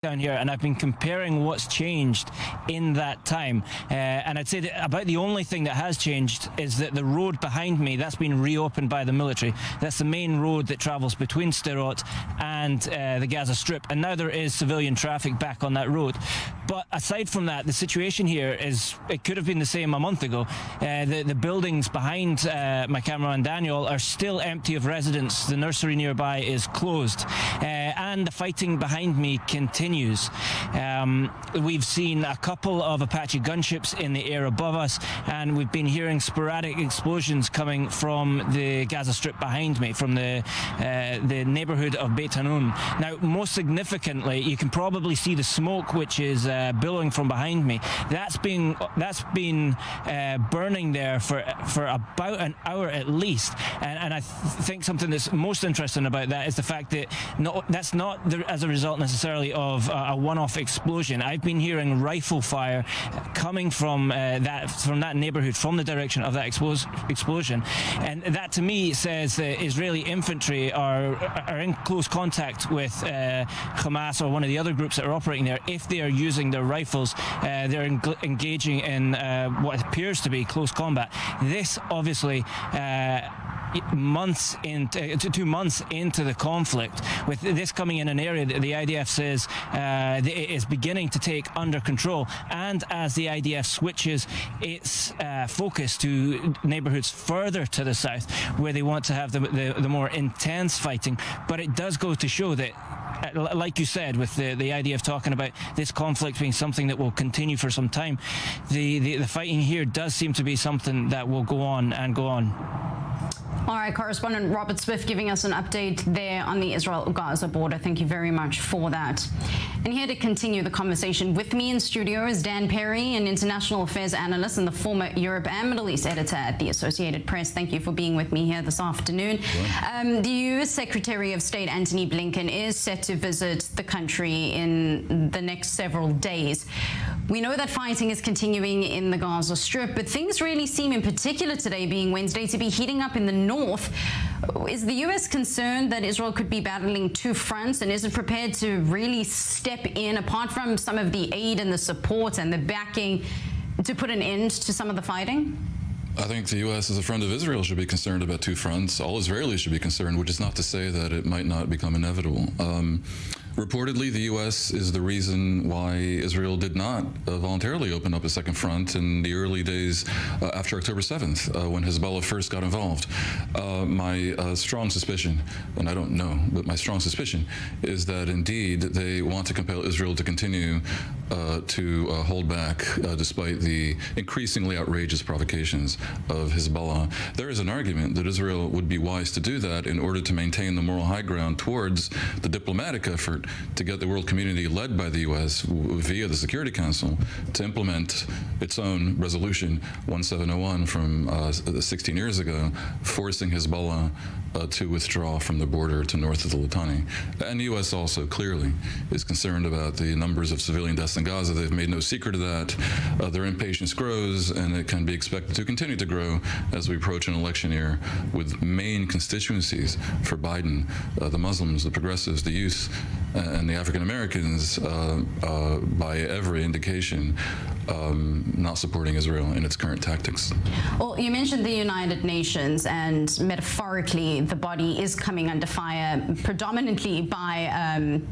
down here, and I've been comparing what's changed in that time, and I'd say that about the only thing that has changed is that the road behind me, that's been reopened by the military. That's the main road that travels between Sderot and the Gaza Strip, and now there is civilian traffic back on that road. But aside from that, the situation here is, it could have been the same a month ago. The buildings behind my cameraman Daniel are still empty of residents. The nursery nearby is closed, and the fighting behind me continues. We've seen a couple of Apache gunships in the air above us, and we've been hearing sporadic explosions coming from the Gaza Strip behind me, from the neighborhood of Beit Hanun. Now, most significantly, you can probably see the smoke which is billowing from behind me. That's been burning there for about an hour at least, and I think something that's most interesting about that is the fact that that's not as a result necessarily of a one-off explosion. I've been hearing rifle fire coming from that neighborhood, from the direction of that explosion, and that to me says that Israeli infantry are in close contact with Hamas or one of the other groups that are operating there. If they are using their rifles, they're engaging in what appears to be close combat. This obviously 2 months into the conflict, with this coming in an area that the IDF says it is beginning to take under control, and as the IDF switches its focus to neighborhoods further to the south where they want to have the more intense fighting. But it does go to show that, like you said, with the IDF talking about this conflict being something that will continue for some time, the fighting here does seem to be something that will go on and go on. All right, correspondent Robert Swift giving us an update there on the Israel-Gaza border. Thank you very much for that. And here to continue the conversation with me in studio is Dan Perry, an international affairs analyst and the former Europe and Middle East editor at the Associated Press. Thank you for being with me here this afternoon. The U.S. Secretary of State Antony Blinken is set to visit the country in the next several days. We know that fighting is continuing in the Gaza Strip, but things really seem, in particular today being Wednesday, to be heating up in the north. Is the U.S. concerned that Israel could be battling two fronts, and is it prepared to really step in, apart from some of the aid and the support and the backing, to put an end to some of the fighting? I think the U.S. as a friend of Israel should be concerned about two fronts. All Israelis should be concerned, which is not to say that it might not become inevitable. Reportedly, the U.S. is the reason why Israel did not voluntarily open up a second front in the early days after October 7th, when Hezbollah first got involved. My strong suspicion, and I don't know, but my strong suspicion is that indeed they want to compel Israel to continue to hold back despite the increasingly outrageous provocations of Hezbollah. There is an argument that Israel would be wise to do that in order to maintain the moral high ground towards the diplomatic effort to get the world community, led by the U.S. via the Security Council, to implement its own resolution 1701 from 16 years ago, forcing Hezbollah to withdraw from the border to north of the Litani. And the U.S. also clearly is concerned about the numbers of civilian deaths in Gaza. They've made no secret of that. Their impatience grows, and it can be expected to continue to grow as we approach an election year with main constituencies for Biden, the Muslims, the progressives, the youth, and the African Americans, by every indication, not supporting Israel in its current tactics. Well, you mentioned the United Nations, and metaphorically, the body is coming under fire predominantly by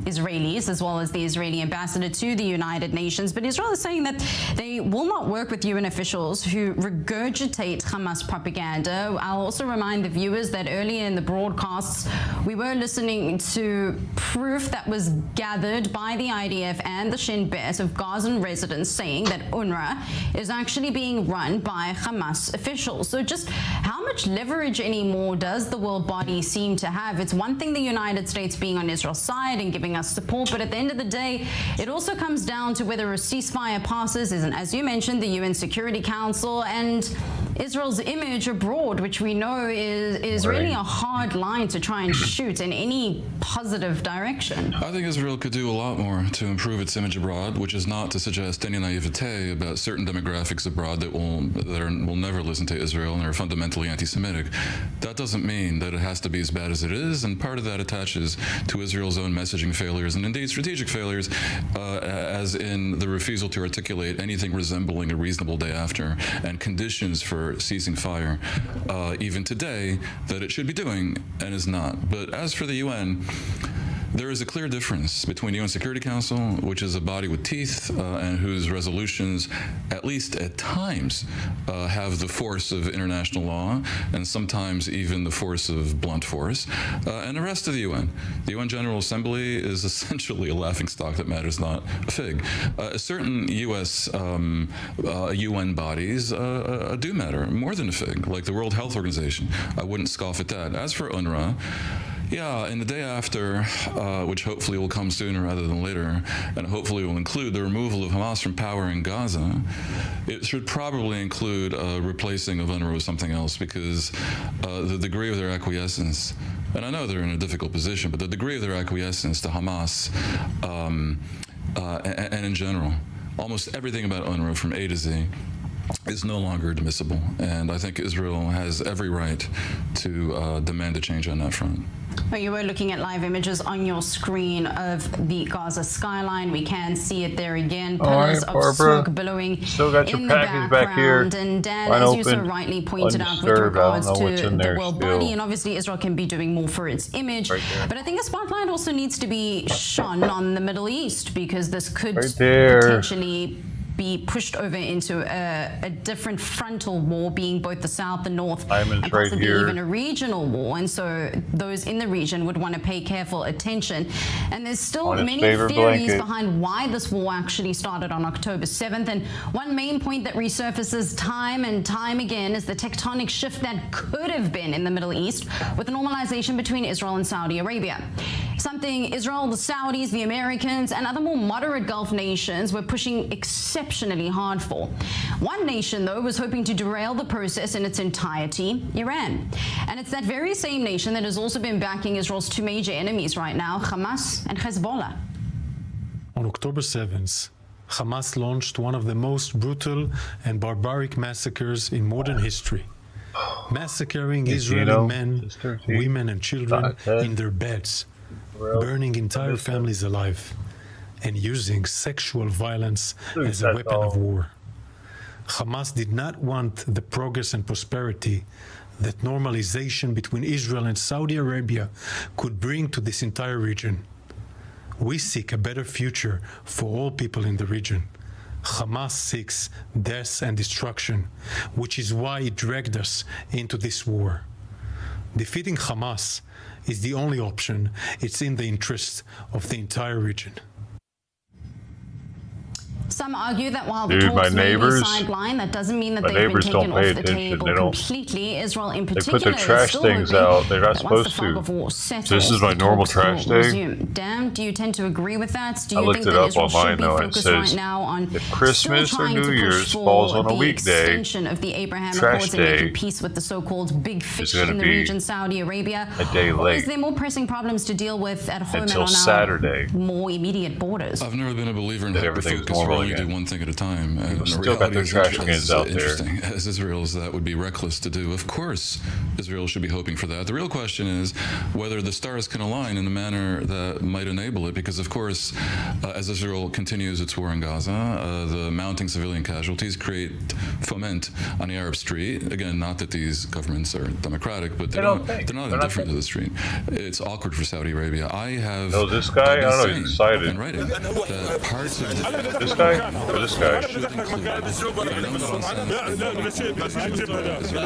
Israelis, as well as the Israeli ambassador to the United Nations. But Israel is saying that they will not work with UN officials who regurgitate Hamas propaganda. I'll also remind the viewers that earlier in the broadcasts, we were listening to proof that was gathered by the IDF and the Shin Bet of Gazan residents saying that UNRWA is actually being run by Hamas officials. So just how much leverage anymore does the world body seem to have? It's one thing the United States being on Israel's side and giving us support, but at the end of the day, it also comes down to whether a ceasefire passes, and as you mentioned, the UN Security Council, and Israel's image abroad, which we know is really a hard line to try and shoot in any positive direction. I think Israel could do a lot more to improve its image abroad, which is not to suggest any naivete about certain demographics abroad that will never listen to Israel and are fundamentally anti-Semitic. That doesn't mean that it has to be as bad as it is, and part of that attaches to Israel's own messaging failures and indeed strategic failures, as in the refusal to articulate anything resembling a reasonable day after and conditions for ceasing fire, even today, that it should be doing and is not. But as for the UN, there is a clear difference between the UN Security Council, which is a body with teeth and whose resolutions, at least at times, have the force of international law and sometimes even the force of blunt force, and the rest of the UN. The UN General Assembly is essentially a laughingstock that matters not a fig. Certain US UN bodies do matter more than a fig, like the World Health Organization. I wouldn't scoff at that. As for UNRWA, yeah, in the day after, which hopefully will come sooner rather than later, and hopefully will include the removal of Hamas from power in Gaza, it should probably include replacing of UNRWA with something else, because the degree of their acquiescence, and I know they're in a difficult position, but the degree of their acquiescence to Hamas and in general, almost everything about UNRWA from A to Z is no longer admissible, and I think Israel has every right to demand a change on that front. Well, you were looking at live images on your screen of the Gaza skyline. We can see it there again. Pillars of smoke billowing Still got your in the package back here. background. And Dan, Wide as you so open, rightly pointed out with undisturbed. regards I don't know what's to in the there world still. body, and obviously Israel can be doing more for its image. Right there. But I think a spotlight also needs to be shone on the Middle East, because this could Right there. potentially be pushed over into a different frontal war, being both the south, the north, Diamonds and right possibly here. even a regional war. And so those in the region would want to pay careful attention. And there's still On his many favorite theories blanket. behind why this war actually started on October 7th. And one main point that resurfaces time and time again is the tectonic shift that could have been in the Middle East with the normalization between Israel and Saudi Arabia. Something Israel, the Saudis, the Americans, and other more moderate Gulf nations were pushing exceptionally hard for. One nation, though, was hoping to derail the process in its entirety, Iran. And it's that very same nation that has also been backing Israel's two major enemies right now, Hamas and Hezbollah. On October 7th, Hamas launched one of the most brutal and barbaric massacres in modern history, massacring Israeli men, women, and children in their beds, burning entire families alive, and using sexual violence as a weapon of war. Hamas did not want the progress and prosperity that normalization between Israel and Saudi Arabia could bring to this entire region. We seek a better future for all people in the region. Hamas seeks death and destruction, which is why it dragged us into this war. Defeating Hamas is the only option. It's in the interest of the entire region. Some argue that while the Dude, talks my may be neighbors- sidelined, that doesn't mean that my they've been neighbors taken don't pay off the attention. table They don't- completely. Israel in They particular put their trash is still things hoping out. They're not that once the supposed fog to. of war settles, This is my the normal talks will trash day. resume. Dan, do you tend to agree with that? Do I you looked think it that up Israel online, should be though, and it focused says right now on if Christmas still or trying New to push Year's for falls on a the weekday, extension of the Abraham Trash Accords and making Day peace with the so-called big fish gonna in the be region, Saudi Arabia? a day Or late is there more pressing problems to deal with at home until and on Saturday. our more immediate borders? I've never been a believer in That everything's hyper-focus where normal you do again. one thing at a time. And the still got reality their is trash as cans out there. interesting as Israel's that would be reckless to do. Of course, Israel should be hoping for that. The real question is whether the stars can align in a manner that might enable it, because of course, as Israel continues its war in Gaza, the mounting civilian casualties foment on the Arab street. Again, not that these governments are democratic, but they're not indifferent to the street. It's awkward for Saudi Arabia. I have Oh, this guy? I don't know, he's excited. in writing that parts of This guy? Or this guy? should include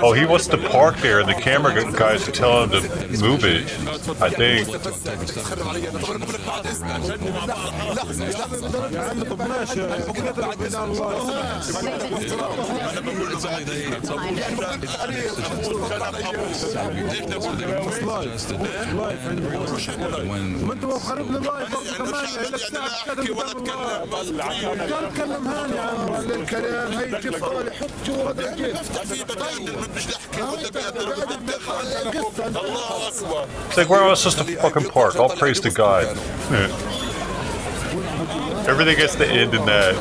Oh, he wants to park there, and the camera guys are telling him to move it. I think. It's like, where am I supposed to fucking park? All praise to God. Everything gets to end in that.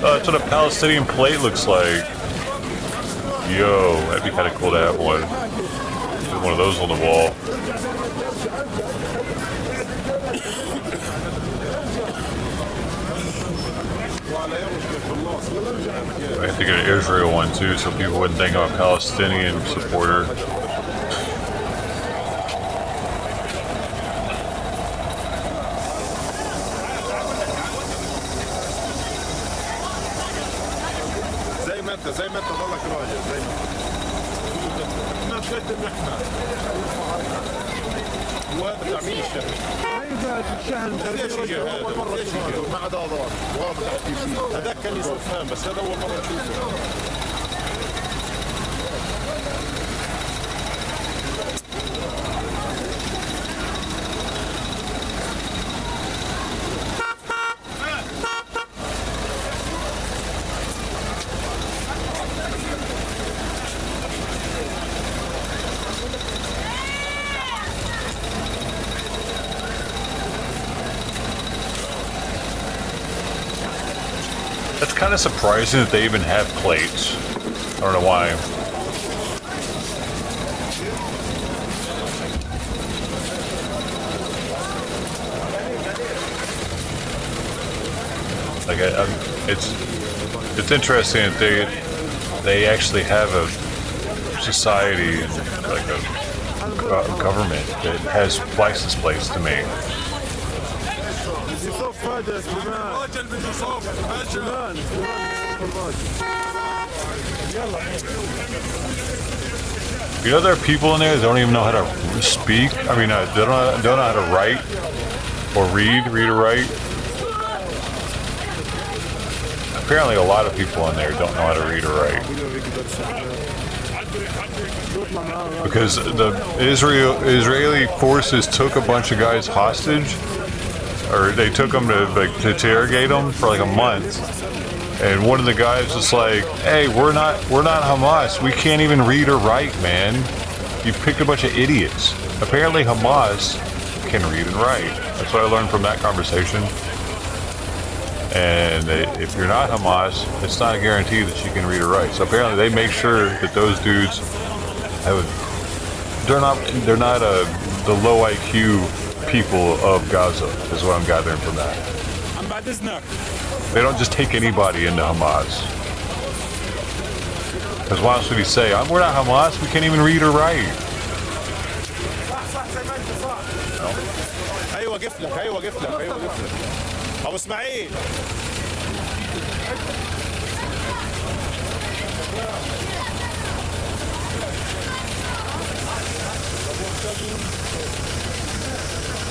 Oh, that's what a Palestinian plate looks like. Yo, that'd be kind of cool to have one. Get one of those on the wall. I have to get an Israel one too, so people wouldn't think I'm a Palestinian supporter. زي ما انت ضلك راجل زي ما انت تقدم احنا واضح مين الشهر الشهر اول مره تشوفه ما عدا واضح هذاك كان لي استفهام بس هذا اول مره تشوفه That's kind of surprising that they even have plates. I don't know why. Like, it's interesting that they actually have a society, like a government that has license plates to me. You know, there are people in there that don't even know how to speak. I mean, they don't know how to write or read or write. Apparently, a lot of people in there don't know how to read or write. Because the Israeli forces took a bunch of guys hostage, or they took them to interrogate them for like a month. And one of the guys was like, "Hey, we're not Hamas. We can't even read or write, man. You picked a bunch of idiots." Apparently, Hamas can read and write. That's what I learned from that conversation. And if you're not Hamas, it's not a guarantee that you can read or write. So apparently, they make sure that those dudes they're not the low IQ people of Gaza, is what I'm gathering from that. They don't just take anybody into Hamas. Because why else would he say, we're not Hamas, we can't even read or write?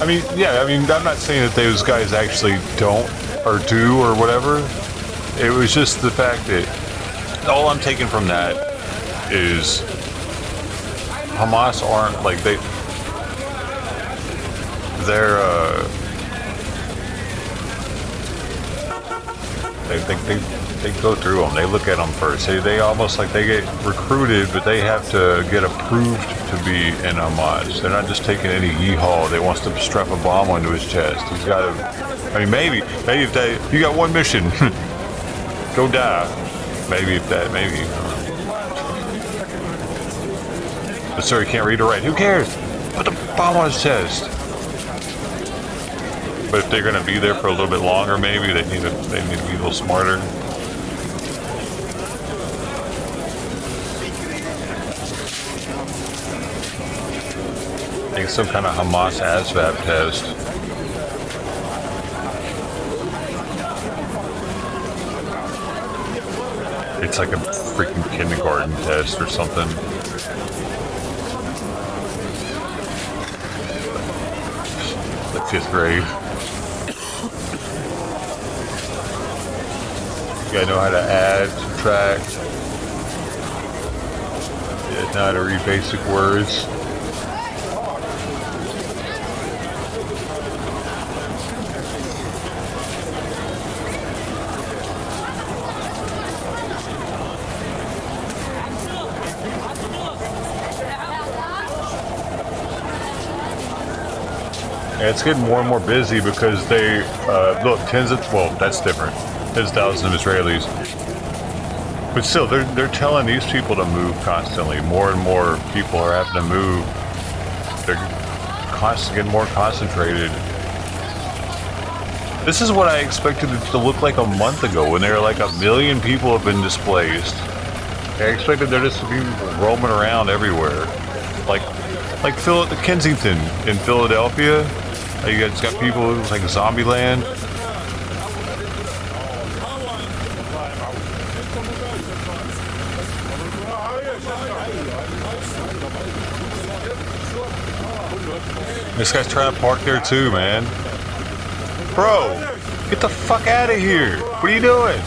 I mean, yeah, I'm not saying that those guys actually don't or do or whatever. It was just the fact that all I'm taking from that is Hamas aren't like they go through them. They look at them first. They almost like they get recruited, but they have to get approved to be in Hamas. They're not just taking any yeehaw that wants to strap a bomb onto his chest. He's got to. I mean, maybe if you got one mission, go die. Maybe. But sir, he can't read or write. Who cares? Put the bomb on his chest. But if they're going to be there for a little bit longer, maybe they need to be a little smarter. I think it's some kind of Hamas ASVAB test. It's like a freaking kindergarten test or something. Like 5th grade. You gotta know how to add, subtract. Yeah, know how to read basic words. Yeah, it's getting more and more busy because they, look, well, that's different. There's thousands of Israelis. But still, they're telling these people to move constantly. More and more people are having to move. They're constantly getting more concentrated. This is what I expected it to look like a month ago when there were like 1 million people have been displaced. I expected there just to be roaming around everywhere. Like Kensington in Philadelphia. You guys got people, it's like zombie land. This guy's trying to park there too, man. Bro, get the fuck out of here. What are you doing?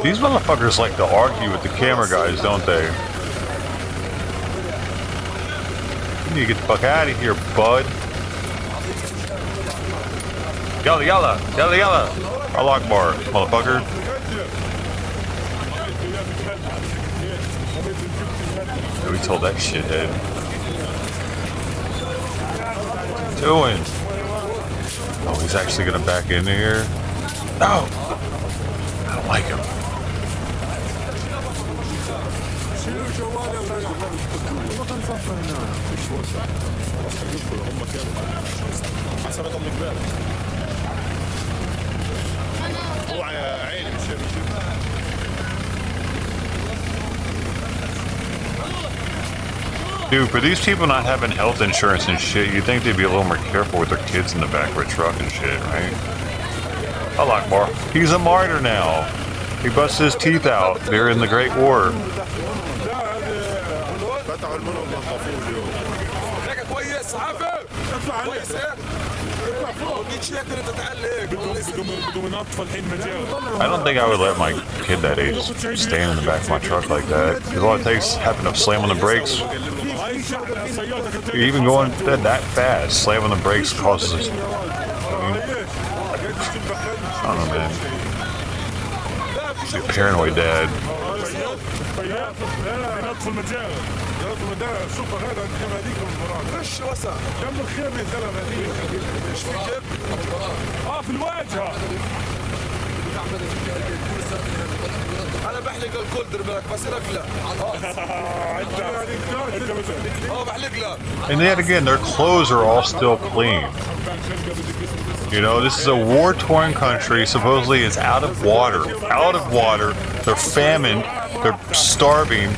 These motherfuckers like to argue with the camera guys, don't they? You need to get the fuck out of here, bud. Yalla, yalla, yalla, yalla. Allah Akbar, motherfucker. We told that shithead. What are you doing? Oh, he's actually gonna back into here? No! I don't like him. Dude, for these people not having health insurance and shit, you'd think they'd be a little more careful with their kids in the back of a truck and shit, right? Allah Akbar. He's a martyr now. He busted his teeth out there in the Great War. I don't think I would let my kid that age stand in the back of my truck like that. Because all it takes is having to slam on the brakes. Even going that fast, slamming the brakes causes... I don't know, man. Be a paranoid dad. And yet again, their clothes are all still clean. You know, this is a war-torn country. Supposedly it's out of water. Out of water. They're famine. They're starving.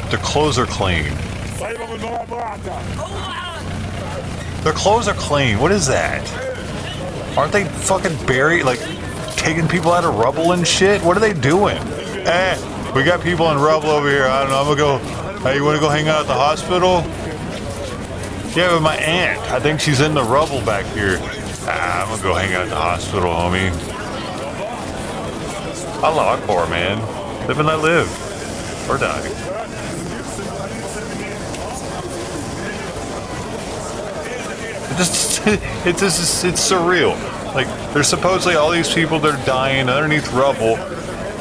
Their clothes are clean. Their clothes are clean. What is that? Aren't they fucking buried, like, taking people out of rubble and shit? What are they doing? We got people in rubble over here. I don't know. I'm gonna go. Hey, you wanna go hang out at the hospital? Yeah, with my aunt. I think she's in the rubble back here. I'm gonna go hang out at the hospital, homie. Allah Akbar, man. Live and let live. Or die. It's surreal. Like, there's supposedly all these people that are dying underneath rubble,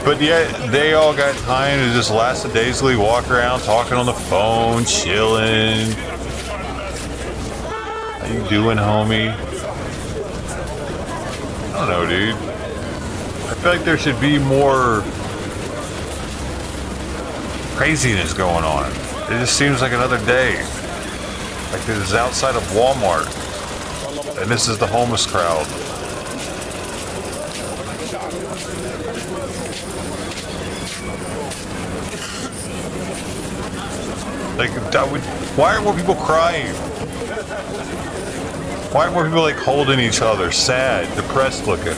but yet they all got time to just lackadaisically walk around talking on the phone, chilling. How you doing, homie? I don't know, dude. I feel like there should be more craziness going on. It just seems like another day. Like this is outside of Walmart. And this is the homeless crowd. Like, why are more people crying? Why are more people like holding each other, sad, depressed looking?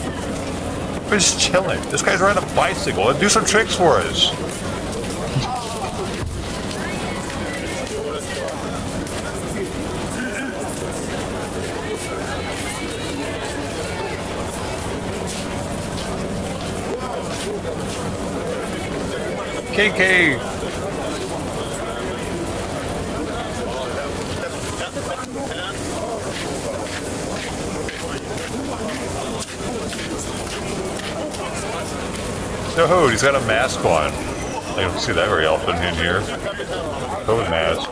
We're just chilling. This guy's riding a bicycle. Do some tricks for us. KK. Oh, he's got a mask on. I don't see that very often in here. COVID mask.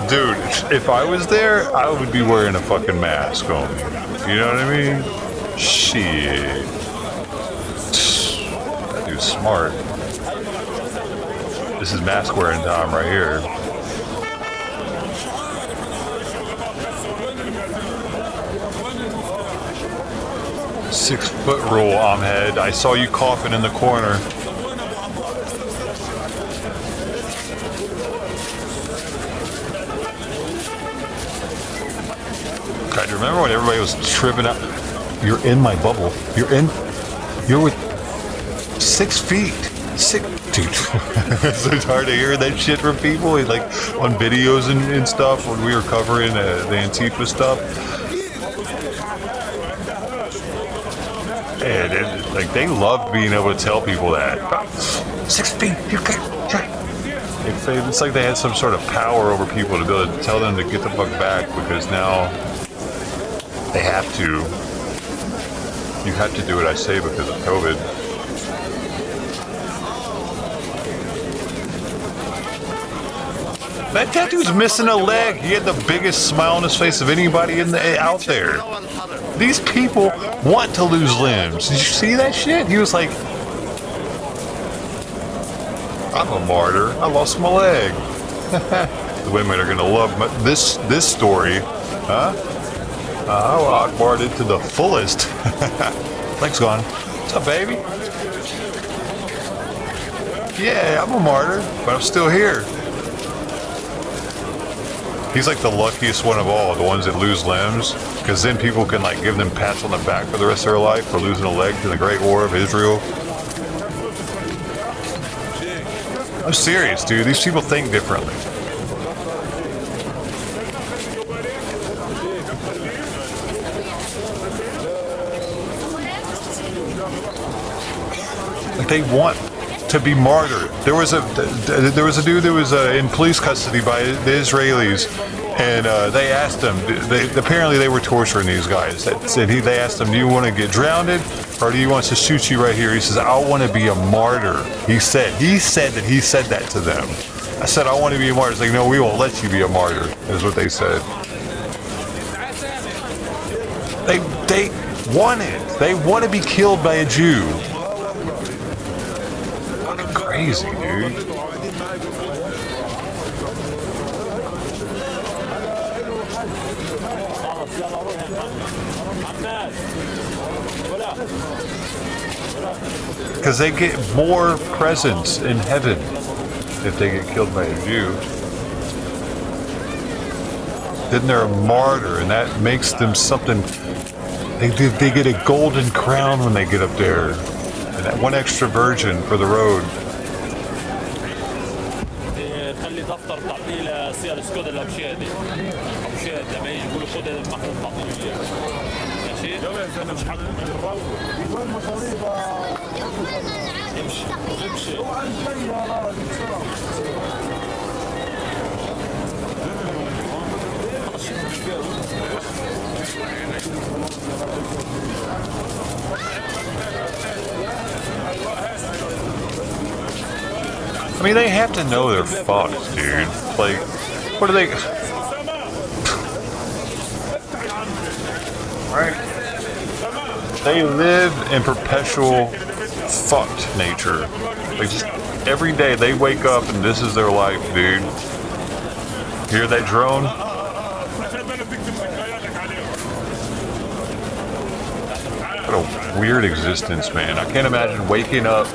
Dude, if I was there, I would be wearing a fucking mask on me. You know what I mean? Shit. That dude's smart. This is mask wearing time right here. Six-foot rule, Ahmed. I saw you coughing in the corner. God, remember when everybody was tripping out? You're in my bubble. You're with 6 feet. Dude. So it's hard to hear that shit from people, like on videos and stuff when we were covering the Antifa stuff. And like they love being able to tell people that 6 feet. It's like they had some sort of power over people to be able to tell them to get the fuck back because now they have to. You have to do what I say because of COVID. That dude's missing a leg. He had the biggest smile on his face of anybody out there. These people want to lose limbs. Did you see that shit? He was like, I'm a martyr. I lost my leg. The women are gonna love this story, huh? I Akbar'd it to the fullest. Leg's gone. What's up, baby? Yeah, I'm a martyr, but I'm still here. He's like the luckiest one of all, the ones that lose limbs, because then people can like give them pats on the back for the rest of their life for losing a leg to the Great War of Israel. I'm serious, dude. These people think differently. Like they want to be martyred. There was a dude that was in police custody by the Israelis, and they asked him. Apparently they were torturing these guys. They asked him, "Do you want to get drowned, or do you want us to shoot you right here?" He says, "I want to be a martyr." He said that to them. I said, "I want to be a martyr." It's like, "No, we won't let you be a martyr," is what they said. They want it. They want to be killed by a Jew. Crazy, dude. Because they get more presents in heaven if they get killed by a Jew. Then they're a martyr, and that makes them something. They get a golden crown when they get up there, and that one extra virgin for the road. I mean, they have to know they're fucked, dude. Like, what are they? Right? They live in perpetual fucked nature. Like, just every day they wake up and this is their life, dude. Hear that drone? What a weird existence, man. I can't imagine waking up.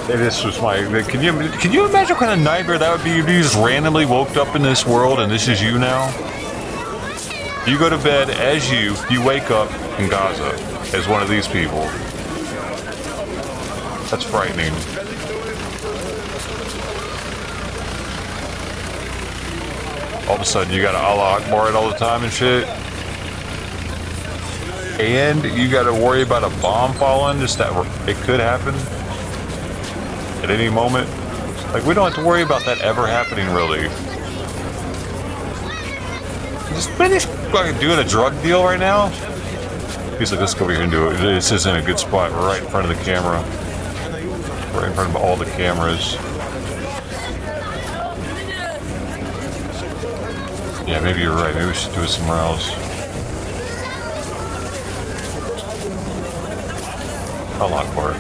This was my. Can you imagine what kind of nightmare that would be if you just randomly woke up in this world and this is you now? You go to bed as you wake up in Gaza as one of these people. That's frightening. All of a sudden you gotta Allah Akbar it all the time and shit. and you got to worry about a bomb falling, just that it could happen at any moment. Like, we don't have to worry about that ever happening, really. Just fucking doing a drug deal right now. He's like, let's go over here and do it. This isn't a good spot. We're right in front of the camera. Right in front of all the cameras. Yeah, maybe you're right. Maybe we should do it somewhere else. I'll lock for it.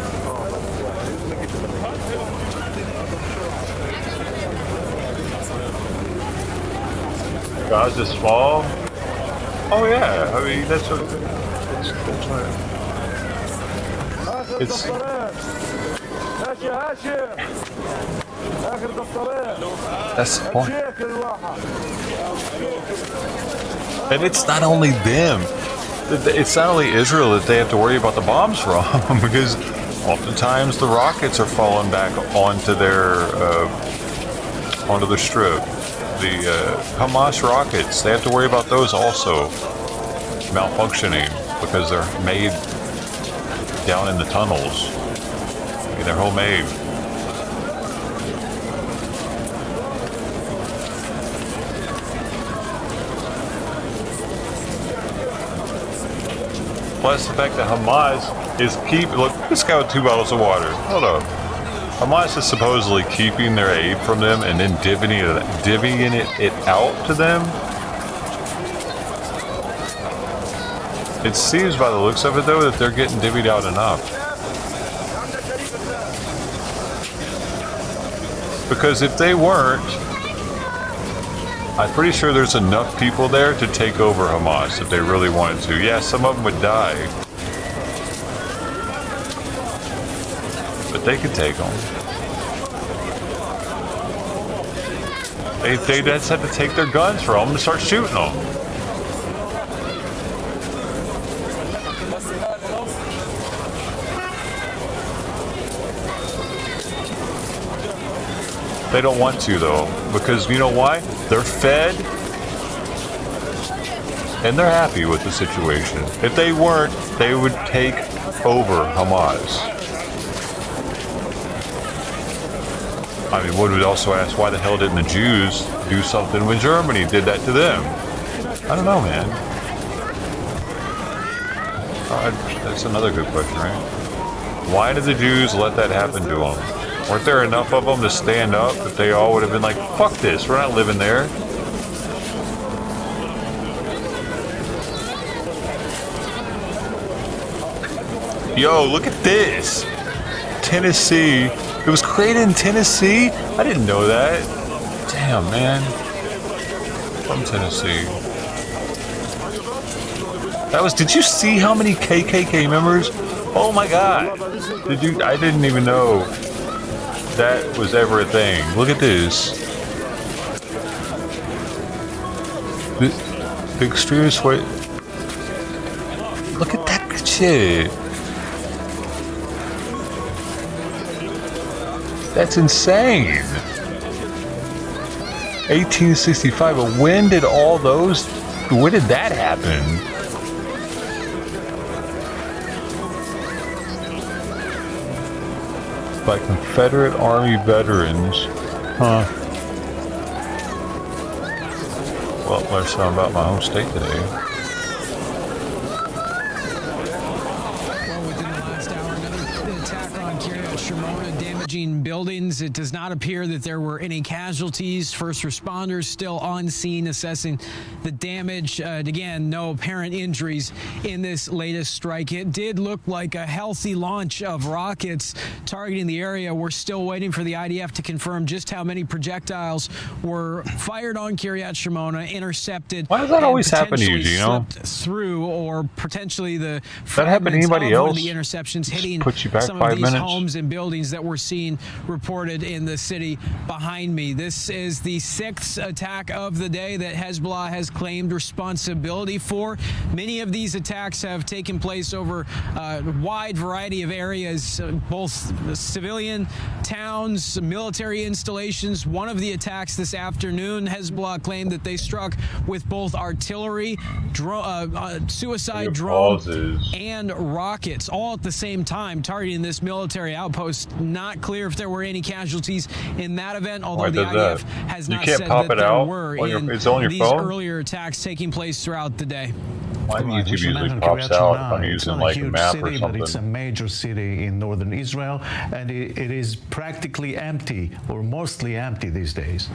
Gaza small? Oh yeah, I mean that's what it's that's the point. And it's not only them. It's not only Israel that they have to worry about the bombs from, because oftentimes the rockets are falling back onto the strip. The Hamas rockets, they have to worry about those also malfunctioning because they're made down in the tunnels. I mean, they're homemade. Plus the fact that Hamas is look, this guy with 2 bottles of water. Hold up. Hamas is supposedly keeping their aid from them and then divvying it out to them. It seems by the looks of it, though, that they're getting divvied out enough. Because if they weren't, I'm pretty sure there's enough people there to take over Hamas if they really wanted to. Yeah, some of them would die. But they could take them. They just had to take their guns from them and start shooting them. They don't want to, though, because you know why? They're fed and they're happy with the situation. If they weren't, they would take over Hamas. I mean, one would also ask, why the hell didn't the Jews do something when Germany did that to them? I don't know, man. That's another good question, right? Why did the Jews let that happen to them? Weren't there enough of them to stand up that they all would have been like, fuck this, we're not living there? Yo, look at this. Tennessee. It was created in Tennessee? I didn't know that. Damn, man. From Tennessee. Did you see how many KKK members? Oh my God. I didn't even know that was ever a thing. Look at this. The extremist way. Look at that shit. That's insane. 1865, but when did that happen? By Confederate Army veterans. Huh. Well, learn something about my home state today. Buildings. It does not appear that there were any casualties. First responders still on scene assessing the damage. Again, no apparent injuries in this latest strike. It did look like a healthy launch of rockets targeting the area. We're still waiting for the IDF to confirm just how many projectiles were fired on Kiryat Shimona, intercepted. Why does that always happen to you, do you know? Through, or potentially the that happened to anybody else? The interceptions hitting put you back some 5 of these minutes. homes and buildings. that we're seeing reported in the city behind me. This is the 6th attack of the day that Hezbollah has claimed responsibility for. Many of these attacks have taken place over a wide variety of areas, both civilian towns, military installations. One of the attacks this afternoon, Hezbollah claimed that they struck with both artillery, suicide drones, and rockets, all at the same time, targeting this military outpost. Not clear if there were any casualties in that event, although the IDF has not said that there were in these earlier attacks taking place throughout the day. My YouTube usually pops out if I'm using like a map or something. But it's a major city in northern Israel, and it is practically empty, or mostly empty these days.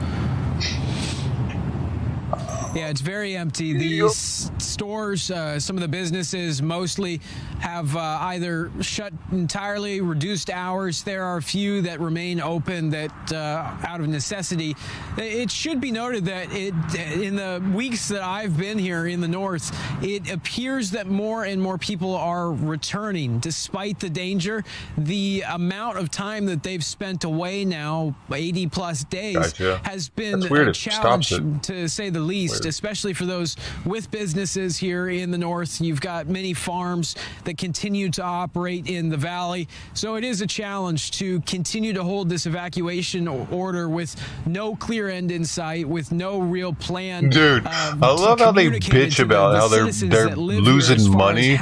Yeah, it's very empty. These stores, some of the businesses mostly have either shut entirely, reduced hours. There are a few that remain open that out of necessity. It should be noted that in the weeks that I've been here in the north, it appears that more and more people are returning despite the danger. The amount of time that they've spent away now, 80 plus days, has been a challenge to say the least. Especially for those with businesses here in the north. You've got many farms that continue to operate in the valley. So it is a challenge to continue to hold this evacuation order with no clear end in sight, with no real plan. Dude, I love how they bitch about how they're losing money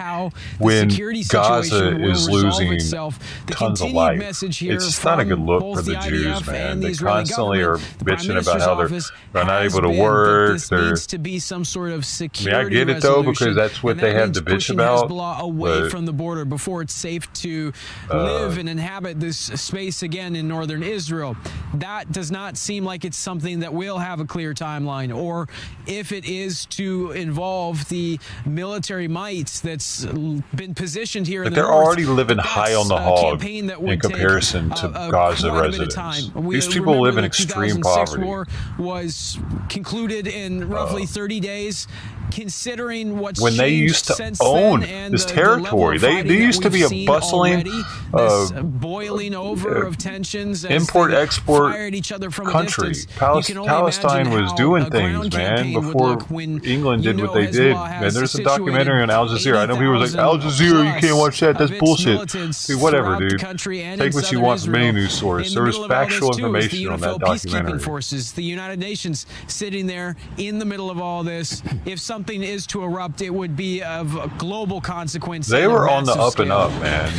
when Gaza is losing tons of life. It's not a good look for the Jews, man. They constantly are bitching about how they're not able to work. They're to be some sort of security. I get it though, because that's what they have to bitch about. Hezbollah away from the border before it's safe to live and inhabit this space again in northern Israel. That does not seem like it's something that will have a clear timeline, or if it is to involve the military might that's been positioned here. But they're already living high on the hog in comparison to Gaza residents. These people live in extreme poverty. War was concluded in roughly 30 days, considering what's when they used to own this territory. They used to be a bustling boiling over of tensions, import-export country. Palestine was doing things, man, before England did what they did. Man, there's a documentary on Al Jazeera. I know people are like, Al Jazeera, you can't watch that, that's bullshit. Dude, whatever, dude. Take what you want from any news source. There was factual information on that documentary. Forces, the United Nations sitting there in the middle of all this. If something is to erupt, it would be of global consequence. They were on the up and up, man.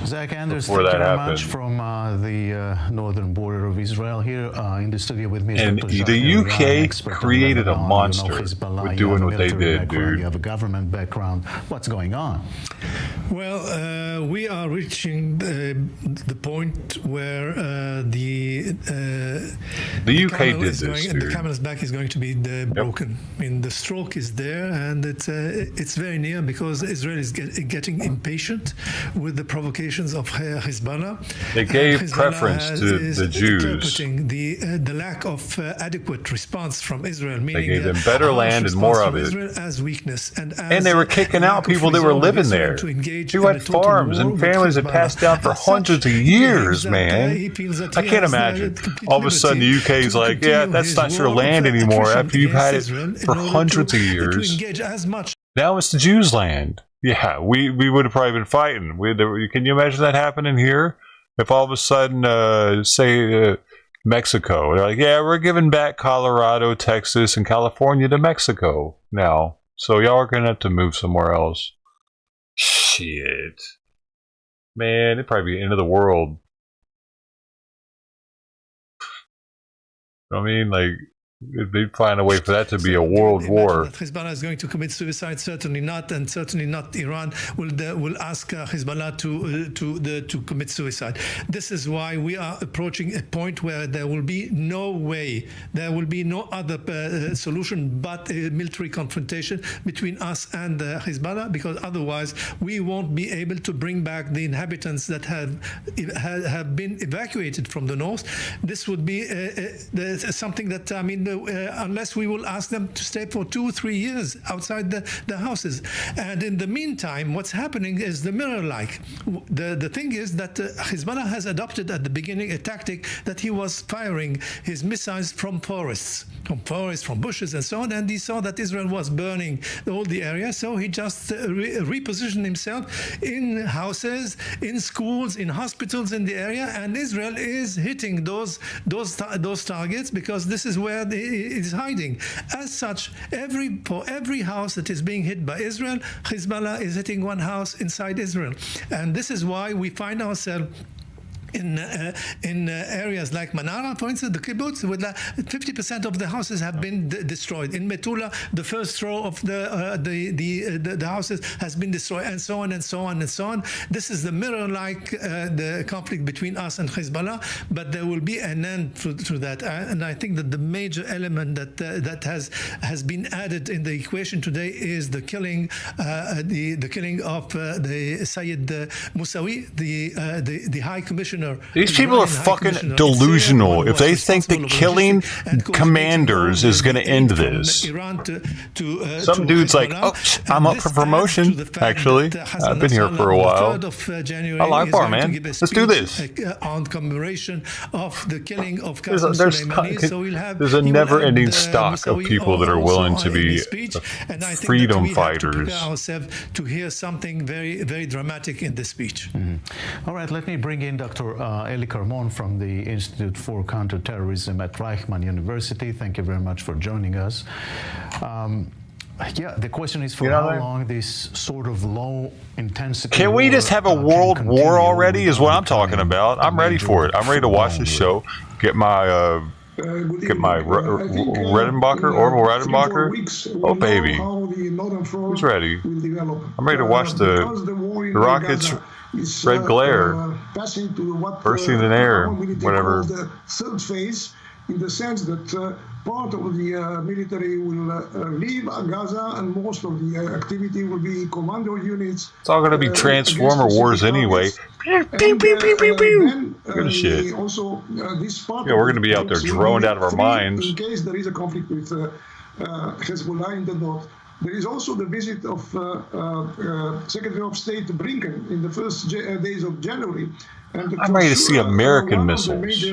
Zach Anders, thank you very much from the northern border of Israel here in the studio with me. And the UK created a monster with doing what they did, dude. You have a government background. What's going on? Well, we are reaching the point where the UK did this, dude. The camel's back is going to be broken. I mean, the stroke is there, and it's very near, because Israel is getting impatient with the provocations of Hezbollah. They gave preference to the Jews. Interpreting the lack of adequate response from Israel, meaning they gave them better land and more of it. Israel as weakness, and they were kicking out people that were living there. Who had farms and families that passed down for hundreds of years, man. I can't imagine. All of a sudden the UK is like, yeah, that's not your land anymore after you've had it for hundreds of years. Now it's the Jews' land. Yeah, we would have probably been fighting. Can you imagine that happening here? If all of a sudden, say, Mexico, they're like, yeah, we're giving back Colorado, Texas, and California to Mexico now. So y'all are going to have to move somewhere else. Shit. Man, it'd probably be the end of the world. You know what I mean? Like, they'd find a way for that to be a world war. Hezbollah is going to commit suicide, certainly not, and certainly not Iran will ask Hezbollah to commit suicide. This is why we are approaching a point where there will be no way, there will be no other solution but a military confrontation between us and Hezbollah, because otherwise we won't be able to bring back the inhabitants that have been evacuated from the north. This would be something that, I mean, unless we will ask them to stay for 2 or 3 years outside the houses. And in the meantime, what's happening is the mirror-like. The thing is that Hezbollah has adopted at the beginning a tactic that he was firing his missiles from forests, from bushes and so on, and he saw that Israel was burning all the area, so he just repositioned himself in houses, in schools, in hospitals in the area, and Israel is hitting those targets because this is where it is hiding. As such, for every house that is being hit by Israel, Hezbollah is hitting one house inside Israel, and this is why we find ourselves in areas like Manara, for instance, the kibbutz, with 50% of the houses have been destroyed. In Metula, the first row of the houses has been destroyed, and so on and so on and so on. This is the mirror-like the conflict between us and Hezbollah, but there will be an end to that. And I think that the major element that has been added in the equation today is the killing, the killing of the Sayyid Musawi, the High Commissioner. These people are fucking delusional if they think that killing commanders is going to end this. Some dude's like, oh, I'm up for promotion, actually. I've been here for a while. I like bar, man. Let's do this. On commemoration of the killing of there's a never-ending stock of people that are willing to be freedom fighters. To hear something very, very dramatic in this speech. All right, let me bring in Dr. Eli Carmon from the Institute for Counterterrorism at Reichman University. Thank you very much for joining us. Yeah, the question is for how long this sort of low intensity. Can we just have a world war already? Is what I'm talking about. I'm ready for it. I'm ready to watch this show. Get my Redenbacher, orbital Redenbacher. Oh baby, who's ready? I'm ready to watch the rockets. Red glare, bursting in air, whatever. The third phase, in the sense that part of the military will leave Gaza, and most of the activity will be commando units. It's all going to be Transformer wars anyway. Pew, pew, pew, pew, pew, pew. Good shit. Also, this part we're going to be out there droned out of our minds. In case there is a conflict with Hezbollah in the north. There is also the visit of Secretary of State Blinken in the first days of January. And I'm ready to see American missiles.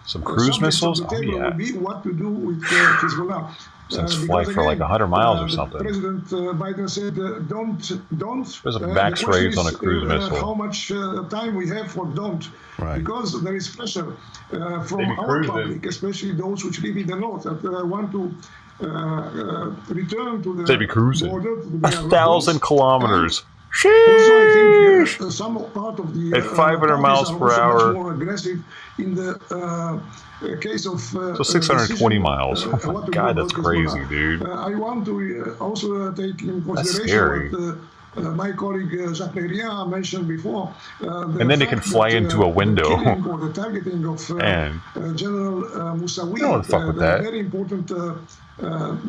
Some cruise missiles? Oh, yeah. Will be what to do with Hezbollah. Since flight for like 100 miles or something. President Biden said, don't. There's a max raise on a cruise missile. How much time we have for don't. Right. Because there is pressure from our public, especially those which live in the north, that want to return to the border. 1,000 kilometers. Also, I think some part of the at 500 miles per hour. More aggressive in the case of so 620 miles. Oh my God, that's crazy, dude. I want to also take in consideration what my colleague Jacques Leria mentioned before. And then it can fly into a window. Or the targeting of General Musawi, I don't want to fuck with that. Very important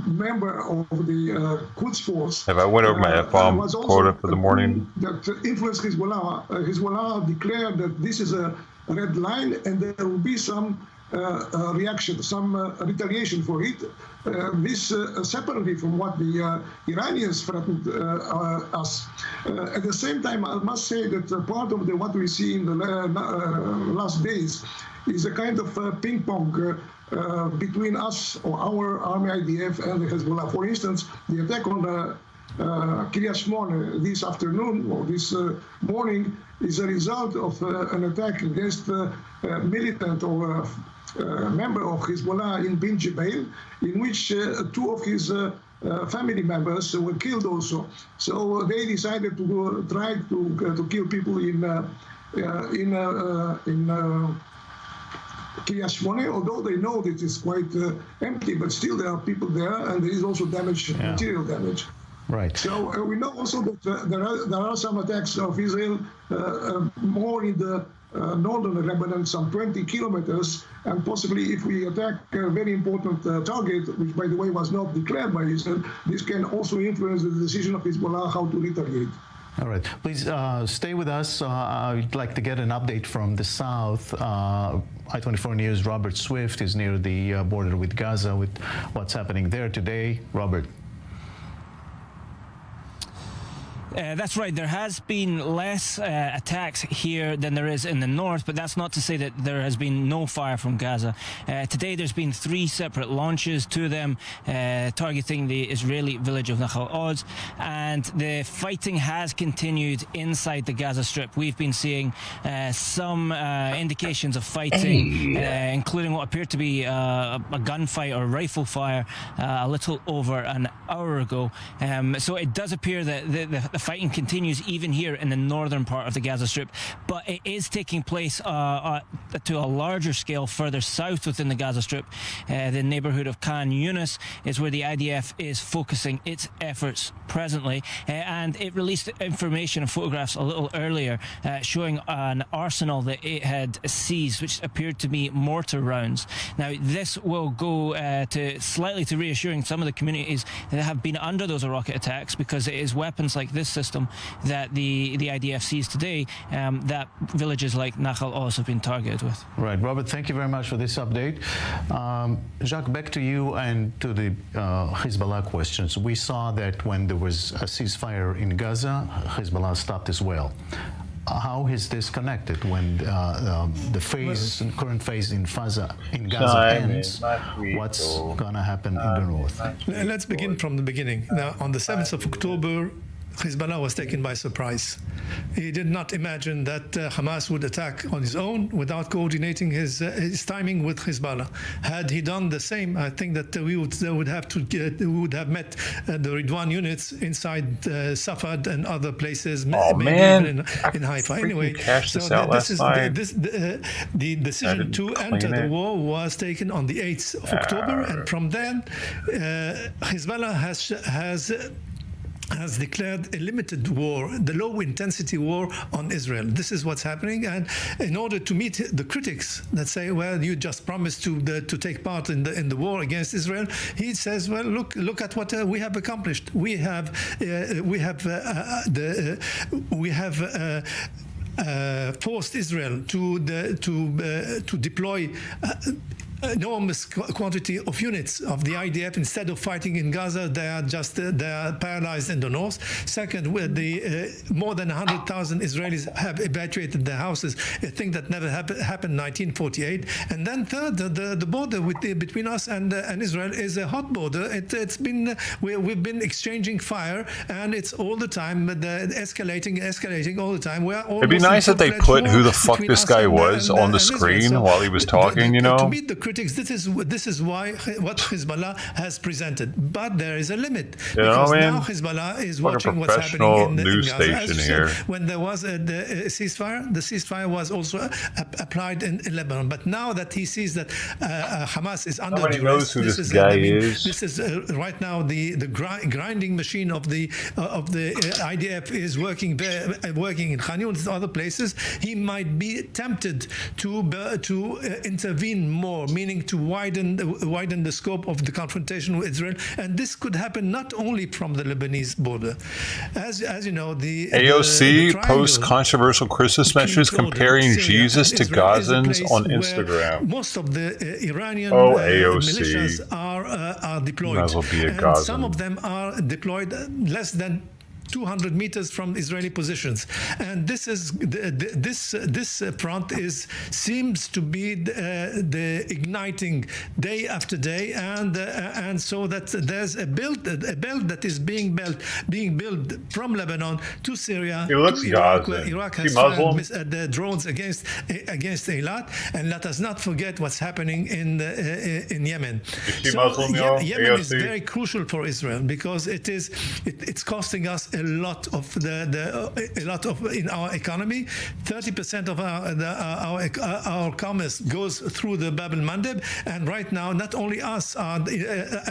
member of the Quds Force. Have I went over my F-bomb quota for the morning? That influenced Hezbollah. Hezbollah declared that this is a red line, and there will be some reaction, some retaliation for it. This separately from what the Iranians threatened us. At the same time, I must say that part of what we see in the last days is a kind of ping pong between us, or our army IDF, and the Hezbollah. For instance, the attack on Kiryat Shmone this afternoon, or this morning, is a result of an attack against militant or member of Hezbollah in Bin Jbeil, in which two of his family members were killed also. So they decided to try to kill people in Kiryat Shmone, although they know that it's quite empty, but still there are people there, and there is also damage, material damage. Right. So we know also that there are some attacks of Israel more in the northern Lebanon, some 20 kilometers, and possibly if we attack a very important target, which by the way was not declared by Israel, this can also influence the decision of Hezbollah how to retaliate. All right. Please stay with us. I'd like to get an update from the south. I-24 News' Robert Swift is near the border with Gaza with what's happening there today. Robert. That's right. There has been less attacks here than there is in the north, but that's not to say that there has been no fire from Gaza. Today there's been 3 separate launches, 2 of them targeting the Israeli village of Nahal Oz, and the fighting has continued inside the Gaza Strip. We've been seeing some indications of fighting, including what appeared to be a gunfight or rifle fire a little over an hour ago. So it does appear that the fighting continues even here in the northern part of the Gaza Strip, but it is taking place to a larger scale further south within the Gaza Strip. The neighborhood of Khan Yunis is where the IDF is focusing its efforts presently, and it released information and photographs a little earlier showing an arsenal that it had seized, which appeared to be mortar rounds. Now this will go to reassuring some of the communities that have been under those rocket attacks, because it is weapons like this system that the IDF sees today that villages like Nahal Oz have been targeted with. Right, Robert, thank you very much for this update. Jacques, back to you and to the Hezbollah questions. We saw that when there was a ceasefire in Gaza, Hezbollah stopped as well. How is this connected when the current phase in Gaza ends? What's going to happen in the north? Let's begin from the beginning. Now, on the 7th of October, Hezbollah was taken by surprise. He did not imagine that Hamas would attack on his own without coordinating his timing with Hezbollah. Had he done the same, I think that we would have met the Ridwan units inside Safad and other places, maybe even in Haifa. Anyway, so the decision to enter the war was taken on the 8th of October, and from then Hezbollah has declared a limited war, the low-intensity war on Israel. This is what's happening, and in order to meet the critics that say, "Well, you just promised to take part in the war against Israel," he says, "Well, look at what we have accomplished. We have forced Israel to deploy." Enormous quantity of units of the IDF. Instead of fighting in Gaza, they are paralyzed in the north. Second, more than 100,000 Israelis have evacuated their houses, a thing that never happened in 1948. And then third, the border between us and Israel is a hot border. We've been exchanging fire, and it's all the time escalating all the time. It'd be nice if they put who the fuck this guy was on the screen while he was talking, you know? To meet the critics, this is why what Hezbollah has presented, but there is a limit, because now Hezbollah is watching what's happening in Gaza. Here. When there was the ceasefire was also applied in Lebanon. But now that he sees that Hamas is under duress, knows who this guy is. This is right now the grinding machine of the IDF is working in Khan Yunis and other places. He might be tempted to intervene more, meaning to widen the scope of the confrontation with Israel, and this could happen not only from the Lebanese border. As you know, the AOC posts controversial Christmas messages comparing Jesus to Gazans on Instagram. Most of the Iranian militias are deployed. Might as well be a and Gazan. Some of them are deployed less than 200 meters from Israeli positions, and this front seems to be the igniting day after day, and so that there's a belt that is being built from Lebanon to Syria to Iraq, where Iraq has fired the drones against Eilat, and let us not forget what's happening in Yemen. Yemen is very crucial for Israel, because it's costing us a lot of in our economy. 30% of our commerce goes through the Bab el-Mandeb, and right now not only us are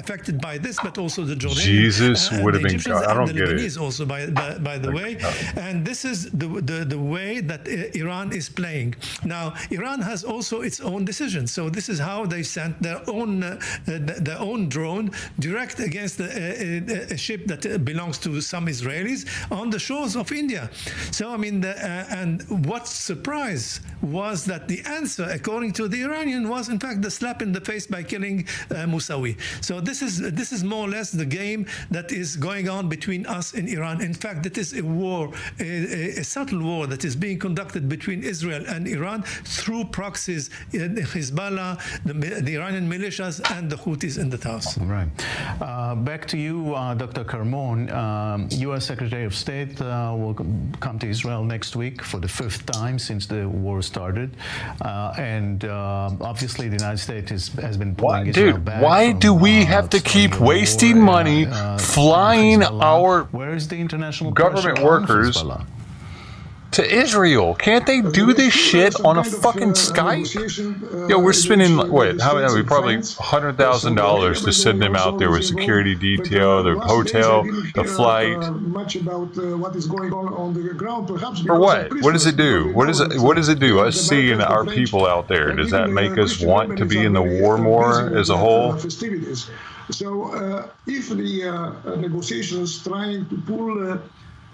affected by this, but also the Jordanians. Jesus would have been. I don't get it. Also, by the way, and this is the way that Iran is playing. Now, Iran has also its own decisions. So this is how they sent their own drone direct against a ship that belongs to some Israelis. Israelis on the shores of India. So, I mean, and what surprise was that the answer, according to the Iranian, was in fact the slap in the face by killing Musawi. So this is more or less the game that is going on between us and Iran. In fact, it is a war, a subtle war that is being conducted between Israel and Iran through proxies, Hezbollah, the Iranian militias, and the Houthis in the Taus. Right. Back to you, Dr. Carmon. U.S. Secretary of State will come to Israel next week for the 5th time since the war started. And obviously the United States has been pulling Israel back. Why from, do we have to keep wasting money flying our Where is the international government pressure on workers Hezbollah? to Israel? Can't they do this shit on a fucking Skype? Yo, we're spending, what, how many, probably $100,000 to send them out there with security detail, the hotel, the flight. Much about what is going on the ground, perhaps. For what? What does it do? What does it do? Us seeing our people out there, does that make us want to be in the war more as a whole? So if the negotiations trying to pull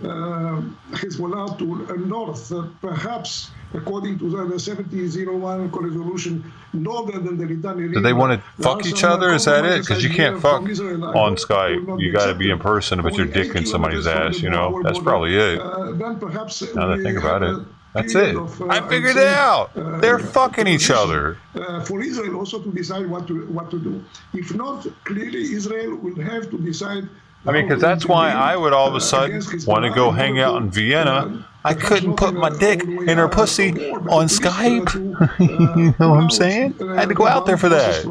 Hezbollah to north, perhaps according to the 7001 resolution, northern than the Litani. Do they want to fuck each other? Is that it? Because you can't fuck on Skype. You got to be in person to put your dick in somebody's ass, you know? That's probably it. Then perhaps now that I think about it. That's it. I figured it out. They're fucking each other. For Israel also to decide what to do. If not, clearly Israel will have to decide. I mean, because that's why I would all of a sudden want to go hang out in Vienna. I couldn't put my dick in her pussy on Skype. You know what I'm saying? I had to go out there for that.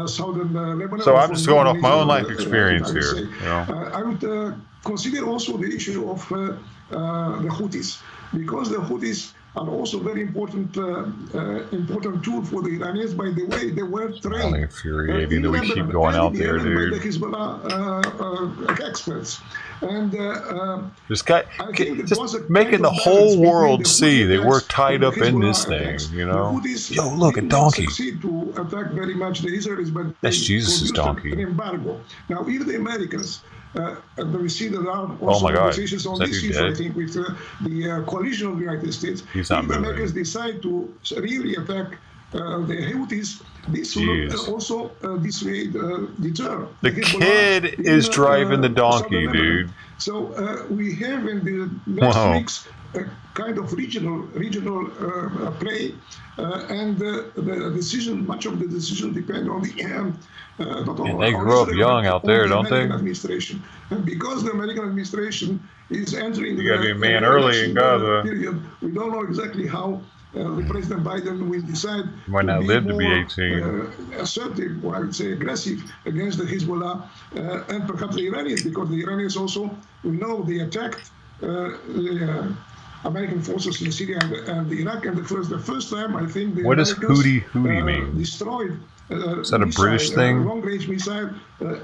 So I'm just going off my own life experience here. You know? I would consider also the issue of the Houthis, because the Houthis are also very important tool for the Iranians. By the way, they were trained. It's infuriating that we keep going out there, dude. By the Hezbollah experts. And this guy just making the whole world see that we're tied up in this thing, you know? Yo, look, a donkey. To attack very much the Israelis, but that's Jesus' donkey. An embargo. Now, if the Americans, we see that there are also negotiations on this issue, I think, with the coalition of the United States. He's not if the Americans decide to really attack the Houthis, this will also dissuade, deter. The kid is driving the donkey, dude. So we have in the next weeks a kind of regional play, and the decision, much of the decision depend on the and they grew up young out there, don't they? Administration. And because the American administration is entering you gotta be a man early in Gaza. Period, we don't know exactly how President Biden will decide might not live to be 18. Assertive, or I would say aggressive, against the Hezbollah and perhaps the Iranians, because the Iranians also, we know they attacked the American forces in Syria and Iraq, and the first time, I think, the what does Houthi mean? Destroyed. Is that a British thing? Long-range missile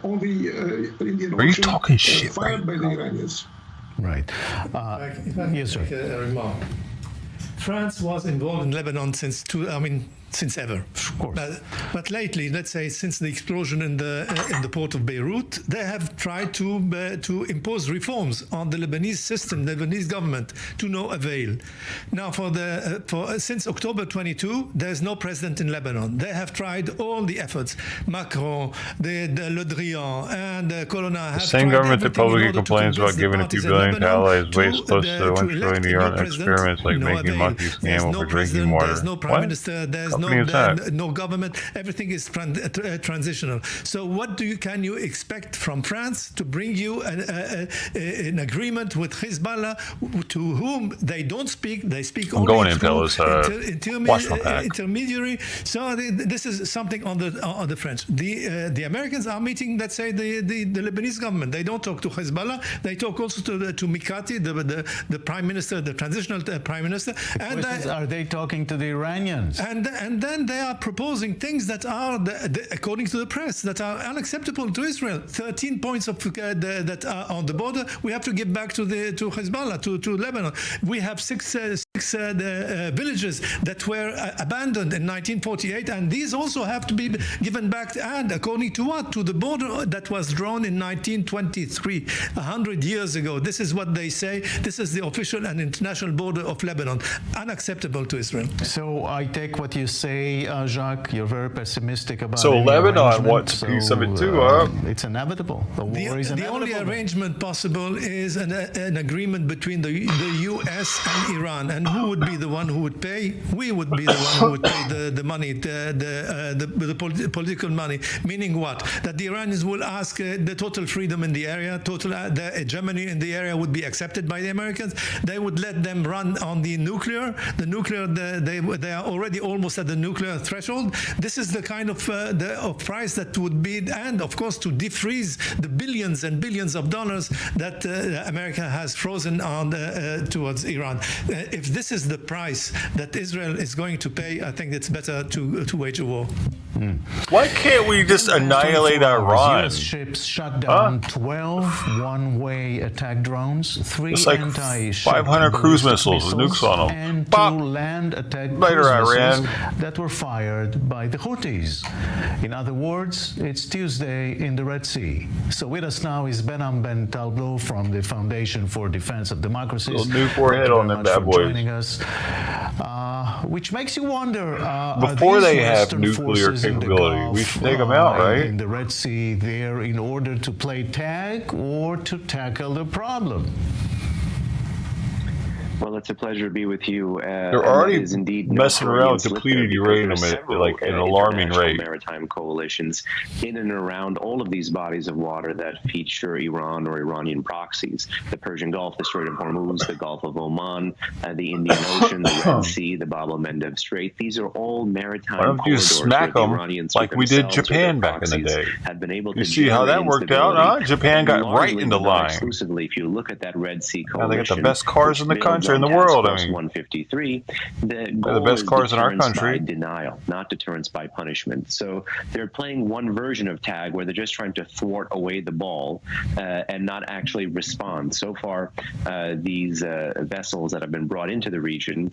on the Indian Ocean. Are you talking shit fired by the Iranians? Right. Yes, sir. France was involved in Lebanon since ever. Of course. But lately, let's say since the explosion in the port of Beirut, they have tried to impose reforms on the Lebanese system, the Lebanese government, to no avail. Now, since October 22, there's no president in Lebanon. They have tried all the efforts. Macron, Le Drian, and Colonna have the same government that publicly complains about giving a few billion to allies waste close to $1 trillion a year on experiments like making monkeys gamble for drinking water. There's no prime minister. There's no government. Everything is transitional. So what can you expect from France to bring you an agreement with Hezbollah, to whom they don't speak? They speak only going in, fellas. Intermediary. So this is something on the French. The Americans are meeting, let's say, the Lebanese government. They don't talk to Hezbollah. They talk also to Mikati, the prime minister, the transitional prime minister. And are they talking to the Iranians? And then they are proposing things that are, according to the press, that are unacceptable to Israel. 13 points that are on the border. We have to give back to Hezbollah, to Lebanon. We have six villages that were abandoned in 1948, and these also have to be given back. And according to what? To the border that was drawn in 1923, 100 years ago. This is what they say. This is the official and international border of Lebanon. Unacceptable to Israel. So I take what you say, Jacques. You're very pessimistic about. So Lebanon wants a piece of it too, huh? It's inevitable. The war is inevitable. The only arrangement possible is an agreement between the U.S. and Iran. And who would be the one who would pay? We would be the one who would pay the money, the political money. Meaning what? That the Iranians will ask the total freedom in the area, the hegemony in the area would be accepted by the Americans. They would let them run on the nuclear. They are already almost at the nuclear threshold. This is the kind of price that would be, and of course to defreeze the billions and billions of dollars that America has frozen on towards Iran. If this is the price that Israel is going to pay, I think it's better to wage a war. Why can't we just annihilate Iran? US ships shut down 12 one-way attack drones, 3 it's like anti-ship 500 cruise missiles with nukes on them. and Bop. 2 land attack Later, cruise Iran. missiles that were fired by the Houthis. In other words, it's Tuesday in the Red Sea. So with us now is Benham Ben Talbot from the Foundation for Defense of Democracies. Little nuke warhead on them bad boys. Joining us, which makes you wonder, before they have Western nuclear forces in the capability, Gulf, we should take them out, right? in the Red Sea there in order to play tag or to tackle the problem? Well, it's a pleasure to be with you. They're already messing around with depleted uranium at like an alarming rate. Maritime coalitions in and around all of these bodies of water that feature Iran or Iranian proxies: the Persian Gulf, the Strait of Hormuz, the Gulf of Oman, the Indian Ocean, the Red Sea, the Bab el-Mandeb Strait. These are all maritime corridors smack where them the Iranians like we did Japan back in the day. have been able You to see how that worked out, huh? Japan got right largely, into but not line. exclusively. If you look at that Red Sea Now they got coalition, the best cars in the country, in the world. I mean, 153. The they're the best cars in our country. By denial, not deterrence by punishment. So they're playing one version of tag where they're just trying to thwart away the ball and not actually respond. So far, these vessels that have been brought into the region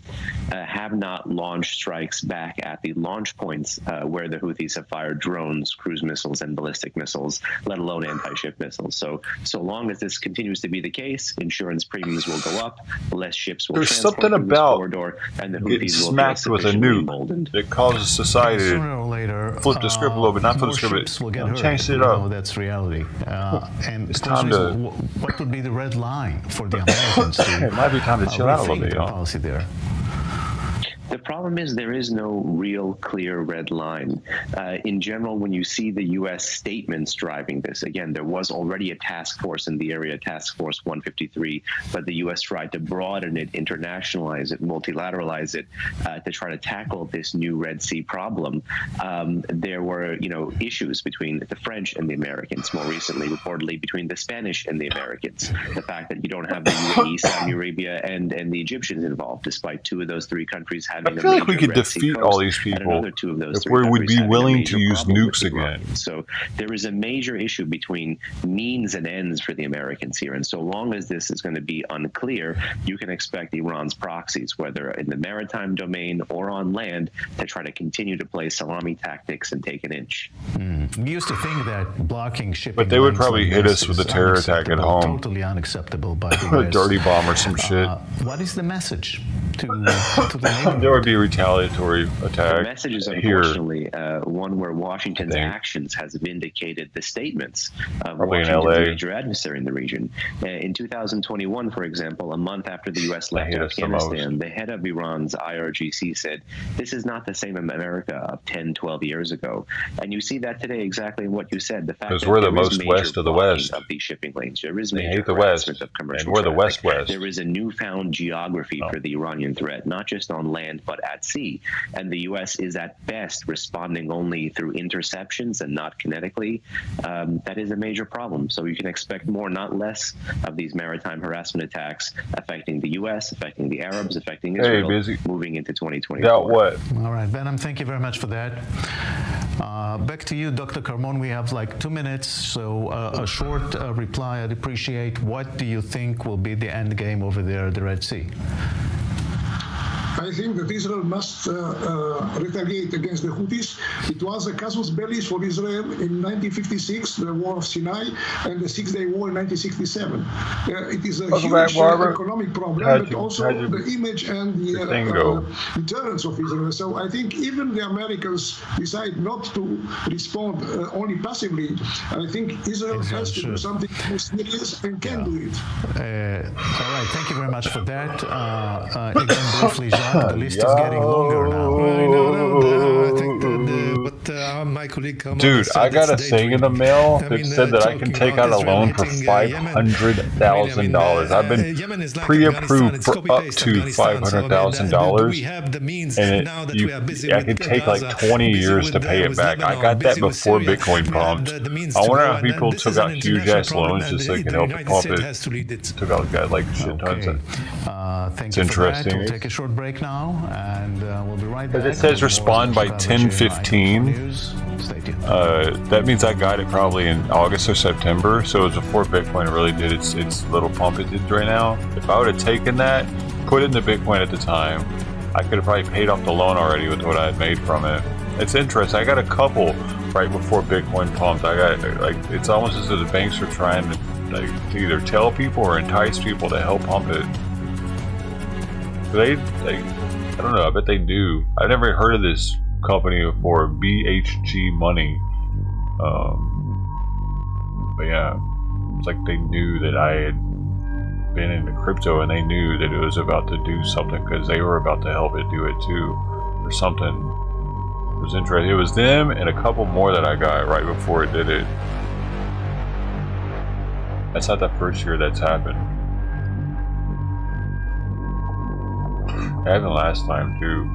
have not launched strikes back at the launch points where the Houthis have fired drones, cruise missiles, and ballistic missiles, let alone anti-ship missiles. So long as this continues to be the case, insurance premiums will go up, less ships will there's transport something through this about corridor, and the getting Houthis will smacked with a nuke that causes society to Sooner or later, flip the script a little bit, not flip the script, will get hurt. change it up. No, that's reality. And It's the question time is, to- what would be the red line for the Americans to It might be time to chill out a little rethink bit, their y'all. policy there? The problem is there is no real clear red line. In general, when you see the U.S. statements driving this, again, there was already a task force in the area, Task Force 153, but the U.S. tried to broaden it, internationalize it, multilateralize it to try to tackle this new Red Sea problem. There were, issues between the French and the Americans, more recently, reportedly between the Spanish and the Americans. The fact that you don't have the UAE, Saudi Arabia, and the Egyptians involved, despite 2 of those 3 countries having I feel like we could defeat all these people if we would be willing to use nukes again. So there is a major issue between means and ends for the Americans here. And so long as this is going to be unclear, you can expect Iran's proxies, whether in the maritime domain or on land, to try to continue to play salami tactics and take an inch. We used to think that blocking shipping, But they would lanes probably like hit this us with a is terror attack at unacceptable, home. Totally unacceptable by the A West. dirty bomb or some shit. What is the message to the neighborhood? There would be a retaliatory attack. The message is here. unfortunately one where Washington's actions has vindicated the statements of Probably in Washington's LA. major adversary in the region. In 2021, for example, a month after the U.S. left hate us the most. Afghanistan, the head of Iran's IRGC said, "This is not the same America of 10, 12 years ago." And you see that today exactly in what you said. The fact Because that we're the there is most major west of the blocking West. of these shipping lanes. There is They major hate the West, harassment of commercial and we're the traffic. West-West. There is a newfound geography for the Iranian threat, not just on land, but at sea. And the U.S. is at best responding only through interceptions and not kinetically. That is a major problem. So you can expect more, not less, of these maritime harassment attacks affecting the U.S., affecting the Arabs, affecting Israel, moving into 2024. Got what? All right, Benham, thank you very much for that. Back to you, Dr. Carmon. We have like 2 minutes, so a short reply I'd appreciate. What do you think will be the end game over there at the Red Sea? I think that Israel must retaliate against the Houthis. It was a casus belli for Israel in 1956, the War of Sinai, and the Six-Day War in 1967. It is a huge economic problem, but also the image and the deterrence of Israel. So I think even the Americans decide not to respond only passively. I think Israel has to do something more serious and can do it. All right, thank you very much for that. Again, briefly, Jacques, the list is getting longer now. I think my colleague Dude, I got a thing in the mail that said that I can take out a loan for $500,000. I've been pre-approved for up to $500,000, and I could take like 20 years to pay it back. I got that before Bitcoin pumped. I wonder how people took out huge-ass loans just so they could help it pump it. Took out like shit tons of. Thank you for that. We'll take a short break now, and we'll be right back. It says respond by 10:15. That means I got it probably in August or September, so it was before Bitcoin really did its little pump it did right now. If I would have taken that, put it into Bitcoin at the time, I could have probably paid off the loan already with what I had made from it. It's interesting. I got a couple right before Bitcoin pumped. I got like it's almost as if the banks are trying to either tell people or entice people to help pump it. I don't know. I bet they do. I've never heard of this company before, BHG Money. But yeah, it's like they knew that I had been into crypto, and they knew that it was about to do something because they were about to help it do it too, or something. It was interesting. It was them and a couple more that I got right before it did it. That's not the first year that's happened. It happened last time too.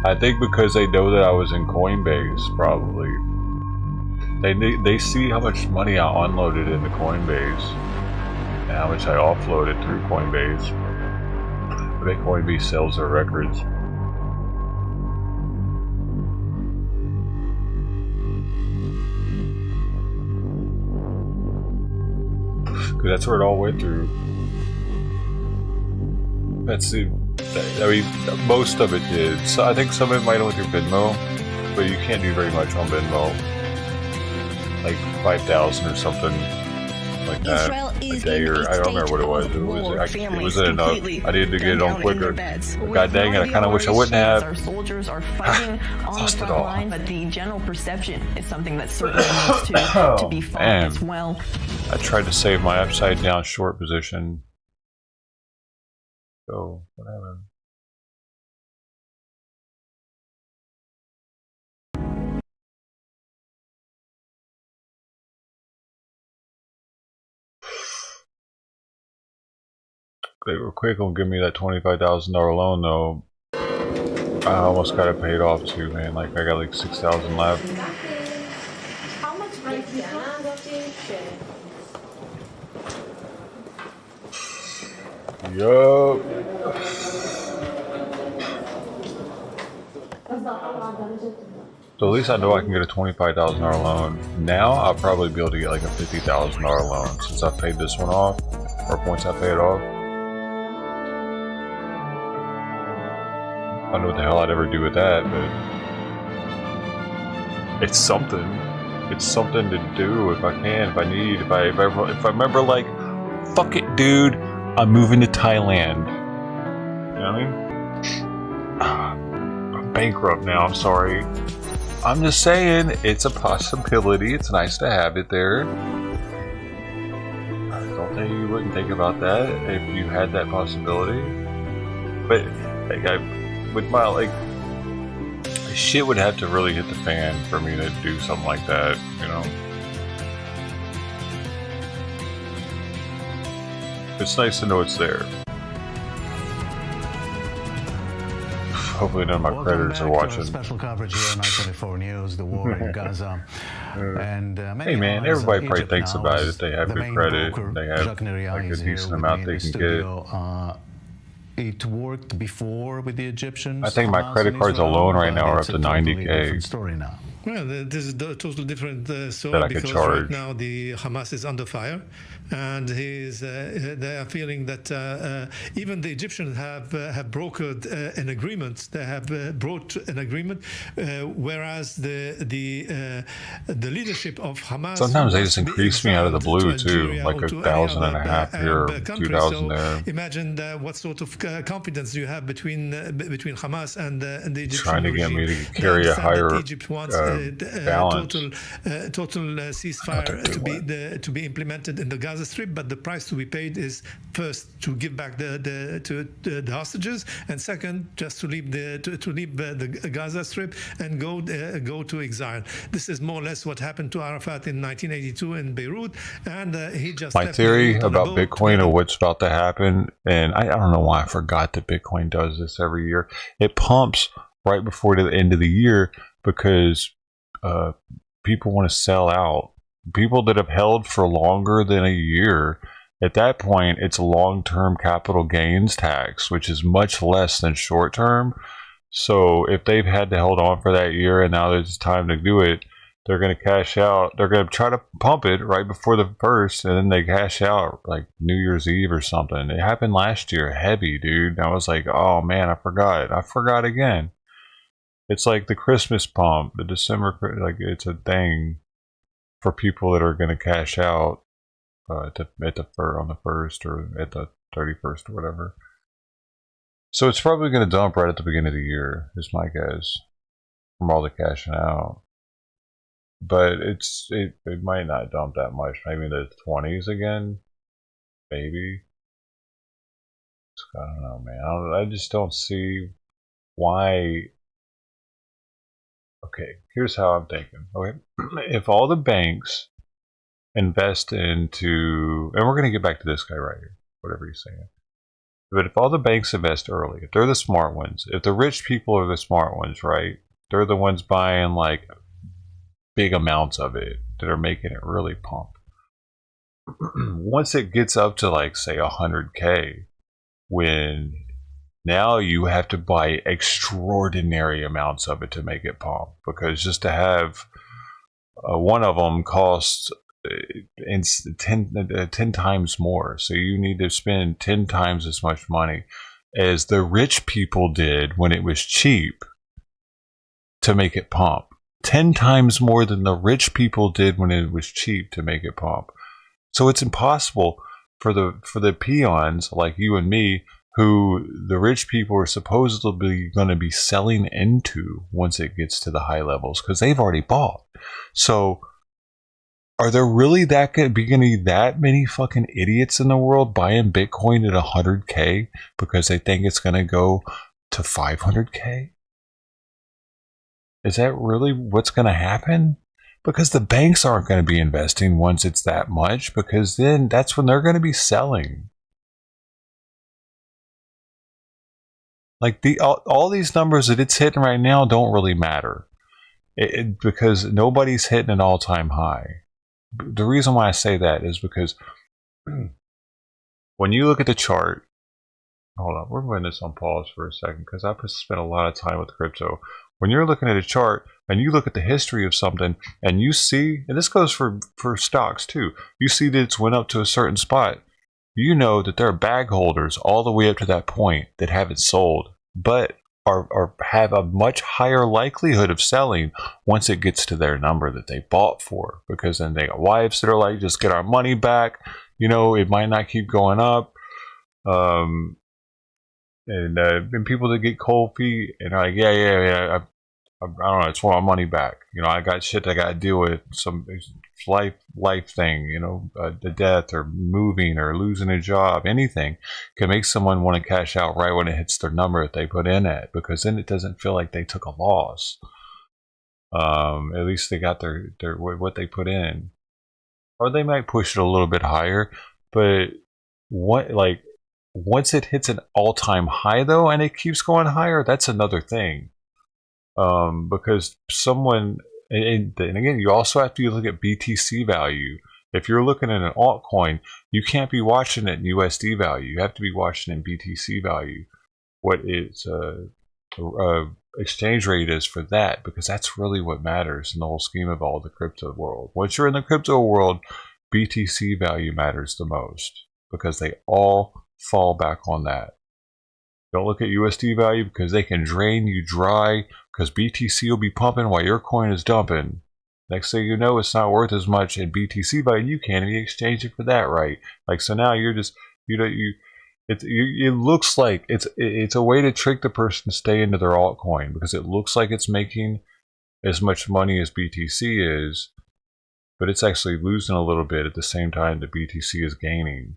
I think because they know that I was in Coinbase, probably. They see how much money I unloaded into Coinbase and how much I offloaded through Coinbase. I bet Coinbase sells their records. Because that's where it all went through. That's the. I mean, most of it did. So I think some of it might have went through Venmo, but you can't do very much on Venmo. Like 5,000 or something like that a day, or I don't remember what it was. It wasn't enough. I needed to get it on quicker. God dang it! I kind of wish I wouldn't have. Our soldiers are fighting on the front line, but the general perception is something that certainly needs to be fought as well. I tried to save my upside down short position. So whatever. They were quick on giving me that $25,000 loan though. I almost got it paid off too, man. Like I got like 6,000 left. How much Yup. So at least I know I can get a $25,000 loan. Now I'll probably be able to get like a $50,000 loan since I paid this one off, or once I pay it off. I don't know what the hell I'd ever do with that, but it's something. It's something to do if I can, if I need, if I remember, like, fuck it, dude, I'm moving to Thailand. You know what I mean? I'm bankrupt now. I'm sorry. I'm just saying it's a possibility. It's nice to have it there. Don't think you wouldn't think about that if you had that possibility. But like with my shit would have to really hit the fan for me to do something like that, you know. It's nice to know it's there. Hopefully none of my creditors are watching. Special coverage here on I-24 News, the war in Gaza. And hey man, everybody probably thinks about it if they have good credit, they have like a decent amount they can get. It worked before with the Egyptians. I think my credit cards alone right now are up to $90K. Story now. Well, this is a totally different that story I could because charge. right now the Hamas is under fire, and they are feeling that even the Egyptians have brokered an agreement. They have brought an agreement, whereas the leadership of Hamas Sometimes they wants just to be increase me out of the exiled blue to too, Algeria like or to any 1,000 and a other half here, Arab country. 2,000 So there. imagine what sort of confidence you have between Hamas and the Egyptian Trying to get regime. me to They carry a understand that higher Egypt wants balance. total ceasefire to be implemented in the Gaza Strip, but the price to be paid is first to give back the hostages, and second just to leave the Gaza Strip and go to exile. This is more or less what happened to Arafat in 1982 in Beirut, and he just My left theory Beirut on a about boat Bitcoin together or what's about to happen, and I don't know why I forgot that Bitcoin does this every year. It pumps right before the end of the year because people want to sell out. People that have held for longer than a year, at that point, it's a long-term capital gains tax, which is much less than short-term. So if they've had to hold on for that year and now there's time to do it, they're going to cash out. They're going to try to pump it right before the first, and then they cash out like New Year's Eve or something. It happened last year, heavy, dude. I was like, oh man, I forgot again. It's like the Christmas pump, the December, like it's a thing for people that are going to cash out on the 1st or at the 31st or whatever. So it's probably going to dump right at the beginning of the year, is my guess, from all the cashing out. But it might not dump that much. Maybe in the 20s again, maybe. I don't know, man. I just don't see why. Okay, here's how I'm thinking. Okay, if all the banks invest into, and we're going to get back to this guy right here, whatever he's saying. But if all the banks invest early, if they're the smart ones, if the rich people are the smart ones, right? They're the ones buying like big amounts of it that are making it really pump. Once it gets up to like say 100K, when now you have to buy extraordinary amounts of it to make it pump, because just to have one of them costs 10 times more. So you need to spend 10 times as much money as the rich people did when it was cheap to make it pump. 10 times more than the rich people did when it was cheap to make it pump. So it's impossible for the peons like you and me, who the rich people are supposedly going to be selling into once it gets to the high levels, because they've already bought. So are there really going to be that many fucking idiots in the world buying Bitcoin at 100K because they think it's going to go to 500K? Is that really what's going to happen? Because the banks aren't going to be investing once it's that much, because then that's when they're going to be selling. Like all these numbers that it's hitting right now don't really matter, because nobody's hitting an all-time high. The reason why I say that is because when you look at the chart, hold on, we're putting this on pause for a second because I spent a lot of time with crypto. When you're looking at a chart and you look at the history of something and you see, and this goes for stocks too, you see that it's went up to a certain spot. You know that there are bag holders all the way up to that point that haven't sold, but are have a much higher likelihood of selling once it gets to their number that they bought for, because then they got wives that are like, just get our money back. You know, it might not keep going up. And people that get cold feet and are like, yeah, I don't know, I just want my money back. You know, I got shit I got to deal with, some life thing, you know, the death or moving or losing a job, anything can make someone want to cash out right when it hits their number that they put in at, because then it doesn't feel like they took a loss. At least they got their what they put in, or they might push it a little bit higher. But once it hits an all-time high though, and it keeps going higher, that's another thing. Because someone, and again, you also have to look at BTC value. If you're looking at an altcoin, you can't be watching it in USD value. You have to be watching it in BTC value. What is exchange rate is for that, because that's really what matters in the whole scheme of all the crypto world. Once you're in the crypto world, BTC value matters the most, because they all fall back on that. Don't look at USD value, because they can drain you dry, because BTC will be pumping while your coin is dumping. Next thing you know, it's not worth as much in BTC value. You can't even exchange it for that, right? Like, so now you're just, it looks like it's a way to trick the person to stay into their altcoin, because it looks like it's making as much money as BTC is, but it's actually losing a little bit at the same time that BTC is gaining.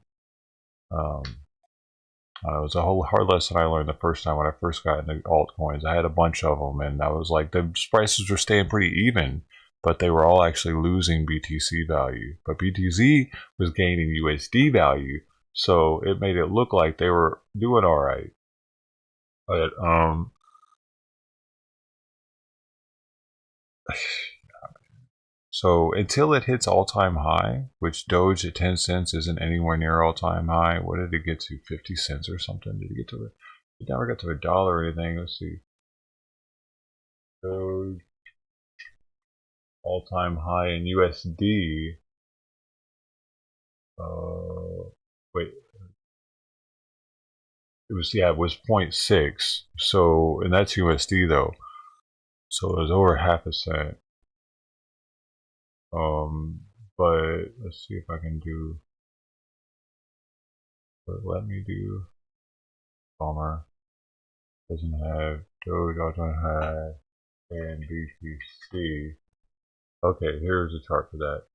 It was a whole hard lesson I learned the first time when I first got into altcoins. I had a bunch of them, and I was like, the prices were staying pretty even, but they were all actually losing BTC value. But BTC was gaining USD value, so it made it look like they were doing all right. But so until it hits all-time high, which Doge at 10 cents isn't anywhere near all-time high. What did it get to? 50 cents or something? Did it get to it? It never got to $1 or anything. Let's see. Doge all-time high in USD. Wait. It was 0.6. So, and that's USD though. So it was over half a cent. But let's see if I can do what let me do. Bummer. Doesn't have Doge, doesn't have and BTC. Okay, here's a chart for that.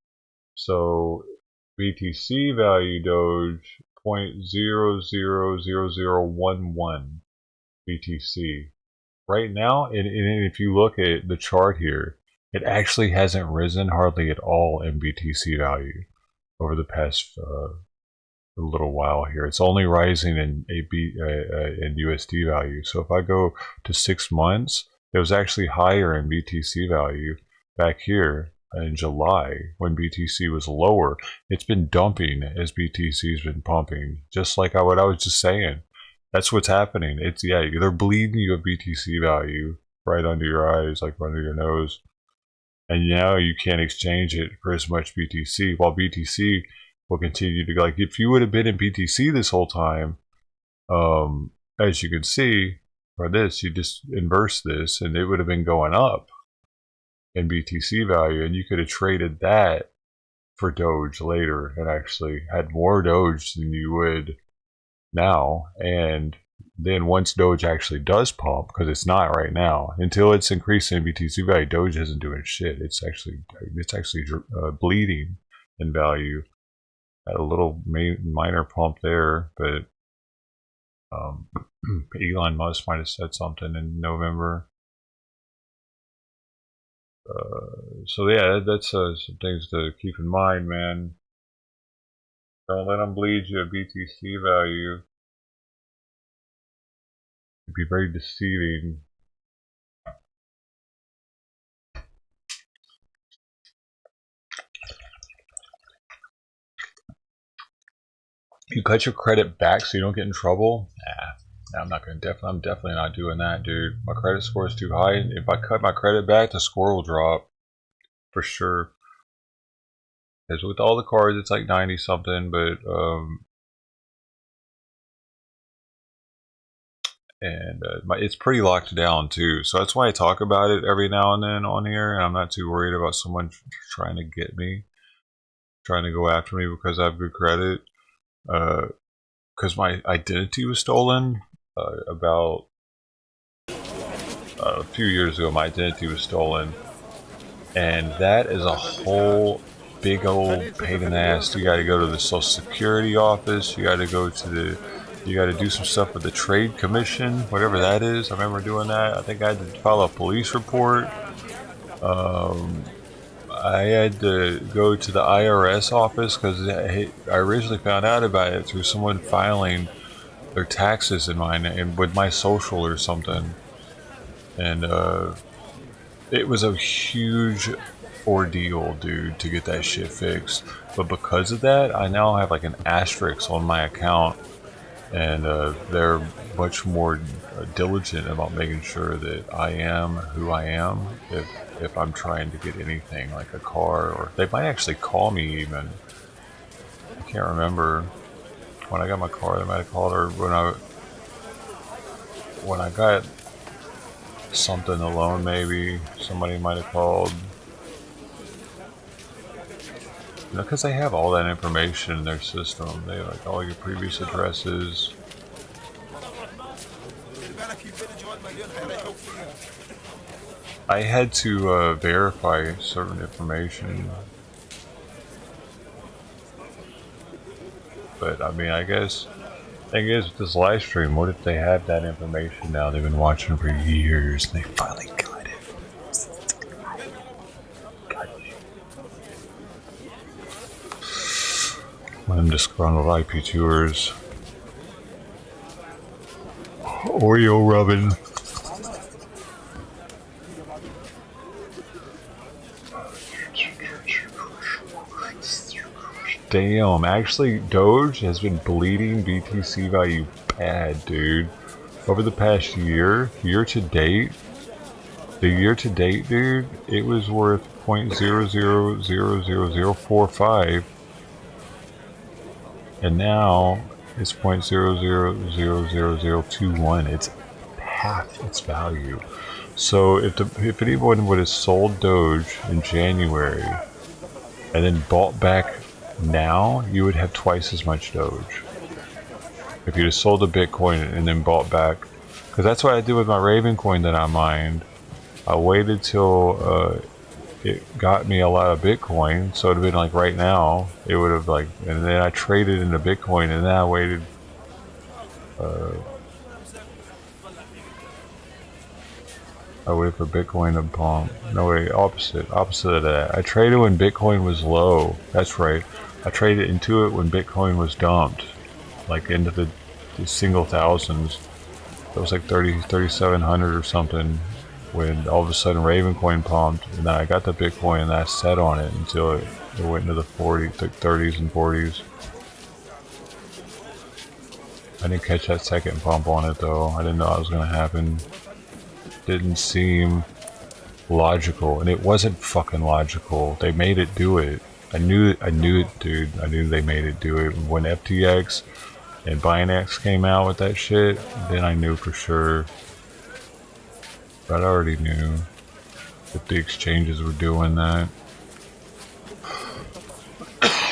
So BTC value Doge 0.000011 BTC. Right now, and if you look at the chart here, it actually hasn't risen hardly at all in BTC value over the past little while here. It's only rising in USD value. So if I go to 6 months, it was actually higher in BTC value back here in July when BTC was lower. It's been dumping as BTC's been pumping, just like what I was just saying. That's what's happening. It's they're bleeding you of BTC value right under your eyes, like under your nose. And now you can't exchange it for as much BTC, while BTC will continue to go. Like, if you would have been in BTC this whole time, as you can see, or this, you just inverse this, and it would have been going up in BTC value, and you could have traded that for Doge later and actually had more Doge than you would now. And then once Doge actually does pump, because it's not right now, until it's increasing in BTC value, Doge isn't doing shit. It's actually bleeding in value. Had a little minor pump there, but Elon Musk might have said something in November. So yeah, that's some things to keep in mind, man. Don't let them bleed you at BTC value. It'd be very deceiving. You cut your credit back so you don't get in trouble? Nah, I'm definitely not doing that, dude. My credit score is too high. If I cut my credit back, the score will drop for sure. Because with all the cards, it's like 90 something, but it's pretty locked down too. So that's why I talk about it every now and then on here, and I'm not too worried about someone trying to get me, trying to go after me because I have good credit. Because my identity was stolen about a few years ago. My identity was stolen, and that is a whole big old pain in the ass. You got to go to the Social Security office. You got to go to you got to do some stuff with the Trade Commission, whatever that is. I remember doing that. I think I had to file a police report. I had to go to the IRS office because I originally found out about it through someone filing their taxes in mine and with my social or something. And it was a huge ordeal, dude, to get that shit fixed. But because of that, I now have like an asterisk on my account and they're much more diligent about making sure that I am who I am. If I'm trying to get anything like a car, or they might actually call me even. I can't remember when I got my car. They might have called, or when I got something alone, maybe somebody might have called. You know, because they have all that information in their system. They have like all your previous addresses. I had to verify certain information. But I mean, I guess thing is with this live stream, what if they have that information now? They've been watching for years and they finally got it. One of them disgruntled IP tours. Oreo rubbing. Damn, actually Doge has been bleeding BTC value bad, dude. Over the past year to date, dude, it was worth 0.000045, and now it's 0.000021. It's half its value. So if anyone would have sold Doge in January and then bought back now, you would have twice as much Doge. If you'd have sold a Bitcoin and then bought back, because that's what I did with my Raven coin that I mined. I waited till it got me a lot of Bitcoin, so it'd have been like right now, it would have like, and then I traded into Bitcoin, and then I waited. I waited for Bitcoin to pump. No way, opposite of that. I traded when Bitcoin was low. That's right. I traded into it when Bitcoin was dumped, like into the single thousands. It was like 3,700 or something. When all of a sudden Ravencoin pumped, and then I got the Bitcoin and I sat on it until it went into the 30s and 40s. I didn't catch that second pump on it though. I didn't know it was gonna happen. Didn't seem logical, and it wasn't fucking logical. They made it do it. I knew it, dude. I knew they made it do it. When FTX and Binance came out with that shit, then I knew for sure. But I already knew that the exchanges were doing that.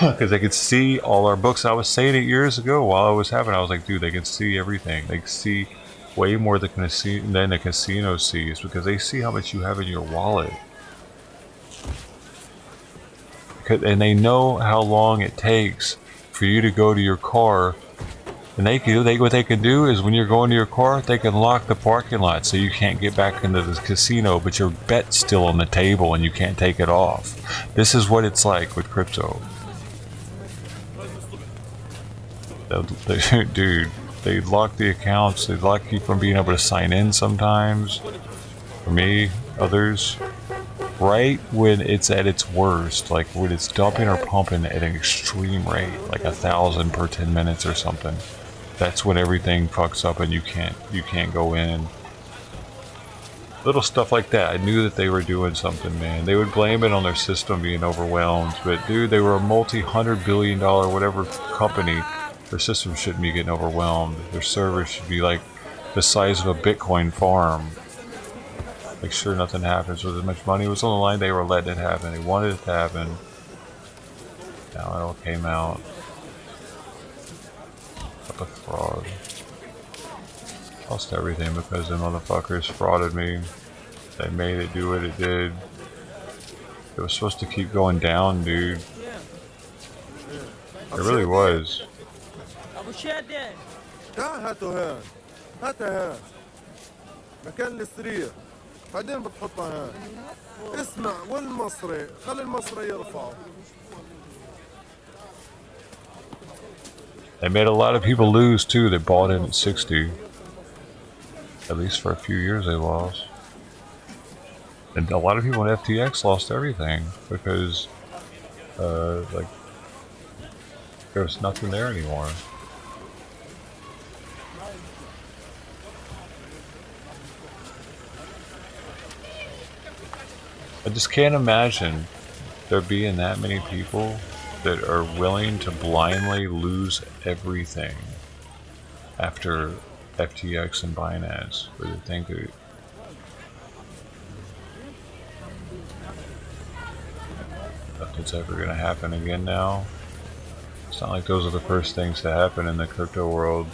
Because they could see all our books. I was saying it years ago while it was happening. I was like, dude, they can see everything. They can see way more than the casino sees, because they see how much you have in your wallet. And they know how long it takes for you to go to your car. And what they can do is when you're going to your car, they can lock the parking lot so you can't get back into the casino, but your bet's still on the table and you can't take it off. This is what it's like with crypto. Dude, they lock the accounts, they lock you from being able to sign in sometimes. For me, others. Right when it's at its worst, like when it's dumping or pumping at an extreme rate, like 1,000 per 10 minutes or something. That's when everything fucks up and you can't go in. Little stuff like that. I knew that they were doing something, man. They would blame it on their system being overwhelmed, but dude, they were a multi-$100 billion whatever company. Their system shouldn't be getting overwhelmed. Their servers should be like the size of a Bitcoin farm. Make sure nothing happens with as much money was on the line. They were letting it happen. They wanted it to happen. Now it all came out. What a fraud. Lost everything because the motherfuckers frauded me. They made it do what it did. It was supposed to keep going down, dude. It really was. بعدين بتحطها هون. اسمع والمصري خلي المصري يرفعه. They made a lot of people lose too that bought in at 60. At least for a few years they lost. And a lot of people in FTX lost everything because like there was nothing there anymore. I just can't imagine there being that many people that are willing to blindly lose everything after FTX and Binance, where they think that nothing's ever going to happen again now. It's not like those are the first things to happen in the crypto world.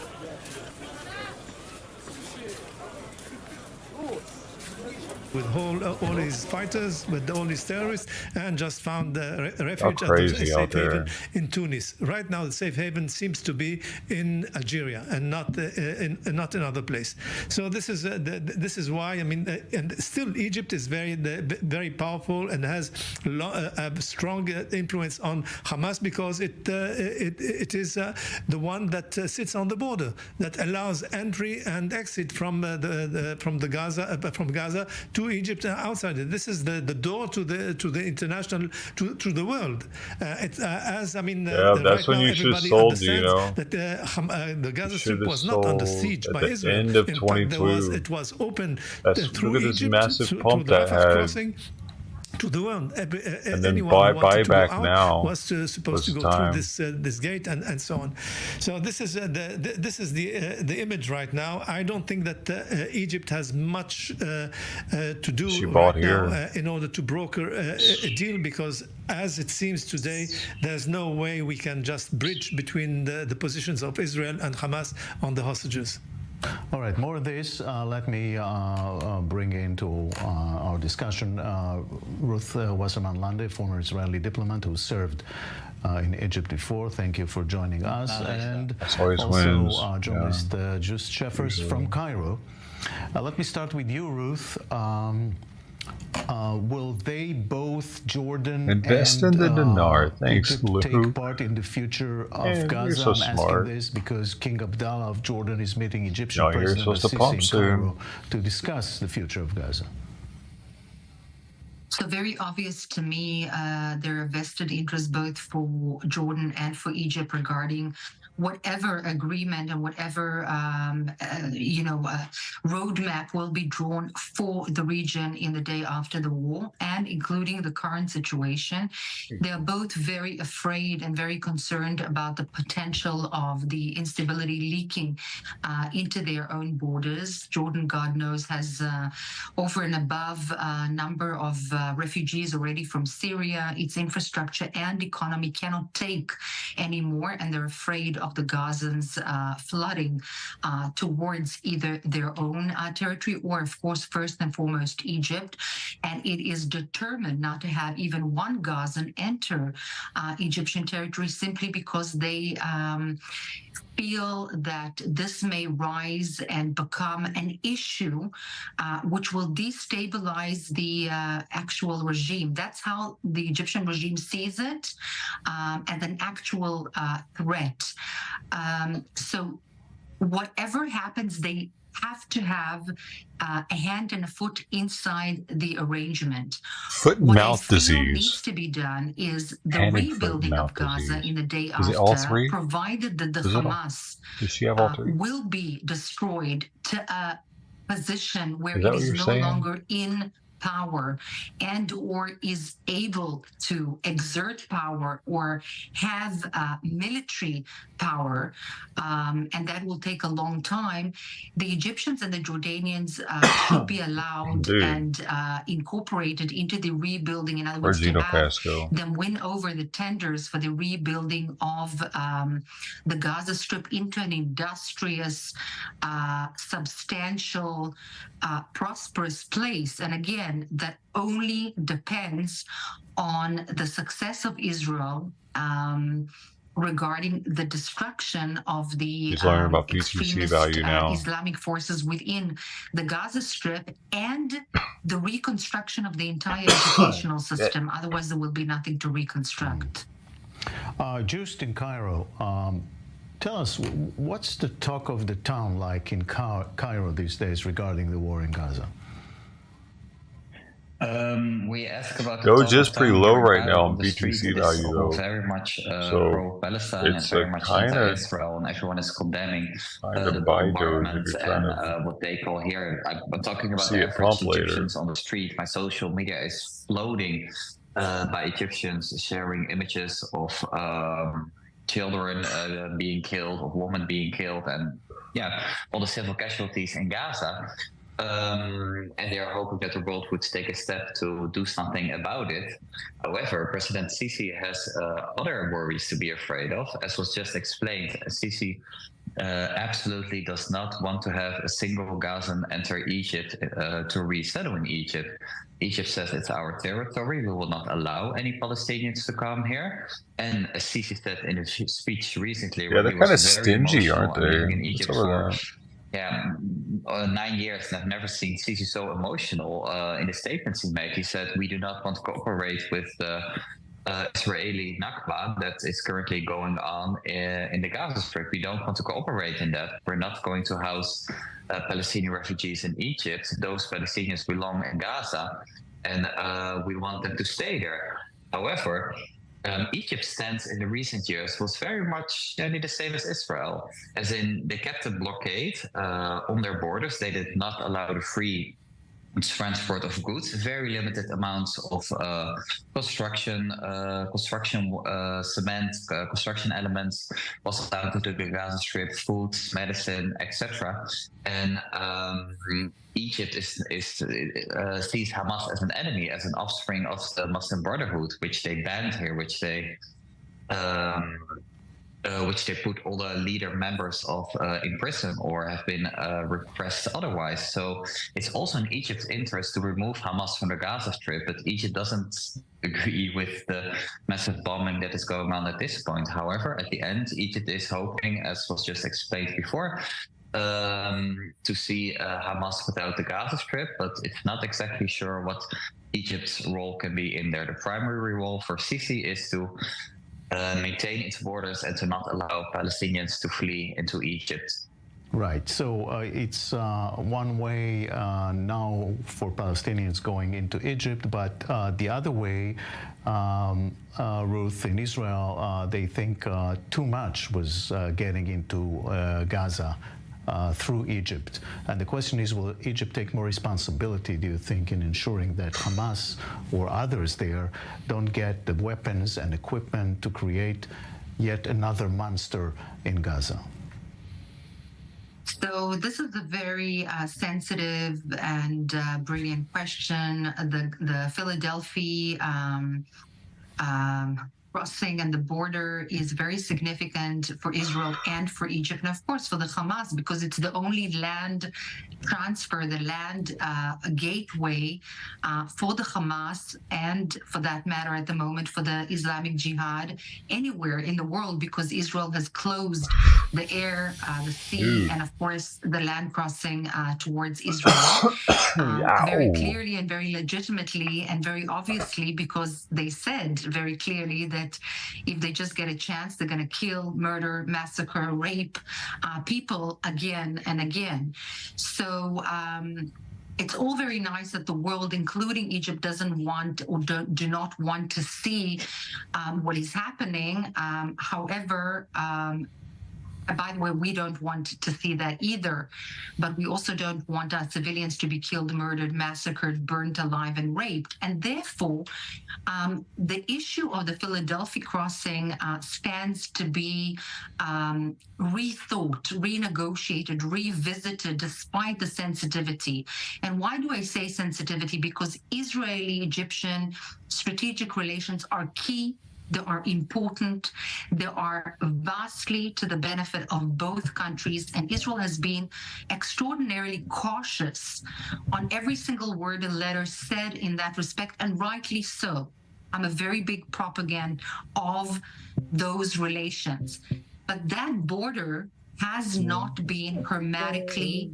With all his fighters, with all his terrorists, and just found refuge at a safe haven in Tunis. Right now, the safe haven seems to be in Algeria and not in other place. So this is why, I mean, and still Egypt is very powerful and has a strong influence on Hamas, because it is the one that sits on the border that allows entry and exit from Gaza to Egypt and outside it. This is the door to the international, to the world. That's right when you should have sold, that the Gaza Strip was not under siege by Israel. End of in 22. fact, it was open look through at this Egypt massive to pump the that Rafah had. crossing to the world. And then anyone who wanted to go buyback out now was supposed to go through this gate and so on. So this is the image right now. I don't think that Egypt has much to do right now in order to broker a deal, because as it seems today, there's no way we can just bridge between the positions of Israel and Hamas on the hostages. All right, more of this. Let me bring into our discussion Ruth Wasserman Lande, former Israeli diplomat who served in Egypt before. Thank you for joining us. And also journalist Just Sheffers from Cairo. Let me start with you, Ruth. Will they both, Jordan invest and in the dinar? Thanks, Egypt, take part in the future of Gaza? So I'm smart. asking this because King Abdullah of Jordan is meeting Egyptian you're President supposed Sisi in Cairo to discuss the future of Gaza. So very obvious to me, there are vested interests both for Jordan and for Egypt regarding whatever agreement and whatever roadmap will be drawn for the region in the day after the war, and including the current situation. They are both very afraid and very concerned about the potential of the instability leaking into their own borders. Jordan, God knows, has over and above number of refugees already from Syria. Its infrastructure and economy cannot take anymore, and they're afraid of the Gazans flooding towards either their own territory or, of course, first and foremost, Egypt. And it is determined not to have even one Gazan enter Egyptian territory simply because they feel that this may rise and become an issue which will destabilize the actual regime. That's how the Egyptian regime sees it, as an actual threat. So whatever happens, they have to have a hand and a foot inside the arrangement. Foot and mouth disease needs to be done is the rebuilding of Gaza in the day after, provided that the Hamas will be destroyed to a position where it is no longer in power and or is able to exert power or have military power, and that will take a long time. The Egyptians and the Jordanians should be allowed and incorporated into the rebuilding. In other words, to have them win over the tenders for the rebuilding of the Gaza Strip into an industrious, substantial, prosperous place. And again, that only depends on the success of Israel regarding the destruction of the extremist Islamic forces within the Gaza Strip and the reconstruction of the entire educational system. Otherwise, there will be nothing to reconstruct. Just in Cairo, tell us, what's the talk of the town like in Cairo these days regarding the war in Gaza? We ask about the Doge total is pretty time low you're right out now on on the street. BTC It is value, all though. very much So pro-Palestine and it's very a much kind of anti-Israel, and everyone is condemning time to the buy Doge if bombardment you're and trying to what they call here. I'm talking about see the it average pump later. Egyptians on the street. My social media is flooding by Egyptians sharing images of children being killed, of women being killed, and all the civil casualties in Gaza. And they are hoping that the world would take a step to do something about it. However, President Sisi has other worries to be afraid of. As was just explained, Sisi absolutely does not want to have a single Gazan enter Egypt to resettle in Egypt. Egypt says it's our territory. We will not allow any Palestinians to come here. And as Sisi said in his speech recently, Yeah, they're kind of stingy, aren't they? in Egypt What's up for with that? 9 years, and I've never seen Sisi so emotional in the statements he made. He said, "We do not want to cooperate with the Israeli Nakba that is currently going on in the Gaza Strip. We don't want to cooperate in that. We're not going to house Palestinian refugees in Egypt. Those Palestinians belong in Gaza, and we want them to stay there." However, Egypt's stance in the recent years was very much nearly the same as Israel, as in they kept a blockade on their borders. They did not allow the free transport of goods, very limited amounts of construction cement, construction elements was allowed to the Gaza Strip, food, medicine, etc. And Egypt sees Hamas as an enemy, as an offspring of the Muslim Brotherhood, which they banned here, which they put all the leader members of in prison or have been repressed otherwise. So it's also in Egypt's interest to remove Hamas from the Gaza Strip, but Egypt doesn't agree with the massive bombing that is going on at this point. However, at the end, Egypt is hoping, as was just explained before, to see Hamas without the Gaza Strip, but it's not exactly sure what Egypt's role can be in there. The primary role for Sisi is to maintain its borders and to not allow Palestinians to flee into Egypt. Right. So it's one way now for Palestinians going into Egypt, but the other way, Ruth, in Israel, they think too much was getting into Gaza through Egypt. And the question is, will Egypt take more responsibility, do you think, in ensuring that Hamas or others there don't get the weapons and equipment to create yet another monster in Gaza? So this is a very sensitive and brilliant question. The Philadelphia crossing and the border is very significant for Israel and for Egypt, and of course for the Hamas, because it's the only land transfer, the land gateway for the Hamas, and for that matter at the moment for the Islamic Jihad anywhere in the world, because Israel has closed the air, the sea, and of course the land crossing towards Israel very clearly and very legitimately and very obviously, because they said very clearly that if they just get a chance, they're going to kill, murder, massacre, rape people again and again. So it's all very nice that the world, including Egypt, doesn't want or do not want to see what is happening. However, by the way, we don't want to see that either, but we also don't want our civilians to be killed, murdered, massacred, burnt alive, and raped. And therefore, the issue of the Philadelphia crossing stands to be rethought, renegotiated, revisited, despite the sensitivity. And why do I say sensitivity? Because Israeli-Egyptian strategic relations are key. They are important. They are vastly to the benefit of both countries. And Israel has been extraordinarily cautious on every single word and letter said in that respect, and rightly so. I'm a very big proponent of those relations. But that border has not been hermetically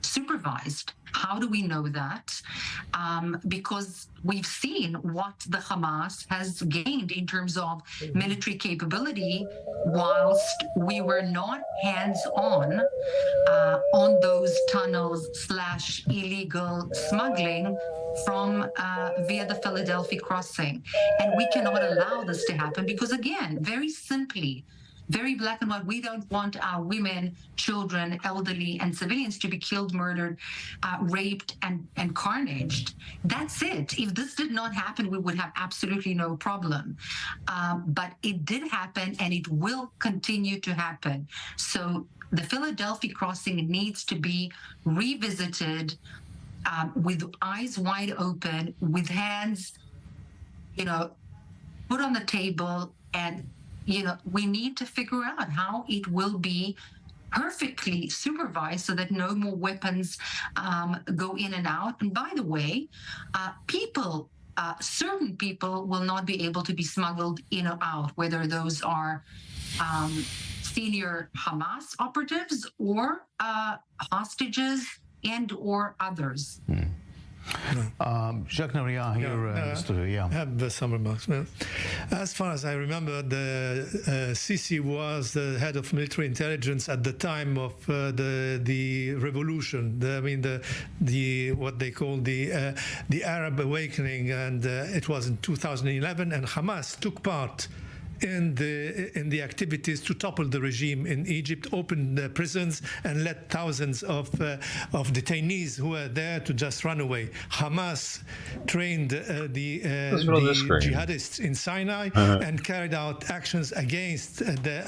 supervised. How do we know that? Because we've seen what the Hamas has gained in terms of military capability, whilst we were not hands-on on those tunnels / illegal smuggling from via the Philadelphia crossing. And we cannot allow this to happen because, again, very simply, very black and white, we don't want our women, children, elderly, and civilians to be killed, murdered, raped, and carnaged. That's it. If this did not happen, we would have absolutely no problem. But it did happen, and it will continue to happen. So the Philadelphia crossing needs to be revisited with eyes wide open, with hands, put on the table, and we need to figure out how it will be perfectly supervised so that no more weapons go in and out. And by the way, certain people will not be able to be smuggled in or out, whether those are senior Hamas operatives or hostages and or others. Jacques Noria here in the studio. I have some remarks. Well, as far as I remember, the Sisi was the head of military intelligence at the time of the revolution. The what they call the Arab awakening, and it was in 2011. And Hamas took part in the activities to topple the regime in Egypt, opened the prisons, and let thousands of detainees who were there to just run away. Hamas trained the jihadists in Sinai and carried out actions against the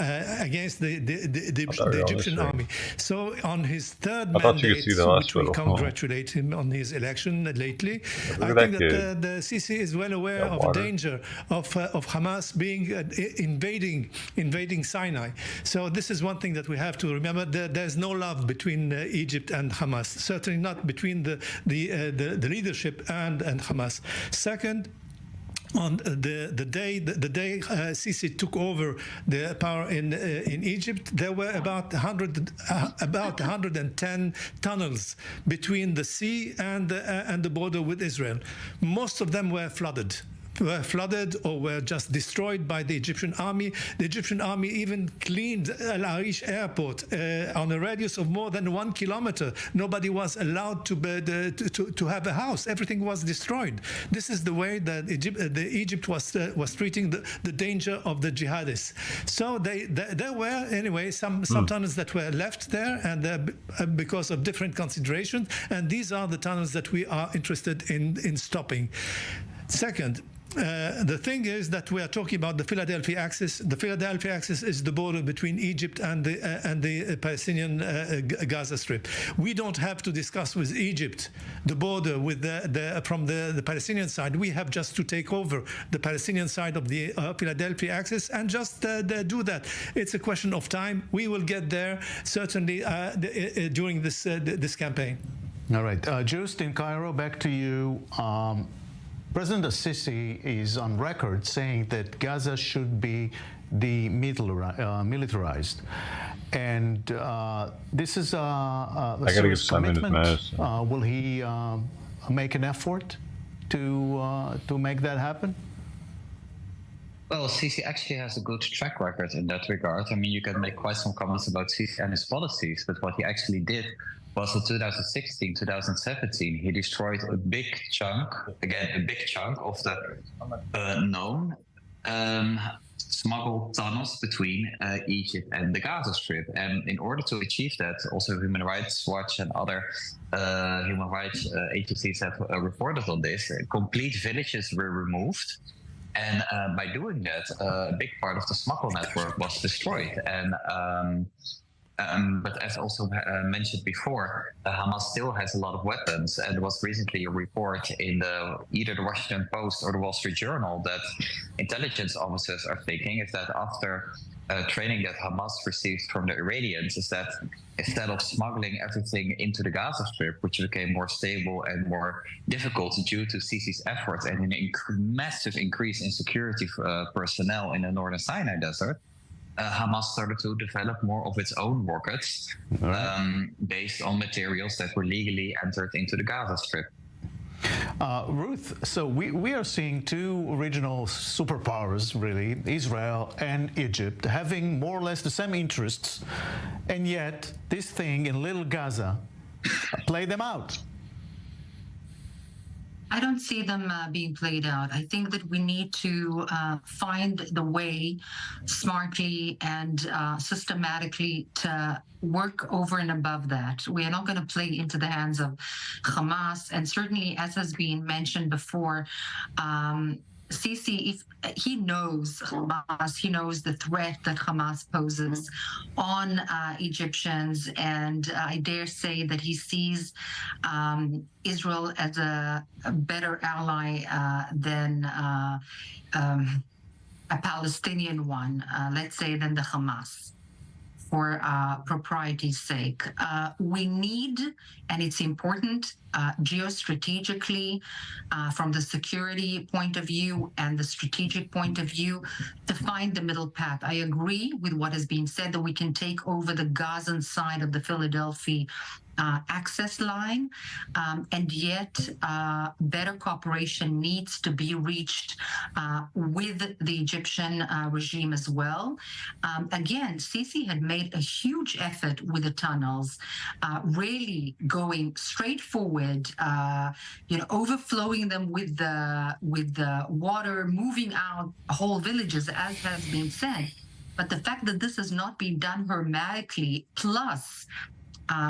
Egyptian army. So on his third mandate, which we congratulate him on his election lately, I think that the Sisi is well aware of the danger of Hamas being invading Sinai. So this is one thing that we have to remember. There's no love between Egypt and Hamas. Certainly not between the leadership and Hamas. Second, on the day Sisi took over the power in Egypt, there were about 110 tunnels between the sea and the border with Israel. Most of them were flooded or were just destroyed by the Egyptian army. The Egyptian army even cleaned Al Arish airport on a radius of more than 1 kilometer. Nobody was allowed to have a house. Everything was destroyed. This is the way that Egypt was treating the danger of the jihadists. So there were anyway some tunnels that were left there, and because of different considerations. And these are the tunnels that we are interested in stopping. Second, the thing is that we are talking about the Philadelphia Axis. The Philadelphia Axis is the border between Egypt and the Palestinian Gaza Strip. We don't have to discuss with Egypt the border with from the Palestinian side. We have just to take over the Palestinian side of the Philadelphia Axis and just do that. It's a question of time. We will get there certainly during this campaign. All right, Just in Cairo, back to you. President Sisi is on record saying that Gaza should be demilitarized, and this is a serious commitment. Will he make an effort to make that happen? Well, Sisi actually has a good track record in that regard. I mean, you can make quite some comments about Sisi and his policies, but what he actually did was in 2016, 2017, he destroyed a big chunk of the known smuggled tunnels between Egypt and the Gaza Strip. And in order to achieve that, also Human Rights Watch and other human rights agencies have reported on this. Complete villages were removed. And by doing that, a big part of the smuggle network was destroyed. And but as also mentioned before, Hamas still has a lot of weapons. And there was recently a report in either the Washington Post or the Wall Street Journal that intelligence officers are thinking is that after training that Hamas received from the Iranians, is that instead of smuggling everything into the Gaza Strip, which became more stable and more difficult due to Sisi's efforts and an massive increase in security personnel in the northern Sinai desert, Hamas started to develop more of its own rockets based on materials that were legally entered into the Gaza Strip. Ruth, so we are seeing two regional superpowers, really, Israel and Egypt, having more or less the same interests, and yet this thing in Little Gaza play them out. I don't see them being played out. I think that we need to find the way smartly and systematically to work over and above that. We are not going to play into the hands of Hamas. And certainly, as has been mentioned before, Sisi, if he knows Hamas, he knows the threat that Hamas poses on Egyptians, and I dare say that he sees Israel as a better ally than a Palestinian one, let's say, than the Hamas. For propriety's sake, we need, and it's important geostrategically, from the security point of view and the strategic point of view, to find the middle path. I agree with what has been said, that we can take over the Gazan side of the Philadelphia access line, and yet better cooperation needs to be reached with the Egyptian regime as well. Again, Sisi had made a huge effort with the tunnels, really going straight forward, overflowing them with the water, moving out whole villages, as has been said. But the fact that this has not been done hermetically, plus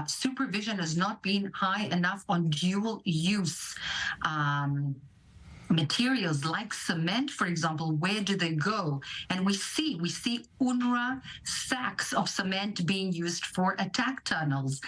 supervision has not been high enough on dual use materials like cement, for example. Where do they go? And we see UNRWA sacks of cement being used for attack tunnels.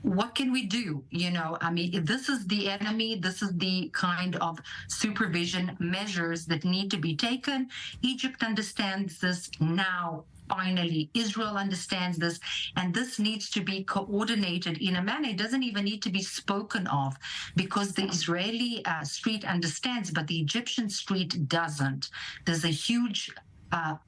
What can we do? If this is the enemy, this is the kind of supervision measures that need to be taken. Egypt understands this now. Finally, Israel understands this, and this needs to be coordinated in a manner. It doesn't even need to be spoken of, because the Israeli street understands, but the Egyptian street doesn't. There's a huge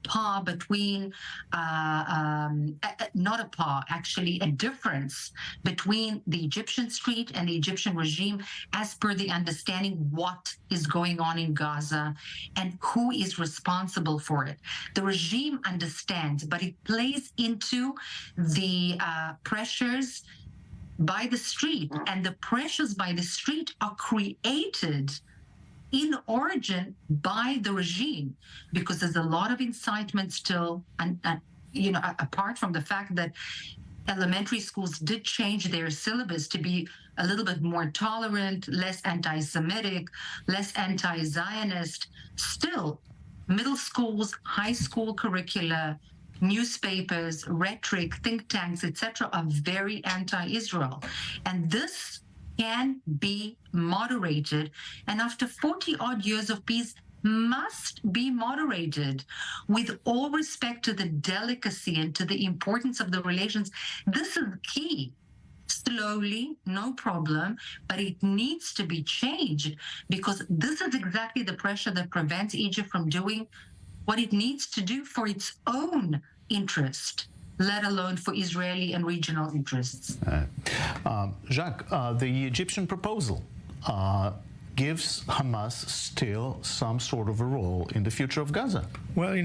par between, not a par, actually a difference between the Egyptian street and the Egyptian regime as per the understanding what is going on in Gaza and who is responsible for it. The regime understands, but it plays into the pressures by the street, and the pressures by the street are created in origin by the regime, because there's a lot of incitement still, and apart from the fact that elementary schools did change their syllabus to be a little bit more tolerant, less anti-Semitic, less anti-Zionist, still middle schools, high school curricula, newspapers, rhetoric, think tanks, etc., are very anti-Israel. And this can be moderated, and after 40-odd years of peace, must be moderated with all respect to the delicacy and to the importance of the relations. This is key. Slowly, no problem, but it needs to be changed, because this is exactly the pressure that prevents Egypt from doing what it needs to do for its own interest, let alone for Israeli and regional interests. Jacques, the Egyptian proposal gives Hamas still some sort of a role in the future of Gaza. Well,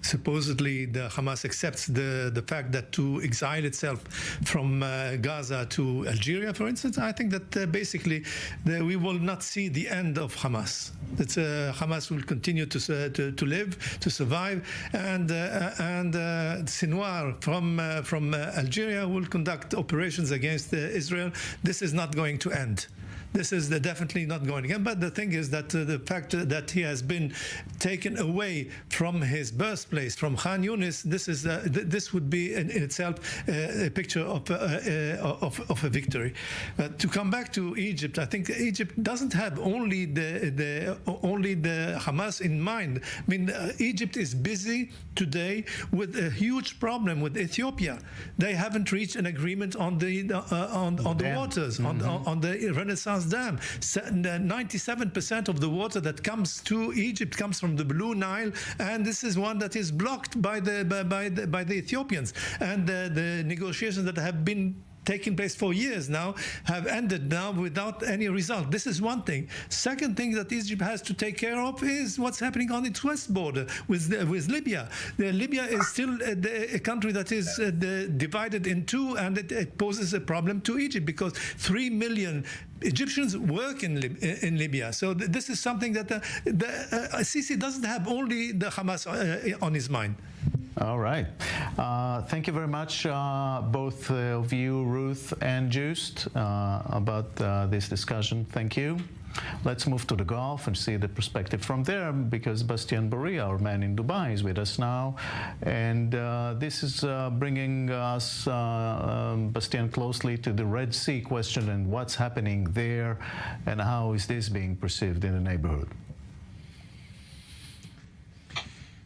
supposedly the Hamas accepts the fact that to exile itself from Gaza to Algeria, for instance, I think that basically we will not see the end of Hamas. That Hamas will continue to live, to survive, and Sinwar from Algeria will conduct operations against Israel. This is not going to end. This is definitely not going again. But the thing is that the fact that he has been taken away from his birthplace, from Khan Yunis, this would be in itself a picture of a victory. But to come back to Egypt, I think Egypt doesn't have only the Hamas in mind. I mean, Egypt is busy today with a huge problem with Ethiopia. They haven't reached an agreement on the waters, on the Renaissance announced dam. 97% of the water that comes to Egypt comes from the Blue Nile, and this is one that is blocked by the Ethiopians. And the negotiations that have been taking place for years now have ended now without any result. This is one thing. Second thing that Egypt has to take care of is what's happening on its west border with Libya. Libya is still a country that is divided in two, and it poses a problem to Egypt because 3 million Egyptians work in Libya. So this is something that Sisi doesn't have only the Hamas on his mind. All right. Thank you very much, both of you, Ruth and Joost, about this discussion. Thank you. Let's move to the Gulf and see the perspective from there, because Bastian Boria, our man in Dubai, is with us now. And this is bringing us, Bastian, closely to the Red Sea question and what's happening there and how is this being perceived in the neighborhood.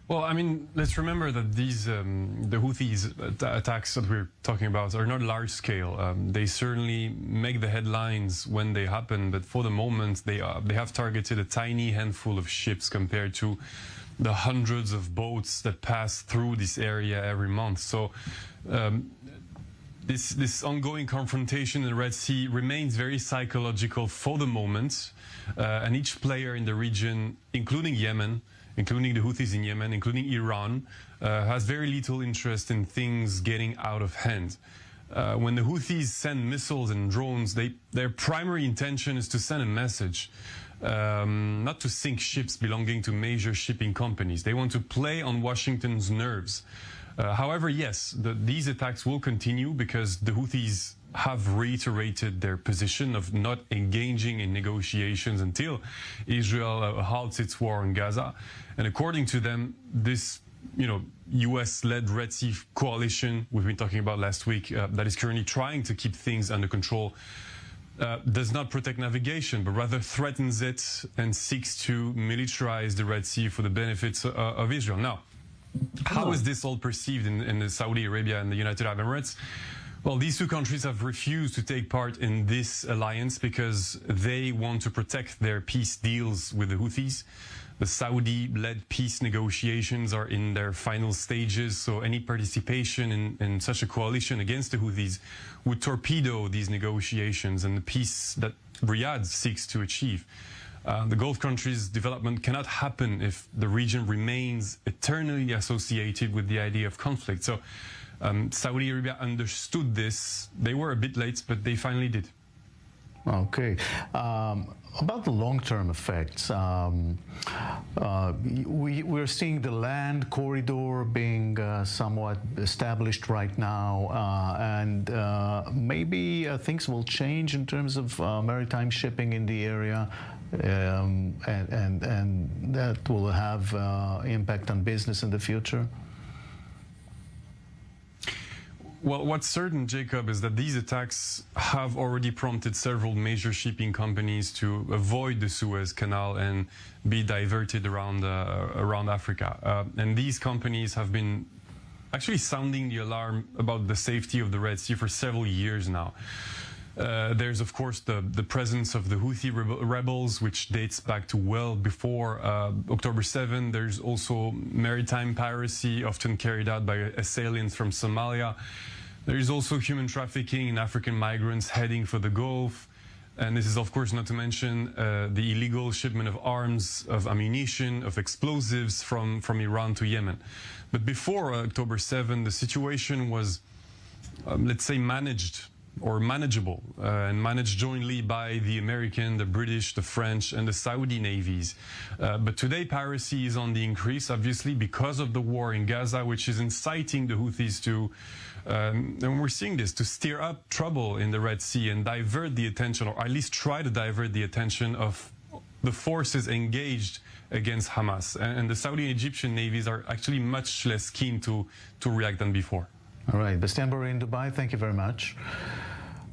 Well, I mean, let's remember that these the Houthis attacks that we're talking about are not large scale. They certainly make the headlines when they happen, but for the moment, they have targeted a tiny handful of ships compared to the hundreds of boats that pass through this area every month. So this ongoing confrontation in the Red Sea remains very psychological for the moment, and each player in the region, including Yemen, including the Houthis in Yemen, including Iran, has very little interest in things getting out of hand. When the Houthis send missiles and drones, their primary intention is to send a message, not to sink ships belonging to major shipping companies. They want to play on Washington's nerves. However, yes, these attacks will continue because the Houthis have reiterated their position of not engaging in negotiations until Israel halts its war in Gaza. And according to them, this, US-led Red Sea coalition we've been talking about last week, that is currently trying to keep things under control, does not protect navigation, but rather threatens it and seeks to militarize the Red Sea for the benefits of Israel. Now, how is this all perceived in Saudi Arabia and the United Arab Emirates? Well, these two countries have refused to take part in this alliance because they want to protect their peace deals with the Houthis. The Saudi-led peace negotiations are in their final stages, so any participation in such a coalition against the Houthis would torpedo these negotiations and the peace that Riyadh seeks to achieve. The Gulf countries' development cannot happen if the region remains eternally associated with the idea of conflict. So Saudi Arabia understood this. They were a bit late, but they finally did. Okay. About the long-term effects, we're seeing the land corridor being somewhat established right now, and maybe things will change in terms of maritime shipping in the area, and that will have impact on business in the future. Well, what's certain, Jacob, is that these attacks have already prompted several major shipping companies to avoid the Suez Canal and be diverted around Africa. And these companies have been actually sounding the alarm about the safety of the Red Sea for several years now. There's, of course, the presence of the Houthi rebels, which dates back to well before October 7. There's also maritime piracy, often carried out by assailants from Somalia. There is also human trafficking in African migrants heading for the Gulf. And this is, of course, not to mention the illegal shipment of arms, of ammunition, of explosives from Iran to Yemen. But before October 7, the situation was, let's say, managed or manageable, and managed jointly by the American, the British, the French, and the Saudi navies. But today, piracy is on the increase, obviously, because of the war in Gaza, which is inciting the Houthis to, and we're seeing this, to stir up trouble in the Red Sea and divert the attention, or at least try to divert the attention of the forces engaged against Hamas. And the Saudi and Egyptian navies are actually much less keen to react than before. All right, Bastian Boria in Dubai, thank you very much.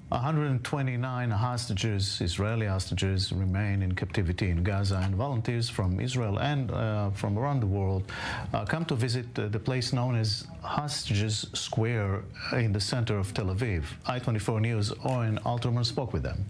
129 hostages, Israeli hostages, remain in captivity in Gaza, and volunteers from Israel and from around the world come to visit the place known as Hostages Square in the center of Tel Aviv. I-24 News' Owen Alterman spoke with them.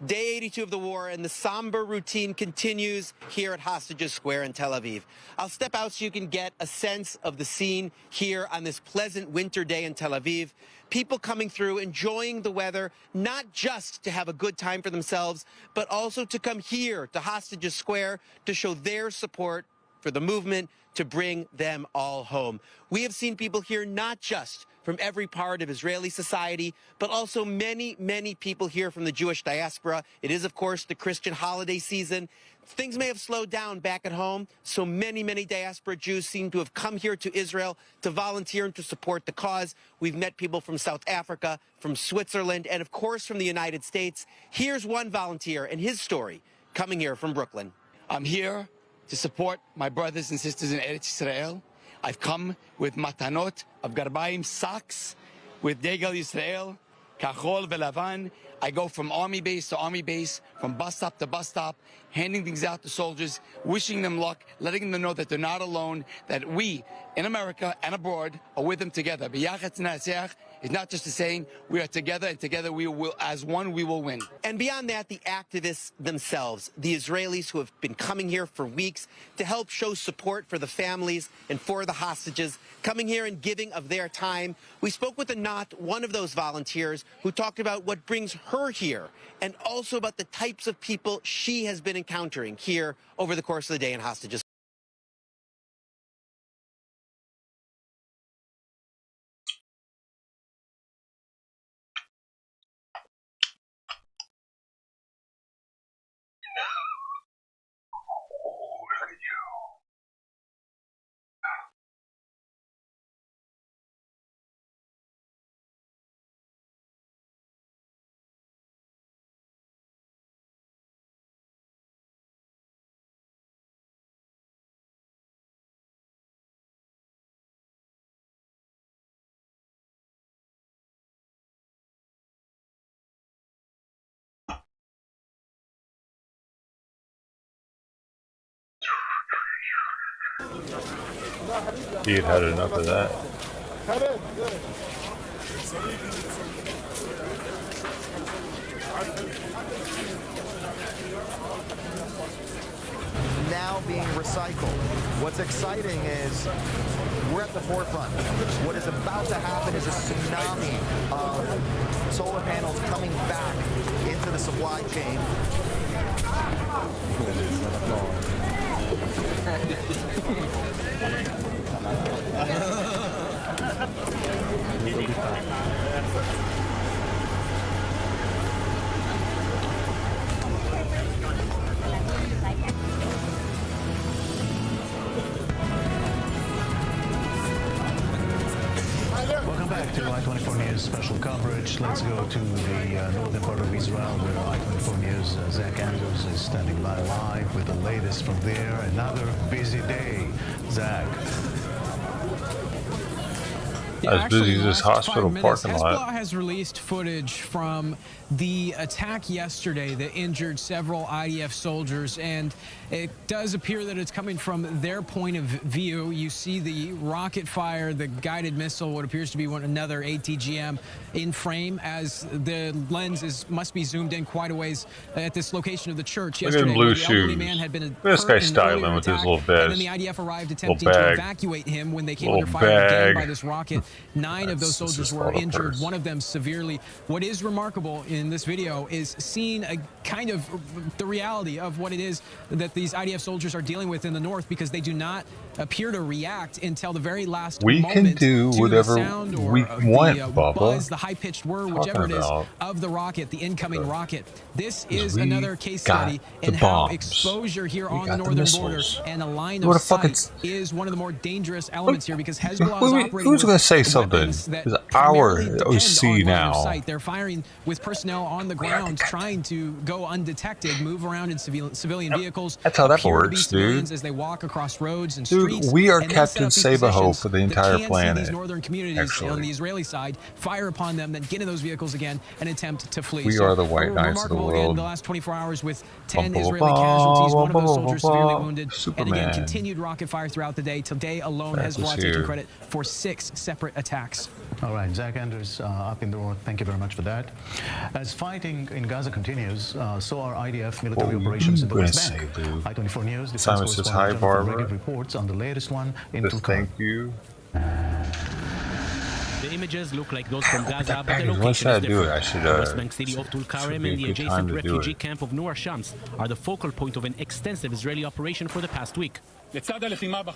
Day 82 of the war, and the somber routine continues here at Hostages Square in Tel Aviv. I'll step out so you can get a sense of the scene here on this pleasant winter day in Tel Aviv. People coming through, enjoying the weather, not just to have a good time for themselves, but also to come here to Hostages Square to show their support for the movement to bring them all home. We have seen people here not just from every part of Israeli society, but also many, many people here from the Jewish diaspora. It is, of course, the Christian holiday season. Things may have slowed down back at home, so many, many diaspora Jews seem to have come here to Israel to volunteer and to support the cause. We've met people from South Africa, from Switzerland, and of course from the United States. Here's one volunteer and his story coming here from Brooklyn. I'm here to support my brothers and sisters in Eretz Israel. I've come with matanot of garbayim, socks, with Degel Yisrael, kachol velavan. I go from army base to army base, from bus stop to bus stop, handing things out to soldiers, wishing them luck, letting them know that they're not alone, that we, in America and abroad, are with them together. B'yachat Naseach is not just a saying, we are together, and together we will, as one, we will win. And beyond that, the activists themselves, the Israelis who have been coming here for weeks to help show support for the families and for the hostages, coming here and giving of their time. We spoke with Anat, one of those volunteers, who talked about what brings her here and also about the types of people she has been encountering here over the course of the day in hostages. He had had enough of that. Now being recycled. What's exciting is we're at the forefront. What is about to happen is a tsunami of solar panels coming back into the supply chain. Welcome back to I-24 News special coverage. Let's go to the northern part of Israel where I-24 News' Zach Andrews is standing by live with the latest from there. Another busy day. Zach. As busy as this hospital parking lot. Hezbollah has released footage from the attack yesterday that injured several IDF soldiers, and it does appear that it's coming from their point of view. You see the rocket fire, the guided missile, what appears to be another ATGM in frame as the lens must be zoomed in quite a ways at this location of the church Look yesterday. at blue The elderly shoes. man had been This hurt guy in an styling earlier with his attack, little vest. and then the IDF arrived attempting little to bag. evacuate him when they came Little under fire again bag. by this rocket. 9 of those soldiers were injured, one of them severely. What is remarkable in this video is seeing a kind of the reality of what it is that these IDF soldiers are dealing with in the north, because they do not appear to react until the very last We moment can do to whatever the sound or we want, the Bubba. buzz, the high-pitched whir, whichever it is, Talking of the rocket, the incoming rocket. This is we another case got study the in how bombs. exposure here We on got the the northern border missiles. and a line What of a fucking sight is one of the more dangerous elements here, because Hezbollah is operating Who's going to with say something? weapons that It's our primarily depend OC on line of now. sight. They're firing with personnel on the ground, trying to go undetected, move around in civilian vehicles. That's how that appear to be works, civilians dude. as they walk across roads and Dude, streets. we are and then Captain set up these Sabaho positions for the that entire can see planet, these northern communities actually. on the Israeli side, fire upon them, then get in those vehicles again and attempt to flee. We are the white knights of the remarkable again, world. the last 24 hours with 10 Bum, bum, Israeli bum, casualties, one of bum, those bum, soldiers bum, severely bum. wounded. And Superman. again, continued rocket fire throughout the day. Today alone, Back is Hezbollah here. taking credit for 6 separate attacks. All right. right, Zach Anders up in the north. Thank you very much for that. As fighting in Gaza continues, so are IDF military operations in the West Bank. I-24 News defense correspondent Jonathan Regev reports on the latest one in Tulkarm. Thank you. The images look like those from Gaza, but the location is different. The West Bank city of Tulkarm and the adjacent refugee camp of Nur Shams are the focal point of an extensive Israeli operation for the past week.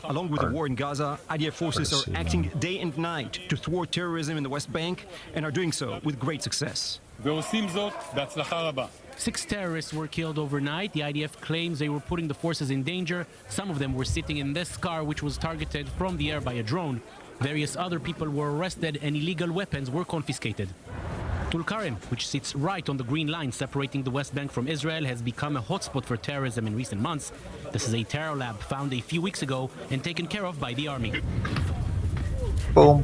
Along with the war in Gaza, IDF forces are acting day and night to thwart terrorism in the West Bank and are doing so with great success. 6 terrorists were killed overnight. The IDF claims they were putting the forces in danger. Some of them were sitting in this car, which was targeted from the air by a drone. Various other people were arrested and illegal weapons were confiscated. Tulkarm, which sits right on the green line separating the West Bank from Israel, has become a hotspot for terrorism in recent months. This is a terror lab found a few weeks ago and taken care of by the army. Boom.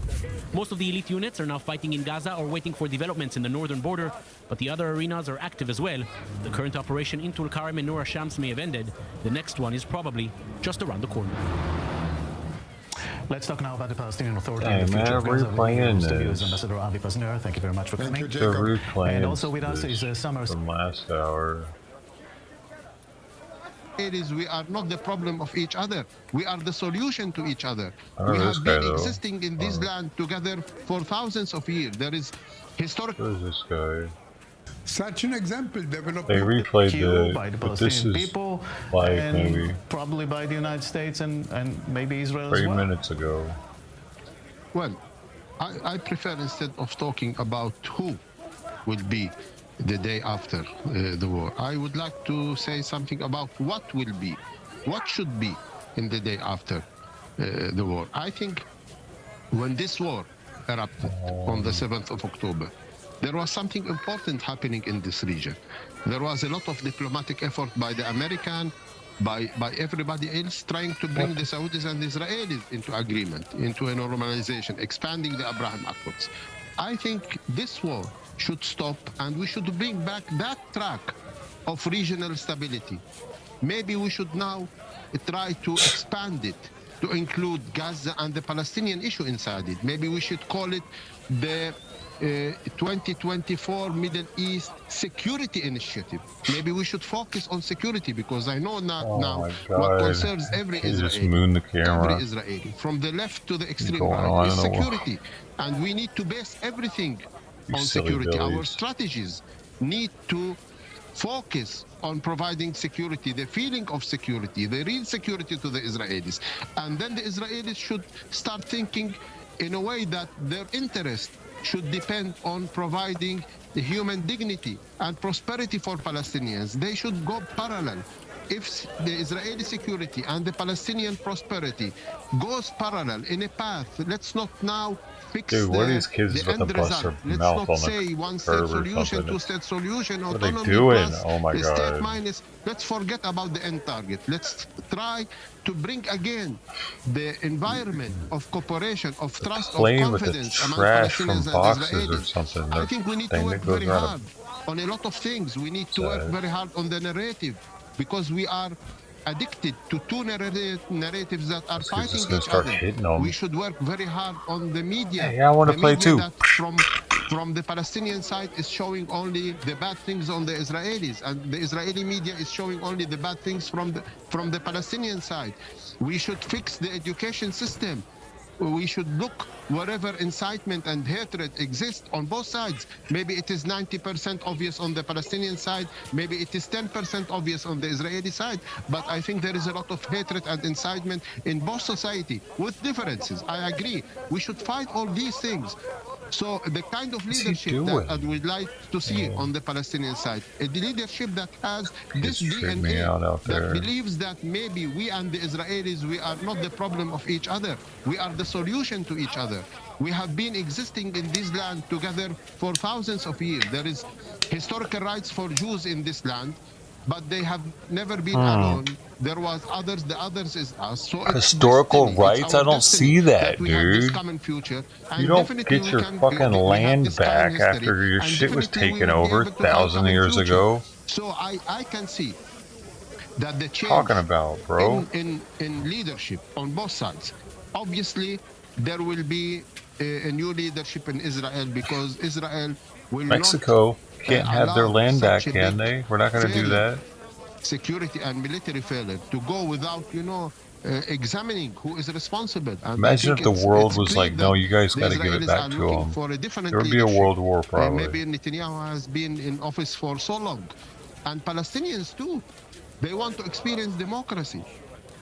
Most of the elite units are now fighting in Gaza or waiting for developments in the northern border, but the other arenas are active as well. The current operation in Tulkarm and Nur Shams may have ended. The next one is probably just around the corner. Let's talk now about the Palestinian Authority Hey, and the future man, of Gaza. replaying Studios this. Ambassador Avi Pasner, thank you very much for coming. They're replaying And also with us is Summer. from last hour. We are not the problem of each other. We are the solution to each other. I We know have this guy, been though. existing in this land together for thousands of years. There is historical. Who is this guy? Such an example developed. They replayed by the but this Palestinian is people like and maybe probably by the United States and maybe Israel as 3 well. minutes ago. Well, I prefer instead of talking about who will be the day after the war, I would like to say something about what will be, what should be in the day after the war. I think when this war erupted on the 7th of October, there was something important happening in this region. There was a lot of diplomatic effort by the American, by everybody else, trying to bring the Saudis and the Israelis into agreement, into a normalization, expanding the Abraham Accords. I think this war should stop and we should bring back that track of regional stability. Maybe we should now try to expand it to include Gaza and the Palestinian issue inside it. Maybe we should call it the 2024 Middle East Security Initiative. Maybe we should focus on security because I know now what concerns every He just Israeli, mooned the camera. every Israeli, from the left to the extreme Going right, on is and on. security. And we need to base everything on silly security. Our billies. strategies need to focus on providing security, the feeling of security, the real security to the Israelis. And then the Israelis should start thinking in a way that their interest should depend on providing the human dignity and prosperity for Palestinians. They should go parallel. If the Israeli security and the Palestinian prosperity goes parallel in a path, let's not now fix Dude, what are these kids the about to end bust their result. Let's mouth not on the say one-state curb or solution, something? two-state solution, What are they autonomy doing? plus Oh my the state God. minus. Let's forget about the end target. Let's try to bring again the environment of cooperation, of trust, of Playing with the confidence among trash from Palestinians and boxes or Israelis. something. I that think we need to thing work that goes very around hard on a lot of things. We need to work Sad. very hard on the narrative because we are addicted to two narratives that are This kid's fighting just gonna each start other. hitting 'em. We should work very hard on the media. Hey, I wanna The play media too. that from the Palestinian side is showing only the bad things on the Israelis, and the Israeli media is showing only the bad things from the Palestinian side. We should fix the education system. We should look wherever incitement and hatred exist on both sides. Maybe it is 90% obvious on the Palestinian side, maybe it is 10% obvious on the Israeli side, but I think there is a lot of hatred and incitement in both society with differences. I agree. We should fight all these things. So the kind of leadership that we'd like to see on the Palestinian side, a leadership that has this straight me DNA, out there. that believes that maybe we and the Israelis, we are not the problem of each other. We are the solution to each other. We have been existing in this land together for thousands of years. There is historical rights for Jews in this land, but they have never been alone. There was others, the others is us. So it's Historical destiny. It's rights? our I don't destiny see that, we have this dude. common future. And You don't definitely get we your can- fucking we have land this common back history, after your and shit was definitely we taken will be over able to have 1,000 common years future. ago. So I can see that the change Talking about, bro. in leadership on both sides. Obviously, there will be a new leadership in Israel, because Israel will Mexico can't have their land back, can they? We're not going to do that. Security and military failure to go without, examining who is responsible. And imagine if the world was like, no, you guys got to give it back to them. There would be a world war, probably. Maybe Netanyahu has been in office for so long. And Palestinians too. They want to experience democracy.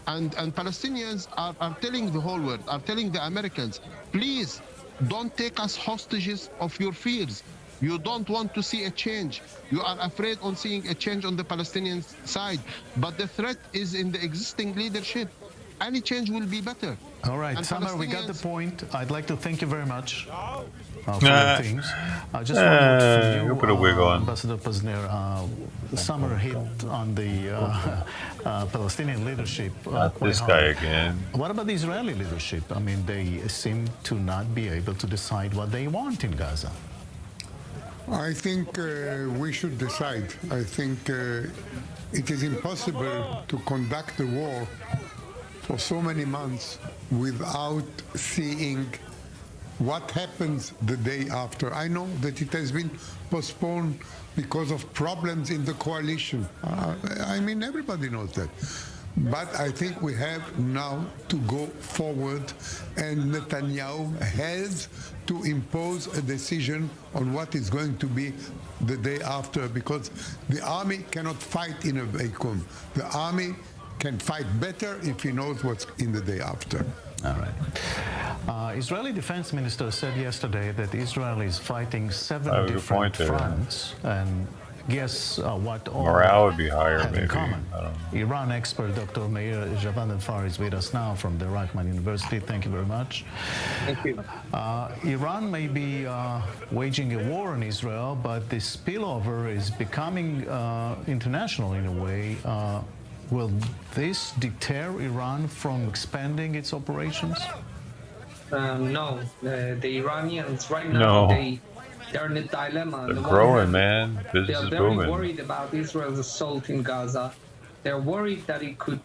And Palestinians are telling the whole world, are telling the Americans, please don't take us hostages of your fears. You don't want to see a change. You are afraid on seeing a change on the Palestinian side. But the threat is in the existing leadership. Any change will be better. All right, Samar, we got the point. I'd like to thank you very much for your things. I just wanted from you, put a wig on. Ambassador Posner, Samar hit on the Palestinian leadership. Not this guy again. What about the Israeli leadership? I mean, they seem to not be able to decide what they want in Gaza. I think we should decide. I think it is impossible to conduct a war for so many months without seeing what happens the day after. I know that it has been postponed because of problems in the coalition. I mean, everybody knows that. But I think we have now to go forward, and Netanyahu has to impose a decision on what is going to be the day after, because the army cannot fight in a vacuum. The army can fight better if he knows what's in the day after. All right. Israeli defense minister said yesterday that Israel is fighting 7 different fronts, and guess what all morale would be higher, have maybe. in common. Iran expert Dr. Meir Javanfar is with us now from the Reichman University. Thank you very much. Thank you. Iran may be waging a war on Israel, but the spillover is becoming international in a way. Will this deter Iran from expanding its operations? No. The Iranians right now, they're in a dilemma. They're growing, man. Business they're is very booming. worried about Israel's assault in Gaza. They're worried that it could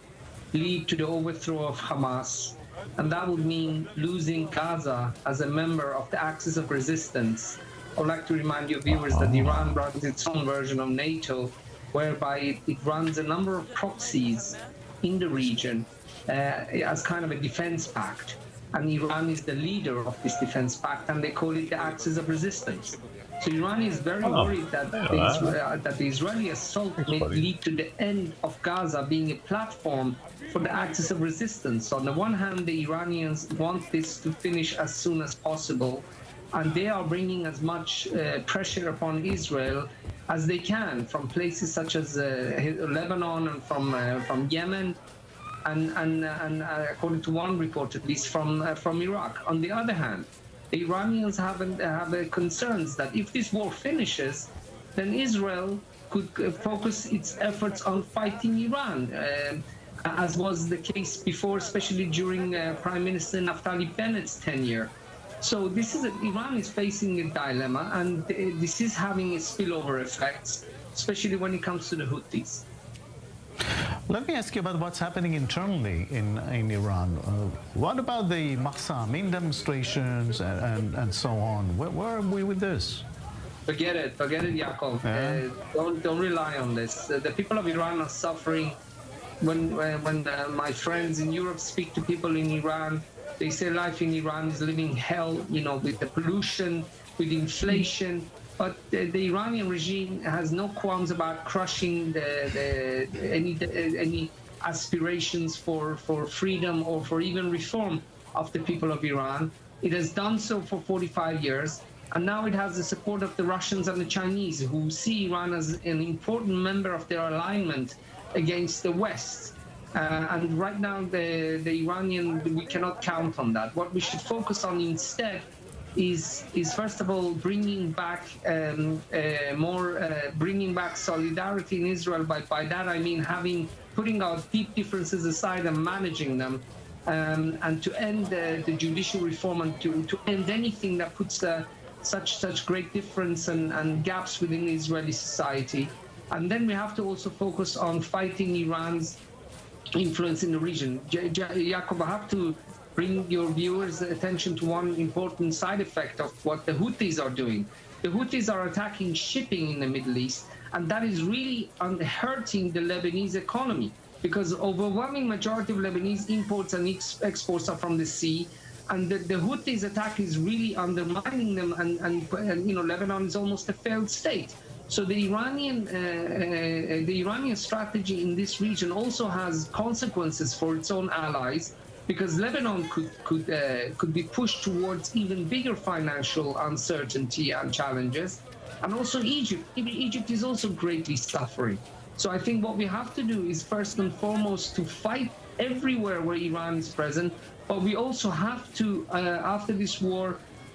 lead to the overthrow of Hamas, and that would mean losing Gaza as a member of the Axis of Resistance. I would like to remind your viewers that Iran runs its own version of NATO, whereby it runs a number of proxies in the region as kind of a defense pact. And Iran is the leader of this defense pact, and they call it the Axis of Resistance. So Iran is very worried that the Israeli assault may lead to the end of Gaza being a platform for the Axis of Resistance. So on the one hand, the Iranians want this to finish as soon as possible, and they are bringing as much pressure upon Israel as they can from places such as Lebanon and from Yemen, and according to one report at least from Iraq. On the other hand, the Iranians have concerns that if this war finishes, then Israel could focus its efforts on fighting Iran, as was the case before, especially during Prime Minister Naftali Bennett's tenure. So Iran is facing a dilemma, and this is having a spillover effects, especially when it comes to the Houthis. Let me ask you about what's happening internally in Iran. What about the Mahsa Amin demonstrations and so on? Where are we with this? Forget it, Yaakov. Don't rely on this. The people of Iran are suffering. When my friends in Europe speak to people in Iran, they say life in Iran is living hell, with the pollution, with inflation. But the Iranian regime has no qualms about crushing any aspirations for freedom or for even reform of the people of Iran. It has done so for 45 years, and now it has the support of the Russians and the Chinese, who see Iran as an important member of their alignment against the West. And right now, the Iranian, we cannot count on that. What we should focus on instead is first of all bringing back bringing back solidarity in Israel. By that I mean putting our deep differences aside and managing them, and to end the judicial reform, and to end anything that puts such great difference and gaps within Israeli society. And then we have to also focus on fighting Iran's influence in the region. Yaakov, I have to bring your viewers' attention to one important side effect of what the Houthis are doing. The Houthis are attacking shipping in the Middle East, and that is really hurting the Lebanese economy, because overwhelming majority of Lebanese imports and exports are from the sea, and the Houthis attack is really undermining them, and you know, Lebanon is almost a failed state. So the Iranian strategy in this region also has consequences for its own allies, because Lebanon could be pushed towards even bigger financial uncertainty and challenges, and also Egypt. Egypt is also greatly suffering. So I think what we have to do is first and foremost to fight everywhere where Iran is present, but we also have to, after this war,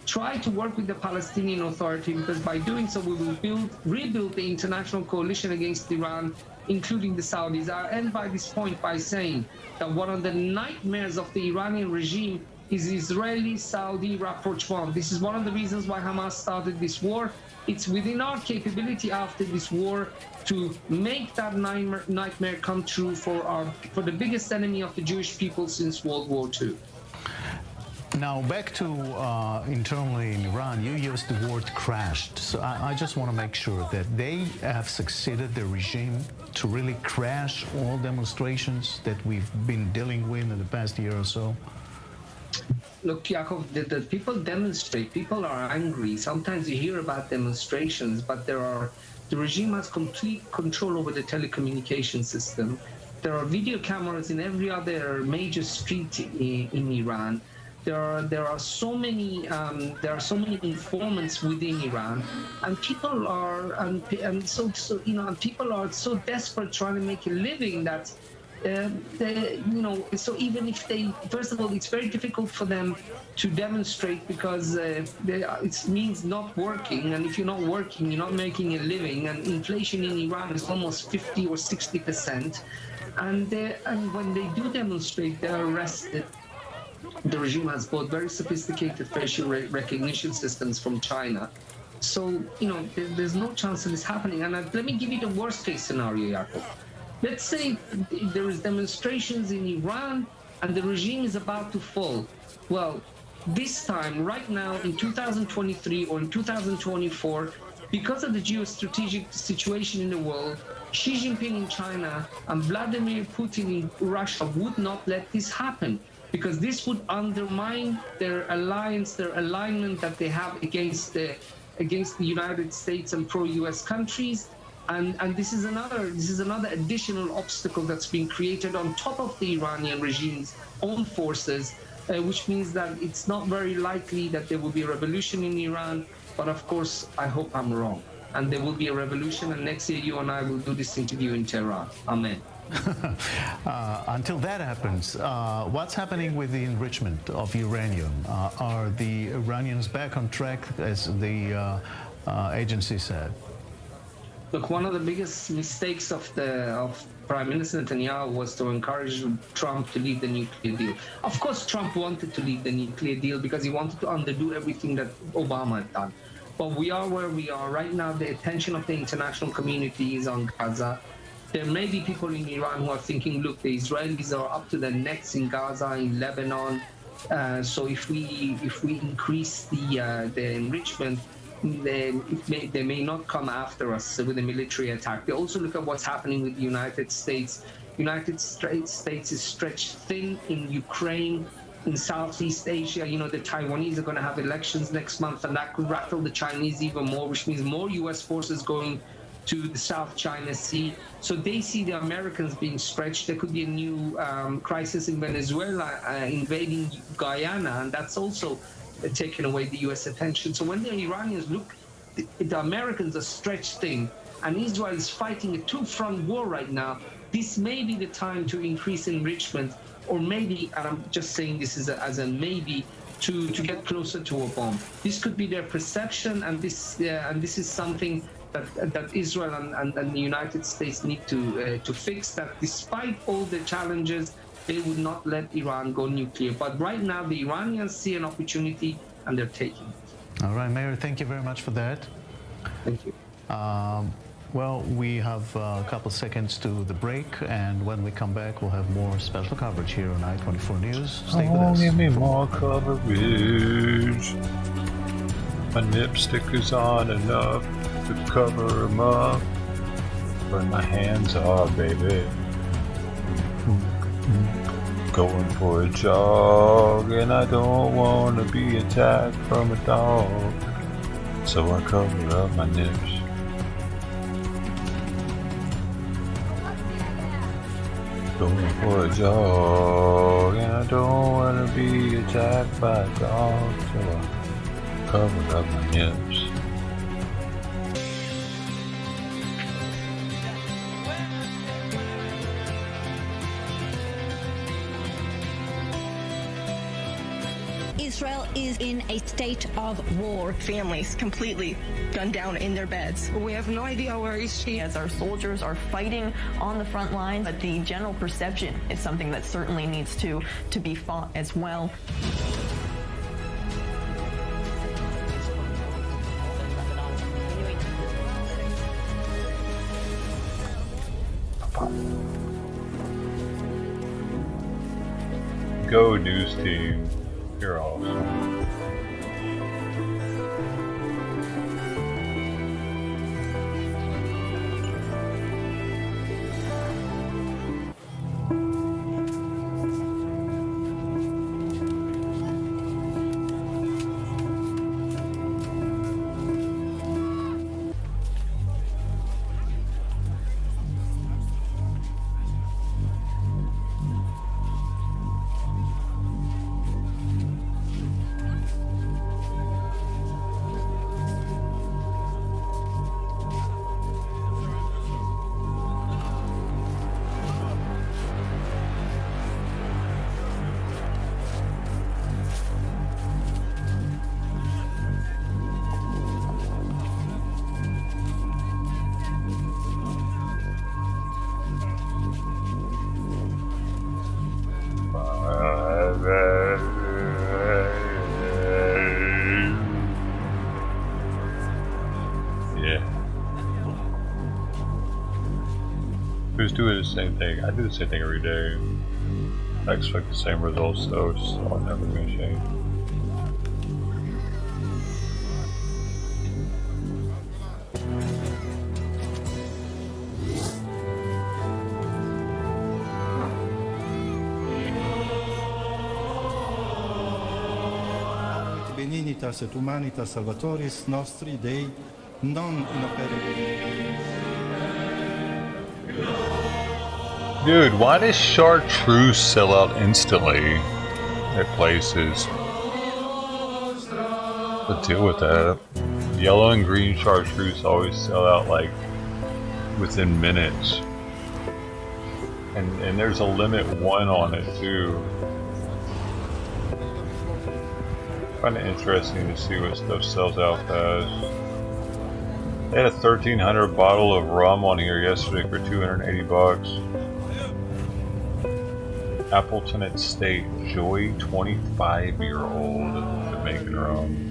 try to work with the Palestinian Authority, because by doing so we will rebuild the international coalition against Iran, including the Saudis. I'll end by this point by saying that one of the nightmares of the Iranian regime is Israeli-Saudi rapprochement. This is one of the reasons why Hamas started this war. It's within our capability after this war to make that nightmare come true for the biggest enemy of the Jewish people since World War II. Now, back to internally in Iran, you used the word crashed. So I just want to make sure that they have succeeded, the regime, to really crash all demonstrations that we've been dealing with in the past year or so. Look, Yaakov, the people demonstrate, people are angry. Sometimes you hear about demonstrations, but the regime has complete control over the telecommunication system. There are video cameras in every other major street in Iran. There are so many informants within Iran, and people are people are so desperate trying to make a living that so even if they, first of all, it's very difficult for them to demonstrate, because it means not working, and if you're not working, you're not making a living, and inflation in Iran is almost 50 or 60%, and when they do demonstrate, they're arrested. The regime has bought very sophisticated facial recognition systems from China. So, there's no chance of this happening. And let me give you the worst case scenario, Yaakov. Let's say there is demonstrations in Iran and the regime is about to fall. Well, this time, right now, in 2023 or in 2024, because of the geostrategic situation in the world, Xi Jinping in China and Vladimir Putin in Russia would not let this happen, because this would undermine their alliance, their alignment that they have against the United States and pro-US countries. And this is another additional obstacle that's been created on top of the Iranian regime's own forces, which means that it's not very likely that there will be a revolution in Iran. But of course, I hope I'm wrong, and there will be a revolution. And next year, you and I will do this interview in Tehran. Amen. Until that happens, what's happening with the enrichment of uranium? Are the Iranians back on track, as the agency said? Look, one of the biggest mistakes of Prime Minister Netanyahu was to encourage Trump to leave the nuclear deal. Of course, Trump wanted to leave the nuclear deal because he wanted to undo everything that Obama had done. But we are where we are. Right now, the attention of the international community is on Gaza. There may be people in Iran who are thinking, look, the Israelis are up to their necks in Gaza, in Lebanon. So if we increase the enrichment, then they may not come after us with a military attack. They also look at what's happening with the United States. United States is stretched thin in Ukraine, in Southeast Asia. The Taiwanese are going to have elections next month, and that could rattle the Chinese even more, which means more U.S. forces going to the South China Sea. So they see the Americans being stretched. There could be a new crisis in Venezuela invading Guyana, and that's also taken away the U.S. attention. So when the Iranians look, the Americans are stretched thin, and Israel is fighting a two-front war right now, this may be the time to increase enrichment, or maybe, and I'm just saying this as a maybe, to get closer to a bomb. This could be their perception, and this is something that Israel and the United States need to fix, that despite all the challenges, they would not let Iran go nuclear. But right now, the Iranians see an opportunity, and they're taking it. All right, Mayor, thank you very much for that. Thank you. Well, we have a couple seconds to the break, and when we come back, we'll have more special coverage here on I-24 News. Stay with us. Give me more coverage. My lipstick is on enough to cover them up. Where my hands are, baby. Going for a jog, and I don't want to be attacked from a dog. So I cover up my nips. Going for a jog, and I don't want to be attacked by a dog. So I cover up my nips. Israel is in a state of war. Families completely gunned down in their beds. We have no idea where is she. As our soldiers are fighting on the front line, but the general perception is something that certainly needs to be fought as well. Go news team. You're awesome. Who's doing the same thing? I do the same thing every day. I expect the same results though, it's all never gonna change. Benignitas et humanitas salvatoris nostri Dei non inoperabili. Dude, why does chartreuse sell out instantly at places? Let's deal with that. Yellow and green chartreuse always sell out like within minutes. And there's a limit 1 on it too. I find it interesting to see what stuff sells out fast. They had a 1,300 bottle of rum on here yesterday for 280 bucks. Appleton Estate Joy 25-year-old Jamaican rum.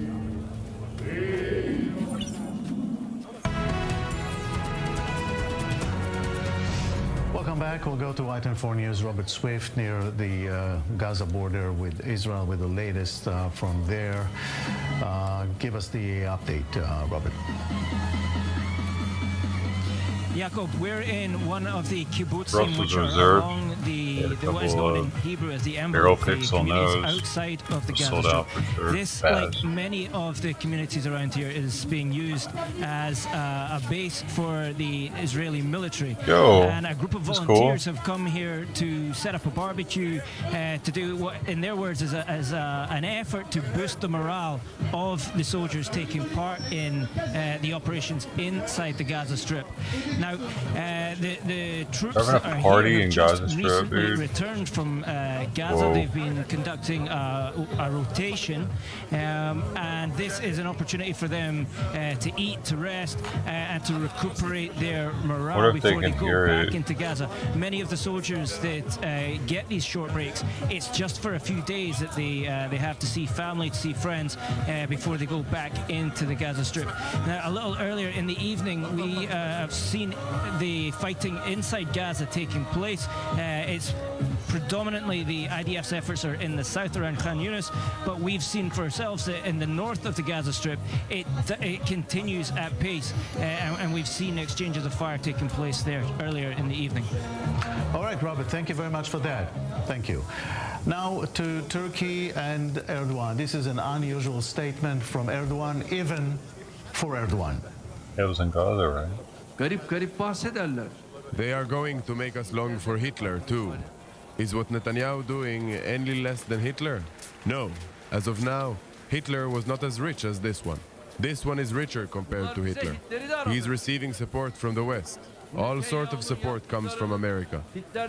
Welcome back. We'll go to I-24 News. Robert Swift near the Gaza border with Israel with the latest from there. Give us the update, Robert. Jacob, we're in one of the kibbutzim Brussels which are Reserve. along what is known in Hebrew as the emblem Barrel of the pixel communities nose. outside of the Gaza Sold Strip. out for sure. This, Fast. like many of the communities around here, is being used as a base for the Israeli military. Yo, and a group of that's volunteers cool. have come here to set up a barbecue to do what, in their words, is an effort to boost the morale of the soldiers taking part in the operations inside the Gaza Strip. Now, the troops Having a that are party here in have just Gaza Strip, recently dude. returned from Gaza. Whoa. They've been conducting a rotation, and this is an opportunity for them to eat, to rest, and to recuperate their morale What if they before they can go hear back it? into Gaza. Many of the soldiers that get these short breaks, it's just for a few days that they have to see family, to see friends, before they go back into the Gaza Strip. Now, a little earlier in the evening, we have seen the fighting inside Gaza taking place. It's predominantly the IDF's efforts are in the south around Khan Yunis, but we've seen for ourselves that in the north of the Gaza Strip, it continues at pace, and we've seen exchanges of fire taking place there earlier in the evening. All right, Robert, thank you very much for that. Thank you. Now to Turkey and Erdogan. This is an unusual statement from Erdogan, even for Erdogan. It was in Gaza, right? Garip garip bahsederler. They are going to make us long for Hitler too. Is what Netanyahu doing any less than Hitler? No. As of now, Hitler was not as rich as this one. This one is richer compared to Hitler. He's receiving support from the West. All sort of support comes from America.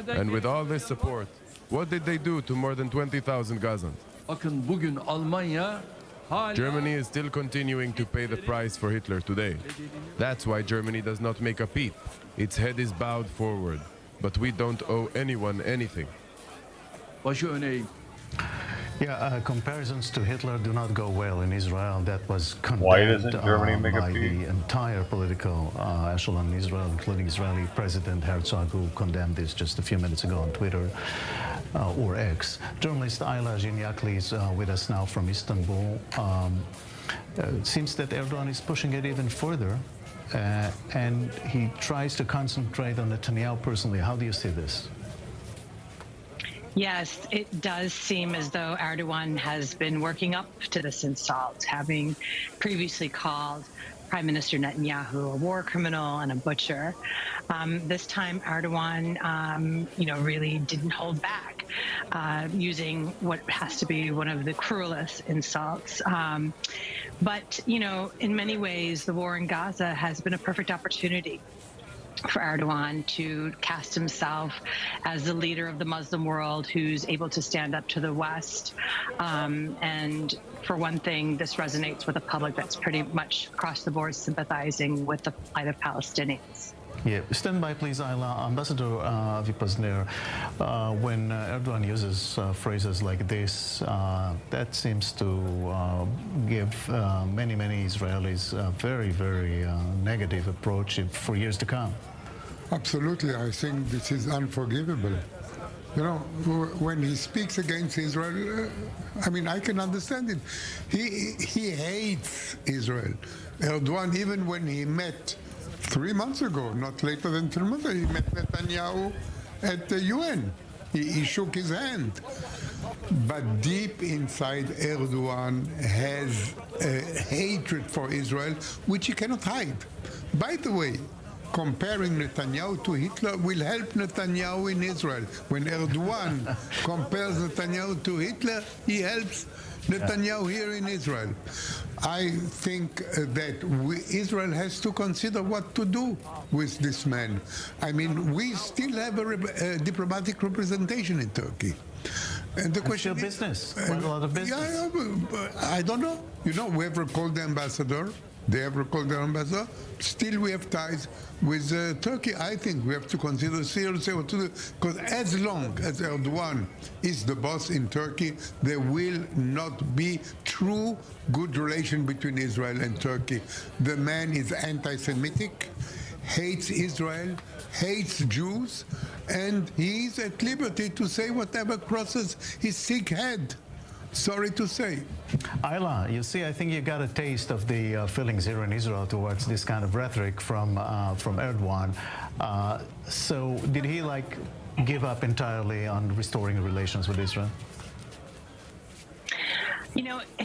And with all this support, what did they do to more than 20,000 Gazans? Bakın bugün Almanya Germany is still continuing to pay the price for Hitler today. That's why Germany does not make a peep. Its head is bowed forward. But we don't owe anyone anything. başı öne eğ. Yeah, comparisons to Hitler do not go well in Israel. That was Why condemned doesn't Germany make a by peep? the entire political echelon in Israel, including Israeli President Herzog, who condemned this just a few minutes ago on Twitter or X. Journalist Ayla Jinyakli is with us now from Istanbul. It seems that Erdogan is pushing it even further, and he tries to concentrate on Netanyahu personally. How do you see this? Yes, it does seem as though Erdogan has been working up to this insult, having previously called Prime Minister Netanyahu a war criminal and a butcher. This time, Erdogan, really didn't hold back, using what has to be one of the cruelest insults. But in many ways, the war in Gaza has been a perfect opportunity for Erdogan to cast himself as the leader of the Muslim world who's able to stand up to the West. And for one thing, this resonates with a public that's pretty much across the board sympathizing with the plight of Palestinians. Yeah, stand by, please, Ayla. Ambassador Vipasner, when Erdogan uses phrases like this, that seems to give many Israelis a very, very negative approach for years to come. Absolutely, I think this is unforgivable. When he speaks against Israel, I can understand it. He hates Israel. Erdogan, even when he met 3 months ago, not later than 3 months ago, he met Netanyahu at the UN. He shook his hand. But deep inside, Erdogan has a hatred for Israel, which he cannot hide. By the way, comparing Netanyahu to Hitler will help Netanyahu in Israel. When Erdogan compares Netanyahu to Hitler, he helps Netanyahu here in Israel. I think that Israel has to consider what to do with this man. We still have a diplomatic representation in Turkey. And the question still business. A lot of business. I don't know. We have recalled the ambassador. They have recalled their ambassador. Still, we have ties with Turkey. I think we have to consider seriously what to do. Because as long as Erdogan is the boss in Turkey, there will not be true good relation between Israel and Turkey. The man is anti-Semitic, hates Israel, hates Jews, and he's at liberty to say whatever crosses his sick head. Sorry to say. Ayla, you see, I think you got a taste of the feelings here in Israel towards this kind of rhetoric from Erdogan. So did he give up entirely on restoring relations with Israel?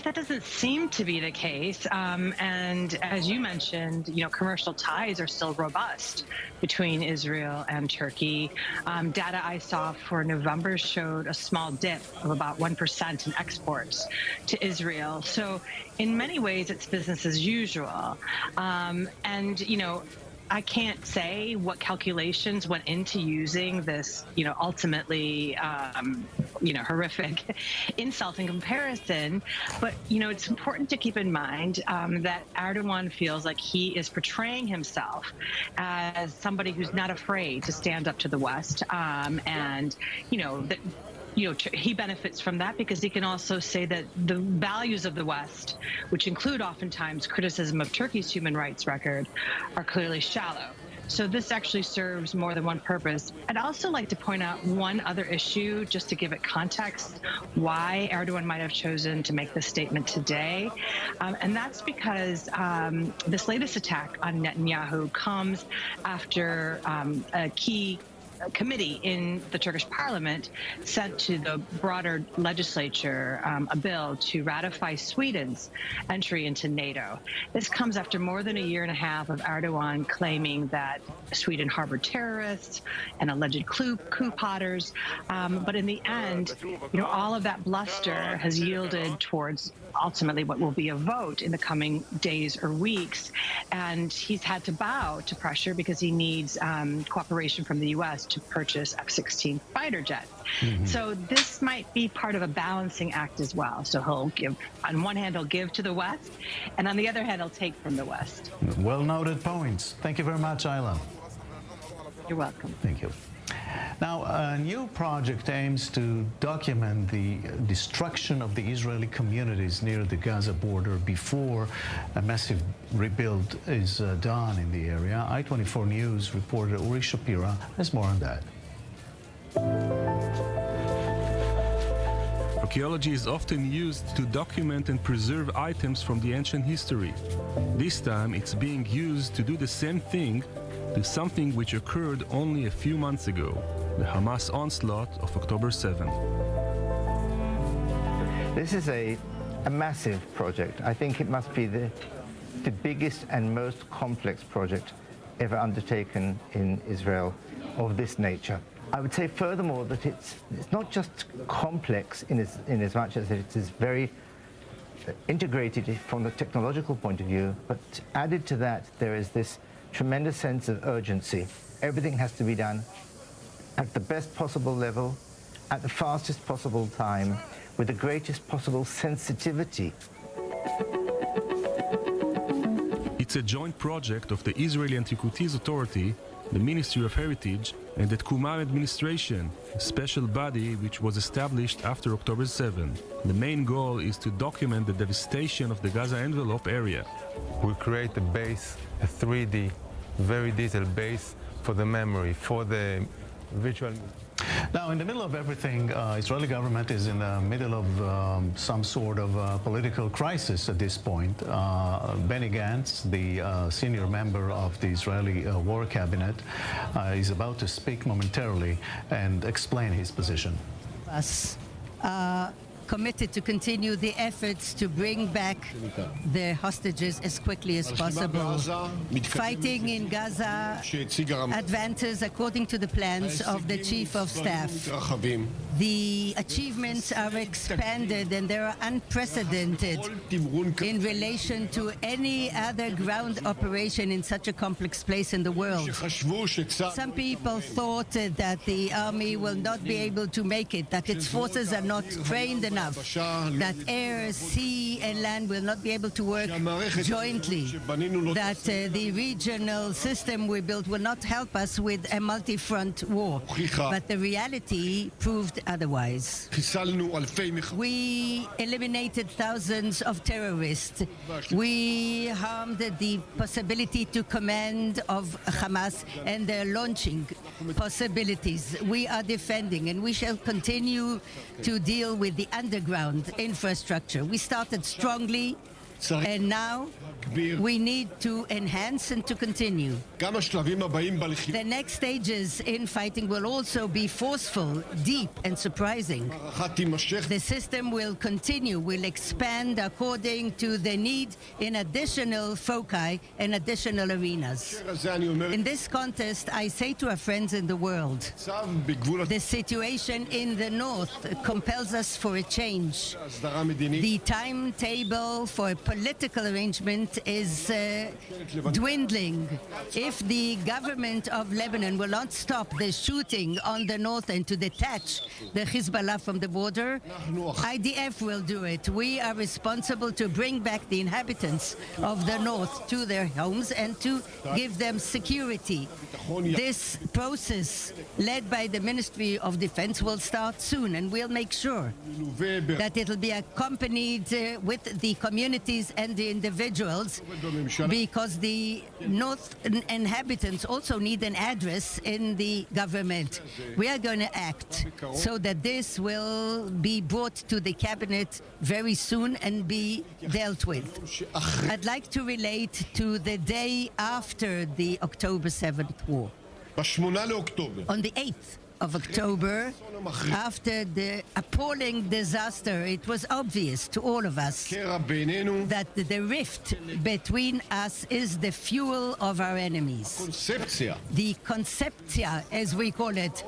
That doesn't seem to be the case. And as you mentioned, commercial ties are still robust between Israel and Turkey. Data I saw for November showed a small dip of about 1% in exports to Israel. So in many ways, it's business as usual. I can't say what calculations went into using this, ultimately, horrific insult in comparison. But, it's important to keep in mind that Erdogan feels like he is portraying himself as somebody who's not afraid to stand up to the West. He benefits from that because he can also say that the values of the West, which include oftentimes criticism of Turkey's human rights record, are clearly shallow. So this actually serves more than one purpose. I'd also like to point out one other issue, just to give it context, why Erdogan might have chosen to make this statement today. And that's because this latest attack on Netanyahu comes after a key committee in the Turkish parliament sent to the broader legislature a bill to ratify Sweden's entry into NATO. This comes after more than a year and a half of Erdogan claiming that Sweden harbored terrorists and alleged coup plotters. But in the end, all of that bluster has yielded towards ultimately what will be a vote in the coming days or weeks. And he's had to bow to pressure because he needs cooperation from the U.S. to purchase F-16 fighter jets. So this might be part of a balancing act as well. So he'll give, on one hand, he'll give to the West, and on the other hand, he'll take from the West. Well noted points. Thank you very much, Ayla. You're welcome. Thank you. Now, a new project aims to document the destruction of the Israeli communities near the Gaza border before a massive rebuild is done in the area. I-24 News reporter Uri Shapira has more on that. Archaeology is often used to document and preserve items from the ancient history. This time, it's being used to do the same thing to something which occurred only a few months ago, the Hamas onslaught of October 7. This is a massive project. I think it must be the biggest and most complex project ever undertaken in Israel of this nature. I would say furthermore that it's not just complex in as much as it is very integrated from the technological point of view, but added to that there is this tremendous sense of urgency. Everything has to be done at the best possible level, at the fastest possible time, with the greatest possible sensitivity. It's a joint project of the Israeli Antiquities Authority, the Ministry of Heritage, and the Tkumar administration, a special body which was established after October 7. The main goal is to document the devastation of the Gaza envelope area. We create a base, a 3D, very detailed base for the memory, for the visual. Now, in the middle of everything, Israeli government is in the middle of some sort of political crisis at this point. Benny Gantz, the senior member of the Israeli war cabinet, is about to speak momentarily and explain his position. Us committed to continue the efforts to bring back the hostages as quickly as possible. Fighting in Gaza advances according to the plans of the Chief of Staff. The achievements are expanded and they are unprecedented in relation to any other ground operation in such a complex place in the world. Some people thought that the army will not be able to make it, that its forces are not trained enough, that air, sea and land will not be able to work jointly, that the regional system we built will not help us with a multi-front war. But the reality proved otherwise. We eliminated thousands of terrorists. We harmed the possibility to command of Hamas and their launching possibilities. We are defending and we shall continue to deal with the underground infrastructure. We started strongly and now we need to enhance and to continue. The next stages in fighting will also be forceful, deep and surprising. The system will continue, will expand according to the need in additional foci and additional arenas. In this context, I say to our friends in the world, the situation in the north compels us for a change. The timetable for a political arrangement is dwindling. If the government of Lebanon will not stop the shooting on the north and to detach the Hezbollah from the border, IDF will do it. We are responsible to bring back the inhabitants of the north to their homes and to give them security. This process, led by the Ministry of Defense, will start soon, and we'll make sure that it'll be accompanied with the communities and the individuals, because the north inhabitants also need an address in the government. We are going to act so that this will be brought to the cabinet very soon and be dealt with. I'd like to relate to the day after the October 7th war. On the 8th of October, after the appalling disaster, it was obvious to all of us that the rift between us is the fuel of our enemies. The conceptia, as we call it,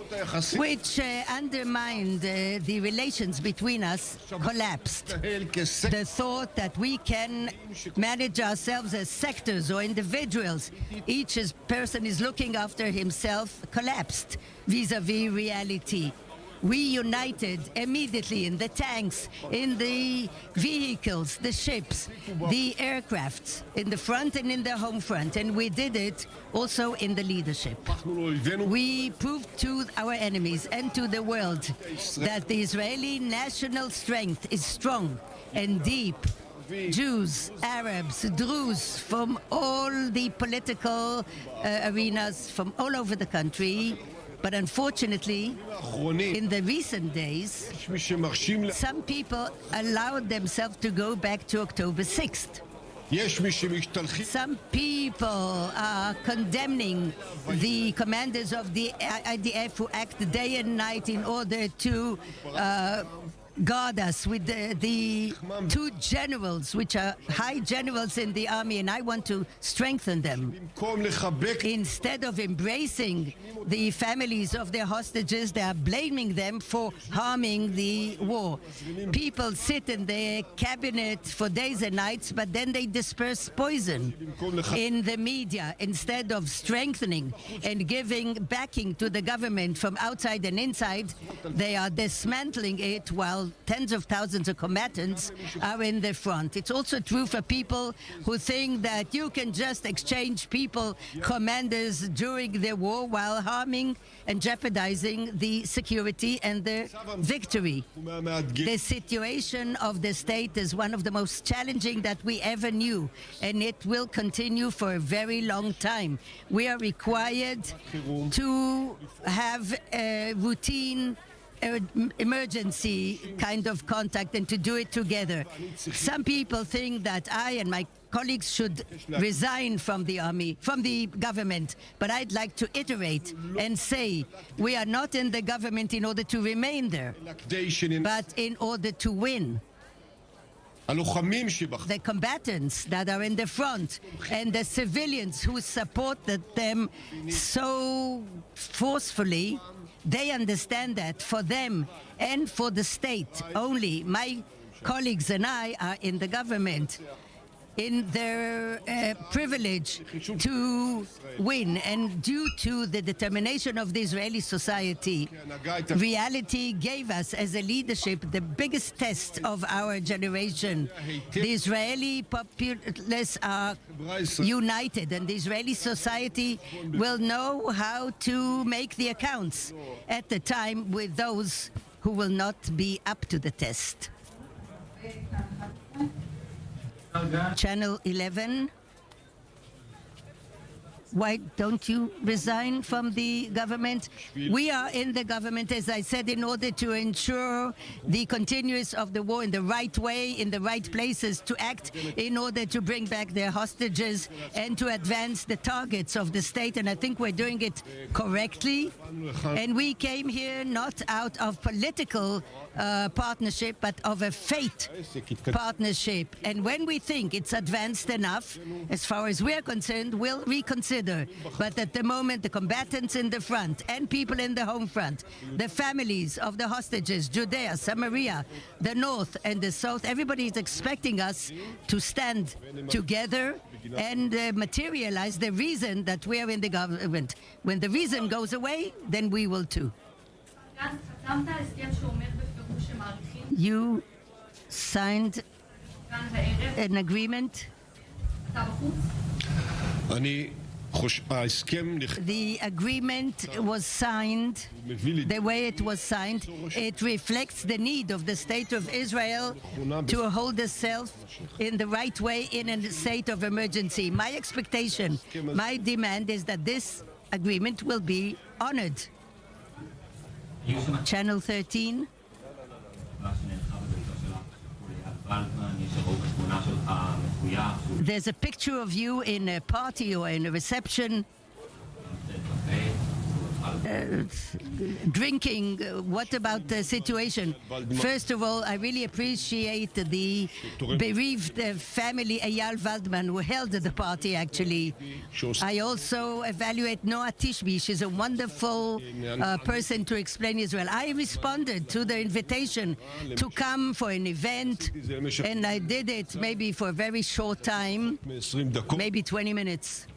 which undermined the relations between us, collapsed. The thought that we can manage ourselves as sectors or individuals, each person is looking after himself, collapsed vis-à-vis reality. We united immediately in the tanks, in the vehicles, the ships, the aircrafts, in the front and in the home front, and we did it also in the leadership. We proved to our enemies and to the world that the Israeli national strength is strong and deep. Jews, Arabs, Druze from all the political arenas from all over the country. But unfortunately, in the recent days, some people allowed themselves to go back to October 6th. Some people are condemning the commanders of the IDF who act day and night in order to guard us with the two generals, which are high generals in the army, and I want to strengthen them. Instead of embracing the families of their hostages, they are blaming them for harming the war. People sit in their cabinet for days and nights, but then they disperse poison in the media. Instead of strengthening and giving backing to the government from outside and inside, they are dismantling it while tens of thousands of combatants are in the front. It's also true for people who think that you can just exchange people, commanders during the war while harming and jeopardizing the security and the victory. The situation of the state is one of the most challenging that we ever knew, and it will continue for a very long time. We are required to have a routine emergency kind of contact and to do it together. Some people think that I and my colleagues should resign from the army, from the government, but I'd like to iterate and say we are not in the government in order to remain there, but in order to win. The combatants that are in the front and the civilians who supported them so forcefully, they understand that for them and for the state only. My colleagues and I are in the government, in their privilege to win, and due to the determination of the Israeli society, reality gave us as a leadership the biggest test of our generation. The Israeli populace are united, and the Israeli society will know how to make the accounts at the time with those who will not be up to the test. Channel 11, why don't you resign from the government? We are in the government, as I said, in order to ensure the continuance of the war in the right way, in the right places, to act in order to bring back their hostages and to advance the targets of the state. And I think we're doing it correctly. And we came here not out of political partnership, but of a fate partnership. And when we think it's advanced enough, as far as we're concerned, we'll reconsider. together. But at the moment, the combatants in the front and people in the home front, the families of the hostages, Judea, Samaria, the north and the south, everybody is expecting us to stand together and materialize the reason that we are in the government. When the reason goes away, then we will too. You signed an agreement. The agreement was signed, the way it was signed, it reflects the need of the state of Israel to hold itself in the right way in a state of emergency. My expectation, my demand is that this agreement will be honored. Channel 13. There's a picture of you in a party or in a reception drinking. What about the situation? First of all, I really appreciate the bereaved family, Eyal Waldman, who held the party, actually. I also evaluate Noah Tishby. She's a wonderful person to explain Israel. I responded to the invitation to come for an event, and I did it maybe for a very short time, maybe 20 minutes.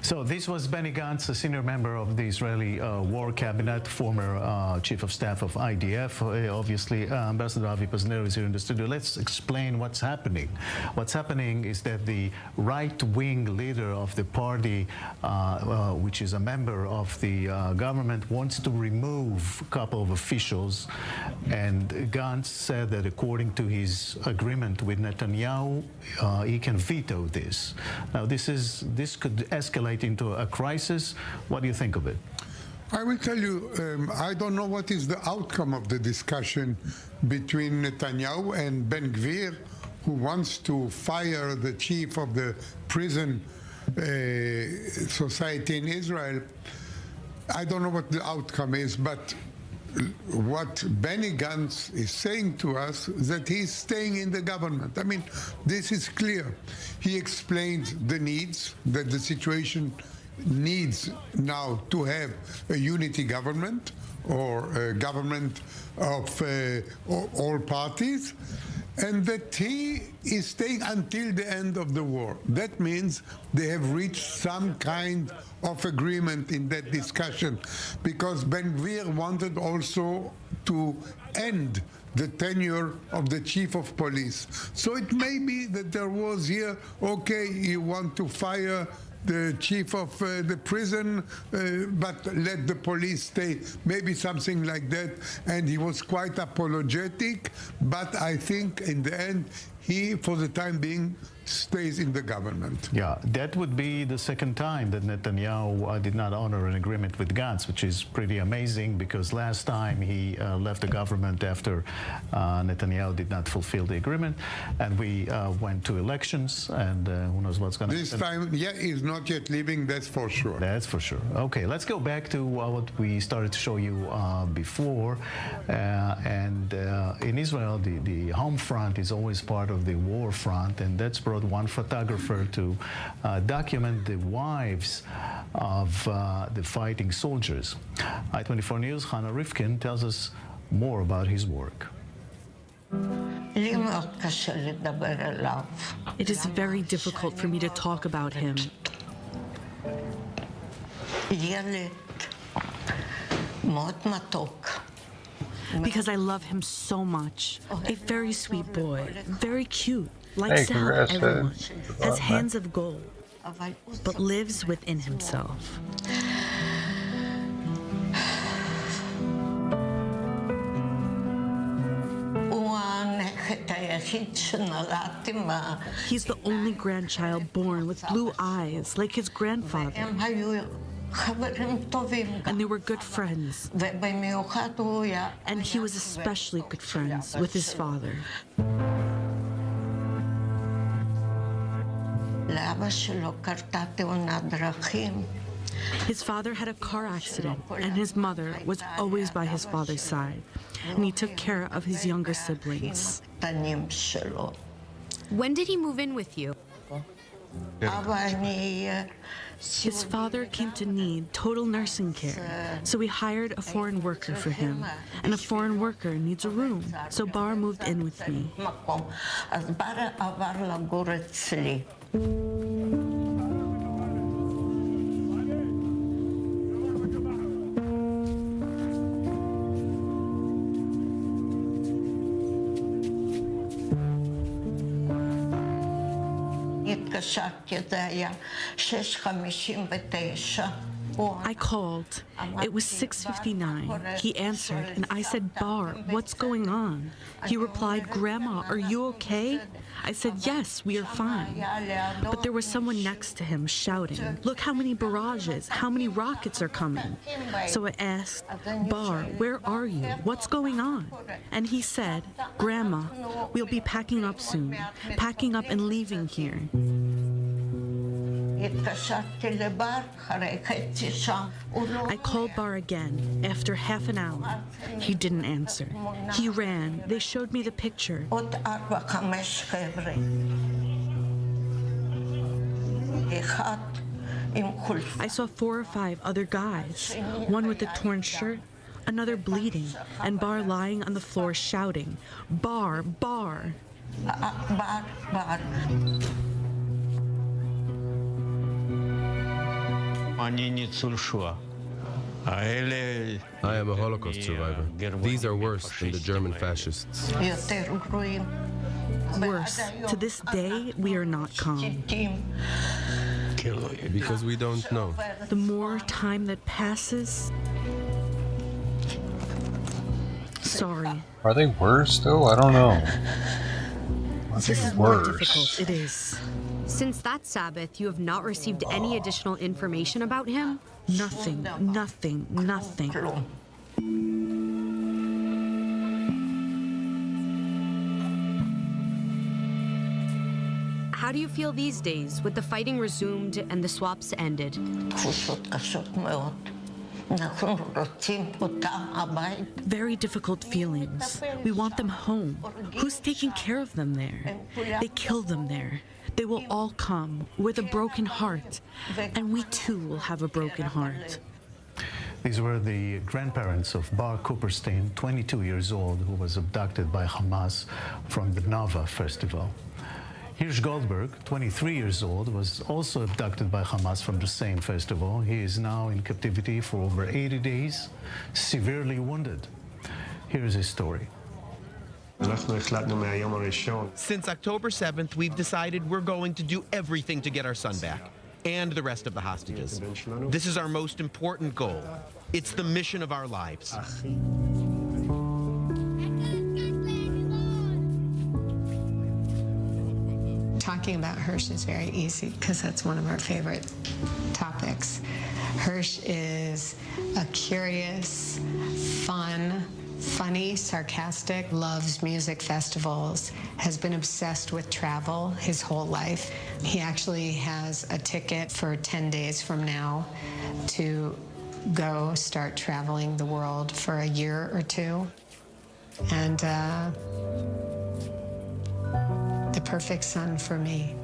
So this was Benny Gantz, a senior member of the Israeli War Cabinet, former chief of staff of IDF. Obviously, Ambassador Avi Pasner is here in the studio. Let's explain what's happening. What's happening is that the right-wing leader of the party, which is a member of the government, wants to remove a couple of officials. And Gantz said that according to his agreement with Netanyahu, he can veto this. Now, this could escalate into a crisis. What do you think of it? I will tell you, I don't know what is the outcome of the discussion between Netanyahu and Ben Gvir, who wants to fire the chief of the prison society in Israel. I don't know what the outcome is, but what Benny Gantz is saying to us is that he's staying in the government. I mean, this is clear. He explained the needs, that the situation needs now to have a unity government or a government of all parties, and that he is staying until the end of the war. That means they have reached some kind of agreement in that discussion, because Ben Gvir wanted also to end the tenure of the chief of police. So it may be that there was here, okay, you want to fire the chief of the prison, but let the police stay, maybe something like that. And he was quite apologetic, but I think in the end, he, for the time being, stays in the government. Yeah, that would be the second time that Netanyahu did not honor an agreement with Gantz, which is pretty amazing, because last time he left the government after Netanyahu did not fulfill the agreement, and we went to elections, and who knows what's going to happen. This time, yeah, he's not yet leaving, that's for sure. That's for sure. Okay, let's go back to what we started to show you before. In Israel, the home front is always part of the war front, and that's brought one photographer to document the wives of the fighting soldiers. I-24 News' Hannah Rifkin tells us more about his work. It is very difficult for me to talk about him. Because I love him so much. A very sweet boy, very cute, likes to help everyone, has hands of gold, but lives within himself. He's the only grandchild born with blue eyes, like his grandfather. And they were good friends. And he was especially good friends with his father. His father had a car accident, and his mother was always by his father's side, and he took care of his younger siblings. When did he move in with you? His father came to need total nursing care, so we hired a foreign worker for him, and a foreign worker needs a room, so Bar moved in with me. I called. It was 6:59. He answered, and I said, Bar, what's going on? He replied, Grandma, are you okay? I said, yes, we are fine. But there was someone next to him shouting, look how many barrages, how many rockets are coming. So I asked, Bar, where are you? What's going on? And he said, Grandma, we'll be packing up soon, packing up and leaving here. I called Bar again after half an hour. He didn't answer. He ran. They showed me the picture. I saw 4 or 5 other guys, one with a torn shirt, another bleeding, and Bar lying on the floor shouting, Bar, Bar. I am a Holocaust survivor. These are worse than the German fascists. Worse. To this day, we are not calm. Because we don't know. The more time that passes... Sorry. Are they worse though? I don't know. This is more difficult. It is. Since that Sabbath, you have not received any additional information about him? Nothing, nothing, nothing. How do you feel these days with the fighting resumed and the swaps ended? Very difficult feelings. We want them home. Who's taking care of them there? They kill them there. They will all come with a broken heart, and we too will have a broken heart. These were the grandparents of Bar Cooperstein, 22 years old, who was abducted by Hamas from the Nava festival. Hirsch Goldberg, 23 years old, was also abducted by Hamas from the same festival. He is now in captivity for over 80 days, severely wounded. Here's his story. Since October 7th, we've decided we're going to do everything to get our son back, and the rest of the hostages. This is our most important goal. It's the mission of our lives. Talking about Hirsch is very easy because that's one of our favorite topics. Hirsch is a curious, funny, sarcastic, loves music festivals, has been obsessed with travel his whole life. He actually has a ticket for 10 days from now to go start traveling the world for a year or 2. And the perfect son for me.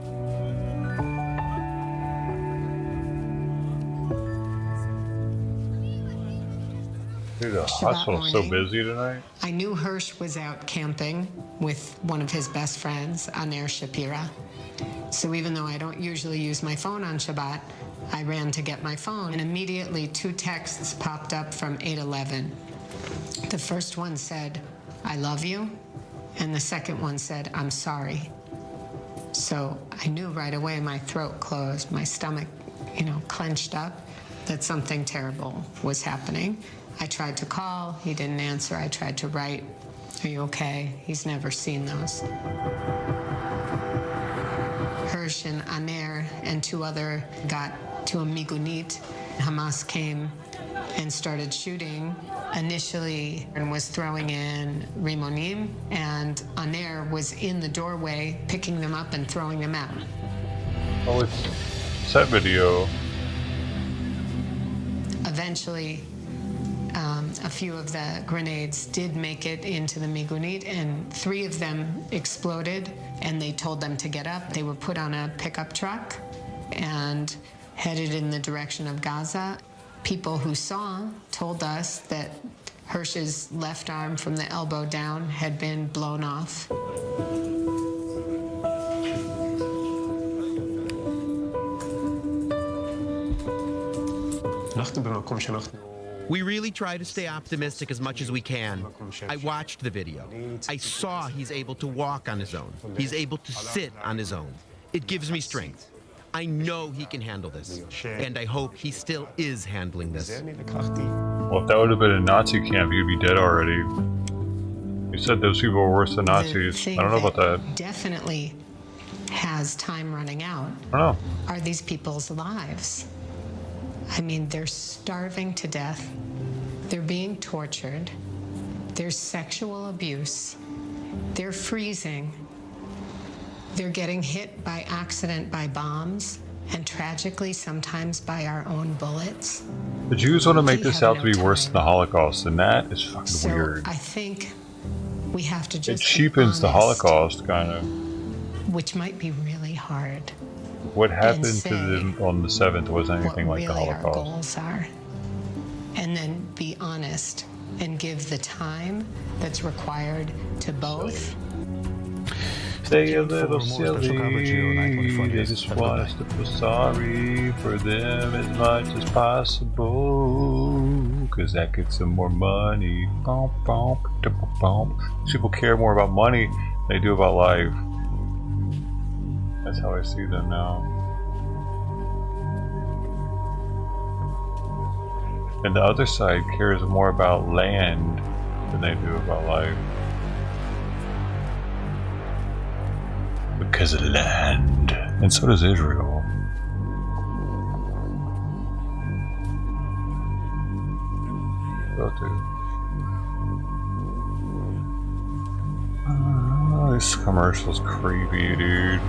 Dude, the hospital's so busy tonight. I knew Hirsch was out camping with one of his best friends, Aner Shapira. So even though I don't usually use my phone on Shabbat, I ran to get my phone, and immediately 2 texts popped up from 811. The first one said, I love you, and the second one said, I'm sorry. So I knew right away my throat closed, my stomach, clenched up, that something terrible was happening. I tried to call, he didn't answer. I tried to write, are you okay? He's never seen those. Hirsch and Aner and 2 other got to a migunit. Hamas came and started shooting initially and was throwing in rimonim, and Aner was in the doorway picking them up and throwing them out. Oh, it's that video. Eventually, a few of the grenades did make it into the migunit, and 3 of them exploded, and they told them to get up. They were put on a pickup truck and headed in the direction of Gaza. People who saw told us that Hirsch's left arm from the elbow down had been blown off. We really try to stay optimistic as much as we can. I watched the video. I saw he's able to walk on his own. He's able to sit on his own. It gives me strength. I know he can handle this, and I hope he still is handling this. Well, if that would have been a Nazi camp, you'd be dead already. You said those people were worse than Nazis. I don't know about that. Definitely has time running out. I don't know. Are these people's lives? I mean, they're starving to death. They're being tortured. There's sexual abuse. They're freezing. They're getting hit by accident by bombs, and tragically, sometimes by our own bullets. The Jews want to make this out to be worse than the Holocaust, and that is fucking weird. I think we have to just it cheapens the Holocaust, kind of. Which might be really hard. What happened to them on the 7th wasn't anything like the Holocaust. Our goals are, and then be honest and give the time that's required to both. They a little silly, they just want us to feel sorry for them as much as possible, cause that gets them more money. People care more about money than they do about life. That's how I see them now. And the other side cares more about land than they do about life. Because of land. And so does Israel. Oh, this commercial's creepy, dude.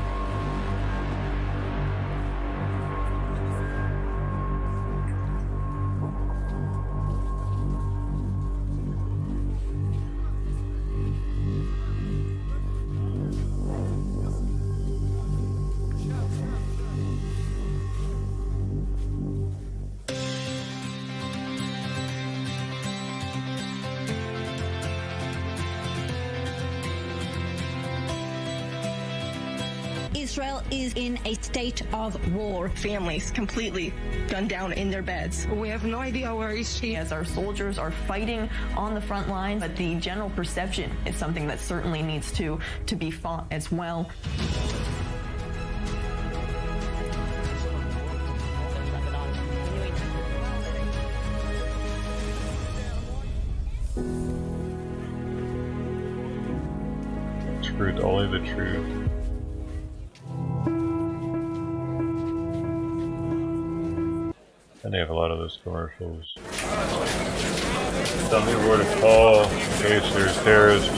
Israel is in a state of war. Families completely gunned down in their beds. We have no idea where is she. As our soldiers are fighting on the front line, but the general perception is something that certainly needs to be fought as well. Truth, only the truth. And they have a lot of those commercials. Tell me where to call in case there's terrorists.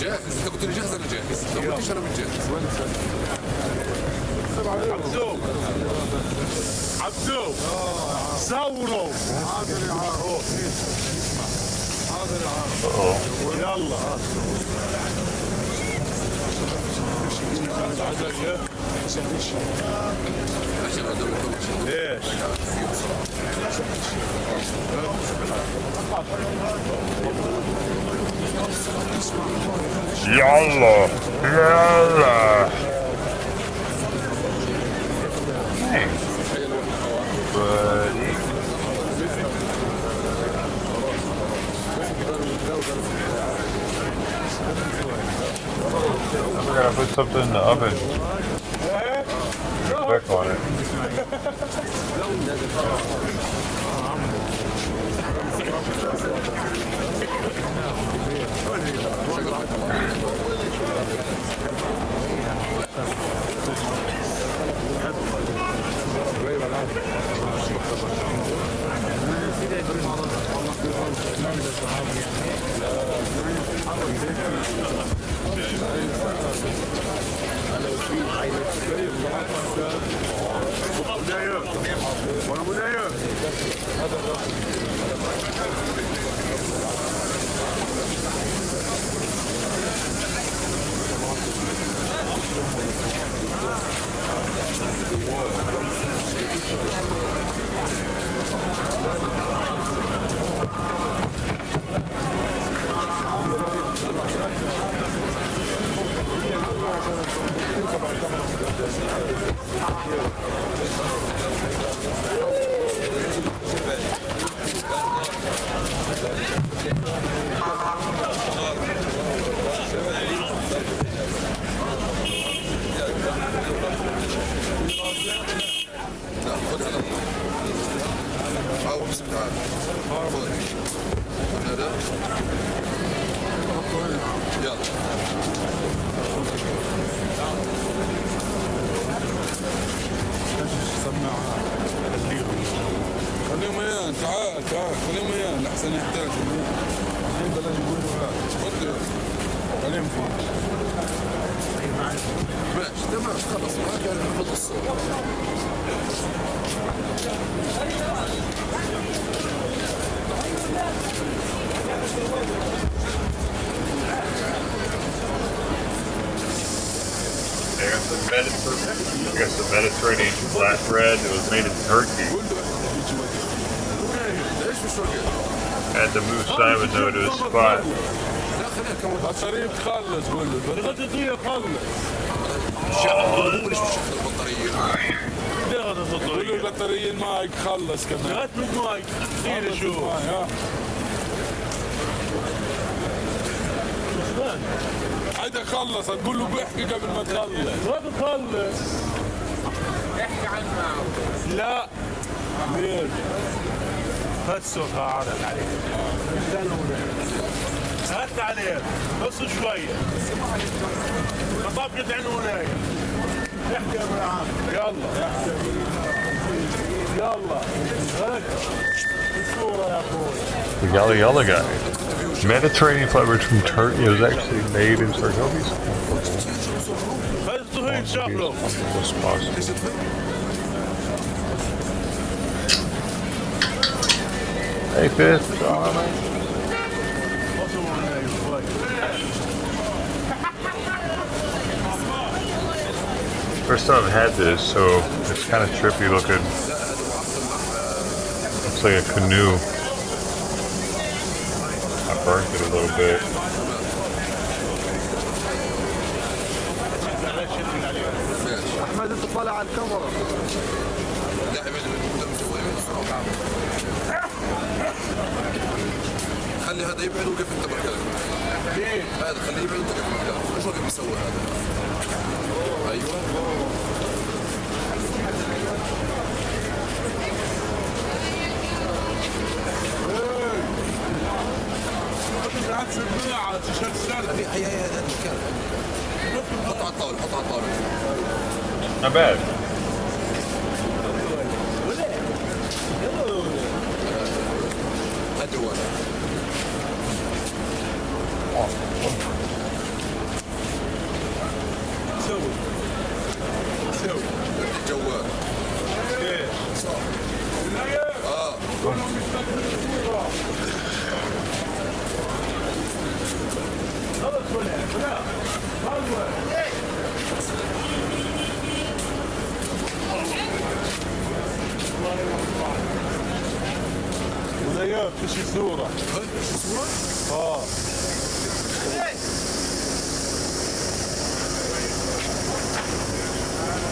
جاهز قلت لي جاهز انا جاهز لو قلتش انا مش جاهز عبدو عبدو صوروا حاضر يا عارف حاضر يا عارف يلا ليش؟ يلا يلا buddy. I'm gonna put something in the oven. Click on it. خليهم ويانا تعال تعال خليهم ويانا لحسن يحتاج خليهم فيه ماشي تمام خلص ما كان نحط الصوت I got some Mediterranean flatbread. It was made in Turkey. Had to move Simon though to his spot. قول له البطارية المايك خلص كمان هات له المايك كثير شو هيدا خلص تقول له بيحكي قبل ما تخلص ما بتخلص احكي عن معه لا ليش هات السوق عرض عليك هات عليه بس شوية طبقة عنوانية احكي يا عم يلا احكي يلا هات الصورة يا اخوي The Yalla guy. Mediterranean flatbread from Turkey. It was actually made in Turkey. What's possible? Hey, Fifth. First time I've had this, so it's kind of trippy looking. Looks like a canoe. I burnt it a little bit. احمد انت طالع على الكاميرا لا خلي هذا يبعد وقف انت مكانك ليه؟ هذا خليه يبعد وانت قف مكانك ايش وقف بيسوي هذا؟ ايوه هي هذا المكان حط على الطاولة حط على الطاولة Not bad. هذا هو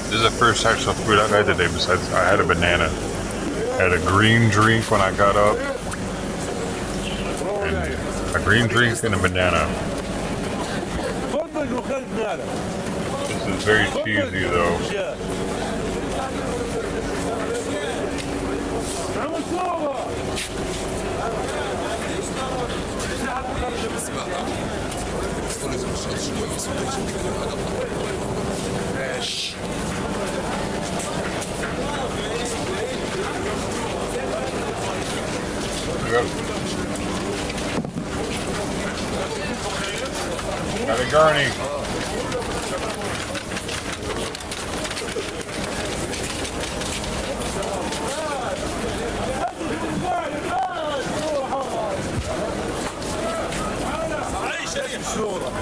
This is the first actual food I've had today besides I had a banana. I had a green drink when I got up. And a green drink and a banana. This is very cheesy though. Got a gurney.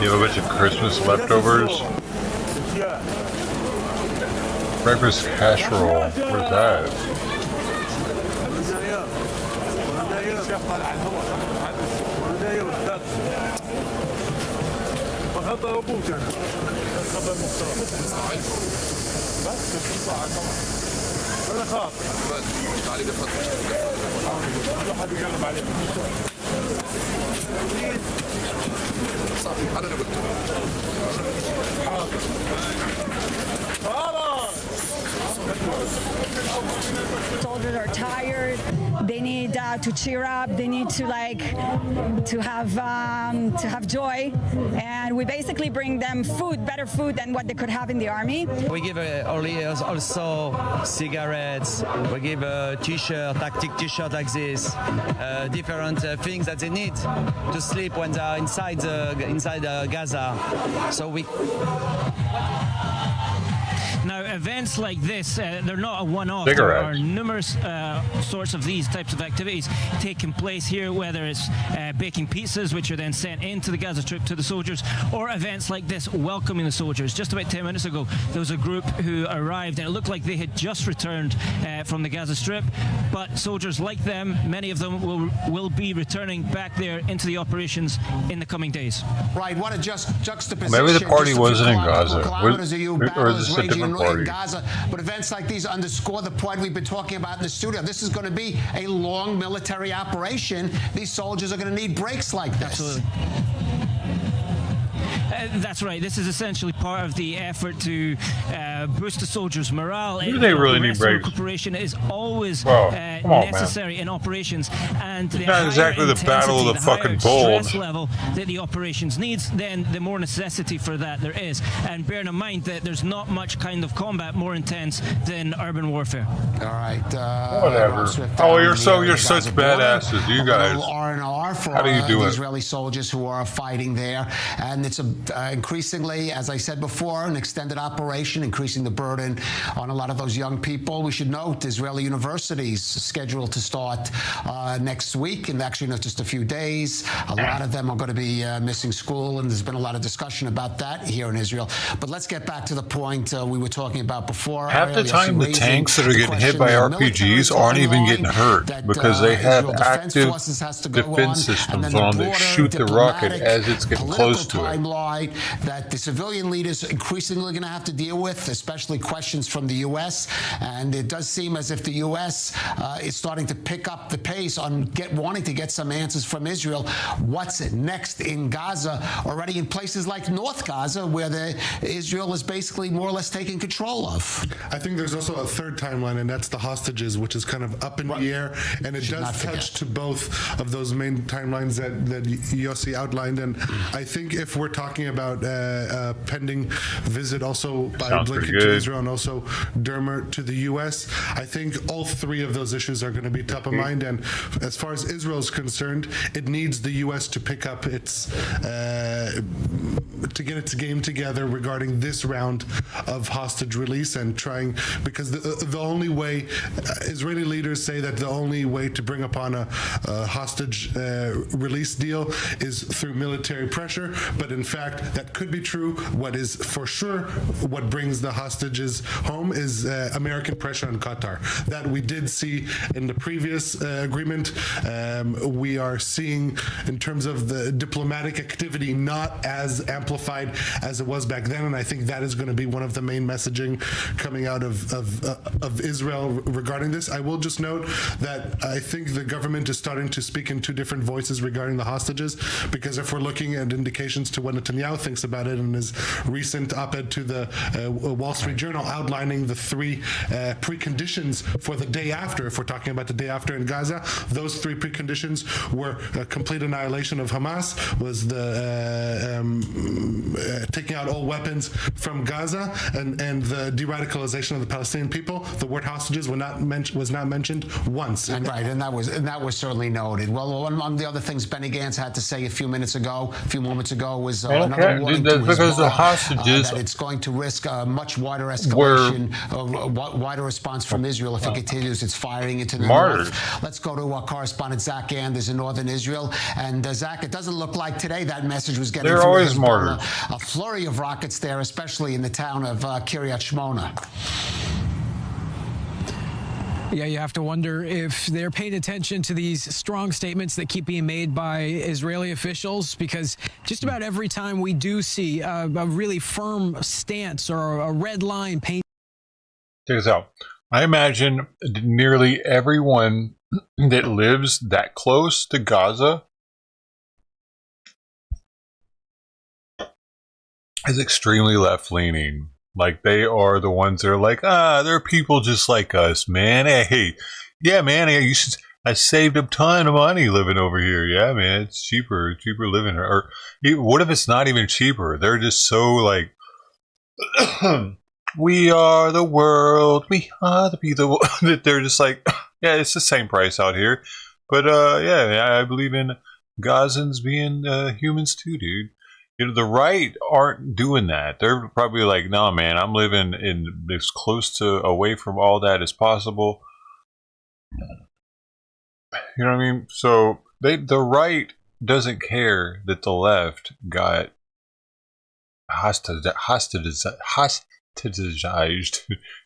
You have a bunch of Christmas leftovers. Breakfast casserole. Where's that? Soldiers are tired. They need to cheer up. They need to have joy, and we basically bring them food, better food than what they could have in the army. We give also cigarettes. We give a T-shirt, tactic T-shirt like this, different things that they need to sleep when they're inside Gaza. So we. Now, events like this, they're not a one-off. There are numerous sorts of these types of activities taking place here, whether it's baking pizzas, which are then sent into the Gaza Strip to the soldiers, or events like this welcoming the soldiers. Just about 10 minutes ago, there was a group who arrived, and it looked like they had just returned from the Gaza Strip, but soldiers like them, many of them will be returning back there into the operations in the coming days. Right, what a juxtaposition. Maybe the party wasn't in Gaza. Or is this a different party? In Gaza, but events like these underscore the point we've been talking about in the studio. This is going to be a long military operation. These soldiers are going to need breaks like this. Absolutely. That's right. This is essentially part of the effort to boost the soldiers' morale. Do they really need breaks? Recuperation is always necessary in operations, and it's not exactly the battle of the fucking Bulge. Stress level that the operations needs, then the more necessity for that there is. And bearing in mind that there's not much kind of combat more intense than urban warfare. All right. Whatever. You're such badasses, you guys. R&R for how do you do the it? Israeli soldiers who are fighting there, and it's increasingly, as I said before, an extended operation, increasing the burden on a lot of those young people. We should note Israeli universities scheduled to start next week, and actually in just a few days. A lot of them are going to be missing school, and there's been a lot of discussion about that here in Israel. But let's get back to the point we were talking about before. Half the time, the tanks that are getting hit by RPGs aren't even getting hurt because they have active defense systems on that shoot the rocket as it's getting close to it. That the civilian leaders increasingly going to have to deal with, especially questions from the U.S. And it does seem as if the U.S. Is starting to pick up the pace on wanting to get some answers from Israel. What's next in Gaza? Already in places like North Gaza, where Israel is basically more or less taking control of. I think there's also a third timeline, and that's the hostages, which is kind of up in the air, and it does touch to both of those main timelines that Yossi outlined. And I think if we're talking about a pending visit also by Blinken to Israel and also Dermer to the U.S., I think all three of those issues are going to be top of mind. And as far as Israel is concerned, it needs the U.S. to pick up its to get its game together regarding this round of hostage release and trying, because the only way Israeli leaders say that the only way to bring upon a hostage release deal is through military pressure, but in fact, that could be true. What is for sure what brings the hostages home is American pressure on Qatar. That we did see in the previous agreement. We are seeing, in terms of the diplomatic activity, not as amplified as it was back then, and I think that is going to be one of the main messaging coming out of Israel regarding this. I will just note that I think the government is starting to speak in two different voices regarding the hostages, because if we're looking at indications to what Netanyahu thinks about it in his recent op-ed to the Wall Street Journal outlining the three preconditions for the day after, if we're talking about the day after in Gaza, those three preconditions were complete annihilation of Hamas, was the taking out all weapons from Gaza, and the de-radicalization of the Palestinian people. The word hostages was not mentioned once. And right, and that was certainly noted. Well, one of the other things Benny Gantz had to say a few moments ago was another warning to because the hostages that it's going to risk a much wider escalation, wider response from Israel if it continues its firing into the north. Let's go to our correspondent Zach Anders in northern Israel. And Zach, it doesn't look like today that message was getting through. They're always martyred. A flurry of rockets there, especially in the town of Kiryat Shmona. Yeah, you have to wonder if they're paying attention to these strong statements that keep being made by Israeli officials, because just about every time we do see a really firm stance or a red line painted. Check this out. I imagine nearly everyone that lives that close to Gaza is extremely left-leaning. Like, they are the ones that are like, they're people just like us, man. Hey, yeah, man, I saved a ton of money living over here. Yeah, man, it's cheaper living here. Or what if it's not even cheaper? They're just so like, we are the world, we are the people. That they're just like, yeah, it's the same price out here. But yeah, I believe in Gazans being humans too, dude. You know, the right aren't doing that. They're probably like, no, man, I'm living in as close to away from all that as possible. You know what I mean? So the right doesn't care that the left got hostage.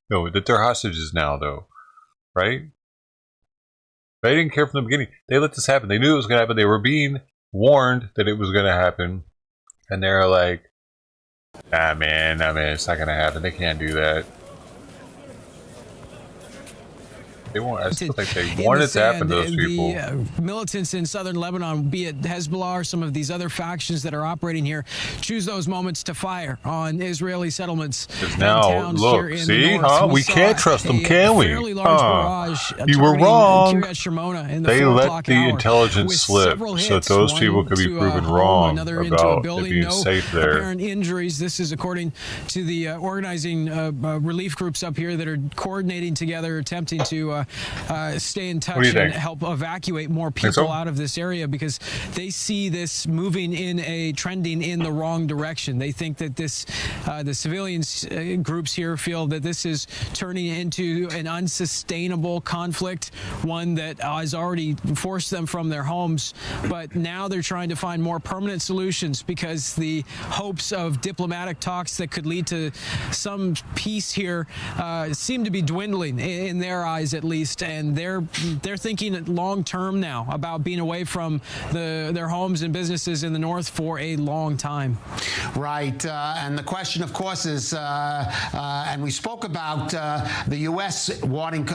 No, that they're hostages now, though, right? They didn't care from the beginning. They let this happen. They knew it was going to happen. They were being warned that it was going to happen. And they're like, nah, man, it's not going to happen. They can't do that. They won't. I still think they want it to happen to those people. The militants in southern Lebanon, be it Hezbollah or some of these other factions that are operating here, choose those moments to fire on Israeli settlements. Because now, look, see, we can't trust them, can we? You were wrong. They let the intelligence slip so that those people could be proven wrong about it being safe there. Apparent injuries. This is according to the organizing relief groups up here that are coordinating together, attempting to stay in touch and help evacuate more people out of this area, because they see this trending in the wrong direction. They think that this, the civilians groups here feel that this is turning into an unsustainable conflict, one that has already forced them from their homes. But now they're trying to find more permanent solutions, because the hopes of diplomatic talks that could lead to some peace here seem to be dwindling in their eyes, at least, and they're thinking long term now about being away from their homes and businesses in the north for a long time. Right, and the question, of course, is, and we spoke about the U.S. wanting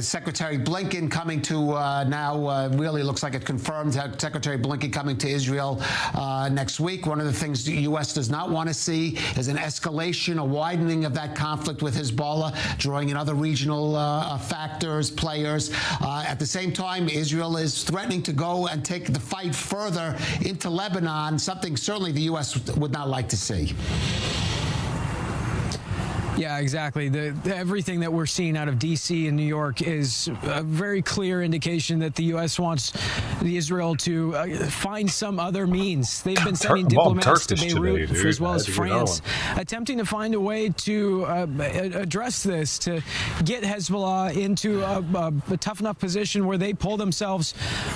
Secretary Blinken coming to now really looks like it confirmed Secretary Blinken coming to Israel next week. One of the things the U.S. does not want to see is an escalation, a widening of that conflict with Hezbollah, drawing in other regional factors, players. At the same time, Israel is threatening to go and take the fight further into Lebanon, something certainly the U.S. would not like to see. Yeah, exactly. Everything that we're seeing out of D.C. and New York is a very clear indication that the U.S. wants Israel to find some other means. They've been sending diplomats to Beirut as well as France, attempting to find a way to address this, to get Hezbollah into a tough enough position where they pull themselves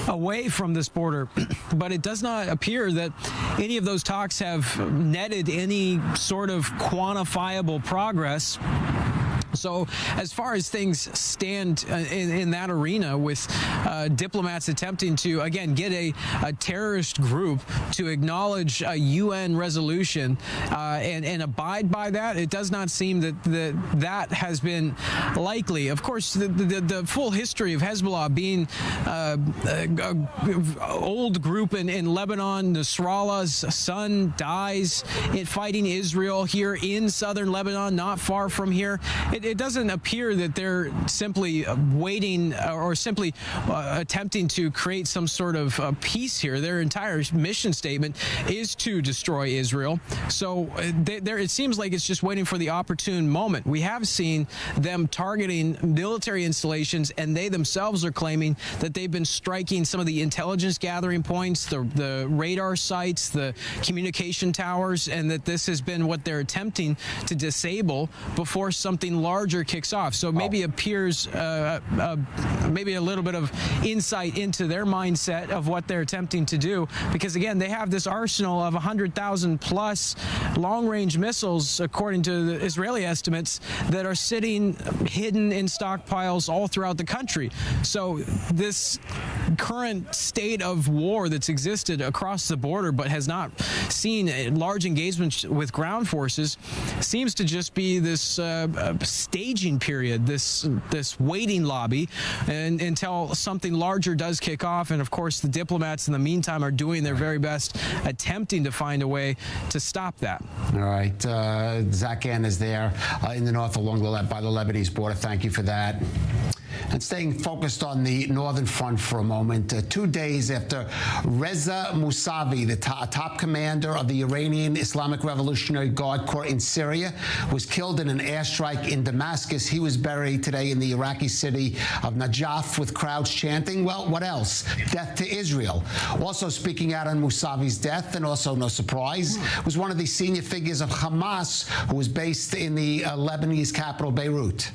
away from this border. But it does not appear that any of those talks have netted any sort of quantifiable progress. So as far as things stand in that arena, with diplomats attempting to, again, get a terrorist group to acknowledge a UN resolution and abide by that, it does not seem that has been likely. Of course, the full history of Hezbollah being an old group in Lebanon, Nasrallah's son dies fighting Israel here in southern Lebanon, not far from here. It doesn't appear that they're simply waiting or simply attempting to create some sort of peace here. Their entire mission statement is to destroy Israel. So it seems like it's just waiting for the opportune moment. We have seen them targeting military installations, and they themselves are claiming that they've been striking some of the intelligence gathering points, the radar sites, the communication towers, and that this has been what they're attempting to disable before something larger kicks off. So maybe appears maybe a little bit of insight into their mindset of what they're attempting to do, because again, they have this arsenal of 100,000 plus long-range missiles, according to the Israeli estimates, that are sitting hidden in stockpiles all throughout the country. So this current state of war that's existed across the border but has not seen large engagements with ground forces seems to just be this staging period, this waiting lobby, and until something larger does kick off. And of course, the diplomats in the meantime are doing their very best, attempting to find a way to stop that. All right, Zach Ann is there in the north by the Lebanese border. Thank you for that. And staying focused on the northern front for a moment, 2 days after Reza Mousavi, the top commander of the Iranian Islamic Revolutionary Guard Corps in Syria, was killed in an airstrike in Damascus, he was buried today in the Iraqi city of Najaf with crowds chanting, well, what else? Death to Israel. Also speaking out on Mousavi's death, and also no surprise, was one of the senior figures of Hamas, who was based in the Lebanese capital, Beirut.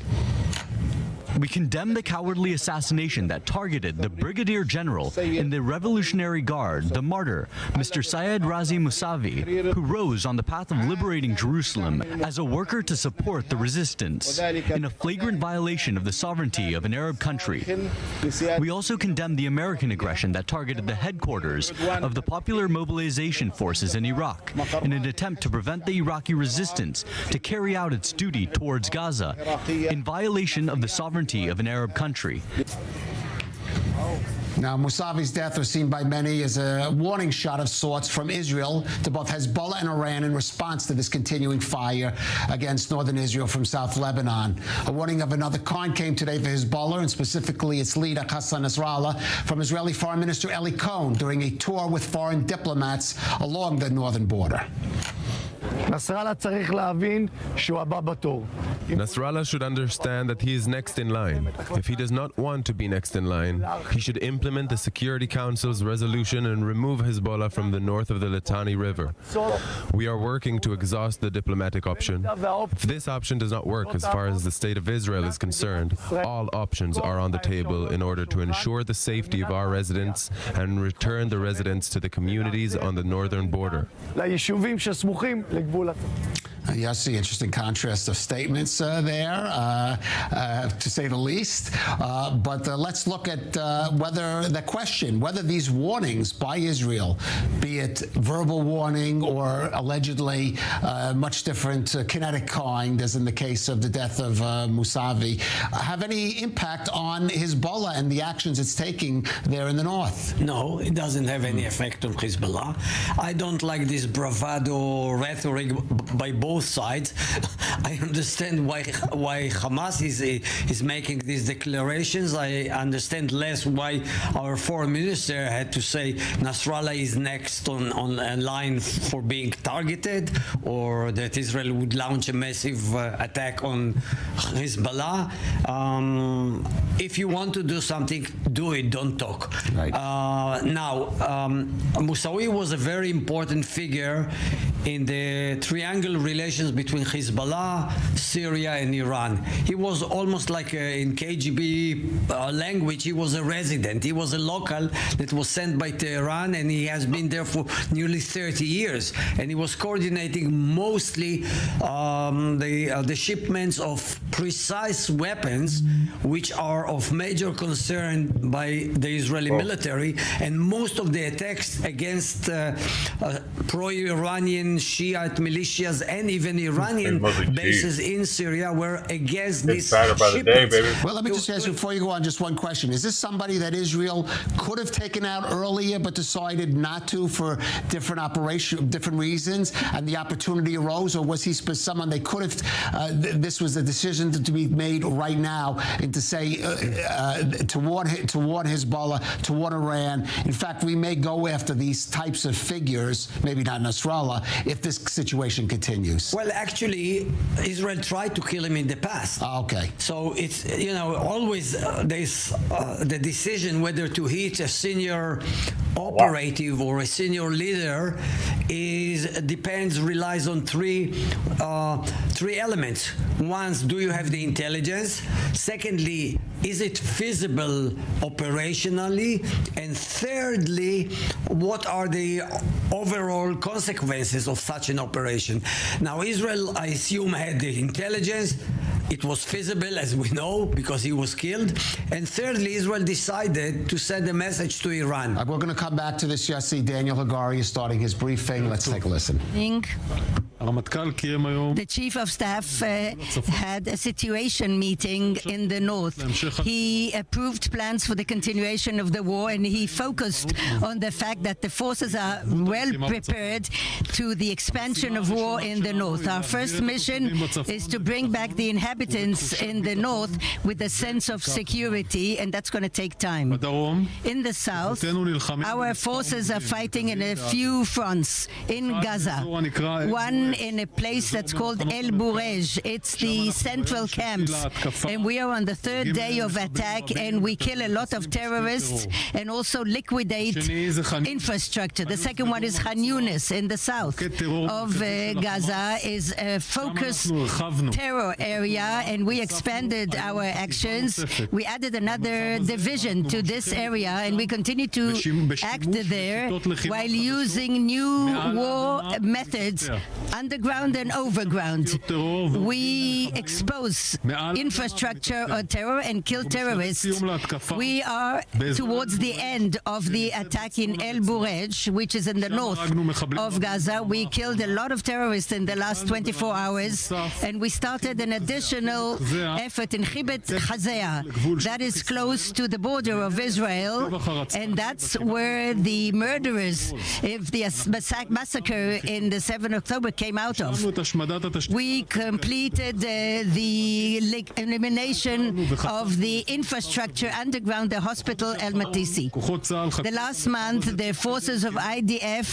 We condemn the cowardly assassination that targeted the Brigadier General in the Revolutionary Guard, the martyr, Mr. Syed Razi Mousavi, who rose on the path of liberating Jerusalem as a worker to support the resistance, in a flagrant violation of the sovereignty of an Arab country. We also condemn the American aggression that targeted the headquarters of the Popular Mobilization Forces in Iraq in an attempt to prevent the Iraqi resistance to carry out its duty towards Gaza, in violation of the sovereignty of an Arab country. Now, Mousavi's death was seen by many as a warning shot of sorts from Israel to both Hezbollah and Iran in response to this continuing fire against northern Israel from South Lebanon. A warning of another kind came today for Hezbollah, and specifically its leader, Hassan Nasrallah, from Israeli Foreign Minister Eli Cohen during a tour with foreign diplomats along the northern border. Nasrallah should understand that he is next in line. If he does not want to be next in line, he should implement the Security Council's resolution and remove Hezbollah from the north of the Litani River. We are working to exhaust the diplomatic option. If this option does not work as far as the state of Israel is concerned, all options are on the table in order to ensure the safety of our residents and return the residents to the communities on the northern border. Yes, the interesting contrast of statements there, to say the least. But let's look at whether these warnings by Israel, be it verbal warning or allegedly much different kinetic kind, as in the case of the death of Mousavi, have any impact on Hezbollah and the actions it's taking there in the north? No, it doesn't have any effect on Hezbollah. I don't like this bravado rhetoric by both both sides. I understand why Hamas is making these declarations. I understand less why our foreign minister had to say Nasrallah is next on line for being targeted, or that Israel would launch a massive attack on Hezbollah. If you want to do something, do it, don't talk. Right. Now, Moussaoui was a very important figure in the triangle relations between Hezbollah, Syria, and Iran. He was almost like in KGB language, he was a resident. He was a local that was sent by Tehran, and he has been there for nearly 30 years. And he was coordinating mostly the shipments of precise weapons, which are of major concern by the Israeli military. And most of the attacks against pro-Iranian Shiite militias and even Iranian bases in Syria were against this shipments. Well, let me just ask you, before you go on, just one question. Is this somebody that Israel could have taken out earlier but decided not to for different reasons, and the opportunity arose, or was he someone they could have, this was a decision to be made right now, and to say, to warn Hezbollah, to warn Iran, in fact, we may go after these types of figures, maybe not Nasrallah, if this situation continues? Well, actually, Israel tried to kill him in the past. Okay. So it's, always there's the decision whether to hit a senior operative or a senior leader relies on three elements. One, do you have the intelligence? Secondly, is it feasible operationally? And thirdly, what are the overall consequences of such an operation? Now, Israel, I assume, had the intelligence. It was feasible, as we know, because he was killed. And thirdly, Israel decided to send a message to Iran. We're going to come back to this, Yossi. Daniel Hagari is starting his briefing. Let's take a listen. The chief of staff had a situation meeting in the north. He approved plans for the continuation of the war, and he focused on the fact that the forces are well prepared to the expansion of war in the north. Our first mission is to bring back the inhabitants in the north with a sense of security, and that's going to take time. In the south, our forces are fighting in a few fronts in Gaza. One in a place that's called El Burej. It's the central camps, and we are on the third day of attack, and we kill a lot of terrorists and also liquidate infrastructure. The second one is Khan Yunis in the south of Gaza, is a focused terror area, and we expanded our actions. We added another division to this area, and we continue to act there while using new war methods, underground and overground. We expose infrastructure or terror and kill terrorists. We are towards the end of the attack in El Burej, which is in the north of Gaza. We killed a lot of terrorists in the last 24 hours, and we started an additional effort in Chibet Hazea, that is close to the border of Israel, and that's where the murderers of the massacre in the 7th October came out of. We completed the elimination of the infrastructure underground the hospital El Matisi. The last month, the forces of IDF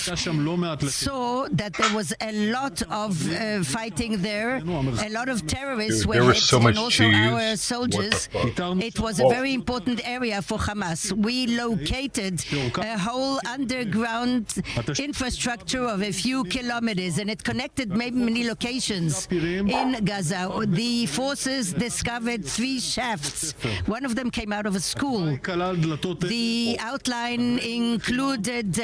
saw that there was a lot of fighting there. A lot of terrorists were hit, and also our soldiers. It was a very important area for Hamas. We located a whole underground infrastructure of a few kilometers, and it connected many locations in Gaza. The forces discovered 3 shafts. One of them came out of a school. The outline included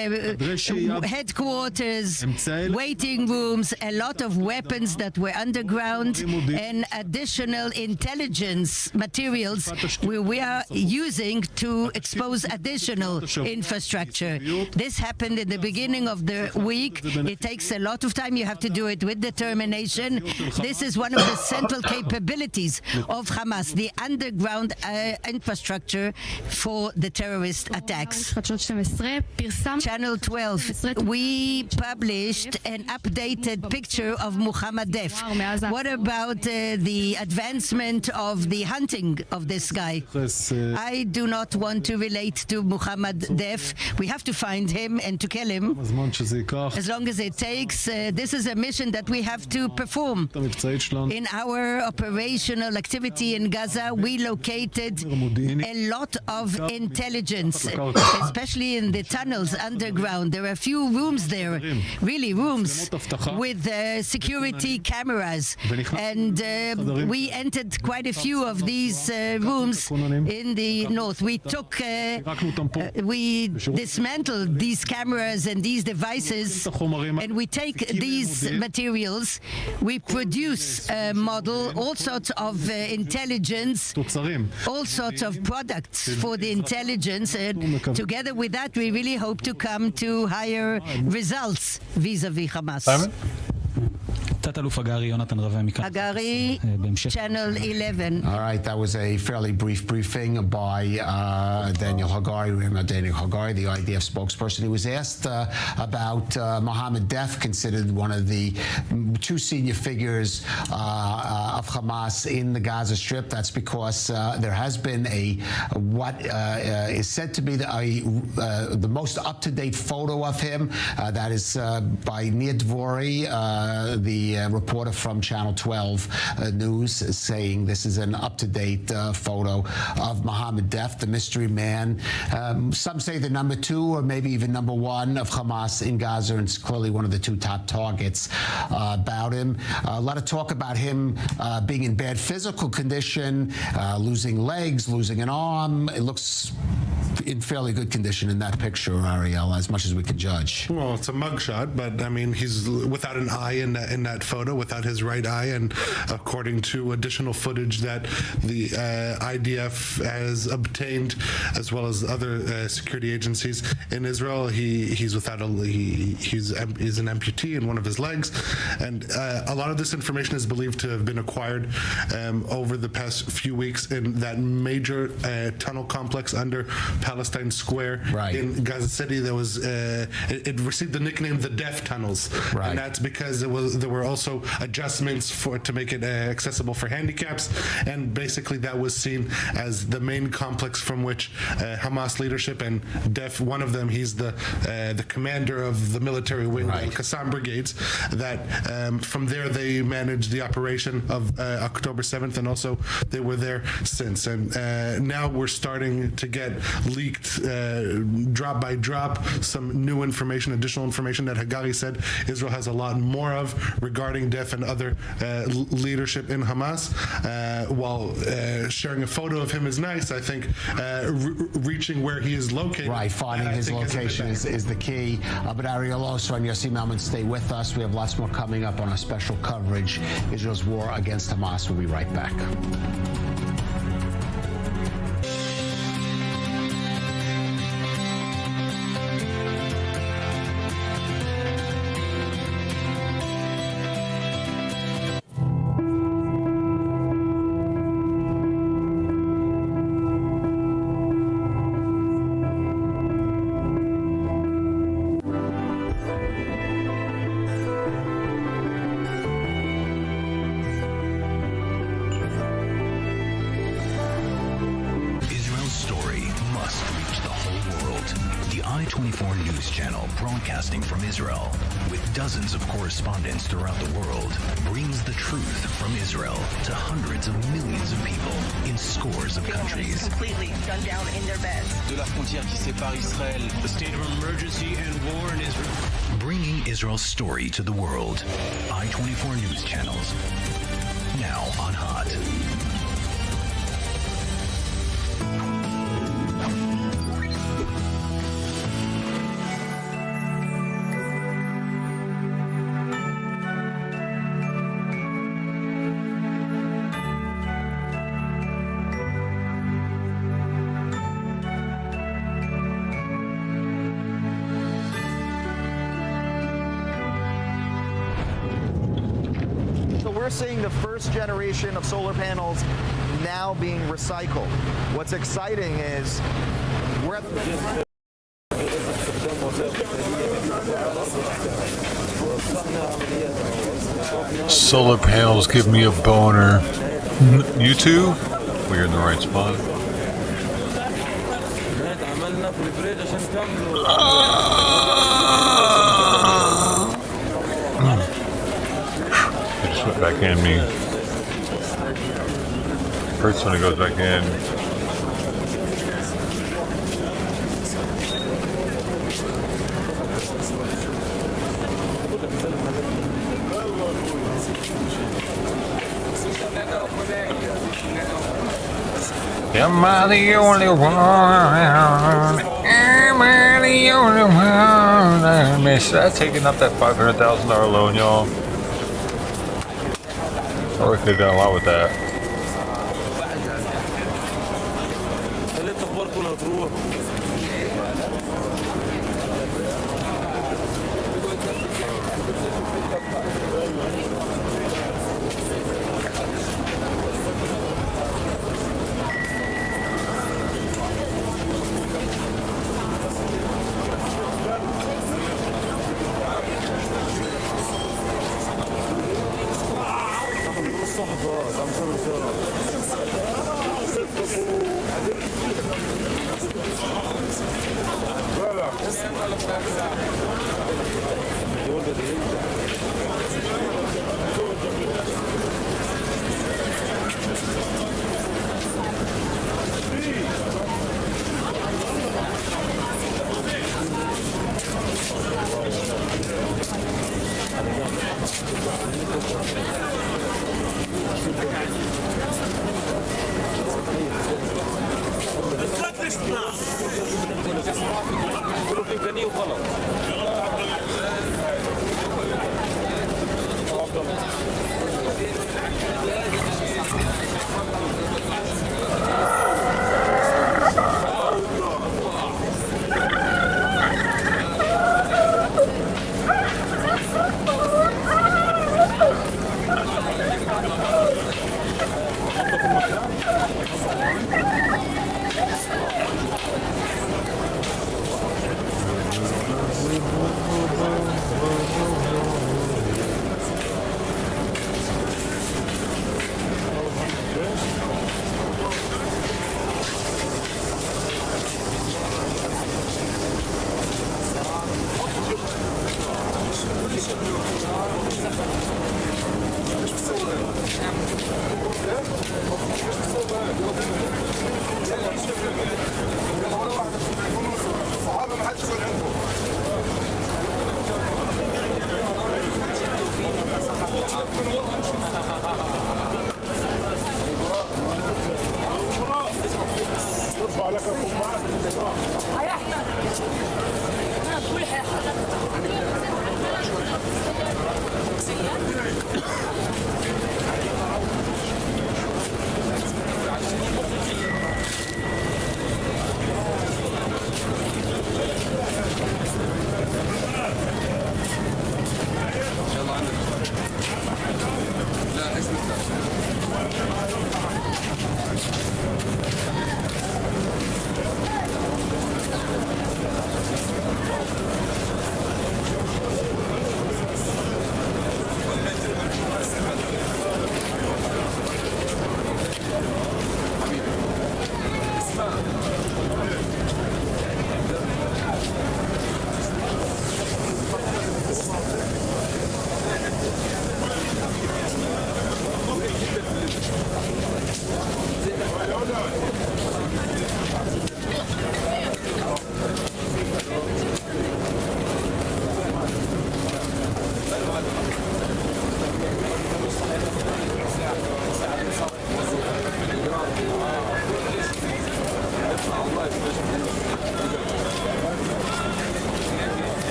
headquarters, waiting rooms, a lot of weapons that were underground, and additional intelligence materials we are using to expose additional infrastructure. This happened in the beginning of the week. It takes a lot of time. You have to to do it with determination. This is one of the central capabilities of Hamas, the underground infrastructure for the terrorist attacks. Channel 12, we published an updated picture of Muhammad Def. What about the advancement of the hunting of this guy? I do not want to relate to Muhammad Def. We have to find him and to kill him. As long as it takes, this is a mission that we have to perform. In our operational activity in Gaza, we located a lot of intelligence, especially in the tunnels underground. There are a few rooms there, really rooms, with security cameras. And we entered quite a few of these rooms in the north. We dismantled these cameras and these devices, and we take these materials, we produce a model, all sorts of intelligence, all sorts of products for the intelligence, and together with that we really hope to come to higher results vis-a-vis Hamas. Simon? Agari, Channel 11. All right, that was a fairly brief briefing by Daniel Hagari, Daniel Hagari, the IDF spokesperson. He was asked about Mohammed Def, considered one of the two senior figures of Hamas in the Gaza Strip. That's because there has been what is said to be the most up-to-date photo of him. That is by Nir Dvori, the reporter from Channel 12 News, saying this is an up-to-date photo of Mohammed Def, the mystery man. Some say the number 2 or maybe even number 1 of Hamas in Gaza, and it's clearly one of the 2 top targets about him. A lot of talk about him being in bad physical condition, losing legs, losing an arm. It looks in fairly good condition in that picture, Ariel, as much as we can judge. Well, it's a mugshot, but I mean, he's without an eye in that photo, without his right eye, and according to additional footage that the IDF has obtained, as well as other security agencies in Israel, he's an amputee in one of his legs, and a lot of this information is believed to have been acquired over the past few weeks in that major tunnel complex under Palestine Square in Gaza City. There was it received the nickname the Deaf Tunnels, and that's because there were also adjustments to make it accessible for handicaps, and basically that was seen as the main complex from which Hamas leadership and Def, one of them, he's the commander of the military wing, the Qassam brigades, that from there they managed the operation of October 7th, and also they were there since. And now we're starting to get leaked drop by drop some new information, additional information that Hagari said Israel has a lot more of regarding Def and other leadership in Hamas. While sharing a photo of him is nice, I think reaching where he is located, finding his location is the key. But Ariel also and Yossi Malman, stay with us. We have lots more coming up on our special coverage, Israel's war against Hamas. We'll be right back. Broadcasting from Israel, with dozens of correspondents throughout the world, brings the truth from Israel to hundreds of millions of people in scores of countries. Completely gunned down in their beds. De la frontière qui sépare Israël, the state of emergency and war in Israel. Bringing Israel's story to the world. I-24 News Channels. Now on Hot. we're seeing the first generation of solar panels now being recycled. What's exciting is we're at the Solar panels give me a boner. You too? We're in the right spot. It just went back in me. Hurts when it goes back in. Am I the only one? Am I the only one? I miss that taking up that $500,000 loan, y'all. Or we could have done a lot with that.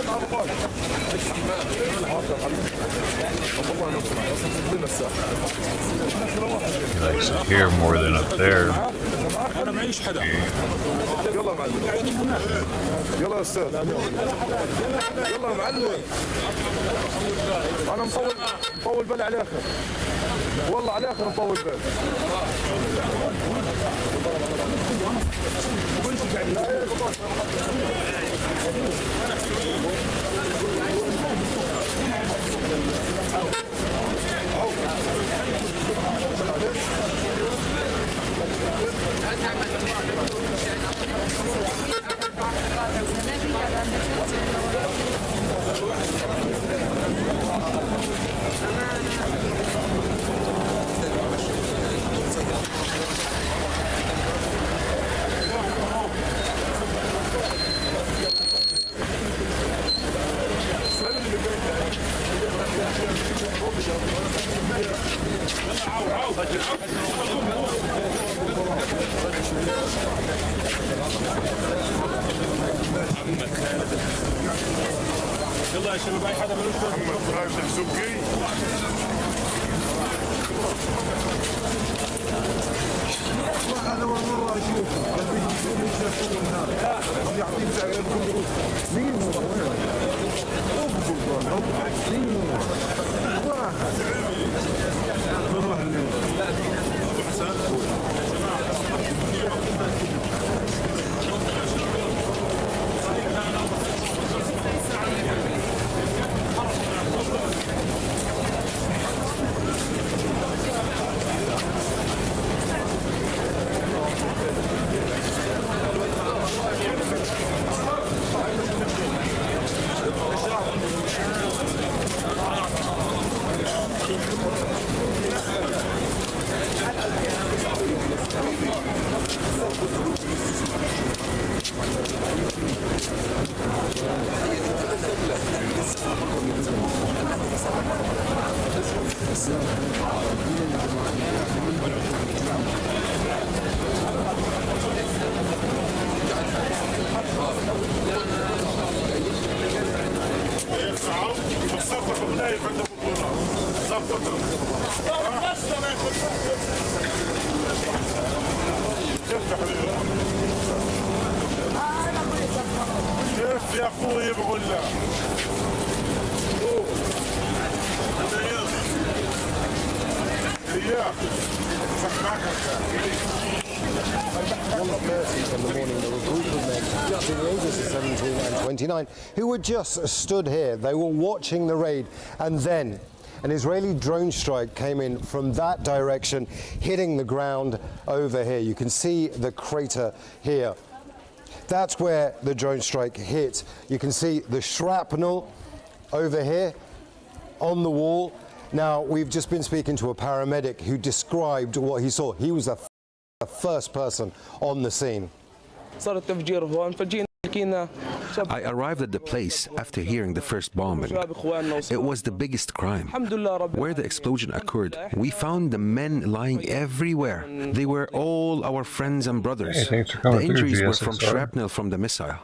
He likes it here more than up there. يلا يا استاذ يلا يا معلم انا مطول بالي على الاخر والله على الاخر مطول بالي يلا يا شباب اي حدا ملوش محمد راجل سبكي هذا هو المروه يا شيخ يعطيك سعر مين كيف يا اخوي بقول لك in the morning, there were a group of men just in the ages of 17 and 29 who were just stood here. They were watching the raid, and then an Israeli drone strike came in from that direction, hitting the ground over here. You can see the crater here. That's where the drone strike hit. You can see the shrapnel over here on the wall. Now, we've just been speaking to a paramedic who described what he saw. He was the first person on the scene. I arrived at the place after hearing the first bombing. It was the biggest crime. Where the explosion occurred, we found the men lying everywhere. They were all our friends and brothers. The injuries were from shrapnel from the missile.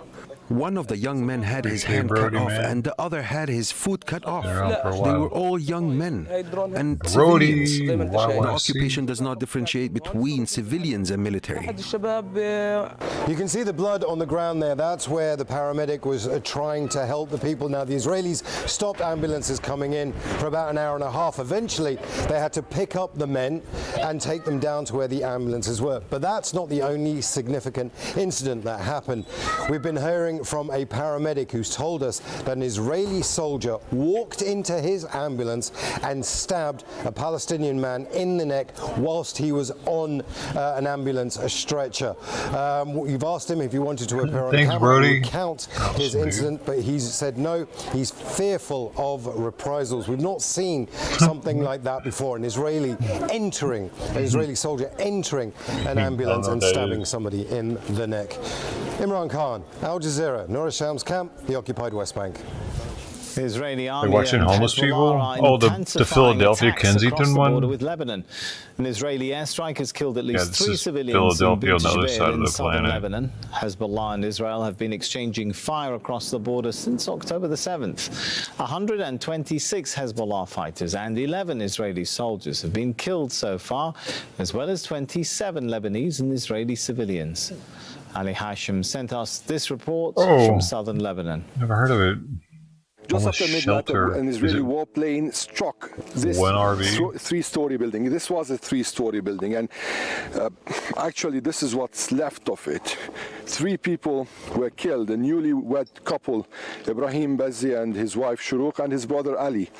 One of the young men had his hand cut off, and the other had his foot cut off. They were all young men and civilians. The occupation does not differentiate between civilians and military. You can see the blood on the ground there. That's where the paramedic was trying to help the people. Now, the Israelis stopped ambulances coming in for about an hour and a half. Eventually, they had to pick up the men and take them down to where the ambulances were. But that's not the only significant incident that happened. We've been hearing from a paramedic who's told us that an Israeli soldier walked into his ambulance and stabbed a Palestinian man in the neck whilst he was on an ambulance, a stretcher. We've asked him if he wanted to appear on camera to recount his incident, but he's said no, he's fearful of reprisals. We've not seen something like that before, an Israeli soldier entering an ambulance and stabbing somebody in the neck. Imran Khan, Al Jazeera, Nur Sham's camp, the occupied West Bank. The Israeli army They're watching homeless people? Oh, the Philadelphia Kensington one? With Lebanon. An Israeli airstrike has killed at least 3 civilians Philadelphia in on the other side of the southern planet. Lebanon. Hezbollah and Israel have been exchanging fire across the border since October the 7th. 126 Hezbollah fighters and 11 Israeli soldiers have been killed so far, as well as 27 Lebanese and Israeli civilians. Ali Hashim sent us this report from southern Lebanon. Never heard of it. Just after midnight, an Israeli warplane struck this 3-story building. This was a 3-story building, and actually this is what's left of it. 3 people were killed, a newlywed couple, Ibrahim Bazzi and his wife Shuruq and his brother Ali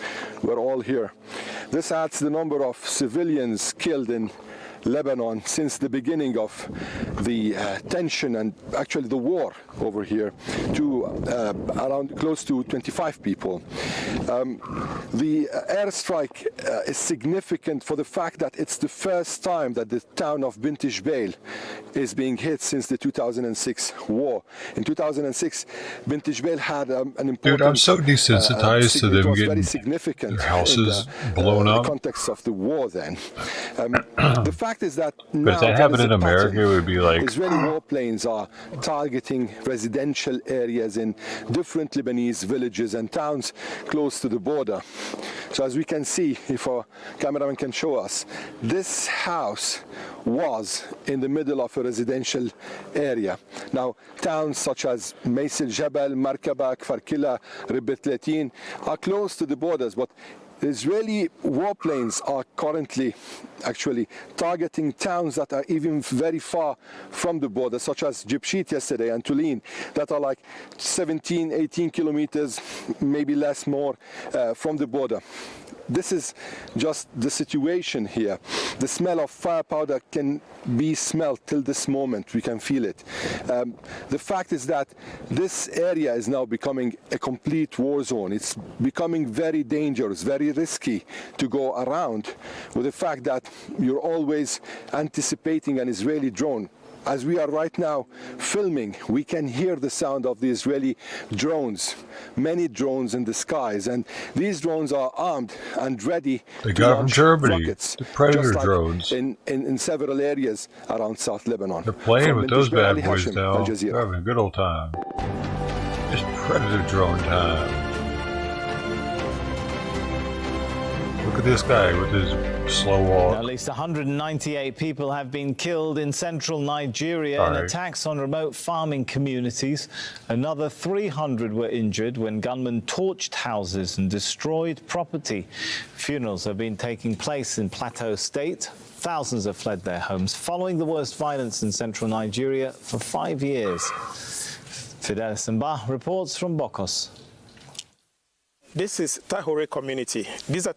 were all here. This adds the number of civilians killed in Lebanon since the beginning of the tension and actually the war over here to around close to 25 people. The airstrike is significant for the fact that it's the first time that the town of Bint Jbeil is being hit since the 2006 war. In 2006, Bint Jbeil had an important... Dude, I'm so desensitized to them getting their houses blown up. In the context of the war then. The fact is that but now if that happened in America, it would be like... Israeli warplanes are targeting residential areas in different Lebanese villages and towns close to the border. So as we can see, if our cameraman can show us, this house was in the middle of a residential area. Now, towns such as Maysel Jabal, Markaba, Kfar Killa, Ribet Latin are close to the borders, but Israeli warplanes are currently actually targeting towns that are even very far from the border, such as Jibshit yesterday and Tulin, that are like 17, 18 kilometers, maybe less more from the border. This is just the situation here. The smell of fire powder can be smelled till this moment. We can feel it. The fact is that this area is now becoming a complete war zone. It's becoming very dangerous, very risky to go around, with the fact that you're always anticipating an Israeli drone. As we are right now filming, we can hear the sound of the Israeli drones, many drones in the skies, and these drones are armed and ready They to got it from launch Germany, rockets, the Predator just like drones. in several areas around South Lebanon. They're playing From with those Bint Jbeil, bad Ali boys Hashim, now. Al Jazeera. They're having a good old time. Just Predator drone time. Look at this guy with his slow walk. At least 198 people have been killed in central Nigeria in attacks on remote farming communities. Another 300 were injured when gunmen torched houses and destroyed property. Funerals have been taking place in Plateau State. Thousands have fled their homes following the worst violence in central Nigeria for 5 years. Fidelis Mba reports from Bokos. This is Tahore community. This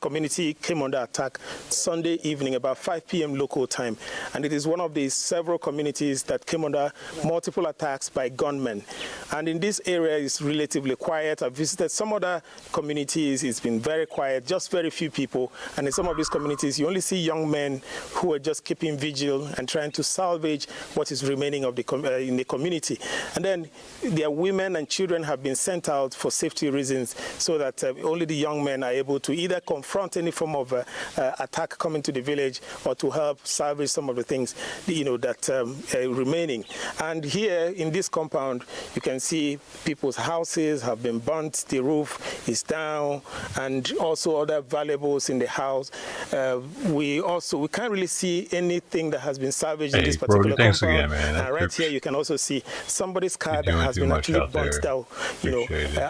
community came under attack Sunday evening about 5 p.m. local time, and it is one of the several communities that came under multiple attacks by gunmen. And in this area, it's relatively quiet. I've visited some other communities. It's been very quiet, just very few people. And in some of these communities, you only see young men who are just keeping vigil and trying to salvage what is remaining of in the community. And then their women and children have been sent out for safety reasons, so that only the young men are able to either confront any form of attack coming to the village, or to help salvage some of the things, that are remaining. And here in this compound, you can see people's houses have been burnt, the roof is down, and also other valuables in the house. We can't really see anything that has been salvaged in this particular compound. Again, man. And right here, you can also see somebody's car that has been actually burnt down,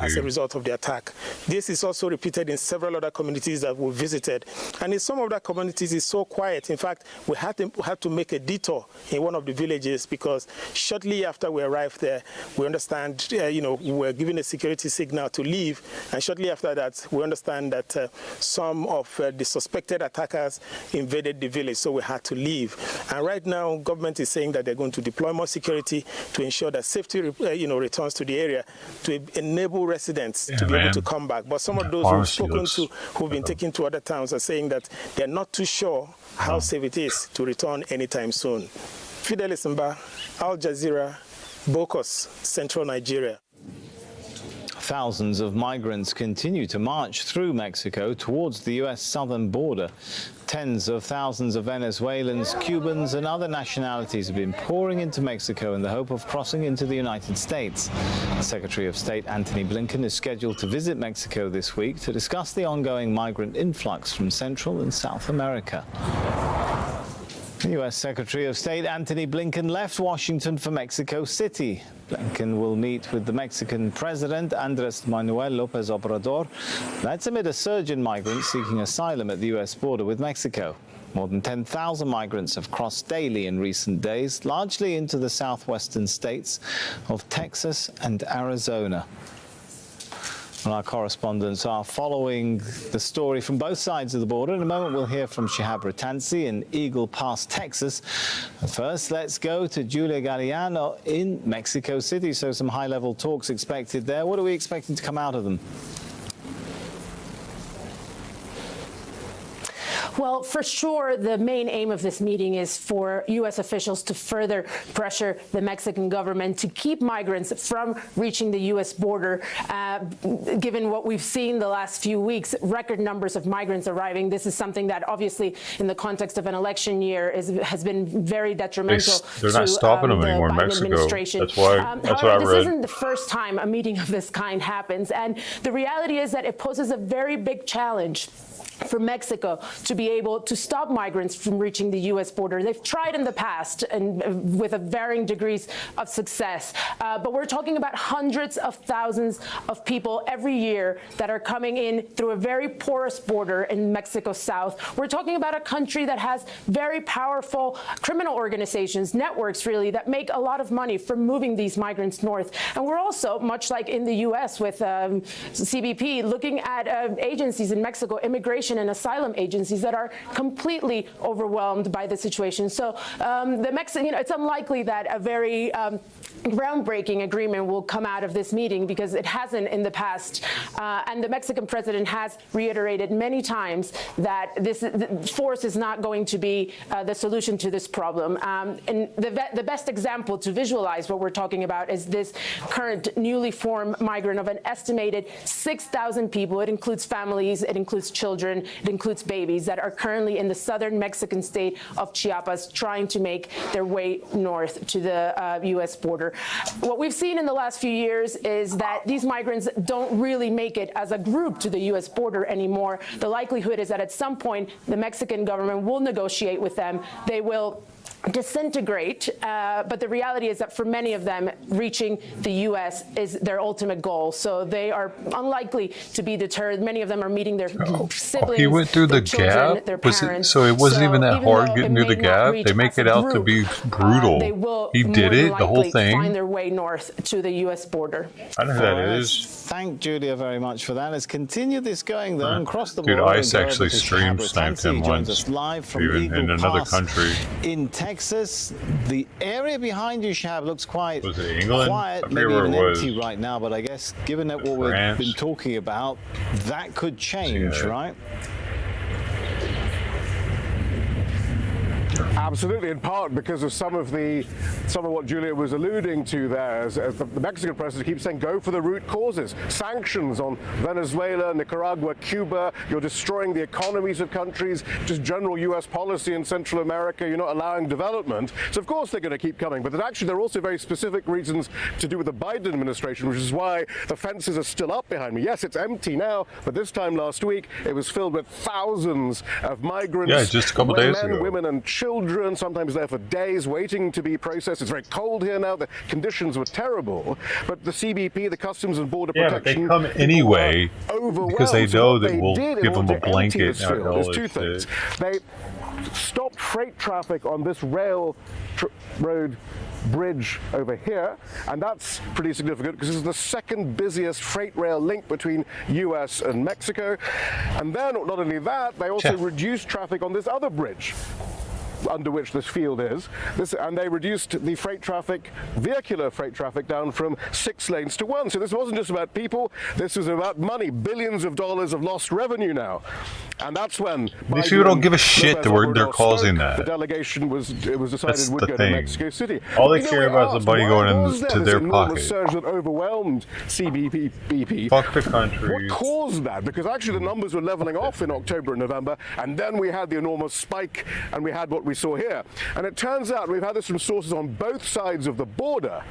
as a result of the attack. This is also repeated in several other communities that we visited. And in some of the communities, it's so quiet. In fact, we had to make a detour in one of the villages, because shortly after we arrived there, we understand, we were given a security signal to leave. And shortly after that, we understand that some of the suspected attackers invaded the village, so we had to leave. And right now, government is saying that they're going to deploy more security to ensure that safety, returns to the area, to enable residents to be able to come back. But some of those who've spoken to, who've been taken to other towns, are saying that they're not too sure how safe it is to return anytime soon. Fidelis Mba, Al Jazeera, Bokos, Central Nigeria. Thousands of migrants continue to march through Mexico towards the U.S. southern border. Tens of thousands of Venezuelans, Cubans, and other nationalities have been pouring into Mexico in the hope of crossing into the United States. Secretary of State Antony Blinken is scheduled to visit Mexico this week to discuss the ongoing migrant influx from Central and South America. U.S. Secretary of State Antony Blinken left Washington for Mexico City. Blinken will meet with the Mexican President Andrés Manuel López Obrador. That's amid a surge in migrants seeking asylum at the U.S. border with Mexico. More than 10,000 migrants have crossed daily in recent days, largely into the southwestern states of Texas and Arizona. Well, our correspondents are following the story from both sides of the border. In a moment, we'll hear from Shihab Ratansi in Eagle Pass, Texas. But first, let's go to Julia Galliano in Mexico City. So some high-level talks expected there. What are we expecting to come out of them? Well, for sure, the main aim of this meeting is for U.S. officials to further pressure the Mexican government to keep migrants from reaching the U.S. border. Given what we've seen the last few weeks, record numbers of migrants arriving, this is something that obviously in the context of an election year has been very detrimental They're not stopping them anymore in Mexico. That's why I read. This isn't the first time a meeting of this kind happens. And the reality is that it poses a very big challenge for Mexico to be able to stop migrants from reaching the U.S. border. They've tried in the past and with varying degrees of success. But we're talking about hundreds of thousands of people every year that are coming in through a very porous border in Mexico South. We're talking about a country that has very powerful criminal organizations, networks really, that make a lot of money from moving these migrants north. And we're also, much like in the U.S. with CBP, looking at agencies in Mexico, immigration and asylum agencies that are completely overwhelmed by the situation. So it's unlikely that a very groundbreaking agreement will come out of this meeting because it hasn't in the past. And the Mexican president has reiterated many times that force is not going to be the solution to this problem. And the best example to visualize what we're talking about is this current newly formed migrant of an estimated 6,000 people. It includes families, it includes children, it includes babies that are currently in the southern Mexican state of Chiapas trying to make their way north to the U.S. border. What we've seen in the last few years is that these migrants don't really make it as a group to the U.S. border anymore. The likelihood is that at some point the Mexican government will negotiate with them. They will disintegrate, but the reality is that for many of them, reaching the U.S. is their ultimate goal. So they are unlikely to be deterred. Many of them are meeting their siblings, he went through the children, gap? their parents. So it wasn't even that hard getting through the gap? They make it out to be brutal. They will he did it, the whole thing? Find their way north to the U.S. border. I know who that is. Thank Julia very much for that. Let's continue this going though and cross the border. Dude, ICE actually stream sniped him once, even in another country. In Texas, the area behind you, Shab, looks quite quiet, maybe even empty right now. But I guess, given that what we've been talking about, that could change, right? Absolutely, in part because of some of what Julia was alluding to there, as the Mexican president keeps saying, go for the root causes. Sanctions on Venezuela, Nicaragua, Cuba. You're destroying the economies of countries. Just general U.S. policy in Central America. You're not allowing development. So of course they're going to keep coming. But there are also very specific reasons to do with the Biden administration, which is why the fences are still up behind me. Yes, it's empty now, but this time last week it was filled with thousands of migrants. Yeah, just a couple days ago. Men, women, and children, sometimes there for days waiting to be processed. It's very cold here now. The conditions were terrible. But the CBP, the Customs and Border Protection, but they come anyway because they know that we'll give them a blanket. There's two things. They stopped freight traffic on this road bridge over here, and that's pretty significant because this is the second busiest freight rail link between US and Mexico. And then not only that, they also reduced traffic on this other bridge. under which this field is. And they reduced the freight traffic, vehicular freight traffic, down from 6 lanes to 1. So this wasn't just about people, this was about money, billions of dollars of lost revenue now. And that's when these people don't give a shit the word they're causing that. The delegation was decided That's would the go thing. to Mexico City. All they care about is the money going into their pocket. Surge that overwhelmed CBP. Fuck the country. What caused that? Because actually the numbers were leveling off in October and November, and then we had the enormous spike, and we had what we saw here. And it turns out, we've had this from sources on both sides of the border,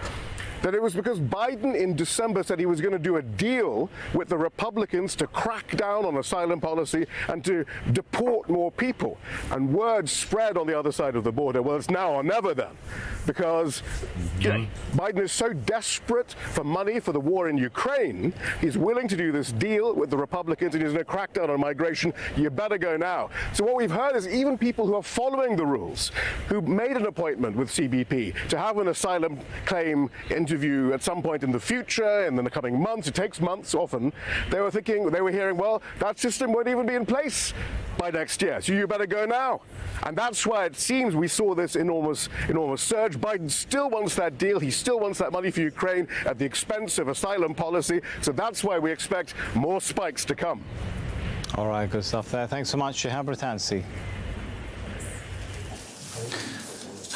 that it was because Biden in December said he was going to do a deal with the Republicans to crack down on asylum policy and to deport more people. And word spread on the other side of the border, well, it's now or never then. Because Biden is so desperate for money for the war in Ukraine, he's willing to do this deal with the Republicans, and he's going to crack down on migration. You better go now. So what we've heard is even people who are following the rules, who made an appointment with CBP to have an asylum claim interview at some point in the future, in the coming months, it takes months often, they were hearing, well, that system won't even be in place by next year, so you better go now. And that's why it seems we saw this enormous surge. Biden still wants that deal. He still wants that money for Ukraine at the expense of asylum policy. So that's why we expect more spikes to come. All right, good stuff there. Thanks so much, Shihab Ratansi.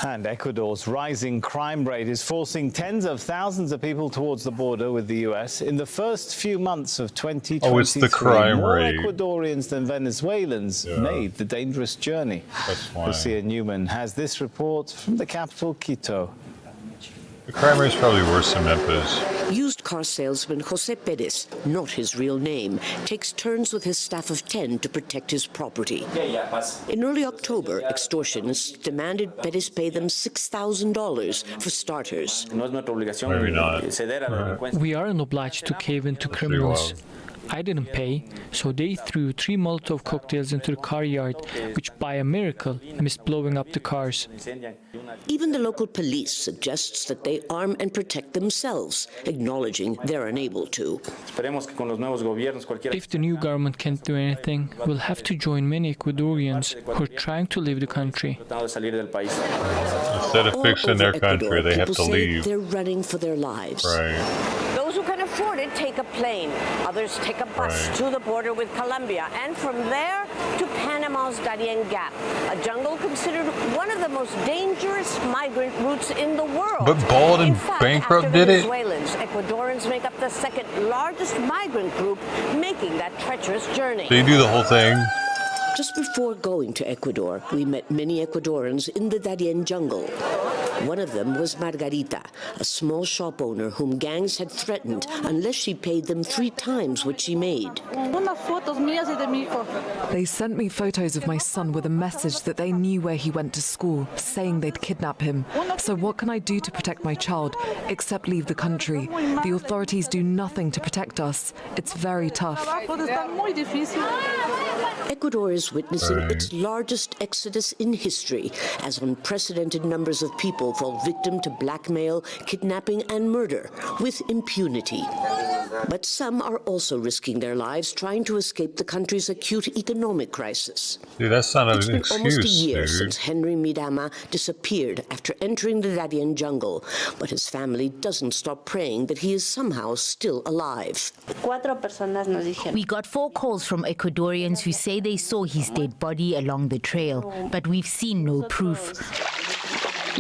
And Ecuador's rising crime rate is forcing tens of thousands of people towards the border with the US. In the first few months of 2023, it's the crime more rate. Ecuadorians than Venezuelans made the dangerous journey. That's why. Lucia Newman has this report from the capital, Quito. The crime rate's probably worse than Memphis. Used car salesman Jose Perez, not his real name, takes turns with his staff of 10 to protect his property. In early October, extortionists demanded Perez pay them $6,000 for starters. Maybe not. We aren't obliged to cave into criminals. I didn't pay, so they threw 3 Molotov cocktails into the car yard, which by a miracle missed blowing up the cars. Even the local police suggests that they arm and protect themselves, acknowledging they're unable to. If the new government can't do anything, we'll have to join many Ecuadorians who are trying to leave the country. Instead of fixing their country, they have to leave. They're running for their lives. Right. Those who can afford it take a plane. Others take a bus to the border with Colombia, and from there to Panama's Darien Gap, a jungle considered one of the most dangerous migrant routes in the world. But Bald and Bankrupt did it? Venezuelans, Ecuadorians make up the second largest migrant group making that treacherous journey. They do the whole thing. Just before going to Ecuador, we met many Ecuadorians in the Darien jungle. One of them was Margarita, a small shop owner whom gangs had threatened unless she paid them 3 times what she made. They sent me photos of my son with a message that they knew where he went to school, saying they'd kidnap him. So what can I do to protect my child, except leave the country? The authorities do nothing to protect us. It's very tough. Ecuador is witnessing its largest exodus in history, as unprecedented numbers of people fall victim to blackmail, kidnapping, and murder with impunity. But some are also risking their lives trying to escape the country's acute economic crisis. Dude, that's not an excuse, It's been almost a year dude. since Henry Midama disappeared after entering the Darien jungle, but his family doesn't stop praying that he is somehow still alive. We got 4 calls from Ecuadorians who say they saw his dead body along the trail, but we've seen no proof.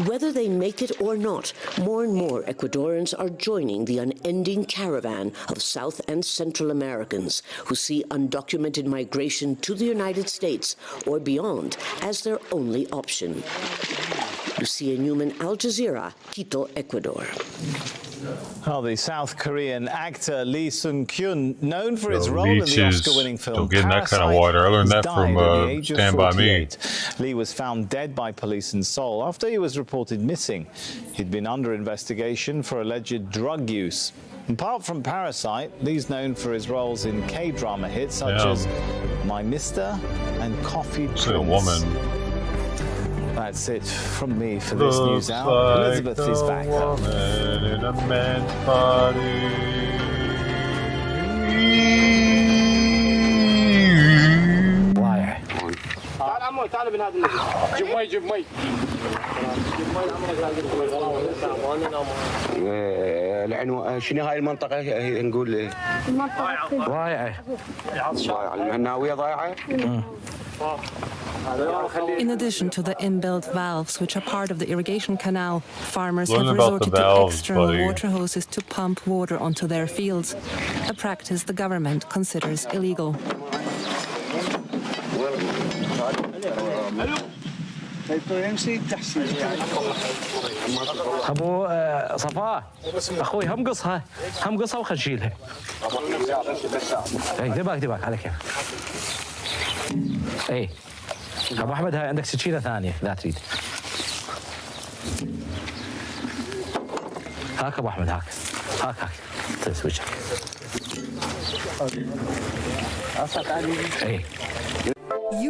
Whether they make it or not, more and more Ecuadorians are joining the unending caravan of South and Central Americans who see undocumented migration to the United States or beyond as their only option. Lucia Newman, Al Jazeera, Quito, Ecuador. Well, the South Korean actor Lee Sung-kyun, known for his role in the Oscar-winning film don't get in that kind of Parasite, water. I learned has that from died at the age of Stand By Me. 48. Lee was found dead by police in Seoul after he was reported missing. He'd been under investigation for alleged drug use. Apart from Parasite, Lee's known for his roles in K-drama hits such as My Mister and Coffee Prince. She's a woman. That's it from me for this news hour. Elizabeth is back. Woman in a man's body. Wire. شنو هاي المنطقة نقول ضايعة الناوية ضايعة. In addition to the inbuilt valves, which are part of the irrigation canal, farmers Learn have about the resorted to valves, external buddy. water hoses to pump water onto their fields, a practice the government considers illegal. ابو صفاء اخوي هم قصها وخل نشيلها. اي دباك على كيف. اي ابو احمد هاي عندك سكينه ثانيه لا تريد. هاك ابو احمد هاك تسوي اي.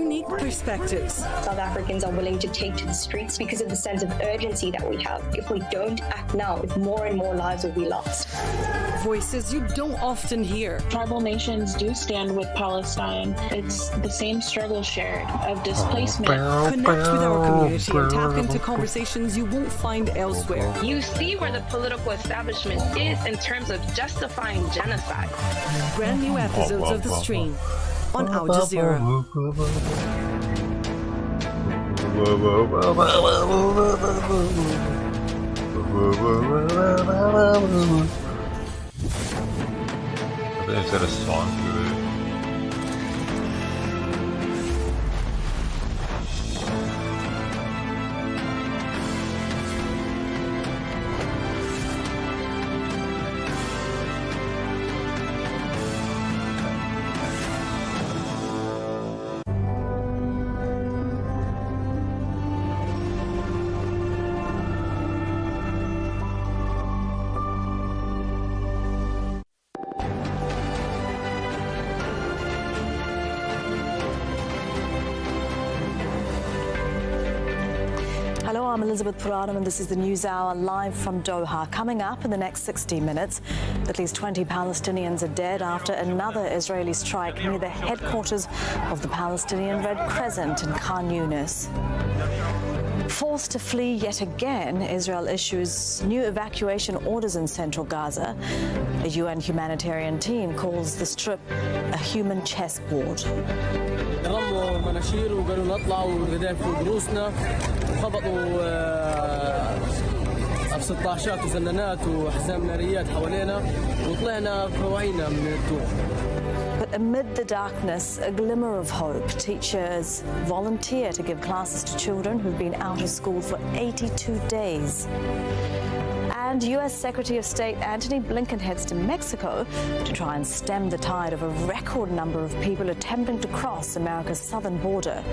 Unique perspectives. South Africans are willing to take to the streets because of the sense of urgency that we have. If we don't act now, more and more lives will be lost. Voices you don't often hear. Tribal nations do stand with Palestine. It's the same struggle shared of displacement. Connect with our community and tap into conversations you won't find elsewhere. You see where the political establishment is in terms of justifying genocide. Brand new episodes of The Stream on Al Jazeera. I think it's got a song to it. Hello, I'm Elizabeth Puranam and this is the News Hour live from Doha. Coming up in the next 60 minutes, at least 20 Palestinians are dead after another Israeli strike near the headquarters of the Palestinian Red Crescent in Khan Yunis. Forced to flee yet again, Israel issues new evacuation orders in central Gaza. A UN humanitarian team calls the strip a human chessboard. رموا المناشير وقالوا نطلع وقذفوا دروسنا وخبطوا F-16 وزنانات وحزام ناريات حوالينا وطلعنا فوعينا من الدور. But amid the darkness, a glimmer of hope. Teachers volunteer to give classes to children who've been out of school for 82 days. And U.S. Secretary of State Antony Blinken heads to Mexico to try and stem the tide of a record number of people attempting to cross America's southern border.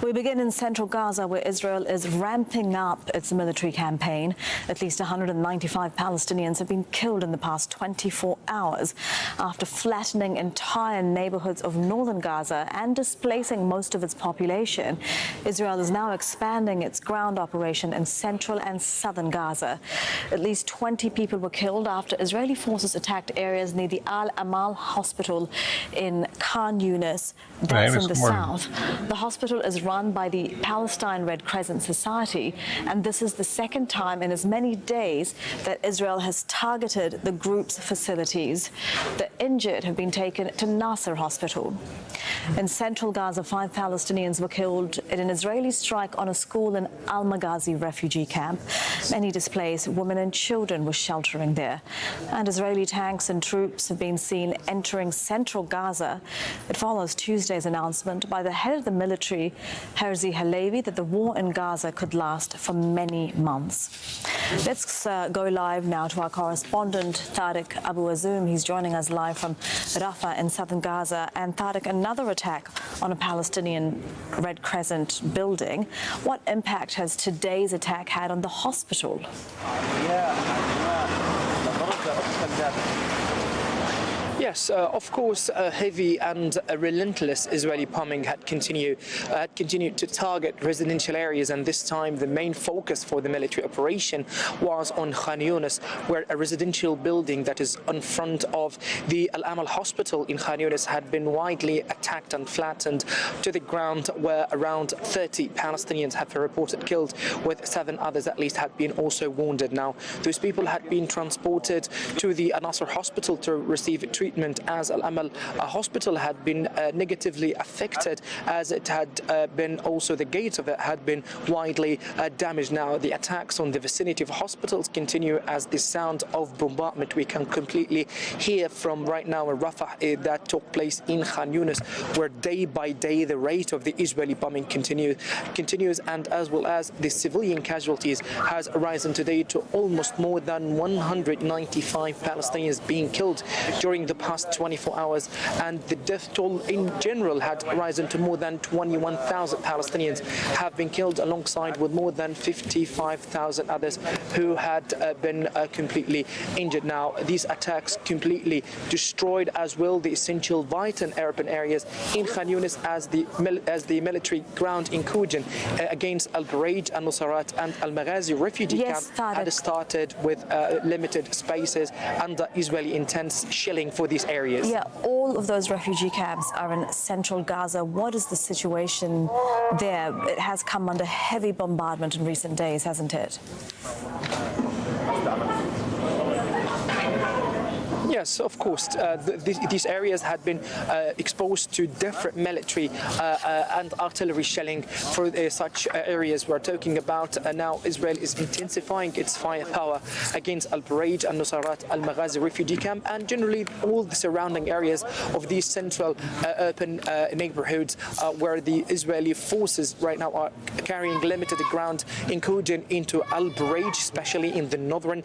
We begin in central Gaza, where Israel is ramping up its military campaign. At least 195 Palestinians have been killed in the past 24 hours after flattening entire neighborhoods of northern Gaza and displacing most of its population. Israel is now expanding its ground operation in central and southern Gaza. At least 20 people were killed after Israeli forces attacked areas near the Al Amal hospital in Khan Yunis. That's in the south. The hospital is run by the Palestine Red Crescent Society, and this is the second time in as many days that Israel has targeted the group's facilities. The injured have been taken to Nasser Hospital. In central Gaza, 5 Palestinians were killed in an Israeli strike on a school in Al-Maghazi refugee camp. Many displaced women and children were sheltering there. And Israeli tanks and troops have been seen entering central Gaza. It follows Tuesday's announcement by the head of the military, Herzi Halevi, that the war in Gaza could last for many months. Let's go live now to our correspondent, Tariq Abu Azoum. He's joining us live from Rafah in southern Gaza. And Tariq, another attack on a Palestinian Red Crescent building. What impact has today's attack had on the hospital? Yes, of course, heavy and relentless Israeli bombing had continued to target residential areas, and this time the main focus for the military operation was on Khan Yunis, where a residential building that is in front of the Al Amal hospital in Khan Yunis had been widely attacked and flattened to the ground, where around 30 Palestinians have been reported killed, with 7 others at least had been also wounded. Now, those people had been transported to the Al Nasser hospital to receive treatment, as Al Amal hospital had been negatively affected, as it had been also the gates of it had been widely damaged. Now, the attacks on the vicinity of hospitals continue, as the sound of bombardment we can completely hear from right now in Rafah that took place in Khan Yunis, where day by day the rate of the Israeli bombing continues, and as well as the civilian casualties has risen today to almost more than 195 Palestinians being killed during the past 24 hours, and the death toll in general had risen to more than 21,000 Palestinians have been killed, alongside with more than 55,000 others who had been completely injured. Now, these attacks completely destroyed as well the essential vital urban areas in Khan Yunis, as the military ground incursion against Al-Bureij, Al-Nusayrat and Al-Maghazi refugee camp had started with limited spaces under Israeli intense shelling for these areas. Yeah, all of those refugee camps are in central Gaza. What is the situation there? It has come under heavy bombardment in recent days, hasn't it? Yes, of course. These areas had been exposed to different military and artillery shelling for such areas we're talking about. Now, Israel is intensifying its firepower against Al-Bureij, Al-Nusayrat, Al-Maghazi refugee camp, and generally all the surrounding areas of these central urban neighborhoods where the Israeli forces right now are carrying limited ground incursion into Al-Bureij, especially in the northern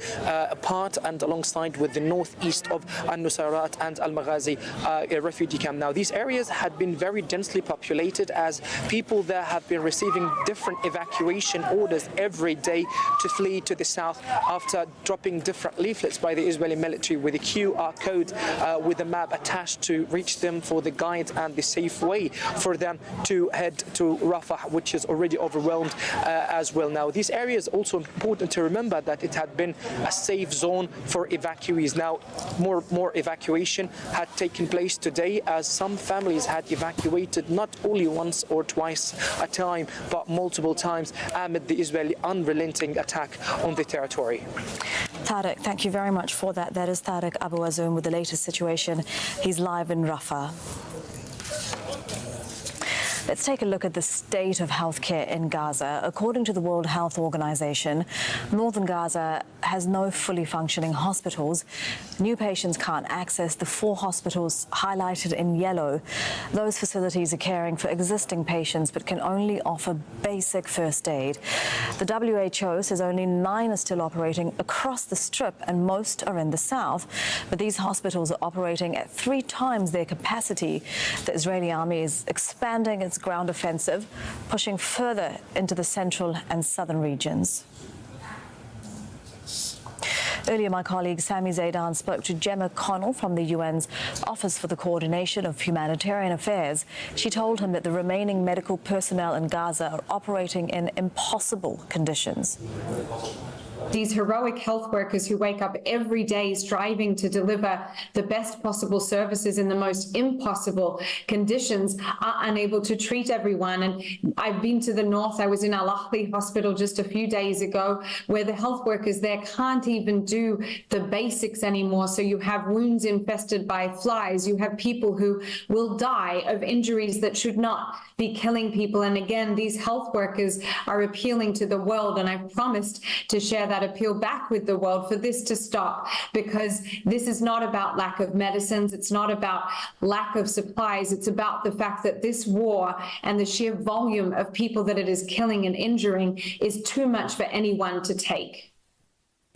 part and alongside with the northeast of Al-Nusayrat and Al-Maghazi refugee camp. Now, these areas had been very densely populated, as people there have been receiving different evacuation orders every day to flee to the south, after dropping different leaflets by the Israeli military with a QR code with a map attached to reach them for the guide and the safe way for them to head to Rafah, which is already overwhelmed as well. Now, these areas also important to remember that it had been a safe zone for evacuees. Now, more evacuation had taken place today, as some families had evacuated not only once or twice a time, but multiple times amid the Israeli unrelenting attack on the territory. Tariq, thank you very much for that. That is Tariq Abu Azoum with the latest situation. He's live in Rafah. Let's take a look at the state of healthcare in Gaza. According to the World Health Organization, northern Gaza has no fully functioning hospitals. New patients can't access the 4 hospitals highlighted in yellow. Those facilities are caring for existing patients but can only offer basic first aid. The WHO says only 9 are still operating across the strip, and most are in the south. But these hospitals are operating at 3 times their capacity. The Israeli army is expanding its ground offensive, pushing further into the central and southern regions. Earlier, my colleague Sami Zaidan spoke to Gemma Connell from the UN's Office for the Coordination of Humanitarian Affairs. She told him that the remaining medical personnel in Gaza are operating in impossible conditions. These heroic health workers who wake up every day striving to deliver the best possible services in the most impossible conditions are unable to treat everyone. And I've been to the north. I was in Al Ahli hospital just a few days ago, where the health workers there can't even do the basics anymore. So you have wounds infested by flies. You have people who will die of injuries that should not be killing people. And again, these health workers are appealing to the world, and I've promised to share that appeal back with the world for this to stop, because this is not about lack of medicines. It's not about lack of supplies. It's about the fact that this war and the sheer volume of people that it is killing and injuring is too much for anyone to take.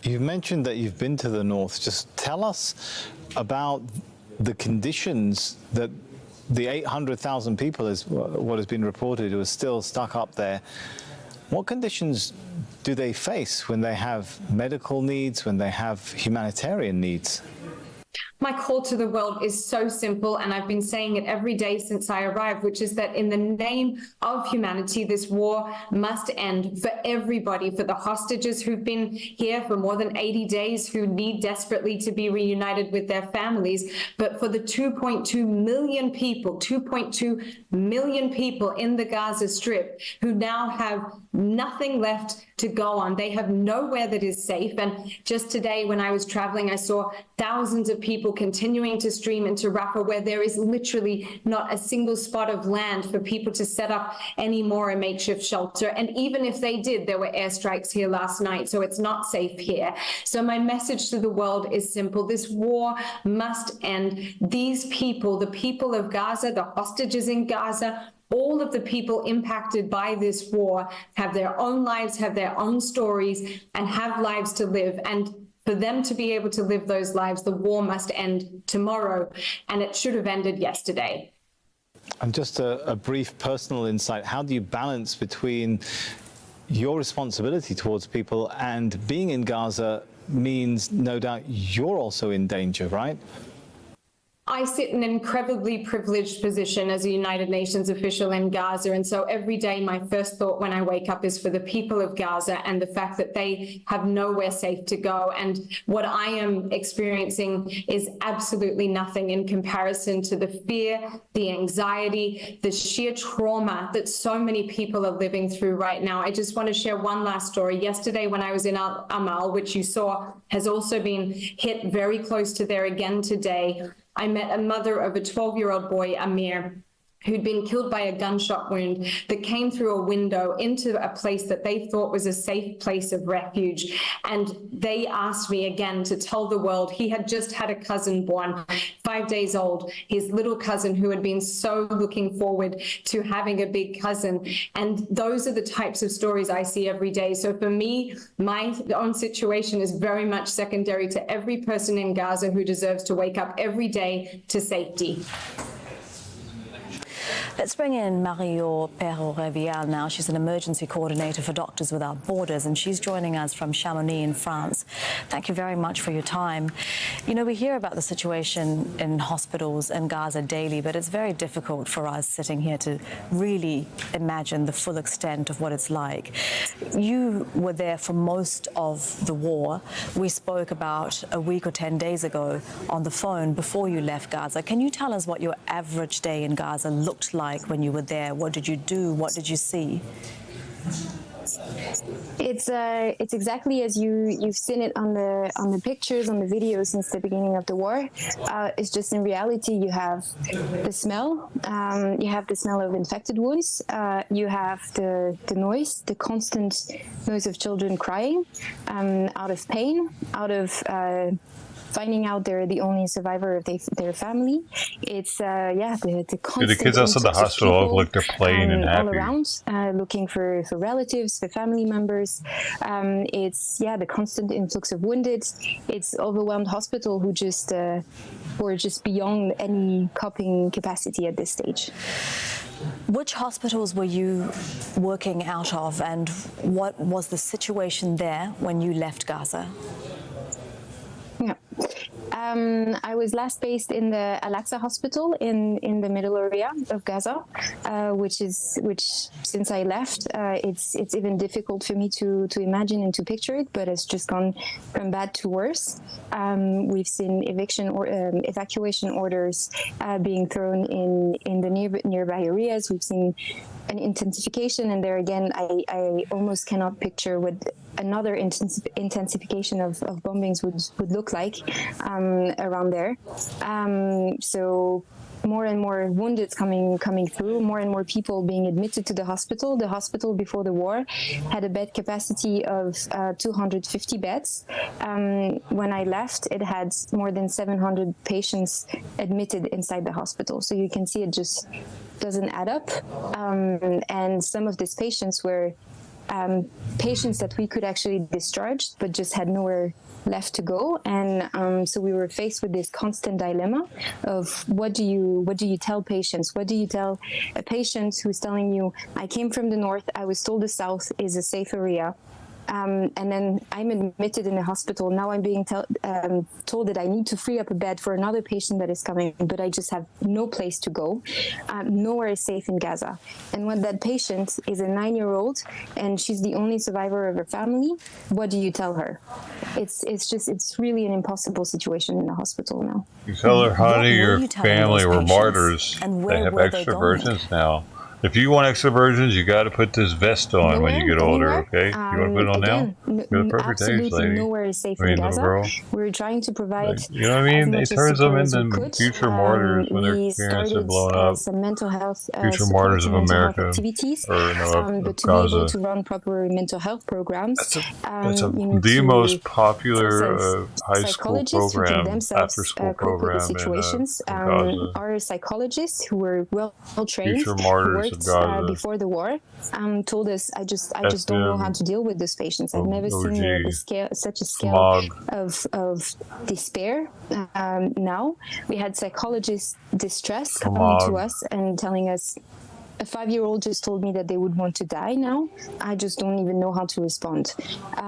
You've mentioned that you've been to the north. Just tell us about the conditions that the 800,000 people, is what has been reported, who are still stuck up there. What conditions do they face when they have medical needs, when they have humanitarian needs? My call to the world is so simple, and I've been saying it every day since I arrived, which is that in the name of humanity, this war must end for everybody, for the hostages who've been here for more than 80 days, who need desperately to be reunited with their families, but for the 2.2 million people, 2.2 million people in the Gaza Strip who now have nothing left to go on. They have nowhere that is safe. And just today, when I was traveling, I saw thousands of people continuing to stream into Rafah, where there is literally not a single spot of land for people to set up any more a makeshift shelter. And even if they did, there were airstrikes here last night, so it's not safe here. So my message to the world is simple. This war must end. These people, the people of Gaza, the hostages in Gaza, all of the people impacted by this war have their own lives, have their own stories, and have lives to live. And for them to be able to live those lives, the war must end tomorrow, and it should have ended yesterday. And just a brief personal insight, how do you balance between your responsibility towards people and being in Gaza means no doubt you're also in danger, right? I sit in an incredibly privileged position as a United Nations official in Gaza. And so every day, my first thought when I wake up is for the people of Gaza and the fact that they have nowhere safe to go. And what I am experiencing is absolutely nothing in comparison to the fear, the anxiety, the sheer trauma that so many people are living through right now. I just want to share one last story. Yesterday, when I was in Amal, which you saw has also been hit very close to there again today, I met a mother of a 12-year-old boy, Amir, who'd been killed by a gunshot wound that came through a window into a place that they thought was a safe place of refuge. And they asked me again to tell the world he had just had a cousin born, 5 days old, his little cousin who had been so looking forward to having a big cousin. And those are the types of stories I see every day. So for me, my own situation is very much secondary to every person in Gaza who deserves to wake up every day to safety. Let's bring in Marie-Laure Perrault-Revial now. She's an emergency coordinator for Doctors Without Borders, and she's joining us from Chamonix in France. Thank you very much for your time. You know, we hear about the situation in hospitals in Gaza daily, but it's very difficult for us sitting here to really imagine the full extent of what it's like. You were there for most of the war. We spoke about a week or 10 days ago on the phone before you left Gaza. Can you tell us what your average day in Gaza looked like when you were there? What did you do? What did you see? It's exactly as you've seen it on the pictures, on the videos since the beginning of the war. It's just in reality you have the smell, of infected wounds, you have the noise, the constant noise of children crying, out of pain, out of finding out they're the only survivor of their family. It's the constant. The kids outside the hospital look like they're playing and happy. All around, looking for relatives, for family members. It's the constant influx of wounded. It's overwhelmed hospital who are just beyond any coping capacity at this stage. Which hospitals were you working out of, and what was the situation there when you left Gaza? Yeah. I was last based in the Al-Aqsa hospital in the middle area of Gaza, which since I left, it's even difficult for me to imagine and to picture it, but it's just gone from bad to worse. We've seen evacuation orders being thrown in the nearby areas. We've seen an intensification, and there again, I almost cannot picture what another intensification of bombings would look like around there. So more and more wounded coming through, more and more people being admitted to the hospital. The hospital before the war had a bed capacity of 250 beds. When I left, it had more than 700 patients admitted inside the hospital. So you can see it just doesn't add up. And some of these patients were patients that we could actually discharge, but just had nowhere left to go. And so we were faced with this constant dilemma of what do you tell patients? What do you tell a patient who's telling you, I came from the north, I was told the south is a safe area, And then I'm admitted in the hospital. Now I'm being told that I need to free up a bed for another patient that is coming, but I just have no place to go. Nowhere is safe in Gaza. And when that patient is a 9-year-old and she's the only survivor of her family, what do you tell her? It's really an impossible situation in the hospital now. You tell her, honey, your family were martyrs. They have extra virgins now. If you want extra virgins, you got to put this vest on when you get older, okay? You want to put it on now? You're the perfect age, lady. Nowhere is safe in Gaza. Girl. We're trying to provide. You know what I mean? It turns them into future martyrs when their parents are blown up. Some mental health, future martyrs of America. Activities, or no, but to Gaza. be able to run proper mental health programs, That's the most popular high school program, after school program situations. in Gaza. Our psychologists who were well trained, Future martyrs of Gaza. Before the war, told us, I just don't know how to deal with these patients. I've never seen such a scale of despair. Now we had psychologists distress coming to us and telling us, a 5-year-old just told me that they would want to die now. I just don't even know how to respond.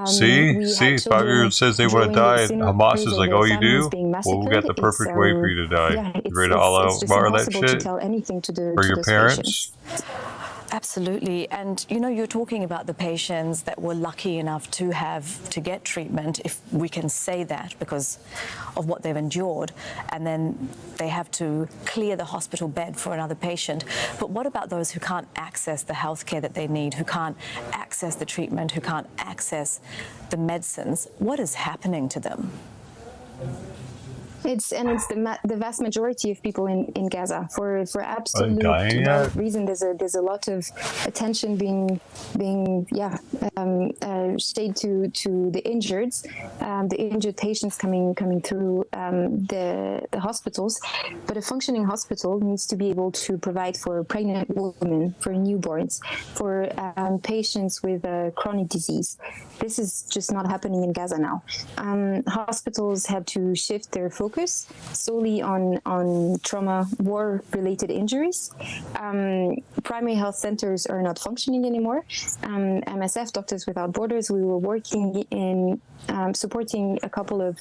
See, 5-year-old says they want to die, and Hamas is like, oh, you do? Well, we got the perfect way for you to die. Yeah, you ready to all out bar that shit? To tell anything to your parents? Absolutely. And, you know, you're talking about the patients that were lucky enough to get treatment, if we can say that, because of what they've endured, and then they have to clear the hospital bed for another patient. But what about those who can't access the healthcare that they need, who can't access the treatment, who can't access the medicines? What is happening to them? It's the vast majority of people in Gaza for absolute reason. There's a lot of attention being stayed to the injured patients coming through the hospitals. But a functioning hospital needs to be able to provide for pregnant women, for newborns, for patients with chronic disease. This is just not happening in Gaza now. Hospitals had to shift their focus solely on trauma, war-related injuries. Primary health centers are not functioning anymore. MSF, Doctors Without Borders, we were working in supporting a couple of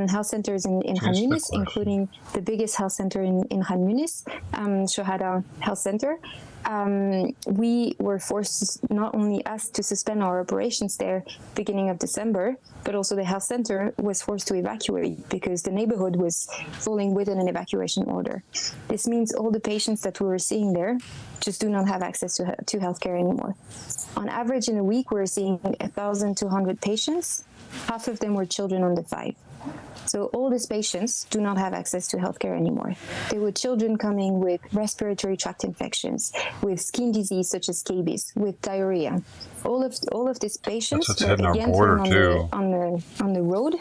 health centers in Khan Yunis, including the biggest health center in Khan Yunis, Shohada Health Center. We were forced, not only us, to suspend our operations there beginning of December, but also the health center was forced to evacuate because the neighborhood was falling within an evacuation order. This means all the patients that we were seeing there just do not have access to healthcare anymore. On average, in a week, we're seeing 1,200 patients. Half of them were children under 5. So all these patients do not have access to healthcare anymore. There were children coming with respiratory tract infections, with skin disease such as scabies, with diarrhea. All of these patients were again thrown on the road,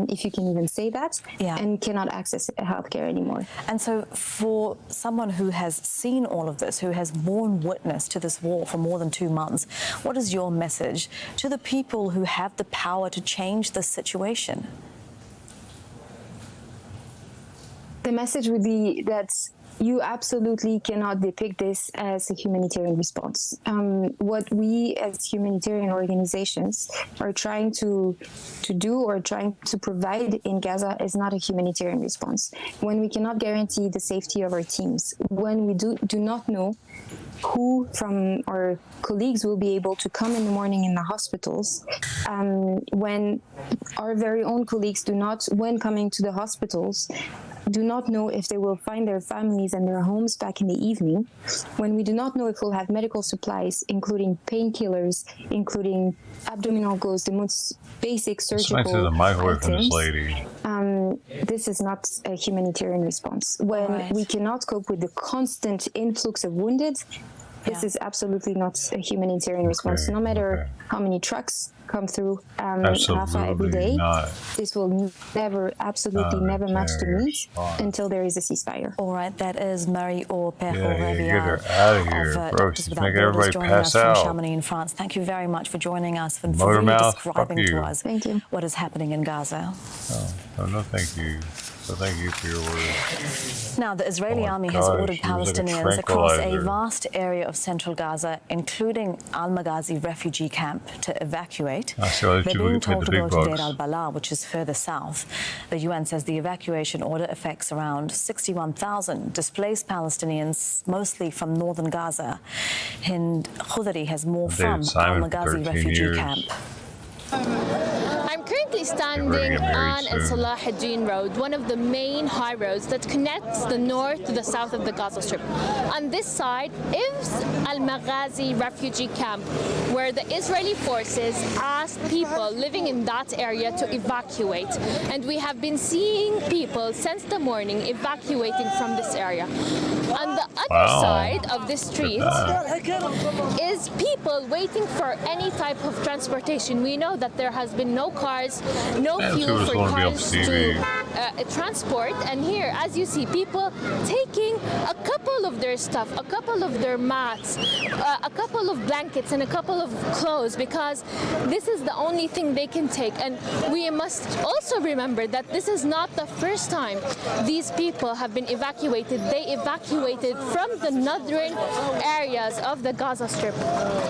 if you can even say that, and cannot access healthcare anymore. And so for someone who has seen all of this, who has borne witness to this war for more than 2 months, what is your message to the people who have the power to change this situation? The message would be that you absolutely cannot depict this as a humanitarian response. What we as humanitarian organizations are trying to do or trying to provide in Gaza is not a humanitarian response. When we cannot guarantee the safety of our teams, when we do not know who from our colleagues will be able to come in the morning in the hospitals, when our very own colleagues do not, when coming to the hospitals, do not know if they will find their families and their homes back in the evening, when we do not know if we'll have medical supplies, including painkillers, including abdominal gauze, the most basic surgical items, this is not a humanitarian response. When we cannot cope with the constant influx of wounded, this is absolutely not a humanitarian response. No matter how many trucks come through Rafah every day, this will never match the needs until there is a ceasefire. All right, that is Marie-Aure Get her out of here, bro. She's making everybody pass out. From Chamonix in France. Thank you very much for joining us and for really describing to us what is happening in Gaza. Oh, no, thank you. So thank you for your words. Now, the Israeli army has ordered Palestinians across a vast area of central Gaza, including Al-Maghazi refugee camp, to evacuate. They're being told to go to Deir al-Bala, which is further south. The UN says the evacuation order affects around 61,000 displaced Palestinians, mostly from northern Gaza. Hind Khudari has more from Al-Maghazi refugee camp. I'm currently standing on Al Salah ad-Din Road, one of the main high roads that connects the north to the south of the Gaza Strip. On this side is Al-Maghazi refugee camp, where the Israeli forces asked people living in that area to evacuate. And we have been seeing people since the morning evacuating from this area. On the other side of the street is people waiting for any type of transportation. We know that there has been no cars, no fuel for cars to transport. And here, as you see, people taking a couple of their stuff, a couple of their mats, a couple of blankets and a couple of clothes, because this is the only thing they can take. And we must also remember that this is not the first time these people have been evacuated. They evacuated from the northern areas of the Gaza Strip.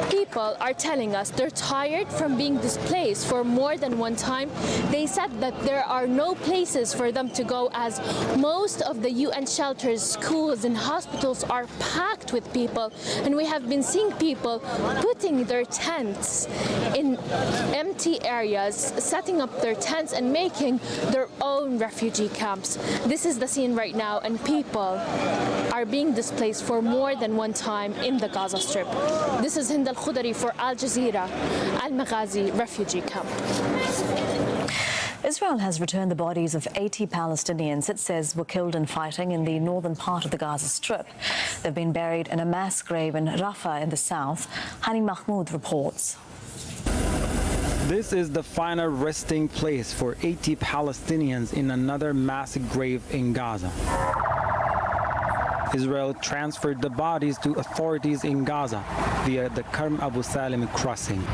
People are telling us they're tired from being displaced for more than one time. They said that there are no places for them to go, as most of the UN shelters, schools and hospitals are packed with people. And we have been seeing people putting their tents in empty areas, setting up their tents and making their own refugee camps. This is the scene right now, and people are being displaced for more than one time in the Gaza Strip. This is Hind Al-Khudari for Al Jazeera, Al-Maghazi refugee camp. Israel has returned the bodies of 80 Palestinians it says were killed in fighting in the northern part of the Gaza Strip. They've been buried in a mass grave in Rafah in the south. Hani Mahmoud reports. This is the final resting place for 80 Palestinians in another mass grave in Gaza. Israel transferred the bodies to authorities in Gaza via the Karm Abu Salim crossing.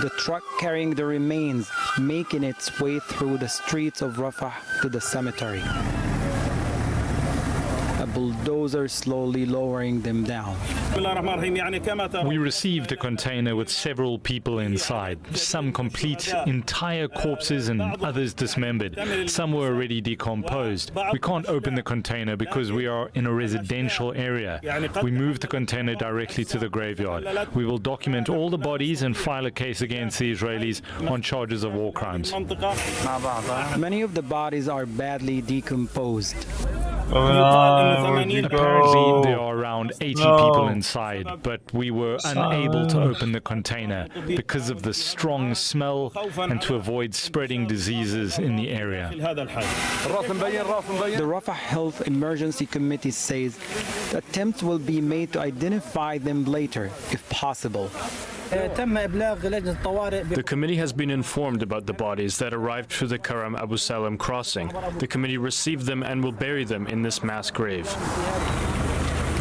The truck carrying the remains making its way through the streets of Rafah to the cemetery. A bulldozer slowly lowering them down. We received a container with several people inside, some complete, entire corpses and others dismembered. Some were already decomposed. We can't open the container because we are in a residential area. We moved the container directly to the graveyard. We will document all the bodies and file a case against the Israelis on charges of war crimes. Many of the bodies are badly decomposed. Apparently there are around 80 people inside, but we were unable to open the container because of the strong smell and to avoid spreading diseases in the area. The Rafah Health Emergency Committee says attempts will be made to identify them later, if possible. The committee has been informed about the bodies that arrived through the Karam Abu Salam crossing. The committee received them and will bury them in this mass grave.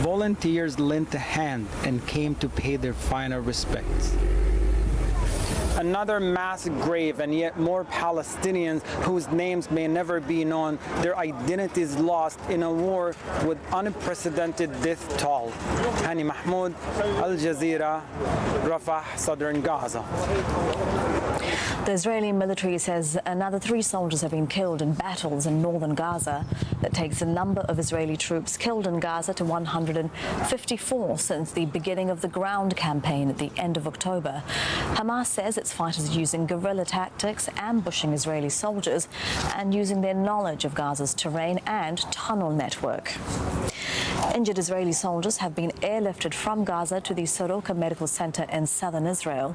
Volunteers lent a hand and came to pay their final respects. Another mass grave, and yet more Palestinians whose names may never be known, their identities lost in a war with unprecedented death toll. Hani Mahmoud, Al Jazeera, Rafah, southern Gaza. The Israeli military says another 3 soldiers have been killed in battles in northern Gaza. That takes the number of Israeli troops killed in Gaza to 154 since the beginning of the ground campaign at the end of October. Hamas says its fighters are using guerrilla tactics, ambushing Israeli soldiers and using their knowledge of Gaza's terrain and tunnel network. Injured Israeli soldiers have been airlifted from Gaza to the Soroka Medical Center in southern Israel.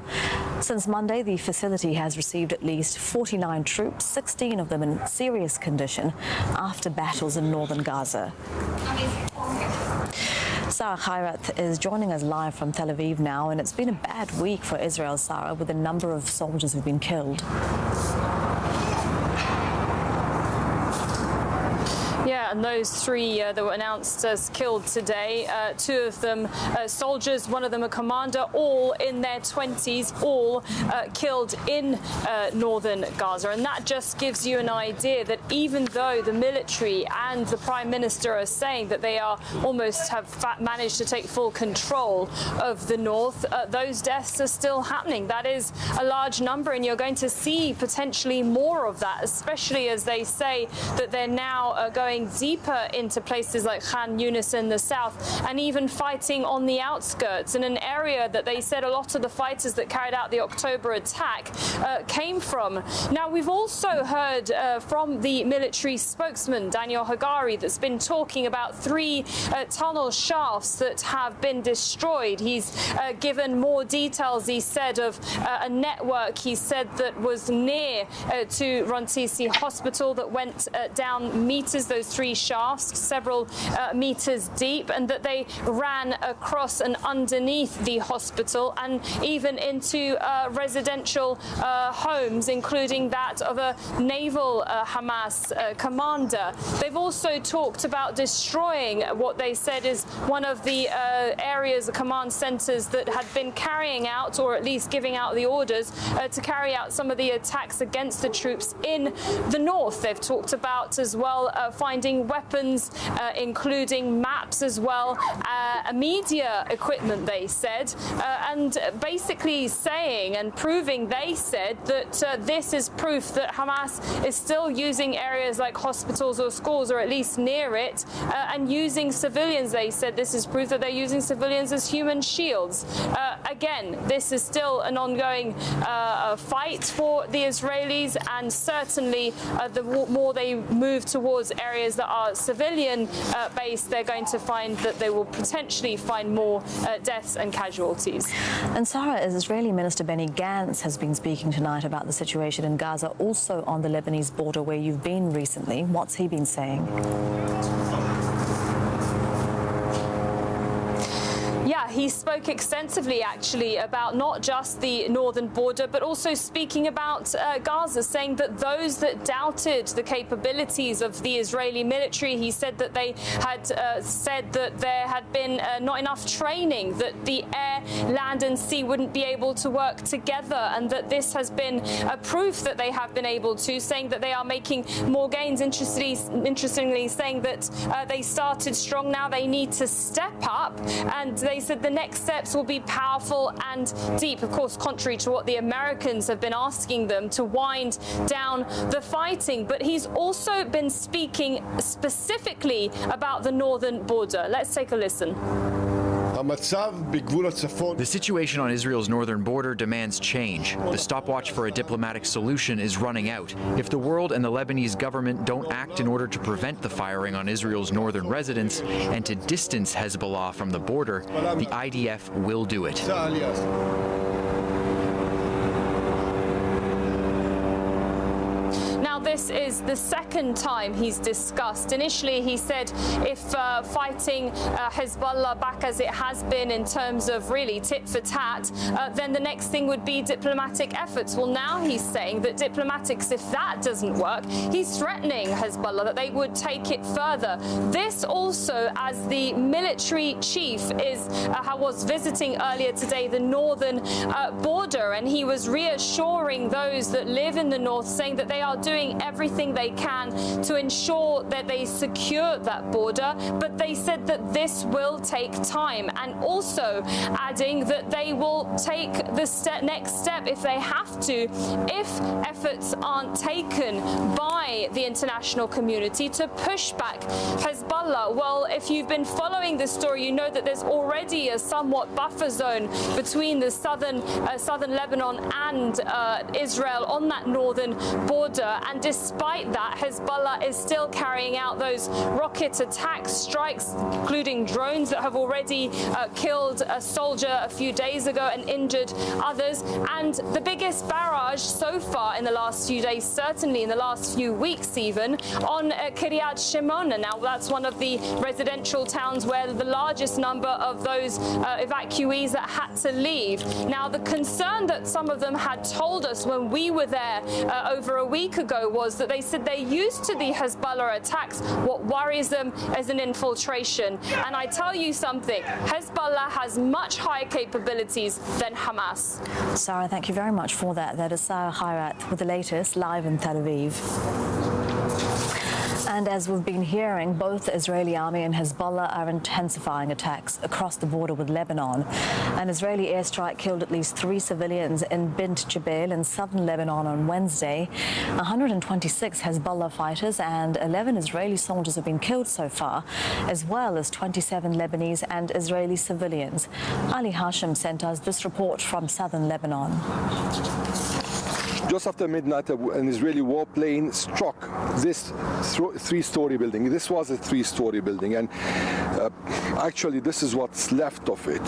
Since Monday, the facility has received at least 49 troops, 16 of them in serious condition after battles in northern Gaza. Sarah Khairat is joining us live from Tel Aviv now, and it's been a bad week for Israel, Sarah, with a number of soldiers who've been killed. Yeah, and those 3 that were announced as killed today, 2 of them soldiers, 1 of them a commander, all in their 20s, all killed in northern Gaza. And that just gives you an idea that even though the military and the Prime Minister are saying that they are almost have managed to take full control of the north, those deaths are still happening. That is a large number, and you're going to see potentially more of that, especially as they say that they're now going deeper into places like Khan Yunis in the south, and even fighting on the outskirts in an area that they said a lot of the fighters that carried out the October attack came from. Now, we've also heard from the military spokesman, Daniel Hagari, that's been talking about 3 tunnel shafts that have been destroyed. He's given more details, he said, of a network, he said, that was near to Rantisi Hospital that went down meters, those 3 shafts, several meters deep, and that they ran across and underneath the hospital and even into residential homes, including that of a naval Hamas commander. They've also talked about destroying what they said is one of the areas, the command centers that had been carrying out, or at least giving out the orders to carry out some of the attacks against the troops in the north. They've talked about as well finding weapons, including maps as well, media equipment, they said, and basically saying and proving, they said, that this is proof that Hamas is still using areas like hospitals or schools, or at least near it, and using civilians. They said this is proof that they're using civilians as human shields. Again, this is still an ongoing fight for the Israelis, and certainly the more they move towards areas that are civilian based, they're going to find that they will potentially find more deaths and casualties. And Sarah, Israeli Minister Benny Gantz has been speaking tonight about the situation in Gaza, also on the Lebanese border where you've been recently. What's he been saying? Yeah, he spoke extensively, actually, about not just the northern border, but also speaking about Gaza, saying that those that doubted the capabilities of the Israeli military, he said that they had said that there had been not enough training, that the air, land and sea wouldn't be able to work together, and that this has been a proof that they have been able to, saying that they are making more gains. Interestingly saying that they started strong, now they need to step up, and they said the next steps will be powerful and deep, of course, contrary to what the Americans have been asking them, to wind down the fighting. But he's also been speaking specifically about the northern border. Let's take a listen. The situation on Israel's northern border demands change. The stopwatch for a diplomatic solution is running out. If the world and the Lebanese government don't act in order to prevent the firing on Israel's northern residents and to distance Hezbollah from the border, the IDF will do it. Now, this is the second time he's discussed. Initially, he said if fighting Hezbollah back as it has been in terms of really tit for tat, then the next thing would be diplomatic efforts. Well, now he's saying that diplomatics, if that doesn't work, he's threatening Hezbollah that they would take it further. This also, as the military chief was visiting earlier today the northern border, and he was reassuring those that live in the north, saying that they are doing everything they can to ensure that they secure that border, but they said that this will take time, and also adding that they will take the next step if they have to, if efforts aren't taken by the international community to push back Hezbollah. Well, if you've been following this story, you know that there's already a somewhat buffer zone between the southern Lebanon and Israel on that northern border, and despite that, Hezbollah is still carrying out those rocket attack strikes, including drones that have already killed a soldier a few days ago and injured others. And the biggest barrage so far in the last few days, certainly in the last few weeks even, on Kiryat Shimona. Now, that's one of the residential towns where the largest number of those evacuees that had to leave. Now, the concern that some of them had told us when we were there over a week ago was that they said they're used to the Hezbollah attacks. What worries them is an infiltration. And I tell you something, Hezbollah has much higher capabilities than Hamas. Sarah, thank you very much for that. That is Sarah Hayrat with the latest live in Tel Aviv. And as we've been hearing, both the Israeli army and Hezbollah are intensifying attacks across the border with Lebanon. An Israeli airstrike killed at least 3 civilians in Bint Jbeil in southern Lebanon on Wednesday. 126 Hezbollah fighters and 11 Israeli soldiers have been killed so far, as well as 27 Lebanese and Israeli civilians. Ali Hashim sent us this report from southern Lebanon. Just after midnight, an Israeli warplane struck this 3-story building. This was a 3-story building, and actually this is what's left of it.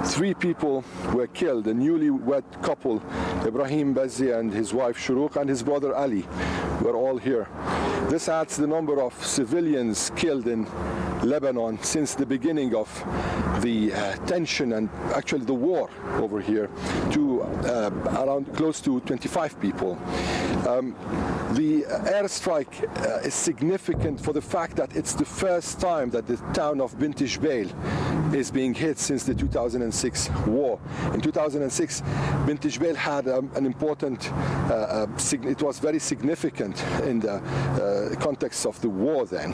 3 people were killed, a newlywed couple, Ibrahim Bazzi and his wife Shuruq and his brother Ali were all here. This adds the number of civilians killed in Lebanon since the beginning of the tension and actually the war over here to around close to 25 people. The airstrike is significant for the fact that it's the first time that the town of Bint Jbeil is being hit since the 2006 war. In 2006, Bint Jbeil had an important, it was very significant in the context of the war then.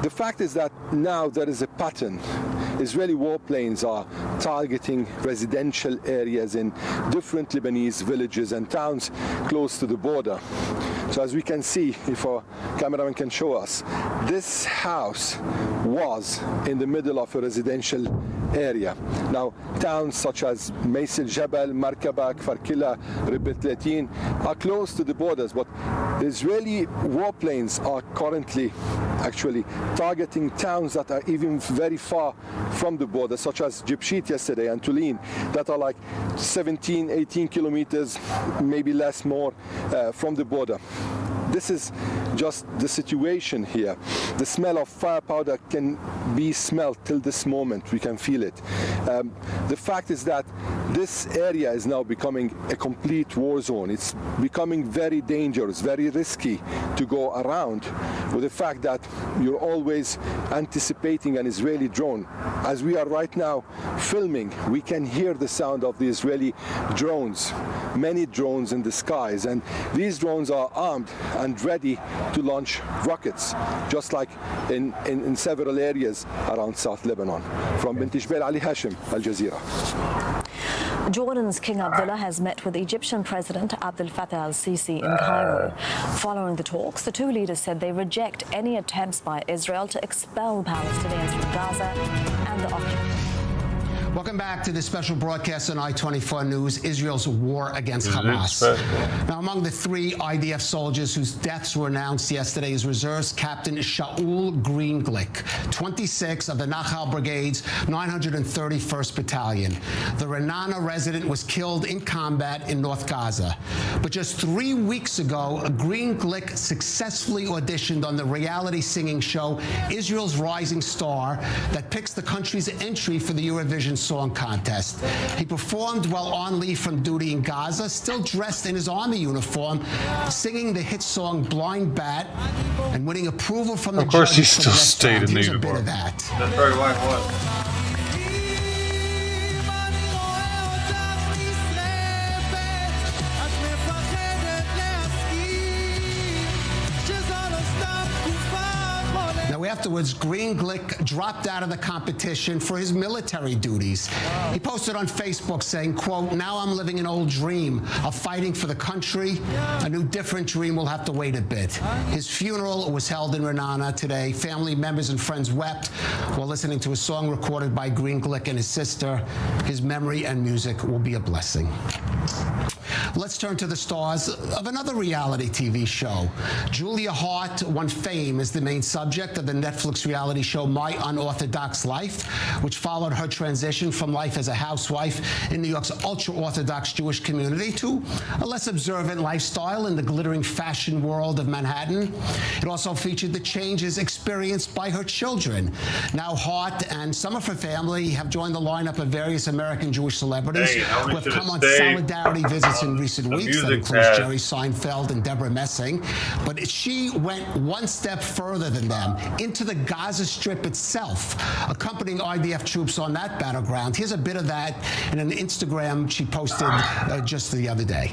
The fact is that now there is a pattern. Israeli warplanes are targeting residential areas in different Lebanese villages and towns close to the border. So as we can see, if our cameraman can show us, this house was in the middle of a residential area. Now, towns such as Mays el-Jabal, Markaba, Kfar Killa, Ribit Latin are close to the borders, but the Israeli warplanes are currently actually targeting towns that are even very far from the border, such as Jibshit yesterday and Tulin, that are like 17, 18 kilometers, maybe less more from the border. This is just the situation here. The smell of fire powder can be smelled till this moment. We can feel it. The fact is that this area is now becoming a complete war zone. It's becoming very dangerous, very risky to go around, with the fact that you're always anticipating an Israeli drone. As we are right now filming, we can hear the sound of the Israeli drones, many drones in the skies, and these drones are armed and ready to launch rockets, just like in several areas around South Lebanon. From Bint Jbeil, Ali Hashim, Al Jazeera. Jordan's King Abdullah has met with Egyptian President Abdel Fattah al-Sisi in Cairo. Following the talks, the two leaders said they reject any attempts by Israel to expel Palestinians from Gaza and the occupation. Welcome back to this special broadcast on I-24 News, Israel's war against Hamas. Now, among the 3 IDF soldiers whose deaths were announced yesterday is Reserves Captain Shaul Greenglick, 26 of the Nachal Brigade's 931st Battalion. The Renana resident was killed in combat in North Gaza. But just 3 weeks ago, Greenglick successfully auditioned on the reality singing show Israel's Rising Star that picks the country's entry for the Eurovision Song Contest. He performed while on leave from duty in Gaza, still dressed in his army uniform, singing the hit song Blind Bat and winning approval from the judges. Of course he still stayed in the uniform. uniform. That's probably why it was. Afterwards, Greenglick dropped out of the competition for his military duties. He posted on Facebook saying, quote, "Now I'm living an old dream of fighting for the country. A new different dream will have to wait a bit." His funeral was held in Renana today. Family members and friends wept while listening to a song recorded by Greenglick and his sister. His memory and music will be a blessing. Let's turn to the stars of another reality TV show. Julia Hart won fame as the main subject of the Netflix reality show My Unorthodox Life, which followed her transition from life as a housewife in New York's ultra-Orthodox Jewish community to a less observant lifestyle in the glittering fashion world of Manhattan. It also featured the changes experienced by her children. Now Hart and some of her family have joined the lineup of various American Jewish celebrities who have come on solidarity visits in recent weeks. That includes Jerry Seinfeld and Deborah Messing. But she went one step further than them, into the Gaza Strip itself, accompanying IDF troops on that battleground. Here's a bit of that in an Instagram she posted just the other day.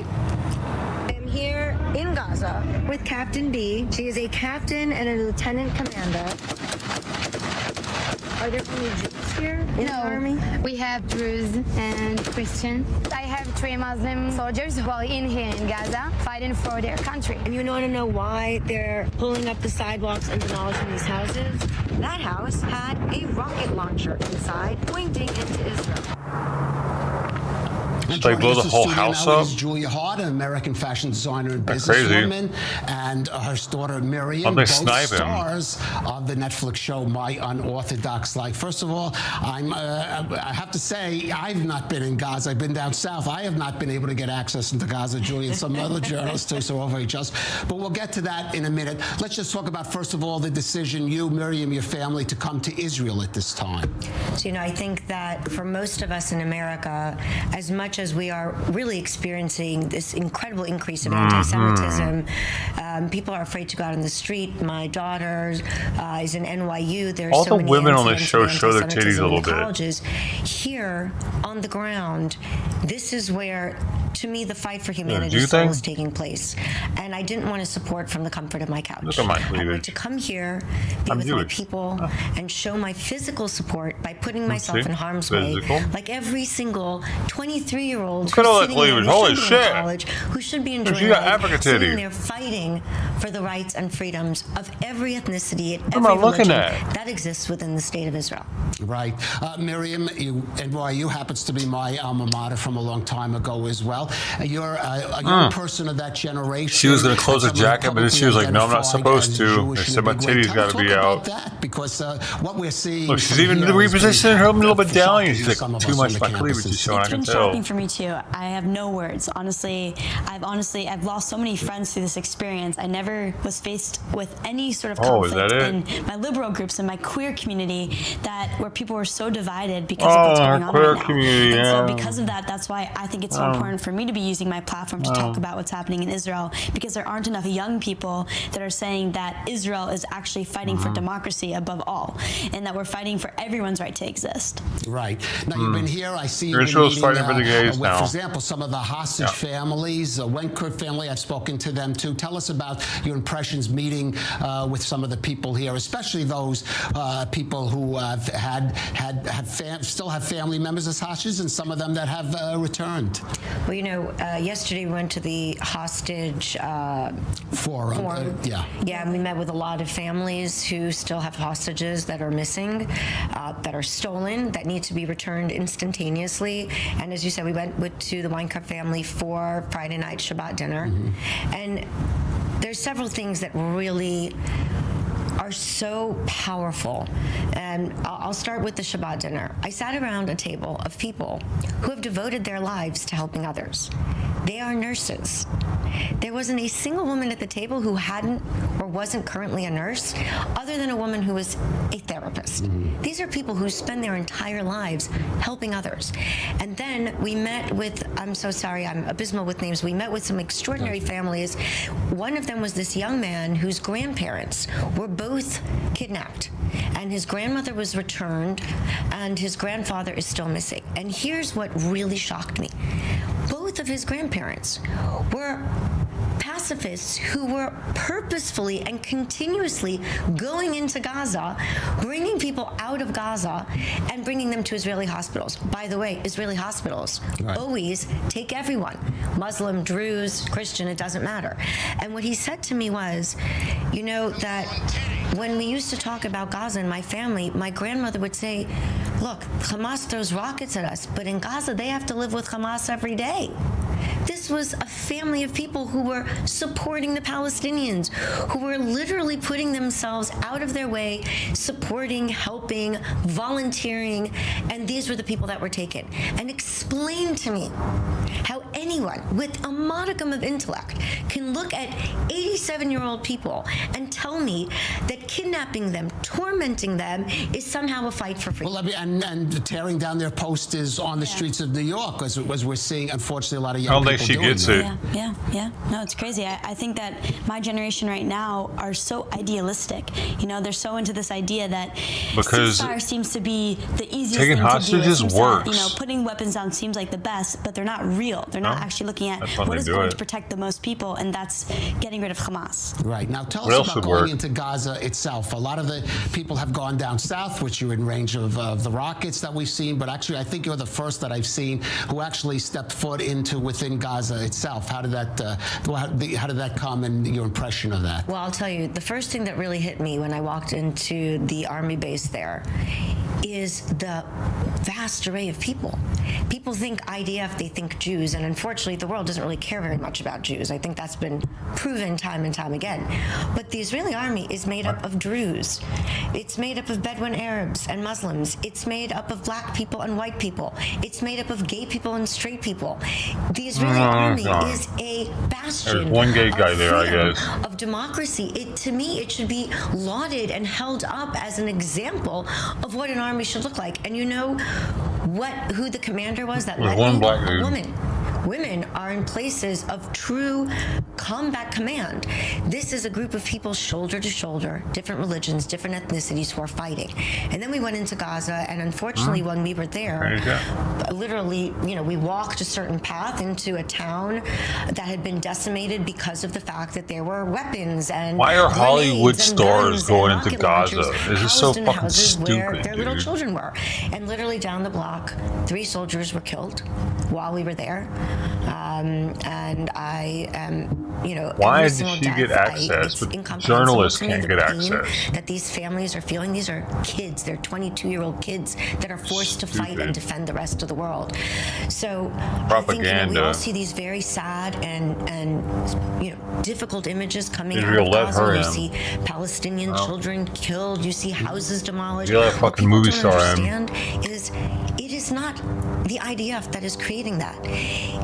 I'm here in Gaza with Captain B. She is a captain and a lieutenant commander. Are there any Jews here in the army? We have Druze and Christian. I have 3 Muslim soldiers who are in here in Gaza fighting for their country. And you want to know why they're pulling up the sidewalks and demolishing these houses? That house had a rocket launcher inside pointing into Israel. Should they blow the whole house up? Julia Hart, an American fashion designer and businesswoman, and her daughter Miriam, both stars of the Netflix show My Unorthodox Life. First of all, I have to say, I've not been in Gaza. I've been down south. I have not been able to get access into Gaza. Julia and some other journalists too, so we're very just. But we'll get to that in a minute. Let's just talk about, first of all, the decision, you, Miriam, your family, to come to Israel at this time. So, I think that for most of us in America, as much as we are really experiencing this incredible increase of anti-Semitism, people are afraid to go out on the street. My daughter is in NYU. There's all so the many women on this show show their titties a little bit. Colleges. Here on the ground, this is where, to me, the fight for humanity is taking place. And I didn't want to support from the comfort of my couch. Look at my cleavage. I wanted to come here, be with my people, and show my physical support by putting myself in harm's way, like every single 23-year-old who's sitting there who should be in college, who should be enjoying life, sitting there fighting for the rights and freedoms of every ethnicity and every religion that exists within the state of Israel. Right. Miriam, NYU happens to be my alma mater from a long time ago as well. You're a young person of that generation. She was going to close her jacket, but she was like, no, I'm not supposed to. I said, my titties got to be out. That, because what we're seeing... Look, she's even repositioning her a little bit down. She's like, too much my cleavage is showing, I can tell. It's been shocking for me too. I have no words. Honestly, I've lost so many friends through this experience. I never was faced with any sort of conflict in my liberal groups and my queer community where people were so divided because of what's going on right now. And so because of that, that's why I think it's so important for me to be using my platform to talk about what's happening in Israel, because there aren't enough young people that are saying that Israel is actually fighting for democracy above all, and that we're fighting for everyone's right to exist. Right. Now, you've been here. I see Israel's fighting for the gays now. For example, some of the hostage families, the Wenkert family, I've spoken to them too. Tell us about your impressions meeting with some of the people here, especially those people who still have family members as hostages, and some of them that have returned. Well, yesterday we went to the hostage forum. Yeah, and we met with a lot of families who still have hostages that are missing, that are stolen, that need to be returned instantaneously. And as you said, we went to the Weincup family for Friday night Shabbat dinner. And there's several things that really are so powerful. And I'll start with the Shabbat dinner. I sat around a table of people who have devoted their lives to helping others. They are nurses. There wasn't a single woman at the table who hadn't or wasn't currently a nurse, other than a woman who was a therapist. These are people who spend their entire lives helping others. And then we met with, I'm so sorry, I'm abysmal with names, we met with some extraordinary families. One of them was this young man whose grandparents were both kidnapped, and his grandmother was returned, and his grandfather is still missing. And here's what really shocked me. Both of his grandparents were pacifists who were purposefully and continuously going into Gaza, bringing people out of Gaza and bringing them to Israeli hospitals. By the way, Israeli hospitals always take everyone, Muslim, Druze, Christian, it doesn't matter. And what he said to me was, that when we used to talk about Gaza in my family, my grandmother would say, look, Hamas throws rockets at us, but in Gaza they have to live with Hamas every day. This was a family of people who were supporting the Palestinians, who were literally putting themselves out of their way, supporting, helping, volunteering, and these were the people that were taken. And explain to me how anyone with a modicum of intellect can look at 87-year-old people and tell me that kidnapping them, tormenting them, is somehow a fight for freedom. Well, and tearing down their posters on the streets of New York, as we're seeing, unfortunately, a lot of young people she doing gets that. it. Yeah. No, it's crazy. I think that my generation right now are so idealistic. You know, they're so into this idea that ceasefire seems to be the easiest taking thing to do. hostages works. You know, putting weapons down seems like the best, but they're not real. They're not actually looking at what is going to protect the most people, and that's getting rid of Hamas. Right. Now, tell us about going into Gaza itself. A lot of the people have gone down south, which you're in range of the rockets that we've seen, but actually I think you're the first that I've seen who actually stepped foot into within Gaza itself. How did that come, and your impression of that? Well, I'll tell you, the first thing that really hit me when I walked into the army base there is the vast array of people. People think IDF, they think Jews, and unfortunately the world doesn't really care very much about Jews. I think that's been proven time and time again. But the Israeli army is made up of Druze. It's made up of Bedouin Arabs and Muslims. It's made up of black people and white people. It's made up of gay people and straight people. The Israeli army is a bastion. There's one gay guy there, I guess. Of democracy. To me, it should be lauded and held up as an example of what an army should look like. And you know who the commander was that led one me? black dude. A woman. Women are in places of true combat command. This is a group of people shoulder to shoulder, different religions, different ethnicities who are fighting. And then we went into Gaza, and unfortunately when we were there, literally, you know, we walked a certain path into a town that had been decimated because of the fact that there were weapons and why are Hollywood stars going into Gaza? This is so fucking stupid, their little children were. And literally down the block, 3 soldiers were killed while we were there. And I am, you know, why did she get access? But journalists can't get access. That these families are feeling. These are kids. They're 22-year-old kids that are forced to fight and defend the rest of the world. So I think, you know, we all see these very sad and you know, difficult images coming out of Gaza. You see Palestinian children killed. You see houses demolished. You're like a fucking movie star. It is not the IDF that is creating that.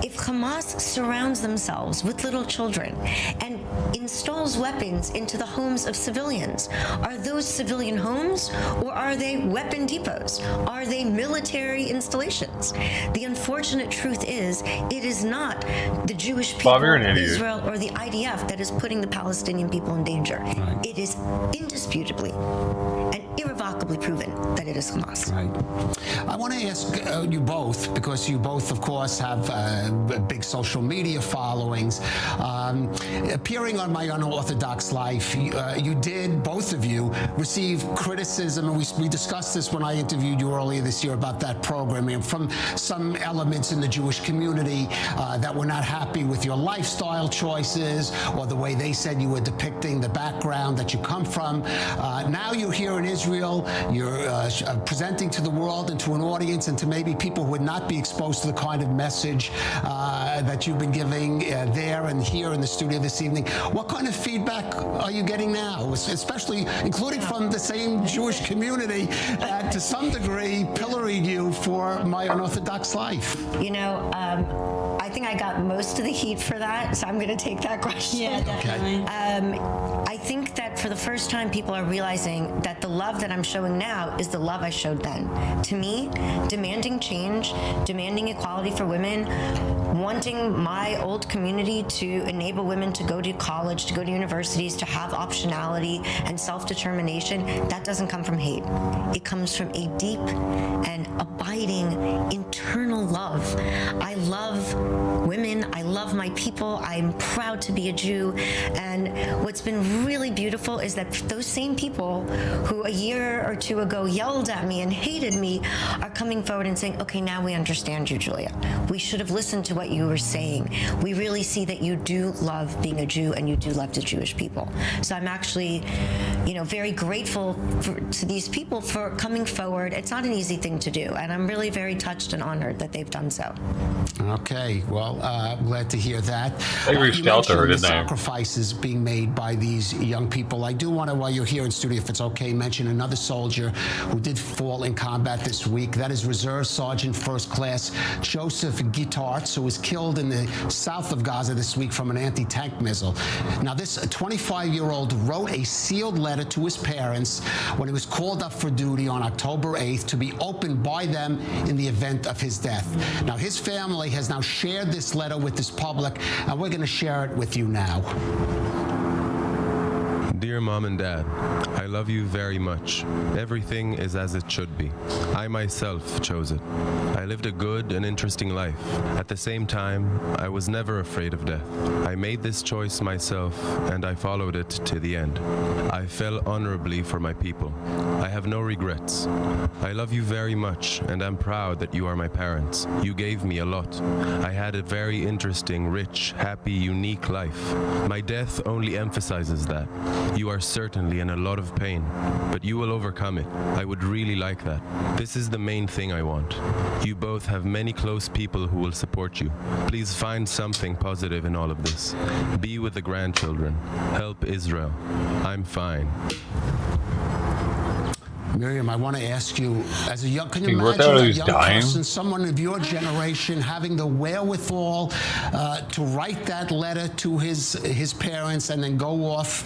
If Hamas surrounds themselves with little children and installs weapons into the homes of civilians, are those civilian homes or are they weapon depots? Are they military installations? The unfortunate truth is, it is not the Jewish people of Israel or the IDF that is putting the Palestinian people in danger. Right. It is indisputably and irrevocably proven that it is Hamas. Right. I want to ask you both, because you both, of course, have big social media followings. Appearing on My Unorthodox Life, you did, both of you, receive criticism, and we discussed this when I interviewed you earlier this year about that programming, from some elements in the Jewish community that were not happy with your lifestyle choices or the way they said you were depicting the background that you come from. Now you're here in Israel, you're presenting to the world and to an audience and to maybe people who would not be exposed to the kind of message that you've been giving there and here in the studio this evening. What kind of feedback are you getting now, especially including from the same Jewish community that to some degree pilloried you for My Unorthodox Life? You know, I think I got most of the heat for that, so I'm going to take that question. Yeah, definitely. I think that for the first time, people are realizing that the love that I'm showing now is the love I showed then. To me, demanding change, demanding equality for women, wanting my old community to enable women to go to college, to go to universities, to have optionality and self-determination, that doesn't come from hate. It comes from a deep and abiding internal love. I love women. I love my people. I'm proud to be a Jew. And what's been really beautiful is that those same people who a year or two ago yelled at me and hated me are coming forward and saying, okay, now we understand you, Julia. We should have listened to what you were saying. We really see that you do love being a Jew and you do love the Jewish people. So I'm actually, you know, very grateful to these people for coming forward. It's not an easy thing to do, and I'm really very touched and honored that they've done so. Okay, well, Glad to hear that. They reached out to her, didn't they? Sacrifices being made by these young people. I do want to, while you're here in studio, if it's okay, mention another soldier who did fall in combat this week. That is Reserve Sergeant First Class Joseph Gitarts, who was killed in the south of Gaza this week from an anti-tank missile. Now, this 25-year-old wrote a sealed letter to his parents when he was called up for duty on October 8th to be opened by them in the event of his death. Now, his family has now shared this letter with this public, and we're going to share it with you now. Dear Mom and Dad, I love you very much. Everything is as it should be. I myself chose it. I lived a good and interesting life. At the same time, I was never afraid of death. I made this choice myself, and I followed it to the end. I fell honorably for my people. I have no regrets. I love you very much, and I'm proud that you are my parents. You gave me a lot. I had a very interesting, rich, happy, unique life. My death only emphasizes that. You are certainly in a lot of pain, but you will overcome it. I would really like that. This is the main thing I want. You both have many close people who will support you. Please find something positive in all of this. Be with the grandchildren. Help Israel. I'm fine. Miriam, I want to ask you, as a young, can you imagine a young person, someone of your generation, having the wherewithal to write that letter to his parents and then go off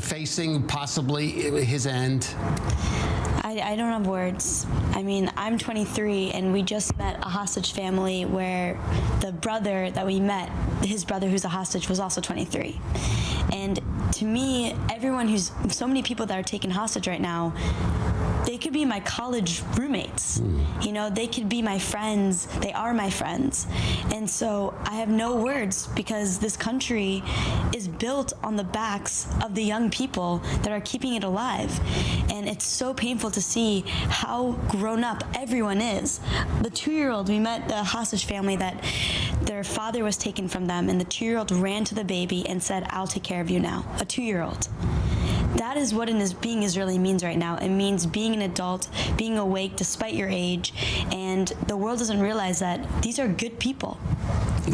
facing possibly his end? I don't have words. I mean, I'm 23, and we just met a hostage family where the brother that we met, his brother who's a hostage, was also 23. And to me, so many people that are taken hostage right now, they could be my college roommates. You know, they could be my friends. They are my friends. And so I have no words, because this country is built on the backs of the young people that are keeping it alive. And it's so painful to see how grown up everyone is. The 2-year-old, we met the hostage family that their father was taken from them, and the 2-year-old ran to the baby and said, "I'll take care of you now." A 2-year-old. That is what being Israeli means right now. It means being an adult, being awake despite your age, and the world doesn't realize that these are good people.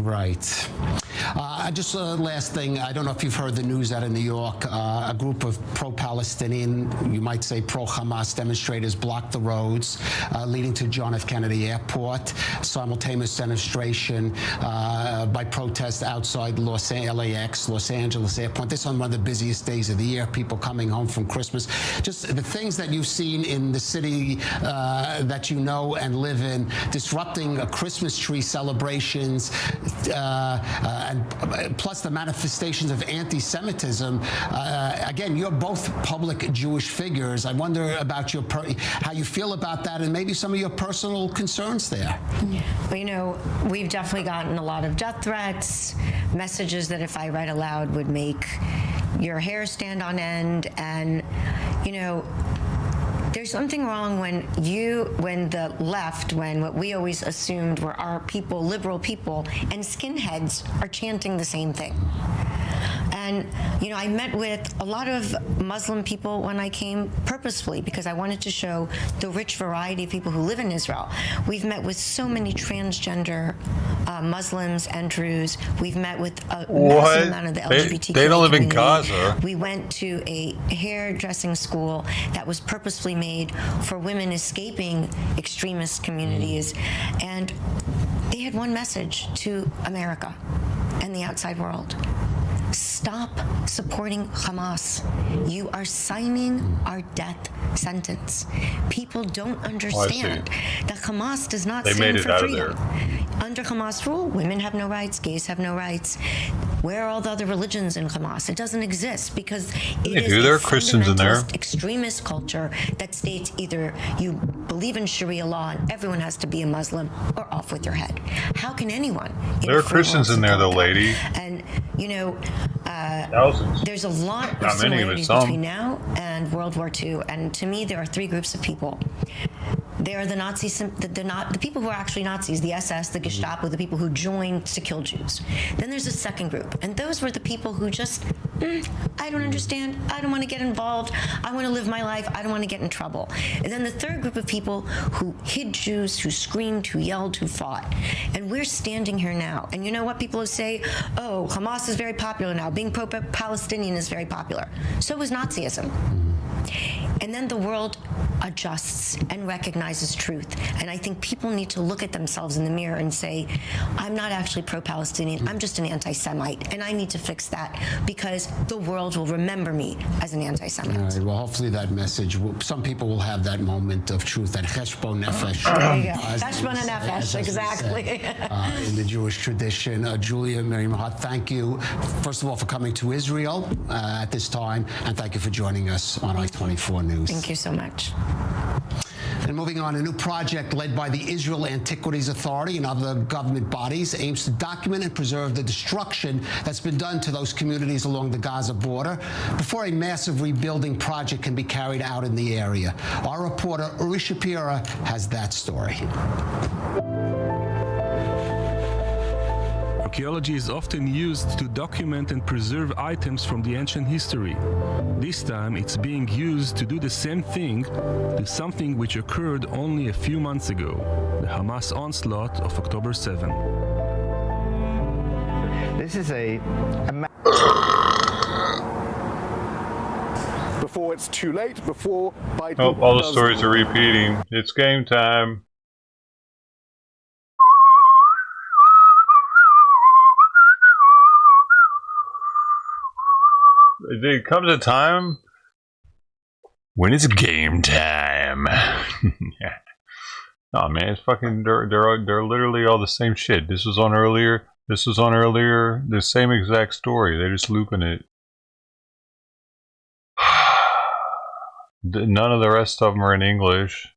Right. Just a last thing. I don't know if you've heard the news out of New York. A group of pro-Palestinian, you might say pro-Hamas demonstrators blocked the roads leading to John F. Kennedy Airport. Simultaneous demonstration by protest outside LAX, Los Angeles Airport. This on one of the busiest days of the year. People coming home from Christmas. Just the things that you've seen in the city that you know and live in, disrupting Christmas tree celebrations, and plus the manifestations of anti-Semitism. Again, you're both public Jewish figures. I wonder about how you feel about that, and maybe some of your personal concerns there. Well, you know, we've definitely gotten a lot of death threats, messages that if I read aloud would make your hair stand on end, and you know, there's something wrong when the left, when what we always assumed were our people, liberal people, and skinheads are chanting the same thing. And, you know, I met with a lot of Muslim people when I came purposefully because I wanted to show the rich variety of people who live in Israel. We've met with so many transgender Muslims and Druze. We've met with a massive amount of the LGBTQ They don't live in community. Gaza. We went to a hairdressing school that was purposefully made for women escaping extremist communities. And they had one message to America and the outside world. Stop supporting Hamas. You are signing our death sentence. People don't understand that Hamas does not stand for freedom. Under Hamas rule, women have no rights, gays have no rights. Where are all the other religions in Hamas? It doesn't exist because it is a Christians in there. extremist culture that states either you believe in Sharia law and everyone has to be a Muslim, or off with your head. How can anyone? There are Christians in there, though, lady. And you know, thousands. There's a lot of similarities between now and World War II, and to me, there are three groups of people. There are the Nazis, the people who are actually Nazis, the SS, the Gestapo, the people who joined to kill Jews. Then there's a second group, and those were the people who just I don't understand. I don't want to get involved. I want to live my life. I don't want to get in trouble. And then the third group of people who hid Jews, who screamed, who yelled, who fought. And we're standing here now. And you know what people say? Oh, Hamas is very popular now. Being pro-Palestinian is very popular. So is Nazism. And then the world adjusts and recognizes truth. And I think people need to look at themselves in the mirror and say, I'm not actually pro-Palestinian. I'm just an anti-Semite. And I need to fix that because the world will remember me as an anti-Semite. All right, well, hopefully that message, some people will have that moment of truth, that cheshbon nefesh. There you go. Cheshbon nefesh, exactly. In the Jewish tradition. Julia Miriam-Mahat, thank you, first of all, for coming to Israel at this time, and thank you for joining us on I-24 News. Thank you so much. And moving on, a new project led by the Israel Antiquities Authority and other government bodies aims to document and preserve the destruction that's been done to those communities along the Gaza border before a massive rebuilding project can be carried out in the area. Our reporter, Uri Shapira, has that story. Archaeology is often used to document and preserve items from the ancient history. This time, it's being used to do the same thing to something which occurred only a few months ago, the Hamas onslaught of October 7. This is before it's too late, before Biden... Oh, all the stories are repeating. It's game time. There comes a time when it's game time. Yeah. Oh man, it's fucking. They're literally all the same shit. This was on earlier. This was on earlier. The same exact story. They're just looping it. None of the rest of them are in English.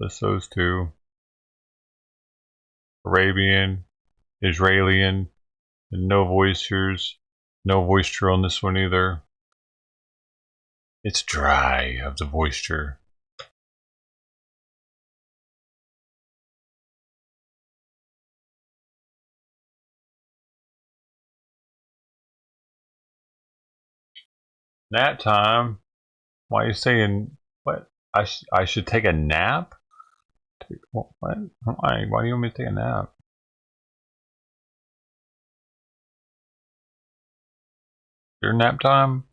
Just those two. Arabian, Israelian, and no voicers. No moisture on this one either. It's dry of the moisture. Nap time? Why are you saying what? I should take a nap? What? Why do you want me to take a nap? Your nap time?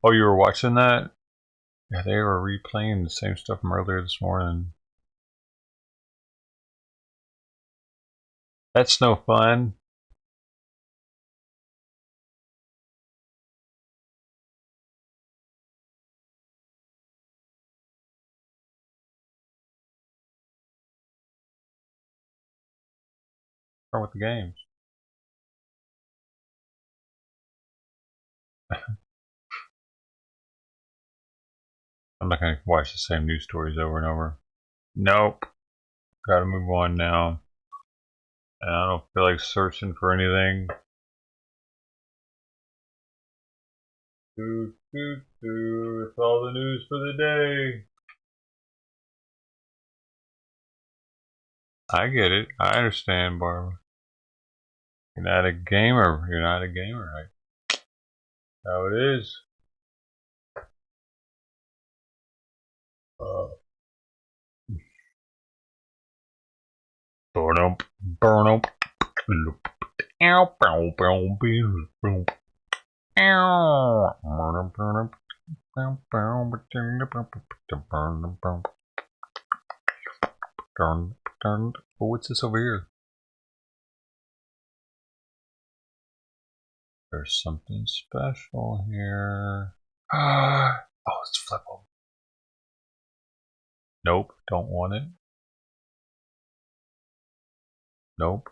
Oh, you were watching that? Yeah, they were replaying the same stuff from earlier this morning. That's no fun. Or with the games. I'm not going to watch the same news stories over and over. Nope. Gotta move on now. And I don't feel like searching for anything. It's all the news for the day. I get it. I understand, Barbara. You're not a gamer. You're not a gamer, right? How it is. Burn up. Oh, what's this over here? There's something special here. Oh, it's flip over. Nope, don't want it. Nope.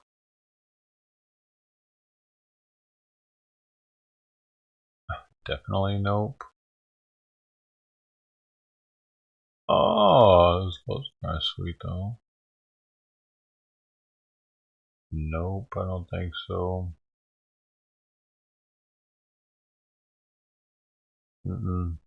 Definitely nope. Oh, those clothes are kind of sweet though. Nope, I don't think so. Mm-mm.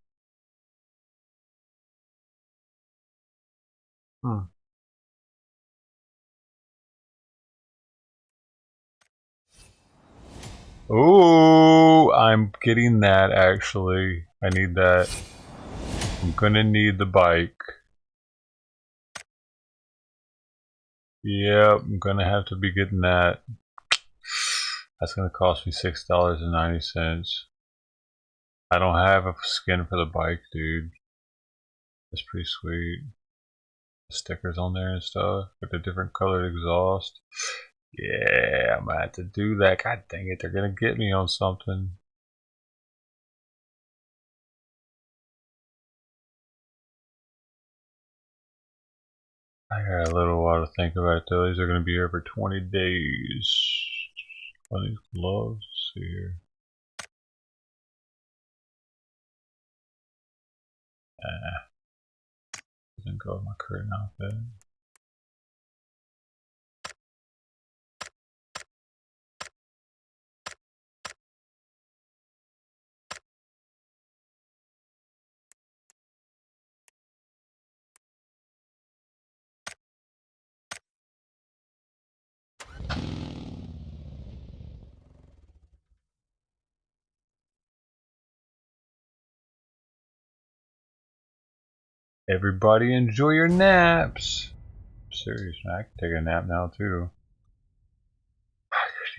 Ooh, I'm getting that actually. I need that. I'm gonna need the bike. Yep, I'm gonna have to be getting that. That's gonna cost me $6.90. I don't have a skin for the bike, dude. That's pretty sweet. Stickers on there and stuff with the different colored exhaust. Yeah, I'm gonna have to do that. God dang it, they're gonna get me on something. I got a little while to think about it though. These are gonna be here for 20 days. What are these gloves? Let's see here. Doesn't go with my current outfit. Everybody enjoy your naps. Seriously, I can take a nap now too.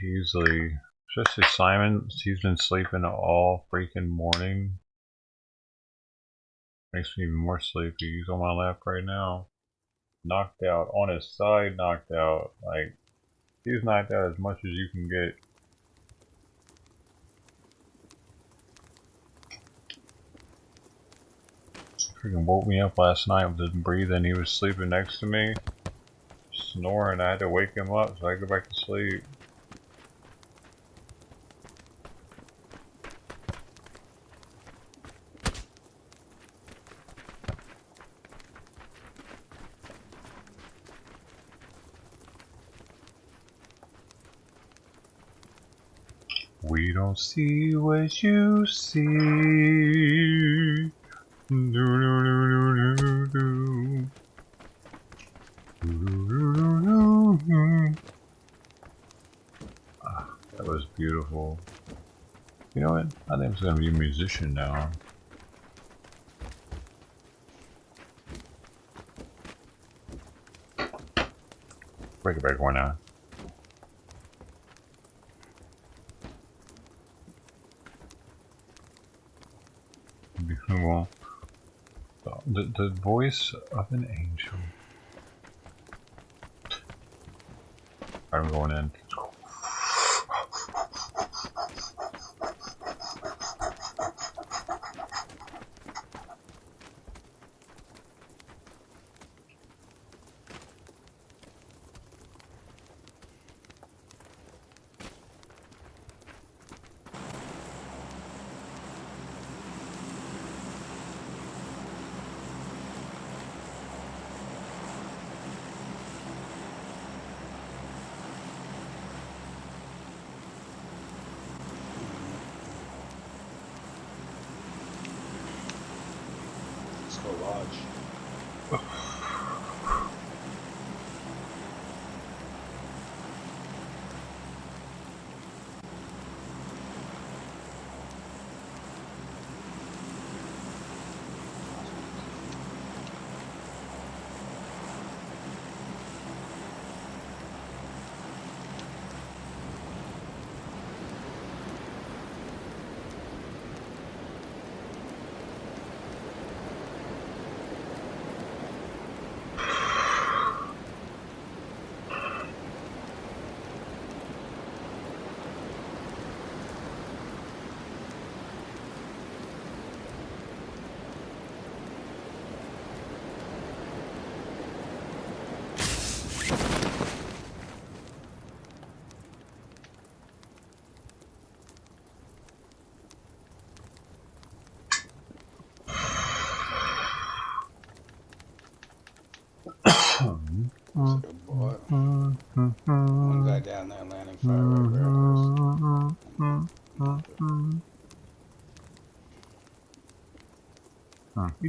Easily. Especially Simon, he's been sleeping all freaking morning. Makes me even more sleepy. He's on my lap right now. Knocked out. On his side, knocked out. Like, he's knocked out as much as you can get. Freaking woke me up last night with his breathing. He was sleeping next to me, snoring. I had to wake him up so I could go back to sleep. We don't see what you see. That was beautiful. You know what? I think I'm gonna be a musician now. Break it back one now. Well, the voice of an angel. I'm going in.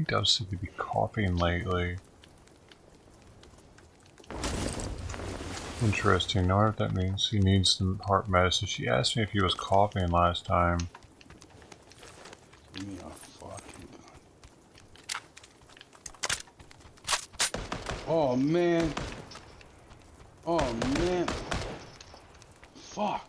He does seem to be coughing lately. Interesting. I wonder what that means. He needs some heart medicine. She asked me if he was coughing last time. Give me a fucking gun. Oh man. Oh man. Fuck.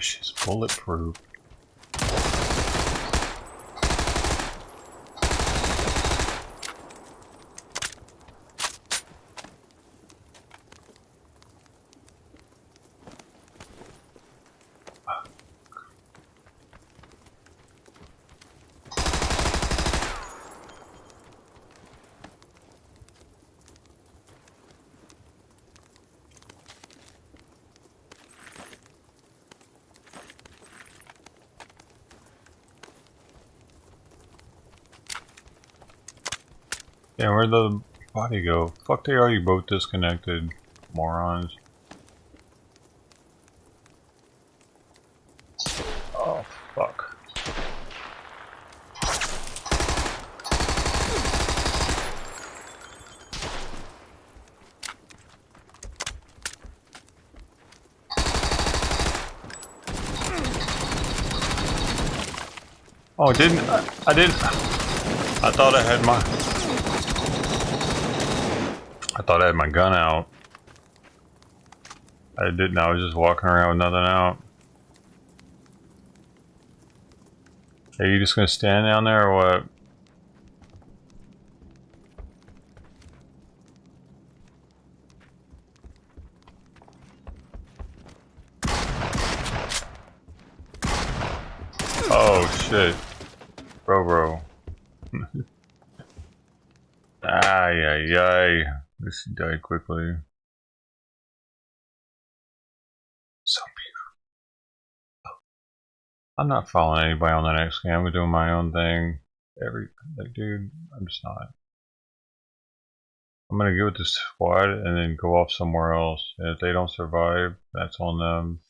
She's bulletproof. Yeah, where'd the body go? Fuck, they already both disconnected. Morons. Oh, fuck. Oh, I didn't. I thought I had my. I thought I had my gun out. I didn't. I was just walking around with nothing out. Are you just gonna stand down there or what? Oh shit. Bro. Ay ay ay. This died quickly. So beautiful. I'm not following anybody on the next game. I'm doing my own thing. Dude, I'm just not. I'm gonna get with this squad and then go off somewhere else. And if they don't survive, that's on them.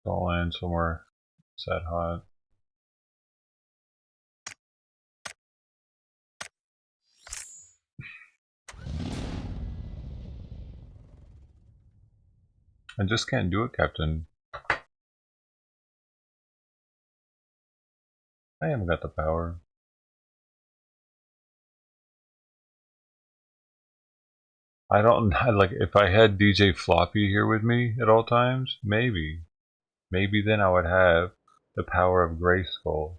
I'll land somewhere. It's that hot. I just can't do it, Captain. I haven't got the power. I don't like if I had DJ Floppy here with me at all times, maybe then I would have the power of Grayskull.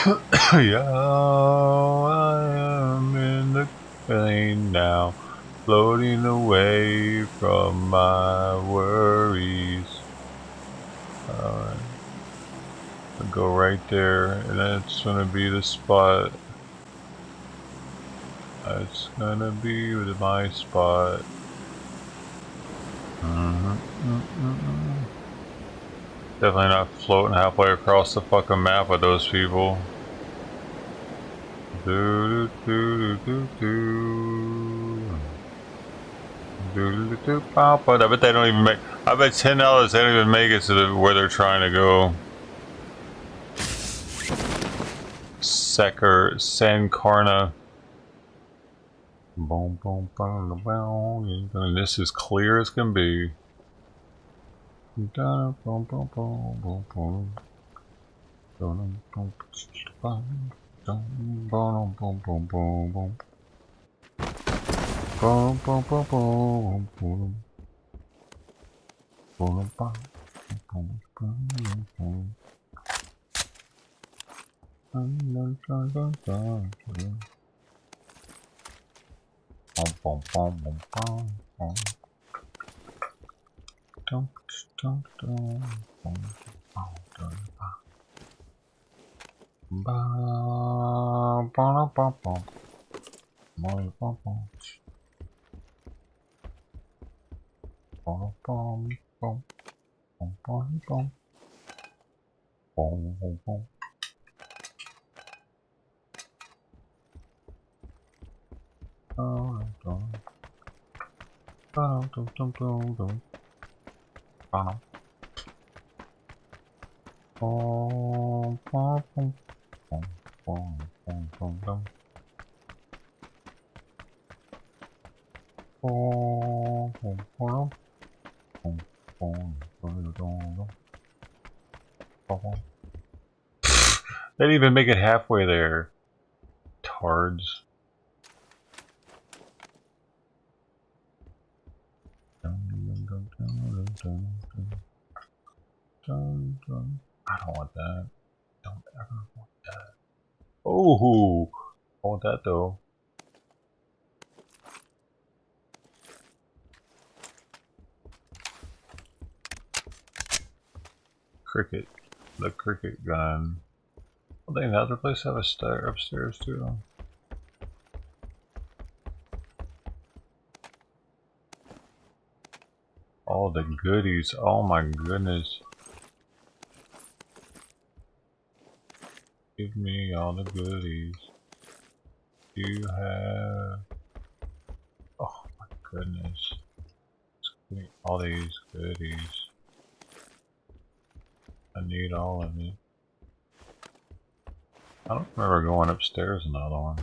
Yeah, I am in the plane now, floating away from my worries. Alright. I'll go right there, and that's gonna be the spot. That's gonna be my spot. Definitely not floating halfway across the fucking map with those people. I bet they don't even make. I bet $10 they don't even make it to where they're trying to go. Sankarna. Boom, boom, boom, boom. And this is clear as can be. Boom, boom, boom, boom, boom, boom. Boom, boom, boom, boom, boom, boom, boom, boom. Boom, boom, boom, boom, boom. Boom, boom, boom, boom, boom. Boom, boom, boom, boom, boom. Boom, boom, boom, boom, boom, boom. Dum, dum, dum, dum, dum, dum. Ba, ba, ba, ba. Ba, ba, ba. Ba, ba, ba. Ba, ba, ba. Ba, ba, ba. They didn't even make it halfway there. Tards. I don't want that. Don't ever want that. Oh, I want that though. Cricket. The cricket gun. Well, dang, the other place have a stair upstairs too. All the goodies. Oh my goodness. Give me all the goodies you have. Oh my goodness. Give me all these goodies. I need all of it. I don't remember going upstairs another one.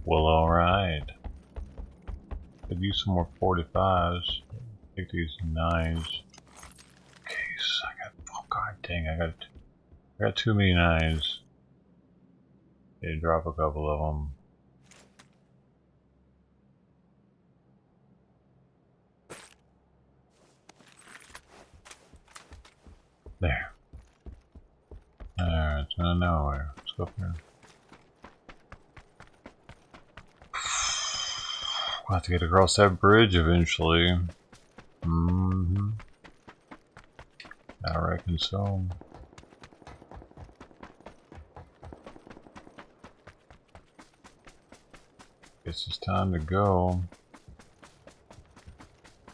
Well, alright. Could use some more 45s. Take these 9s. Case, oh god dang, I got too many 9s. Need to drop a couple of them. There. Alright, it's out of nowhere. Let's go up here. We'll have to get across that bridge eventually. I reckon so. Guess it's time to go.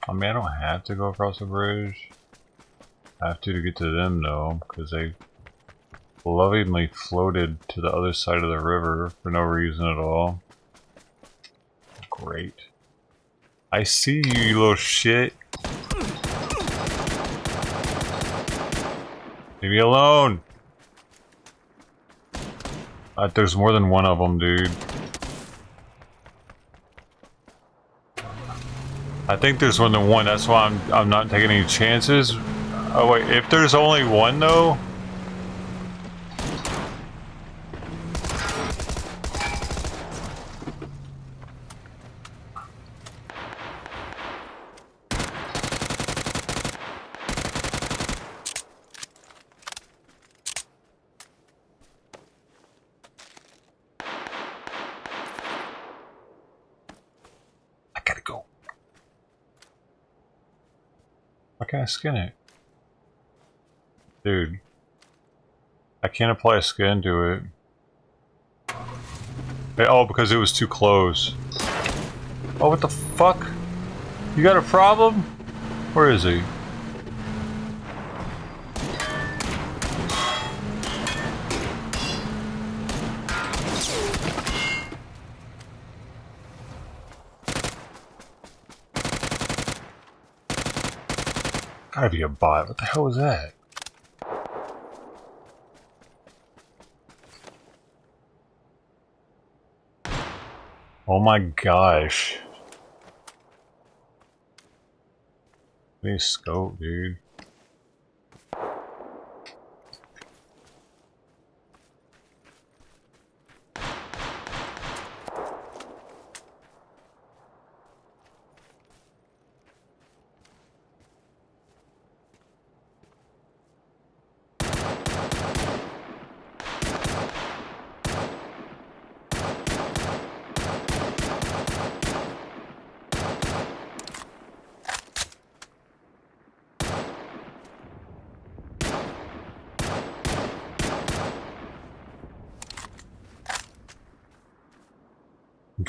I mean, I don't have to go across the bridge. I have to get to them though, because they lovingly floated to the other side of the river for no reason at all. Great. I see you, you little shit. Leave me alone. There's more than one of them, dude. I think there's more than one. That's why I'm not taking any chances. Oh wait, if there's only one though. Why can't I skin it? Dude. I can't apply a skin to it. Hey, oh, because it was too close. Oh, what the fuck? You got a problem? Where is he? Gotta be a bot. What the hell was that? Oh my gosh. Need a scope, dude.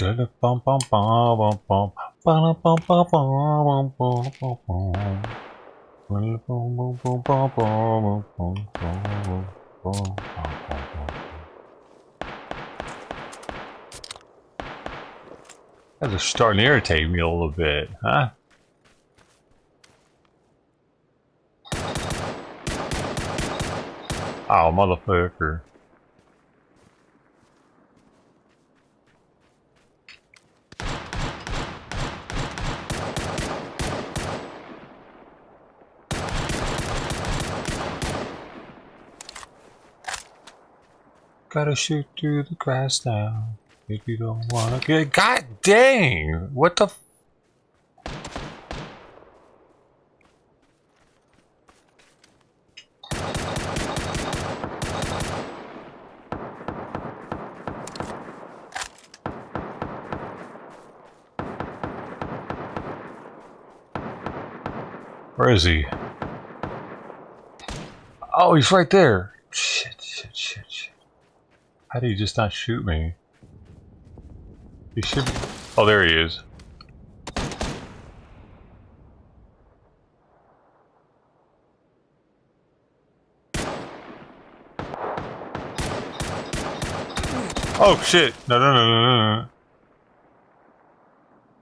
Guys are starting to irritate me a little bit, huh? Oh, motherfucker. Gotta shoot through the grass now. If you don't wanna get. God dang! What the? Where is he? Oh, he's right there. Shit. How do you just not shoot me? He should be. Oh, there he is. Oh shit! No.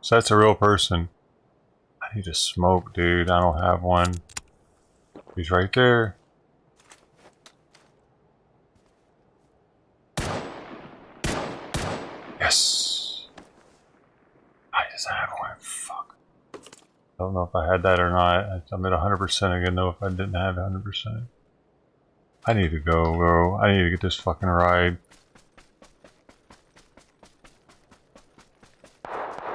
So that's a real person. I need a smoke, dude. I don't have one. He's right there. Yes. I just have one. Fuck. I don't know if I had that or not. I'm at 100%. I can know if I didn't have 100%. I need to go, bro. I need to get this fucking ride.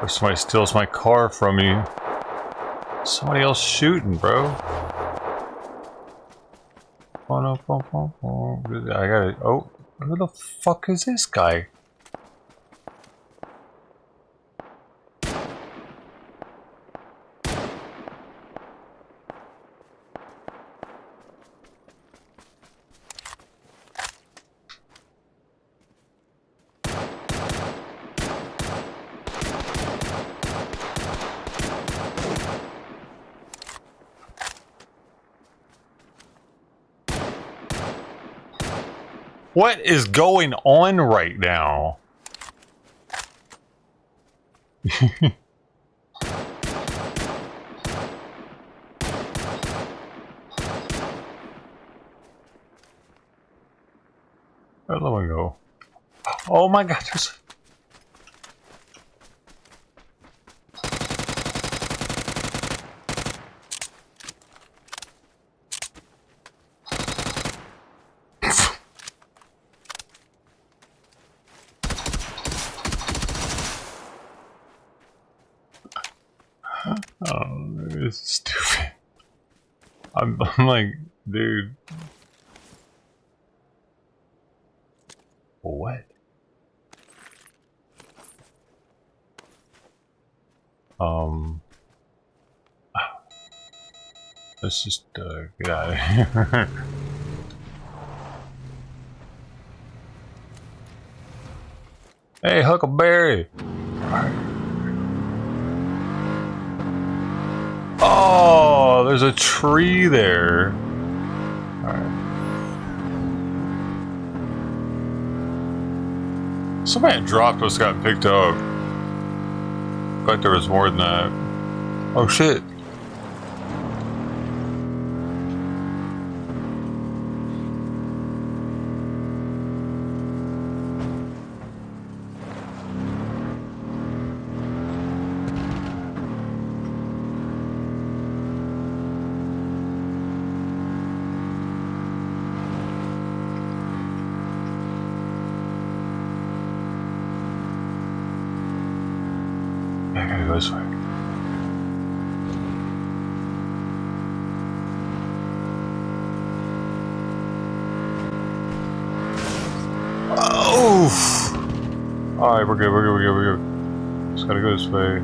Or somebody steals my car from me. Somebody else shooting, bro. Oh no, I gotta. Oh, who the fuck is this guy? What is going on right now? Where'd the one go? Oh my god, there's... Oh, it's stupid. I'm like, dude. What? Let's just get out of here. Hey, Huckleberry. Oh, there's a tree there. Alright. Somebody had dropped what's gotten picked up. I thought there was more than that. Oh shit. I gotta go this way. Oh! Alright, we're good. Just gotta go this way.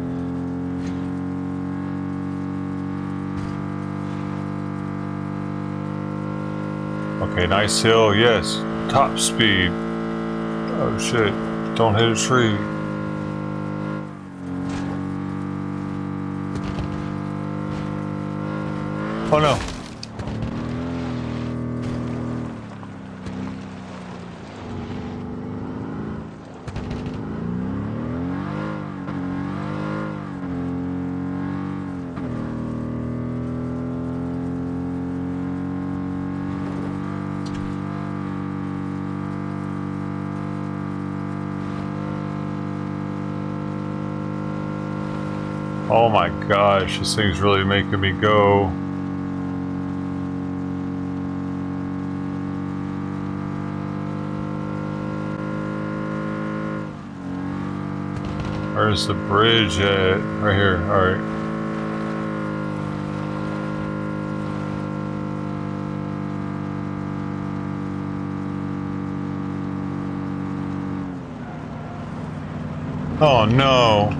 Okay, nice hill, yes. Top speed. Oh shit. Don't hit a tree. Oh no. Oh my gosh, this thing's really making me go. Where's the bridge at? Right here, alright. Oh no.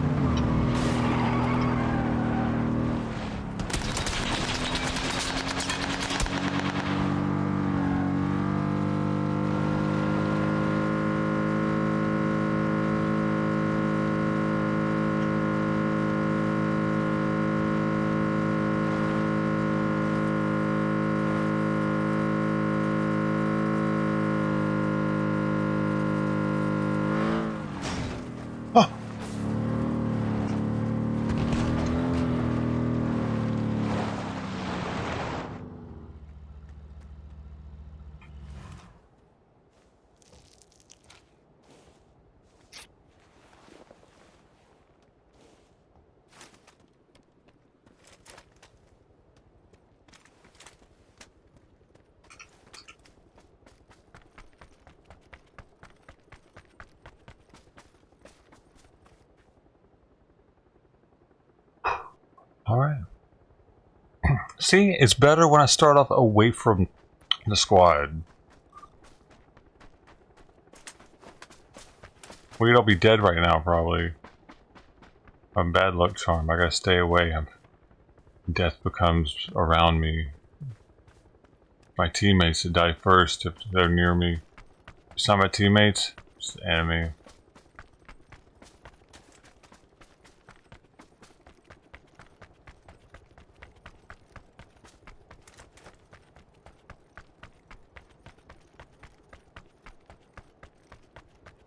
Alright. See, it's better when I start off away from the squad. We'd all be dead right now, probably. I'm bad luck charm. I gotta stay away. Death becomes around me. My teammates that die first if they're near me. It's not my teammates, it's the enemy.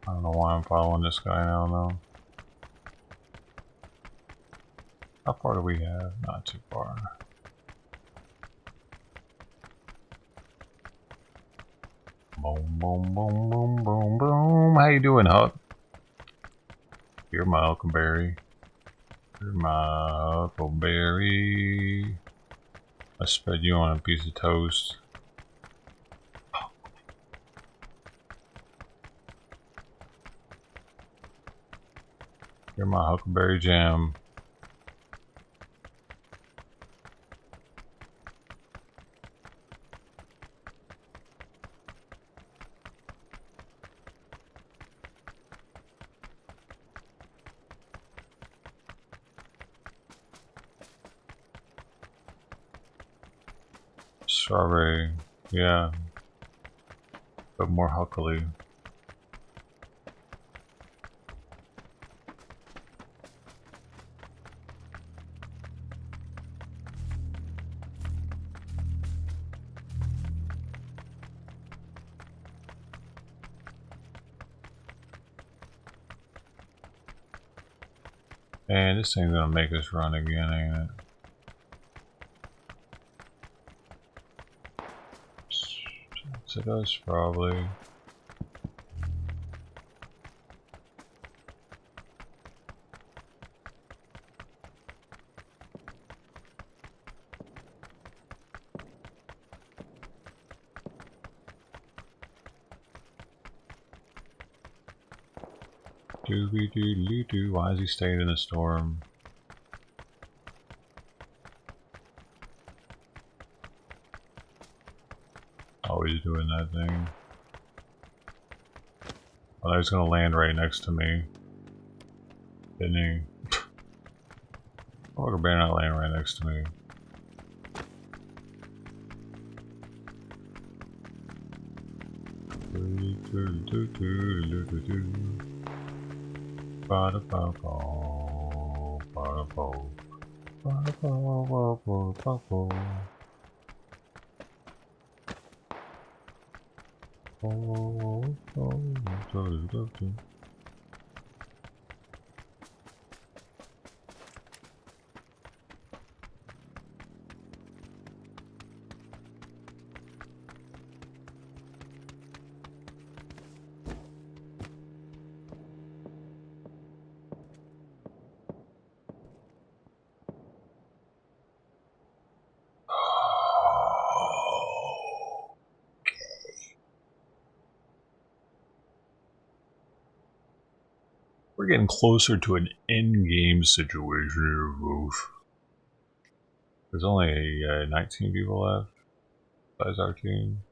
I don't know why I'm following this guy now, though. How far do we have? Not too far. I'm Boom, boom, boom, boom, boom, boom. How you doing, Huck? You're my Huckleberry. You're my Huckleberry. I spread you on a piece of toast. You're my Huckleberry Jam. Strawberry, yeah, but more huckily. And this thing's gonna make us run again, ain't it? It does probably. Doobie doo doo. Why is he staying in the storm? Always doing that thing. Well, he's gonna land right next to me. Didn't he? Oh, he better not land right next to me. We're getting closer to an end-game situation here, Wolf. There's only 19 people left, besides our team.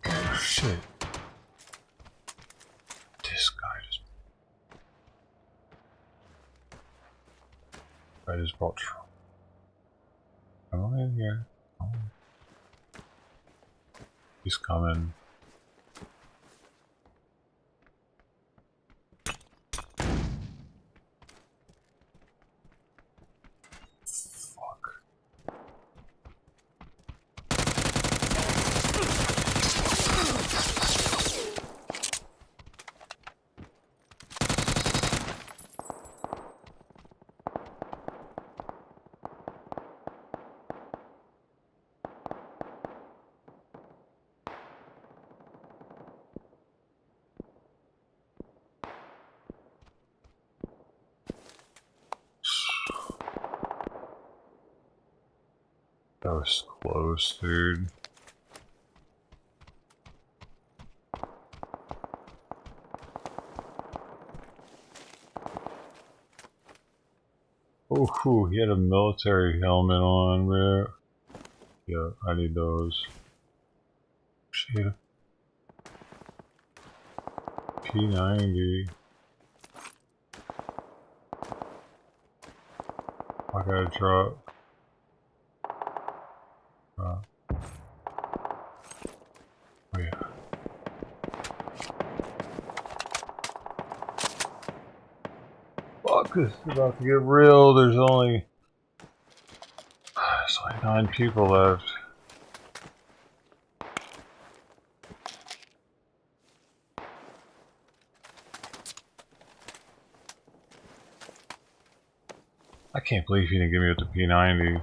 Oh, shit. This guy just brought trouble. Come on in here. Come on. He's coming. That was close, dude. Oh, he had a military helmet on, bro. Yeah, I need those. Shit. P90. I gotta drop. Oh yeah. Fuck, this is about to get real. There's only 9 people left. can't believe he didn't give me with the P90.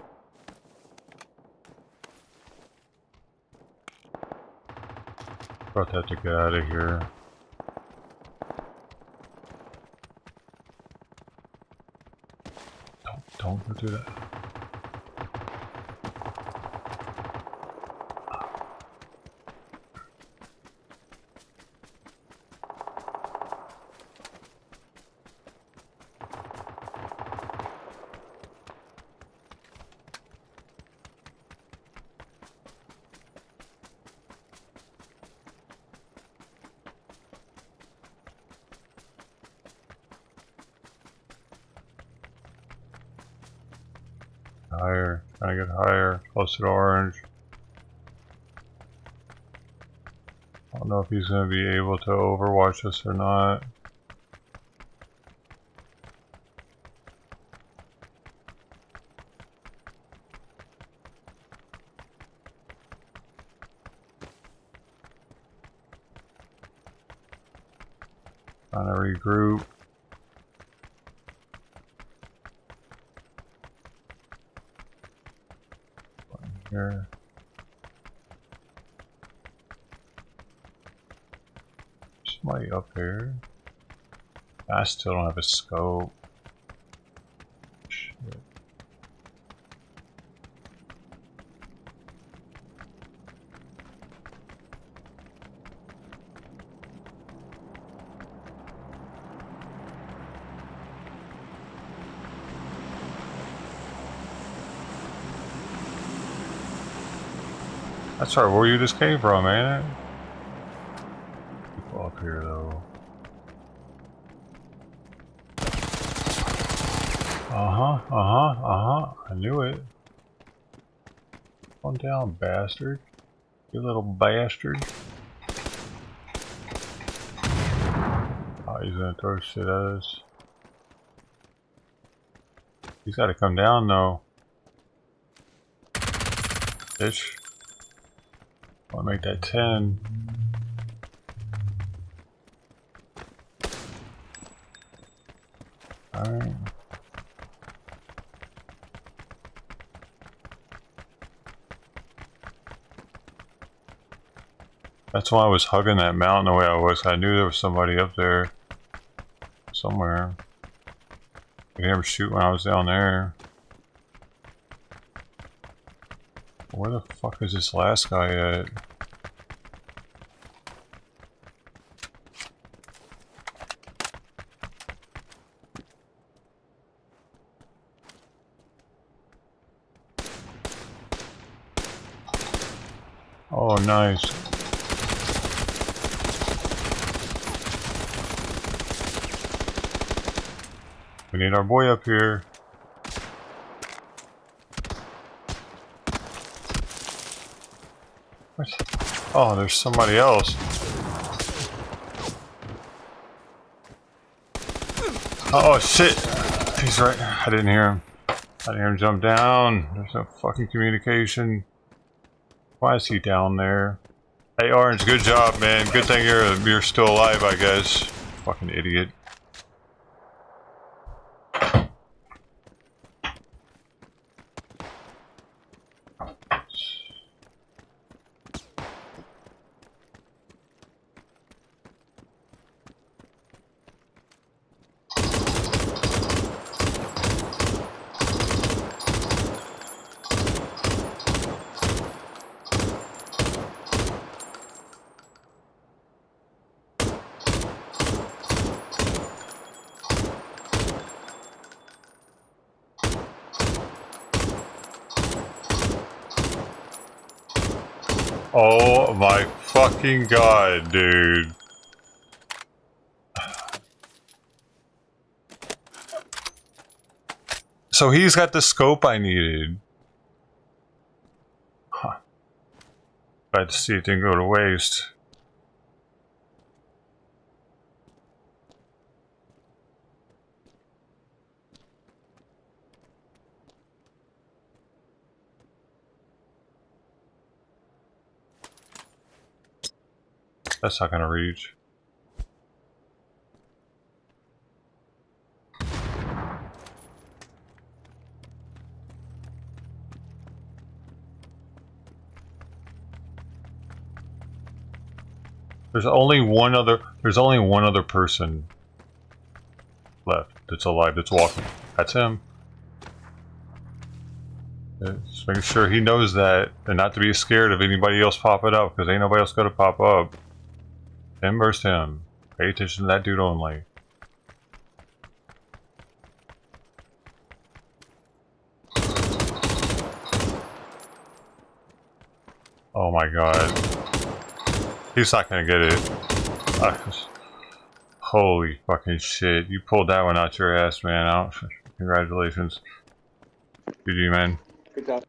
About that to get out of here. Don't do that. Higher, trying to get higher, closer to orange. I don't know if he's going to be able to overwatch us or not. Trying to regroup. Here. Somebody up here. I still don't have a scope. Shit. That's right, where you just came from, ain't it? People up here, though. I knew it. Come down, bastard. You little bastard. Oh, he's gonna throw shit at us. He's gotta come down, though. Bitch. I'll make that 10. Alright. That's why I was hugging that mountain the way I was. I knew there was somebody up there. Somewhere. I could never shoot when I was down there. Where the fuck is this last guy at? Oh, nice. We need our boy up here. What? Oh, there's somebody else. Oh shit! He's right. I didn't hear him. I didn't hear him jump down. There's no fucking communication. Why is he down there? Hey Orange, good job, man. Good thing you're still alive, I guess. Fucking idiot. Oh my fucking god, dude. So he's got the scope I needed. Huh. Glad to see it didn't go to waste. That's not gonna reach. There's only one other person left that's alive, that's walking. That's him. Just make sure he knows that, and not to be scared of anybody else popping up, because ain't nobody else gonna pop up. Him versus him. Pay attention to that dude only. Oh my god. He's not gonna get it. Holy fucking shit. You pulled that one out your ass, man. Out. Congratulations. GG, man. Good job.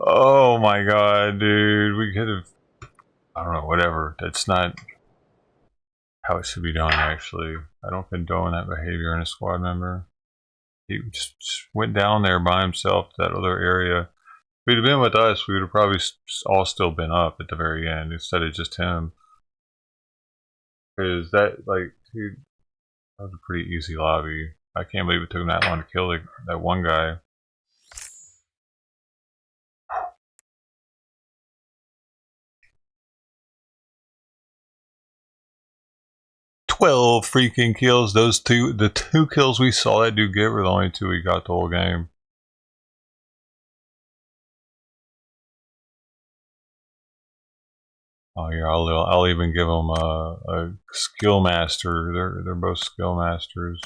Oh my god, dude. We could have... I don't know, whatever. That's not how it should be done, actually. I don't condone that behavior in a squad member. He just went down there by himself to that other area. If he'd have been with us, we would have probably all still been up at the very end instead of just him. Because that, like, dude, that was a pretty easy lobby. I can't believe it took him that long to kill that one guy. "12 freaking kills." The two kills we saw that dude get were the only two he got the whole game. Oh yeah, I'll even give them a skill master. They're both skill masters.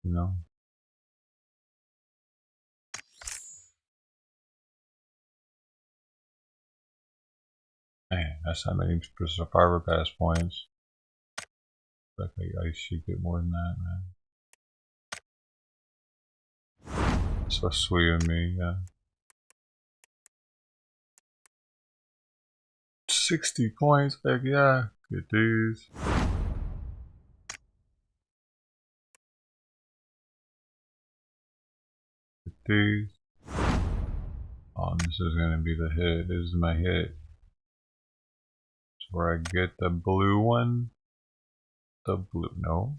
You know. Man, that's not many survivor pass points. I think I should get more than that, man. So sweet of me, yeah. 60 points, heck yeah. Good dudes. Good dudes. Oh, this is gonna be the hit. This is my hit. It's where I get the blue one. The blue, no.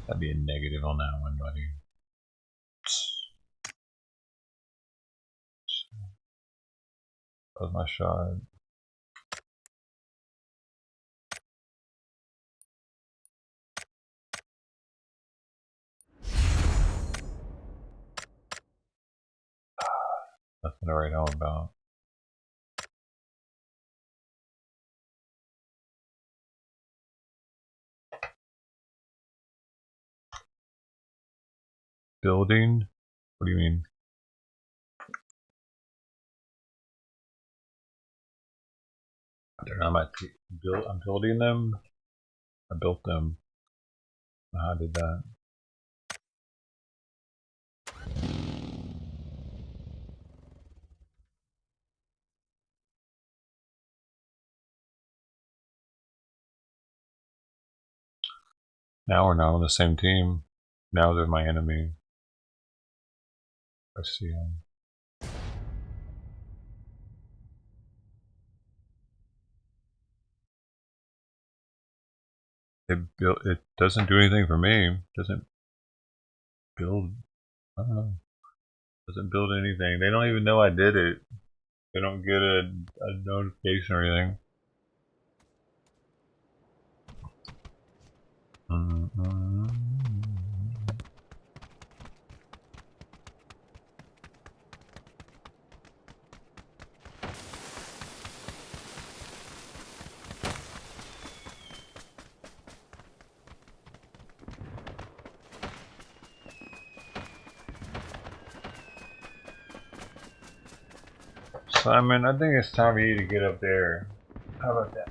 That'd be a negative on that one, buddy. That was my shot. Nothing to write home about. Building? What do you mean? They're not my I'm building them. I built them. How I did that? Now we're not on the same team. Now they're my enemy. I see them. It doesn't do anything for me. It doesn't build. I don't know. It doesn't build anything. They don't even know I did it. They don't get a notification or anything. Simon, I think it's time for you to get up there. How about that?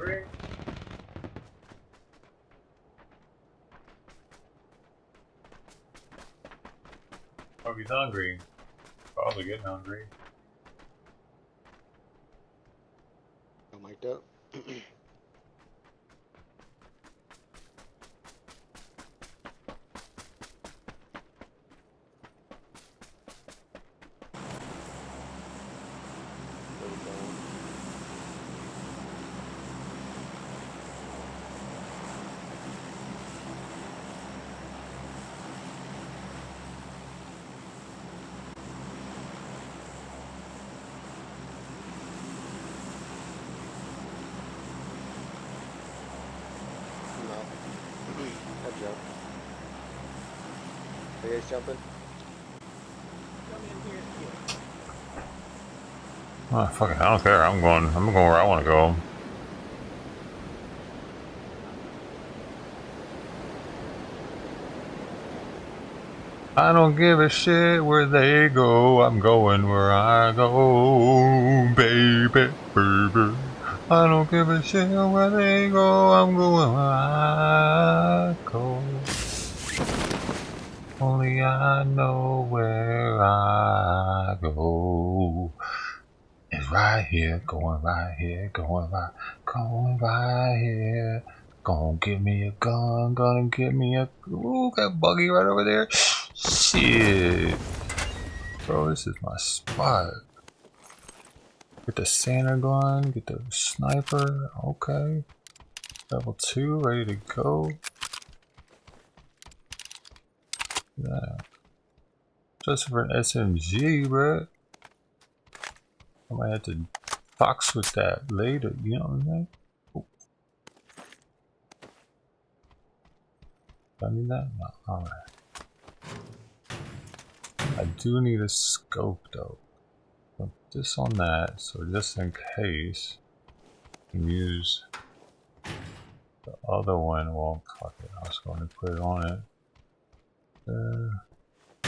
hungry? Oh, he's hungry. Probably getting hungry. I'm mic'd up. Jump. Are you guys jumping? Oh, fuck it, I don't care. I'm going where I want to go. I don't give a shit where they go. I'm going where I go, baby, baby. I don't give a shit where they go. I'm going where I go. Only I know where I go. It's right here, going right here, going right here. Gonna get me a gun, gonna get me a... Ooh, got buggy right over there. Shit. Bro, this is my spot. Get the Santa gun, get the sniper, okay. Level 2, ready to go. Yeah. Just for an SMG, bro. I might have to box with that later, you know what I mean? Oh. Do I need that? No, alright. I do need a scope though. Put this on that, so just in case, I can use the other one. Well, fuck it, I was going to put it on it.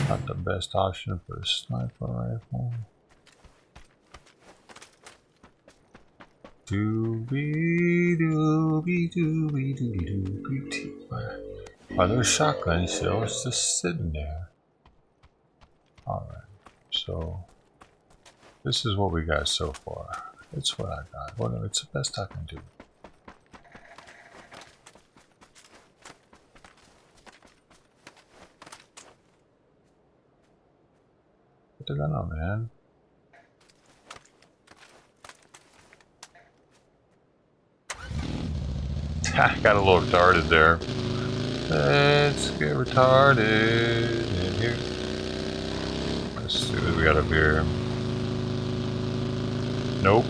Not the best option for a sniper rifle. Doobie doobie doobie doobie doobie. Are those shotgun shells just sitting there? Alright, so this is what we got so far. It's what I got. Well, it's the best I can do. Put the gun on, man. Got a little retarded there. Let's get retarded in here. Let's see what we got up here. Nope.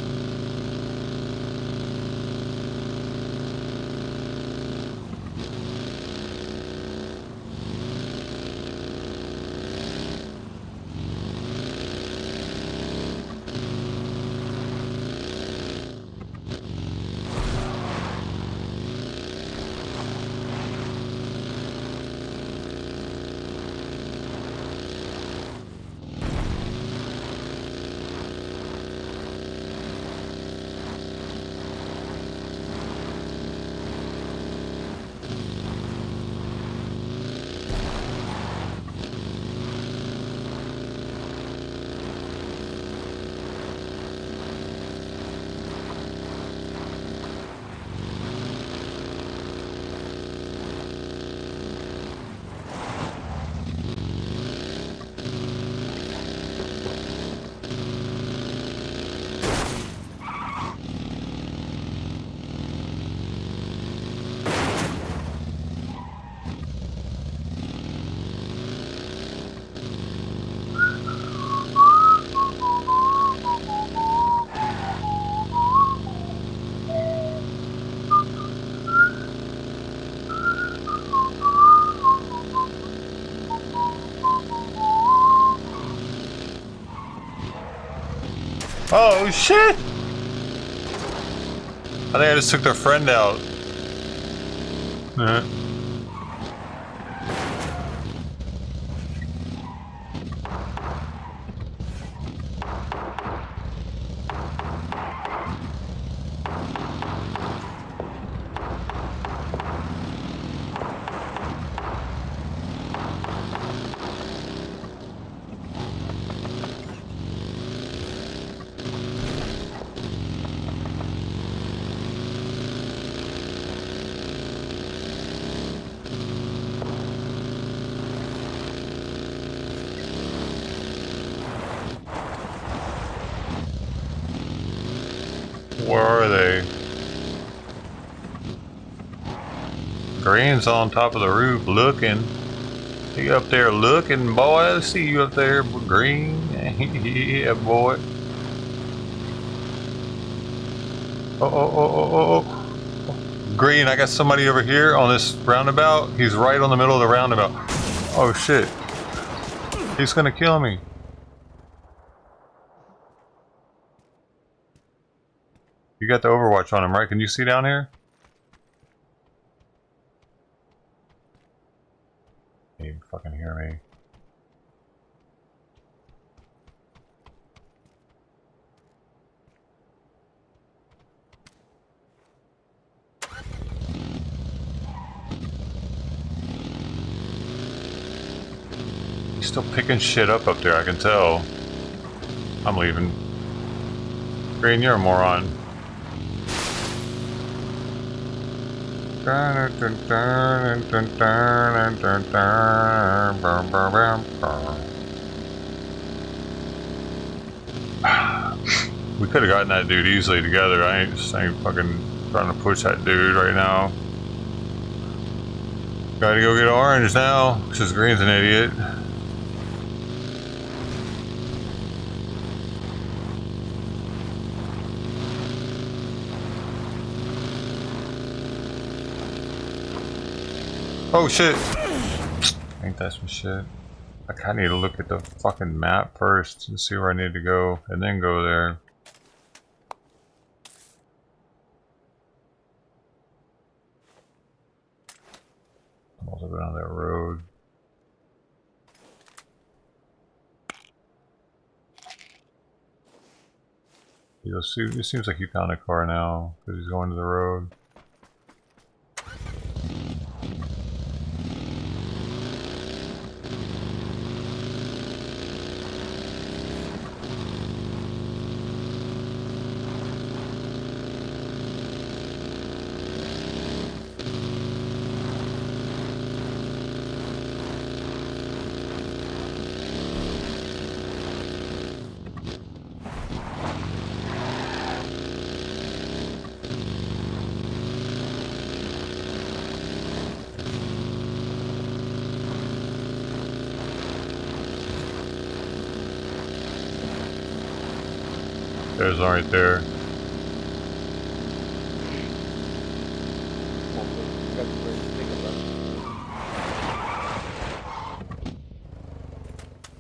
Oh shit! I think I just took their friend out. Where are they? Green's on top of the roof looking. You up there looking, boy? I see you up there, Green. Yeah, boy. Oh. Green, I got somebody over here on this roundabout. He's right on the middle of the roundabout. Oh shit. He's gonna kill me. You got the Overwatch on him, right? Can you see down here? Can't even fucking hear me. He's still picking shit up there, I can tell. I'm leaving. Green, you're a moron. We could have gotten that dude easily together. I ain't fucking trying to push that dude right now. Gotta go get orange now, because Green's an idiot. Oh shit! Ain't that some shit? I kinda need to look at the fucking map first and see where I need to go, and then go there. I'm also going on that road. You'll see, it seems like he found a car now, because he's going to the road. There's one right there.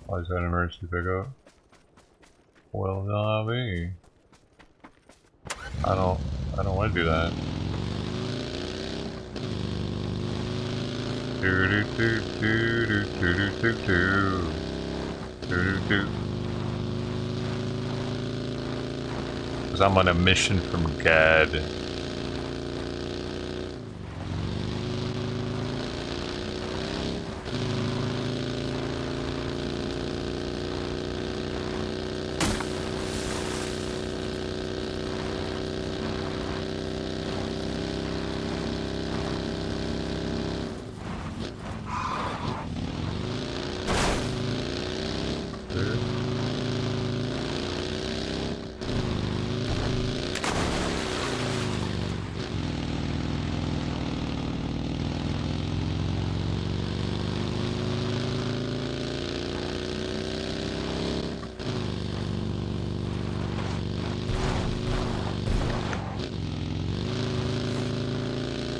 Why is that an emergency pickup? Well, not me. I don't want to do that. Do do do do do do do do do do. Because I'm on a mission from God.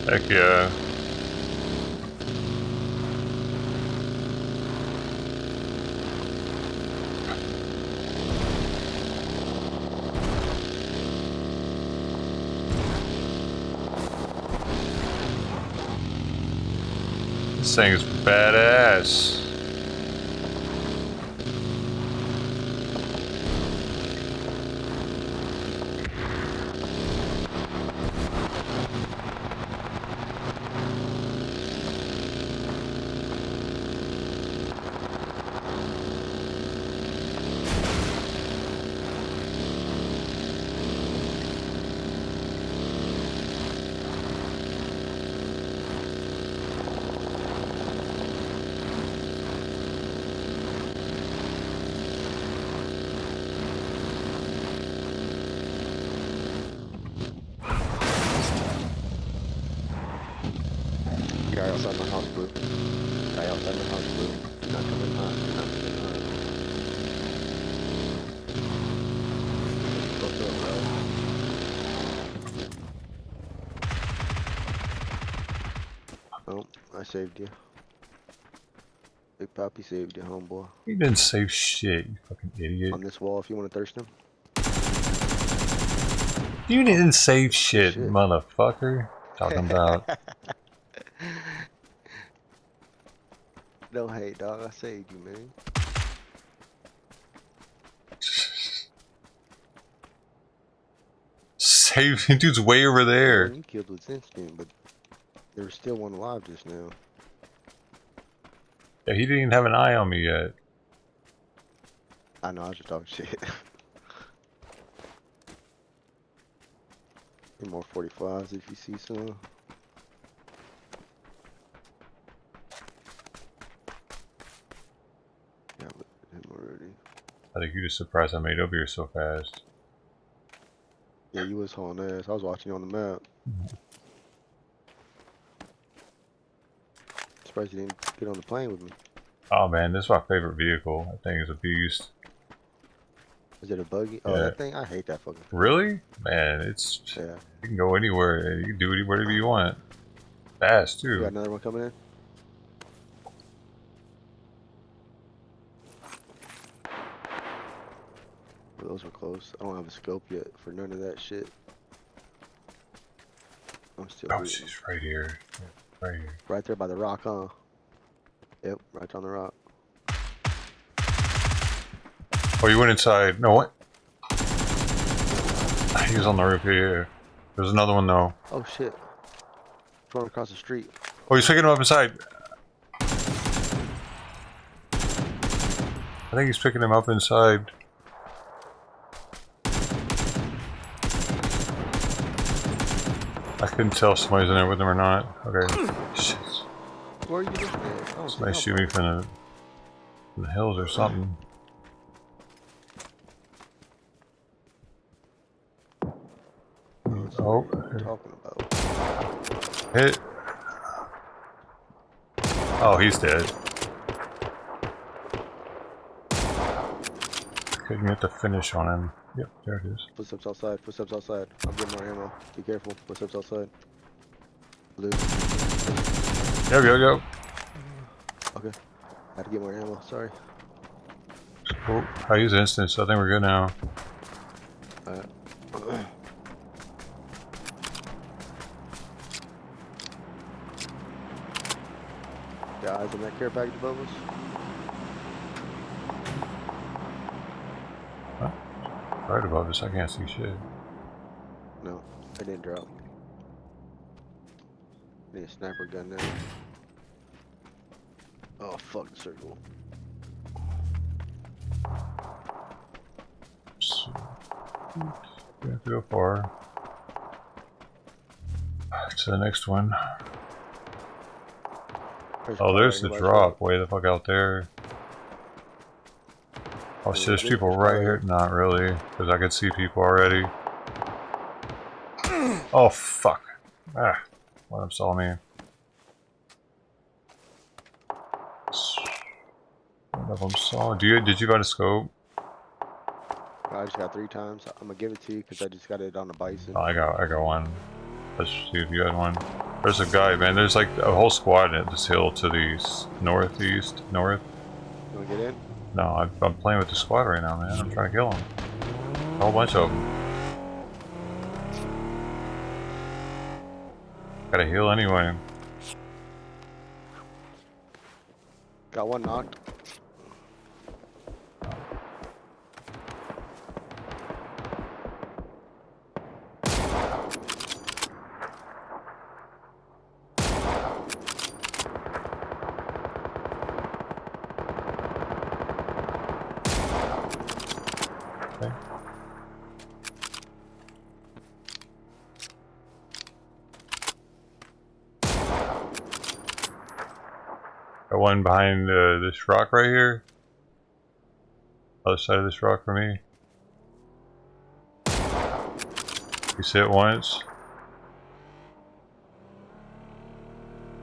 Heck yeah. This thing is badass. Guy outside my house, blue. Guy outside my house, blue. You're not coming hot. You're not coming hot. What's up, bro? Oh, I saved you. Big Poppy saved you, homeboy. You didn't save shit, you fucking idiot. On this wall if you want to thirst him. You didn't save shit, motherfucker. Talking about. No hate, dog. I saved you, man. Save, dude's way over there. You killed with instant, but there was still one alive just now. Yeah, he didn't even have an eye on me yet. I know, I was just talking shit. Need more 45s if you see some. Yeah, but him already. I think you're just surprised I made over here so fast. Yeah, you was hauling ass. I was watching you on the map. Surprised you didn't get on the plane with me. Oh man, this is my favorite vehicle. That thing is a beast. Is it a buggy? Oh, Yeah. that thing? I hate that fucking thing. Really? Man, it's... Yeah. You can go anywhere. You can do whatever you want. Fast, too. You got another one coming in? Well, those were close. I don't have a scope yet for none of that shit. I'm still Oh, reading. she's right here. Yeah, right here. Right there by the rock, huh? Yep, right on the rock. Oh, you went inside. No, what? He was on the roof here. There's another one, though. Oh, shit. Running across the street. Oh, he's picking him up inside. I think he's picking him up inside. I couldn't tell if somebody's in there with him or not. Okay. Shit. Where are you looking at? Oh, Somebody shoot me from the hills or something. Oh. What are you talking about? Hit. Oh, he's dead. Couldn't get the finish on him. Yep, there it is. Footsteps outside. Footsteps outside. I'm getting more ammo. Be careful. Footsteps outside. Blue. Go. Okay. Had to get more ammo. Sorry. Cool. I use instance, so I think we're good now. Alright. Got eyes on that care package above us? Huh? Right above us, I can't see shit. No, I didn't drop. Need a sniper gun now. Oh, fuck the circle. We have to go far. To the next one. Oh, there's the drop way the fuck out there. Oh shit, there's people right here. Not really, because I could see people already. Oh fuck. Ah, one of them saw me. One of them saw. Did you buy a scope? I just got 3 times. I'm gonna give it to you because I just got it on the bison. Oh, I got one. Let's see if you had one. There's a guy, man. There's like a whole squad at this hill to the north. You wanna get in? No, I'm playing with the squad right now, man. I'm trying to kill them. A whole bunch of them. Gotta heal anyway. Got one knocked. Got one behind this rock right here. Other side of this rock for me. He's hit once.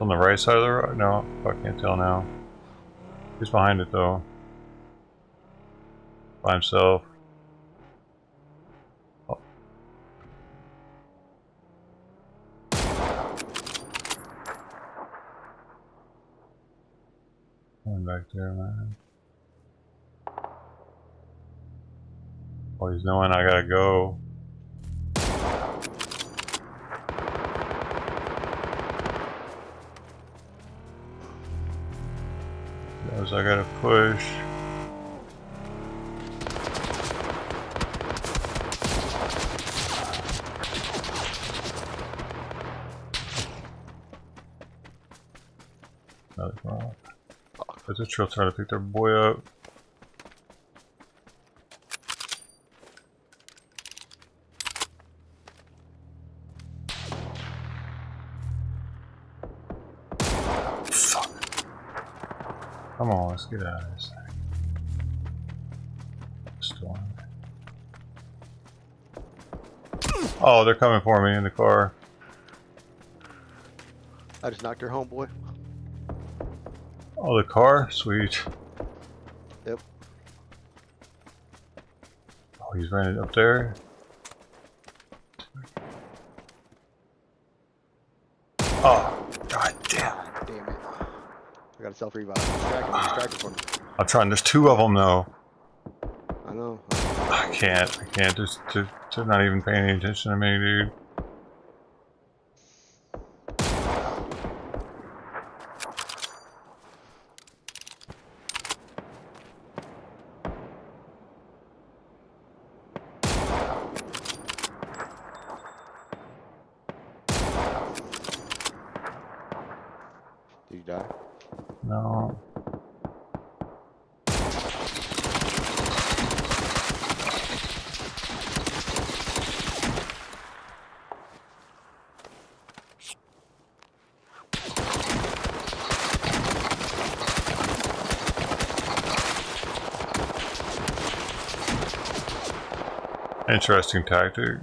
On the right side of the road? No, I can't tell now. He's behind it though. By himself. Oh. Going back there, man. Oh, he's knowing I gotta go. Knows I gotta push. Another car. There's a trail trying to pick their boy up. Come on, let's get out of this thing. Storm. Oh, they're coming for me in the car. I just knocked her homeboy. Oh, the car? Sweet. Yep. Oh, he's running up there. Oh, god damn. Damn it. I got a self-revive. Distracted from me. I'm trying, there's two of them though. I know. I can't just, they're not even paying any attention to me, dude. Did you die? No. Interesting tactic.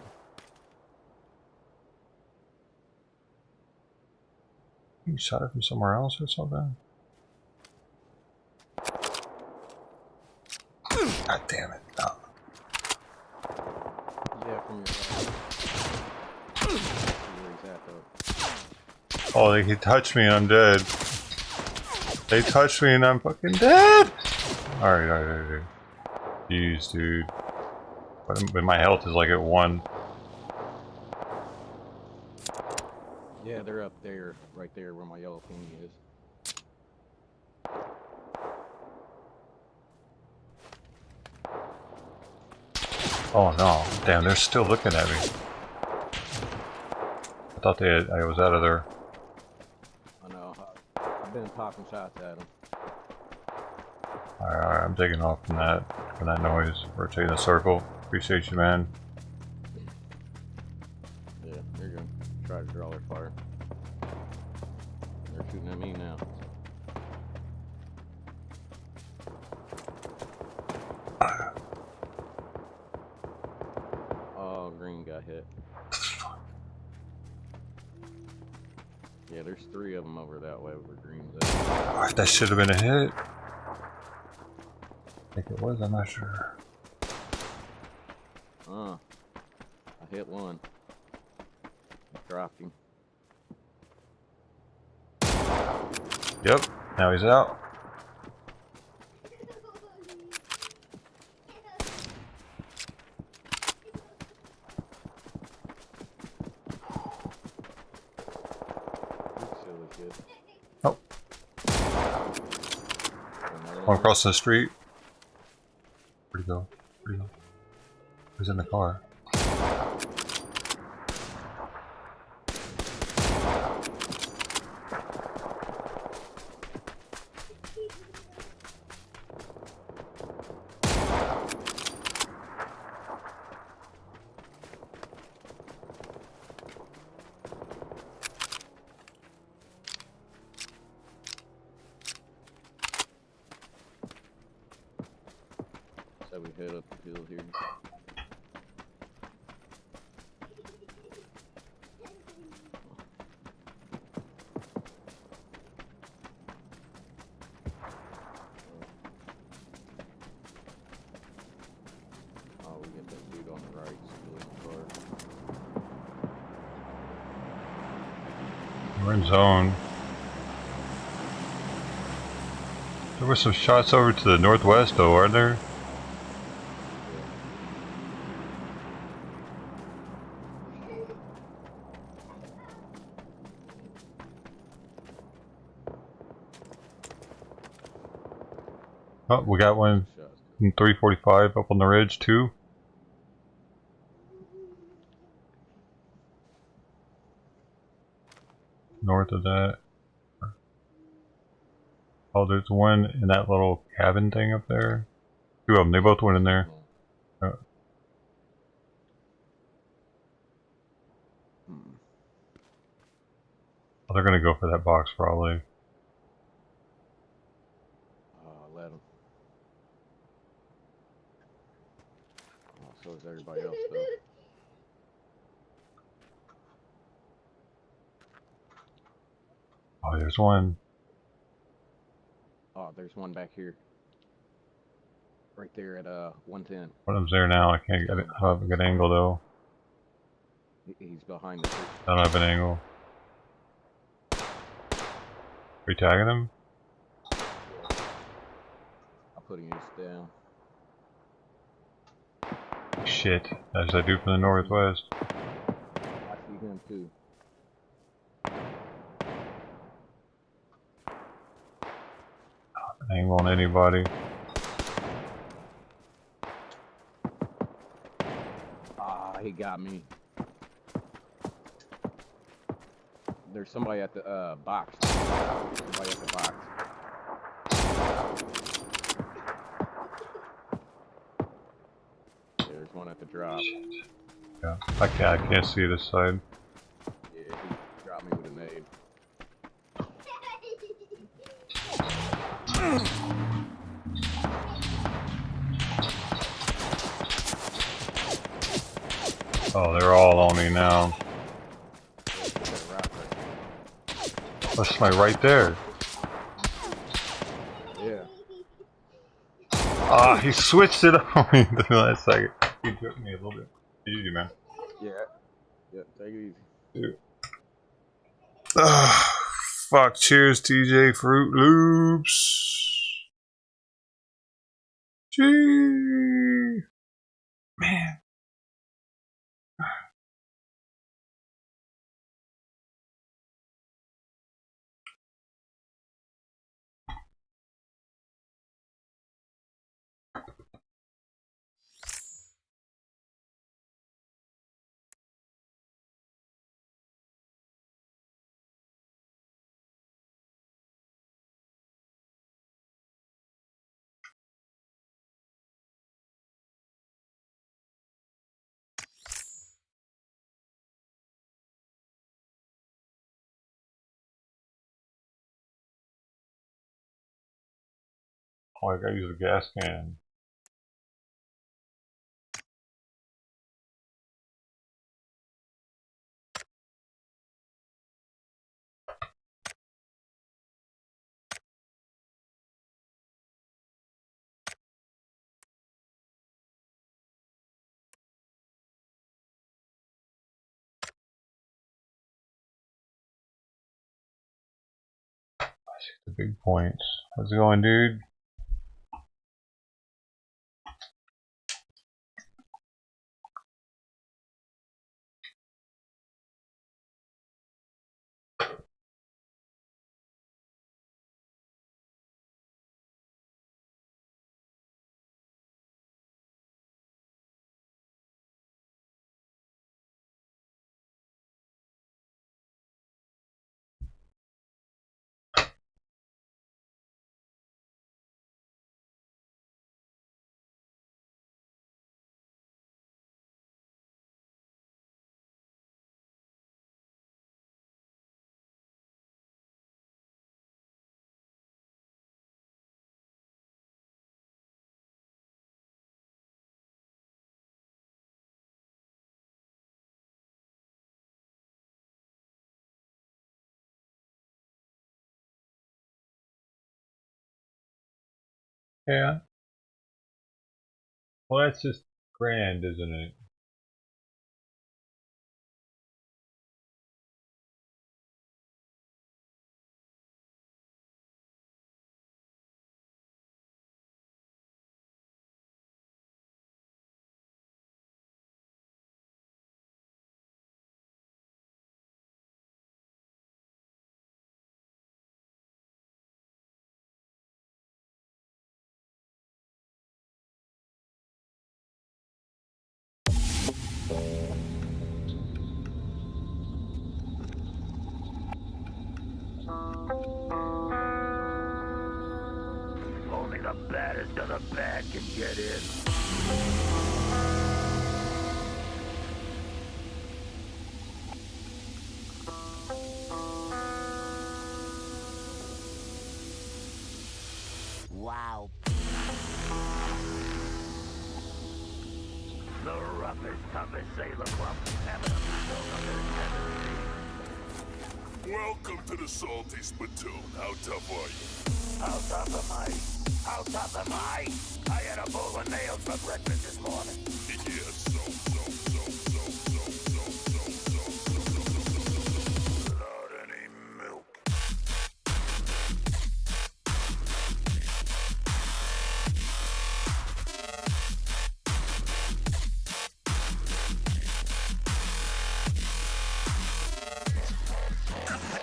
You shot it from somewhere else or something? God damn it. No. Yeah, from your Oh, he touched me and I'm dead. They touched me and I'm fucking dead! Alright. Jeez, dude. But my health is like at 1. Yeah, they're up there, right there where my yellow ping is. Oh no, damn, they're still looking at me. I thought I was out of there. I know, I've been popping shots at them. Alright, I'm taking off from that noise. Rotating the circle. Appreciate you, man. Yeah, they're gonna try to draw their fire. They're shooting at me now. Oh, green got hit. Yeah, there's 3 of them over that way where green's at. Alright, that should have been a hit. I think it was, I'm not sure. I hit one. Dropped him. Yep, now he's out. Oh. One across the street. Where'd he go? He's in the car. So we head up the hill here. We're in zone. There were some shots over to the northwest though, aren't there? Oh, we got one in 345 up on the ridge too. North of that. Oh, there's one in that little cabin thing up there. Two of them, they both went in there. Oh, they're gonna go for that box probably. Let them. Oh, so is everybody else though. Oh, there's one. Oh, there's one back here. Right there at 110. One of them's there now. I can't get it. I don't have a good angle though. He's behind the tree. I don't have an angle. Are you tagging him? I'm putting this down. Shit, as I do from the northwest. I see him too. Angle on anybody. Ah, he got me. There's somebody at the box. Somebody at the box. There's one at the drop. Yeah, I can't see this side. Yeah, he dropped me with a nade. Oh, they're all on me now. That's my right there. Yeah. Ah, he switched it on me the last second. He jerked me a little bit. Easy, man. Yeah. Yeah, take it easy. Dude. Ah, fuck. Cheers, TJ Fruit Loops. Gee. Man. Oh, I gotta use a gas can. The big points. How's it going, dude? Yeah. Well, that's just grand, isn't it? Only the baddest of the bad can get in. Wow. The roughest, toughest sailor club having a battle of their 70. Welcome to the Salty Spittoon. How tough are you? How tough am I? How tough am I? I had a bowl of nails for breakfast this morning. Yeah, without any milk.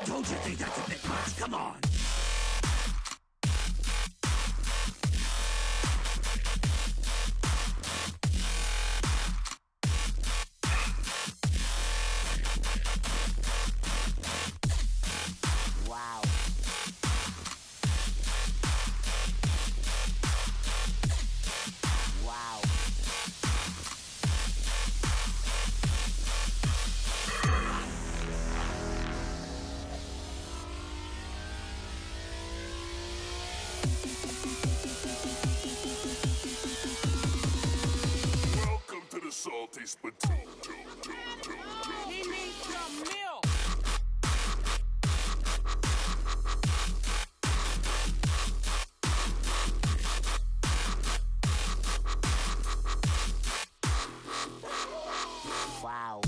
Don't you think that's a bit much? Come on. Wow. Wow. welcome to the Salty Spittoon. He needs some milk. Wow.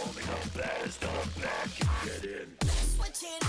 Only the baddest of the bad can get in. Switch it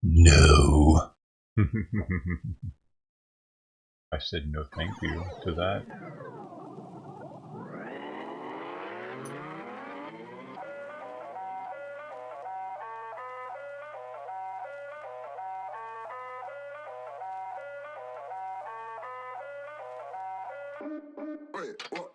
No. I said no thank you to that. Wait, what?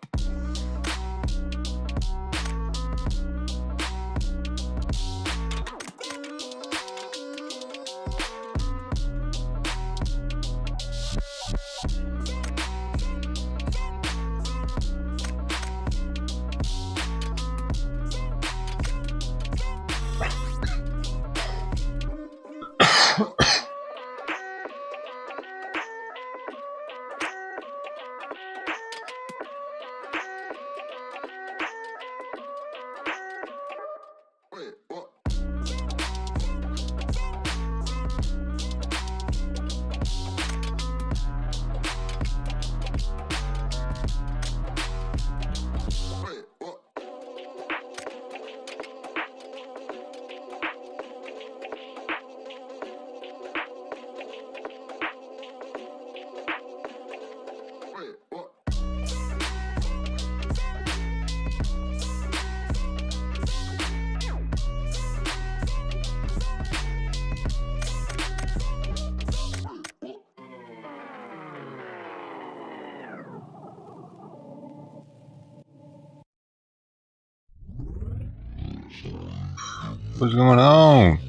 What's going on?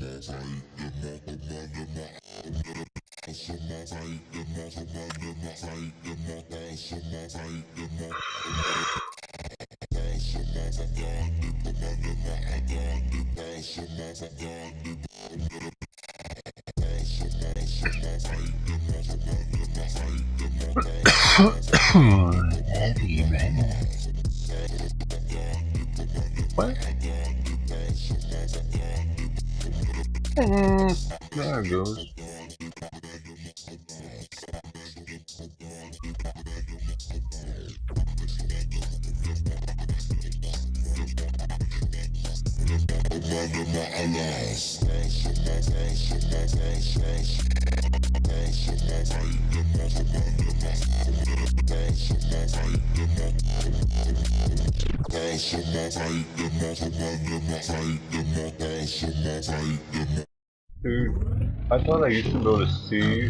Heavy man. What? There it goes. Dude, I thought I used to be able to see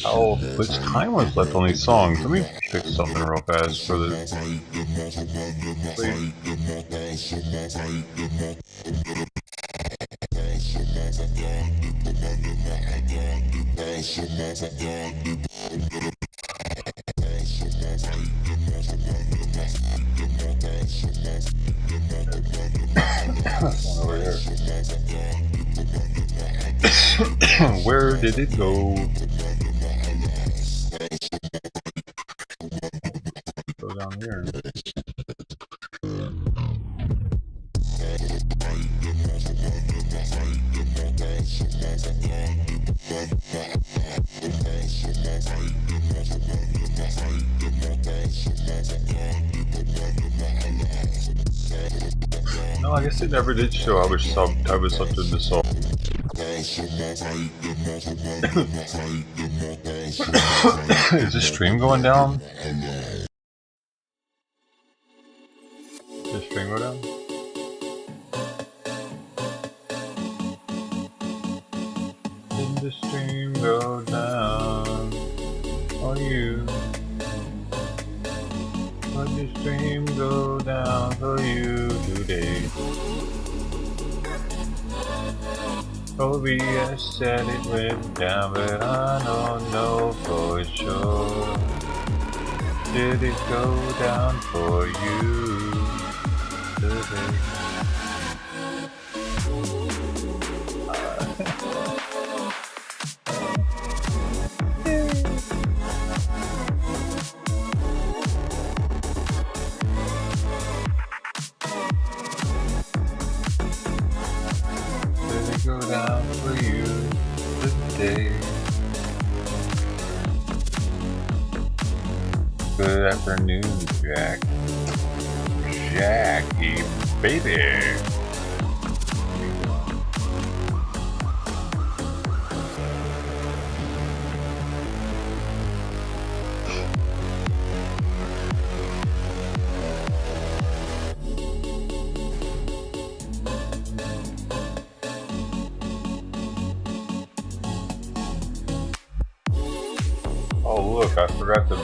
how much time was left on these songs. Let me fix something real fast for this. Please. One over here. Where did it go? Go down here. No, I guess it never did show. I was subbed to the song. Is the stream going down? Did the stream go down? Did the stream go down? Oh, you. Let the stream go down for you today. OBS said it went down, but I don't know for sure. Did it go down for you today? Go down for you today. Good afternoon, Jack. Jackie, baby. Oh look, I forgot to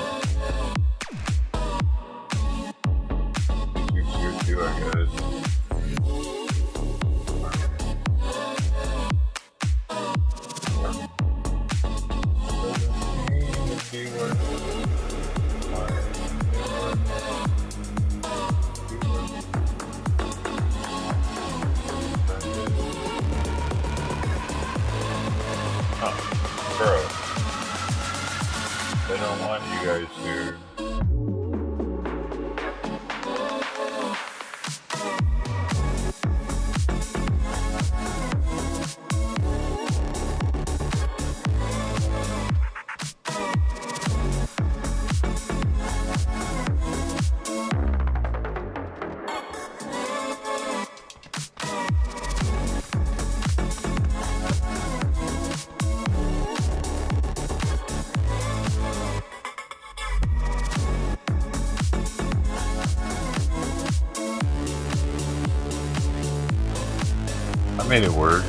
use here too, I guess. Oh, bro. They don't want you guys here. I made it work.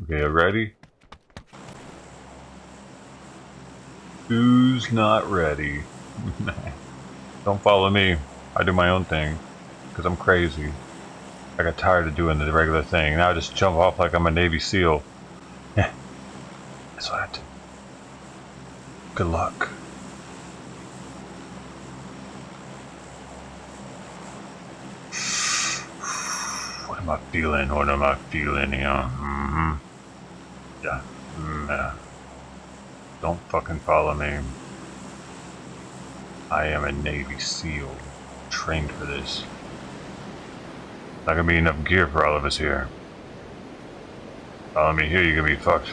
Okay, ready? Who's not ready? Don't follow me. I do my own thing. Because I'm crazy. I got tired of doing the regular thing. Now I just jump off like I'm a Navy SEAL. That's what I do. Good luck. What am I feeling? What am I feeling here? Yeah. Yeah. Don't fucking follow me. I am a Navy SEAL. Trained for this. Not gonna be enough gear for all of us here. Follow me here, you're gonna be fucked.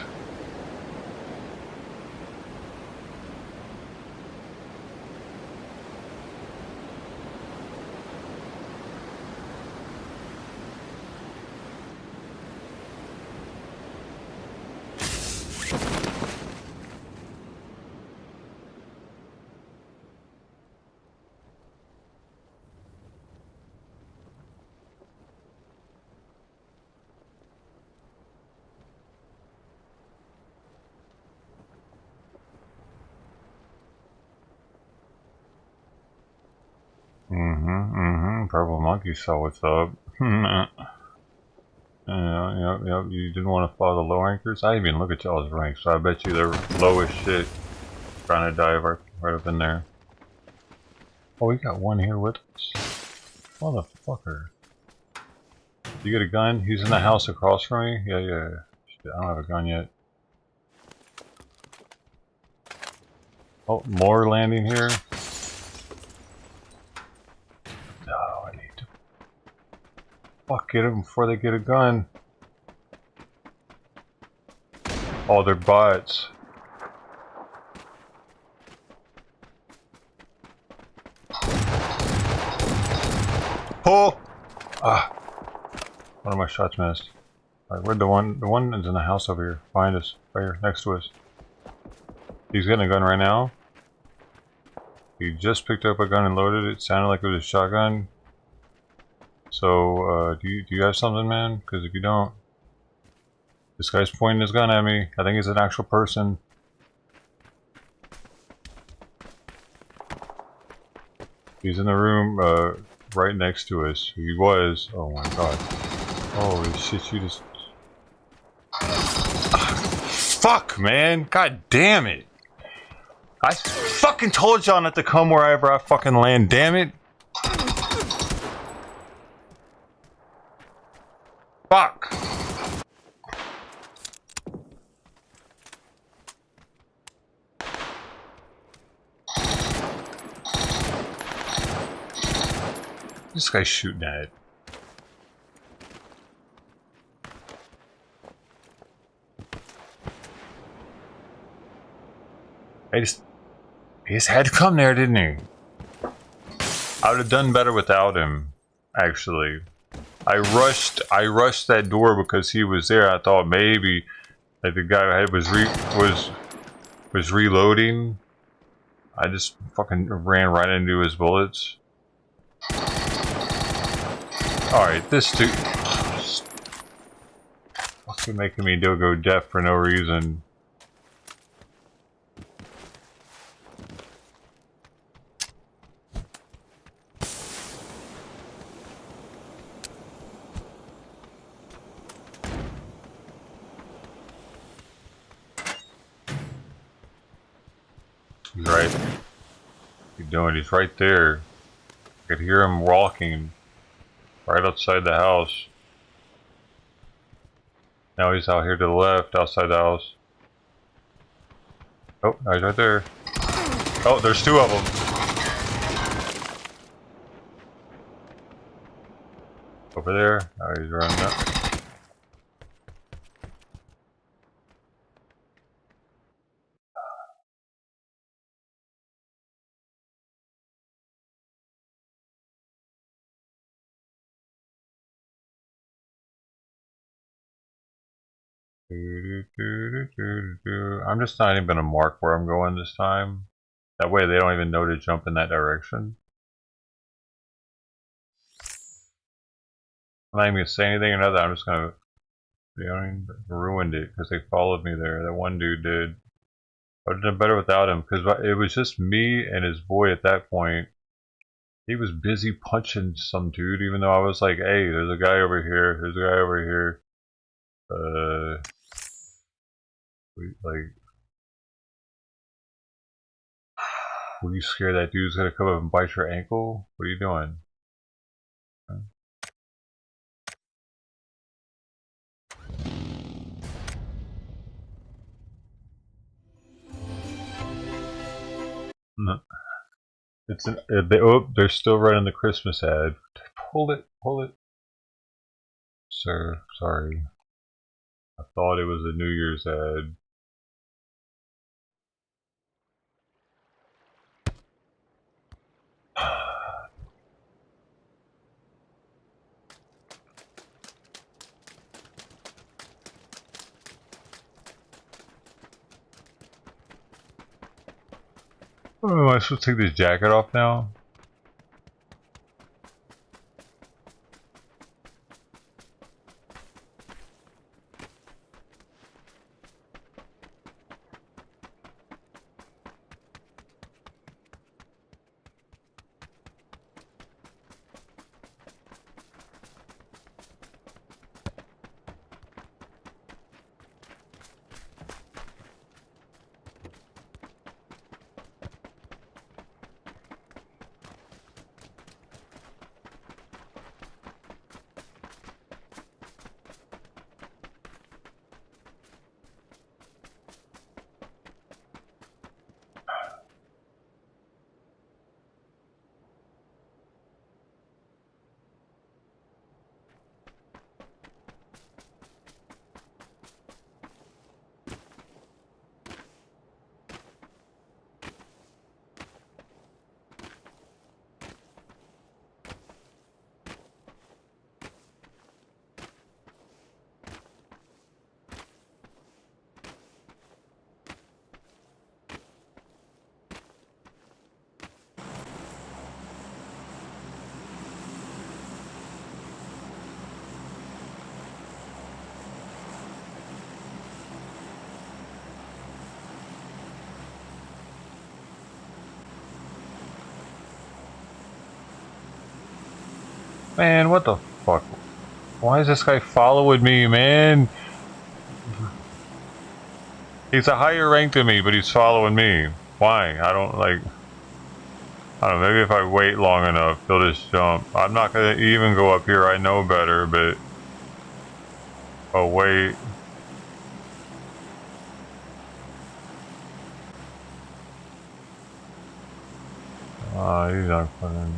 Purple Monkey saw what's up. Yep. You didn't want to follow the low rankers? I didn't even look at y'all's ranks, so I bet you they're low as shit. Trying to dive right up in there. Oh, we got one here with us. Motherfucker. You get a gun? He's in the house across from me? Yeah. Shit, I don't have a gun yet. Oh, more landing here. No, I need to... Fuck, get them before they get a gun. Oh, they're bots. Oh! Ah. One of my shots missed. Alright, where'd the one is in the house over here. Behind us. Right here, next to us. He's getting a gun right now. He just picked up a gun and loaded it. Sounded like it was a shotgun. So, do you have something, man? Because if you don't... This guy's pointing his gun at me. I think he's an actual person. He's in the room, right next to us. He was. Oh my god. Holy shit, you just... Fuck, man! God damn it! I fucking told y'all not to come wherever I fucking land, damn it! Fuck! This guy's shooting at it. He just had to come there, didn't he? I would have done better without him, actually. I rushed that door because he was there. I thought maybe that the guy was reloading. I just fucking ran right into his bullets. Alright, this dude fucking making me go deaf for no reason. He's right. What's he doing? He's right there. I could hear him walking right outside the house. Now he's out here to the left, outside the house. Oh, now he's right there. Oh, there's two of them. Over there. Now he's running up. I'm just not even gonna mark where I'm going this time. That way they don't even know to jump in that direction. I'm not even gonna say anything or nothing. I'm just gonna, you know, ruined it because they followed me there. That one dude did. I would have done better without him because it was just me and his boy at that point. He was busy punching some dude, even though I was like, "Hey, there's a guy over here. There's a guy over here." Like, were you scared that dude's gonna come up and bite your ankle? What are you doing? No. It's an. They're still running the Christmas ad. Hold it, hold it, sir. Sorry, I thought it was a New Year's ad. Oh, am I supposed to take this jacket off now? Man, what the fuck? Why is this guy following me, man? He's a higher rank than me, but he's following me. Why? I don't know, maybe if I wait long enough, he'll just jump. I'm not gonna even go up here, I know better, but... Oh, wait. He's not fucking...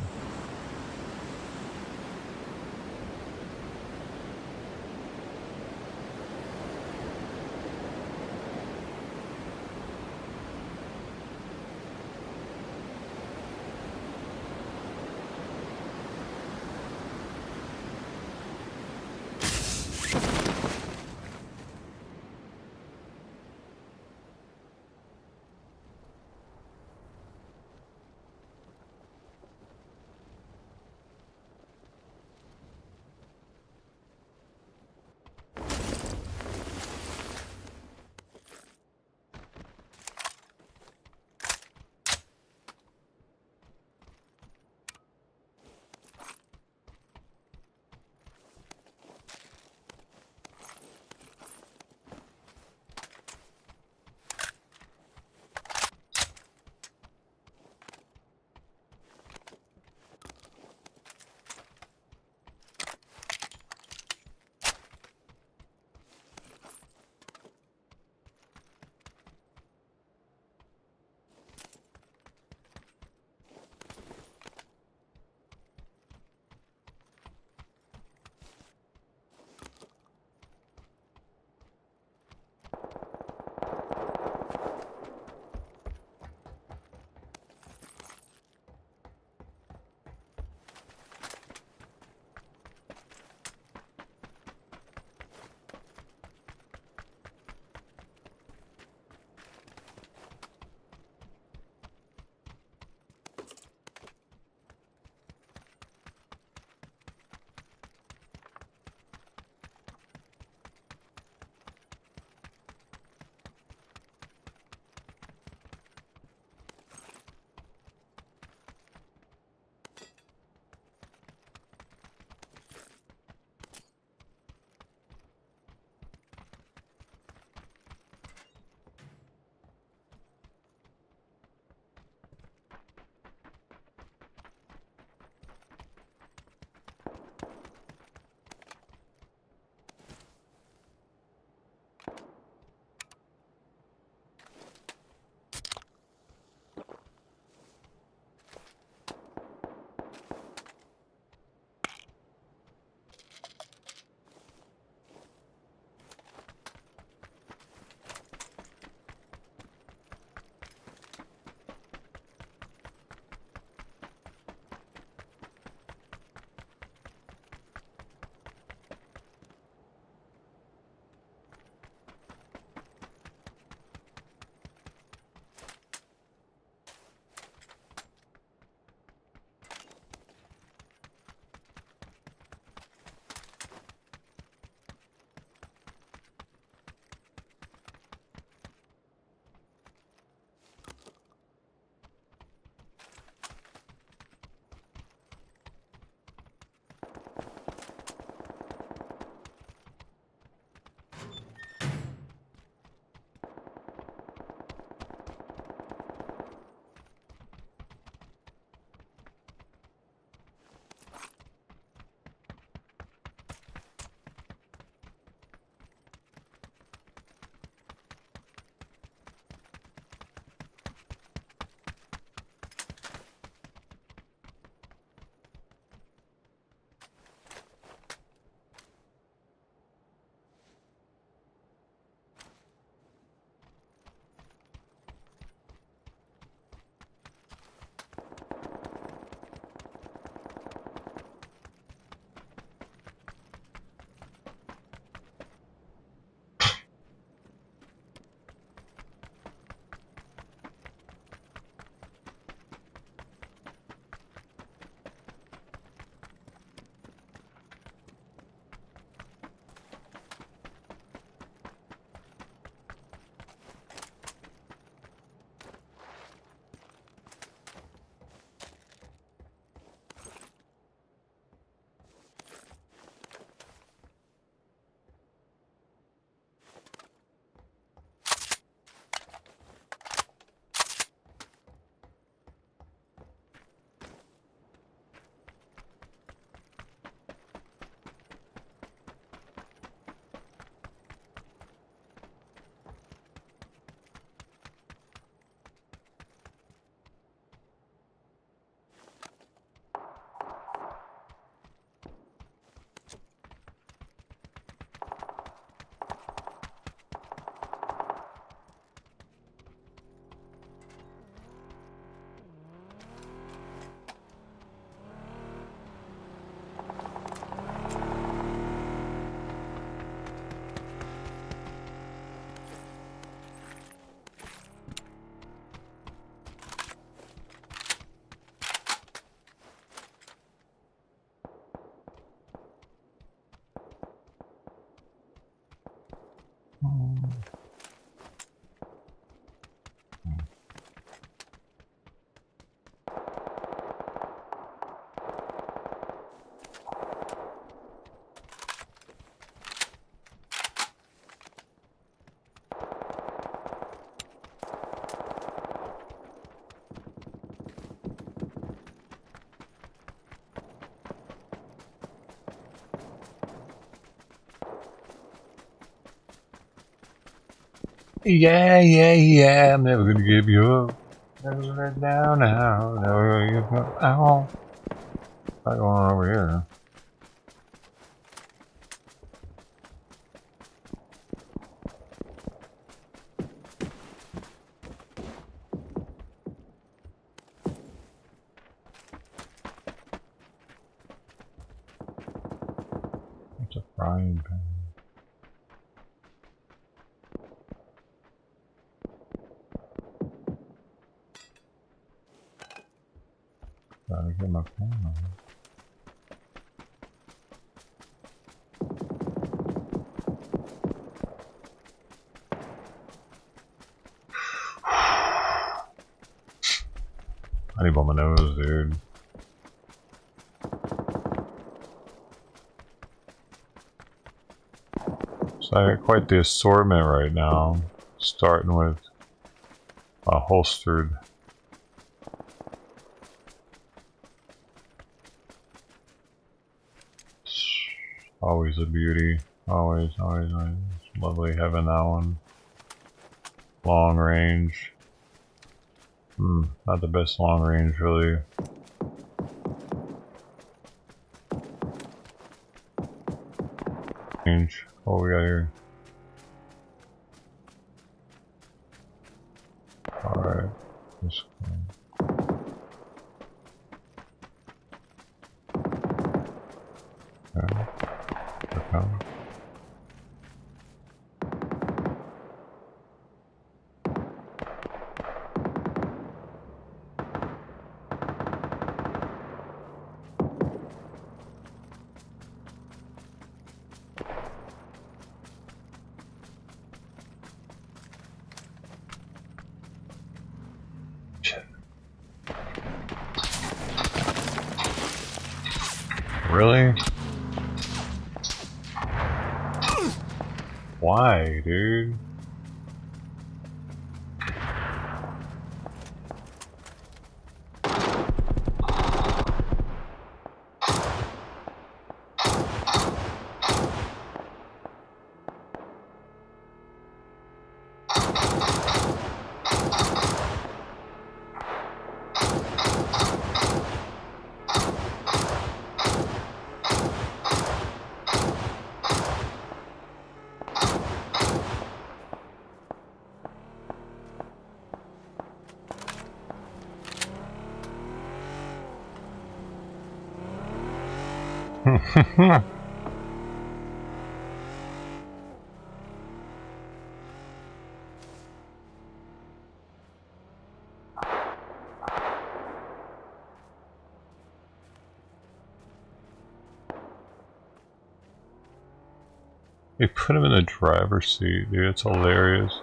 Yeah, I'm never gonna give you up. Never let down now. Never give up. Ow. What's going on over here? It's a frying pan. Gotta get my phone on. I need on my nose, dude. So I got quite the assortment right now, starting with a holstered. Always a beauty. Always. It's lovely having that one. Long range. Not the best long range, really. Range. What we got here? Alright. This one. Okay. Really? Why, dude? They put him in the driver's seat, dude. It's hilarious.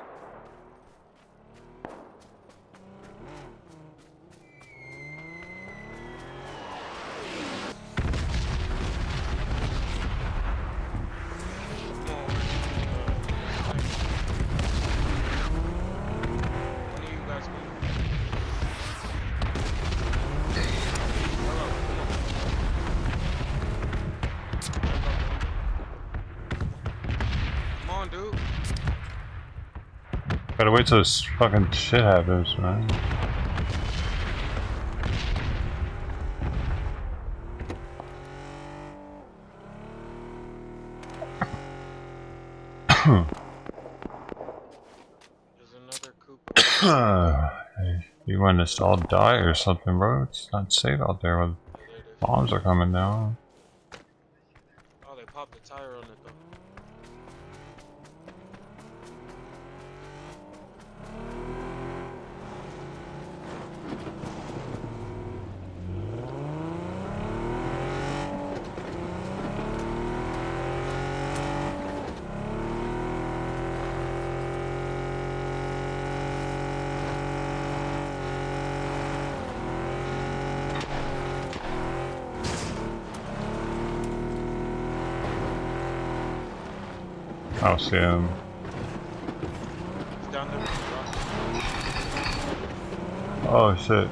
Gotta wait till this fucking shit happens, man. You want us to all die or something, bro? It's not safe out there when bombs are coming down. Oh, they popped the tire on it though. I'll see him. He's down there. Oh shit.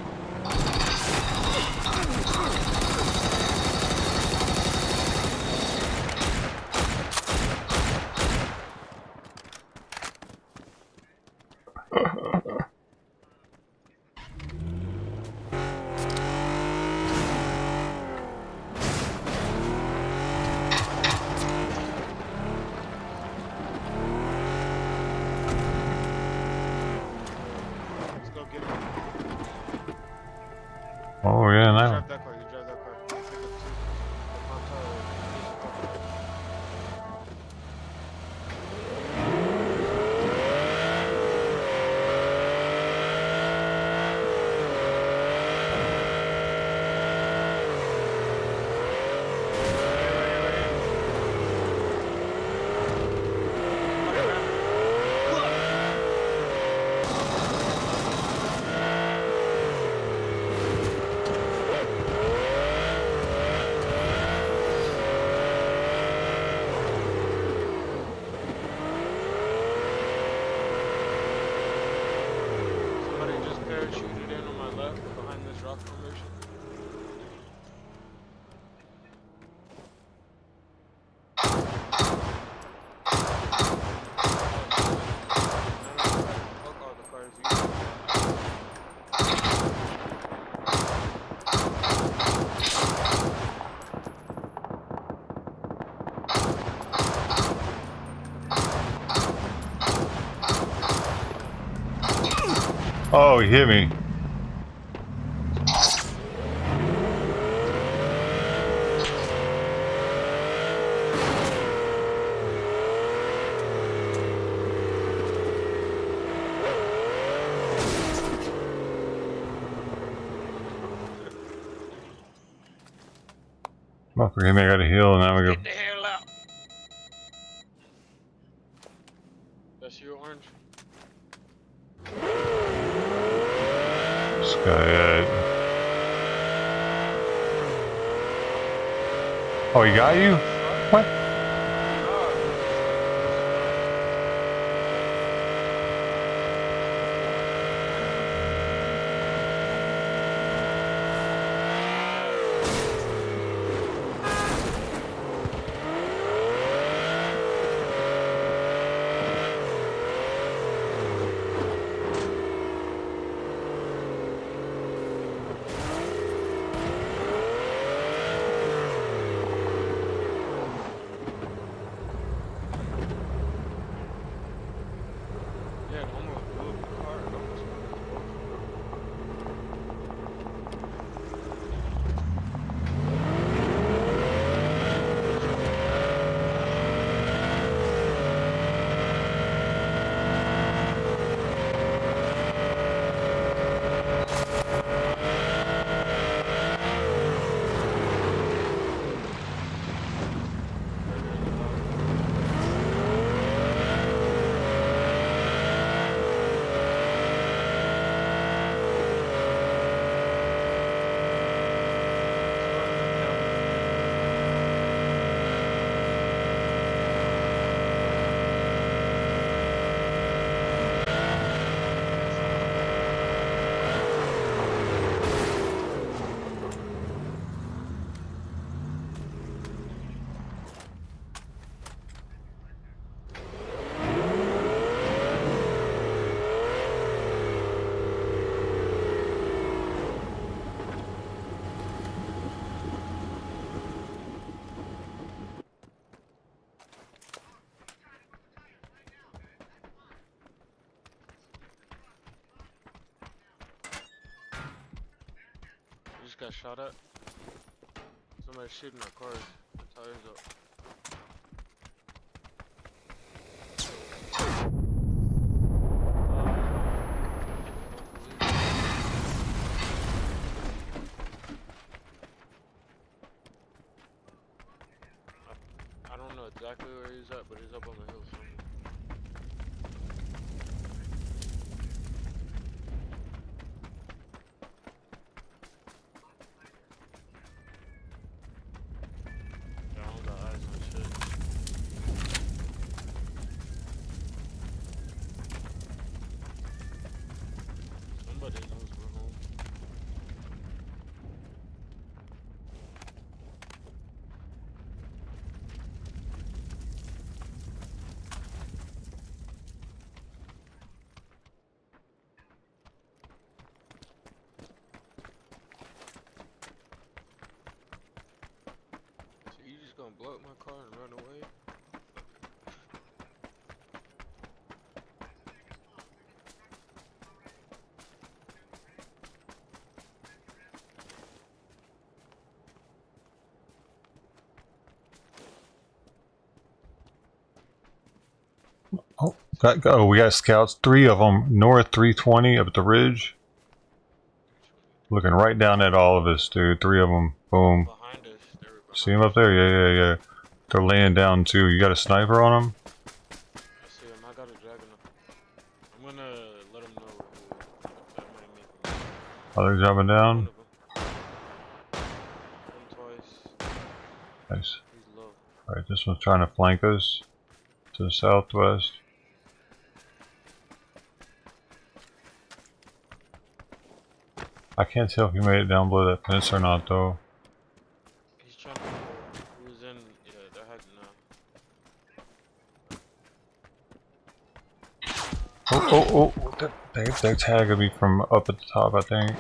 Oh yeah, now. Drive that car. You drive that car. You pick up two. Parachuted in on my left behind this rock formation. Oh, he hit me. Oh, forgive me, I gotta heal, and now we go. Get the hell out. That's you, Orange? Sky. Oh, he got you? What? Just got shot at. Somebody's shooting our cars. The tires up. I don't know exactly where he's at, but he's up on the hill somewhere. Yeah, I don't got eyes Oh, we got scouts. 3 of them. North 320 up at the ridge. Looking right down at all of us, dude. 3 of them. Boom. See them up there? Yeah. They're laying down too. You got a sniper on them? I see him. I got a dragon up. I'm gonna let him know that might make him. Oh, they're jumping down? Nice. Alright, this one's trying to flank us to the southwest. I can't tell if he made it down below that fence or not, though. He's trying to. He was in. Yeah, they're heading now. Oh. They're tagging me from up at the top, I think.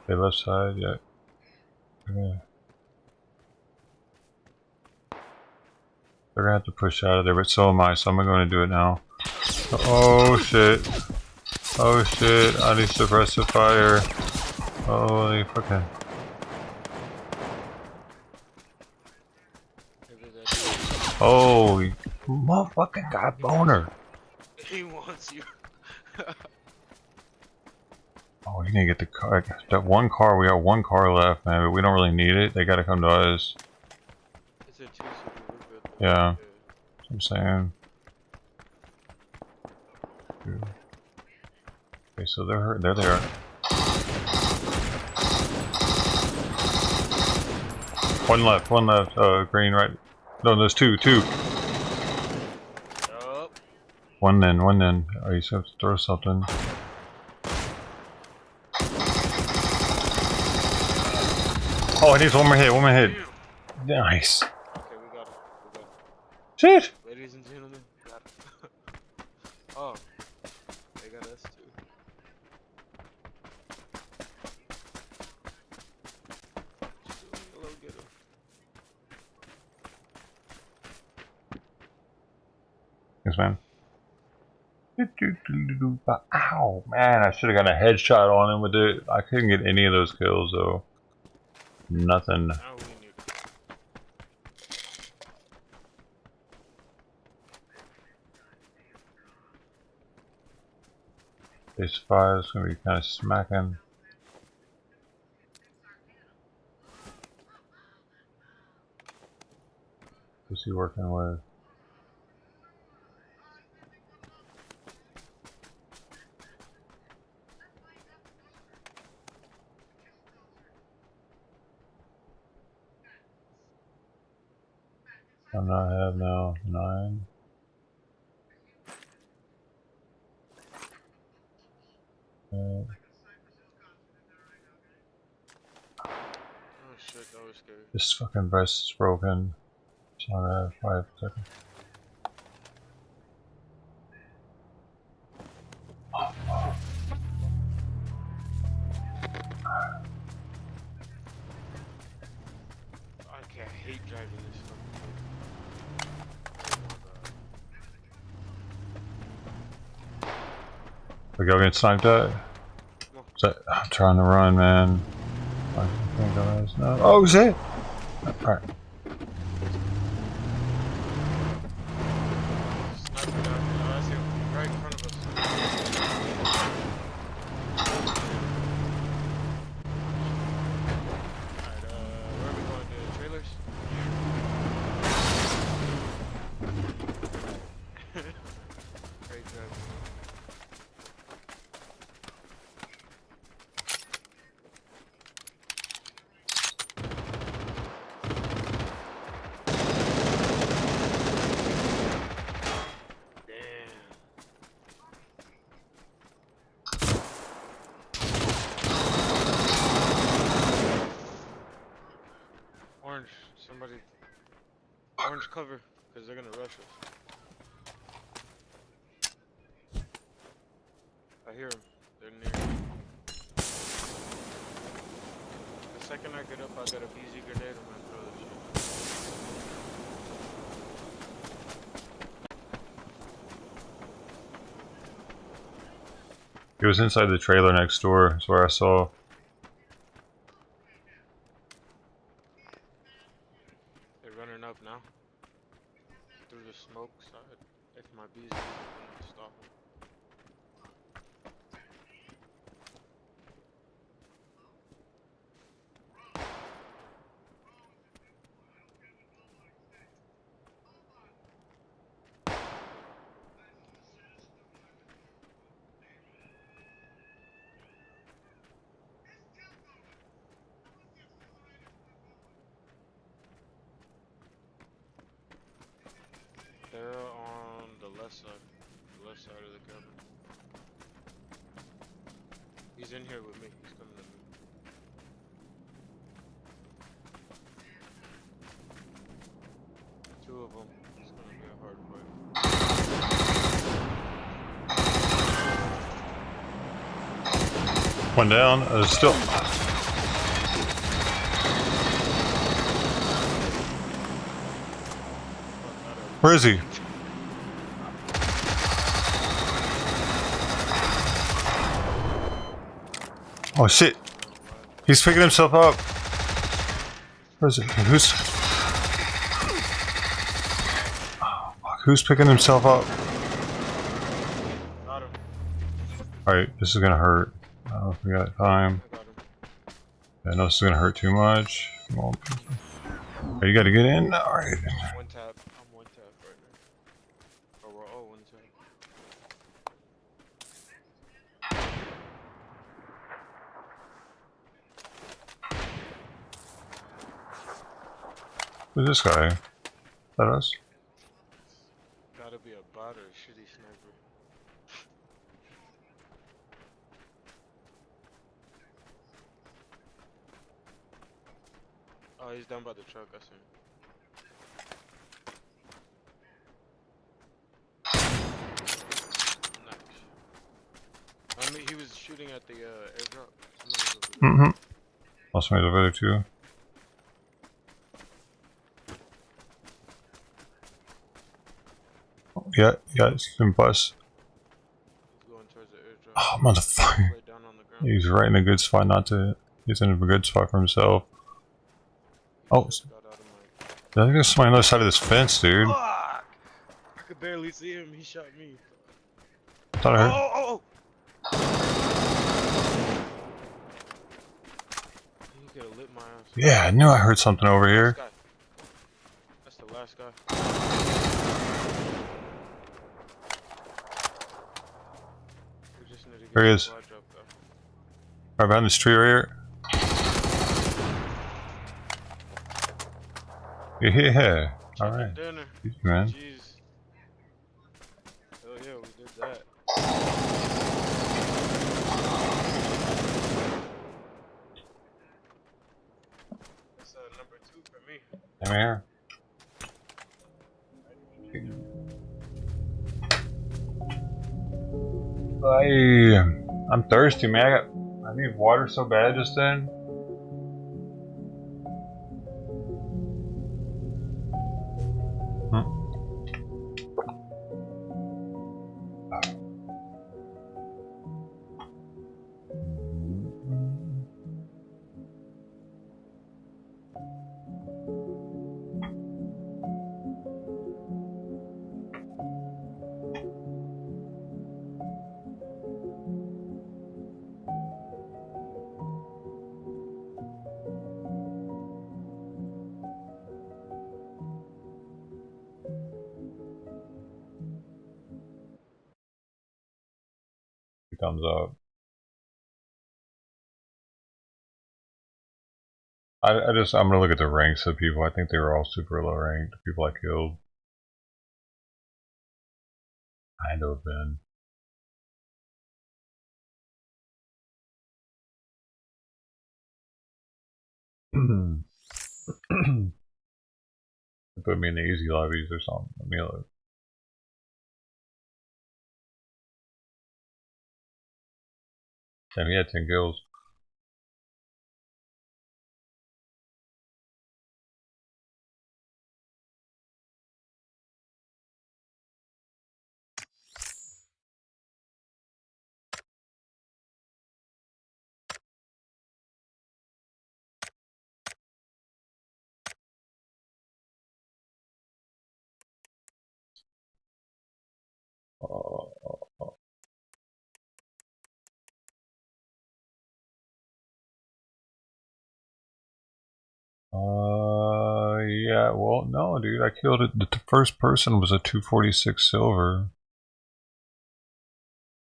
Okay, left side, yeah. Okay. They're gonna have to push out of there, but so am I, so I'm gonna do it now. Oh shit. Oh shit, I need to suppress the fire. Holy fucking. Holy motherfucking god boner. He wants you. Oh, you need to get the car. That one car, we got one car left, man, but we don't really need it. They gotta come to us. It's a 2-seater, we're good. Yeah. That's what I'm saying. Dude. Okay, so they're there. One left, green, right? No, there's two. Yup. One then. Oh, you have to throw something. Oh, it needs one more hit. Nice. Okay, we got it. Shit! Ladies and gentlemen, got it. Oh, they got us too. Hello, get him. Thanks, man. Ow, man, I should have got a headshot on him with it. I couldn't get any of those kills, though. Nothing. This fire is going to be kind of smacking. Who's he working with? I'm not have now 9. Oh shit, that was scary. This fucking breast is broken. So I have 5 seconds. I hate driving this stuff. We go get sniped at? So, I'm trying to run, man. I think I was not. Oh shit! Alright. Right in front of us. Alright, where are we going? To the trailers? Great driving. Orange, somebody. Orange cover, because they're gonna rush us. I hear them. They're near. The second I get up, I got a BZ grenade. I'm gonna throw this shit. He was inside the trailer next door, that's where I saw. They're running up now. through the smoke side. If my bees can stop him. They're on the left side of the cabin. He's in here with me. He's coming to me. Two of them. It's gonna be a hard fight. One down. Still. Where is he? Oh shit! He's picking himself up. Where is it? Who's picking himself up? Alright, this is gonna hurt. I don't know if we got time. Yeah, I know this is gonna hurt too much. Come on. Oh, you gotta get in? Alright. One tap. I'm one tap right now. Oh, we're all one tap. Who's this guy? Is that us? Gotta be a bot or a shitty sniper. Oh, he's down by the truck. I see him. Nice. I mean, he was shooting at the airdrop. Mm-hmm. Also made over there too. Yeah, it's been bust. He's going towards the airdrop. Oh, motherfucker. Right down on the ground. He's right in a good spot not to. He's in a good spot for himself. Oh. I think there's somebody on the other side of this fence, dude. Fuck! I could barely see him. He shot me. Thought I heard. Oh! He could have lit my ass. Yeah, I knew I heard something over here. That's the last guy. There he is. Right behind this tree right here. Yeah. Alright. Easy, man. Jeez. Hell yeah, we did that. That's number 2 for me. Come here. I'm thirsty, man. I need water so bad just then. Comes up. I'm gonna look at the ranks of people. I think they were all super low ranked. The people I killed. Kind of been. Put me in the easy lobbies or something. Let me look. Damn, he had 10 kills. Yeah, well, no, dude, I killed it. The first person was a 246 silver.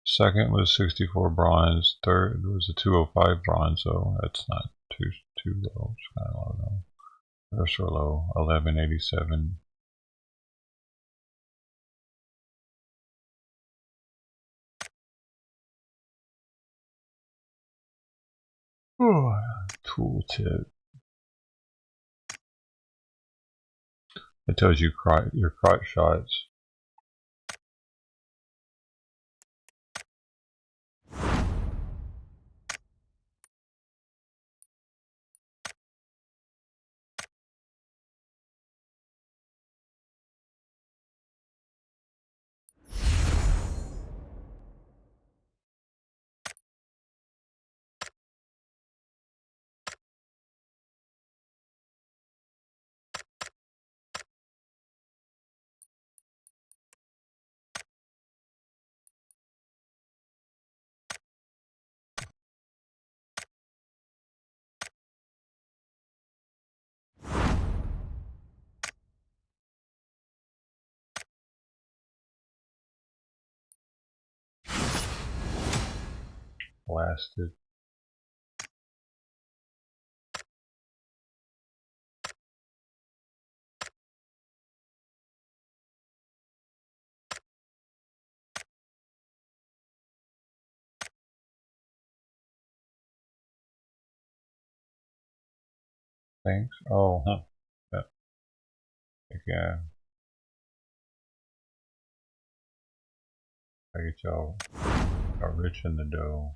Second was 64 bronze. Third was a 205 bronze, so that's not too low. It's kind of low. First or low, 1187. Tooltip. It tells you your crotch shots. Blasted. Thanks. Oh, huh. Yeah. Yeah. I get y'all rich in the dough.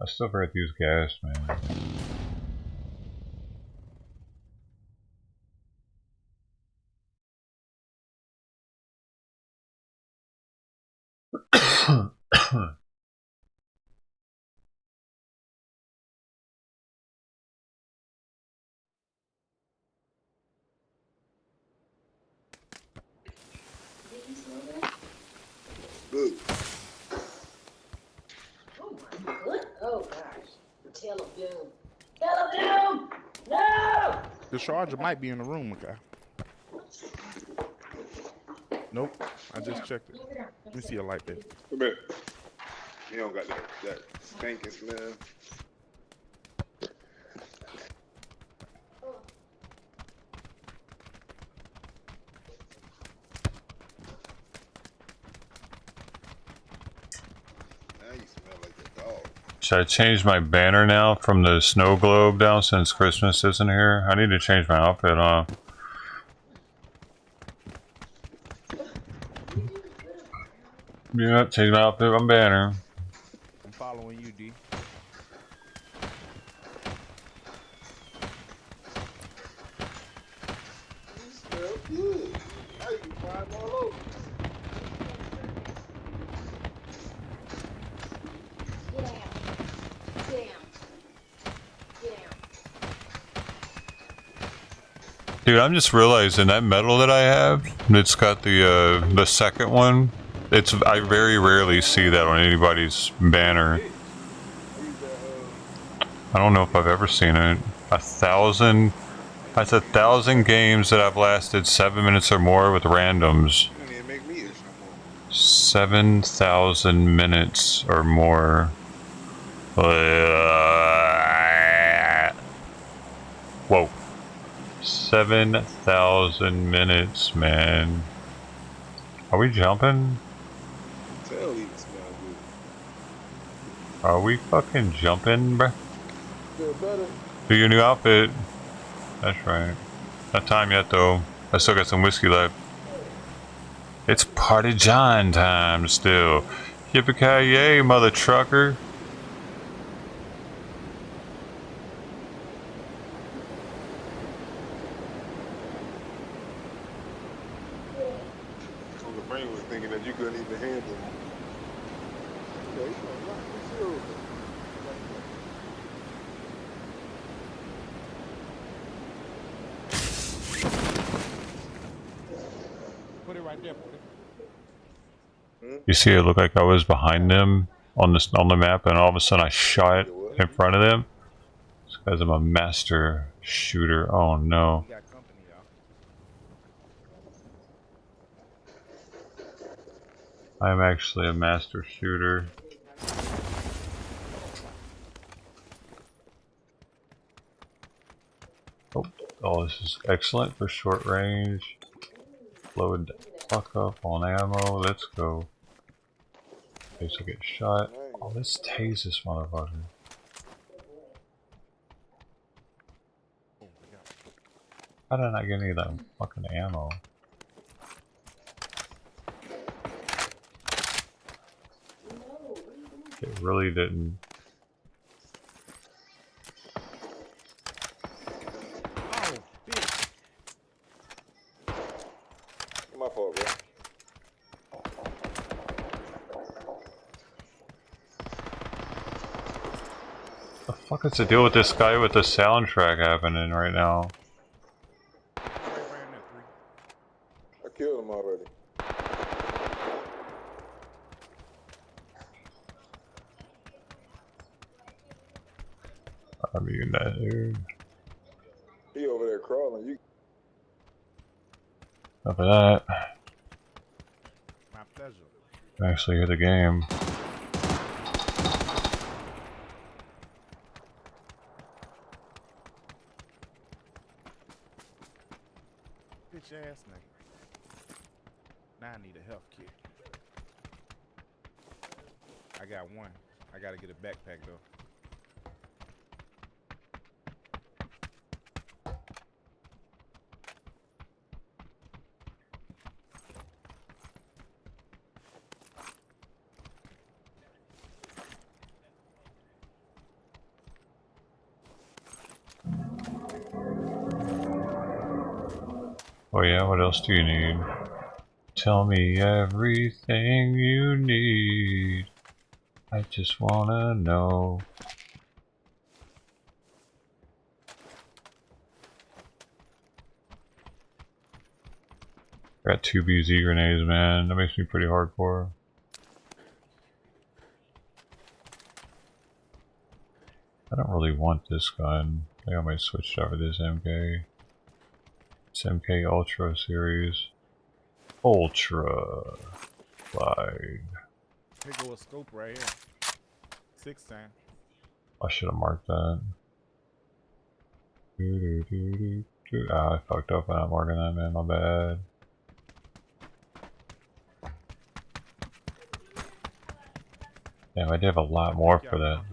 I still forget to use gas, man. Good. Oh gosh. Tell of doom. Tell of doom! No! The charger might be in the room, okay? Nope. I just checked it. Let me see a light there. Come here. You don't got that stinking smell. Now you smell like a dog. Should I change my banner now from the snow globe down since Christmas isn't here? I need to change my outfit, huh? Yeah, change my outfit, my banner. I'm following you, D. You smell good. Now you can find all over. Get down. Get down. Get down. Dude, I'm just realizing that medal that I have, it's got the second one. I very rarely see that on anybody's banner. I don't know if I've ever seen it. 1,000. That's 1,000 games that I've lasted 7 minutes or more with randoms. 7,000 minutes or more. Whoa. 7,000 minutes, man. Are we jumping? Tail even smell good. Are we fucking jumping, bruh? Feel better. Do your new outfit. That's right. Not time yet, though. I still got some whiskey left. It's Party John time still. Yippee-ki-yay, mother trucker. The brain was thinking that you couldn't even handle it. Okay, You see, it looked like I was behind them on the map, and all of a sudden I shot in front of them. It's because I'm a master shooter. Oh no. I'm actually a master shooter. Oh, this is excellent for short range. Load the fuck up on ammo. Let's go. Okay, so get shot. Oh, let's tase this motherfucker. How did I not get any of that fucking ammo? It really didn't. My fault, bro. The fuck is the deal with this guy with the soundtrack happening right now? I killed him already. I mean, that dude. He over there crawling. You. Enough of that. My pleasure. I actually hear the game. Bitch ass nigga. Now I need a health kit. I got one. I gotta get a backpack though. Oh yeah, what else do you need? Tell me everything you need. I just wanna know. Got 2 BZ grenades, man. That makes me pretty hardcore. I don't really want this gun. I think I might switch over to this MK. This MK Ultra series. Ultra. Like. Here go a scope right here. 6 time. I should have marked that. Ah, I fucked up by not marking that, man. My bad. Damn, I did have a lot more for that.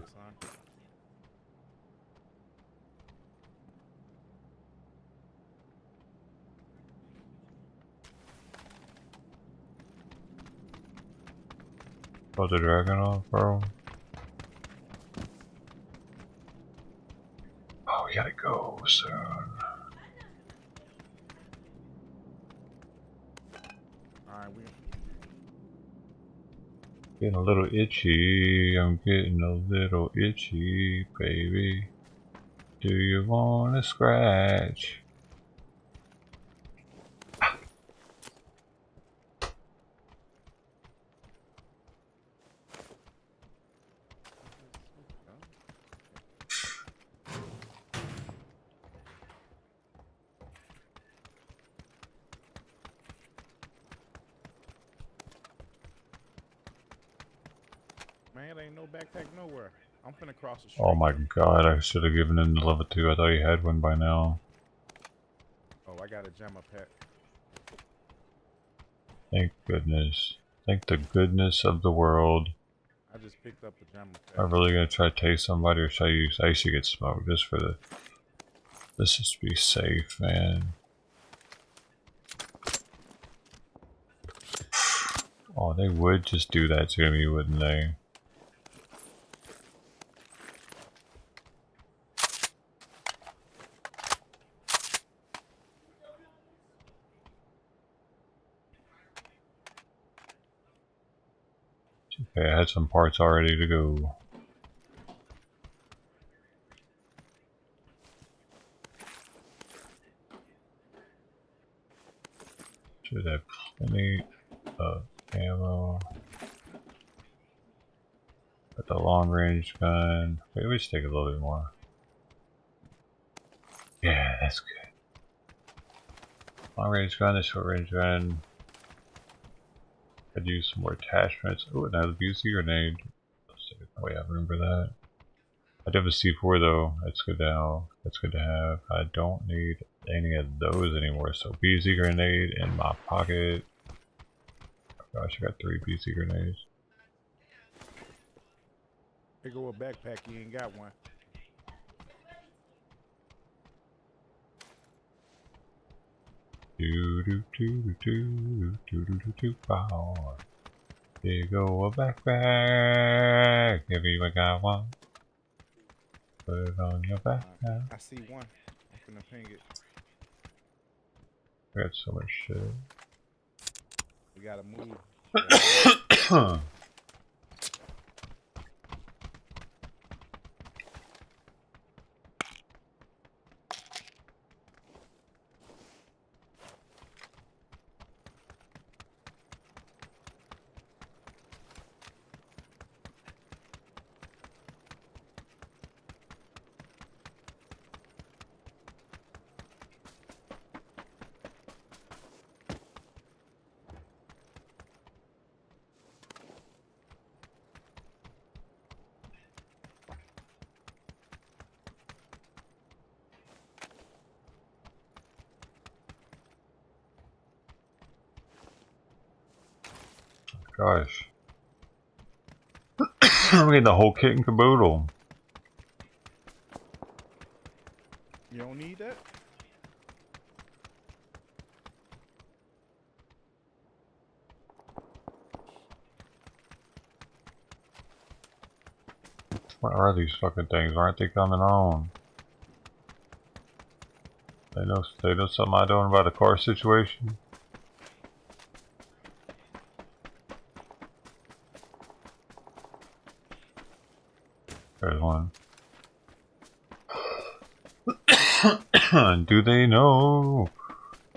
Oh, the dragon off, bro. Oh, we gotta go soon. Alright, we Getting a little itchy. I'm getting a little itchy, baby. Do you wanna scratch? Man, ain't no backpack nowhere. I'm finna cross the street. Oh my god, I should have given him the level 2. I thought he had one by now. Oh, I got a jammer pack. Thank goodness. Thank the goodness of the world. I just picked up the jammer pack. I'm really gonna try to taste somebody, or should I use? I should get smoked just for the. Let's just be safe, man. Oh, they would just do that to me, wouldn't they? Okay, I had some parts all ready to go. Should have I need ammo. Got the long range gun. Maybe we should take a little bit more. Yeah, that's good. Long range gun, the short range gun. Could use some more attachments. Oh, another BC grenade. Oh yeah, I remember that. I do have a C4 though. That's good now. That's good to have. I don't need any of those anymore. So BC grenade in my pocket. Oh gosh, I got 3 BC grenades. They go a backpack, you ain't got one. Do do do do do do do do power. There go a backpack. If you got one, put it on your backpack. I see one. I'm gonna ping it. I got so much shit. We gotta move. Gosh. I'm getting the whole kit and caboodle. You don't need that? What are these fucking things? Why aren't they coming on? They know something I don't about the car situation. There's one. Do they know?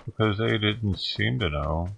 Because they didn't seem to know.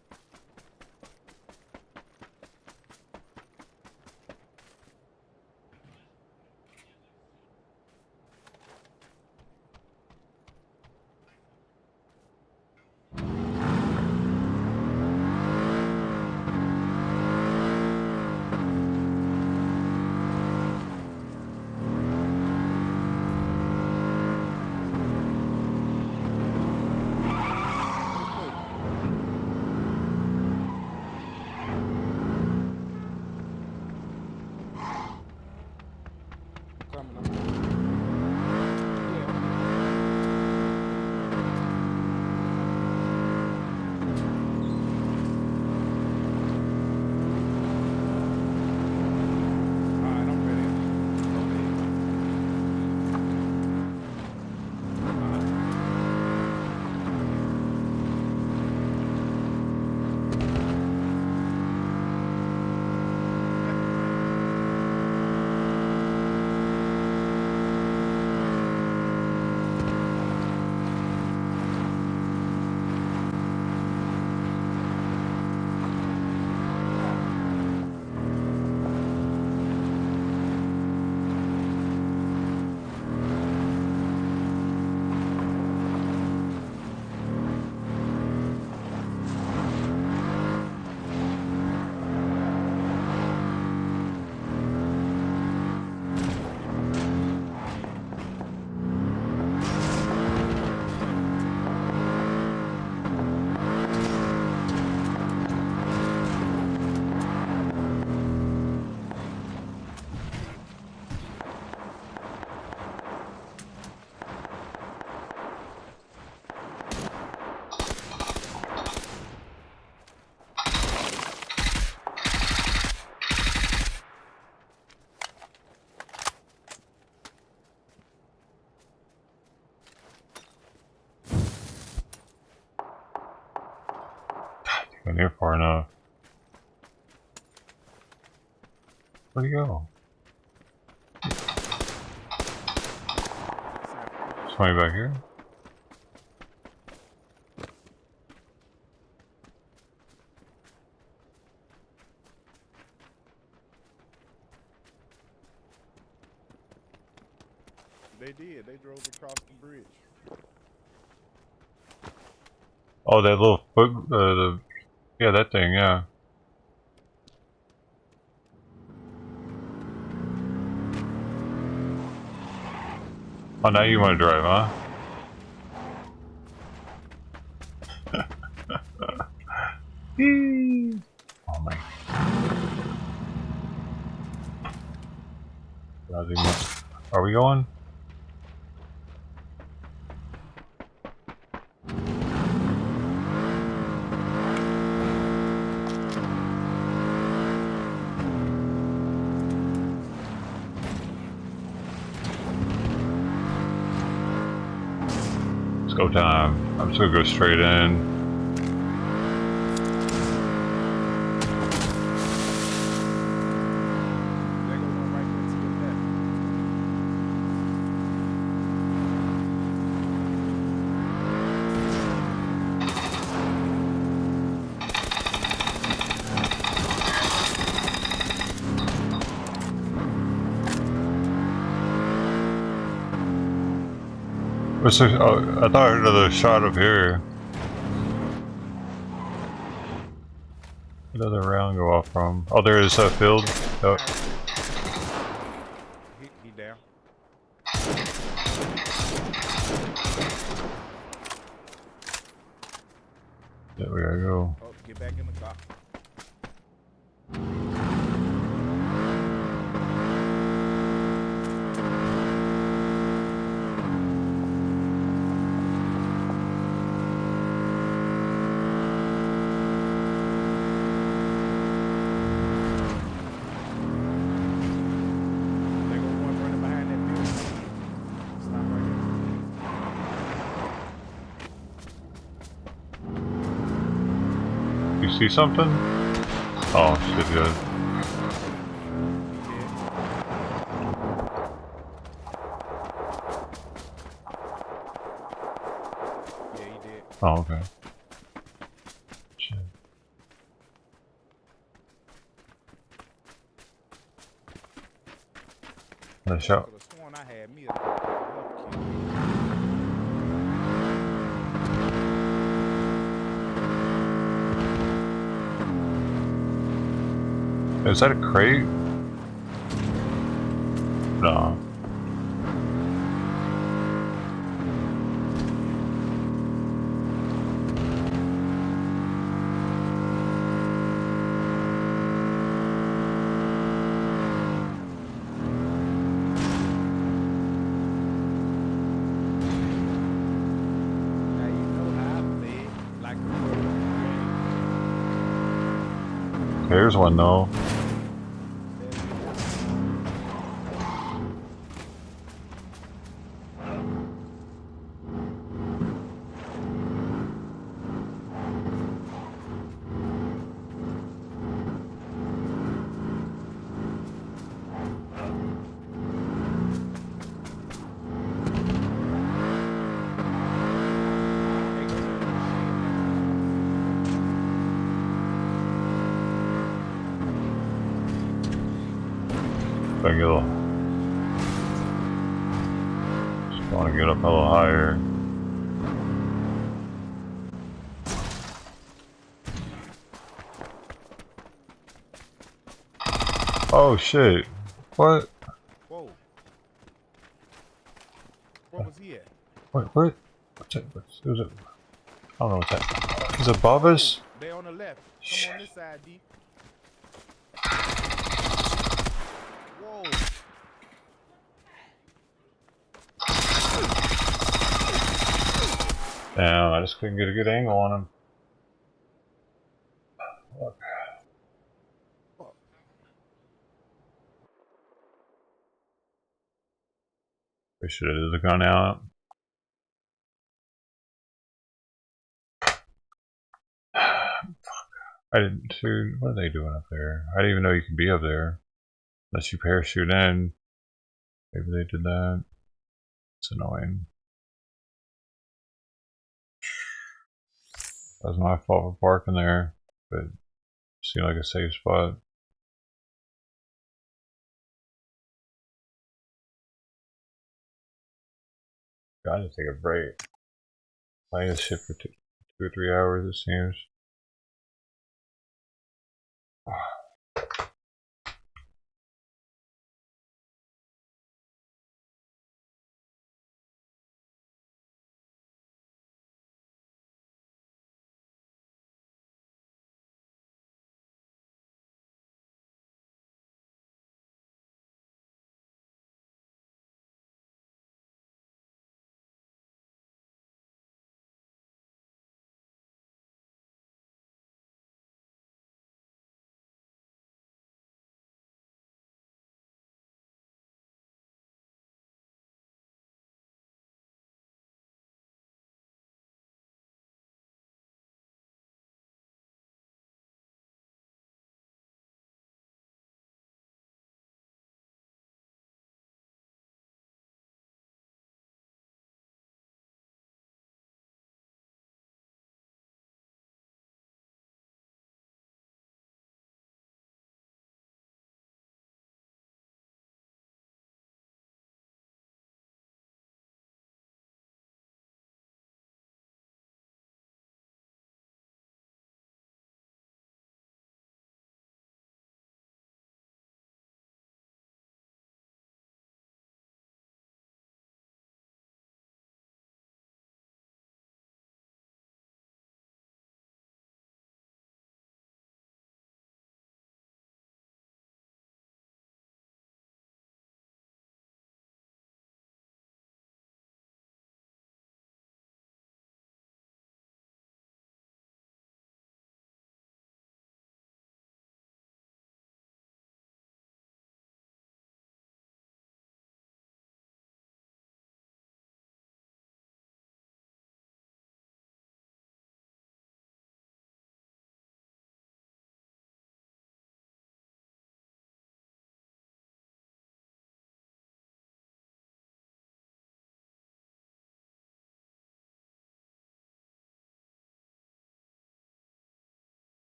Been here far enough. Where'd he go? Somebody back here? did. They drove across the bridge. Oh, that little foot, yeah, that thing, yeah. Oh, now you want to drive, huh? Oh my. Are we going? Let's go time. I'm just gonna go straight in. What's the, oh, I thought I heard another shot up here. Where did the round go off from? Oh, there is a field. Oh. He down. There we go. Oh, get back in the car. See something? Oh shit, good. Yeah, he did. Oh, okay. Shit. Nice shot. I could have sworn I had me a Is that a crate? No. Here's one though. If I get a little, just want to get up a little higher. Oh shit! What? Whoa! Where was he at? Where? What's it? Who's it? I don't know what's that. He's above us. They on the left. Come on this side, D. Whoa! Damn, I just couldn't get a good angle on him. Look. We should have gone out. I didn't, dude, what are they doing up there? I didn't even know you could be up there. Unless you parachute in. Maybe they did that. It's annoying. That was my fault for parking there, but it seemed like a safe spot. Gotta take a break. Playing this shit for 2 or 3 hours, it seems.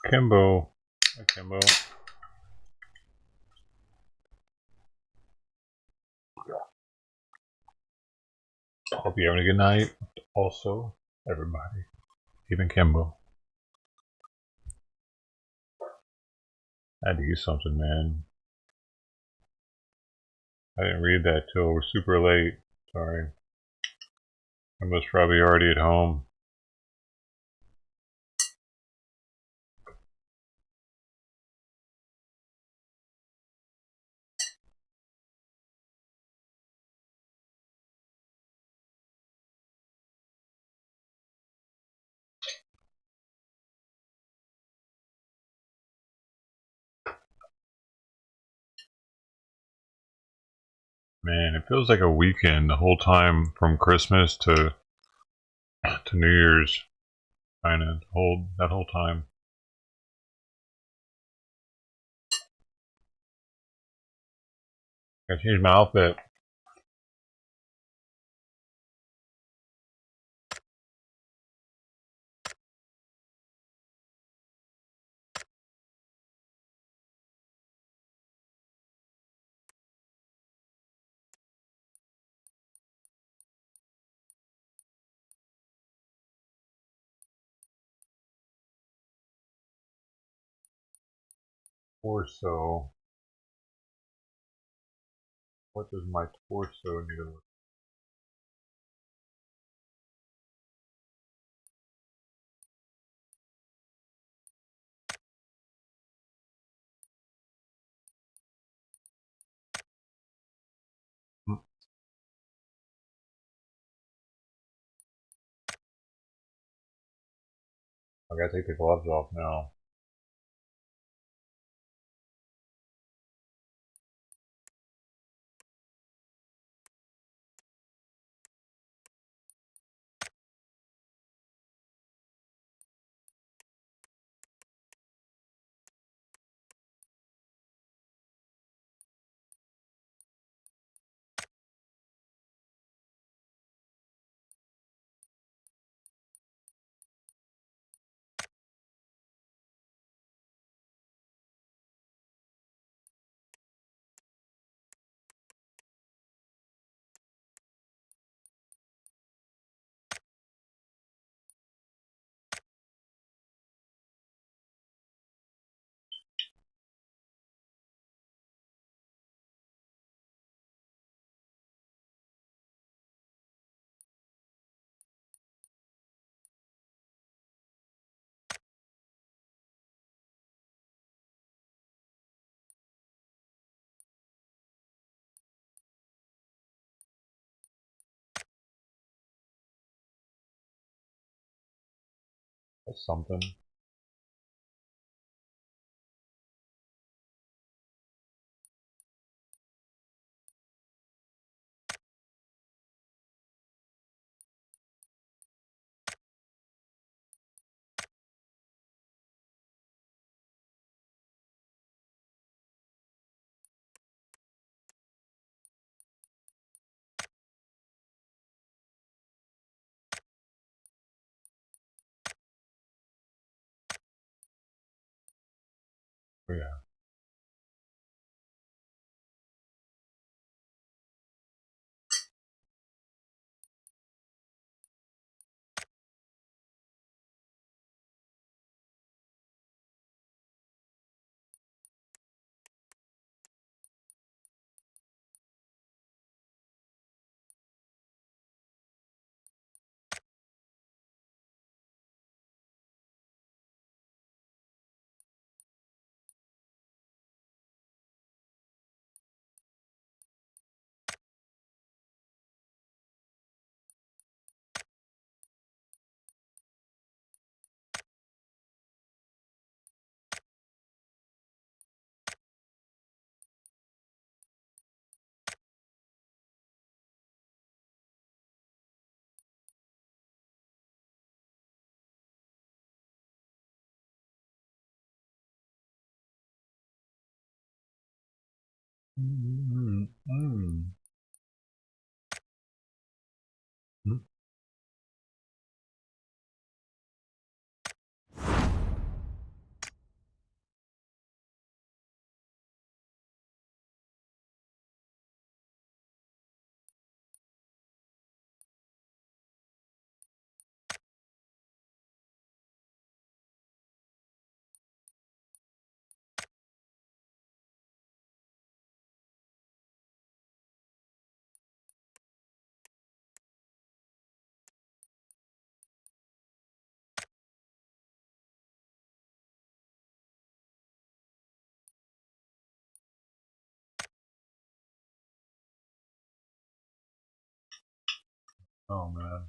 Kimbo. Hi, Kimbo. Hope you're having a good night. Also, everybody. Even Kimbo. I had to use something, man. I didn't read that till we're super late. Sorry. I was probably already at home. Man, it feels like a weekend the whole time from Christmas to New Year's. Kinda that whole time. I changed my outfit. Torso. What does my torso need to look? I gotta take the gloves off now. That's something. Oh, yeah. Oh man.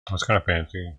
That's kind of fancy.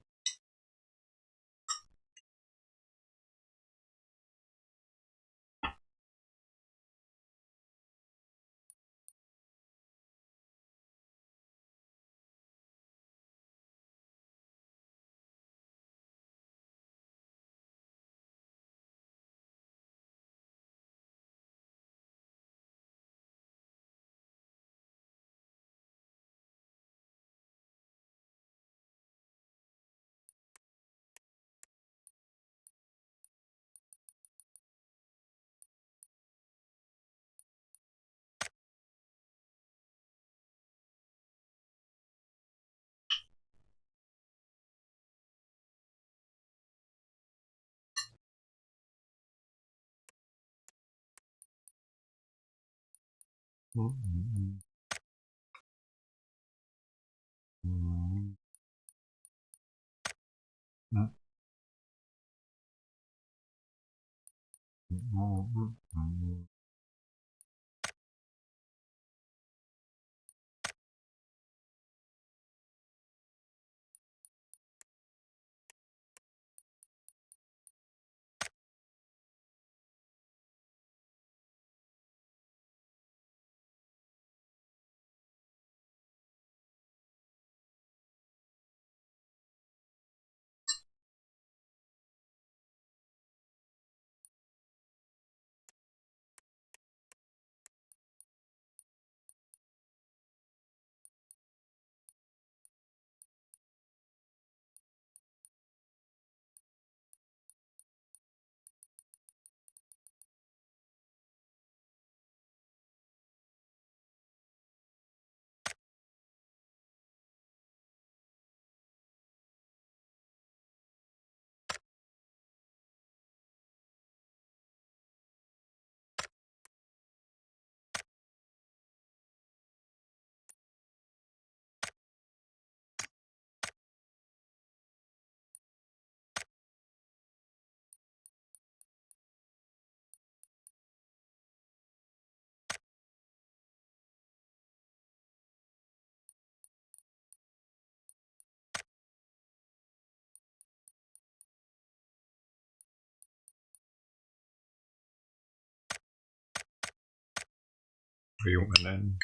Are you winning?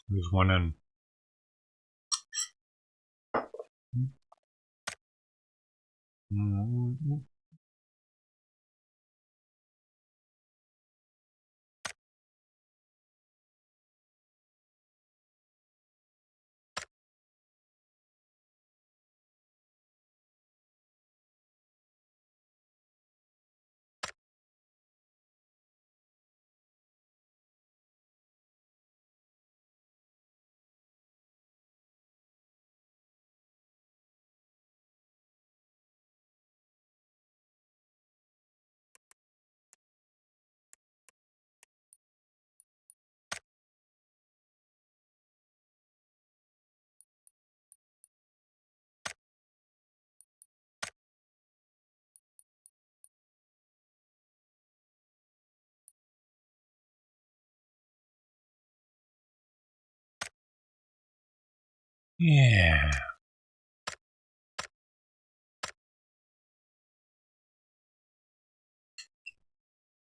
Who's winning? Yeah.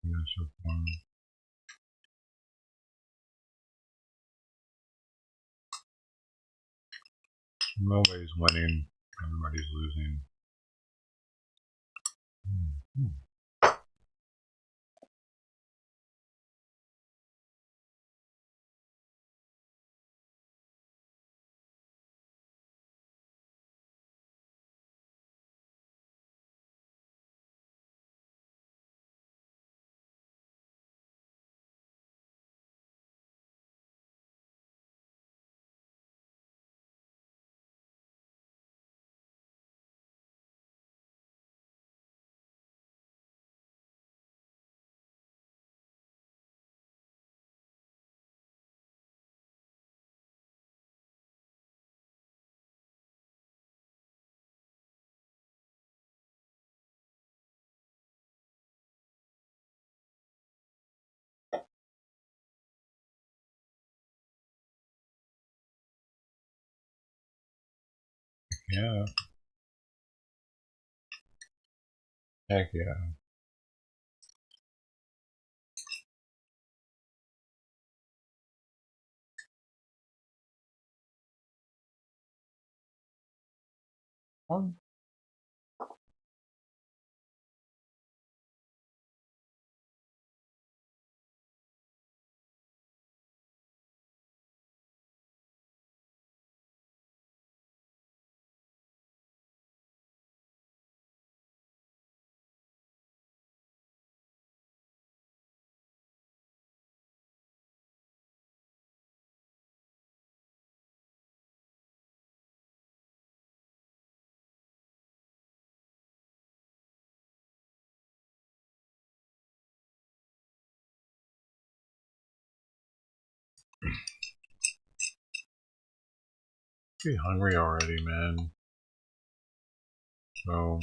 That's so fun. Nobody's winning. Everybody's losing. Yeah. Heck yeah. Pretty hungry already, man. So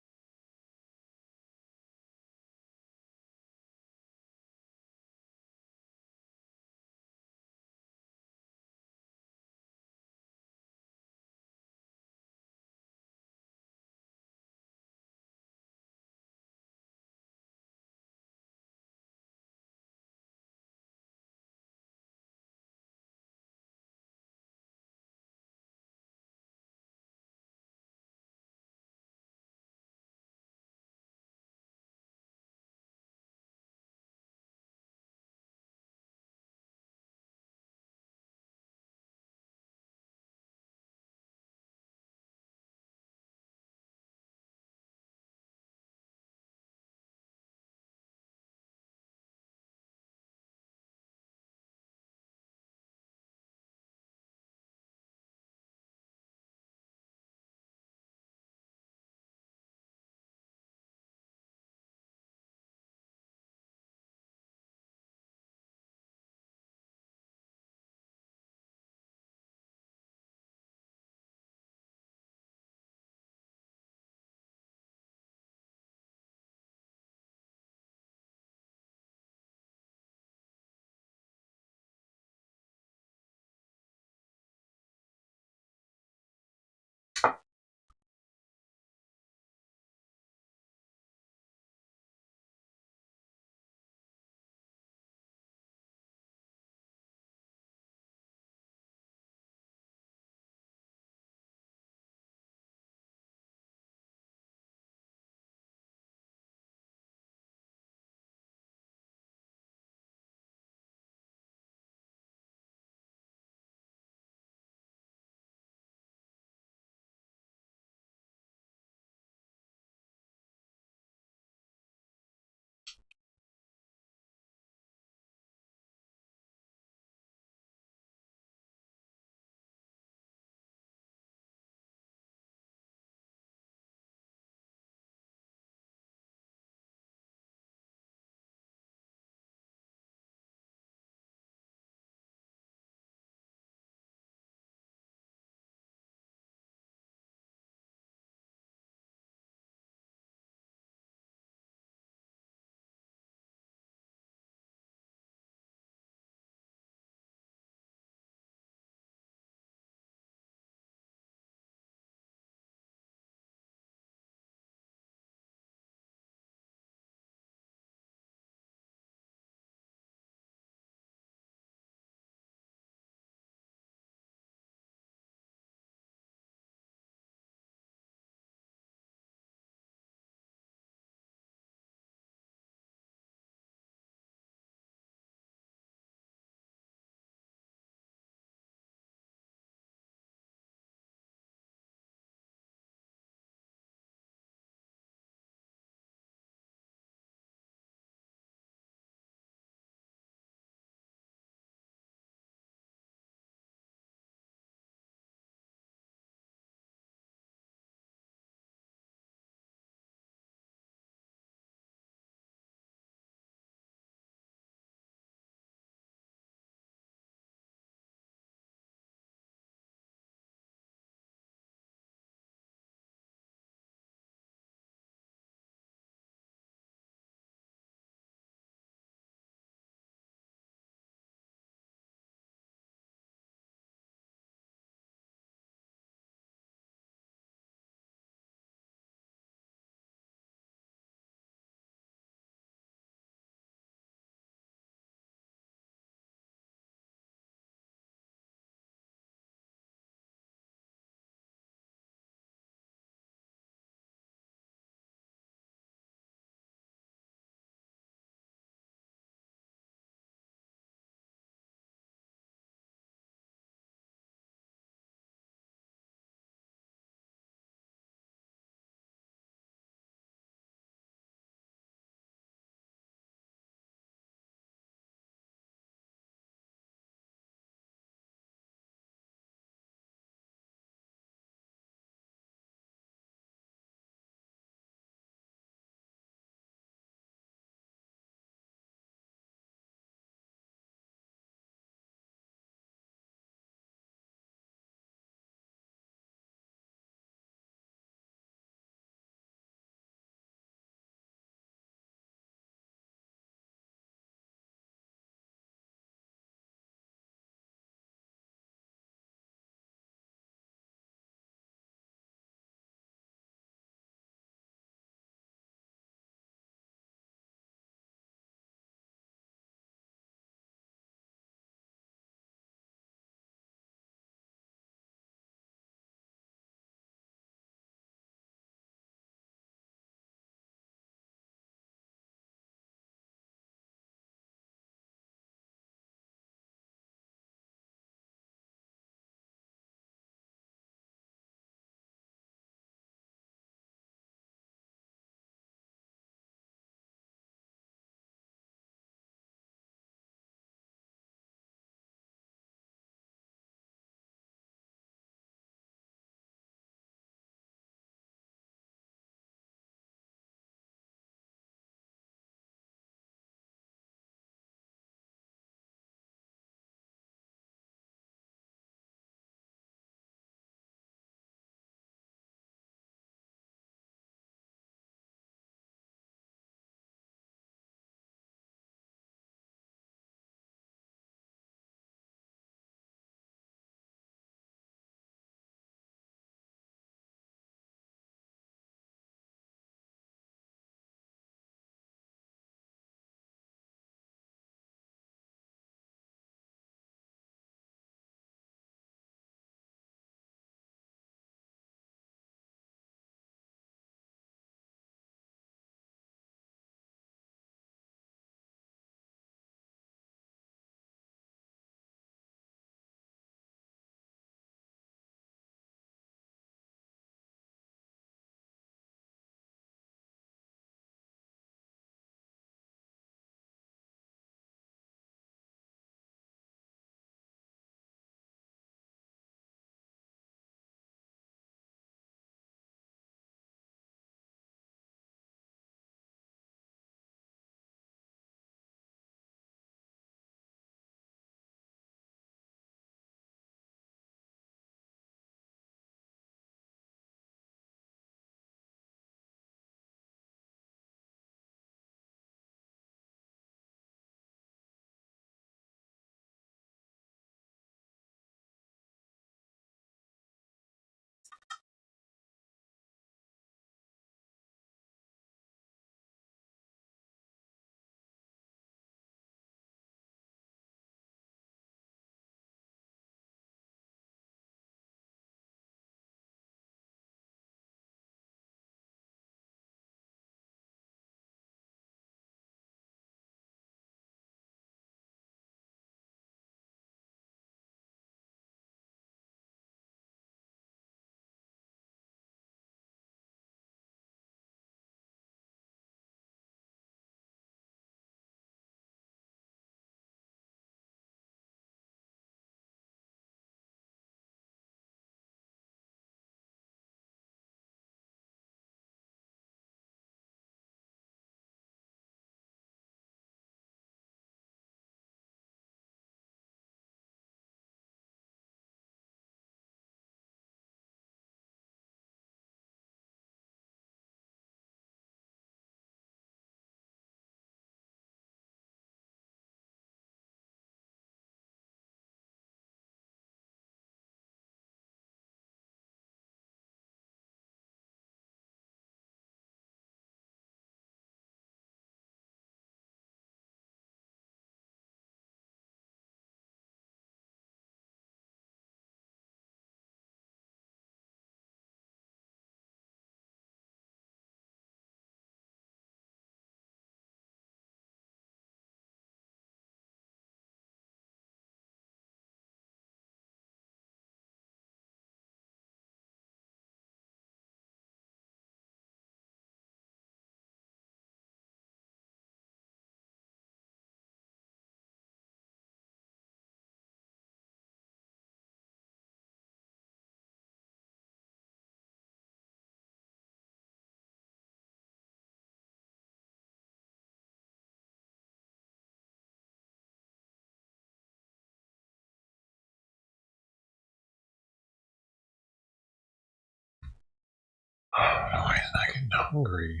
No, he's not getting hungry.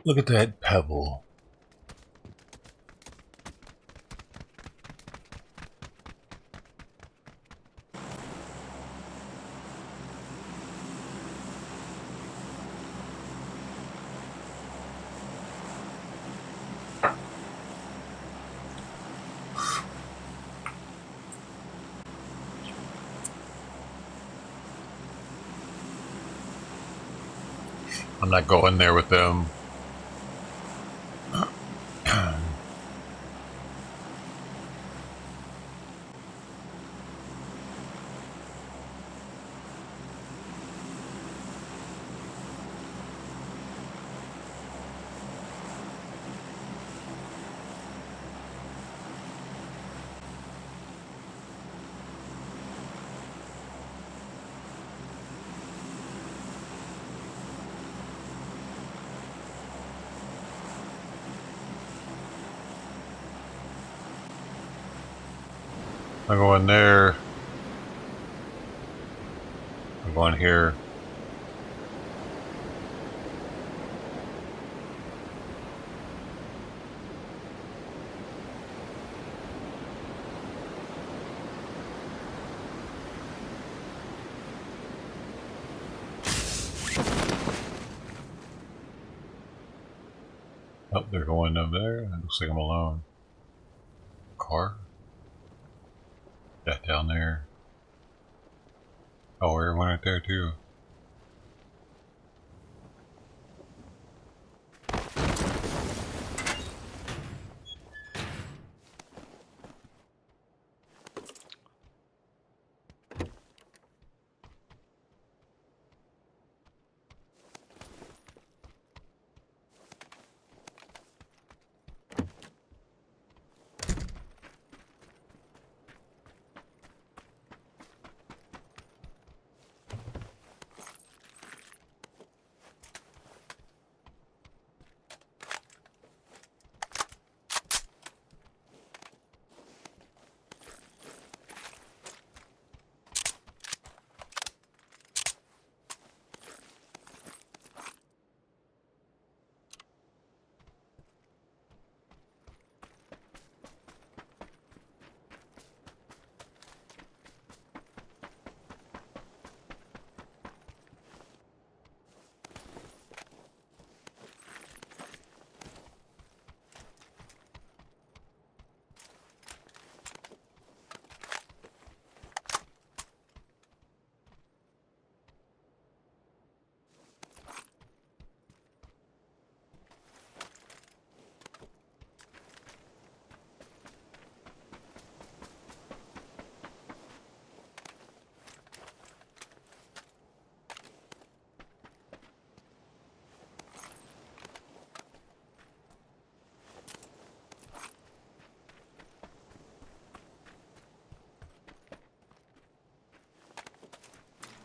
Look at that pebble. I'm not going there with them. I'm going there. I'm going here. Oh, they're going up there. It looks like I'm alone. Car? That down there. Oh, everyone right there too.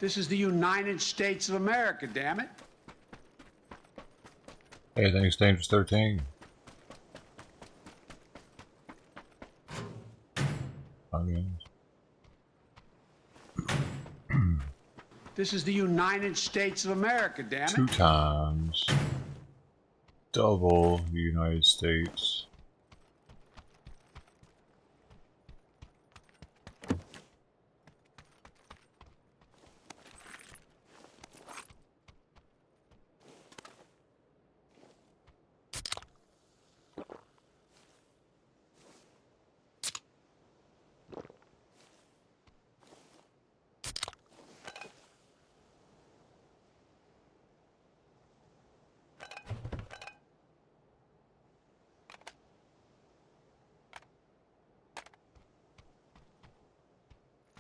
This is the United States of America, damn it. Hey, thanks, Dangerous 13. This is the United States of America, damn it. 2 times. Double the United States.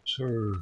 Sure.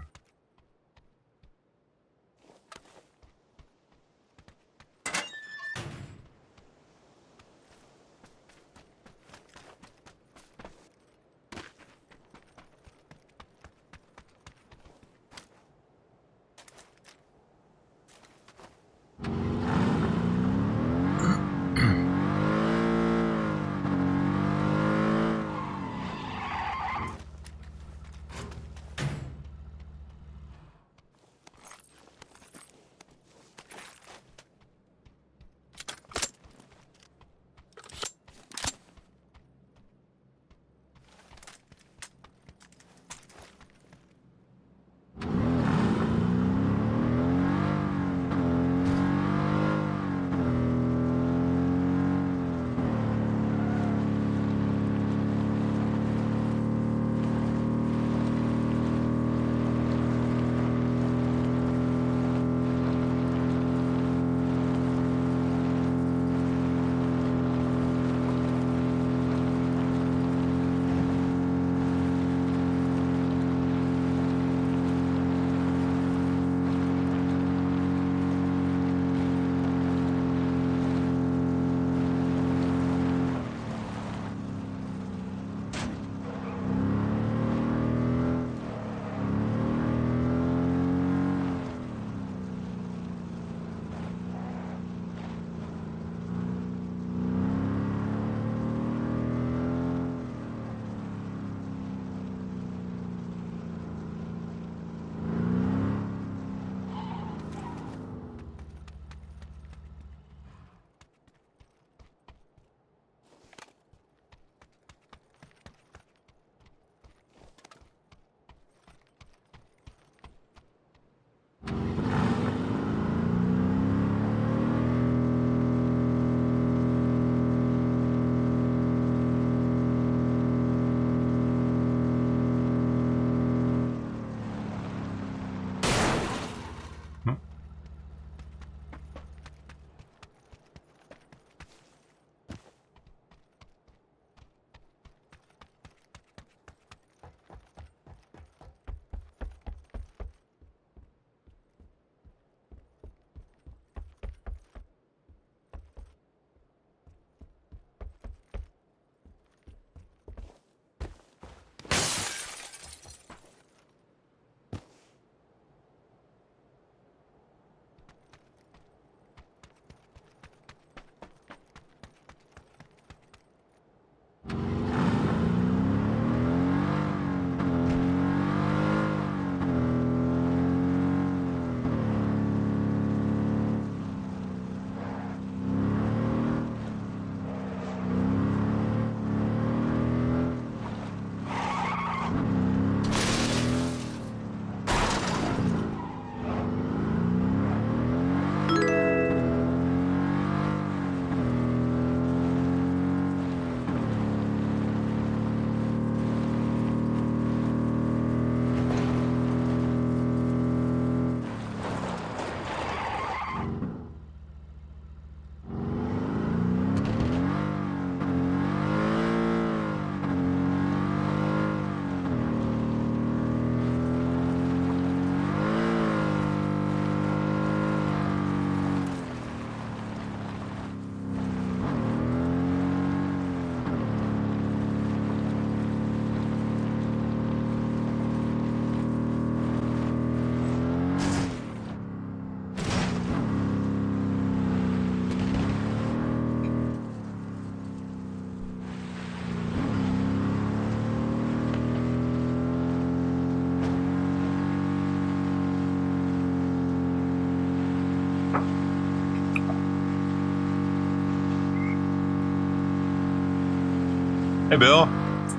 Hey, Bill. What's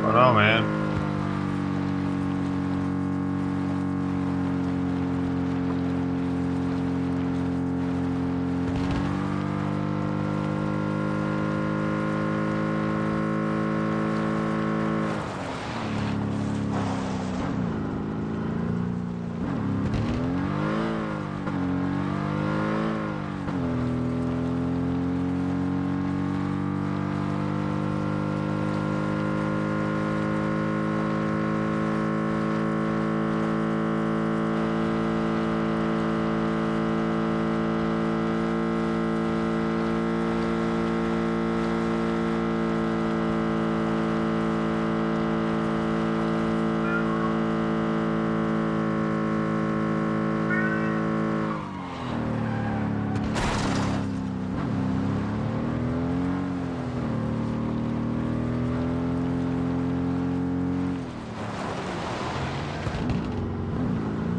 going on, man?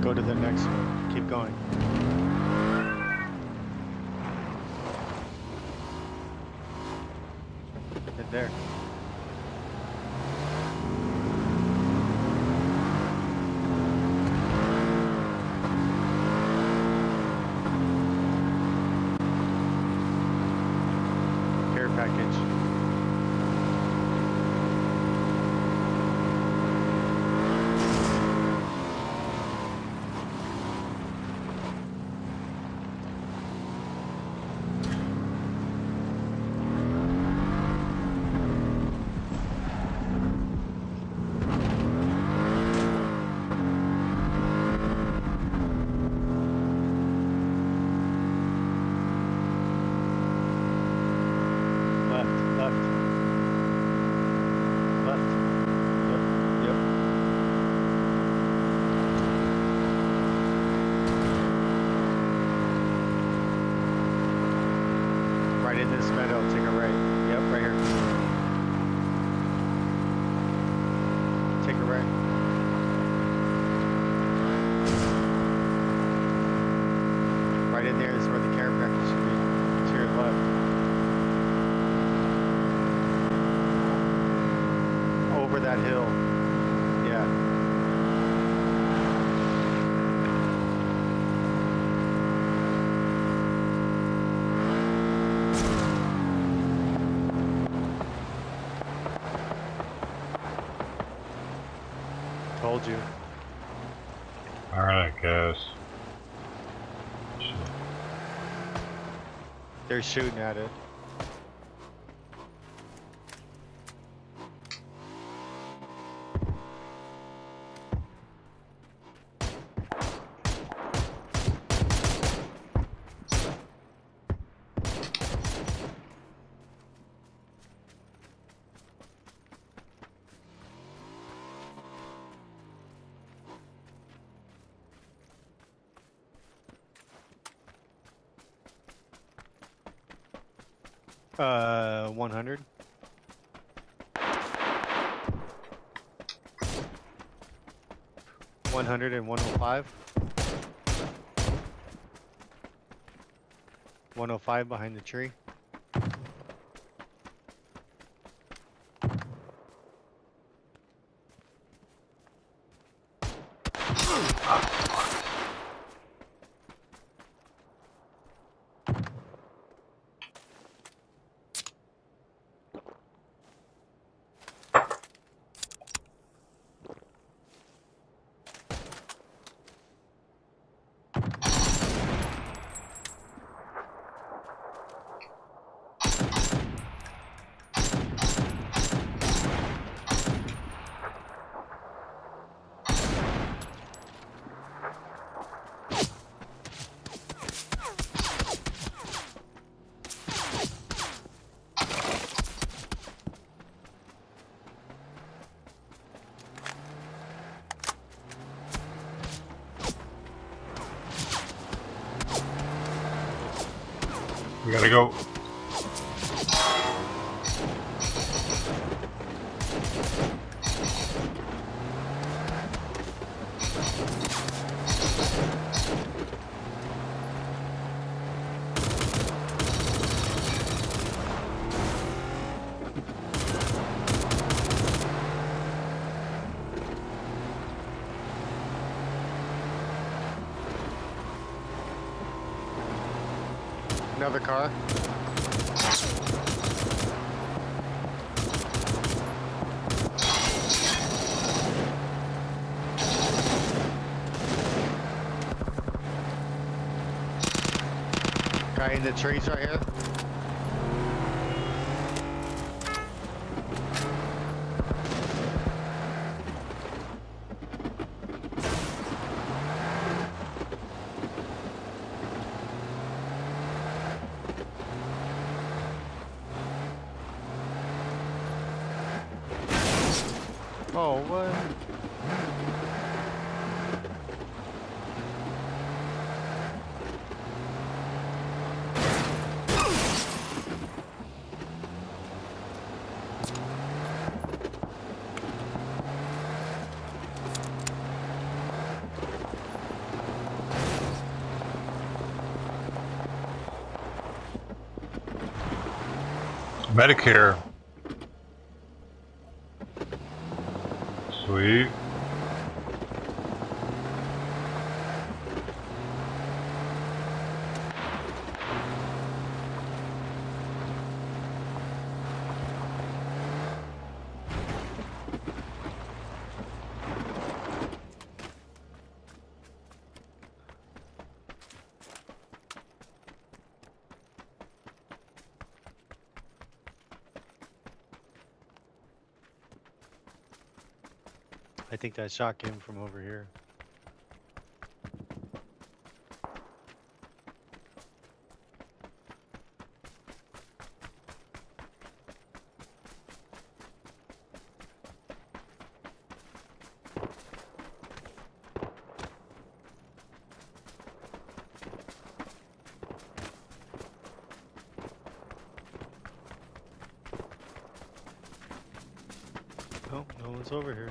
Go to the next one. Keep going. Right there. Care package. Right in this meadow, take a right. Yep, right here. Take a right. Right in there is where the care package should be. To your left. Over that hill. Yeah. Told you. Alright, I guess. They're shooting at it. Uh, 100. And 105. 105 behind the tree. We gotta go. Another car. Guy in the trees right here. Oh, what? Medicare. Sweet. I think that shot came from over here. Oh, no one's over here.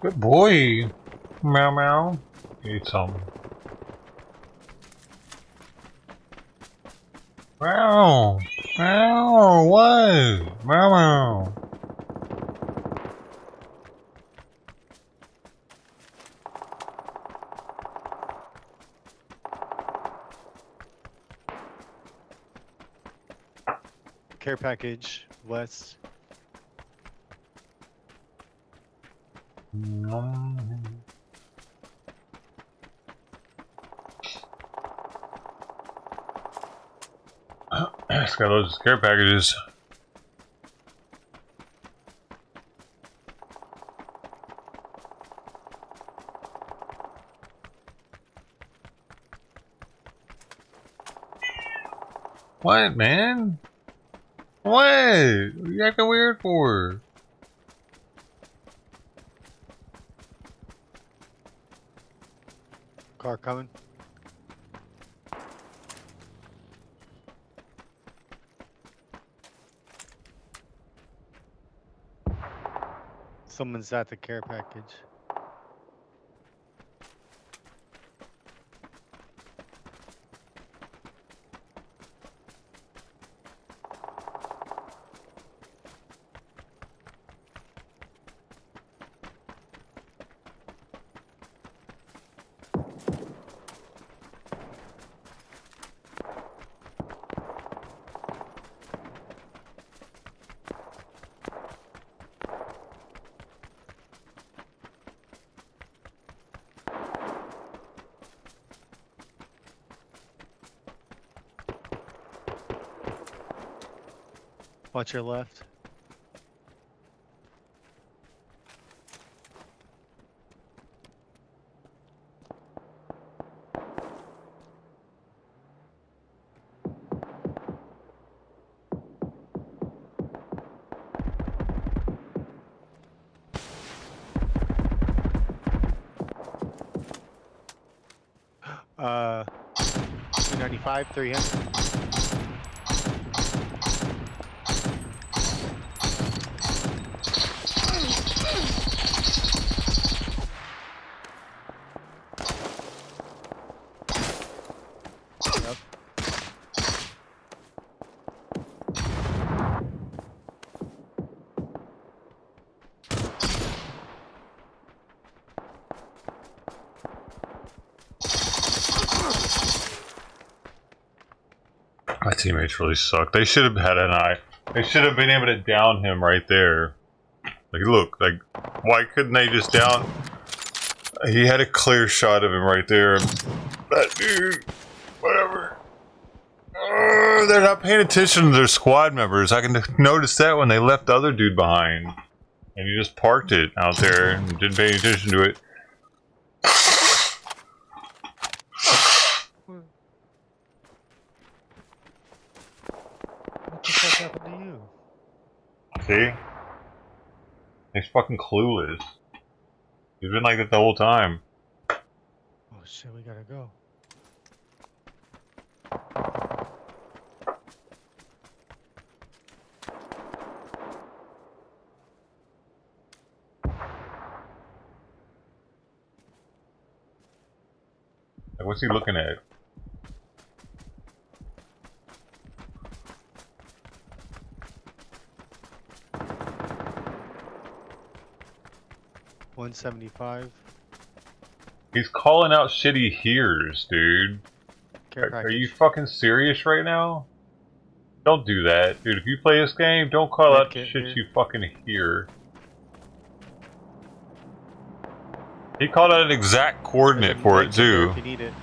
Good boy. Meow meow. Eat some. Meow. Meow. What? Meow meow. Care package, west. It's got loads of care packages. What, man? What? What are you acting weird for? Car coming. Someone's at the care package. Watch your left. 295, 300. My teammates really suck. They should have had an eye. They should have been able to down him right there. Like, look, like, why couldn't they just down? He had a clear shot of him right there. That dude, whatever. They're not paying attention to their squad members. I can notice that when they left the other dude behind. And he just parked it out there and didn't pay attention to it. What the fuck happened to you? See? He's fucking clueless. He's been like that the whole time. Oh shit, we gotta go. Like, what's he looking at? $175. He's calling out shit he hears, dude. Are you fucking serious right now? Don't do that, dude. If you play this game, don't call out shit you fucking hear. He called out an exact coordinate for it too. If you need it.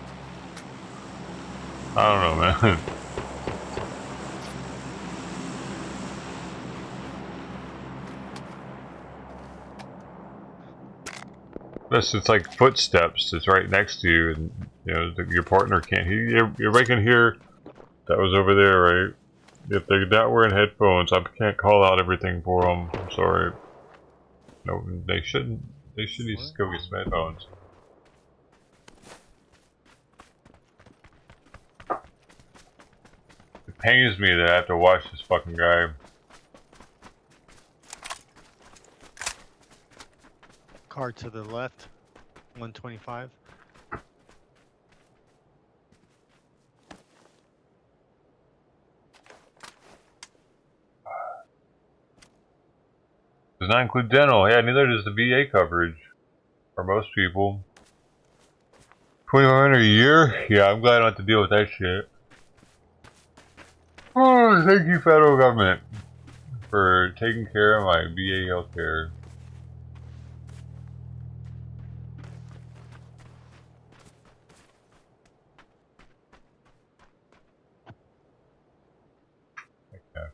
I don't know, man. It's like footsteps. It's right next to you, and you know your partner can't. Everybody can hear. That was over there, right? If they're not wearing headphones, I can't call out everything for them. I'm sorry. No, they shouldn't. They should just go get some headphones. It pains me that I have to watch this fucking guy. Car to the left, 125. Does not include dental. Yeah, neither does the VA coverage. For most people. $2,100 a year? Yeah, I'm glad I don't have to deal with that shit. Oh, thank you, federal government, for taking care of my VA healthcare. Okay.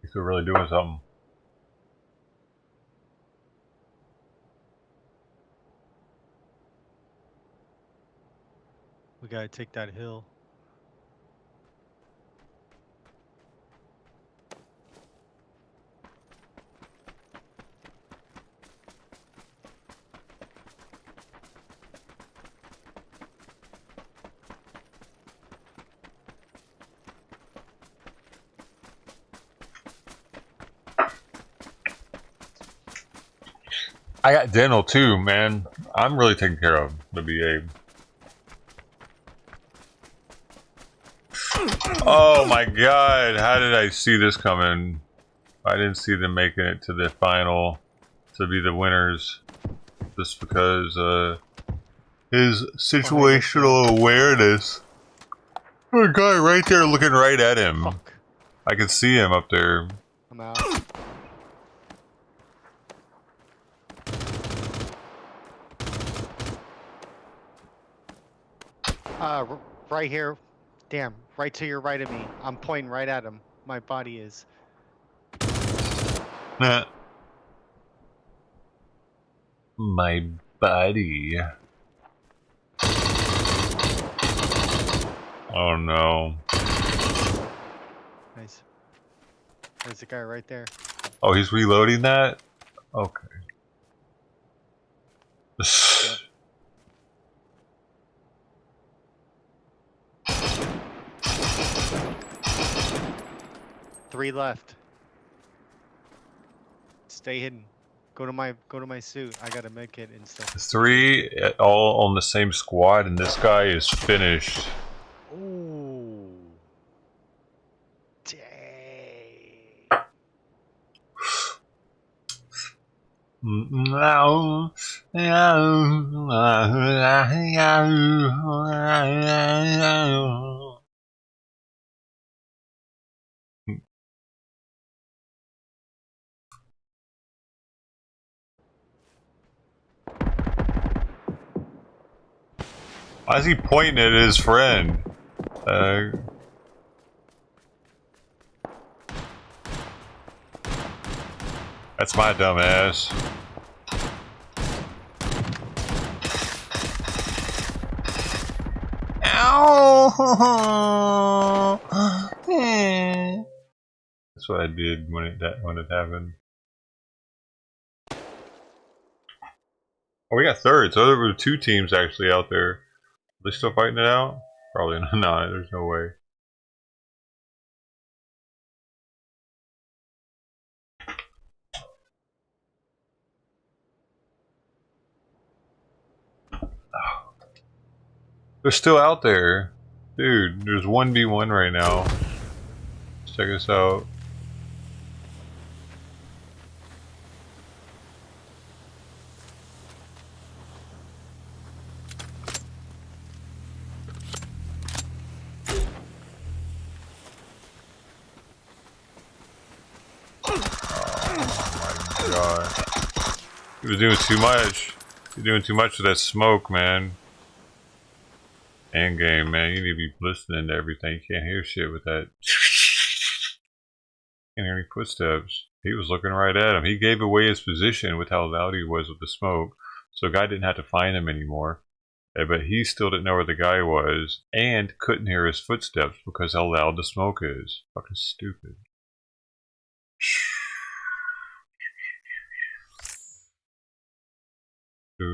Guess we're really doing something. We gotta take that hill. I got dental too, man. I'm really taking care of the VA. Oh my god, how did I see this coming? I didn't see them making it to the final to be the winners. Just because his situational awareness. Oh, a guy right there looking right at him. Fuck. I can see him up there. I'm out. Right here. Damn, right to your right of me. I'm pointing right at him. My body is. Nah. My body. Oh no. Nice. There's a guy right there. Oh, he's reloading that? Okay. Three left. Stay hidden. Go to my suit. I got a med kit and stuff. 3 all on the same squad, and this guy is finished. Ooh. Why is he pointing at his friend? That's my dumb ass. Ow! That's what I did when it happened. Oh, we got third, so there were 2 teams actually out there. Are they still fighting it out? Probably not. No, there's no way. They're still out there. Dude, there's 1v1 right now. Let's check this out. Oh my god. You're doing too much. You're doing too much with that smoke, man. End game, man. You need to be listening to everything. You can't hear shit with that. Can't hear any footsteps. He was looking right at him. He gave away his position with how loud he was with the smoke. So the guy didn't have to find him anymore. But he still didn't know where the guy was. And couldn't hear his footsteps because how loud the smoke is. Fucking stupid. Yeah.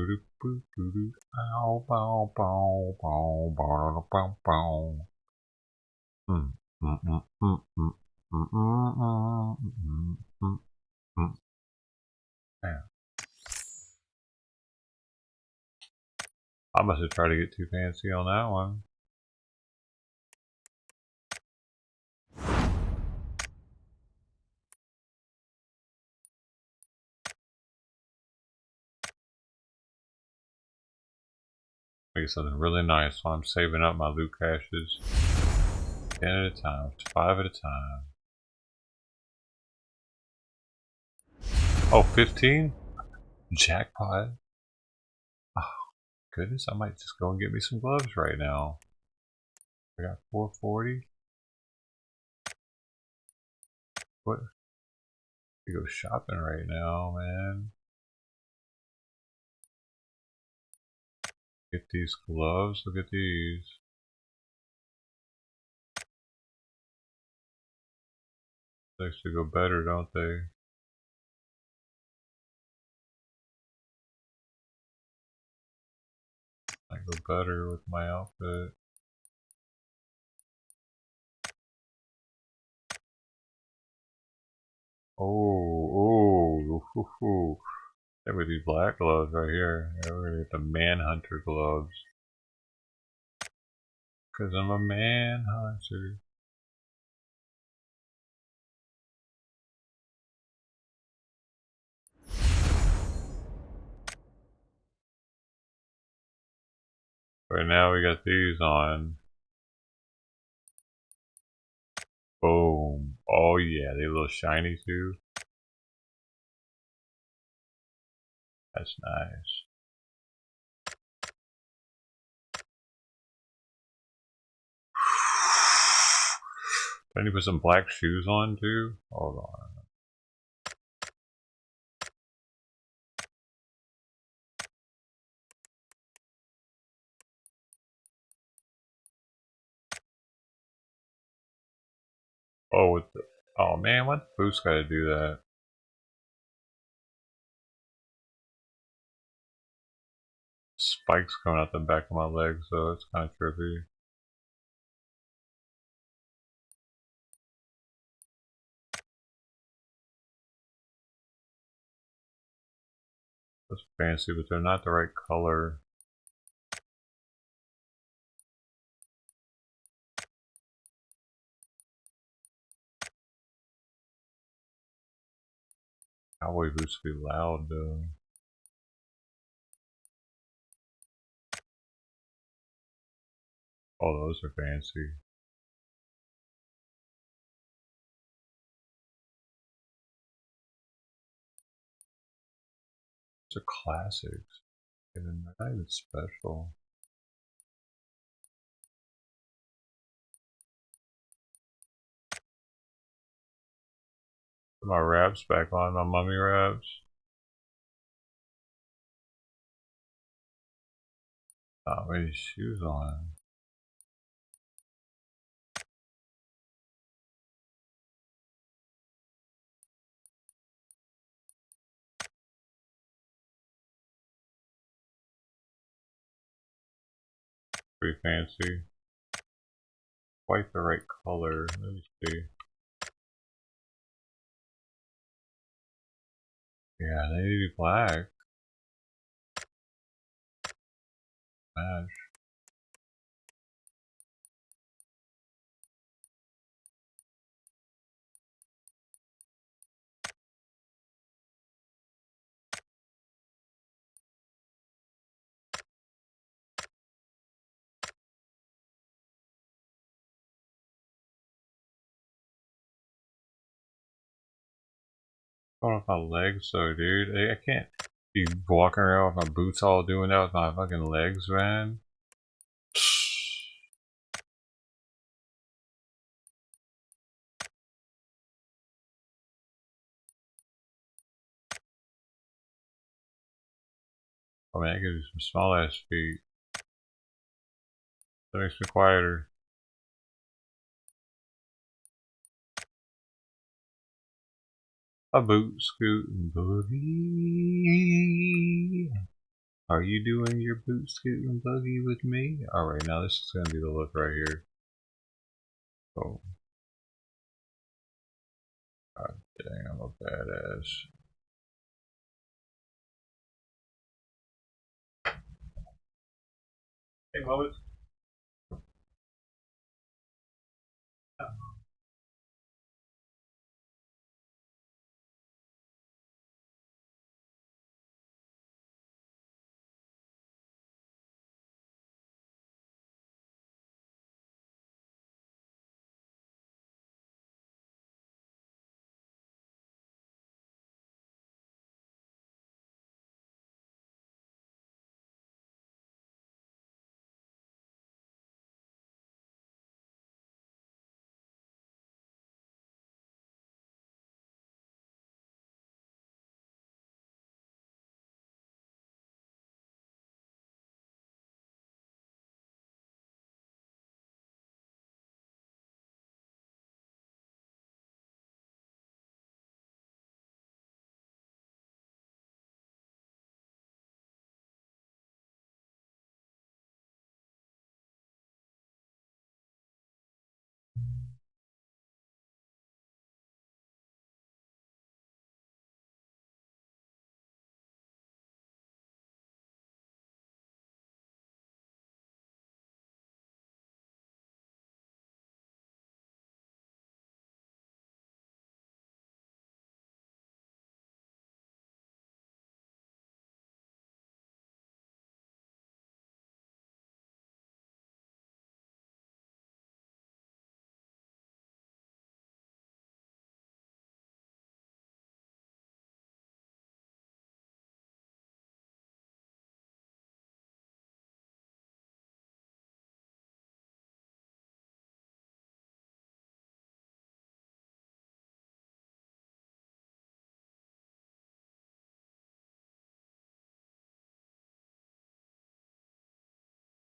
I must have tried to get too fancy on that one. Make something really nice while I'm saving up my loot caches. 10 at a time, 5 at a time. Oh, 15? Jackpot. Oh, goodness, I might just go and get me some gloves right now. I got 440. What? You go shopping right now, man. Get these gloves, look at these. They actually go better, don't they? I go better with my outfit. Oh. That would be black gloves right here. Yeah, we're gonna get the manhunter gloves. Cause I'm a manhunter. Right now we got these on. Boom. Oh yeah, they a little shiny too. That's nice. I need to put some black shoes on too. Hold on. Oh, with the, oh man, what boost gotta do that? spikes coming out the back of my legs, so it's kind of trippy. That's fancy, but they're not the right color. Cowboy boots be loud though. Oh, those are fancy. Those are classics. And they're not even special. Put my wraps back on, my mummy wraps. Not many shoes on. Pretty fancy. Quite the right color. Let me see. Yeah, they need to be black. Match. Going off my legs though, dude. I can't be walking around with my boots all doing that with my fucking legs, man. Oh man, I could do some small ass feet. That makes me quieter. A boot scooting boogie. Are you doing your boot scooting boogie with me? Alright, now this is gonna be the look right here. Oh. God dang, I'm a badass. Hey, Lois.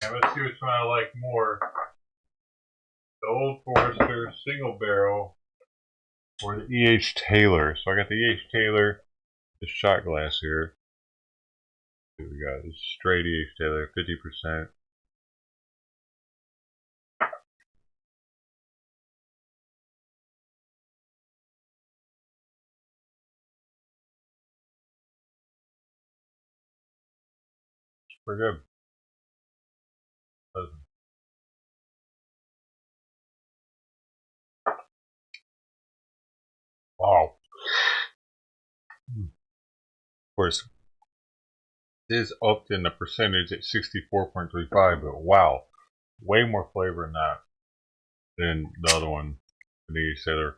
Now let's see which one I like more. The Old Forester single barrel or the E.H. Taylor. So I got the E.H. Taylor, the shot glass here. Here we got this straight EH Taylor, 50%. Pretty good. Wow. Of course, it is upped in the percentage at 64.35, but wow, way more flavor in that than the other one, the EH Taylor.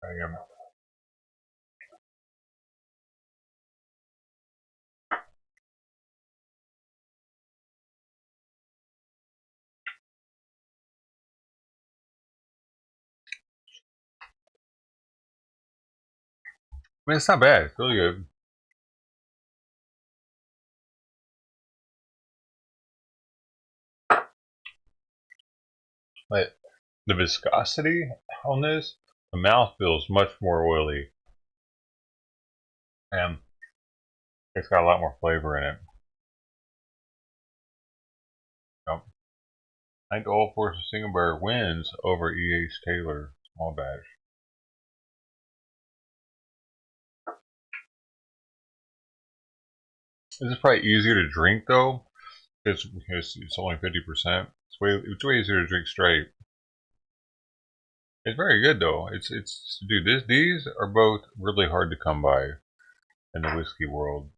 I am. I mean, it's not bad. It's really good. But the viscosity on this, the mouth feels much more oily. And it's got a lot more flavor in it. Yep. I think Old Forces Single Bear wins over EH Taylor small batch. This is probably easier to drink though, because it's only 50%. It's way easier to drink straight. It's very good though. Dude, these are both really hard to come by in the whiskey world.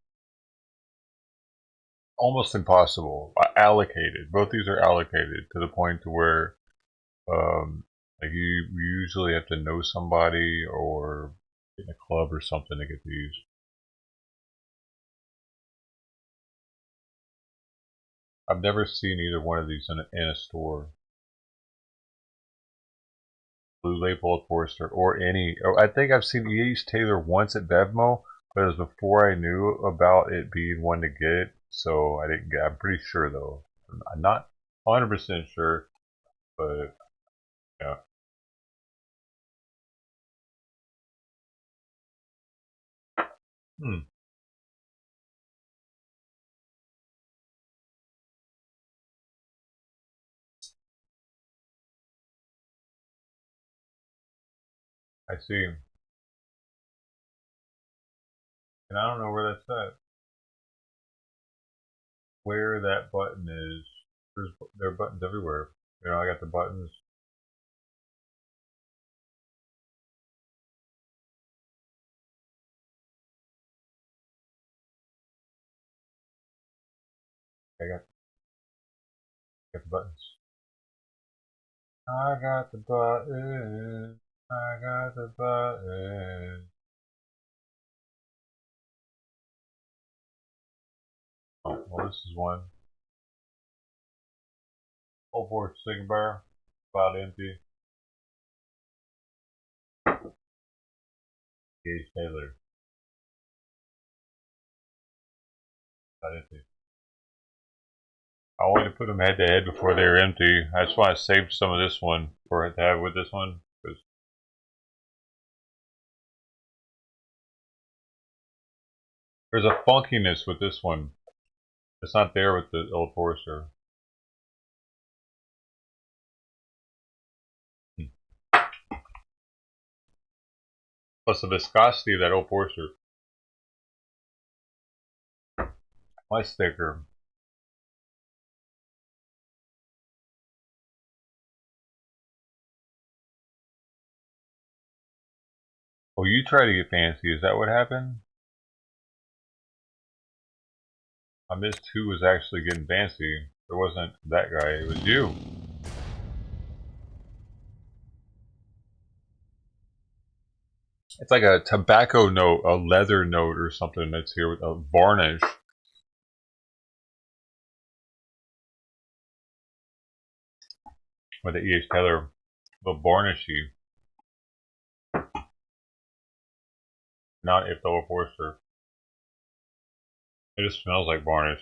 Almost impossible. Allocated. Both these are allocated to the point to where like you usually have to know somebody or in a club or something to get these. I've never seen either one of these in a store. Blue Label Old Forester or any. Oh, I think I've seen EH Taylor once at Bevmo, but it was before I knew about it being one to get, so I didn't get. I'm pretty sure though. I'm not 100% sure, but yeah. I see. And I don't know where that's at. Where that button is. There are buttons everywhere. You know, I got the buttons. I got the buttons. I got the button. I got the button. Oh, well, this is one. Old Force Single Bear. About empty. EH Taylor. About empty. I wanted to put them head to head before they were empty. I just want to save some of this one for it to have with this one. There's a funkiness with this one. It's not there with the Old Forester. Plus the viscosity of that Old Forester. Much thicker. Oh, you try to get fancy. Is that what happened? I missed who was actually getting fancy. It wasn't that guy. It was you. It's like a tobacco note, a leather note or something that's here with a varnish. With the EH Taylor, the varnishy. Not if the Old Forester. It just smells like varnish.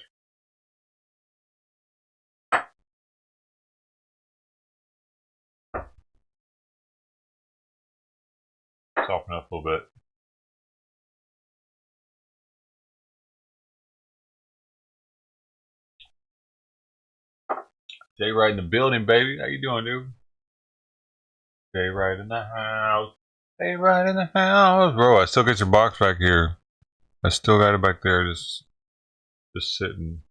Soften up a little bit. Jay right in the building, baby. How you doing, dude? Jay right in the house. Jay right in the house. Bro, I still got your box back here. I still got it back there, just sitting.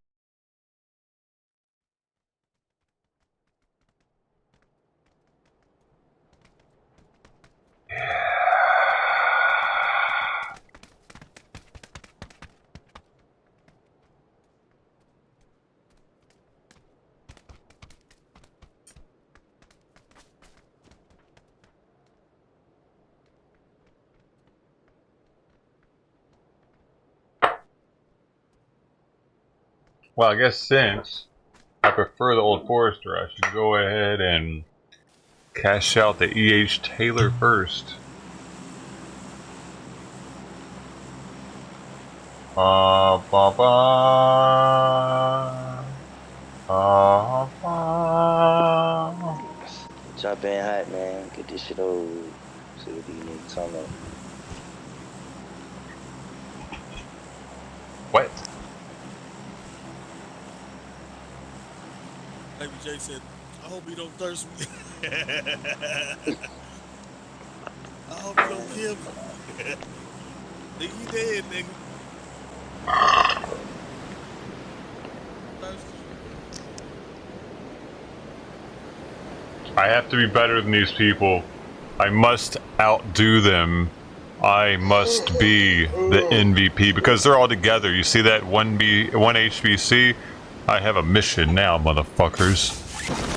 Well, I guess since I prefer the Old Forester, I should go ahead and cash out the E.H. Taylor first. Ba ba ba. Ba ba. Jump in hot, man. Get this shit over. See what these niggas talking about. What? Baby J said, I hope he don't thirst me. I hope he don't kill me. Nigga, you dead, nigga. I have to be better than these people. I must outdo them. I must be the MVP because they're all together. You see that 1 HBC? I have a mission now, motherfuckers.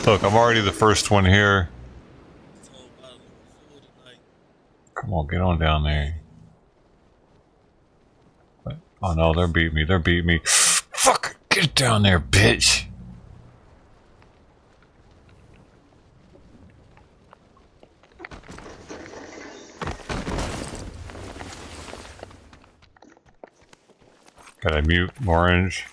Look, I'm already the first one here. Come on, get on down there. Oh no, they're beating me. They're beating me. Fuck! Get down there, bitch! Gotta mute Orange.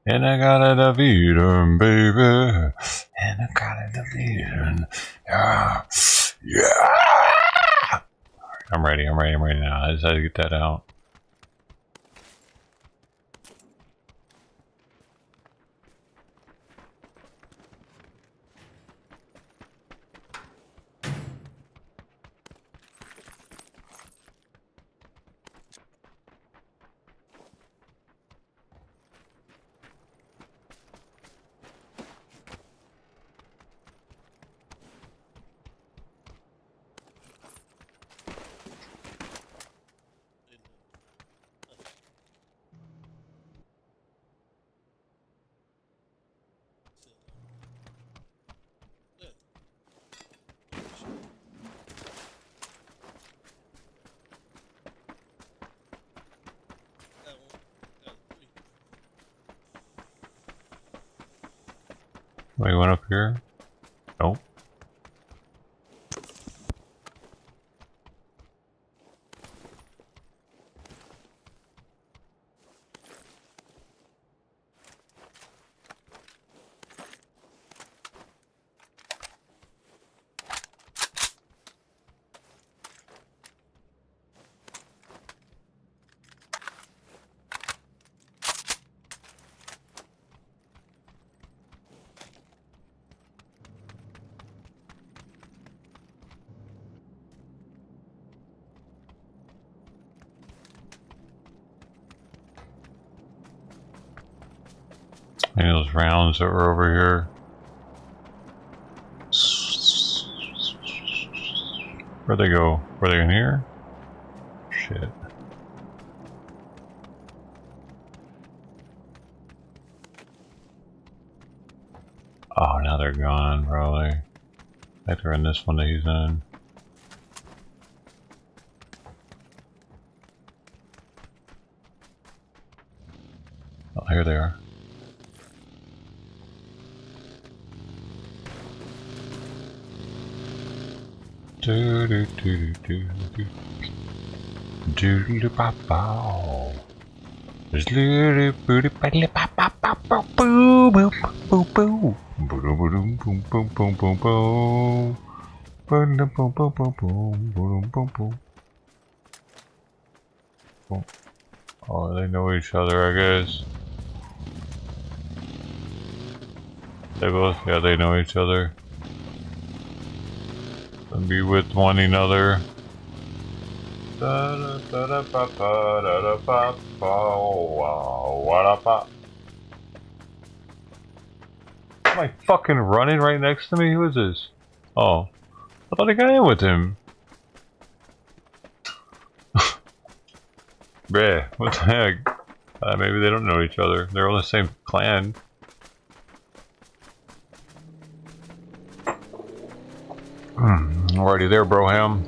And I gotta defeat him, baby. And I gotta defeat him. Yeah. Yeah. I'm ready now. I just had to get that out. We went up here? Nope. Any of those rounds that were over here. Where'd they go? Were they in here? Shit. Oh, now they're gone, probably. I think they're in this one that he's in. Oh, here they are. Do do do do do do do ba ba. There's little booty badly ba ba ba ba boo boo boo boo. Boom boom boom boom boom boom boom. Boom boom boom boom boom boom boom boom. Oh, they know each other, I guess. They both, yeah, they know each other. And be with one another. Da da da da ba ba da da ba ba wow wa da ba. Am I fucking running right next to me? Who is this? Oh, I thought I got in with him. Bruh, what the heck? Maybe they don't know each other. They're all the same clan. Alrighty there, Broham.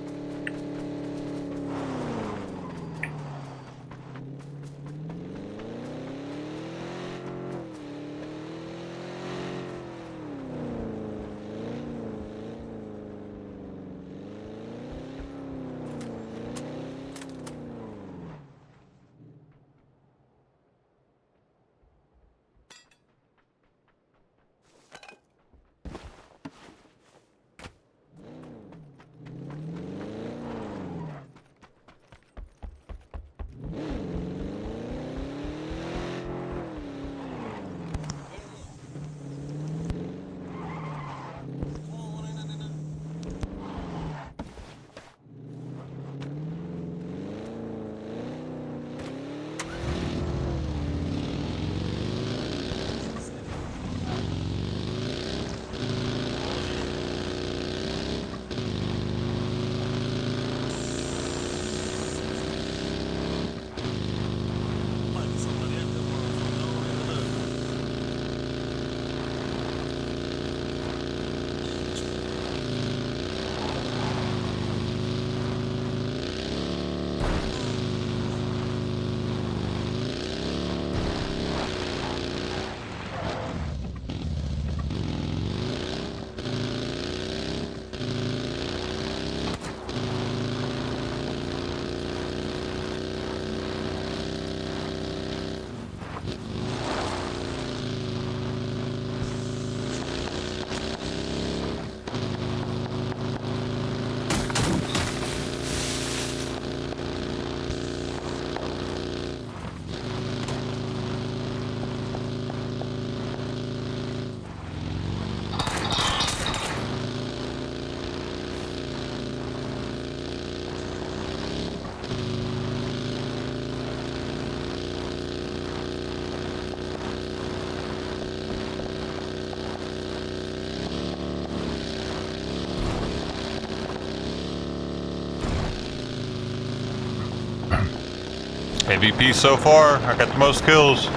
MVP so far. I got the most kills.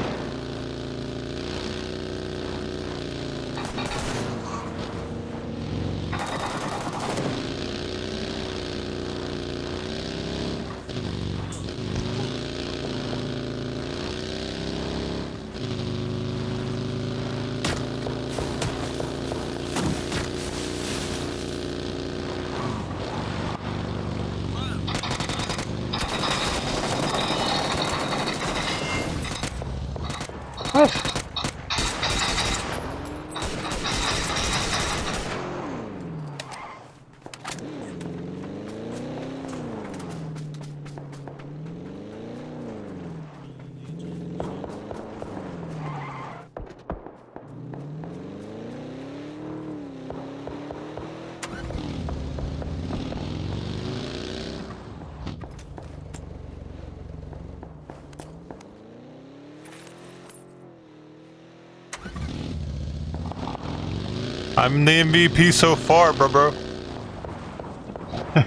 I'm the MVP so far, bro.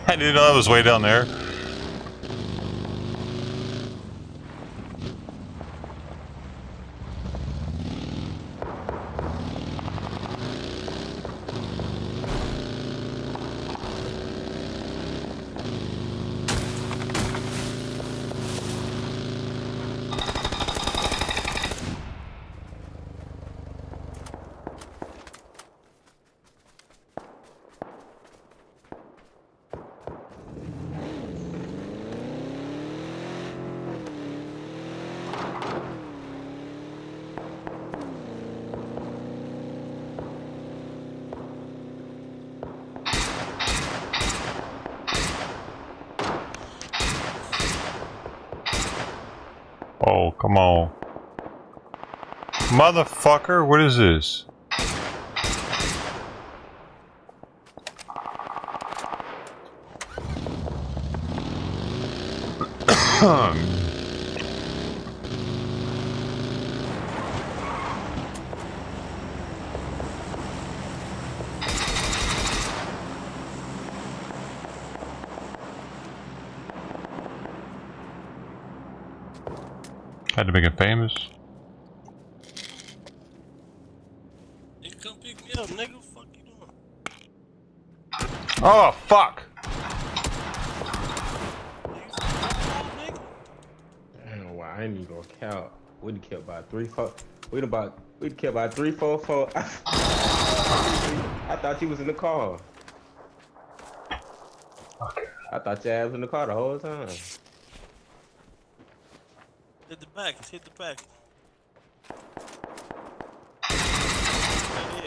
I didn't know I was way down there. Come on. Motherfucker, what is this? Had to make it famous. You come pick me up, nigga. Fuck you doing? Oh, fuck! Damn, wow, I ain't even gonna count. We'd killed about 3, 4. We'd killed about 3, 4, 4. I thought you was in the car. Okay. I thought your ass was in the car the whole time. Hit the back. Hit the back.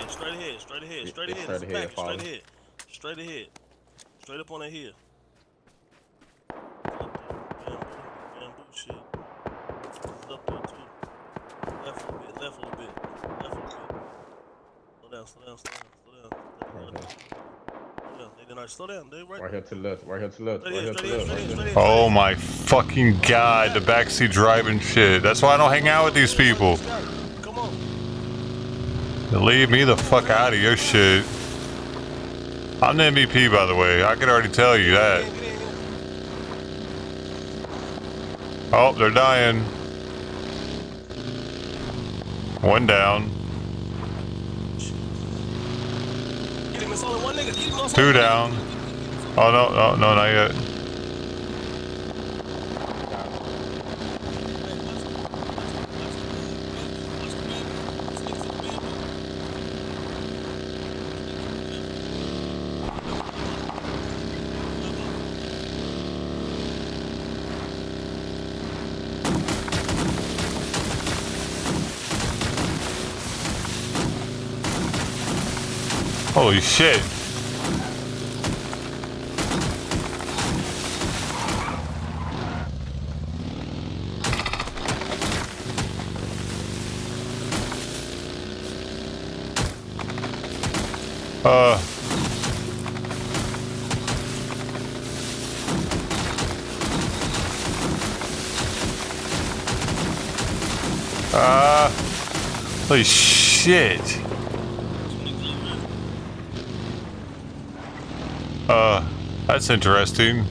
Straight ahead. Straight ahead. Straight ahead. Straight ahead. Straight ahead. Straight ahead. Straight up on that hill. Bamboo shit. It's up there too. Left a little bit. Left a little bit. Left a little bit. Slow down. Slow down. Slow down. Slow down. Slow down. They right here to the left. Right here to the left. Right here to the left. Oh my fucking god, the backseat driving shit. That's why I don't hang out with these people. Come on. Leave me the fuck out of your shit. I'm the MVP, by the way. I can already tell you that. Oh, they're dying. One down. Two down. Oh, no, not yet. Holy shit. Holy shit. That's interesting.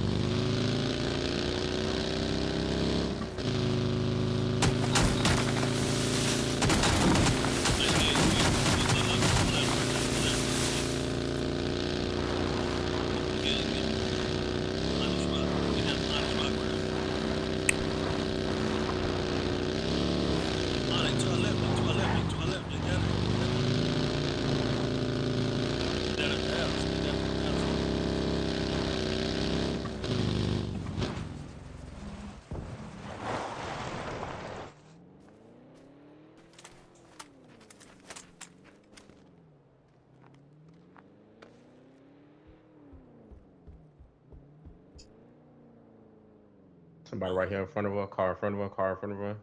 Somebody right here in front of her. Car in front of her. Car in front of her.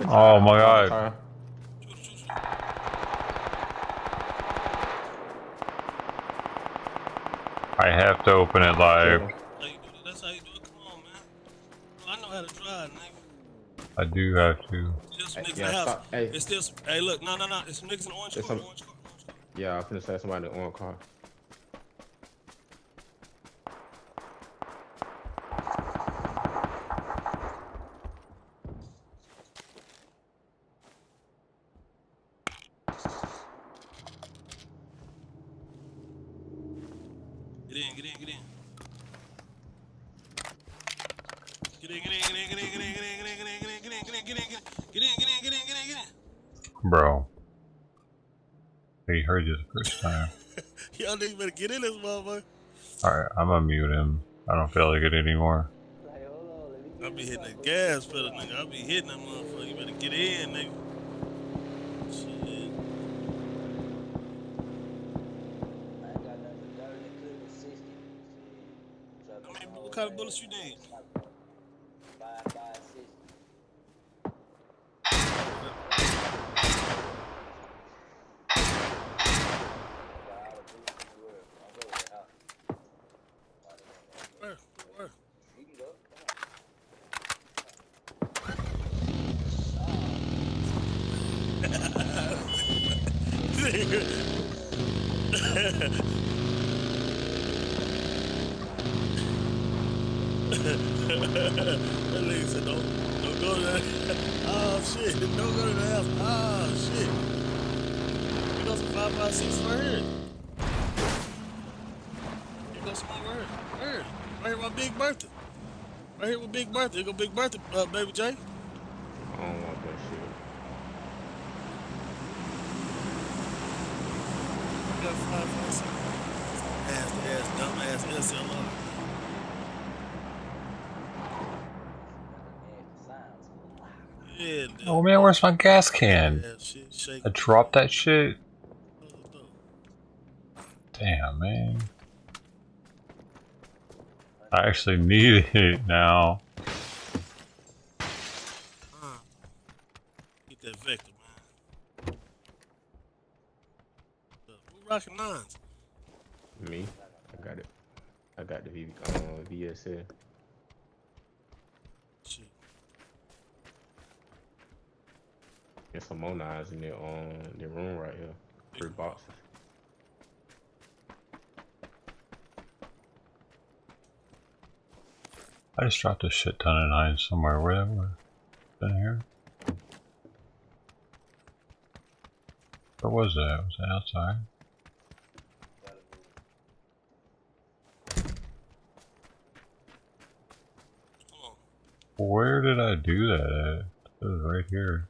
Oh my god. I have to open it live. That's how you do it. Come on, man. I know how to drive, nigga. I do have to. Still some niggas in the house. It's still. Hey, look. No. It's some niggas in the orange car. Yeah, I'm finna say somebody in the orange car. Get in. Bro. He heard you the first time. Y'all niggas better get in this motherfucker. Alright, I'm gonna mute him. I don't feel like it anymore. I be hitting the gas pedal, nigga. I be hitting that motherfucker. You better get in, nigga. Shit. kind of bullets you need? 5.56. Where? You can go. That nigga said, don't go to that. Oh shit, don't go to the house. Oh shit. Here goes some 5.56 right here. Here goes some over here. Right here, my Big Bertha. Right here with Big Bertha. Here go Big Bertha, Baby J. I don't want that shit. You got 5.56. Dumbass SLR. Yeah, Oh man, where's my gas can? Shit, I dropped that shit. Damn, man. I actually need it now. Get that vector, man. Who rocking nines? Me? I got it. I got the VSL. Shit. There's some more knives in their room right here. 3 boxes. I just dropped a shit ton of knives somewhere. Where they were? In here? Where was that? Was that outside? Where did I do that at? It was right here.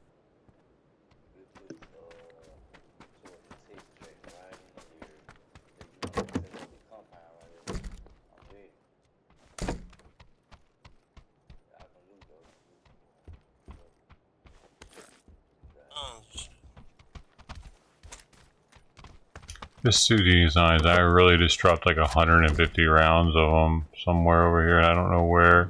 Just through these knives, I really just dropped like 150 rounds of them somewhere over here, and I don't know where.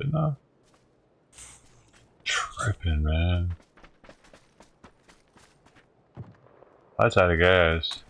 Enough. Tripping, man. That's out of gas.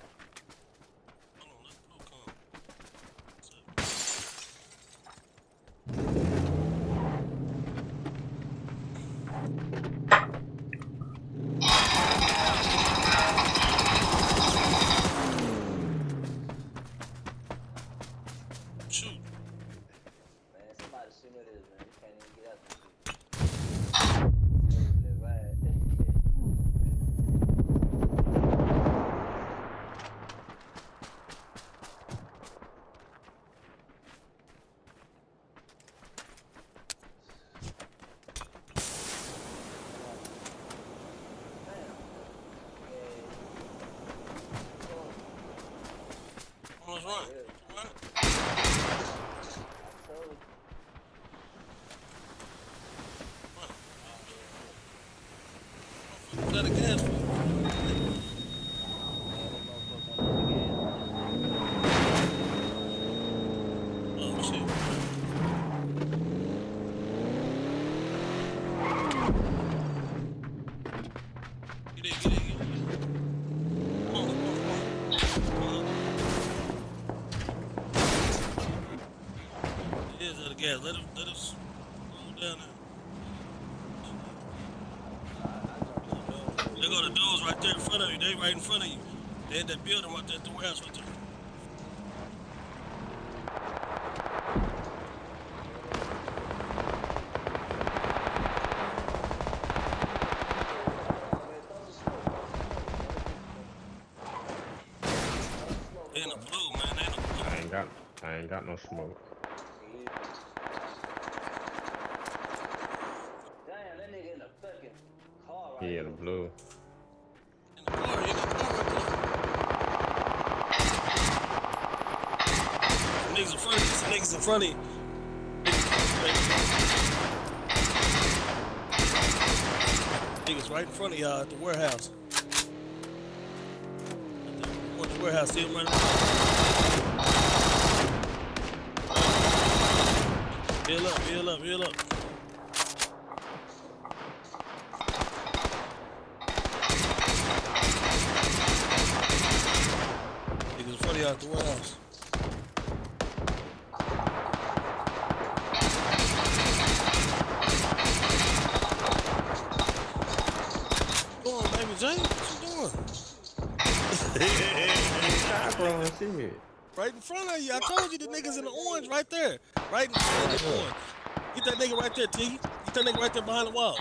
Yeah, let us go down there. There go the dudes right there in front of you. They right in front of you. They had that building right there at the warehouse right there. They in the blue, man. They in the blue. I ain't got no smoke. Yeah, the blue. In the car right there. Niggas in front of you. Some niggas in front of you. Niggas right in front of y'all at the warehouse. At the warehouse, see him running. Heal up, heal up, heal up. Niggas in front of y'all at the warehouse. James, what you doing? Right in front of you. I told you the niggas in the orange right there. Right in front of the orange. Get that nigga right there, T. Get that nigga right there behind the wall.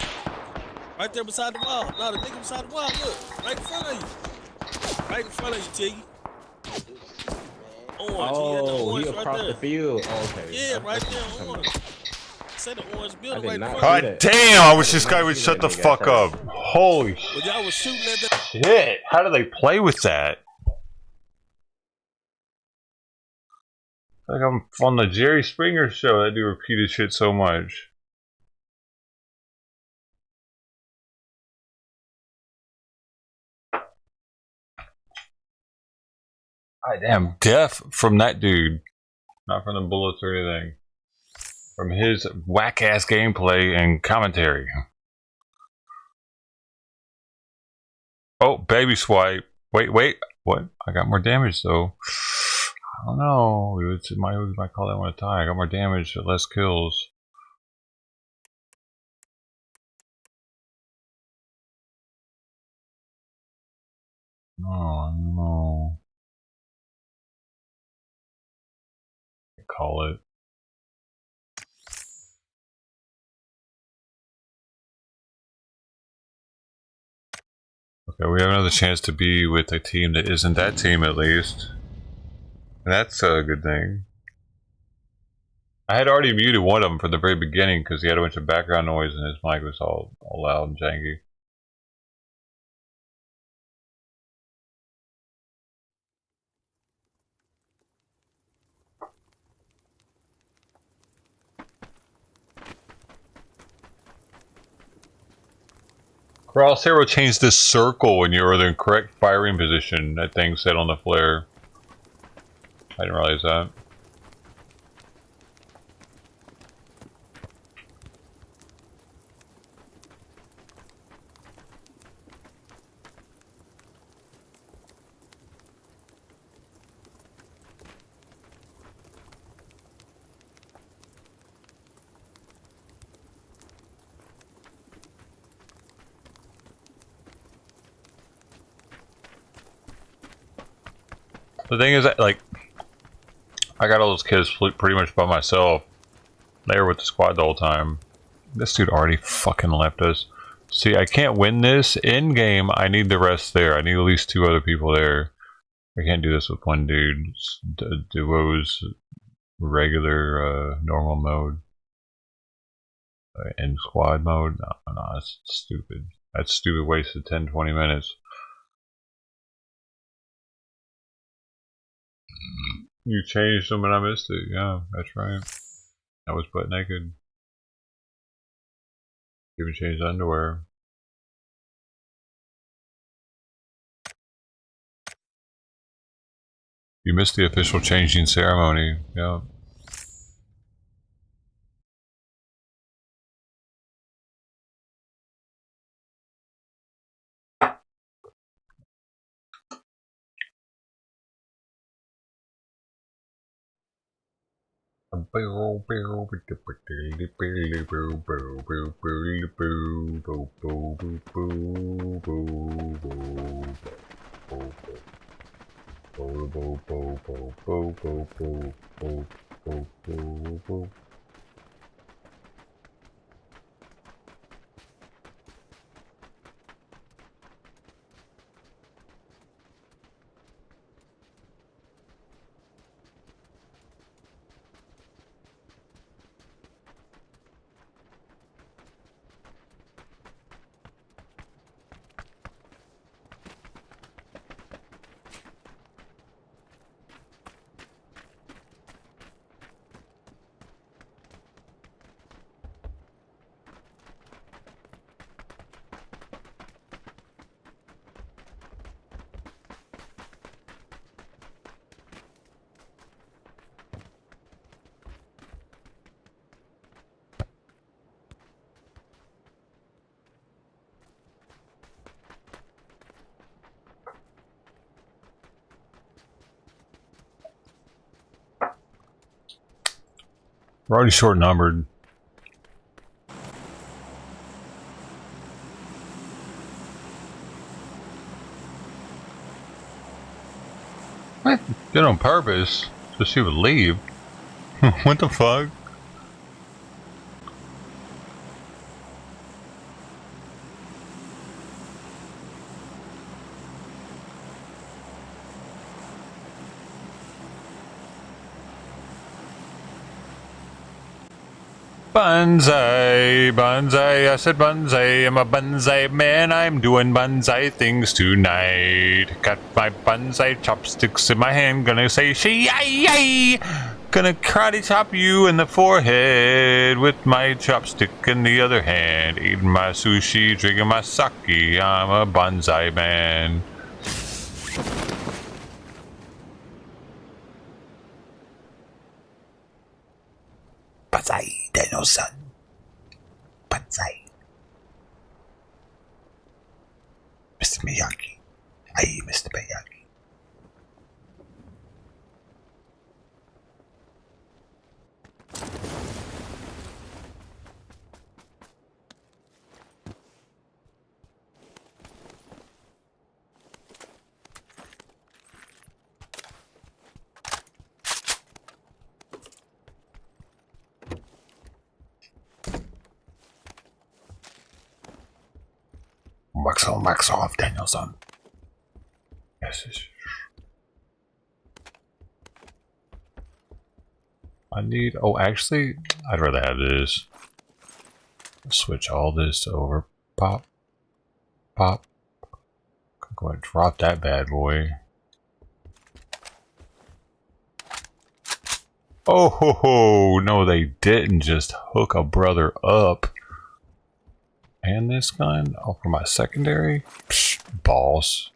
Right there beside the wall. No, the nigga beside the wall, look. Right in front of you. Right in front of you, T. Orange. Oh, he right across there. the field. Oh, okay. Yeah, right there, orange. Say the orange building right in front God of you. damn, I wish this guy would shut the fuck up. Holy Well, y'all was shooting at that. shit. How do they play with that? Like I'm on the Jerry Springer show. I do repeated shit so much. I am deaf from that dude. Not from the bullets or anything. From his whack ass gameplay and commentary. Oh, baby swipe. Wait. What? I got more damage though. I don't know. We might call that one a tie. I got more damage, but less kills. No, I don't know. Call it. Okay, we have another chance to be with a team that isn't that team at least. And that's a good thing. I had already muted one of them from the very beginning because he had a bunch of background noise and his mic was all loud and janky. Crosshair changed this circle when you were in the correct firing position, that thing said on the flare. I didn't realize that. The thing is that, like, I got all those kids pretty much by myself. They were with the squad the whole time. This dude already fucking left us. See, I can't win this in-game. I need the rest there. I need at least 2 other people there. I can't do this with one dude. Duos, regular, normal mode. In squad mode? No, that's stupid. That's stupid, wasted 10-20 minutes. You changed them and I missed it. Yeah, that's right. I was butt naked. Even changed underwear. You missed the official changing ceremony. Yeah. We're already short numbered. What? Did on purpose so she would leave. What the fuck? Banzai, banzai, I said banzai, I'm a banzai man, I'm doing banzai things tonight. Got my banzai chopsticks in my hand, gonna say shi-yay-yay! Gonna karate chop you in the forehead with my chopstick in the other hand. Eating my sushi, drinking my sake, I'm a banzai man. Banzai, Daniel-san. Banzai. Mr. Miyagi. Aye, Mr. Miyagi. Max off, Daniel-san. Yes. I need... Oh, actually, I'd rather have this. Switch all this to over. Pop. Pop. Go ahead and drop that bad boy. Oh, ho, ho. No, they didn't just hook a brother up. And this gun? Oh, for my secondary? Psh, balls.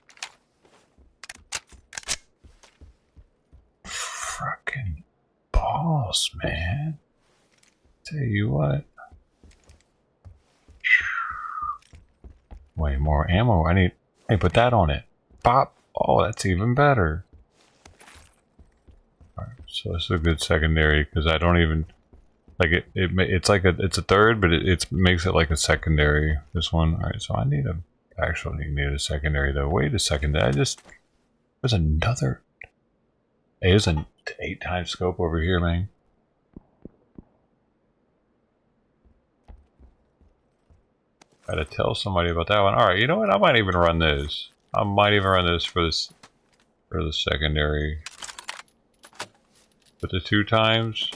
Fucking balls, man. Tell you what. Way more ammo. I need... Hey, put that on it. Pop. Oh, that's even better. Alright, so this is a good secondary, because I don't even... Like it's like it's a third, but it makes it like a secondary. This one, all right. So I need a actually need a secondary though. Wait a second, there's another. Hey, there's an 8x scope over here, man. Gotta tell somebody about that one. All right, you know what? I might even run this. I might even run this for the secondary. With the 2x.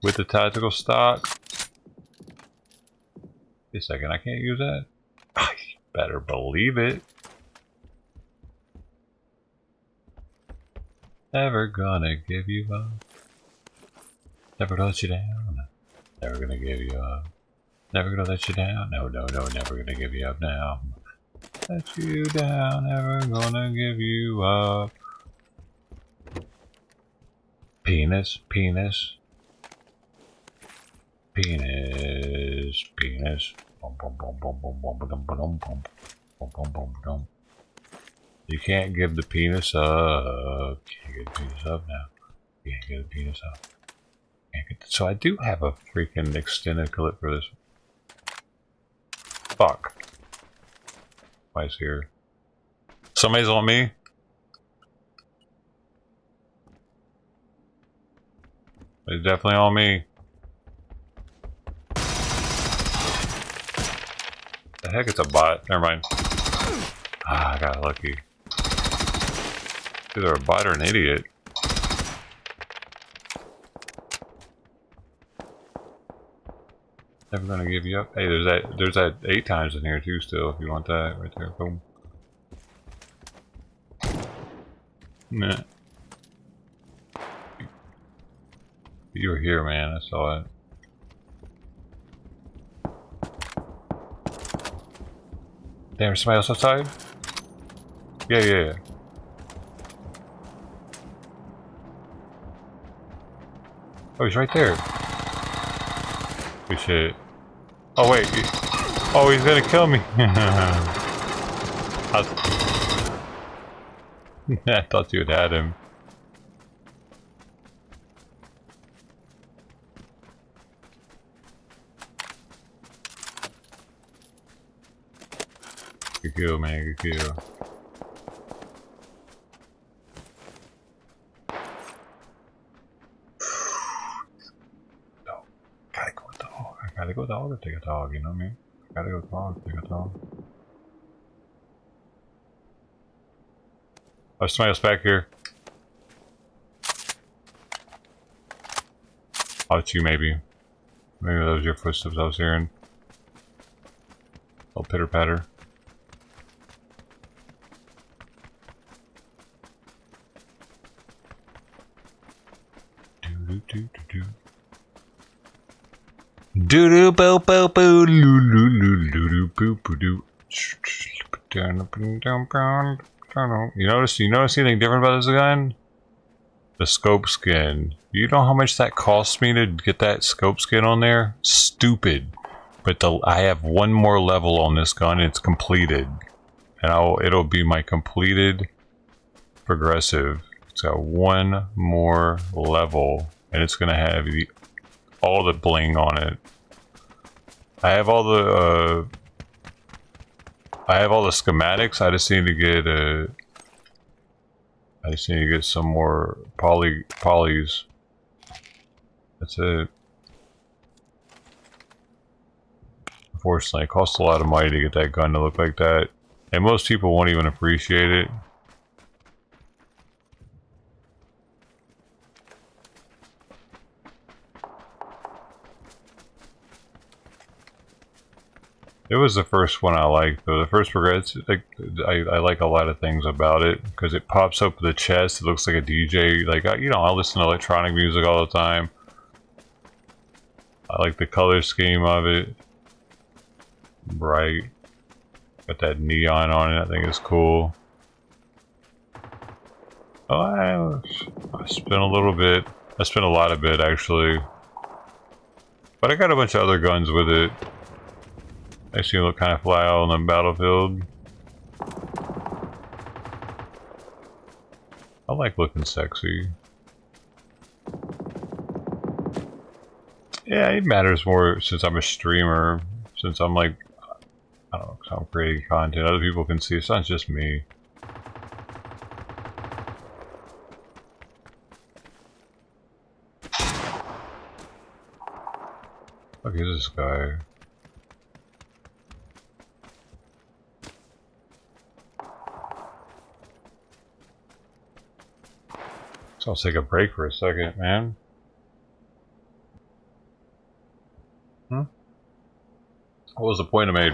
With the tactical stock. Wait a second, I can't use that? I better believe it. Never gonna give you up. Never gonna let you down. Never gonna give you up. Never gonna let you down. No, never gonna give you up now. Let you down, never gonna give you up. Penis. Bum, bum, bum, bum, bum, bum, bum, bum, bum, bum, bum, bum, bum. You can't give the penis up. Can't get the penis up now. Can't get the penis up. Can't get the... So I do have a freaking extended clip for this. Fuck. Why's here? Somebody's on me? It's definitely on me. The heck, it's a bot. Never mind. Ah, I got lucky. Either a bot or an idiot. Never gonna give you up. Hey, there's that 8x in here too still, if you want that right there. Boom. Nah. You were here, man, I saw it. Damn, somebody else outside? Yeah. Oh, he's right there. Good shit. Oh, wait. Oh, he's gonna kill me. I thought you had him. Good kill, man. Good kill. No, gotta go with dog. I gotta go dog or take a dog. You know what I mean? I gotta go dog. Take a dog. Oh, somebody else back here. Oh, it's you, maybe. Maybe that was your footsteps I was hearing. Oh, pitter patter. Do do do do do do bo bo bo loo loo loo loo loo boo boo doo. You notice anything different about this gun? The scope skin. You know how much that cost me to get that scope skin on there? Stupid. But I have one more level on this gun and it's completed. And it'll be my completed progressive. It's got one more level and it's gonna have all the bling on it. I have all the schematics. I just need to get some more polys. That's it. Unfortunately, it costs a lot of money to get that gun to look like that, and most people won't even appreciate it. It was the first one I liked, though. The first progress, I like a lot of things about it because it pops up the chest. It looks like a DJ. Like I listen to electronic music all the time. I like the color scheme of it. Bright, got that neon on it. I think it's cool. Oh, I spent a little bit. I spent a lot of it actually, but I got a bunch of other guns with it. Makes you look kind of fly out on the battlefield. I like looking sexy. Yeah, it matters more since I'm a streamer. Since I'm like, I don't know, cause I'm creating content. Other people can see. It's not just me. Look at this guy. So I'll take a break for a second, man. What was the point I made?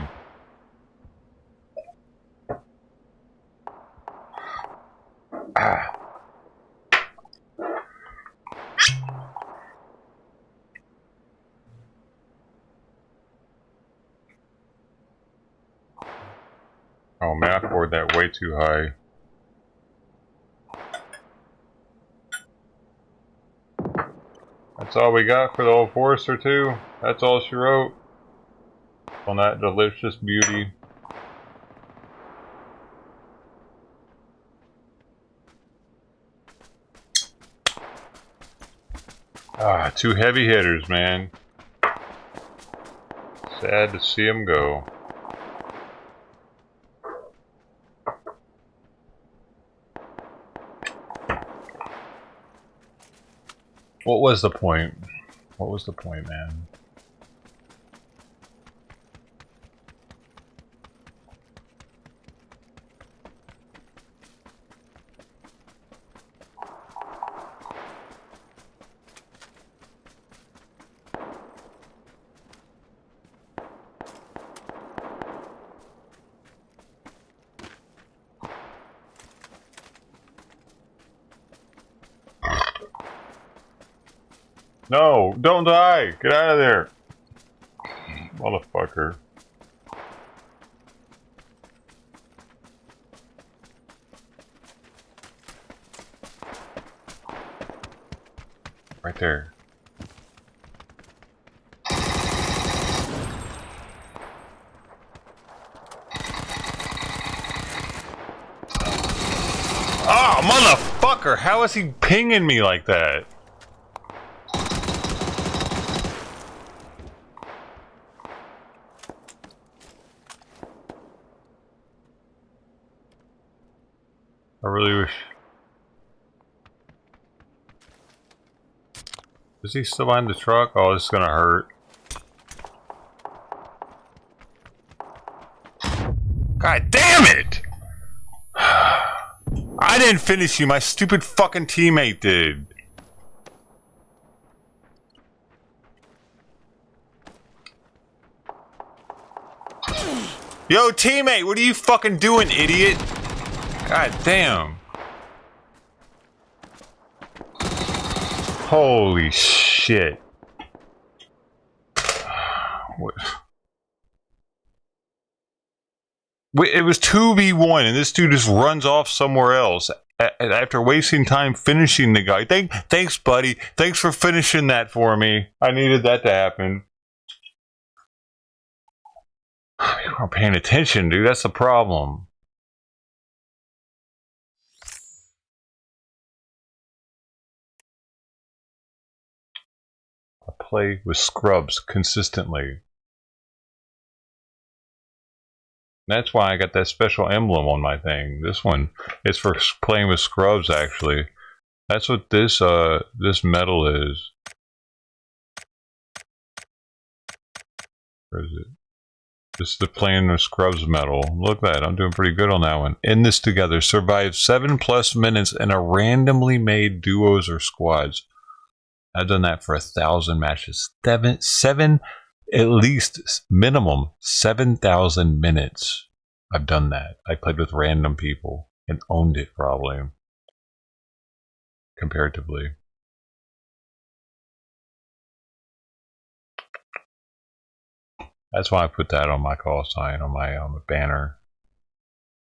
Oh man, I poured that way too high. That's all we got for the old Forester too. That's all she wrote on that delicious beauty. Ah, two heavy hitters, man. Sad to see them go. What was the point? What was the point, man? No, don't die! Get out of there! Motherfucker. Right there. Oh, motherfucker! How is he pinging me like that? really wish. Is he still behind the truck? Oh, this is gonna hurt. God damn it! I didn't finish you, my stupid fucking teammate did. Yo, teammate, what are you fucking doing, idiot? God damn. Holy shit. What? It was 2v1 and this dude just runs off somewhere else after wasting time finishing the guy. Thanks, buddy. Thanks for finishing that for me. I needed that to happen. You weren't paying attention, dude. That's the problem. I play with scrubs consistently. That's why I got that special emblem on my thing. This one is for playing with scrubs, actually. That's what this this medal is. Where is it? This is the playing with scrubs medal. Look at that. I'm doing pretty good on that one. In this together. Survive 7+ minutes in a randomly made duos or squads. I've done that for 1,000 matches. Seven, at least minimum 7,000 minutes. I've done that. I played with random people and owned it probably. Comparatively. That's why I put that on my call sign, on my banner.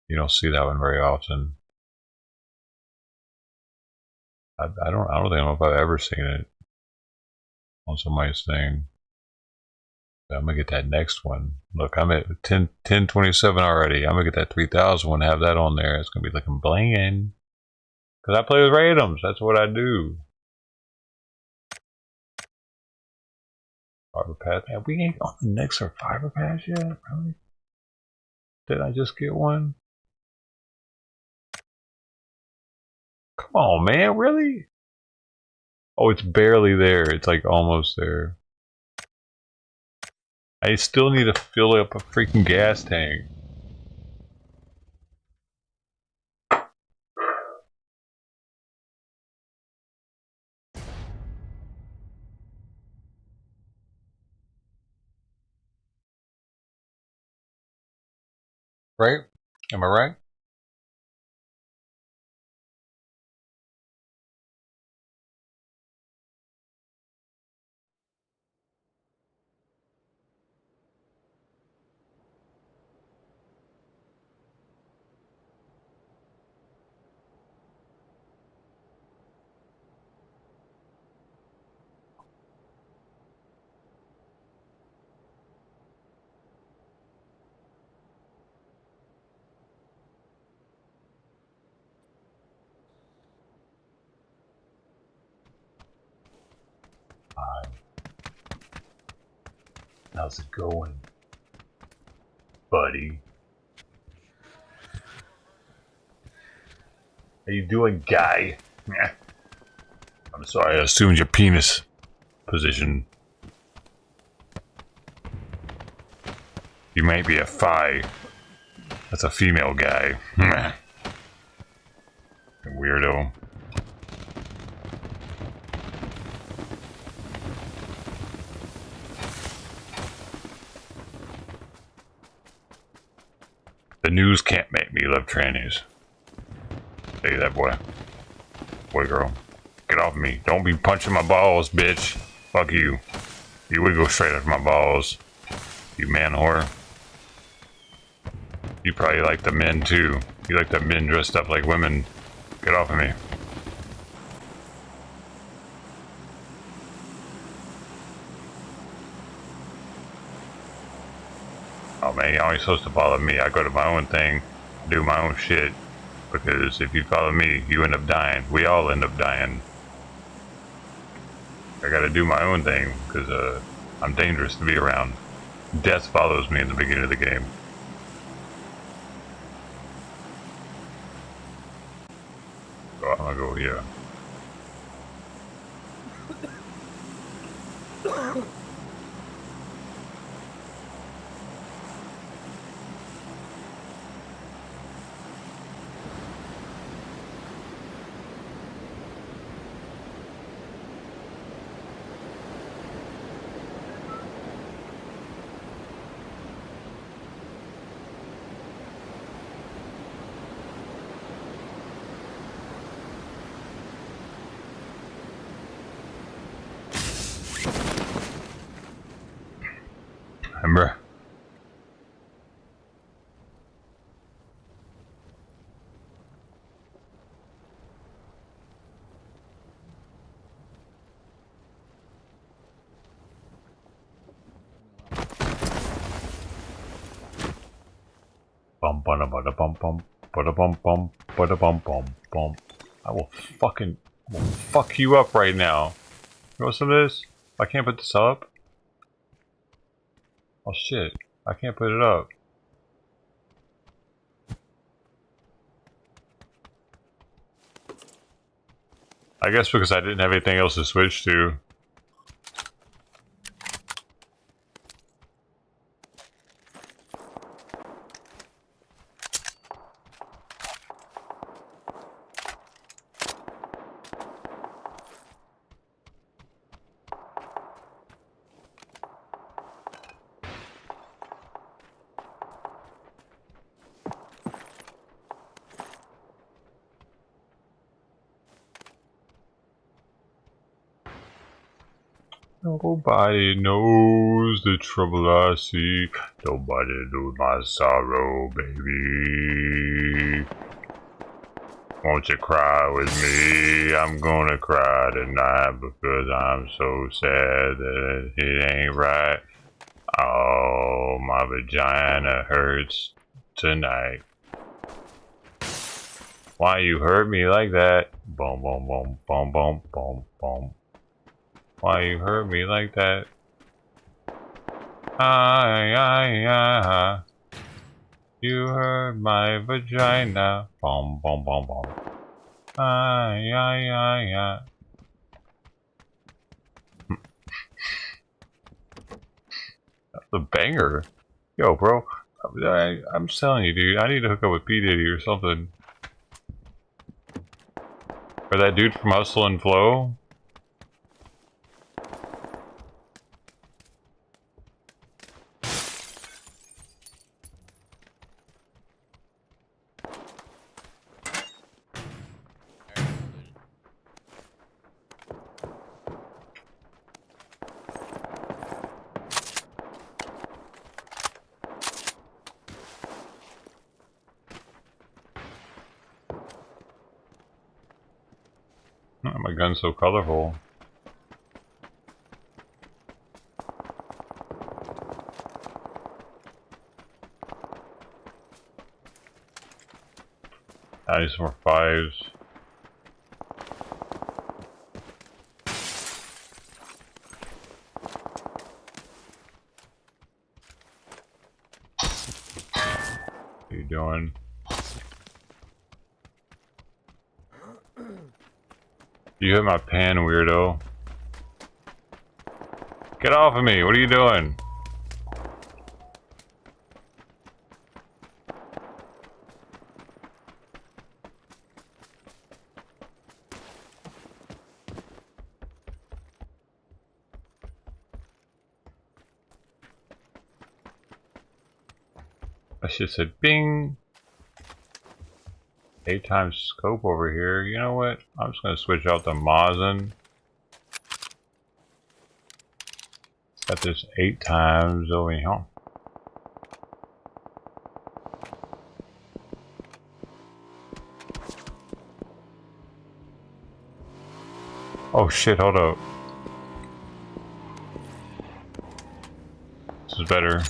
You don't see that one very often. I don't know if I've ever seen it on somebody's thing. I'm gonna get that next one. Look, I'm at 1027 already. I'm gonna get that 3000 one, have that on there. It's gonna be looking blinging. Cause I play with randoms. That's what I do. Fiber pass. Man, we ain't on the next survivor pass yet. Really? Did I just get one? Come on, man. Really? Oh, it's barely there. It's like almost there. I still need to fill up a freaking gas tank. Right? Am I right? How's it going, buddy? How you doing, guy? I'm sorry, I assumed your penis position. You might be a phi. That's a female guy. Weirdo. The news can't make me love trannies. Tell you that, boy. Boy, girl. Get off me. Don't be punching my balls, bitch. Fuck you. You would go straight after my balls. You man whore. You probably like the men, too. You like the men dressed up like women. Get off of me. Oh man, you're always supposed to follow me. I go to my own thing, do my own shit. Because if you follow me, you end up dying. We all end up dying. I gotta do my own thing, because I'm dangerous to be around. Death follows me in the beginning of the game. I'm gonna go here. Remember? Bum bada bada bum bum bada bum bum bada bum bum bum. I will fuck you up right now. You want some of this? I can't put this up. Oh shit! I can't put it up. I guess because I didn't have anything else to switch to. Nobody knows the trouble I see. Nobody knows my sorrow, baby. Won't you cry with me? I'm gonna cry tonight because I'm so sad that it ain't right. Oh, my vagina hurts tonight. Why you hurt me like that? Boom, boom, boom, boom, boom, boom, boom. Why you hurt me like that? You hurt my vagina. Boom, boom, boom, boom. That's a banger. Yo, bro. I'm telling you, dude. I need to hook up with P. Diddy or something. Or that dude from Hustle and Flow. Oh, my gun's so colorful. I need some more fives. What are you doing? You hit my pan, weirdo. Get off of me, what are you doing? I should have said bing. 8 times scope over here. You know what? I'm just gonna switch out the Mazen. Got this 8 times over here. Oh shit, hold up. This is better.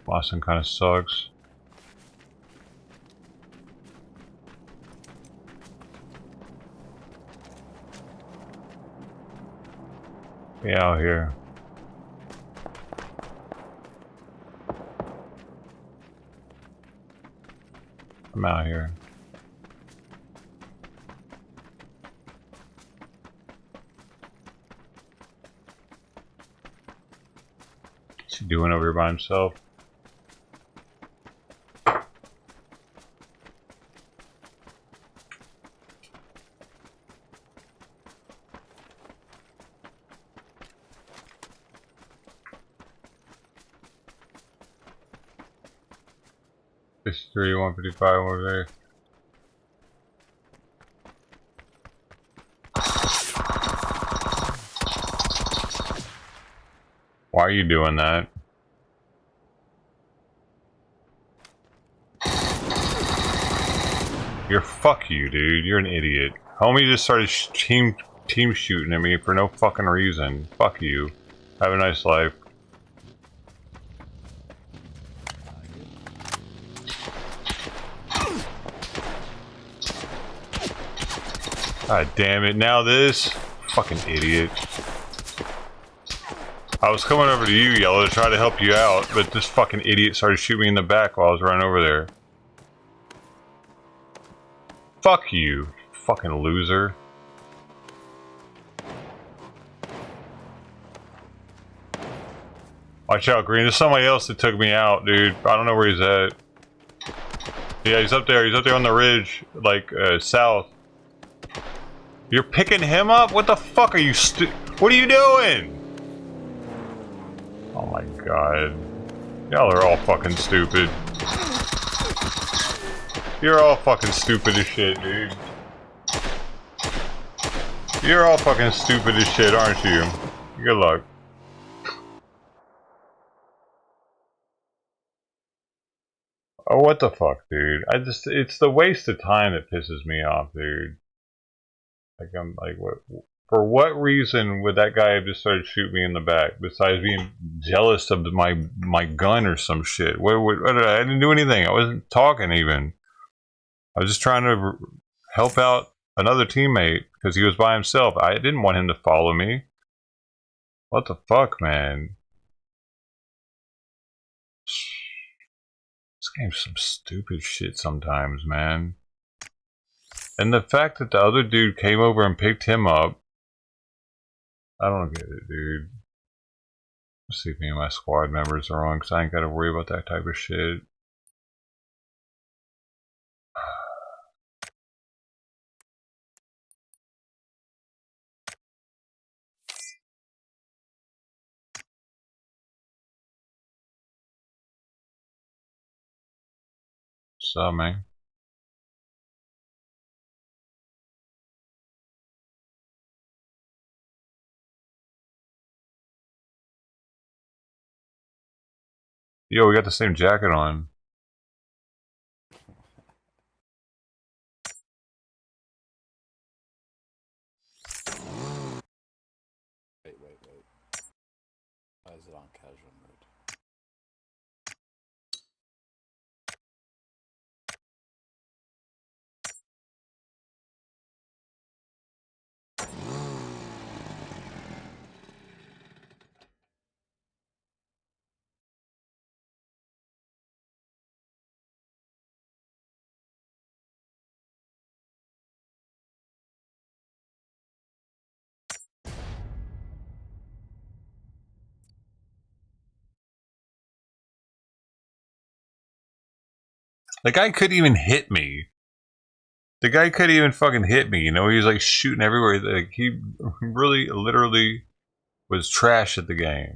Boston kind of sucks. Be out here. I'm out here. What's he doing over here by himself? This 3, 155 over there. Why are you doing that? Fuck you, dude. You're an idiot. Homie just started team shooting at me for no fucking reason. Fuck you. Have a nice life. God damn it. Now this? Fucking idiot. I was coming over to you, Yellow, to try to help you out, but this fucking idiot started shooting me in the back while I was running over there. Fuck you, fucking loser. Watch out, Green. There's somebody else that took me out, dude. I don't know where he's at. Yeah, he's up there. He's up there on the ridge, like, south. You're picking him up? What the fuck are you what are you doing? Oh my god. Y'all are all fucking stupid. You're all fucking stupid as shit, dude. You're all fucking stupid as shit, aren't you? Good luck. Oh, what the fuck, dude? It's the waste of time that pisses me off, dude. Like, I'm like, for what reason would that guy have just started shooting me in the back, besides being jealous of my gun or some shit? I didn't do anything. I wasn't talking even. I was just trying to help out another teammate because he was by himself. I didn't want him to follow me. What the fuck, man? This game's some stupid shit sometimes, man. And the fact that the other dude came over and picked him up, I don't get it, dude. Let's see if any of my squad members are on, because I ain't got to worry about that type of shit. What's up, man? Yo, we got the same jacket on. Wait. Why is it on casual mode? The guy couldn't even hit me. The guy couldn't even fucking hit me, you know? He was like shooting everywhere. Like, he really, literally was trash at the game.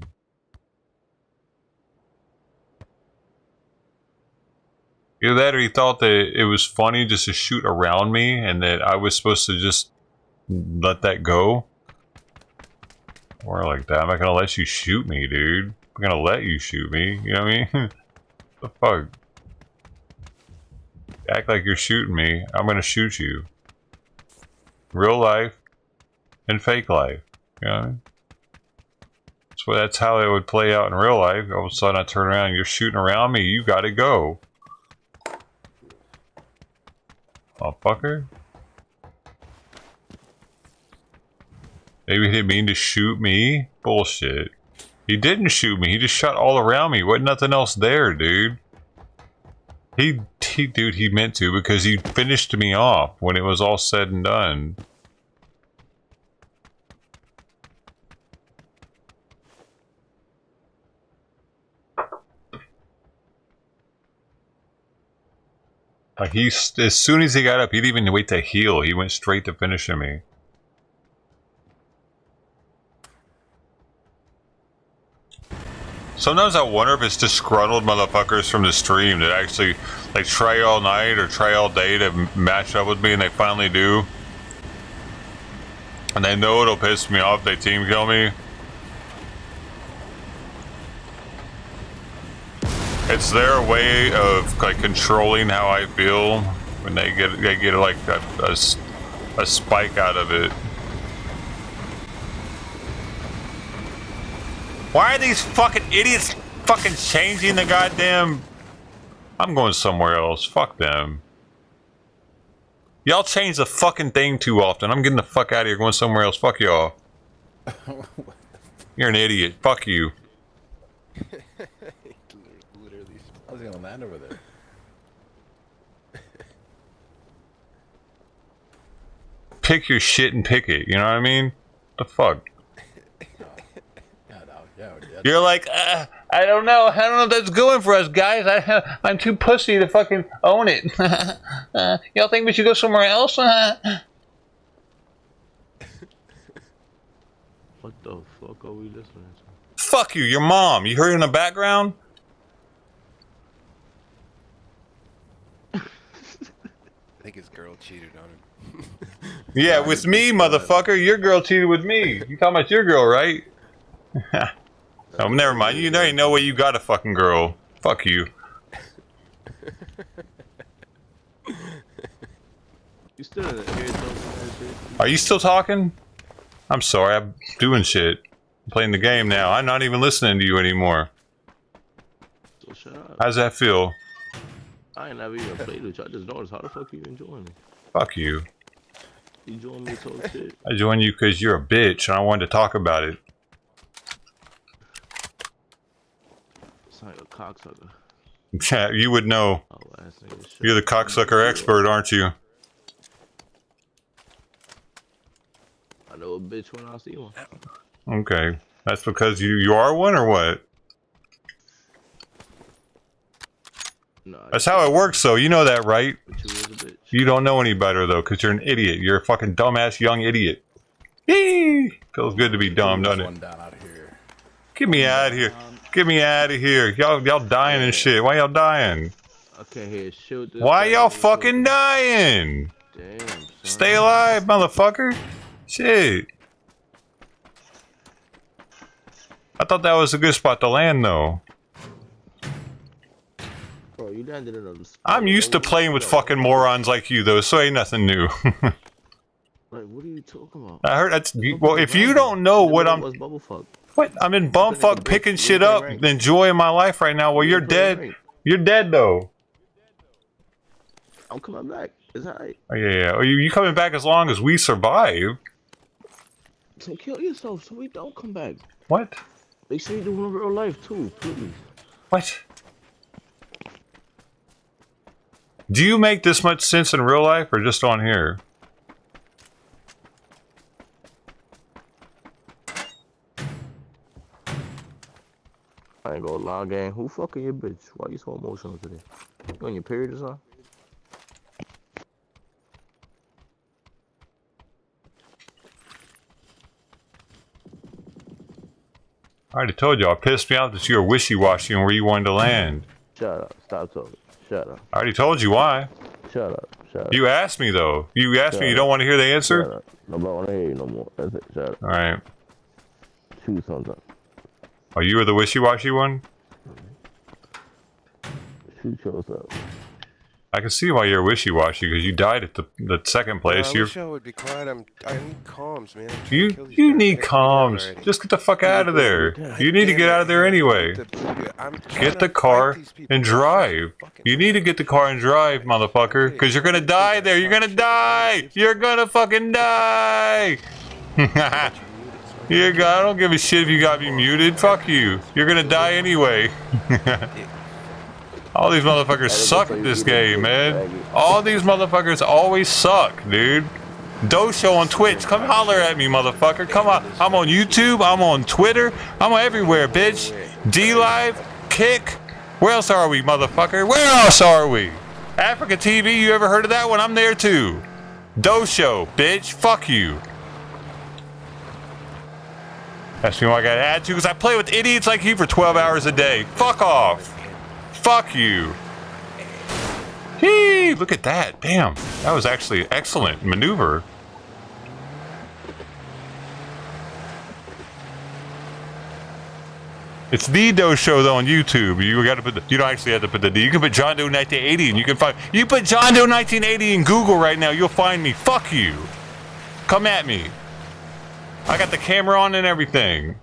Either that or he thought that it was funny just to shoot around me and that I was supposed to just let that go. Or like that. I'm not gonna let you shoot me, dude. I'm gonna let you shoot me. You know what I mean? The fuck? Act like you're shooting me. I'm gonna shoot you. Real life and fake life. You know what I mean? So that's how it would play out in real life. All of a sudden I turn around and you're shooting around me. You gotta go. Oh, fucker. Maybe he didn't mean to shoot me? Bullshit. He didn't shoot me. He just shot all around me. Wasn't nothing else there, dude. He dude, he meant to, because he finished me off when it was all said and done. Like, as soon as he got up, he didn't even wait to heal. He went straight to finishing me. Sometimes I wonder if it's disgruntled motherfuckers from the stream that actually, like, try all night or try all day to match up with me, and they finally do. And they know it'll piss me off if they team kill me. It's their way of, like, controlling how I feel when they get like a spike out of it. Why are these fucking idiots fucking changing the goddamn... I'm going somewhere else. Fuck them. Y'all change the fucking thing too often. I'm getting the fuck out of here, going somewhere else. Fuck y'all. You're an idiot. Fuck you. Literally, I was gonna land over there. Pick your shit and pick it. You know what I mean? The fuck? You're like, I don't know. I don't know if that's going for us, guys. I'm too pussy to fucking own it. Y'all think we should go somewhere else? What the fuck are we listening to? Fuck you, your mom. You heard in the background? I think his girl cheated on him. Yeah, with me, motherfucker. Your girl cheated with me. You talking about your girl, right? Oh, never mind. You already know what you got a fucking girl. Fuck you. You still in the ear talking that shit? Are you still talking? I'm sorry. I'm doing shit. I'm playing the game now. I'm not even listening to you anymore. So shut up. How's that feel? I ain't never even played with you. I just noticed. How the fuck you enjoying me? Fuck you. You join me to talk shit? I joined you because you're a bitch and I wanted to talk about it. It's like a cocksucker. Yeah, you would know. Oh, You're the cocksucker expert, aren't you? I know a bitch when I see one. Okay. That's because you are one or what? No, that's how it works though. You know that, right? You don't know any better though, because you're an idiot. You're a fucking dumbass young idiot. Yee! Feels good to be dumb, doesn't it? Get me out of here. Get me out of here. Y'all dying and shit. Why y'all dying? I can't hear shit. Why y'all fucking dying? Damn, son. Stay alive, motherfucker. Shit. I thought that was a good spot to land though. Bro, you landed in a... I'm used to playing with fucking morons like you though, so ain't nothing new. Like, what are you talking about? I heard that's... Well, if you don't know what I'm... What? I'm in bumfuck picking shit up, enjoying my life right now. Well, you're dead. You're dead though. I'm coming back. It's alright. Oh, yeah. Are you coming back as long as we survive? So kill yourself so we don't come back. What? Make sure you do it in real life too, please. What? Do you make this much sense in real life or just on here? I ain't gonna lie, gang. Who fucking your bitch? Why you so emotional today? You on your period or something? I already told you, I pissed me off that you were wishy-washy on where you wanted to land. Shut up. Stop talking. Shut up. I already told you why. Shut up. Shut up. You asked me though. You asked me, you don't want to hear the answer? Shut up. Nobody want to hear you no more. That's it. Shut up. Alright. Choose something. Oh, you were the wishy-washy one? Shoot yourself. I can see why you're wishy-washy, because you died at the second place. I wish I would be quiet. I need comms, man. You need comms. Just get the fuck out of there. You need to get out of there anyway. Get the car and drive. You need to get the car and drive, motherfucker, because you're gonna die there. You're gonna die. You're gonna fucking die. I don't give a shit if you got me muted. Fuck you. You're gonna die anyway. All these motherfuckers suck at this game, man. All these motherfuckers always suck, dude. Dosho on Twitch, come holler at me, motherfucker. Come on, I'm on YouTube, I'm on Twitter, I'm everywhere, bitch. D-Live, Kick. Where else are we, motherfucker? Where else are we? Africa TV, you ever heard of that one? I'm there too. Dosho, bitch. Fuck you. That's me what I got to add to, because I play with idiots like you for 12 hours a day. Fuck off. Fuck you. Hee, look at that. Damn. That was actually an excellent maneuver. It's the Dosho though on YouTube. You got to put you don't actually have to put the D. You can put John Doe 1980 and you can find you put John Doe 1980 in Google right now, you'll find me. Fuck you. Come at me. I got the camera on and everything.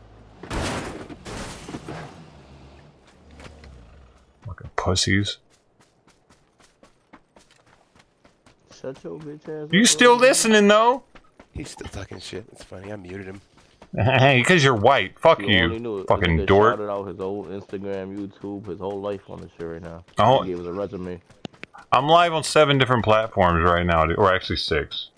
Fucking pussies. Shut your bitch ass. You still listening though? He's still talking shit. It's funny. I muted him. Hey, because you're white. Fuck you. Fucking dork. Shouted out his old Instagram, YouTube, his whole life on the shit right now. Oh. He gave us a resume. I'm live on 7 different platforms right now, or actually 6.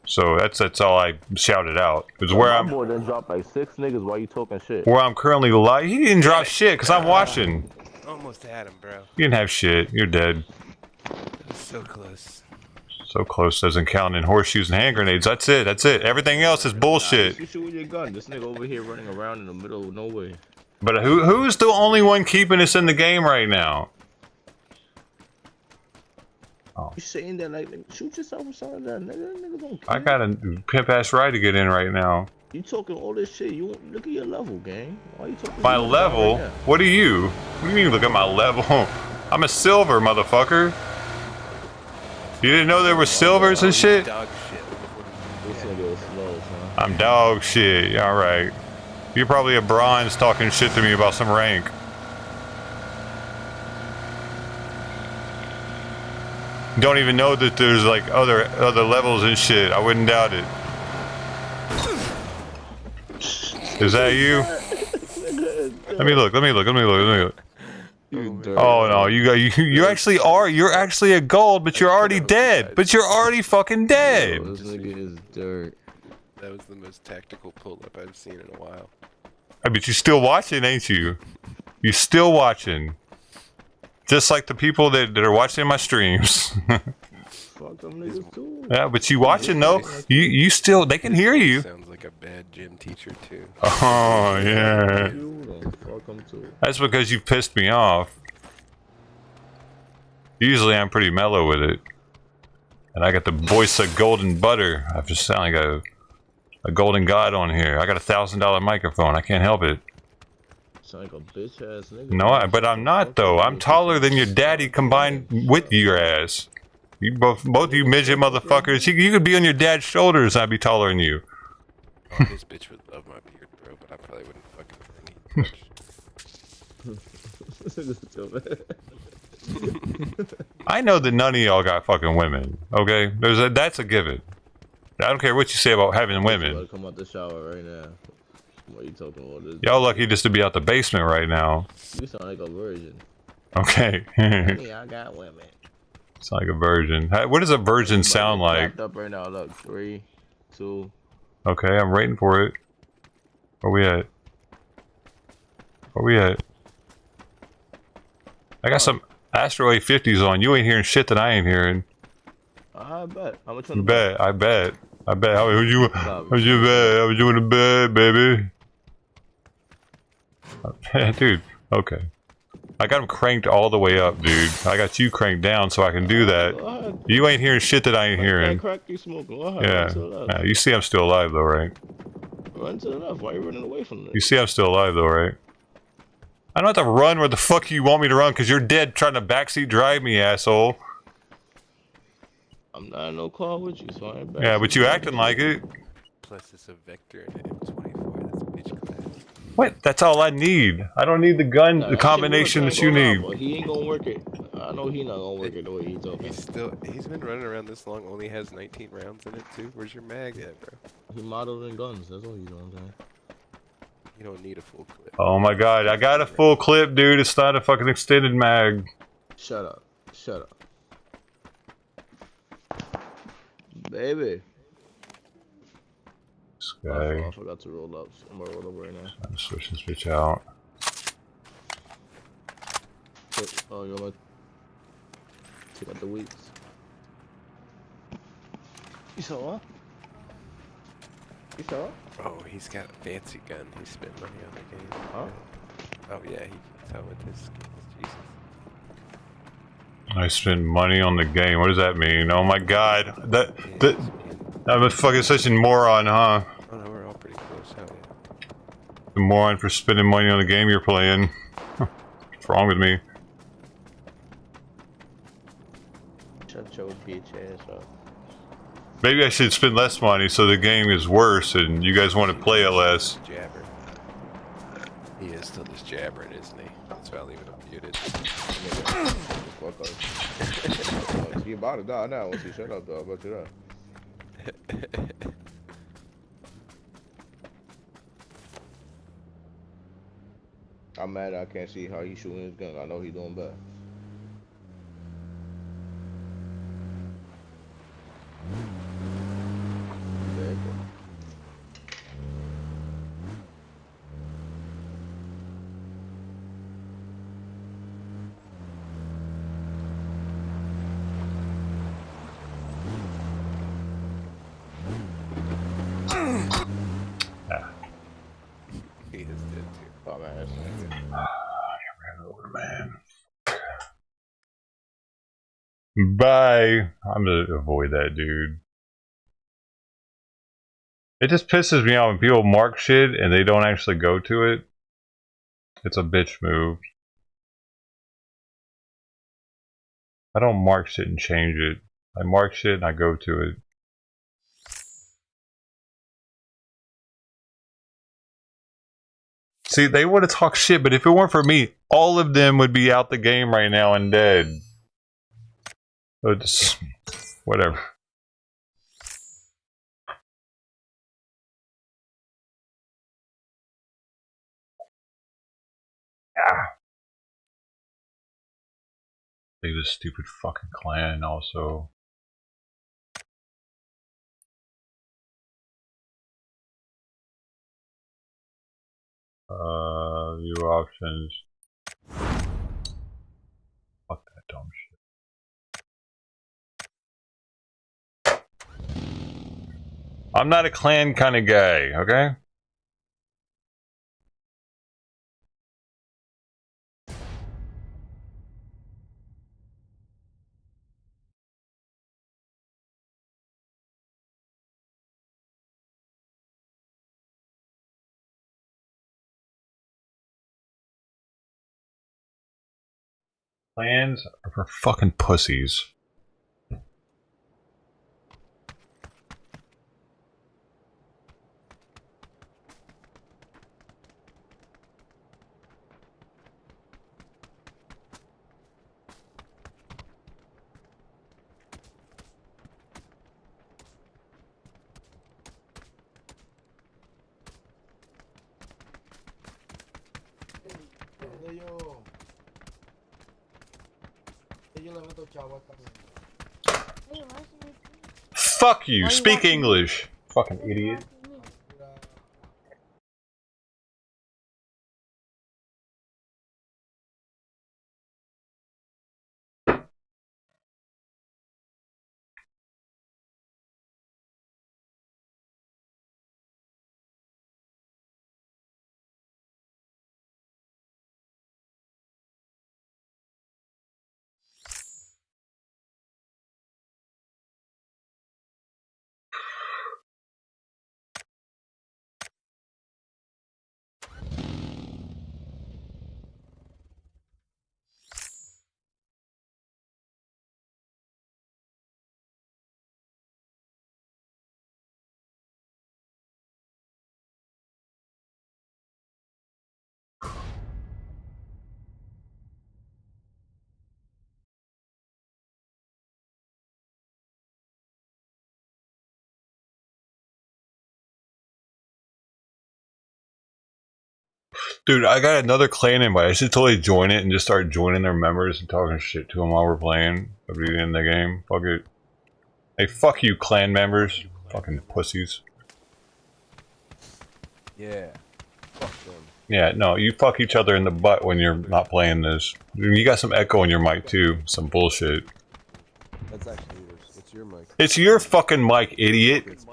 So that's all I shouted out. It's where I'm. Boy done dropped like 6 niggas while you talking shit. Where I'm currently live. He didn't drop shit because I'm watching. Almost had him, bro. You didn't have shit. You're dead. So close. So close doesn't count in horseshoes and hand grenades. That's it. That's it. Everything else is bullshit. You shoot with your gun. This nigga over here running around in the middle of nowhere. But who's the only one keeping us in the game right now? Oh. You saying that like shoot yourself or something like that, nigga don't care. I got a pimp ass ride to get in right now. You talking all this shit? You look at your level, gang. Why you talking? My level? Right, what are you? What do you mean look at my level? I'm a silver, motherfucker. You didn't know there were silvers and shit? Dog shit. This nigga is slow, son. I'm dog shit. All right. You're probably a bronze talking shit to me about some rank. Don't even know that there's like other levels and shit. I wouldn't doubt it. Is that you? Let me look. Let me look. Let me look. Let me look. Oh no, you actually are. You're actually a gold, but you're already dead. But you're already fucking dead. Yo, this nigga is dirt. That was the most tactical pull-up I've seen in a while. I bet you're still watching, ain't you? You're still watching. Just like the people that are watching my streams. Fuck them niggas too. Yeah, but you watching though. You still, they can hear you. Sounds like a bad gym teacher too. Oh yeah. Fuck them too. That's because you pissed me off. Usually I'm pretty mellow with it. And I got the voice of golden butter. I just sound like a golden god on here. I got a $1,000 microphone. I can't help it. Sound like a bitch ass nigga. No, but I'm not though. I'm taller than your daddy combined with your ass. You both you midget motherfuckers. You could be on your dad's shoulders. I'd be taller than you. Oh, this bitch would love my beard, bro, but I probably wouldn't fucking I know that none of y'all got fucking women. Okay, that's a given. I don't care what you say about having women. Come out the shower right now. What are you talking about? This? Y'all lucky just to be out the basement right now. You sound like a virgin. Okay. Honey, I got women. Sound like a virgin. What does a virgin sound like? Up right now. Look, 3, 2. Okay, I'm waiting for it. Where we at? Where we at? I got some Astro 850s on. You ain't hearing shit that I ain't hearing. I bet. How much? You bet. I bet. I bet. How was you? How was you bed? How was you in the bed, baby? Dude. Okay. I got him cranked all the way up, dude. I got you cranked down so I can do that. You ain't hearing shit that I ain't hearing. Yeah. You see I'm still alive though, right? Run to the left. Why are you running away from this? You see I'm still alive though, right? I don't have to run where the fuck you want me to run because you're dead trying to backseat drive me, asshole. I'm not in no car with you, so I ain't back. Yeah, but you acting like it. Plus it's a Vector and an M24. That's bitch class. What? That's all I need. I don't need the gun, the combination that you need. He ain't gonna work it. I know he not gonna work it the way he's talking. He's been running around this long, only has 19 rounds in it too. Where's your mag at, bro? He modeled in guns, that's all he's doing, man. You don't need a full clip. Oh my god, I got a full clip, dude. It's not a fucking extended mag. Shut up. Shut up. Baby. This I guy. forgot to roll up. I'm gonna roll up right now. I'm switching this bitch out. Oh, you want to take out the weeks? You saw what? You saw what? Oh, he's got a fancy gun. He spent money on the game. Huh? Oh yeah, he can tell with his skills. Jesus. I spend money on the game. What does that mean? Oh my god. That I'm a fucking such a moron, huh? Oh no, we're all pretty close. Hell yeah. The moron for spending money on the game you're playing. What's wrong with me? Shut your bitch ass up. Maybe I should spend less money so the game is worse and you guys want to play it less. Jabber. He is still just jabbering, isn't he? That's why I'll leave it unmuted. Fuck up. You about to die now once you shut up, though. But you know. I'm mad I can't see how he's shooting his gun. I know he's doing bad. He is dead too. Oh man, that's not good. You ran over, man. Bye. I'm gonna avoid that dude. It just pisses me off when people mark shit and they don't actually go to it. It's a bitch move. I don't mark shit and change it. I mark shit and I go to it. See, they would have talked shit, but if it weren't for me, all of them would be out the game right now and dead. So just, whatever. Leave this stupid fucking clan also. View options. Fuck that dumb shit. I'm not a clan kind of guy, okay? Clans are for fucking pussies. Fuck you, speak English. Fucking idiot. Dude, I got another clan invite. I should totally join it and just start joining their members and talking shit to them while we're playing. At the end of the game. Fuck it. Hey, fuck you, clan members. Fucking pussies. Yeah. Fuck them. Yeah, no, you fuck each other in the butt when you're not playing this. You got some echo in your mic too. Some bullshit. That's actually yours. It's your mic. It's your fucking mic, idiot.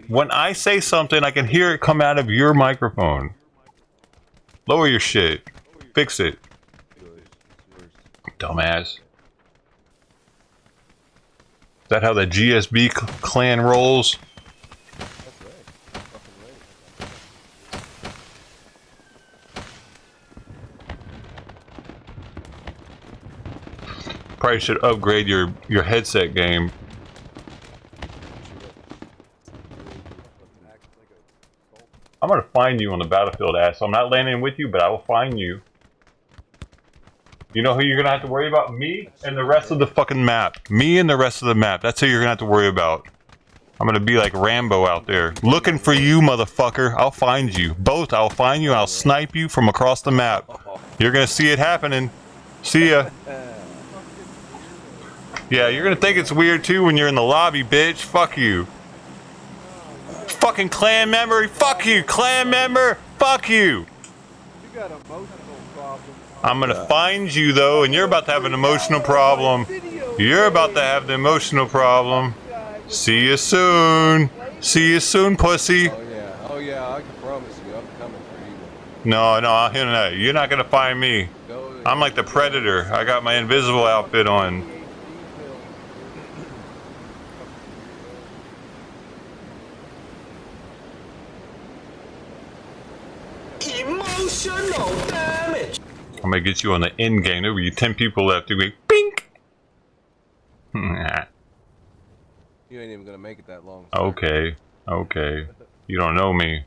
When I say something, I can hear it come out of your microphone. Lower your shit. Fix it. Dumbass. Is that how the GSB clan rolls? Probably should upgrade your headset game. I'm gonna find you on the battlefield, ass. So I'm not landing with you, but I will find you. You know who you're gonna have to worry about? Me and the rest of the fucking map. Me and the rest of the map. That's who you're gonna have to worry about. I'm gonna be like Rambo out there. Looking for you, motherfucker. I'll find you. Both, I'll find you and I'll snipe you from across the map. You're gonna see it happening. See ya. Yeah, you're gonna think it's weird too when you're in the lobby, bitch. Fuck you. Fucking clan member, fuck you, clan member, fuck you. You got emotional problems. I'm gonna find you though, and you're about to have an emotional problem. You're about to have the emotional problem. See you soon. See you soon, pussy. Oh yeah, I can promise you, I'm coming for you. No, you're not gonna find me. I'm like the Predator. I got my invisible outfit on. Emotional damage. I'm gonna get you on the end game. There'll be 10 people left. You'll be pink. You ain't even gonna make it that long. Okay. You don't know me.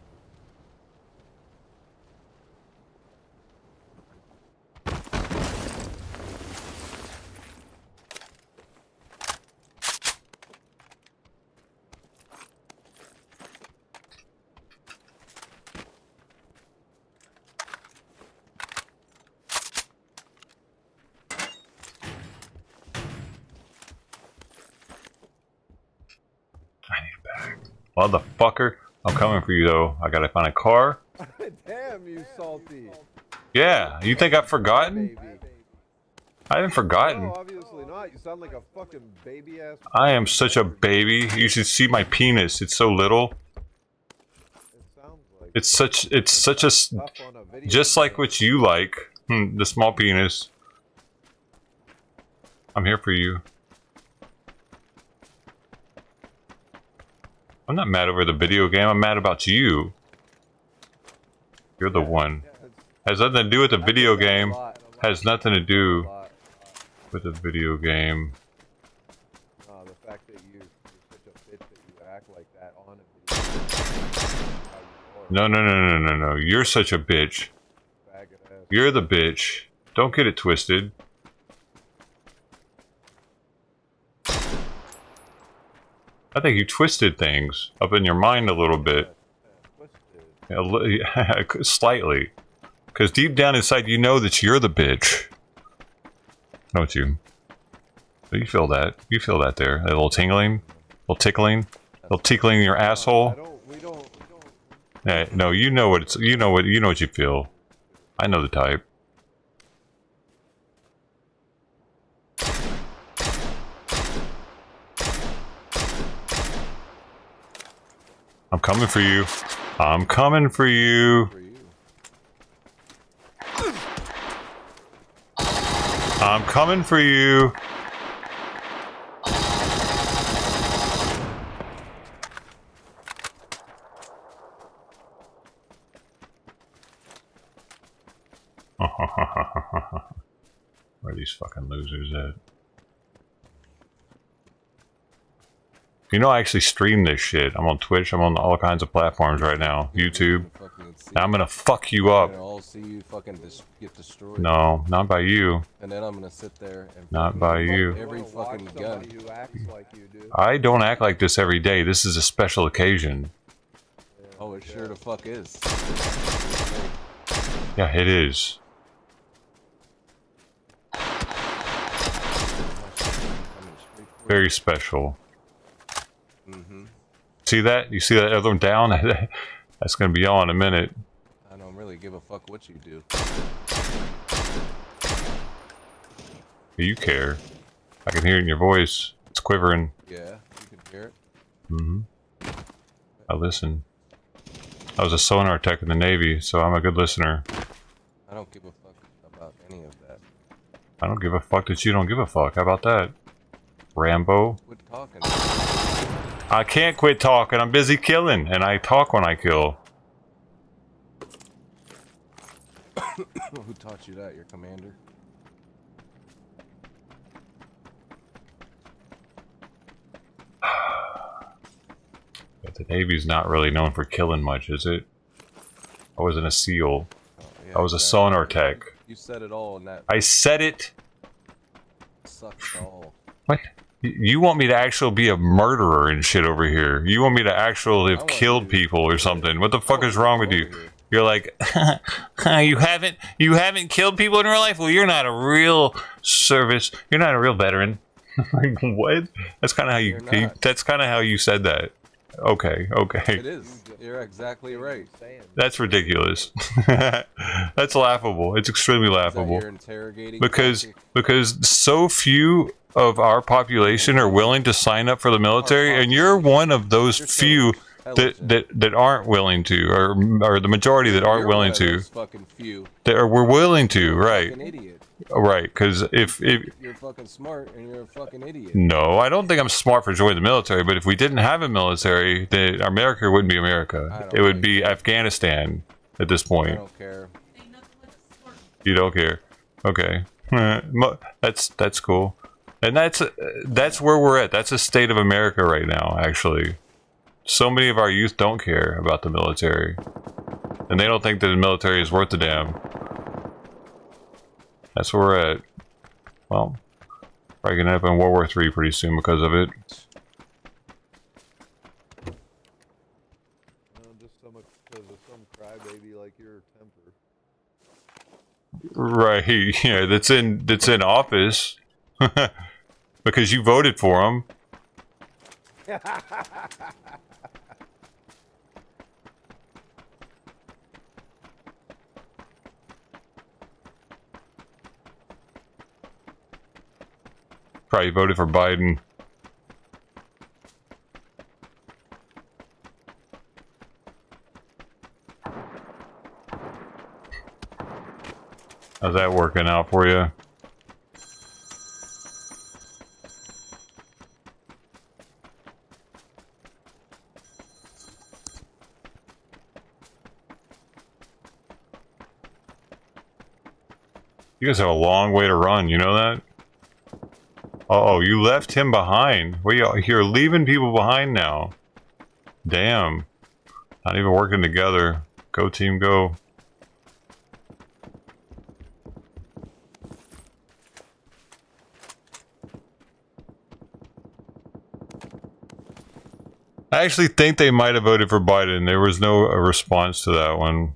Motherfucker. I'm coming for you though. I gotta find a car. Damn you, salty. Yeah, you think I've forgotten? I haven't forgotten. No, obviously not. You sound like a fucking baby ass. I am such a baby. You should see my penis. It's so little. It's such a just like what you like. The small penis. I'm here for you. I'm not mad over the video game. I'm mad about you. You're the one. Has nothing to do with the video game. Has nothing to do with the video game. The fact that you're such a bitch that you act like that on a video. No. You're such a bitch. You're the bitch. Don't get it twisted. I think you twisted things up in your mind a little bit. Slightly. Because deep down inside you know that you're the bitch. Don't you? You feel that. You feel that there. A little tingling. A little tickling. A little tickling in your asshole. Yeah, no, you know what it's you know what you feel. I know the type. I'm coming for you. I'm coming for you. I'm coming for you. Where are these fucking losers at? You know I actually stream this shit. I'm on Twitch, I'm on all kinds of platforms right now. YouTube. Now I'm gonna fuck you up. I'll see you fucking get destroyed. No, not by you. And then I'm gonna sit there and not by you. Every fucking gun. I don't act like this every day. This is a special occasion. Oh, it sure the fuck is. Yeah, it is. Very special. See that? You see that other one down? That's gonna be on in a minute. I don't really give a fuck what you do. You care. I can hear it in your voice. It's quivering. Yeah, you can hear it. I listen. I was a sonar tech in the Navy, so I'm a good listener. I don't give a fuck about any of that. I don't give a fuck that you don't give a fuck. How about that? Rambo? Quit talking. I can't quit talking. I'm busy killing, and I talk when I kill. Who taught you that? Your commander? But the Navy's not really known for killing much, is it? I wasn't a SEAL. I was a sonar tech. You said it all in that. I said it. Sucks all. What? You want me to actually be a murderer and shit over here? You want me to actually have killed people or something? What the fuck is wrong with you? You're like, you haven't killed people in real life? Well, you're not a real service. You're not a real veteran. Like, what? That's kind of how you. That's kind of how you said that. Okay. It is. You're exactly right. That's ridiculous. That's laughable. It's extremely laughable. Because so few of our population are willing to sign up for the military, and you're one of those few that aren't willing to, or the majority that aren't willing to. We're willing to, right? Right, because if you're fucking smart and you're a fucking idiot. No, I don't think I'm smart for joining the military, but if we didn't have a military, then America wouldn't be America. It would be Afghanistan at this point. I don't care. You don't care. Okay. That's cool. And that's where we're at. That's the state of America right now, actually. So many of our youth don't care about the military. And they don't think that the military is worth a damn. That's where we're at. Well, probably gonna end up in World War III pretty soon because of it. Just so much because of some crybaby like your temper. Right, yeah, that's in office. Because you voted for him. Probably voted for Biden. How's that working out for you? You guys have a long way to run, you know that? Uh-oh, you left him behind. You're leaving people behind now. Damn. Not even working together. Go team, go. I actually think they might have voted for Biden. There was no response to that one.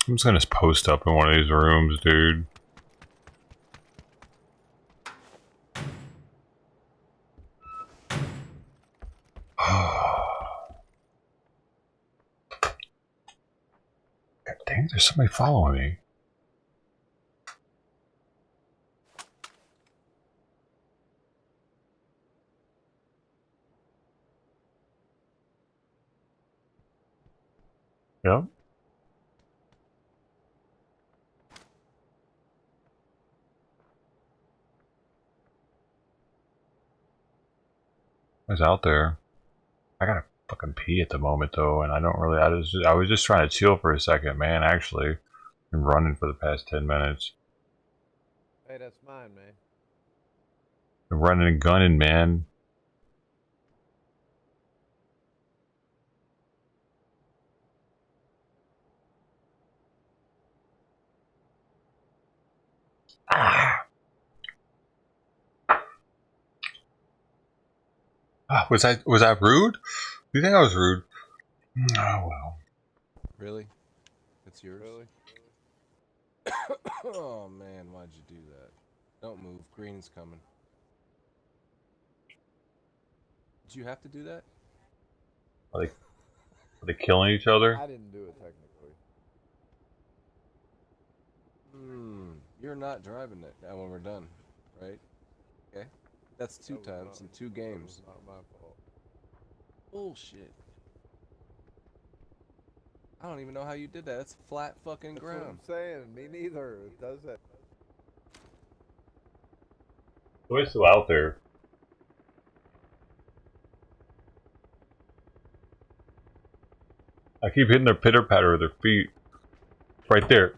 I'm just gonna post up in one of these rooms, dude. God dang, there's somebody following me. Yep. I was out there. I gotta fucking pee at the moment though, and I don't really. I was just trying to chill for a second, man. Actually, been running for the past 10 minutes. Hey, Hey, that's mine, man. Running and gunning, man. Was I rude? Do you think I was rude? Oh well. Really? It's yours? Really? Oh man, why'd you do that? Don't move. Green's coming. Did you have to do that? Are they killing each other? I didn't do it technically. You're not driving it now when we're done, right? Okay. That's two times in 2 games. That was not my fault. Bullshit. I don't even know how you did that. That's flat fucking ground. That's what I'm saying. Me neither. It does that. Who is still out there? I keep hitting their pitter patter with their feet. Right there.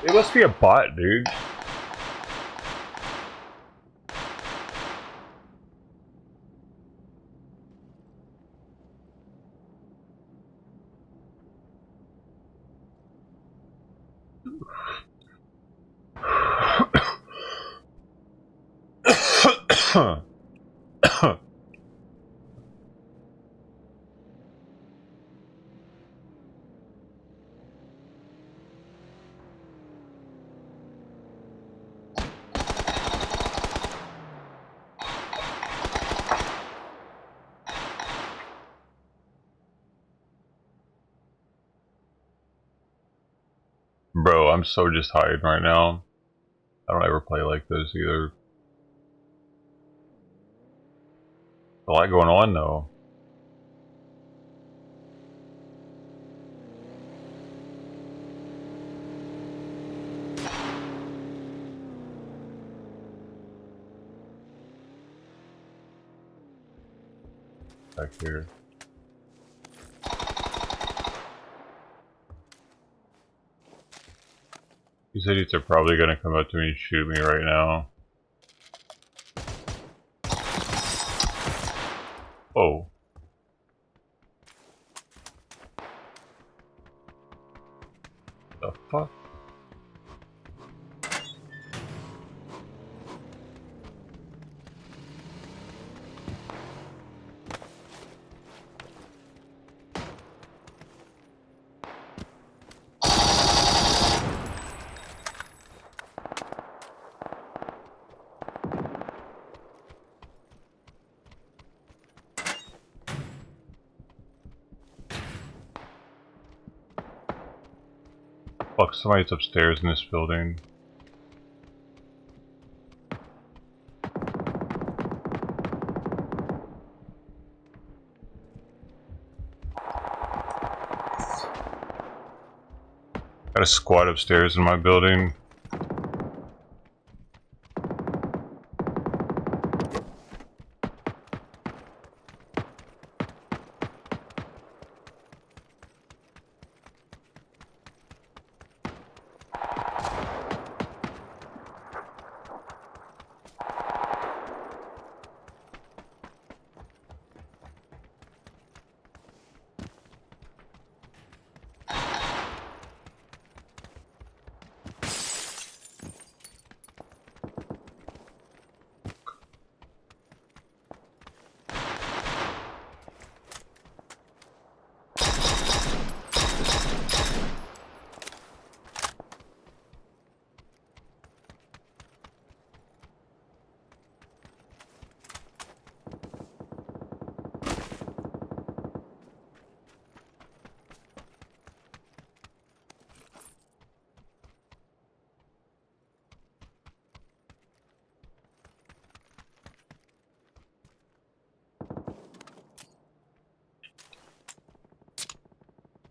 It must be a bot, dude. Bro, I'm so just hiding right now. I don't ever play like this either. A lot going on though. Back here. These idiots are probably gonna come up to me and shoot me right now. Oh. The fuck? Fuck, somebody's upstairs in this building. Got a squad upstairs in my building.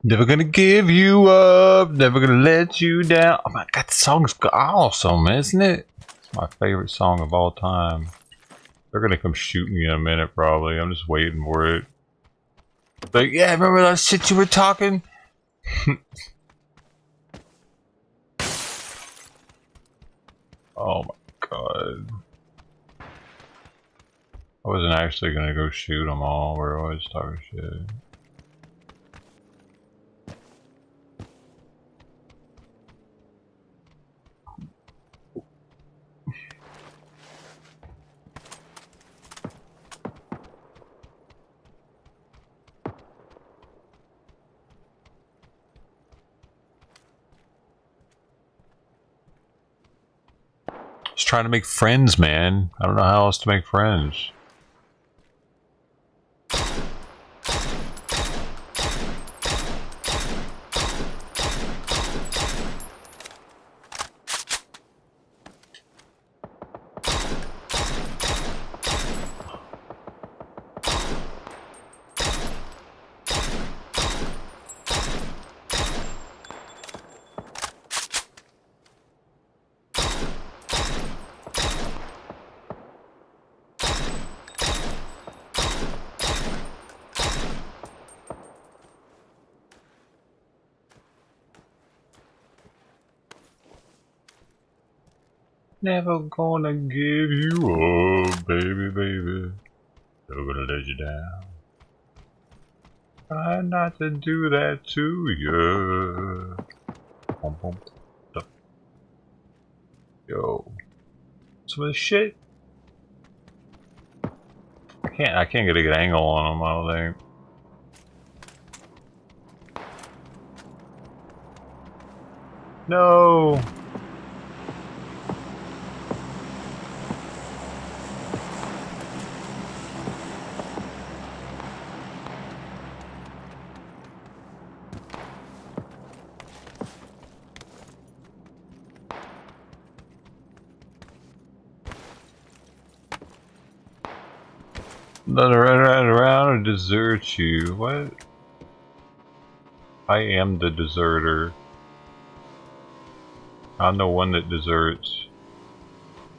Never gonna give you up, never gonna let you down. Oh my god, the song's awesome, isn't it? It's my favorite song of all time. They're gonna come shoot me in a minute, probably. I'm just waiting for it. Like, yeah, remember that shit you were talking? Oh my god. I wasn't actually gonna go shoot them all. We're always talking shit. Just trying to make friends, man. I don't know how else to make friends. Never gonna give you up, baby, baby. Never gonna let you down. Try not to do that to you. Bum, bum, bum. Yo, some of this shit. I can't get a good angle on them. I don't think. No. Let her run around and desert you. What? I am the deserter. I'm the one that deserts.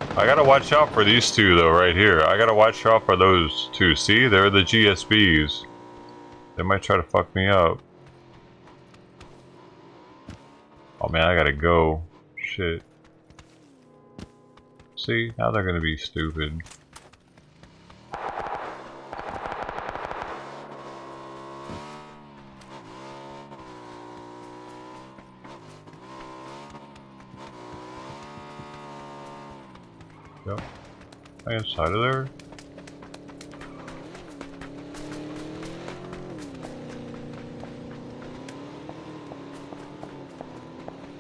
I gotta watch out for these two though, right here. I gotta watch out for those two. See, they're the GSBs. They might try to fuck me up. Oh man, I gotta go. Shit. See, now they're gonna be stupid. Yep. Am I inside of there?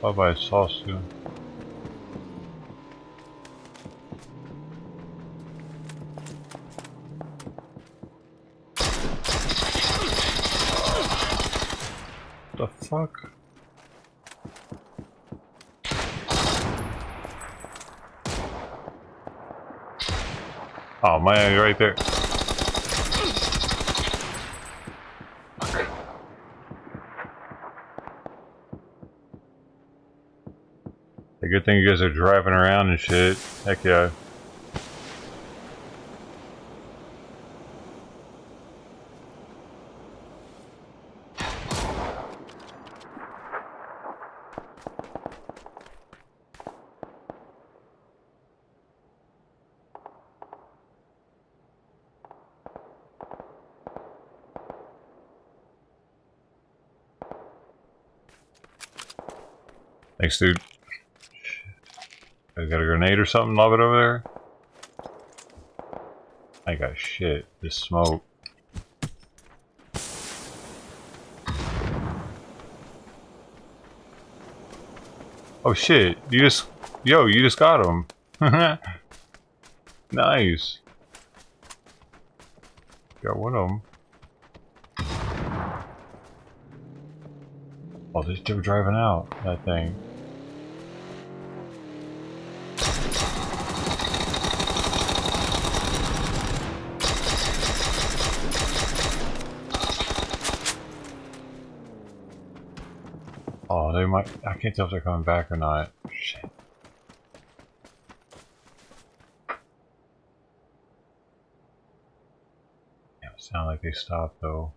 Oh, I saw soon. The fuck? Oh man, you're right there. A good thing you guys are driving around and shit. Heck yeah. Thanks, dude. I got a grenade or something? Lob it over there? I got shit. Just smoke. Oh shit. You just... Yo, you just got him. Nice. Got one of them. Oh, they're still driving out, that thing. they might. I can't tell if they're coming back or not. Shit. Yeah, it sounds like they stopped though.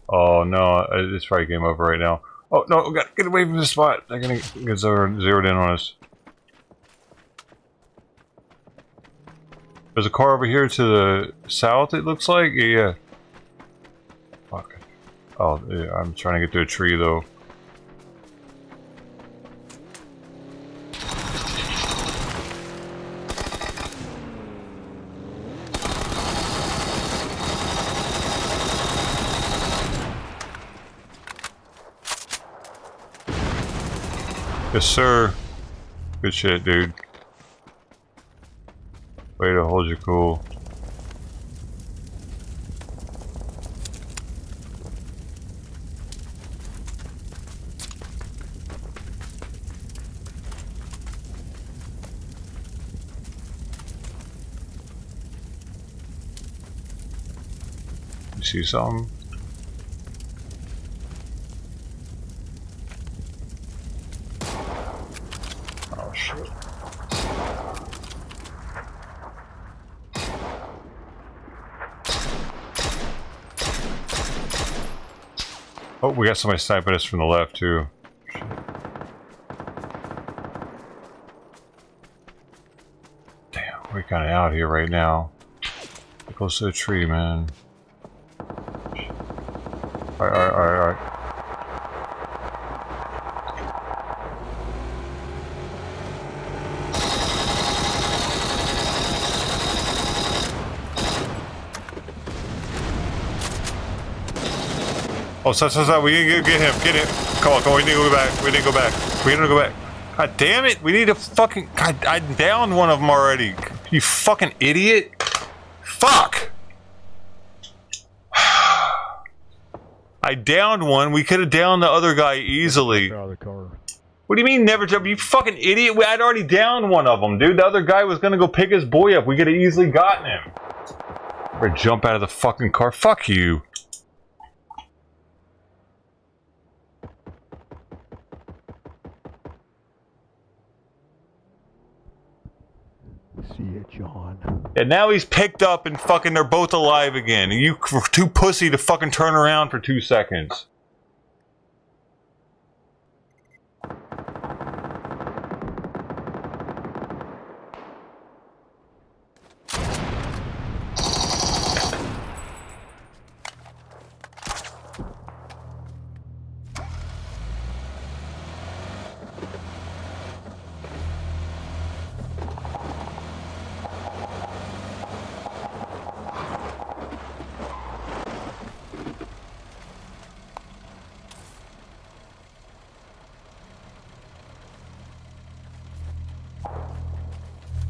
Oh no, it's probably game over right now. Oh no, we gotta get away from this spot. They're gonna get zeroed in on us. There's a car over here to the south, it looks like. Yeah. Fuck. Oh, yeah, I'm trying to get to a tree though. Yes, sir. Good shit, dude. Way to hold you cool. You see something? Oh shit. Oh, we got somebody sniping us from the left too. Shit. Damn, we're kind of out here right now. Get close to the tree, man. Alright. Oh, stop. We need to get him. Come on, we need to go back. We need to go back. God damn it. We need to fucking... God, I downed one of them already. You fucking idiot. Fuck. I downed one. We could have downed the other guy easily. What do you mean never jump? You fucking idiot. I'd already downed one of them, dude. The other guy was gonna go pick his boy up. We could have easily gotten him. Or jump out of the fucking car. Fuck you. See it, John. And now he's picked up and fucking they're both alive again. And you were too pussy to fucking turn around for 2 seconds.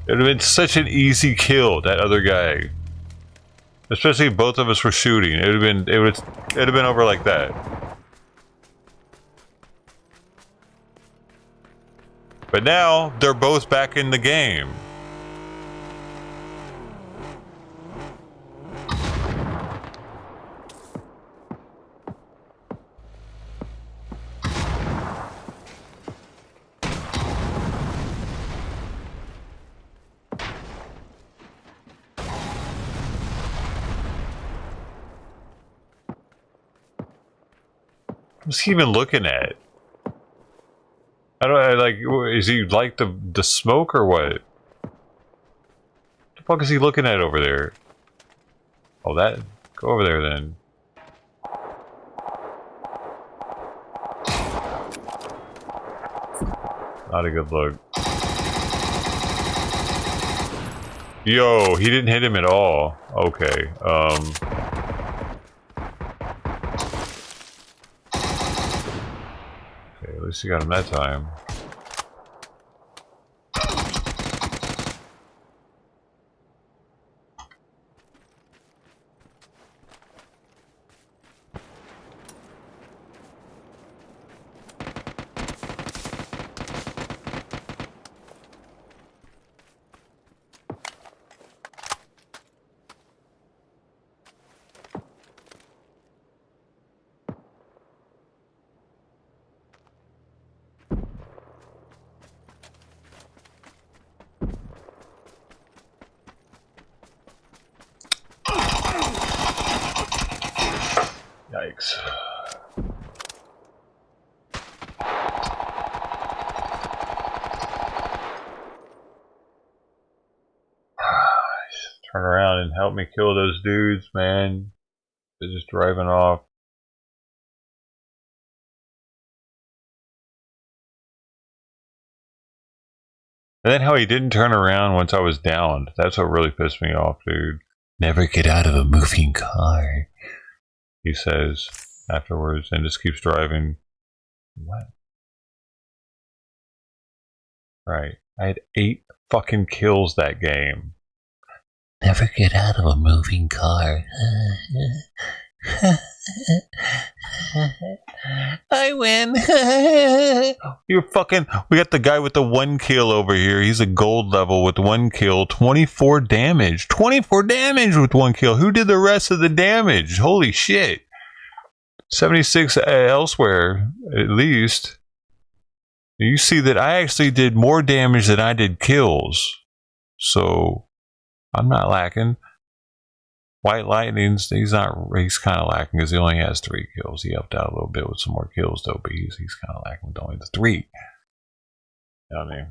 It would have been such an easy kill, that other guy. Especially if both of us were shooting. It would have been over like that. But now they're both back in the game. What's he even looking at? Is he like the smoke or what? The fuck is he looking at over there? Oh, that. Go over there then. Not a good look. Yo, he didn't hit him at all. Okay, okay, at least you got him that time. Yikes. Turn around and help me kill those dudes, man. They're just driving off. And then how he didn't turn around once I was downed. That's what really pissed me off, dude. Never get out of a moving car, he says afterwards, and just keeps driving. What? Right. I had 8 fucking kills that game. Never get out of a moving car. I win. You're fucking. We got the guy with the 1 kill over here. He's a gold level with 1 kill, 24 damage. 24 damage with 1 kill. Who did the rest of the damage? Holy shit. 76 elsewhere, at least. You see that I actually did more damage than I did kills. So, I'm not lacking. White Lightning's, he's kind of lacking because he only has 3 kills. He helped out a little bit with some more kills though, but he's kind of lacking with only the 3. You know what I mean?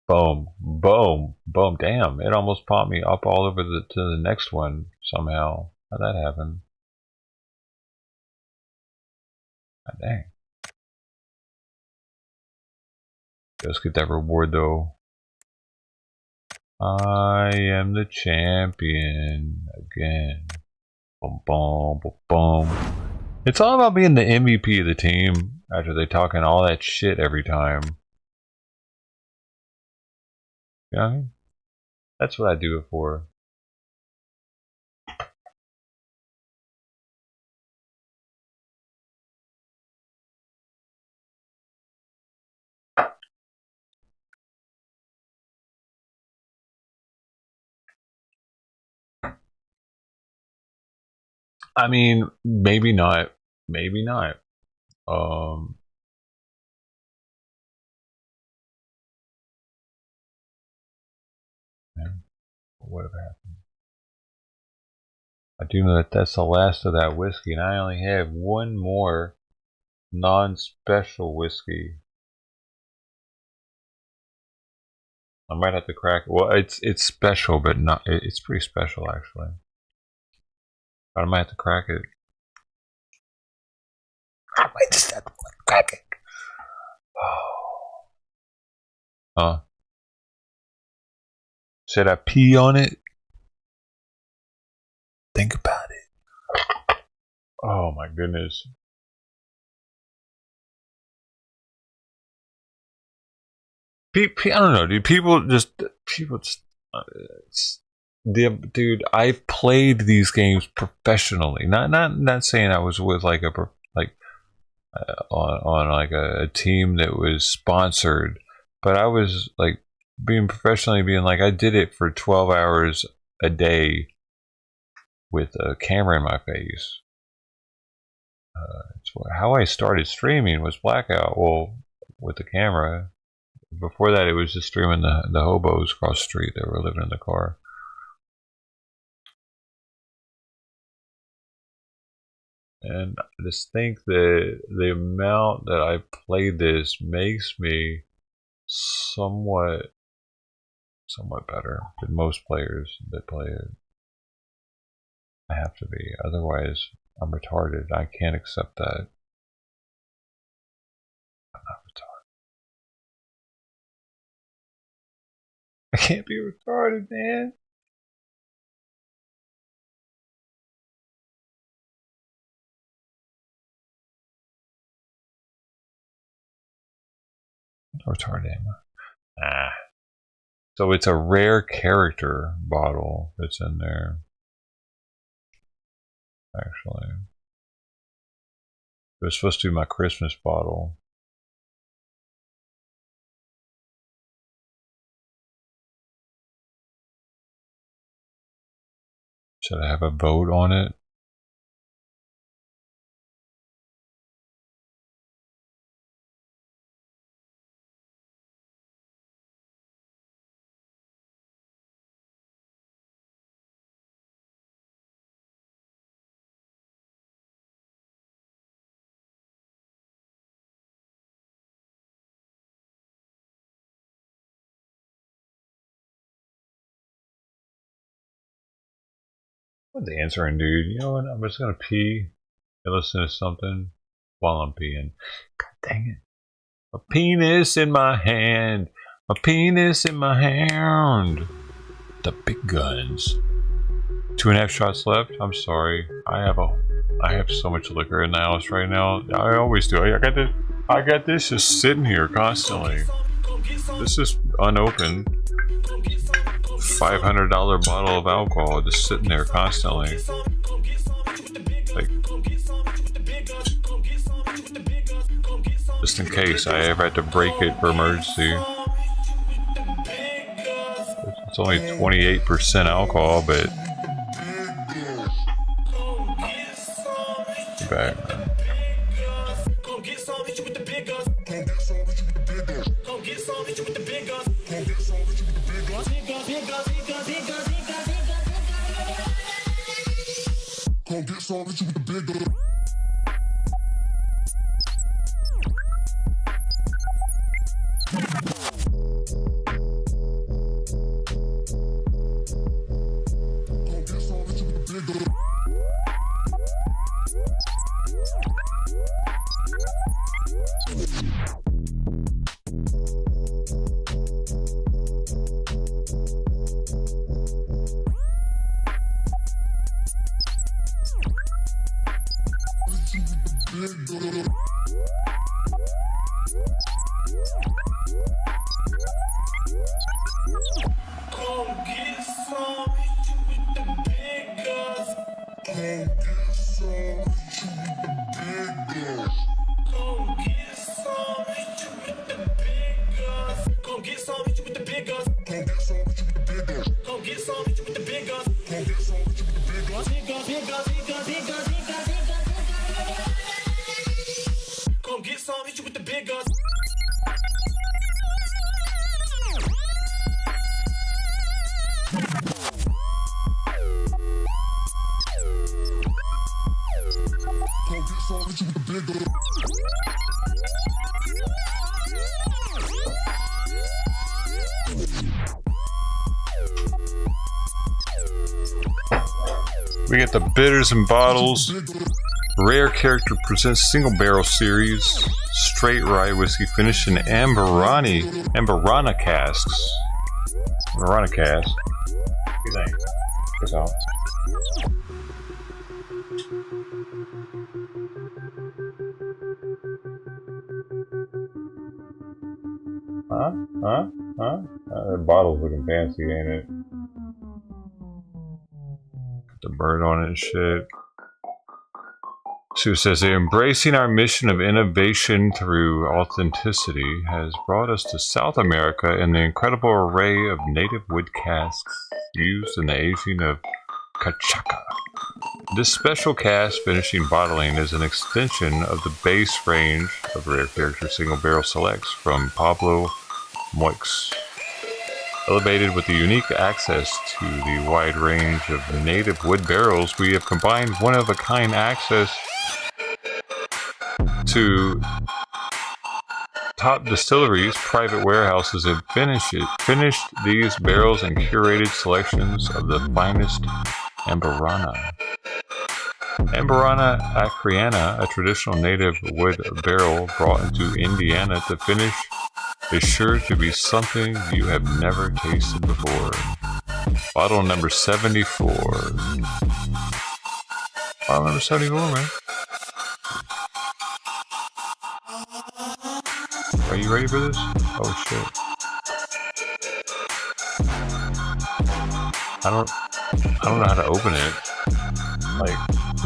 Boom, boom, boom. Damn, it almost popped me up all over to the next one somehow. How'd that happen? God dang. Let's get that reward though. I am the champion again. Boom, boom, boom, boom. It's all about being the MVP of the team after they talking all that shit every time. You know what I mean? That's what I do it for. I mean, maybe not. Maybe not. Whatever happened. I do know that that's the last of that whiskey, and I only have 1 more non-special whiskey. I might have to crack it. Well, it's special, but not. It's pretty special actually. But I might have to crack it. I might just have to crack it. Huh? Should I pee on it? Think about it. Oh my goodness. I don't know, dude. People just dude. I've played these games professionally. Not saying I was with like on like a team that was sponsored, but I was like being like I did it for 12 hours a day with a camera in my face. How I started streaming was blackout. Well, with the camera. Before that, it was just streaming the hobos across the street that were living in the car. And I just think that the amount that I played this makes me somewhat better than most players that play it. I have to be, otherwise I'm retarded. I can't accept that. I'm not retarded. I can't be retarded, man. Retarded, am I? Ah. So it's a rare character bottle that's in there. Actually, it was supposed to be my Christmas bottle. Should I have a vote on it? What's answering, dude? You know what? I'm just gonna pee and listen to something while I'm peeing. God dang it. A penis in my hand. A penis in my hand. The big guns. 2.5 shots left. I'm sorry. I have so much liquor in the house right now. I always do. I got this just sitting here constantly. This is unopened. $500 bottle of alcohol just sitting there constantly. Like, just in case I ever had to break it for emergency. It's only 28% alcohol, but back, man. We get the bitters and bottles. Rare Character presents single barrel series. Straight rye whiskey finished in Amberana casks. Amberana casks. What do you think? Check this out. That bottle's looking fancy, ain't it? The bird on it and shit. Sue says, embracing our mission of innovation through authenticity has brought us to South America and the incredible array of native wood casks used in the aging of cachaca. This special cask finishing bottling is an extension of the base range of Rare Character Single Barrel Selects from Pablo Moix. Elevated with the unique access to the wide range of native wood barrels, we have combined one-of-a-kind access to top distilleries, private warehouses have finished these barrels and curated selections of the finest Amberana. Amberana acreana, a traditional native wood barrel brought into Indiana to finish, is sure to be something you have never tasted before. Bottle number 74. Bottle number 74, man. Are you ready for this? Oh shit. I don't know how to open it. Like,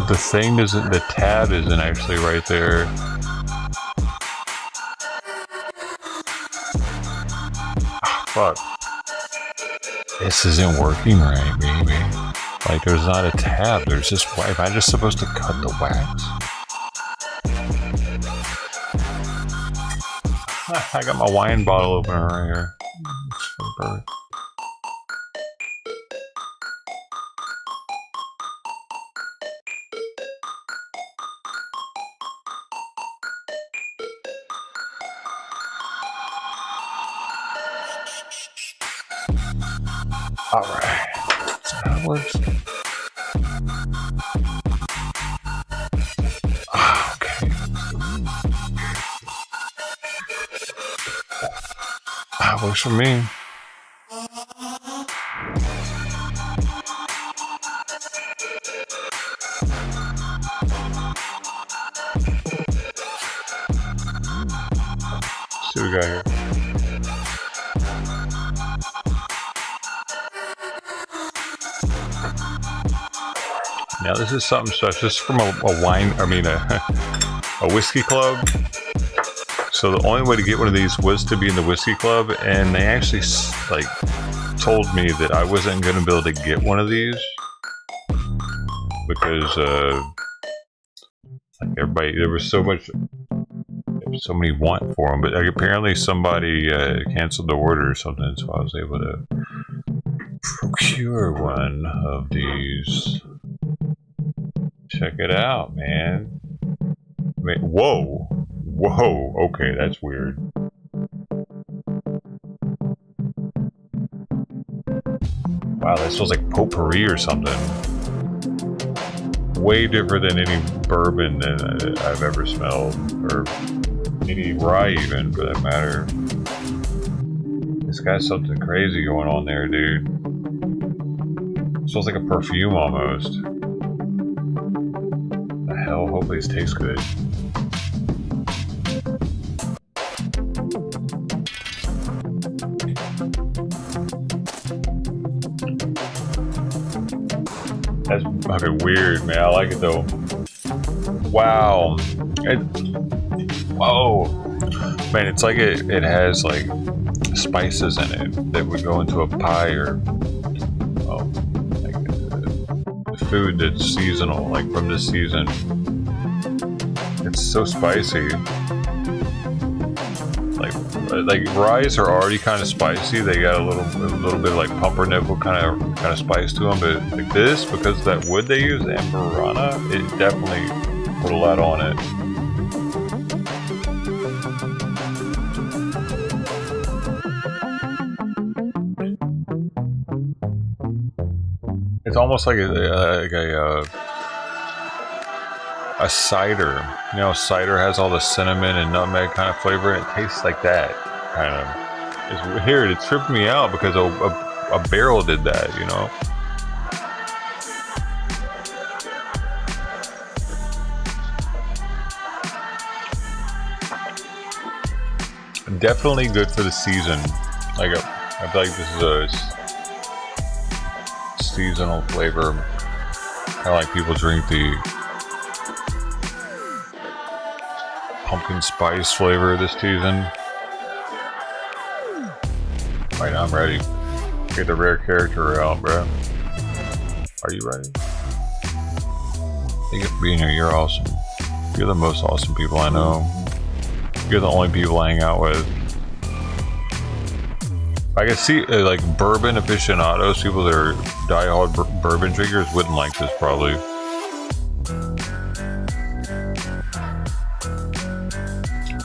the thing isn't, the tab isn't actually right there. Fuck. This isn't working right, baby. Like, there's not a tab, there's just, am I just supposed to cut the wax? I got my wine bottle opener right here. Perfect. Alright. That's how it works. Okay. That works for me. See what we got here. Now this is something special. This is from a wine, I mean a whiskey club. So the only way to get one of these was to be in the whiskey club, and they actually like told me that I wasn't going to be able to get one of these because like everybody, there was so many want for them, but like, apparently somebody canceled the order or something, so I was able to procure one of these. Check it out, man. Wait, whoa, okay, that's weird. Wow, that smells like potpourri or something. Way different than any bourbon that I've ever smelled, or any rye even, for that matter. This guy's something crazy going on there, dude. It smells like a perfume almost. The hell? Hopefully this tastes good. That's fucking weird, man. I like it though. Wow. Whoa. Man, it's like it has like spices in it that would go into a pie or like food that's seasonal, like from this season. It's so spicy. Like ryes are already kind of spicy. They got a little bit of like pumpernickel kind of spice to them, but like this, because of that wood they use, the amberana, it definitely put a lot on it. It's almost like a cider. You know, cider has all the cinnamon and nutmeg kind of flavor, and it tastes like that kind of. It's weird. It tripped me out because a barrel did that, you know. Definitely good for the season. Like I feel like this is a seasonal flavor. Kind of like people drink the pumpkin spice flavor this season. Right now I'm ready. Get the rare character out, bro. Are you ready? Thank you for being here. You're awesome. You're the most awesome people I know. You're the only people I hang out with. I can see like bourbon aficionados, people that are diehard bourbon drinkers wouldn't like this probably.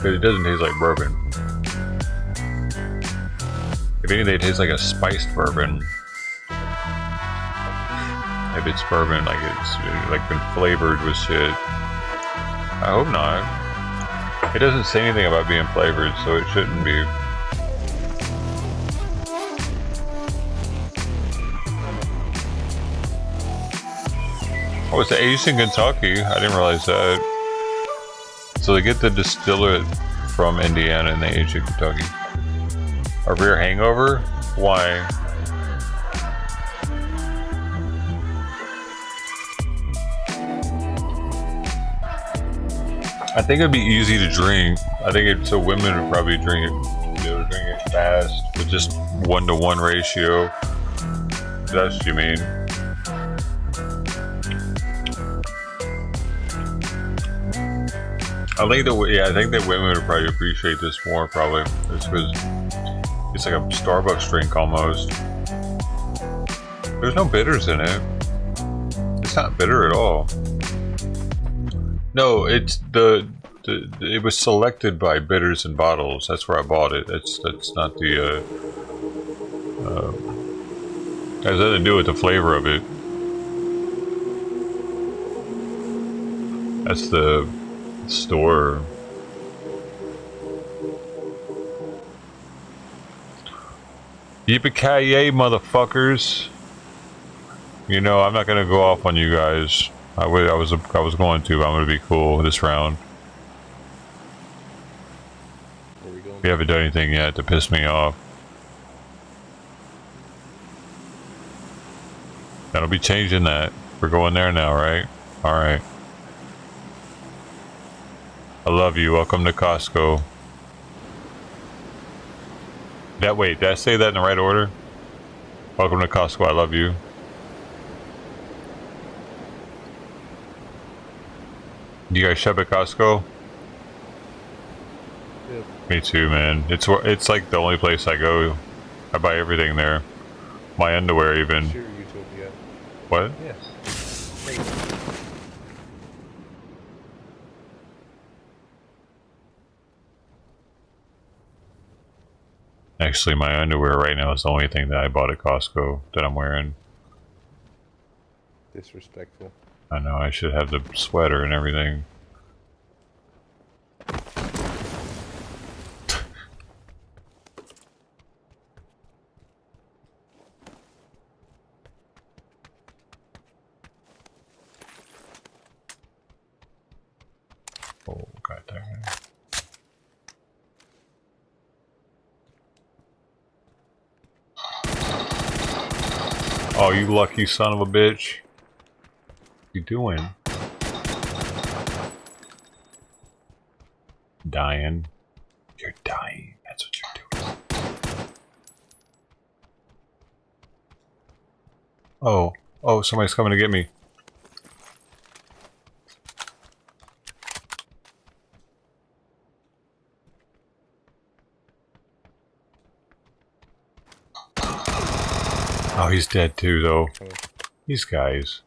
But it doesn't taste like bourbon. If anything, it tastes like a spiced bourbon. If it's bourbon, like it's like been flavored with shit. I hope not. It doesn't say anything about being flavored, so it shouldn't be. Oh, it's aged in Kentucky. I didn't realize that. So they get the distillate from Indiana and they age in Kentucky. A rare hangover? Why? I think it'd be easy to drink. I think so women would probably drink it. They would drink it fast with just 1-to-1 ratio. That's what you mean. I think that women would probably appreciate this more, probably. It's because it's like a Starbucks drink almost. There's no bitters in it. It's not bitter at all. No, it's it was selected by Bitters and Bottles. That's where I bought it. That's not the has nothing to do with the flavor of it. That's the store. Yippee-ki-yay, motherfuckers! You know, I'm not gonna go off on you guys. I was going to, but I'm gonna be cool this round. We haven't done anything yet to piss me off. That'll be changing that. We're going there now, right? Alright. I love you. Welcome to Costco. Wait, did I say that in the right order? Welcome to Costco. I love you. You guys shop at Costco? Yeah. Me too, man. It's like the only place I go. I buy everything there. My underwear even. Sure, Utopia. What? Yeah. Actually, my underwear right now is the only thing that I bought at Costco that I'm wearing. Disrespectful. I know, I should have the sweater and everything. Oh, god dang it. Oh, you lucky son of a bitch. What you doing? Dying. You're dying. That's what you're doing. Oh, somebody's coming to get me. Oh, he's dead too, though. These guys.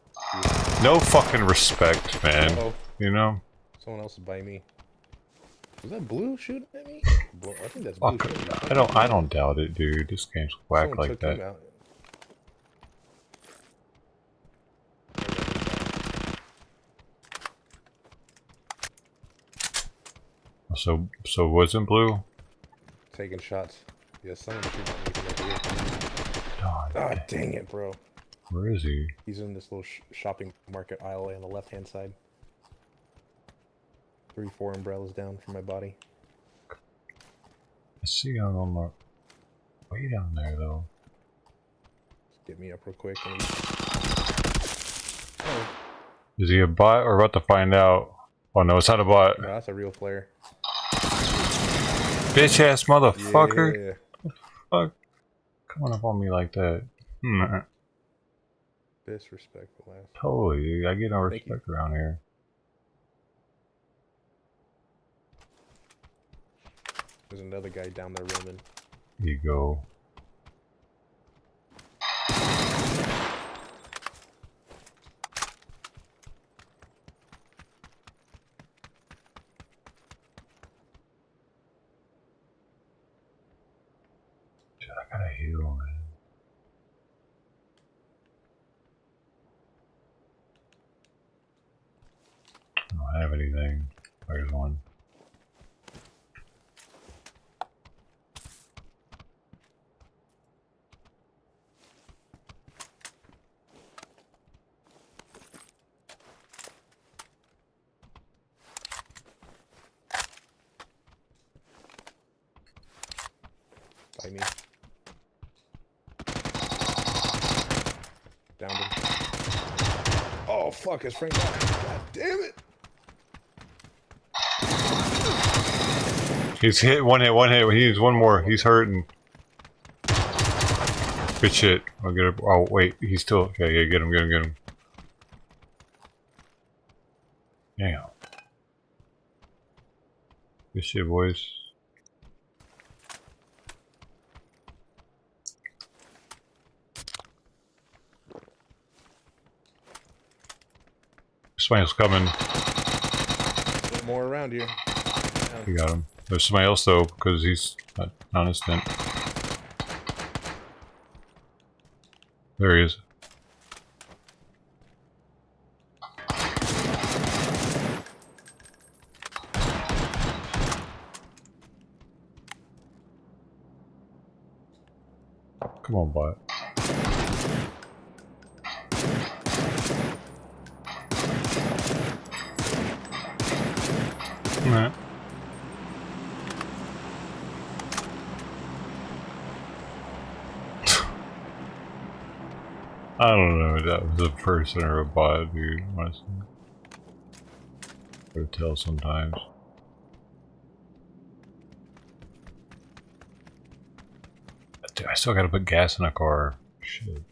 No fucking respect, man. Uh-oh. You know? Someone else is by me. Was that blue shooting at me? I think that's Oh, blue shooting at me. I don't doubt it, dude. This game's whack Someone like took that. him out. So wasn't blue? Taking shots. Yeah, someone shooting at me from over here. Oh, dang it, bro. Where is he? He's in this little shopping market aisle on the left-hand side. 3-4 umbrellas down from my body. I see him on my way down there, though. Just get me up real quick. And Is he a bot? We're about to find out. Oh no, it's not a bot. No, that's a real player. Bitch ass motherfucker. Yeah. What the fuck? Coming up on me like that. Disrespectful ass. Totally. I get no respect around here. There's another guy down there running. Here you go. Shit, I gotta heal, man. I don't have anything. There's one. By me. Downed him. Oh fuck, his frame back. God damn it! He's hit, one hit. He needs one more. He's hurting. Good shit. I'll get it. Oh, wait. He's still. Okay, yeah, get him. Damn. Good shit, boys. Somebody's coming. More around you. You got him. There's somebody else though, because he's not non-instant. There he is. Come on, bot. Nah. I don't know if that was a person or a bot, dude. Honestly. Hard to tell sometimes. Dude, I still gotta put gas in a car. Shit.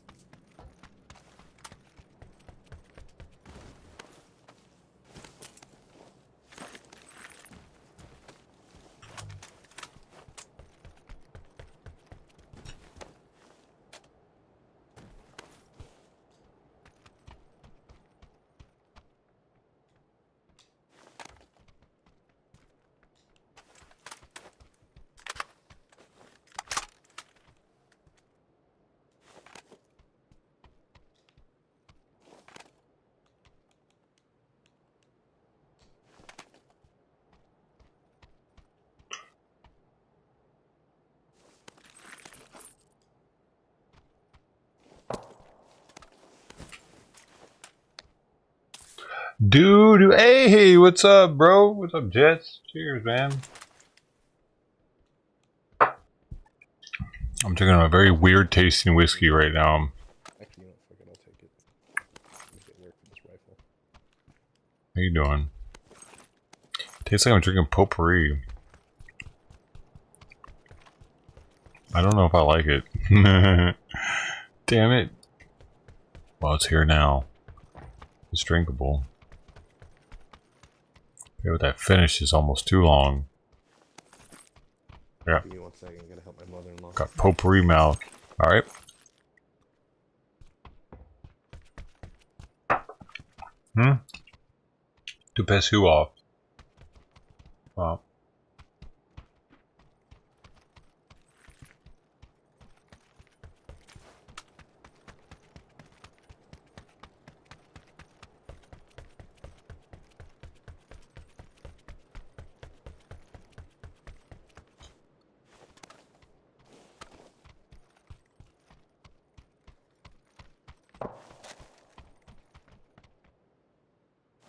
Dude, hey, what's up, bro? What's up, Jets? Cheers, man. I'm drinking a very weird tasting whiskey right now. Actually, you know, fuck it, I'll take it. Make it work for this rifle. How you doing? Tastes like I'm drinking potpourri. I don't know if I like it. Damn it. Well, it's here now. It's drinkable. Okay, but that finish is almost too long. Yeah. Give me 1 second, I gotta help my mother-in-law. Got potpourri mouth. Alright. To piss who off? Well.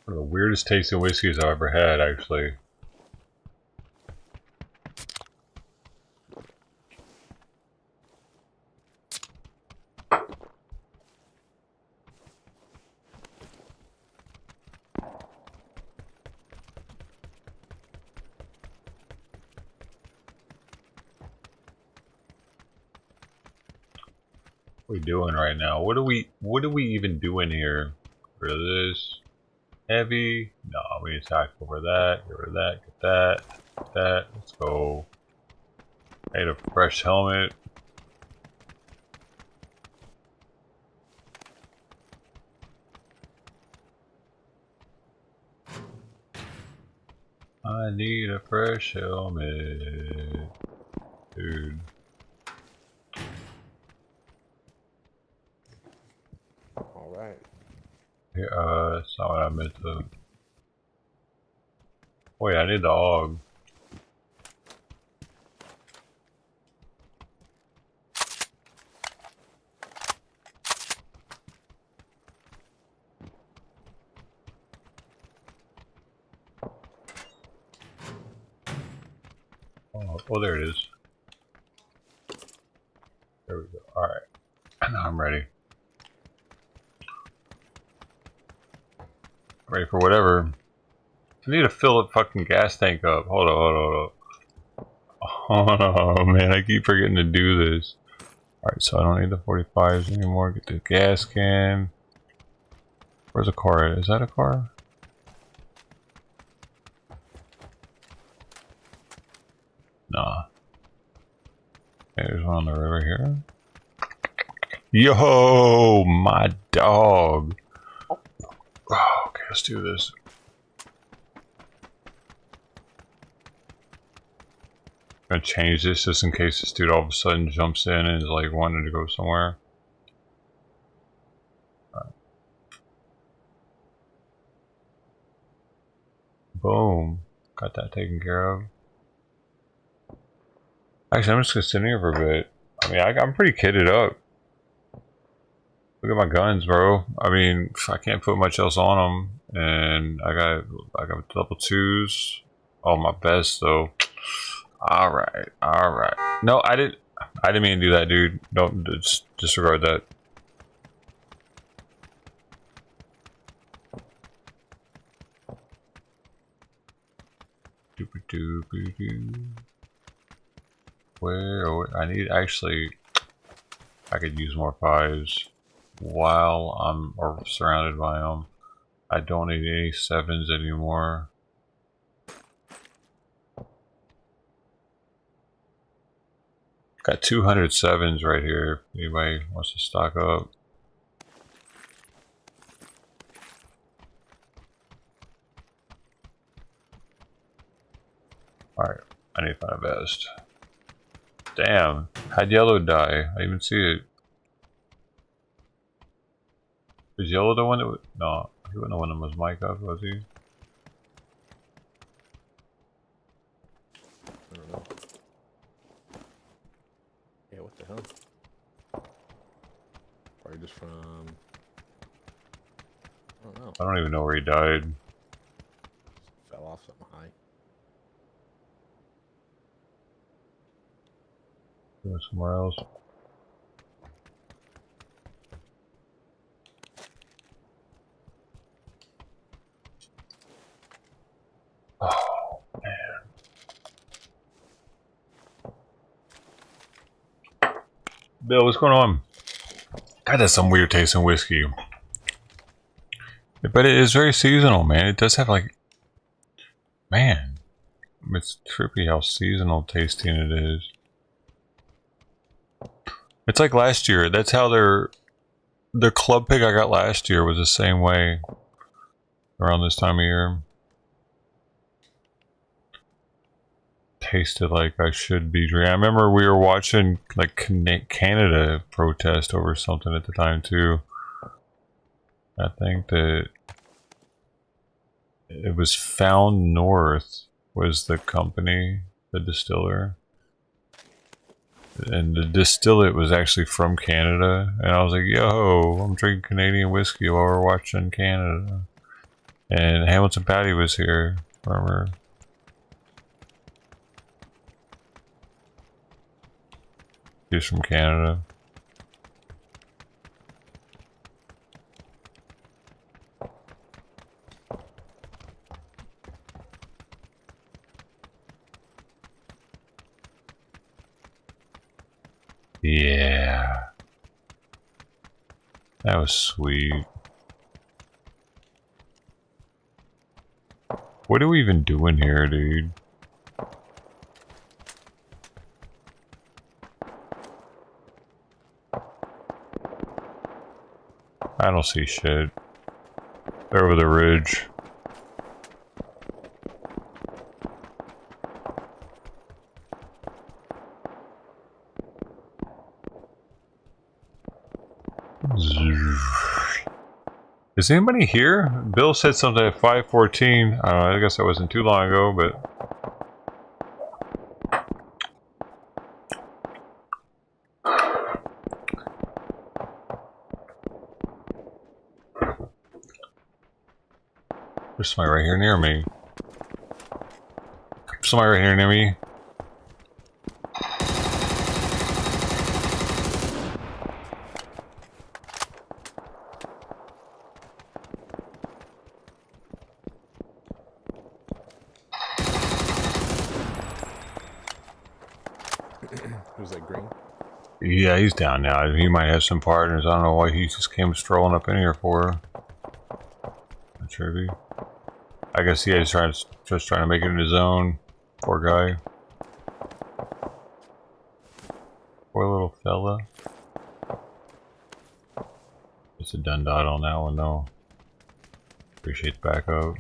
One of the weirdest tasting whiskeys I've ever had, actually. What are we doing right now? What are we even doing here? Rid of this. Heavy. No, we attack over that. Get rid of that. Get that. Get that. Let's go. I need a fresh helmet. I need a fresh helmet. Dude. Alright. Yeah, that's not what I meant to. Wait, I need the AUG. Oh, there it is. There we go. Alright. Now I'm ready. Ready for whatever. I need to fill the fucking gas tank up. Hold on. Oh man, I keep forgetting to do this. Alright, so I don't need the 45s anymore. Get the gas can. Where's a car at? Is that a car? Nah. Okay, there's one on the river here. Yo, my dog. Oh, okay, let's do this. I'm gonna change this just in case this dude all of a sudden jumps in and is like wanting to go somewhere. Right. Boom. Got that taken care of. Actually, I'm just gonna sit here for a bit. I mean, I'm pretty kitted up. Look at my guns, bro. I mean, I can't put much else on them, and I got level 2s. Oh, my best though. All right, all right. No, I didn't mean to do that, dude. Don't disregard that. Where I need actually, I could use more 5s while I'm surrounded by them. I don't need any 7s anymore. Got 200 7s right here. If anybody wants to stock up. Alright, I need to find a vest. Damn, how'd yellow die? I didn't even see it. Was yellow the one that was, no, he wasn't the one that was mic up, was he? I don't know. Yeah, what the hell? Probably just from... I don't know. I don't even know where he died. Just fell off something high. Go somewhere else. Oh, man. Bill, what's going on? God, that's some weird tasting whiskey. But it is very seasonal, man. It does have like... Man. It's trippy how seasonal tasting it is. It's like last year. That's how their club pick I got last year was the same way. Around this time of year. Tasted like I should be drinking. I remember we were watching like Canada protest over something at the time too. I think that it was Found North was the company, the distiller. And the distillate was actually from Canada. And I was like, yo, I'm drinking Canadian whiskey while we're watching Canada. And Hamilton Patty was here, remember? He's from Canada. Yeah. That was sweet. What are we even doing here, dude? I don't see shit. They're over the ridge. Is anybody here? Bill said something at 5:14. I guess that wasn't too long ago, but... There's somebody right here near me. Somebody right here near me. Who's that, green? Yeah, he's down now. He might have some partners. I don't know why he just came strolling up in here for. Not sure. I guess he is just trying to make it in his own. Poor guy. Poor little fella. It's a done dot on that one though. Appreciate the backup.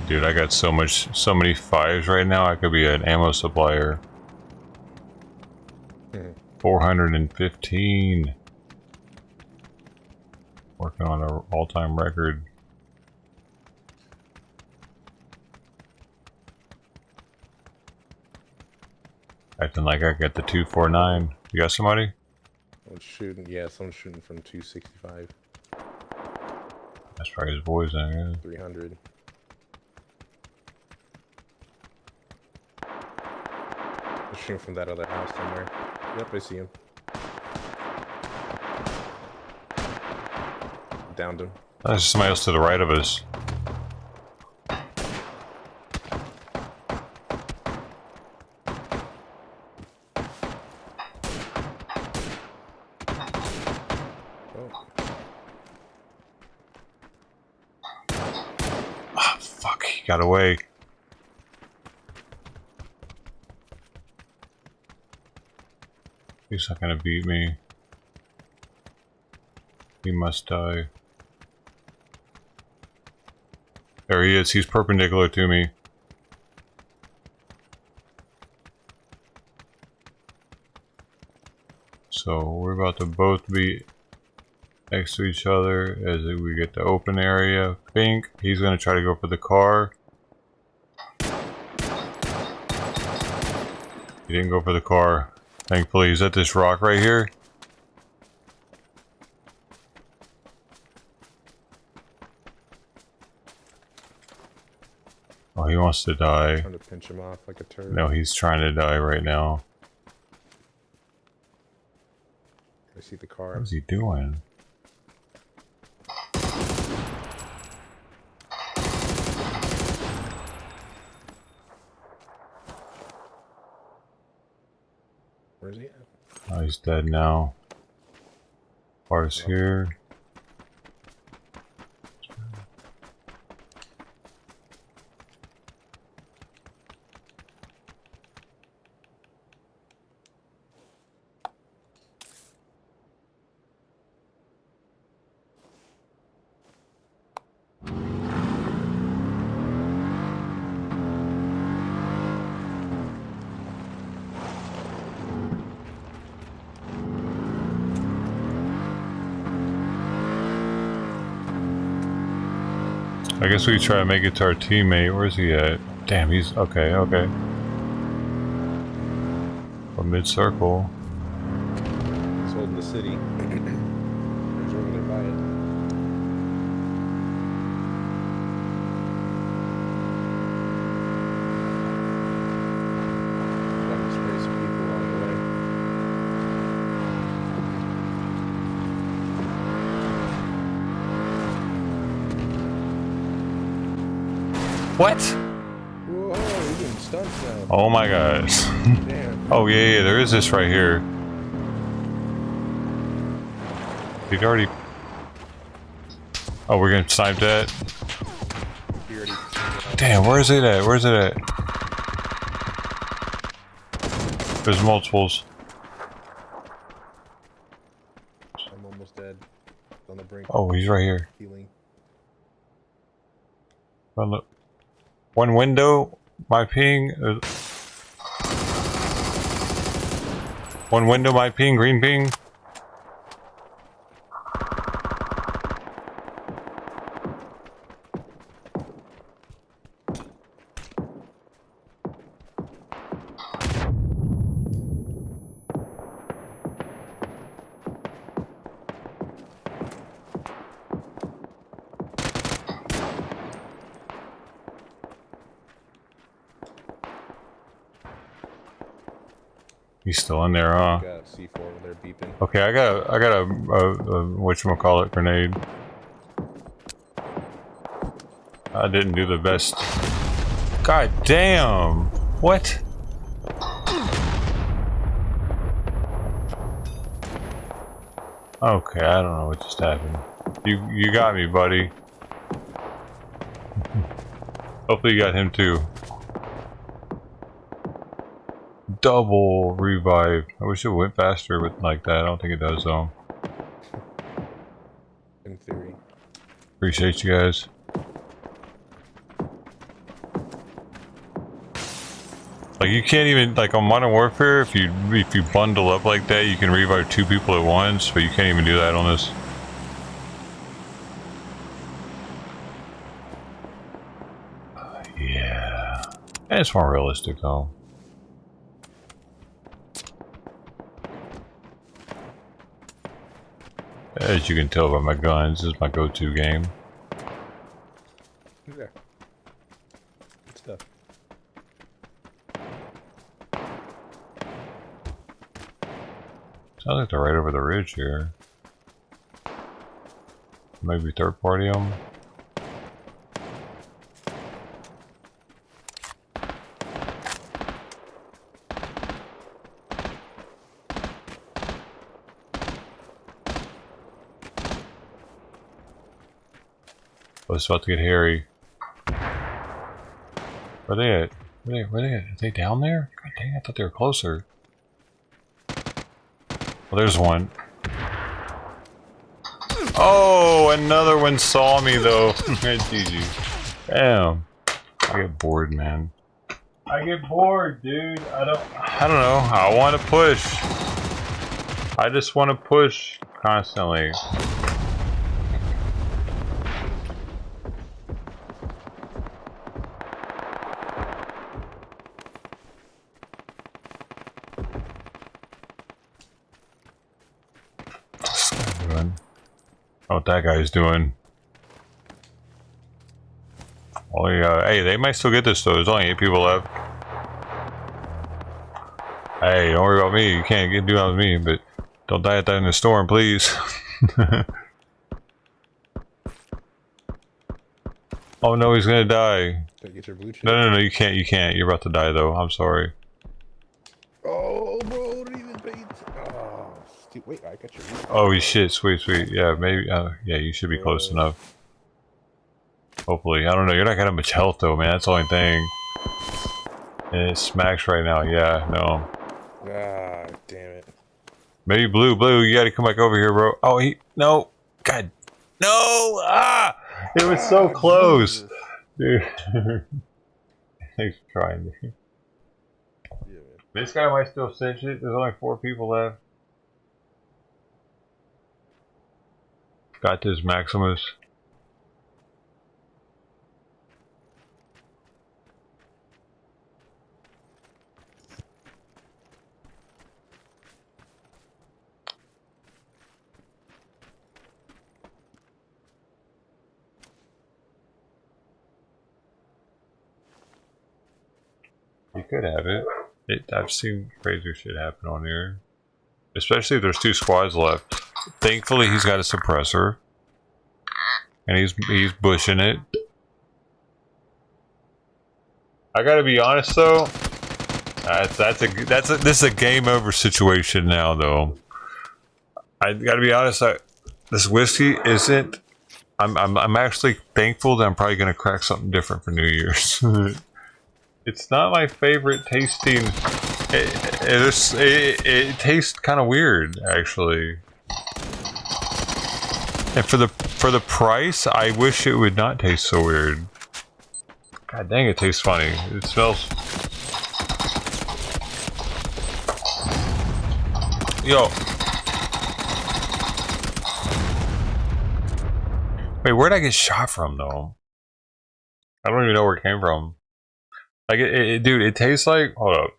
Dude, I got so many fives right now. I could be an ammo supplier. 415. Working on an all-time record. Acting like I got the 249. You got somebody? I'm shooting. Yeah, someone's shooting from 265. That's probably his boys then, yeah. 300. They're shooting from that other house somewhere. Yep, I see him. Downed him. There's somebody else to the right of us. Ah, fuck, he got away. He's not gonna beat me. He must die. There he is, he's perpendicular to me. So we're about to both be next to each other as we get the open area. Pink, he's gonna try to go for the car. He didn't go for the car. Thankfully, he's at this rock right here. Oh, he wants to die. Trying to pinch him off like a turd. No, he's trying to die right now. I see the car. What is he doing? Where's he at? Oh, he's dead now. Car's here. I guess we try to make it to our teammate. Where's he at? Damn, he's okay, okay. Or mid-circle. He's holding the city. He's over there by it. Got to spray some people along the way. What? Whoa, he's doing stunts now. Oh my gosh. Damn. Oh yeah, there is this right here. He'd already... Oh, we're gonna snipe that? Damn, where is it at? Where's it at? There's multiples. I'm almost dead. On the brink. Oh, he's right here. Healing. Well, look. One window, my ping. One window, my ping, green ping. He's still in there, huh? Got C4 when they're beeping. Okay, I got a whatchamacallit grenade. I didn't do the best. God damn! What? Okay, I don't know what just happened. You got me, buddy. Hopefully you got him too. Double revive. I wish it went faster with like that. I don't think it does though. In theory. Appreciate you guys. Like you can't even like on Modern Warfare if you bundle up like that you can revive 2 people at once, but you can't even do that on this. Yeah, and it's more realistic though. As you can tell by my guns, this is my go-to game. Yeah. Good stuff. Sounds like they're right over the ridge here. Maybe third party them. Oh, it's about to get hairy. Where they at? Where they at? Are they down there? God dang, I thought they were closer. Well, there's one. Oh, another one saw me though. GG. Damn. I get bored, man. I get bored, dude. I don't know. I want to push. I just want to push constantly. What that guy's doing. Oh yeah, hey, they might still get this though. There's only 8 people left. Hey, don't worry about me. You can't do that with me, but don't die at that in the storm, please. Oh no, he's gonna die. Get your blue chip. No, you can't. You can't. You're about to die though. I'm sorry. Oh, bro, what are you bait? Oh, stupid. Wait, I got your. Oh shit, sweet. Yeah, maybe. Yeah, you should be close enough. Hopefully, I don't know. You're not gonna have much health though, man. That's the only thing. And it smacks right now. Yeah, no. Ah, damn it. Maybe blue. You gotta come back over here, bro. Oh, no. God, no. Ah, it was so close, Jesus. dude. Thanks for trying. Yeah, This guy might still cinch it. There's only 4 people left. Got this Maximus. You could have it. I've seen crazier shit happen on here. Especially if there's 2 squads left. Thankfully he's got a suppressor. And he's bushing it. I gotta be honest though. This is a game over situation now though. I gotta be honest, this whiskey isn't I'm actually thankful that I'm probably gonna crack something different for New Year's. It's not my favorite tasting. It tastes kind of weird, actually. And for the price, I wish it would not taste so weird. God dang, it tastes funny. It smells. Yo. Wait, where'd I get shot from though? I don't even know where it came from. Like dude, it tastes like. Hold up.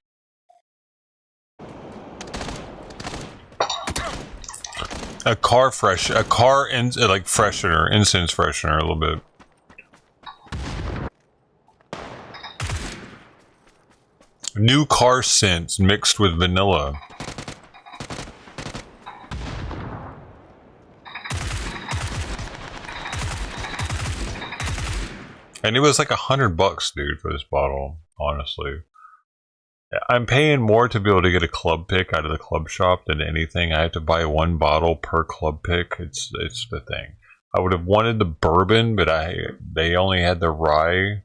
A car like freshener, incense freshener, a little bit. New car scents mixed with vanilla. And it was like $100, dude, for this bottle, honestly. I'm paying more to be able to get a club pick out of the club shop than anything. I have to buy 1 bottle per club pick. It's the thing. I would have wanted the bourbon, but they only had the rye.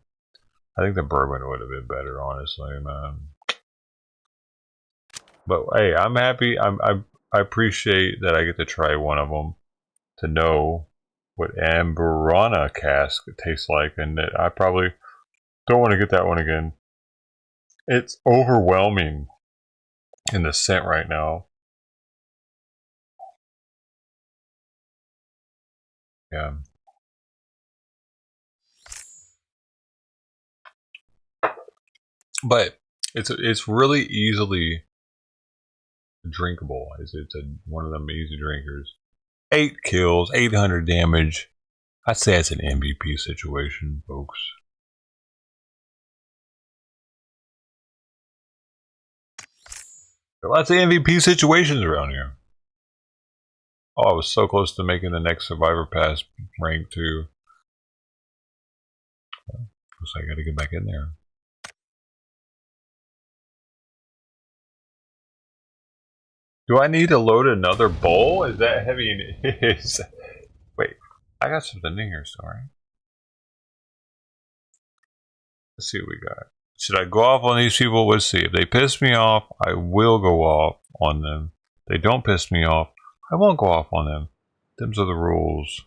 I think the bourbon would have been better, honestly, man. But hey, I'm happy. I appreciate that I get to try one of them to know what Amburana cask tastes like, and that I probably don't want to get that one again. It's overwhelming in the scent right now. Yeah. But it's really easily drinkable. It's one of them easy drinkers. 8 kills, 800 damage. I'd say it's an MVP situation, folks. There are lots of MVP situations around here. Oh, I was so close to making the next Survivor Pass rank too. Looks like I gotta get back in there. Do I need to load another bowl? Is that heavy? Wait, I got something in here, sorry. Let's see what we got. Should I go off on these people? Let's see. If they piss me off, I will go off on them. If they don't piss me off, I won't go off on them. Them's are the rules.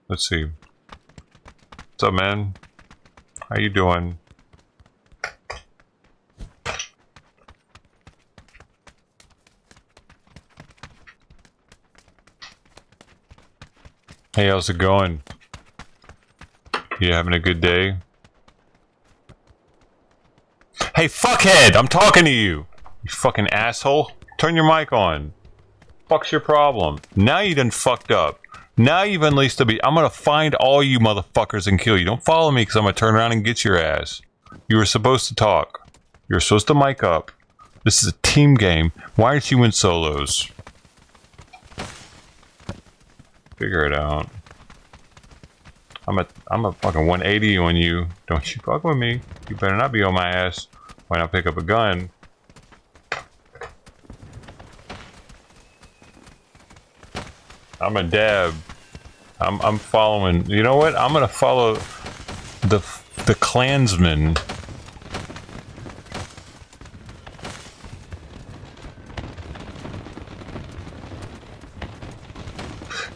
Let's see. What's up, man? How you doing? Hey, how's it going? You having a good day? Hey, fuckhead! I'm talking to you! You fucking asshole! Turn your mic on. Fuck's your problem? Now you done fucked up. Now you've unleashed the beast. I'm gonna find all you motherfuckers and kill you. Don't follow me because I'm gonna turn around and get your ass. You were supposed to talk. You were supposed to mic up. This is a team game. Why aren't you in solos? Figure it out. I'm a fucking 180 on you. Don't you fuck with me. You better not be on my ass when I pick up a gun. I'm a dab. I'm following. You know what? I'm gonna follow the Klansman.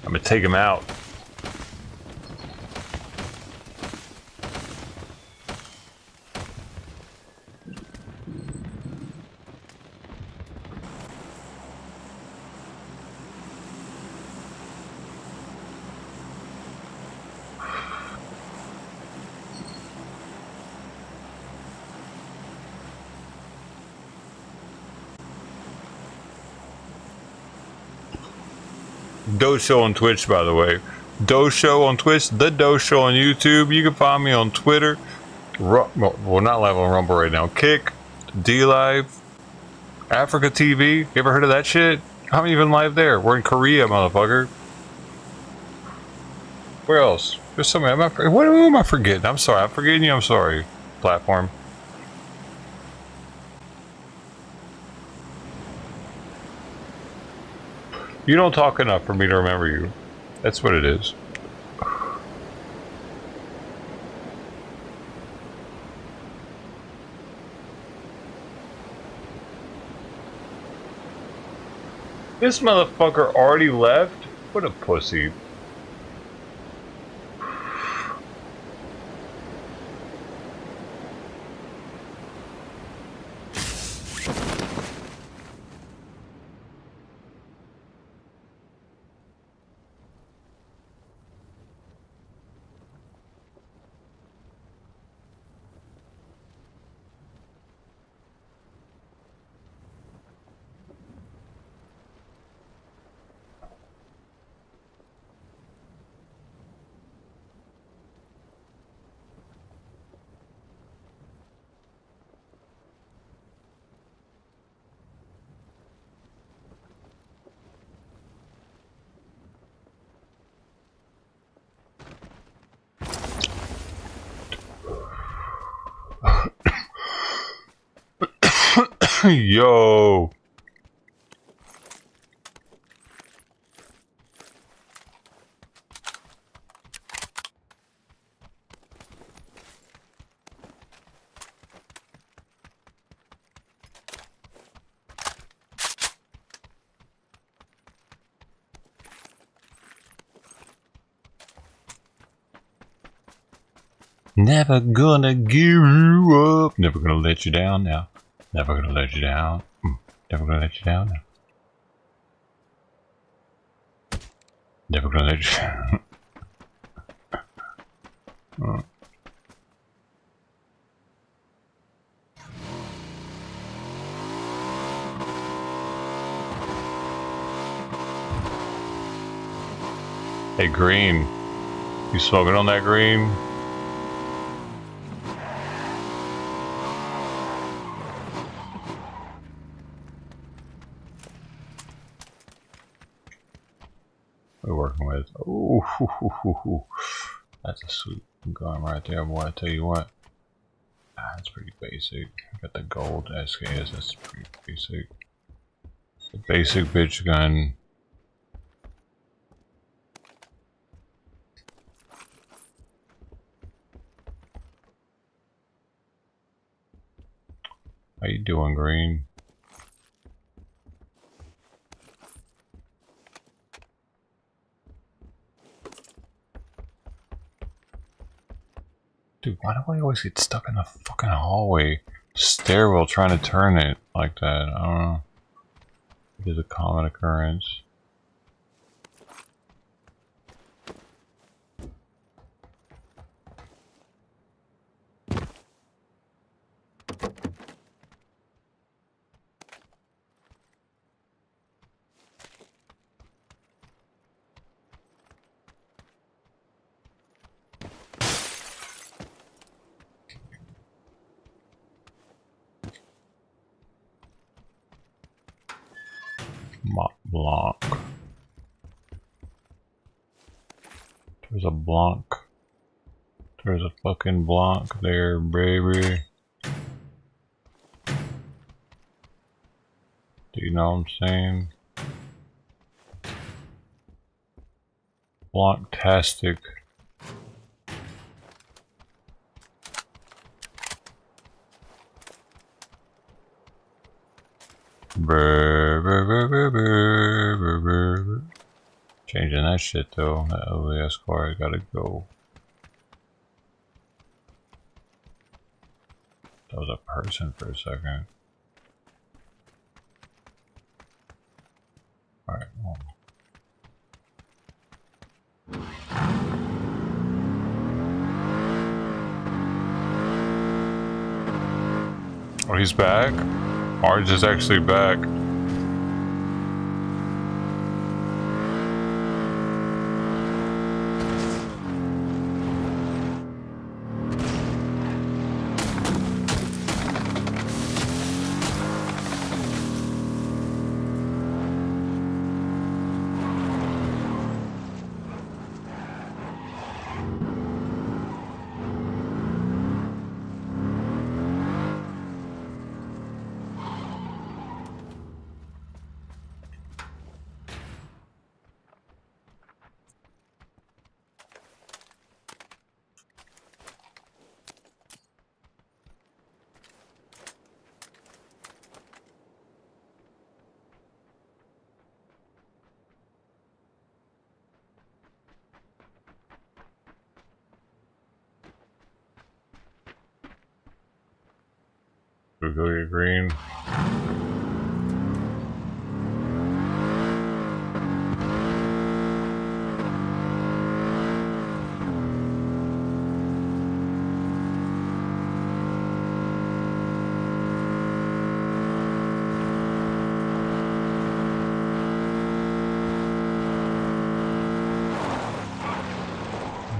I'm gonna take him out. Doe Show on Twitch, by the way. Doe Show on Twitch, the Doe Show on YouTube. You can find me on Twitter. Well, not live on Rumble right now. Kick, D Live, Africa TV. You ever heard of that shit? I'm even live there. We're in Korea, motherfucker. Where else? There's somebody. What am I forgetting? I'm sorry. I'm forgetting you. I'm sorry. Platform. You don't talk enough for me to remember you. That's what it is. This motherfucker already left? What a pussy. Yo. Never gonna give you up. Never gonna let you down now. Never gonna let you down. Never gonna let you down. Never gonna let you down. Hey, Green. You smoking on that, Green? We're working with. Ooh, that's a sweet gun right there, boy. I tell you what. That's pretty basic. Got the gold SKS. That's pretty basic. It's a basic bitch gun. How you doing, Green? Dude, why do I always get stuck in the fucking hallway stairwell trying to turn it like that? I don't know. It is a common occurrence. Mont Blanc. There's a Blanc. There's a fucking Blanc there, baby. Do you know what I'm saying? Blanc-tastic. Changing that shit though. That LAS car gotta go. That was a person for a second. Alright, well. Oh, he's back? Orange is actually back. We go to green.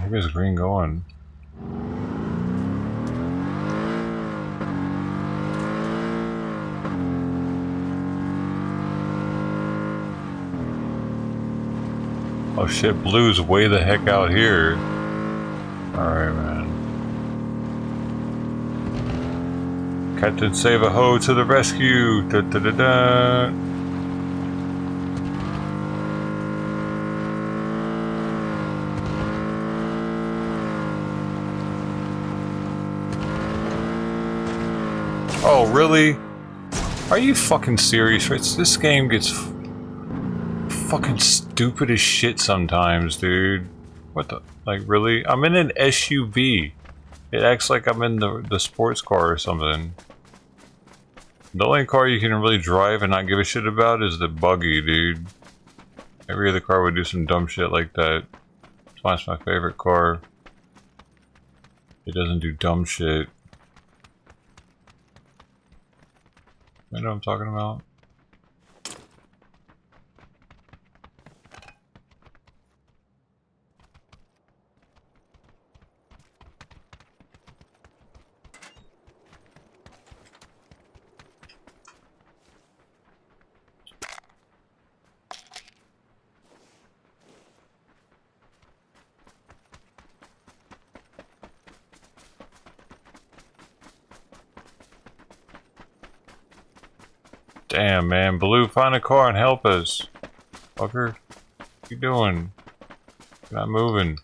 Where's green going? Oh shit, blue's way the heck out here. Alright, man. Captain Save-A-Ho to the rescue! Da da da da! Oh, really? Are you fucking serious? This game gets fucking stupid as shit sometimes, dude. What the? Like, really? I'm in an SUV. It acts like I'm in the sports car or something. The only car you can really drive and not give a shit about is the buggy, dude. Every other car would do some dumb shit like that. That's why it's my favorite car. It doesn't do dumb shit. You know what I'm talking about? Damn, man. Blue, find a car and help us. Fucker. What you doing? You're not moving.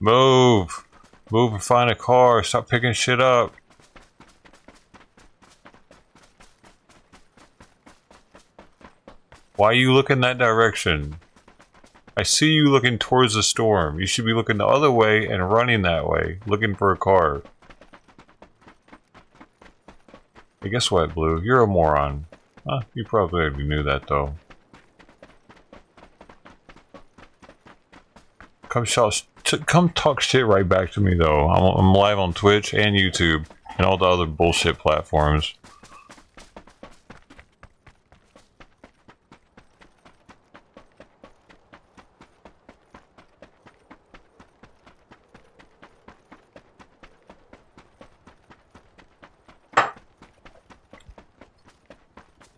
Move! Move and find a car. Stop picking shit up. Why are you looking that direction? I see you looking towards the storm. You should be looking the other way and running that way, looking for a car. Hey, guess what, Blue? You're a moron. Huh? You probably already knew that, though. Come talk shit right back to me, though. I'm live on Twitch and YouTube and all the other bullshit platforms.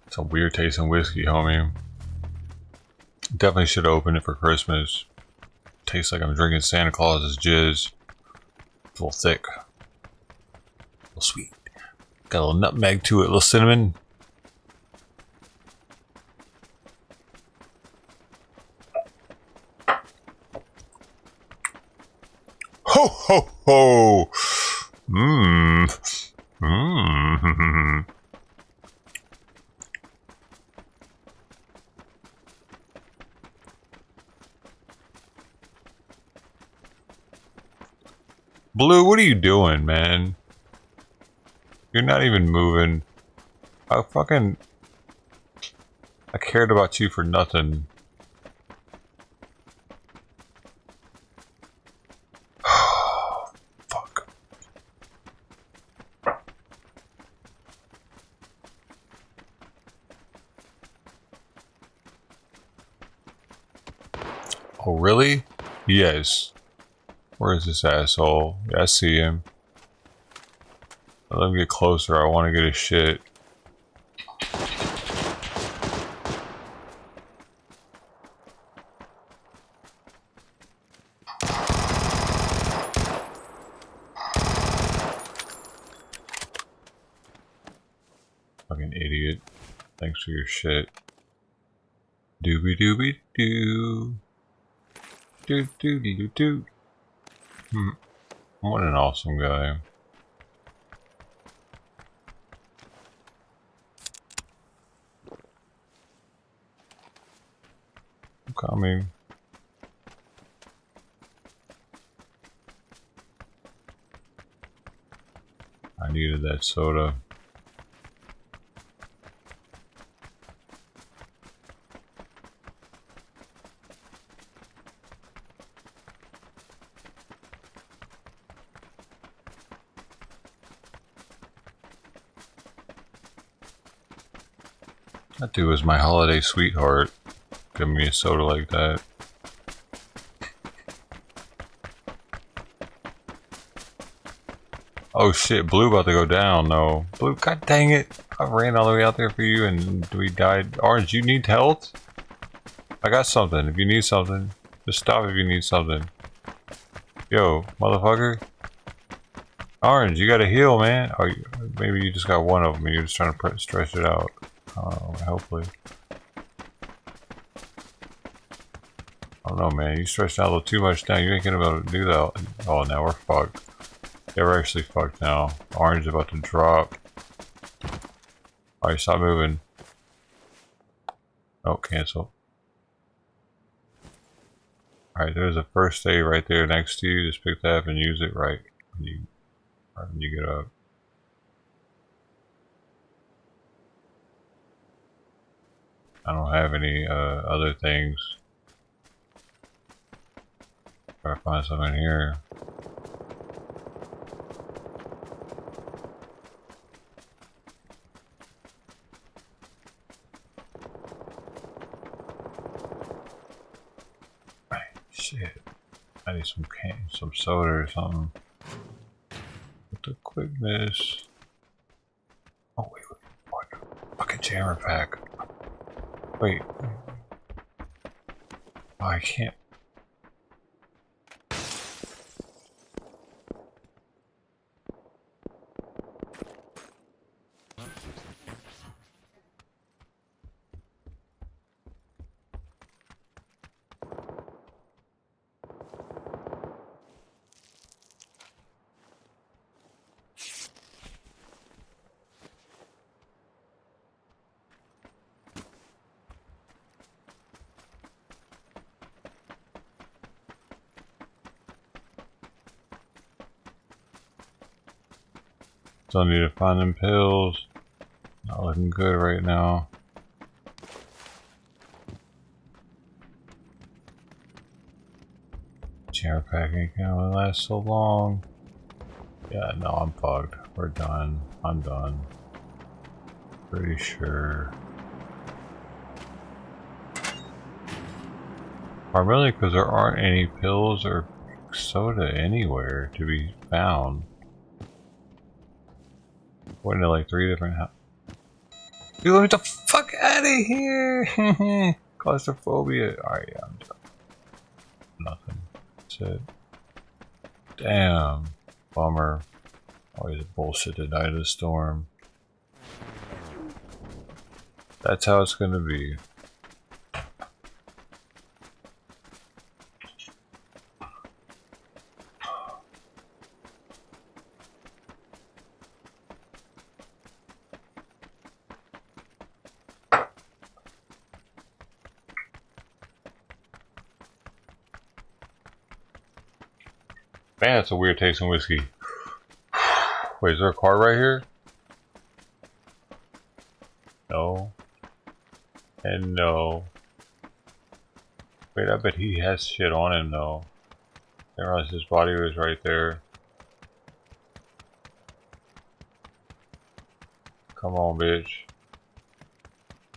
Some weird tasting whiskey, homie. Definitely should open it for Christmas. Tastes like I'm drinking Santa Claus's jizz. It's a little thick. A little sweet. Got a little nutmeg to it, a little cinnamon. Ho ho ho! Mmm. Mmm. Blue, what are you doing, man? You're not even moving. I cared about you for nothing. Fuck. Oh, really? Yes. Where is this asshole? Yeah, I see him. Let me get closer. I want to get his shit. Fucking idiot. Thanks for your shit. Doobie doobie doo. Doo doo doo doo. What an awesome guy. I'm coming. I needed that soda. That dude was my holiday sweetheart. Give me a soda like that. Oh shit, Blue about to go down, no. Blue, god dang it. I ran all the way out there for you and we died. Orange, you need health? I got something. If you need something, just stop if you need something. Yo, motherfucker. Orange, you gotta heal, man. Oh, maybe you just got one of them and you're just trying to stretch it out. Hopefully. I don't know, man. You stretched out a little too much now. You ain't gonna be able to do that. Oh, now we're fucked. Yeah, we're actually fucked now. Orange is about to drop. Alright, stop moving. Oh, cancel. Alright, there's a first aid right there next to you. Just pick that up and use it right when you get up. I don't have any other things. Try to find something here. Shit. I need some soda or something. With the quickness. Oh wait, what? Fucking jammer pack. Wait. Oh, I can't. Still need to find them pills. Not looking good right now. Chair packing can only last so long. Yeah, no, I'm fucked. We're done. I'm done. Pretty sure. Primarily because there aren't any pills or soda anywhere to be found. Went to like 3 different Dude, let me the fuck out of here! Claustrophobia. Alright, yeah, I'm done. Nothing. That's it. Damn. Bummer. Always bullshit to die to the storm. That's how it's gonna be. Man, that's a weird tasting whiskey. Wait, is there a car right here? No. And no. Wait, I bet he has shit on him though. I didn't realize his body was right there. Come on, bitch.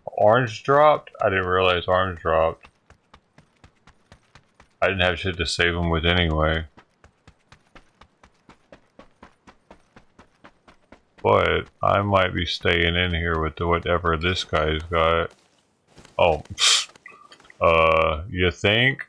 Orange dropped? I didn't realize orange dropped. I didn't have shit to save him with anyway. But I might be staying in here with whatever this guy's got. Oh, you think?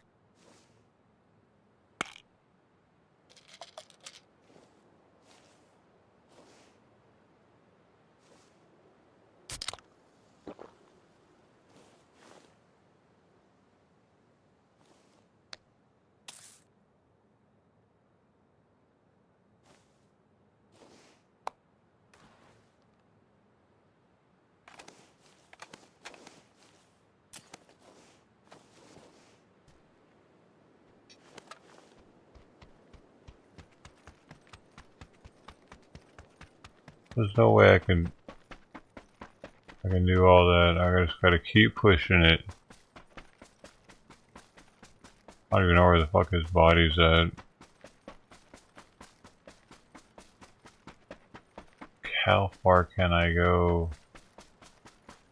There's no way I can do all that. I just gotta keep pushing it. I don't even know where the fuck his body's at. How far can I go?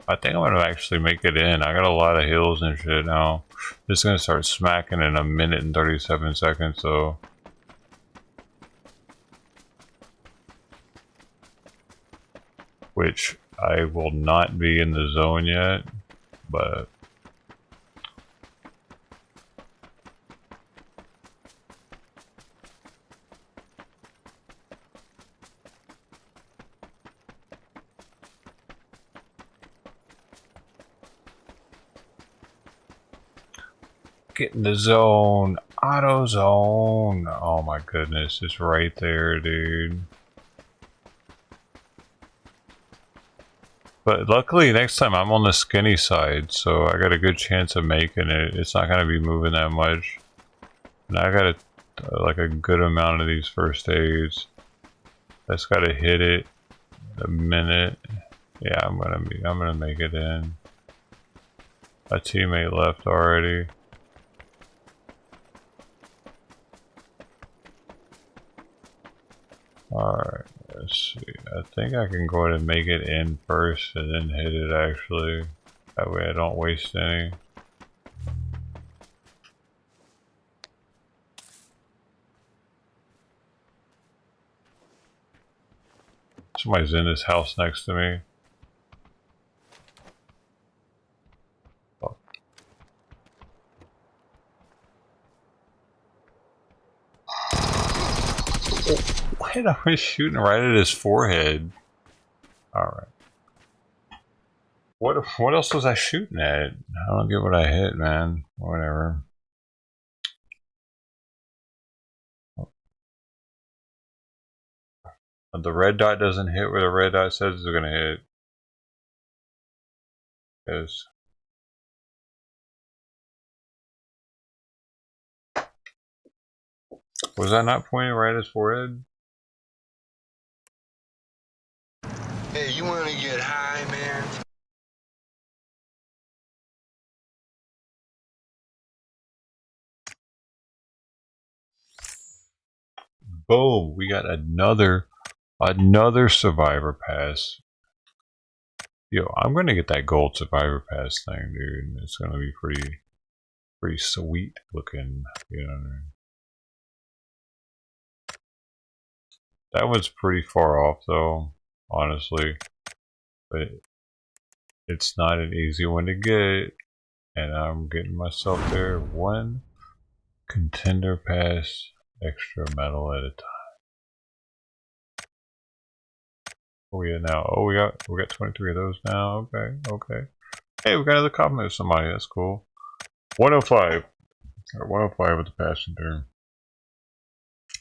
I think I'm gonna actually make it in. I got a lot of hills and shit now. This is gonna start smacking in 1 minute and 37 seconds, so. Which I will not be in the zone yet, but get in the zone, auto zone. Oh my goodness, it's right there, dude. But luckily, next time I'm on the skinny side, so I got a good chance of making it. It's not going to be moving that much. And I got like a good amount of these first aids. That's got to hit it a minute. Yeah, I'm gonna make it in. A teammate left already. Alright, let's see. I think I can go ahead and make it in first and then hit it actually. That way I don't waste any. Somebody's in this house next to me. Oh. Why did I was shooting right at his forehead? Alright. What else was I shooting at? I don't get what I hit, man. Whatever. The red dot doesn't hit where the red dot says it's gonna hit. Yes. Was I not pointing right at his forehead? Hey, you wanna get high, man? Boom! We got another survivor pass. Yo, I'm gonna get that gold survivor pass thing, dude. It's gonna be pretty sweet looking, you know what I mean? That one's pretty far off though, honestly. But it's not an easy one to get, and I'm getting myself there. One contender pass extra medal at a time. Where we at now? Oh, we got 23 of those now. Okay. Hey, we got another compliment of somebody. That's cool. 105. Or 105 with the passenger.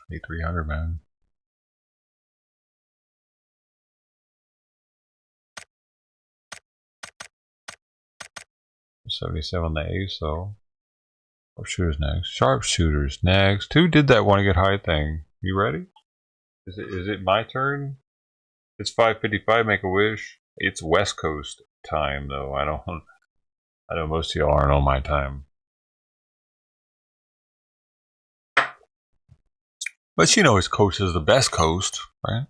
Need 300, man. 77 on the ace though. Sharpshooters next. Sharpshooters next. Who did that want to get high thing? You ready? Is it my turn? It's 5:55. Make a wish. It's West Coast time though. I know most of y'all aren't on my time. But you know, West Coast is the best coast, right?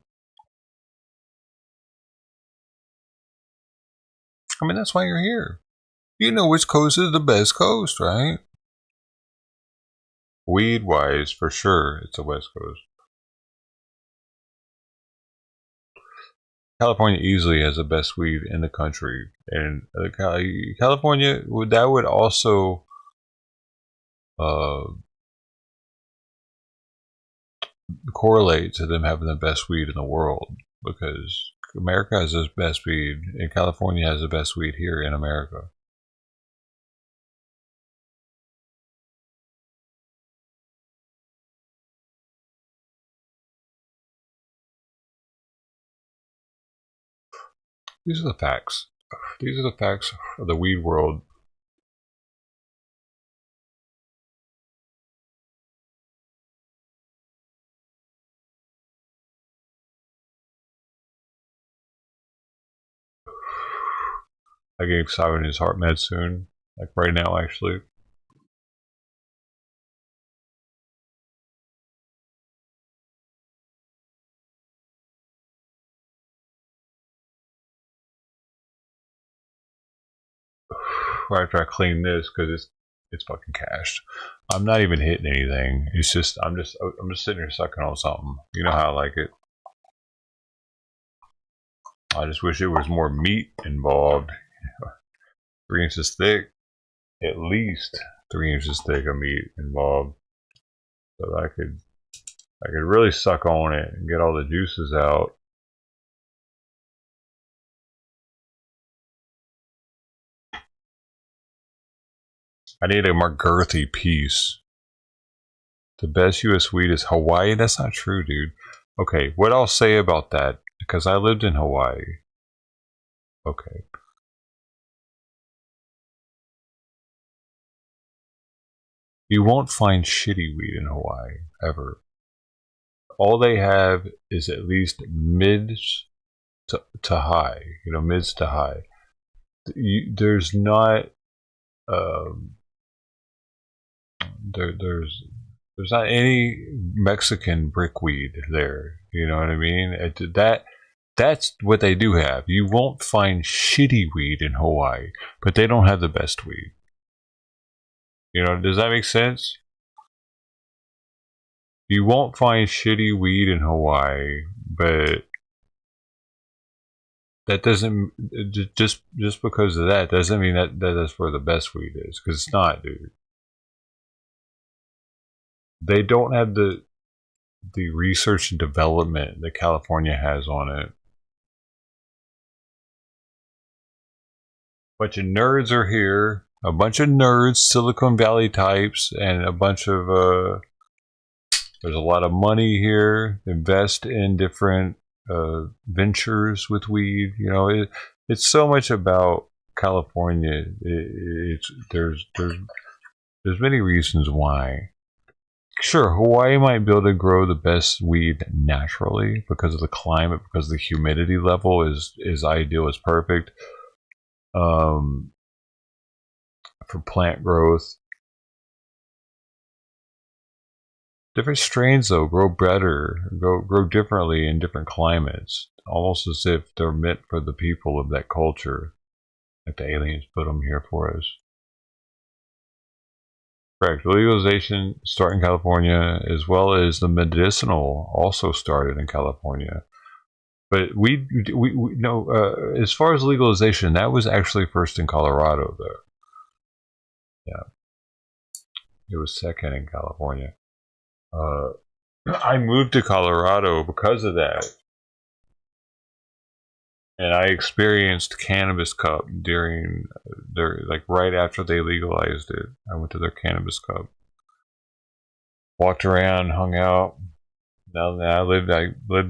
I mean, that's why you're here. You know which coast is the best coast, right? Weed-wise, for sure, it's the West Coast. California easily has the best weed in the country, and California that would also correlate to them having the best weed in the world, because America has the best weed, and California has the best weed here in America. These are the facts. These are the facts of the weed world. I gave Simon his heart med soon, like right now actually. After I clean this, because it's fucking cashed. I'm not even hitting anything. It's just I'm just sitting here sucking on something. You know how I like it. I just wish there was more meat involved. 3 inches thick, at least 3 inches thick of meat involved, so that I could really suck on it and get all the juices out. I need a more girthy piece. The best U.S. weed is Hawaii. That's not true, dude. Okay, what I'll say about that, because I lived in Hawaii. Okay. You won't find shitty weed in Hawaii, ever. All they have is at least mids to high. You know, mids to high. There's not there's not any Mexican brickweed there. You know what I mean? That's what they do have. You won't find shitty weed in Hawaii, but they don't have the best weed. You know, does that make sense? You won't find shitty weed in Hawaii, but that doesn't just because of that doesn't mean that's where the best weed is, because it's not, dude. They don't have the research and development that California has on it. A bunch of nerds are here. A bunch of nerds, Silicon Valley types, and a bunch of there's a lot of money here. Invest in different ventures with weed. You know, it's so much about California. There's many reasons why. Sure, Hawaii might be able to grow the best weed naturally because of the climate, because the humidity level is ideal, is perfect for plant growth. Different strains, though, grow better, grow differently in different climates, almost as if they're meant for the people of that culture, like the aliens put them here for us. Correct. Legalization started in California, as well as the medicinal also started in California. But we know, as far as legalization, that was actually first in Colorado, though. Yeah, it was second in California. I moved to Colorado because of that, and I experienced Cannabis Cup during right after they legalized it. I went to their Cannabis Cup, walked around, hung out. Now I lived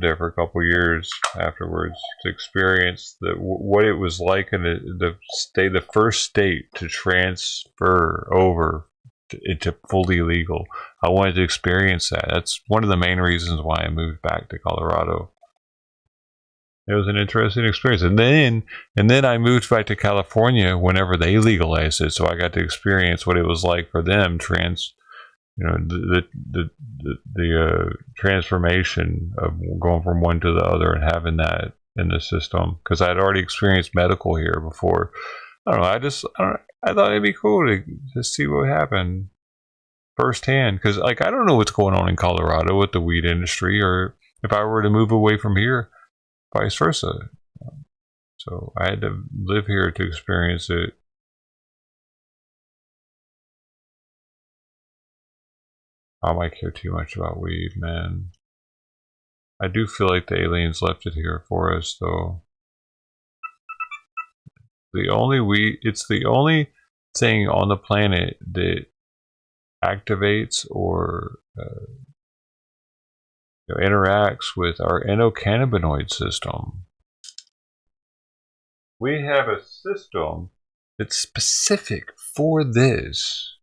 there for a couple years afterwards to experience what it was like in the first state to transfer over into fully legal. I wanted to experience that. That's one of the main reasons why I moved back to Colorado. It was an interesting experience, and then I moved back to California whenever they legalized it, so I got to experience what it was like for them the transformation of going from one to the other and having that in the system, because I'd already experienced medical here before. I don't know. I thought it'd be cool to see what happened firsthand, because I don't know what's going on in Colorado with the weed industry, or if I were to move away from here, vice versa. So I had to live here to experience it. I might care too much about weed, man. I do feel like the aliens left it here for us, though. It's the only thing on the planet that activates or interacts with our endocannabinoid system. We have a system that's specific for this.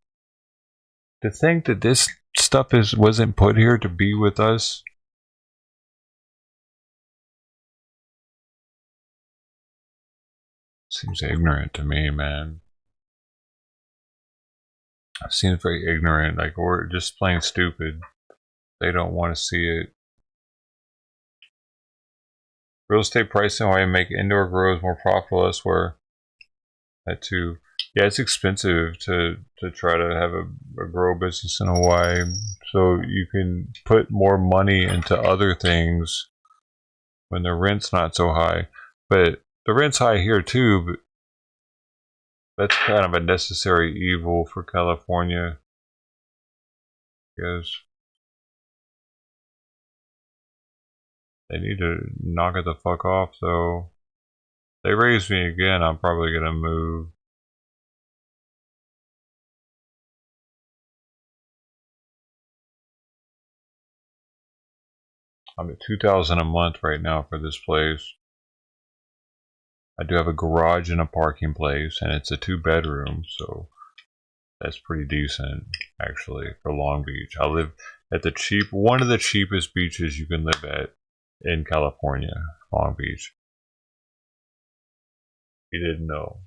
To think that this stuff wasn't put here to be with us. Seems ignorant to me, man. It seems very ignorant, like we're just plain stupid. They don't want to see it. Real estate pricing, why make indoor grows more profitable elsewhere. That too. Yeah, it's expensive to try to have a grow business in Hawaii, so you can put more money into other things when the rent's not so high. But the rent's high here too, but that's kind of a necessary evil for California, because they need to knock it the fuck off. So if they raise me again, I'm probably gonna move. I'm at $2,000 a month right now for this place. I do have a garage and a parking place, and it's a 2-bedroom, so that's pretty decent actually for Long Beach. I live at one of the cheapest beaches you can live at in California, Long Beach. You didn't know.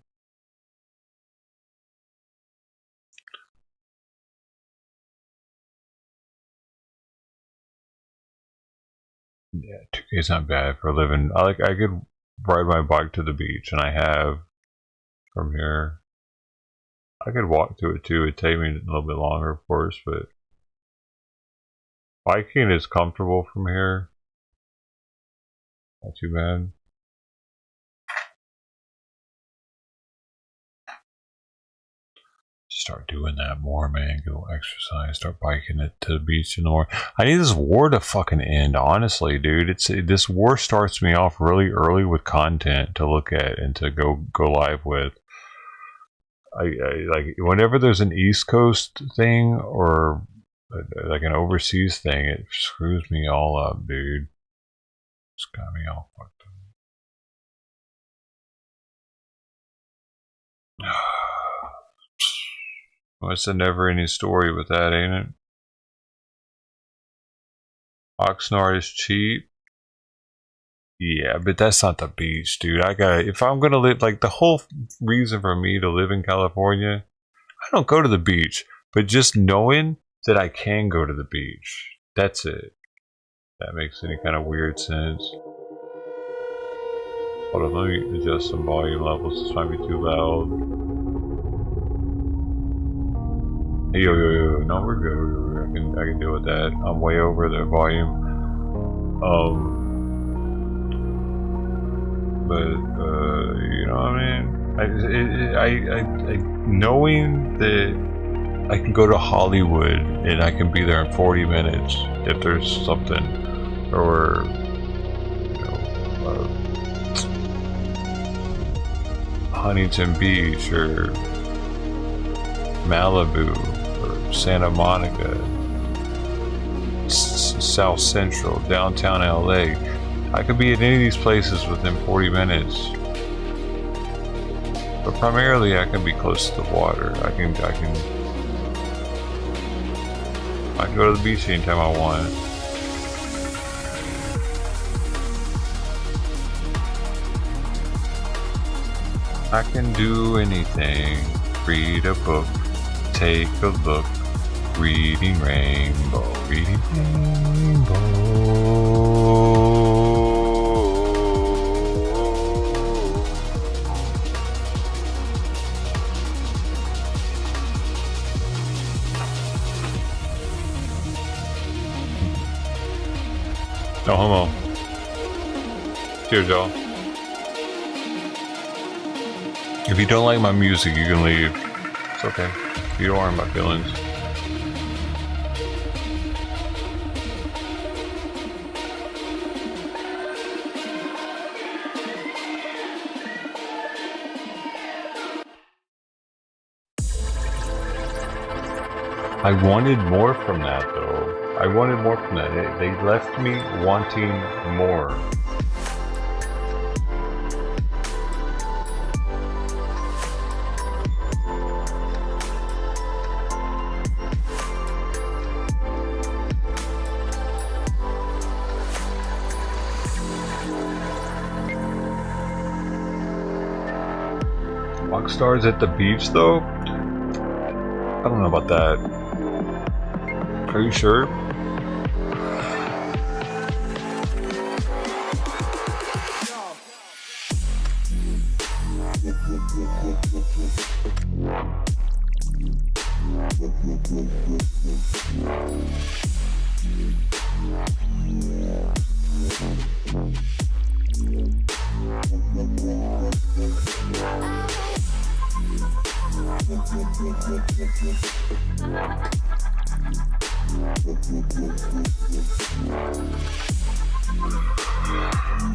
Yeah, 2K is not bad for living. I could ride my bike to the beach, and I have from here. I could walk to it too. It'd take me a little bit longer, of course, but biking is comfortable from here. Not too bad. Start doing that more, man. Go exercise. Start biking it to the beach in the morning. I need this war to fucking end, honestly, dude. This war starts me off really early with content to look at and to go live with. I like whenever there's an East Coast thing or like an overseas thing, it screws me all up, dude. It's got me all fucked up. Well, it's a never-ending story with that, ain't it? Oxnard is cheap. Yeah, but that's not the beach, dude. If I'm gonna live, like, the whole reason for me to live in California, I don't go to the beach, but just knowing that I can go to the beach, that's it. That makes any kind of weird sense. Hold on, let me adjust some volume levels. This might be too loud. Hey, yo, no, we're good. I can deal with that. I'm way over the volume. But you know what I mean? Knowing that I can go to Hollywood and I can be there in 40 minutes if there's something, or you know, Huntington Beach or Malibu or Santa Monica, South Central, downtown LA. I could be at any of these places within 40 minutes. But primarily I can be close to the water. I can go to the beach anytime I want. I can do anything. Read a book. Take a look. Reading rainbow. Reading rainbow. No homo. Cheers, y'all. If you don't like my music, you can leave. It's okay. You don't harm my feelings. I wanted more from that, though. I wanted more from that. They left me wanting more. Rockstars at the beach, though? I don't know about that. Are you sure?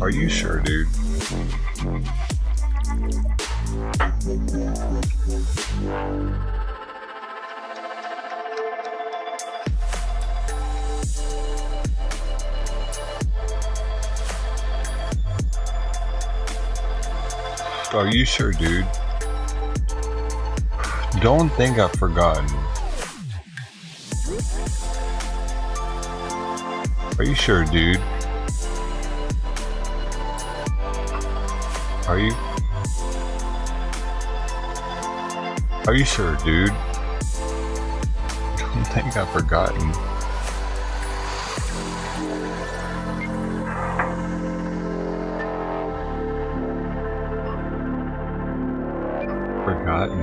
Are you sure, dude? Are you sure, dude? Don't think I've forgotten. Are you sure, dude? Are you sure, dude? Don't think I've forgotten. Forgotten.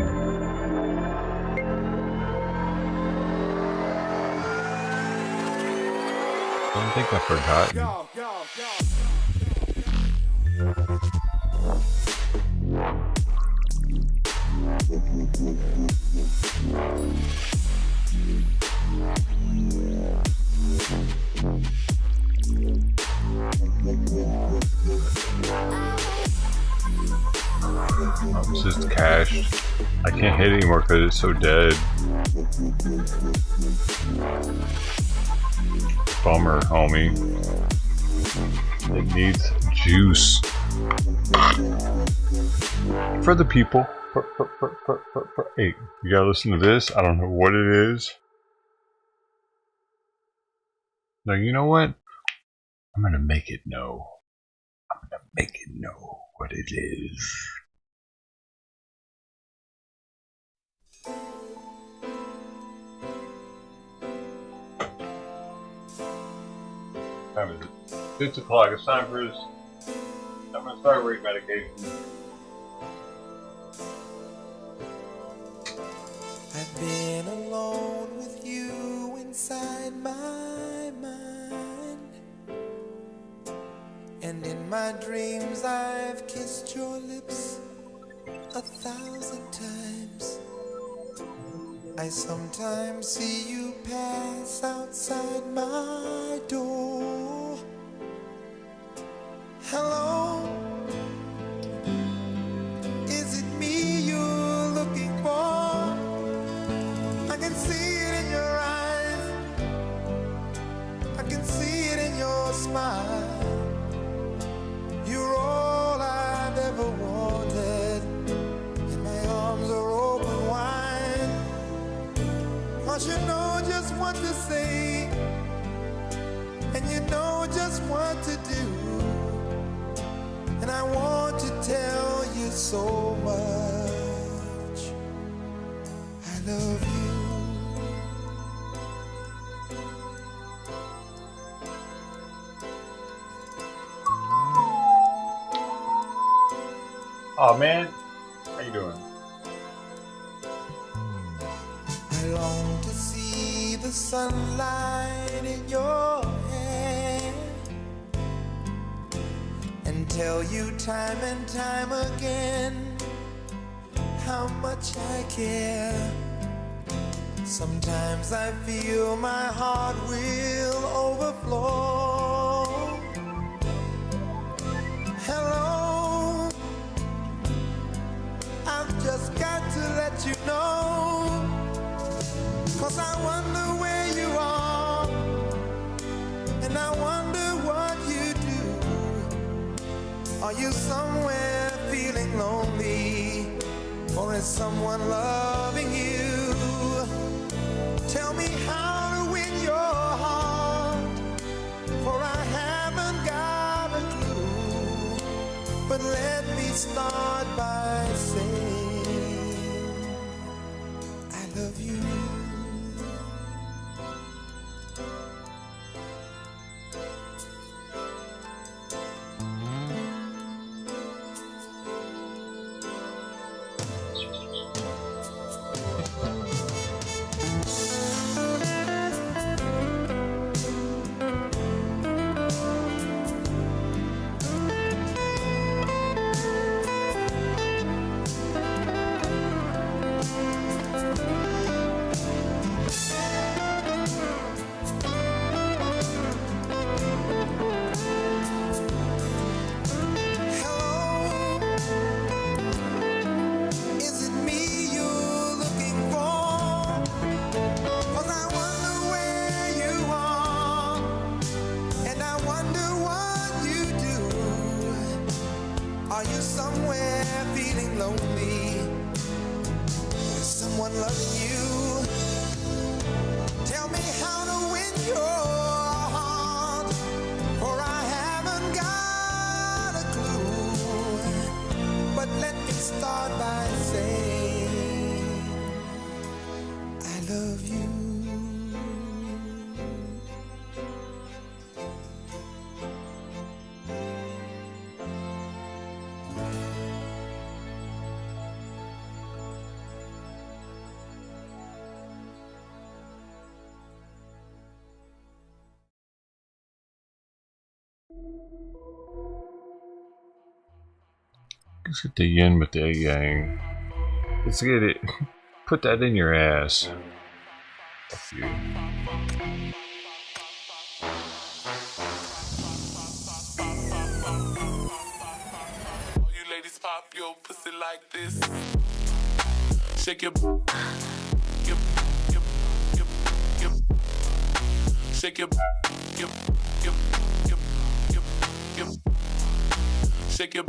I don't think I've forgotten. Oh, this is cached. I can't hit anymore because it's so dead. Bummer, homie. It needs juice. For the people. Hey, you gotta listen to this. I don't know what it is. Now, you know what? I'm gonna make it know. I'm gonna make it know what it is. What time is it? 6 o'clock. It's time for his. I'm gonna start weight medication. I've been alone with you inside my mind, and in my dreams I've kissed your lips 1,000 times. I sometimes see you pass outside my door. Hello, is it me you're looking for? I can see it in your eyes, I can see it in your smile. You're all I've ever wanted, and my arms are open wide. 'Cause you know just what to say, and you know just what to do. And I want to tell you so much. I love you. Oh man, how you doing? I long to see the sunlight in your hair and tell you time and time again how much I care. Sometimes I feel my heart will overflow. Hello, I've just got to let you know, 'cause I wonder where you are, and I wonder what you do. Are you somewhere feeling lonely, or is someone loving you? Tell me how to win your heart, for I haven't got a clue. But let me start by saying I love you. Are you somewhere feeling lonely? Is someone loving you? Tell me how to win your heart, for I haven't got a clue. But let me start by saying I love you. Let's get the yin with the yang. Let's get it. Put that in your ass. Fuck you. You ladies pop your pussy like this. Shake your shake your shake your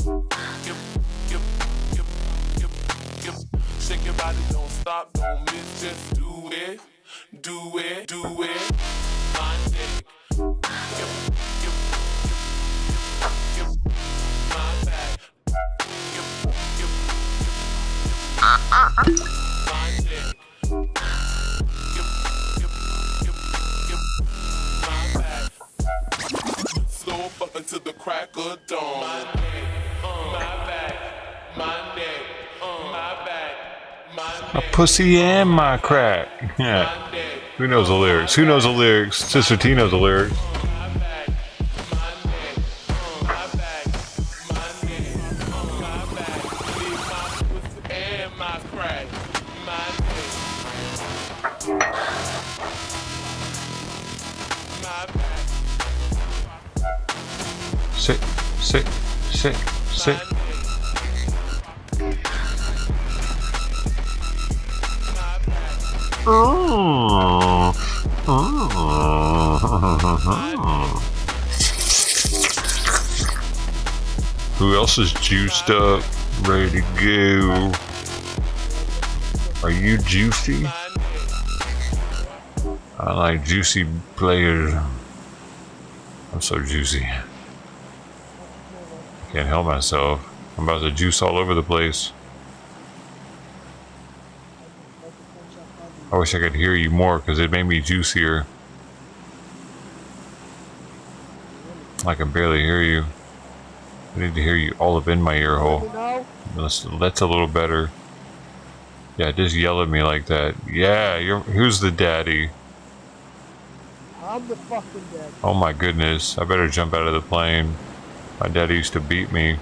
shake your body, don't stop, don't miss, just do it, do it, do it. My dick, my back, my dick, my back. Slow up until the crack of dawn. My neck, my back, my neck, my back. My pussy and my crack. Yeah. Who knows the lyrics? Who knows the lyrics? Sister T knows the lyrics. Sit, sit, sit, sit. Oh. Who else is juiced up, ready to go? Are you juicy? I like juicy players. I'm so juicy. Can't help myself. I'm about to juice all over the place. I wish I could hear you more because it made me juicier. I can barely hear you. I need to hear you all up in my ear hole. That's a little better. Yeah, just yell at me like that. Yeah, who's the daddy? I'm the fucking daddy. Oh my goodness, I better jump out of the plane. My daddy used to beat me.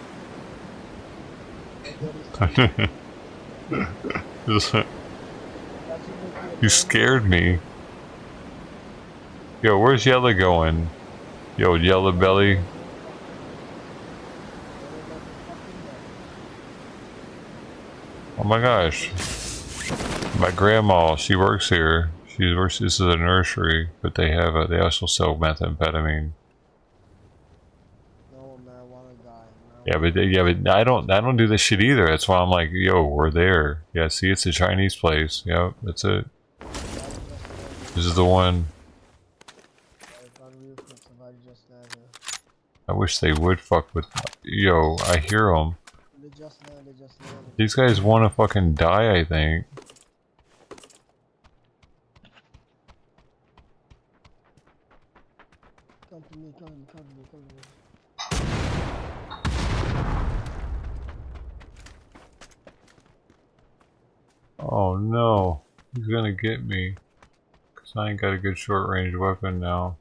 You scared me. Yo, where's Yella going? Yo, Yella Belly. Oh my gosh. My grandma, she works here. She works, this is a nursery, but they have they also sell methamphetamine. Yeah, but I don't do this shit either. That's why I'm like, yo, we're there. Yeah, see, it's a Chinese place. Yep, that's it. This is the one. I wish they would fuck with. Yo, I hear them. These guys want to fucking die, I think. Come to me, come to me, come to me, come to me. Oh no, he's gonna get me. Cause I ain't got a good short range weapon now.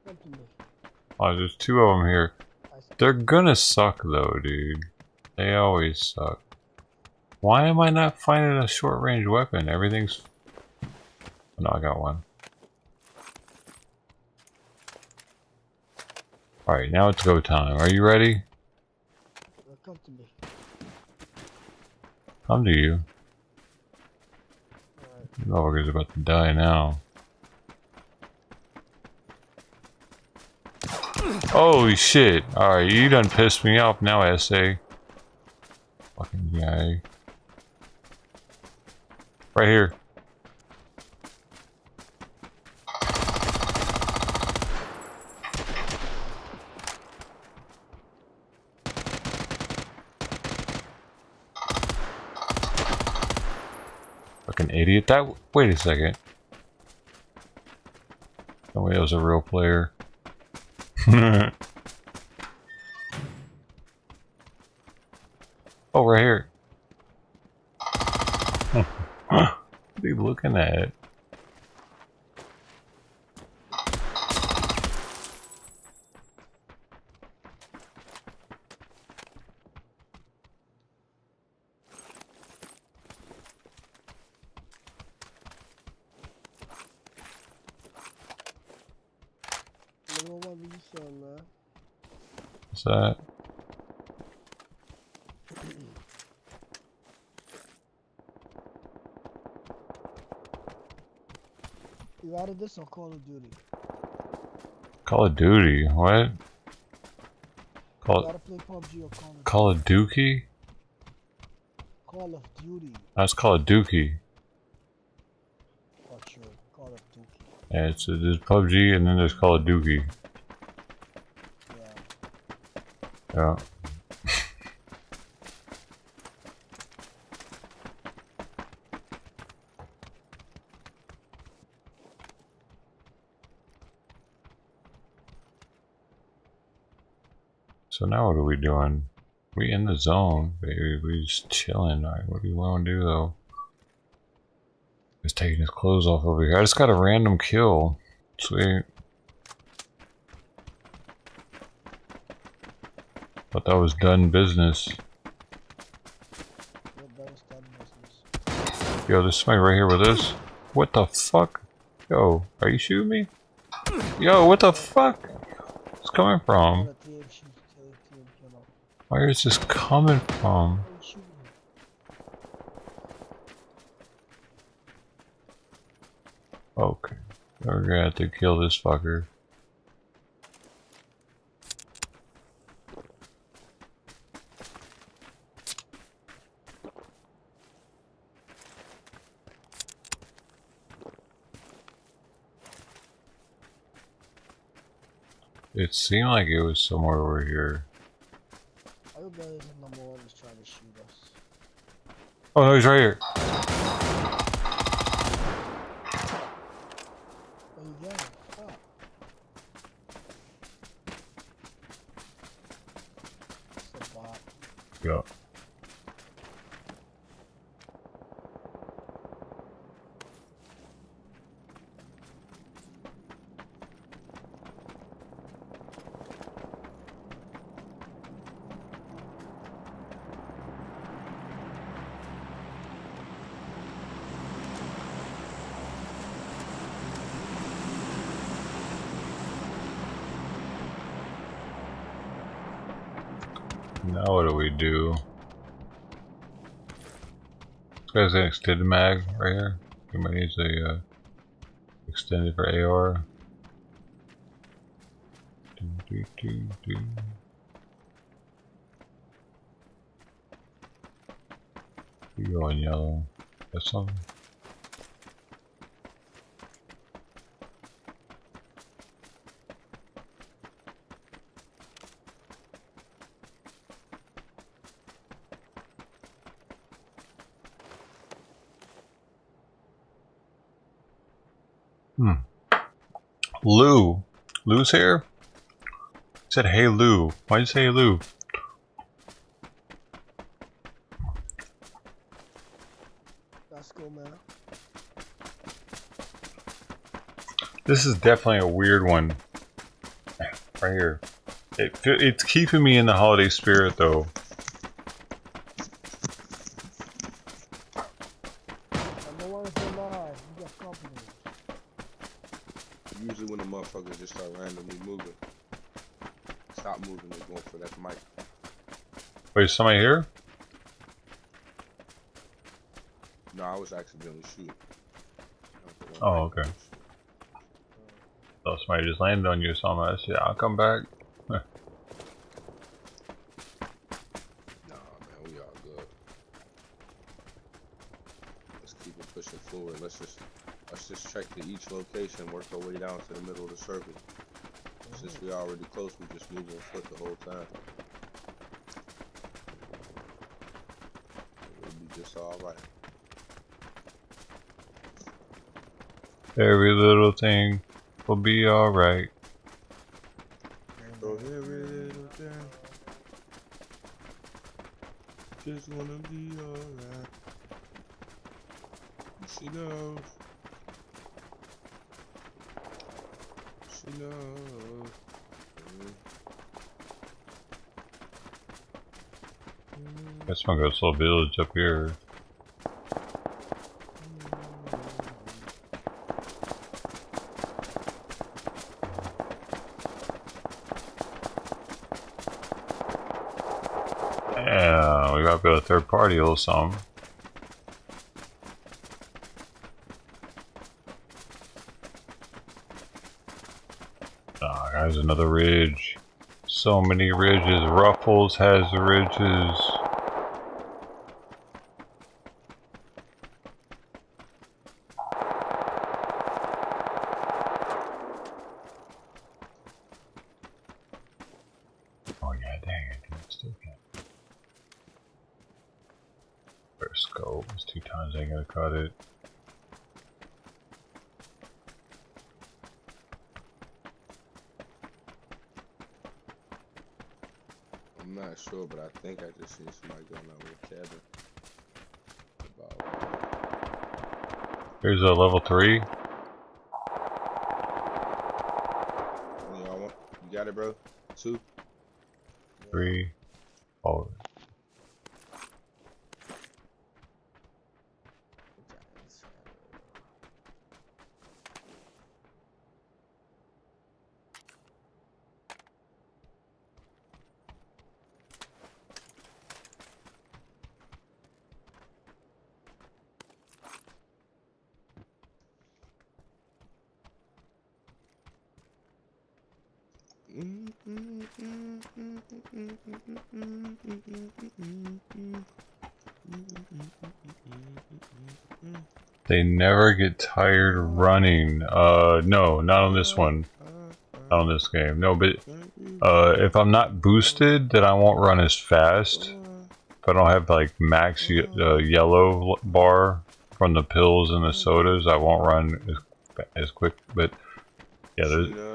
Come to me. Oh, there's two of them here. They're gonna suck though, dude. They always suck. Why am I not finding a short range weapon? Everything's... No, I got one. Alright, now it's go time. Are you ready? Come to me. Come to you. Motherfucker's about to die now. Holy shit! Alright, you done pissed me off now, SA. Fucking guy. Right here. Fucking idiot. That. Wait a second. Somebody was a real player. Oh, right here. What are you looking at? What's that? You added this on Call of Duty? Call of Duty? What? You gotta play PubG or Call of Duty? Call of Duty. That's Call of Duty. Oh, sure. Call of Duty. Yeah, there's PubG and then there's Call of Duty. Yeah. So now what are we doing? We in the zone, baby. We just chilling. Alright, what do you want to do though? He's taking his clothes off over here. I just got a random kill. Sweet. Thought that was done business. Yo, there's somebody right here with us. What the fuck? Yo, are you shooting me? Yo, what the fuck? Where's it coming from? Where is this coming from? Okay, we're gonna have to kill this fucker. It seemed like it was somewhere over here. I hope that isn't number one is trying to shoot us. Oh no, he's right here. Where you going? Fuck. It's a bot. Yeah. Now what do we do? This guy's an extended mag right here. Anybody needs a extended for AR. You go in yellow. That's something. Lou. Lou's here? He said, hey Lou. Why'd you say hey, Lou? Let's go, man. This is definitely a weird one. Right here. It's keeping me in the holiday spirit though. Usually when the motherfuckers just start randomly moving. Stop moving, they're going for that mic. Wait, is somebody here? No, I was accidentally shooting. Oh, okay. So somebody just landed on you or something. I said, I'll come back. Nah, man, we all good. Let's keep it pushing forward. Let's just check to each location, work our way down to the middle of the circle. Since we're already close, we just move on foot the whole time. It'll be just alright. Every little thing will be alright. So every little thing just gonna be alright. She knows. She knows. Guess I'm gonna go to a village up here. we gotta build a third party a little something. Ah, guys, another ridge. So many ridges. Ruffles has the ridges. Oh yeah, dang it. Still can't. First scope. It's 2 times I ain't gonna cut it. I'm not sure, but I think I just seen somebody going out with a cabin. Here's a level 3. You got it, bro? 2? 3. Oh. They never get tired running. No, not on this one. Not on this game. No, but if I'm not boosted, then I won't run as fast. If I don't have like max yellow bar from the pills and the sodas, I won't run as quick. But yeah,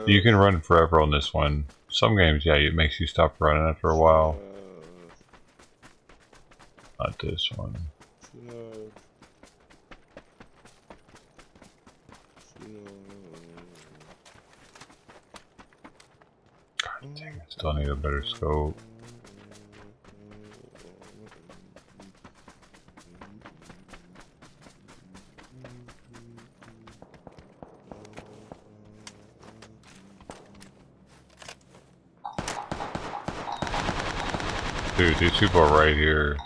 you can run forever on this one. Some games, yeah, it makes you stop running after a while. Not this one. God dang, I still need a better scope. Dude, these people are right here.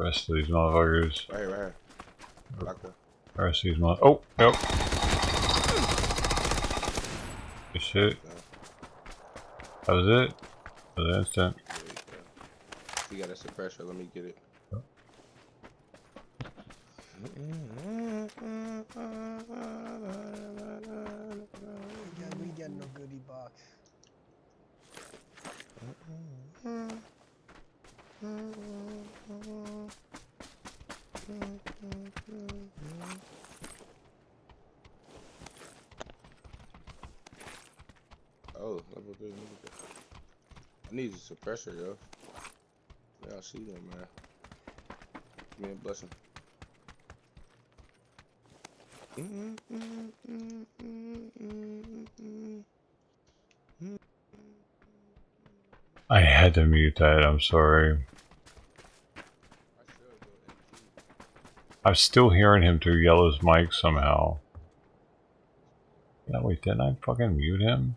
Rest of these motherfuckers. Right here. Locker. Rest of these motherfuckers. Oh, yep. Good shit. That was it. That was instant. You got a suppressor, let me get it. Yep. We got no goodie box. Oh, level 3. I need a suppressor, yo. Yeah, I see them, man. Give me a blessing. I had to mute that, I'm sorry. I'm still hearing him through Yellow's mic somehow. Yeah, wait, didn't I fucking mute him?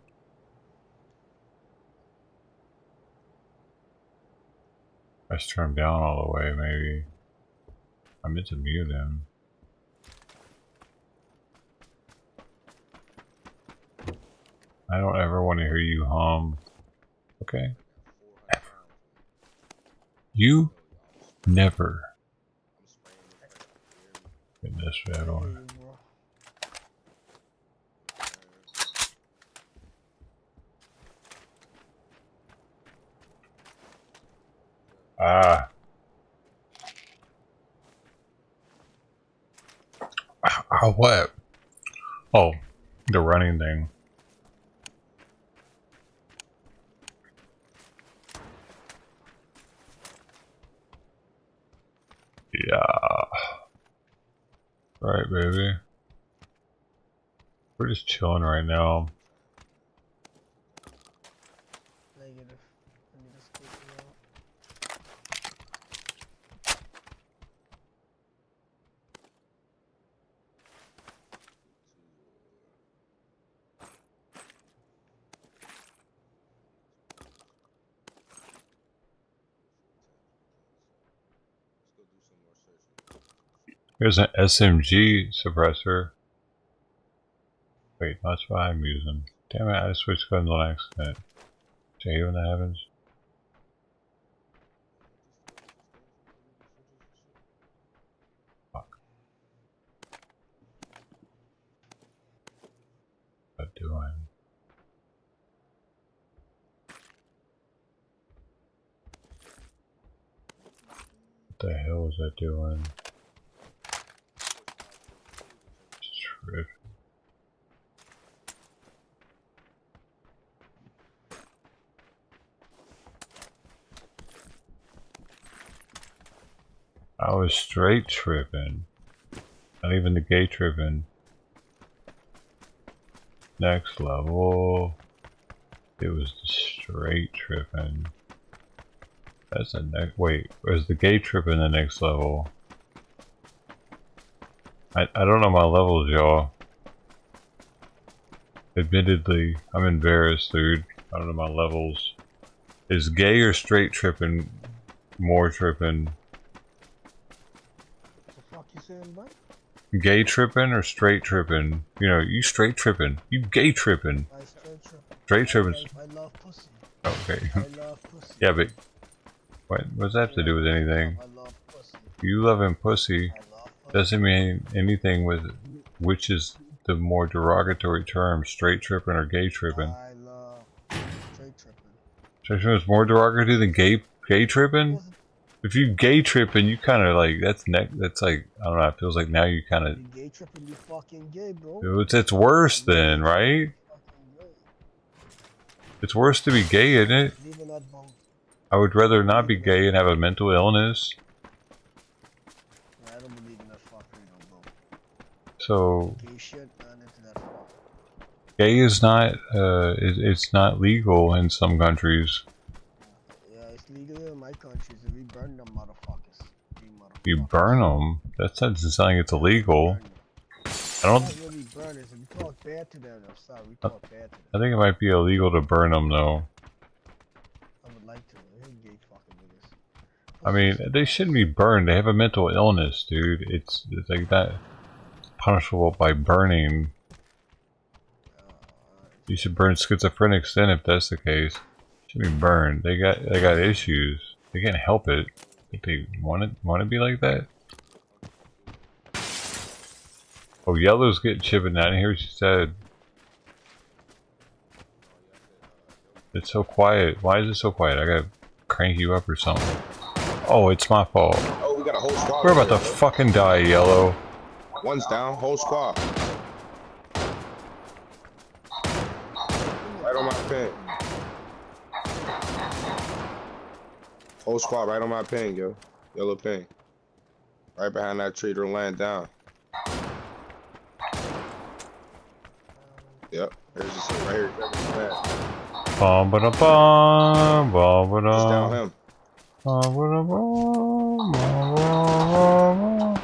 Let's turn him down all the way, maybe. I meant to mute him. I don't ever want to hear you hum. Okay? Ever. You never. In this battle. Ah. What? Oh, the running thing. Yeah. Right, baby. We're just chilling right now. Negative. Let me just take it out. Here's an SMG suppressor. Wait, that's what I'm using. Damn it, I switched guns on accident. Do you hate when that happens? Fuck. What am I doing? What the hell was I doing? Tripping. I was straight tripping. Not even the gay tripping. Next level. It was the straight tripping. That's the next. Wait, was the gay tripping the next level? I don't know my levels, y'all. Admittedly, I'm embarrassed, dude. I don't know my levels. Is gay or straight tripping more tripping? What the fuck you saying, bud? Gay tripping or straight tripping? You know, you straight tripping. You gay tripping. I straight tripping. Straight tripping. I love pussy. Okay. I love pussy. Yeah, but what does that have to do with anything? I love pussy. You loving pussy doesn't mean anything with which is the more derogatory term, straight tripping or gay tripping. I love straight tripping. Straight tripping is more derogatory than gay tripping? If you gay tripping, you kind of like, that's like, I don't know, it feels like now you kind of... You gay tripping, you fucking gay, bro. It's worse then, right? It's worse to be gay, isn't it? Leaving that bone. I would rather not be gay and have a mental illness. I don't believe in that fuckery, though, bro. So... Gay shit, not into that fuck. Gay is not, it's not legal in some countries. Yeah, it's legal in my countries, and we burn them motherfuckers. You burn them? That doesn't sound like it's illegal. I don't... Not really burn it, we talk bad to them, I'm sorry, we talk bad to them. I think it might be illegal to burn them, though. I would like to, I hate gay fucking niggas. I mean, they shouldn't be burned. They have a mental illness, dude. It's like that. It's punishable by burning. You should burn schizophrenics then, if that's the case. Should be burned. They got issues. They can't help it. If they want to be like that. Oh, yellow's getting chipping. I didn't hear what she said. It's so quiet. Why is it so quiet? I gotta crank you up or something. Oh, it's my fault. Oh, we got a whole squad. We're about to fucking die, yellow. One's down, whole squad. Right on my pin. Whole squad right on my pin, yo. Yellow pin. Right behind that tree, they're laying down. Yep, there's this right here. Bum ba da bum, bum ba da. Just down him. Bum ba da bum, bum ba da.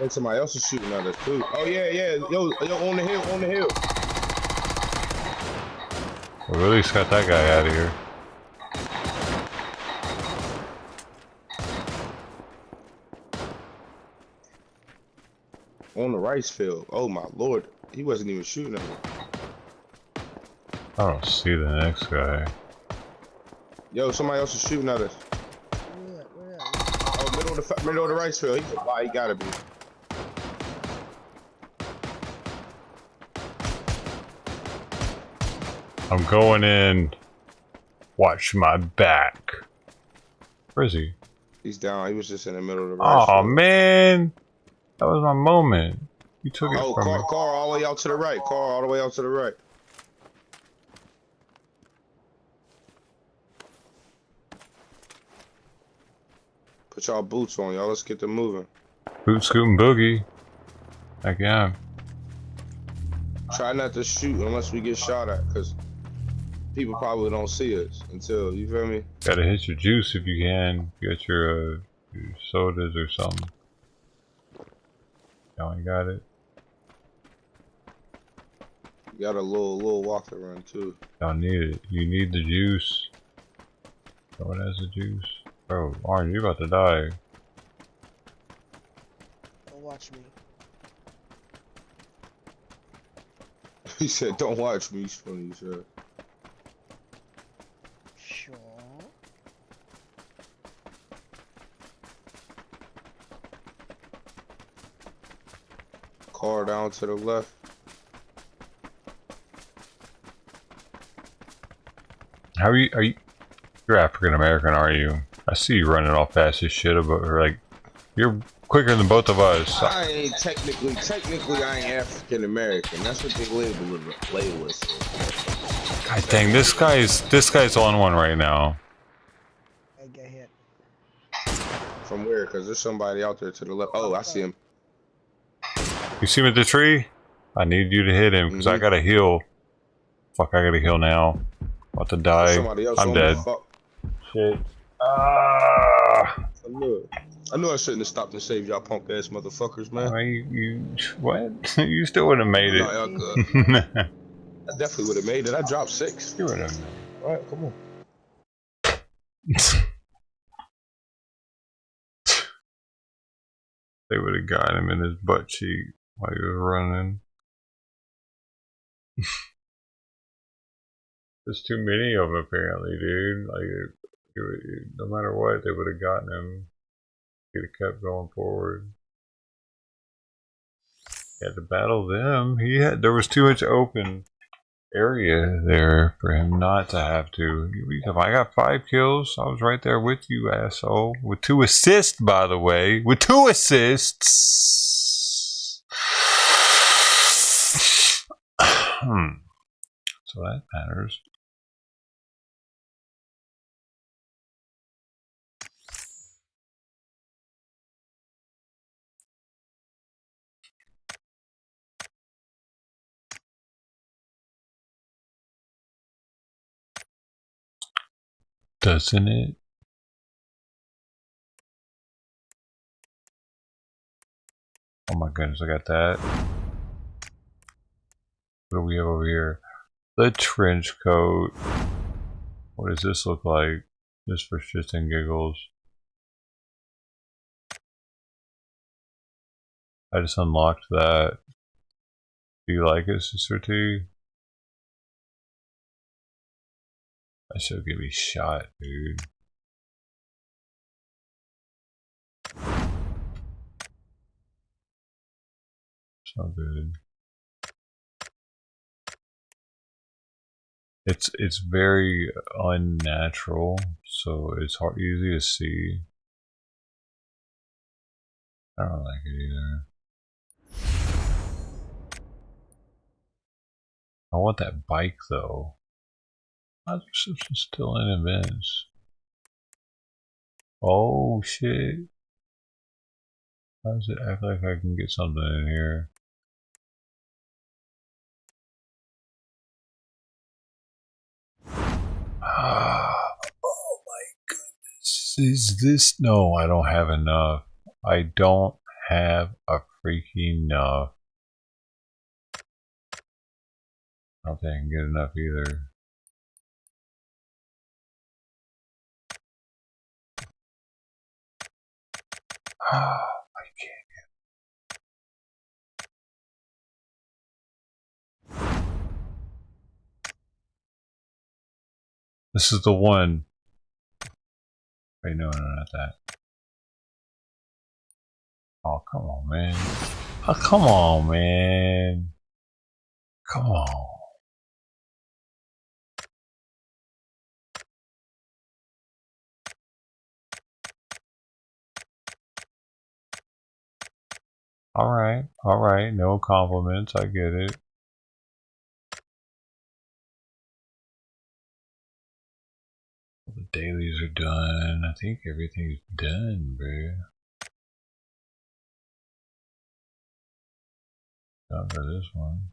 And somebody else is shooting at us too. Oh yeah, yo, on the hill, on the hill. We really just got that guy out of here. On the rice field. Oh my lord, he wasn't even shooting at me. I don't see the next guy. Yo, somebody else is shooting at us. Oh, middle of the rice field. He gotta be. I'm going in. Watch my back. Where is he? He's down. He was just in the middle of the rice Oh field. man, that was my moment. You took it from me. Car all the way out to the right. Car all the way out to the right. Put y'all boots on, y'all. Let's get them moving. Boot scooting boogie. Heck yeah. Try not to shoot unless we get shot at, because people probably don't see us until, you feel me? Gotta hit your juice if you can. Get your sodas or something. Y'all ain't got it. You got a little walk around too. Y'all need it. You need the juice. No one has the juice. Bro, Orange, you about to die. Don't watch me. He said, "Don't watch me." He's funny, he said. Sure. Car down to the left. How are you? You're African American, are you? I see you running all fast as shit, but like, you're quicker than both of us. I ain't technically I ain't African American. That's what they label us. God dang, this guy's on one right now. I get hit. From where? Cause there's somebody out there to the left. Oh, I see him. You see him at the tree? I need you to hit him because I gotta heal. Fuck, I gotta heal now. About to die. I'm dead. Shit. I knew I shouldn't have stopped and saved y'all punk ass motherfuckers, man. You what? You still would have made it. No, y'all good. I definitely would have made it. I dropped 6. You would have. Alright, come on. They would have got him in his butt cheek while he was running. There's too many of them apparently, dude. Like, no matter what, they would have gotten him. He'd have kept going forward. He had to battle them. There was too much open area there for him not to have to. I got 5 kills. I was right there with you, asshole. With 2 assists, by the way. With 2 assists. So that matters. Doesn't it? Oh my goodness, I got that. What do we have over here? The trench coat. What does this look like? Just for shits and giggles. I just unlocked that. Do you like it, Sister T? I should get me shot, dude. So good. It's very unnatural, so it's easy to see. I don't like it either. I want that bike though. How's reception still in events? Oh shit. How does it act like I can get something in here? Oh my goodness. Is this? No, I don't have enough. I don't have a freaking enough. I don't think I can get enough either. I can't. This is the one. Wait, no, not that. Oh, come on, man. Oh, come on, man. Come on. Alright, no compliments, I get it. The dailies are done. I think everything's done, bro. Not for this one.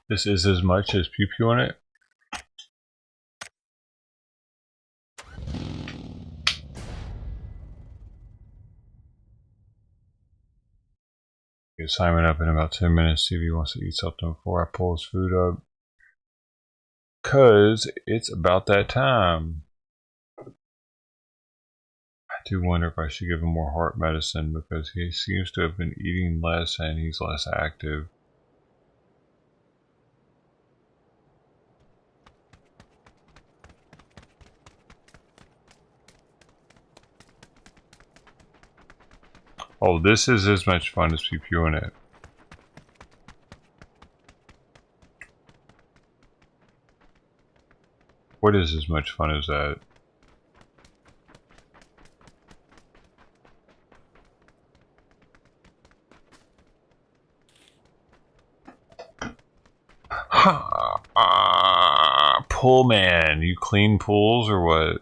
This is as much as pew pew on it. Get Simon up in about 10 minutes, see if he wants to eat something before I pull his food up. Cause it's about that time. I do wonder if I should give him more heart medicine because he seems to have been eating less and he's less active. Oh, this is as much fun as PPUing it. What is as much fun as that? Pool man, you clean pools or what?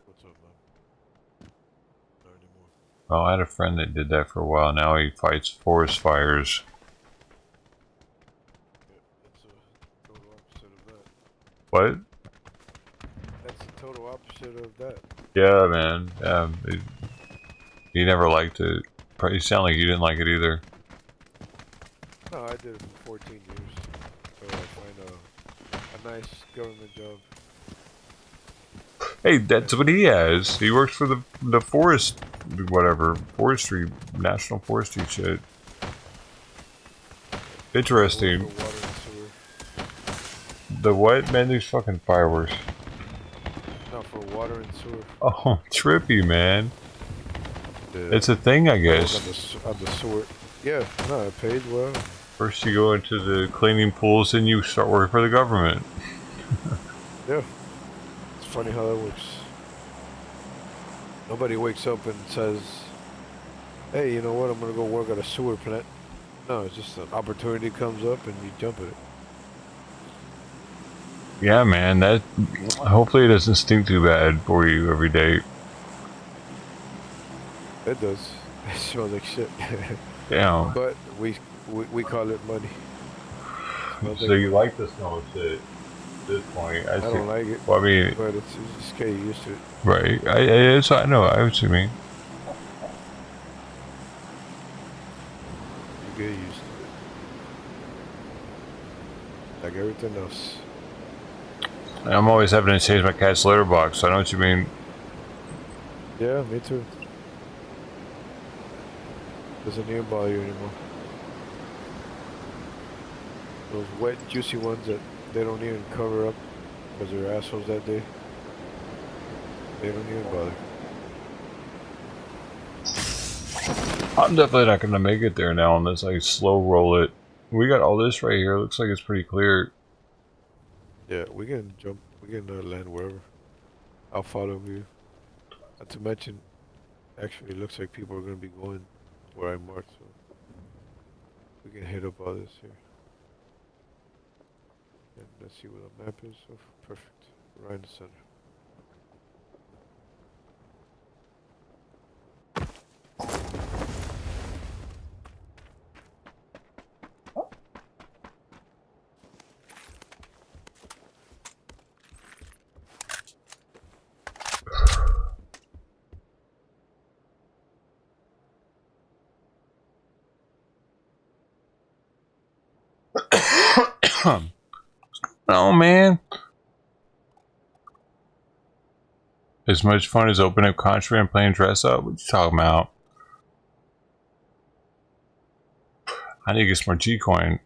Oh, I had a friend that did that for a while. Now he fights forest fires. What? That's the total opposite of that. Yeah, man. Yeah, he never liked it. You sound like you didn't like it either. No, I did it for 14 years. So I find a nice government job. Hey, that's what he has. He works for the forest, whatever, forestry, national forestry shit. Interesting. The what? Man, these fucking fireworks. No, for water and sewer. Oh, trippy, man. Yeah. It's a thing, I guess. On the sewer. Yeah, no, I paid well. First you go into the cleaning pools, then you start working for the government. Yeah. It's funny how that works. Nobody wakes up and says, hey, you know what, I'm going to go work at a sewer plant. No, it's just an opportunity comes up and you jump at it. Yeah, man, that hopefully it doesn't stink too bad for you every day. It does. It smells like shit. Yeah. But we call it money. So you like the smell of shit at this point? I don't like it. Well, I mean, but it's just get used to it. right? I know. I know what you mean. You get used to it. Like everything else. I'm always having to change my cat's litter box. So I know what you mean. Yeah, me too. Doesn't even bother you anymore. Those wet, juicy ones that they don't even cover up because they're assholes that day. They don't even bother. I'm definitely not going to make it there now unless I slow roll it. We got all this right here. Looks like it's pretty clear. Yeah, we can jump. We can land wherever. I'll follow you. Not to mention, actually, it looks like people are going to be going where I marked, so we can hit up all this here. And let's see where the map is. So perfect. Right in the center. Oh, man. As much fun as opening up country and playing dress up? What you talking about? I need to get some more G-Coin.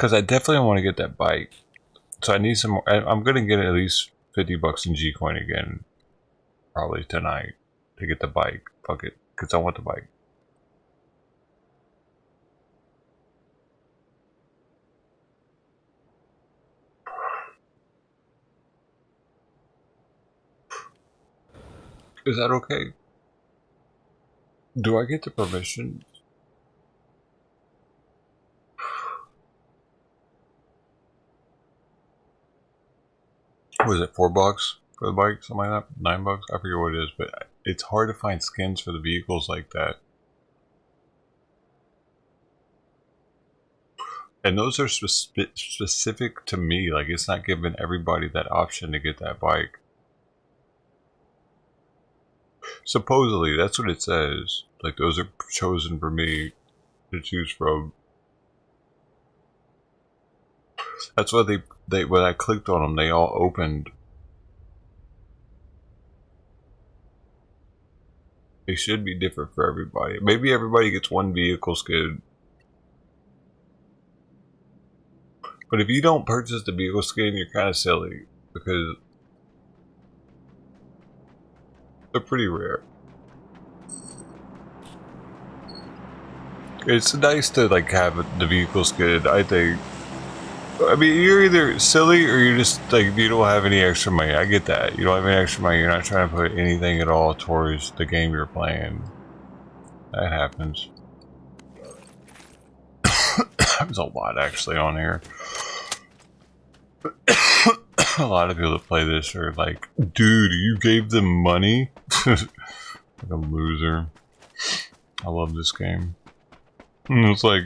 Because I definitely want to get that bike. So I need some more. I'm going to get at least $50 in G-Coin again. Probably tonight. To get the bike. Fuck it. Because I want the bike. Is that okay? Do I get the permission? Was it $4 for the bike? Something like that? $9? I forget what it is, but it's hard to find skins for the vehicles like that. And those are specific to me. Like, it's not giving everybody that option to get that bike. Supposedly, that's what it says. Like, those are chosen for me to choose from. That's why they when I clicked on them, they all opened. They should be different for everybody. Maybe everybody gets one vehicle skin. But if you don't purchase the vehicle skin, you're kind of silly. Because they're pretty rare. It's nice to like have the vehicle skin, I think. I mean, you're either silly or you're just like, you don't have any extra money. I get that. You don't have any extra money. You're not trying to put anything at all towards the game you're playing. That happens. There's a lot actually on here. A lot of people that play this are like, dude, you gave them money? Like a loser. I love this game. It's like,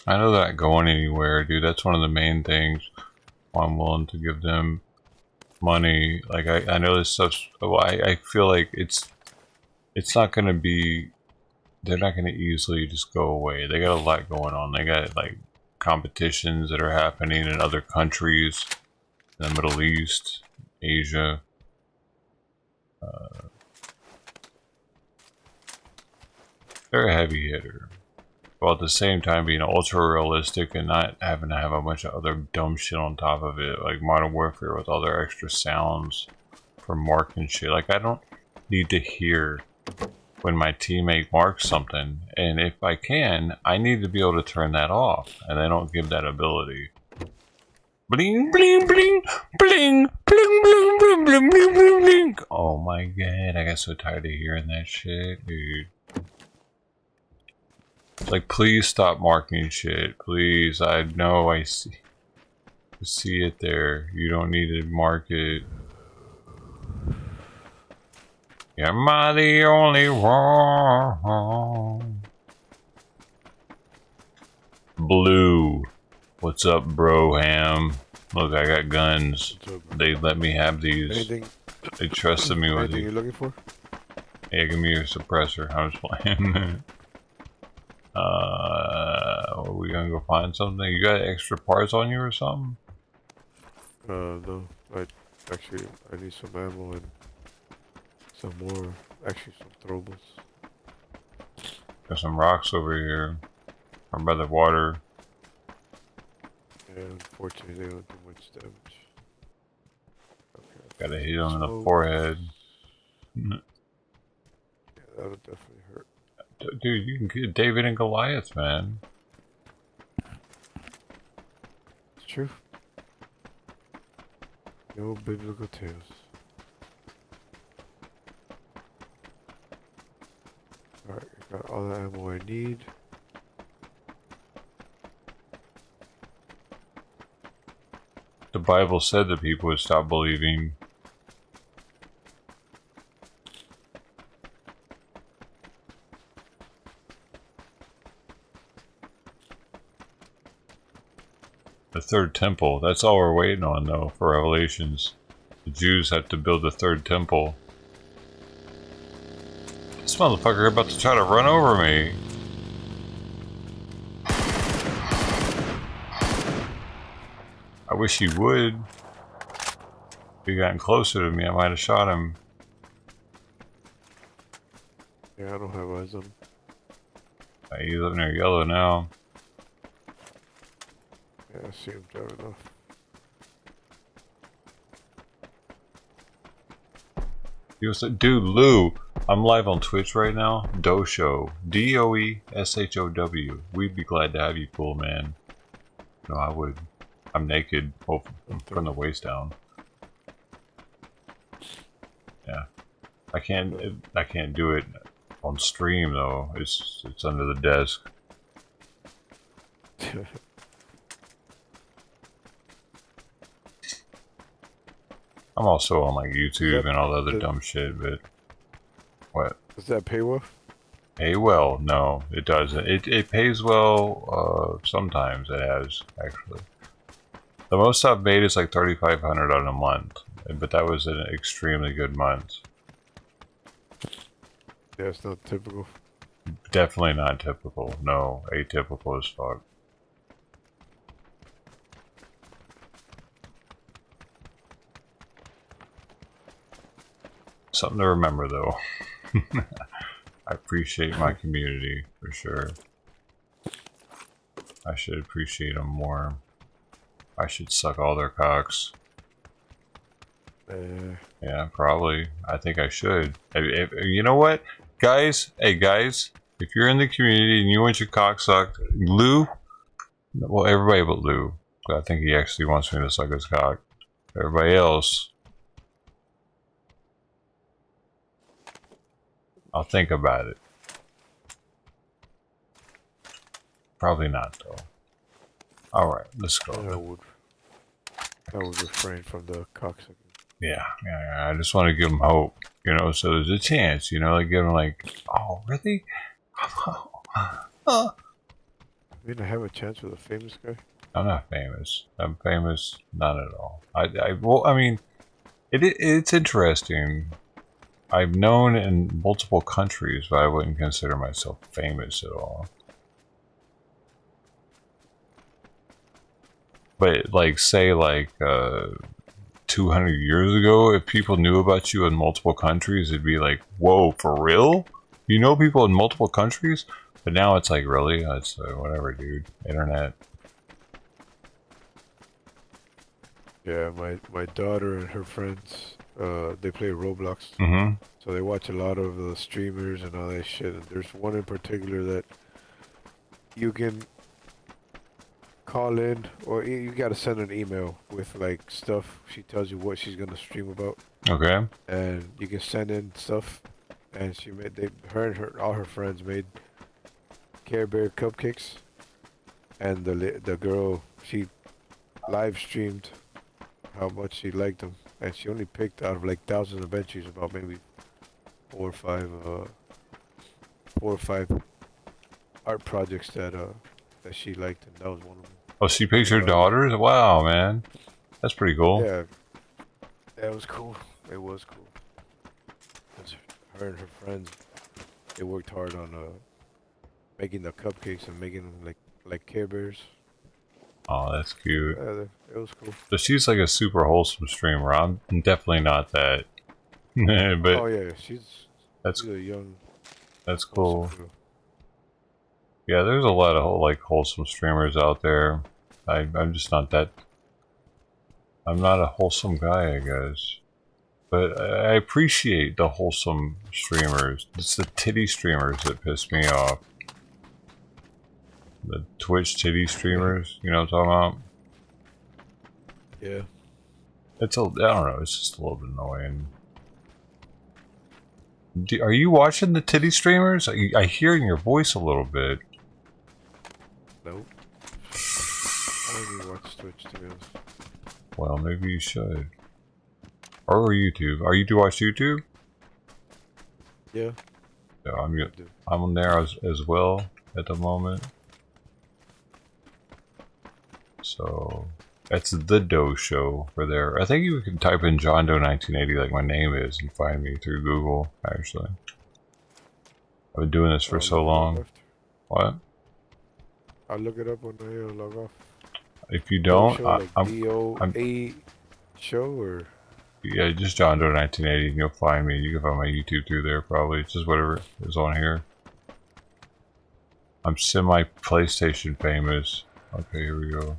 I know they're not going anywhere, dude. That's one of the main things why I'm willing to give them money. Like, I know this stuff's... Well, I feel like it's not going to be... They're not going to easily just go away. They got a lot going on. They got, like, competitions that are happening in other countries. In the Middle East, Asia. They're a heavy hitter. While at the same time being ultra realistic and not having to have a bunch of other dumb shit on top of it, like Modern Warfare with all their extra sounds for marking shit. Like, I don't need to hear when my teammate marks something, and if I can, I need to be able to turn that off, and they don't give that ability. Bling, bling, bling, bling, bling, bling, bling, bling, bling, bling, bling. Oh my god, I got so tired of hearing that shit, dude. Like, please stop marking shit. Please, I know I see it there. You don't need to mark it. Am I the only one? Blue. What's up, bro ham? Look, I got guns. They let me have these. Anything? They trusted me with Anything these. you're looking for? Yeah, give me your suppressor. I was playing. Are we gonna go find something? You got extra parts on you or something? No. I need some ammo and some more. Actually, some throwables. Got some rocks over here. Or by the water. Yeah, unfortunately, they don't do much damage. Okay. Gotta hit him in the forehead. Yeah, that'll definitely hurt. Dude, you can get David and Goliath, man. It's true. No biblical tales. Alright, I got all the ammo I need. The Bible said that people would stop believing. The third temple. That's all we're waiting on, though, for Revelations. The Jews have to build the third temple. This motherfucker about to try to run over me. I wish he would. If he gotten closer to me, I might have shot him. Yeah, I don't have eyes on him. He's up near yellow now. Yeah, I see him driving off. He was like, dude, Lou, I'm live on Twitch right now. Doshow. DOESHOW. We'd be glad to have you, cool man. No, I would. I'm naked, from the waist down. Yeah. I can't do it on stream though. It's under the desk. I'm also on like YouTube and all the other dumb shit, but what? Does that pay well? Pay well? No, it doesn't. It pays well. Sometimes it has actually. The most I've made is like 3,500 on a month, but that was an extremely good month. Yeah, it's not typical. Definitely not typical. No, atypical as fuck. Something to remember though. I appreciate my community for sure. I should appreciate them more. I should suck all their cocks. Yeah, probably. I think I should. You know what? Guys, hey guys, if you're in the community and you want your cock sucked, Lou, well, everybody but Lou. I think he actually wants me to suck his cock. Everybody else, I'll think about it. Probably not, though. Alright, let's go. I would refrain from the cocksucking. Yeah, I just want to give him hope, you know, so there's a chance, you know, like give him like, oh, really? I mean, I have a chance with a famous guy. I'm not famous. I'm famous, not at all. Well, I mean, it's interesting. I've known in multiple countries, but I wouldn't consider myself famous at all. But like, say like 200 years ago, if people knew about you in multiple countries, it'd be like, whoa, for real? You know people in multiple countries? But now it's like, really? It's whatever, dude. Internet. Yeah, my daughter and her friends, they play Roblox. Mm-hmm. So they watch a lot of the streamers and all that shit. And there's one in particular that you can call in, or you gotta send an email with like stuff. She tells you what she's gonna stream about. Okay. And you can send in stuff, and she made all her friends made Care Bear cupcakes, and the girl, she live streamed how much she liked them, and she only picked out of like thousands of entries about maybe 4 or 5 art projects that she liked, and that was one of them. Oh, she picks her daughters? Wow, man. That's pretty cool. Yeah, that was cool. It was cool. 'Cause her and her friends, they worked hard on making the cupcakes and making them like Care Bears. Oh, that's cute. Yeah, it was cool. So she's like a super wholesome streamer. I'm definitely not that. But oh yeah, she's a young. That's cool. Yeah, there's a lot of like wholesome streamers out there. I'm just not that. I'm not a wholesome guy, I guess. But I appreciate the wholesome streamers. It's the titty streamers that piss me off. The Twitch titty streamers, you know what I'm talking about? Yeah. It's I don't know, it's just a little bit annoying. Are you watching the titty streamers? I hear in your voice a little bit. Nope. I don't even watch Twitch, to be honest. Well, maybe you should. Or YouTube. Are you to watch YouTube? Yeah. Yeah, I'm on there as well at the moment. So that's the Doe Show for there. I think you can type in John Doe 1980 like my name is and find me through Google. Actually, I've been doing this for so long. What? I'll look it up when I log off. If you don't, show, like I'm DOA show or yeah, just John Doe 1980 and you'll find me. You can find my YouTube through there probably. It's just whatever is on here. I'm semi PlayStation famous. Okay, here we go.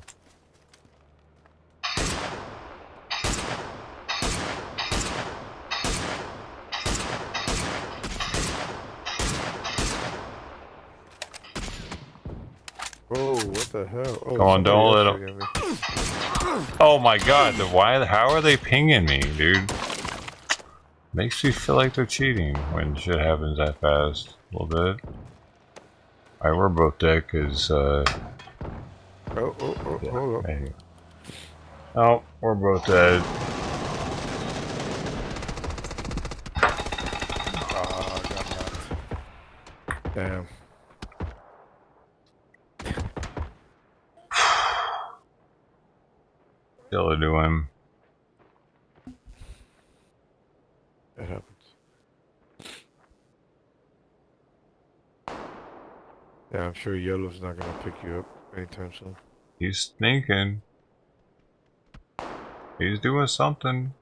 oh, what the hell? Oh, Come on, don't let them. Oh my god, how are they pinging me, dude? Makes me feel like they're cheating when shit happens that fast. A little bit. Alright, we're both dead because, Oh, yeah, hold on. Maybe. Oh, we're both dead. Ah, got knocked. Damn. Still doing. That happens. Yeah, I'm sure Yellow's not gonna pick you up anytime soon. He's thinking. He's doing something.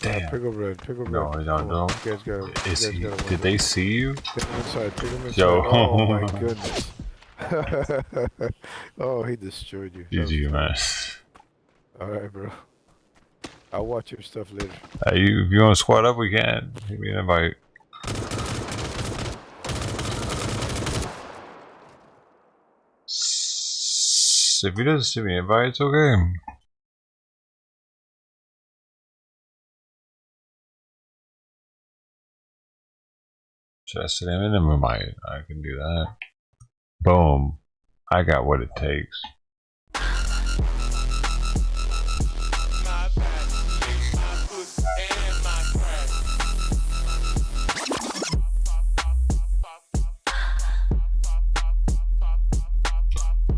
Damn. Pick up red. Pick up No, red. no, no. You guys gotta Did they see you? Take him inside. Take him inside. Yo. Oh my goodness. Oh, he destroyed you. GG, man. Alright, bro. I'll watch your stuff later. If you want to squad up, we can. Give me an invite. If he doesn't send me an invite, it's okay. Should I send him an invite? I can do that. Boom. I got what it takes.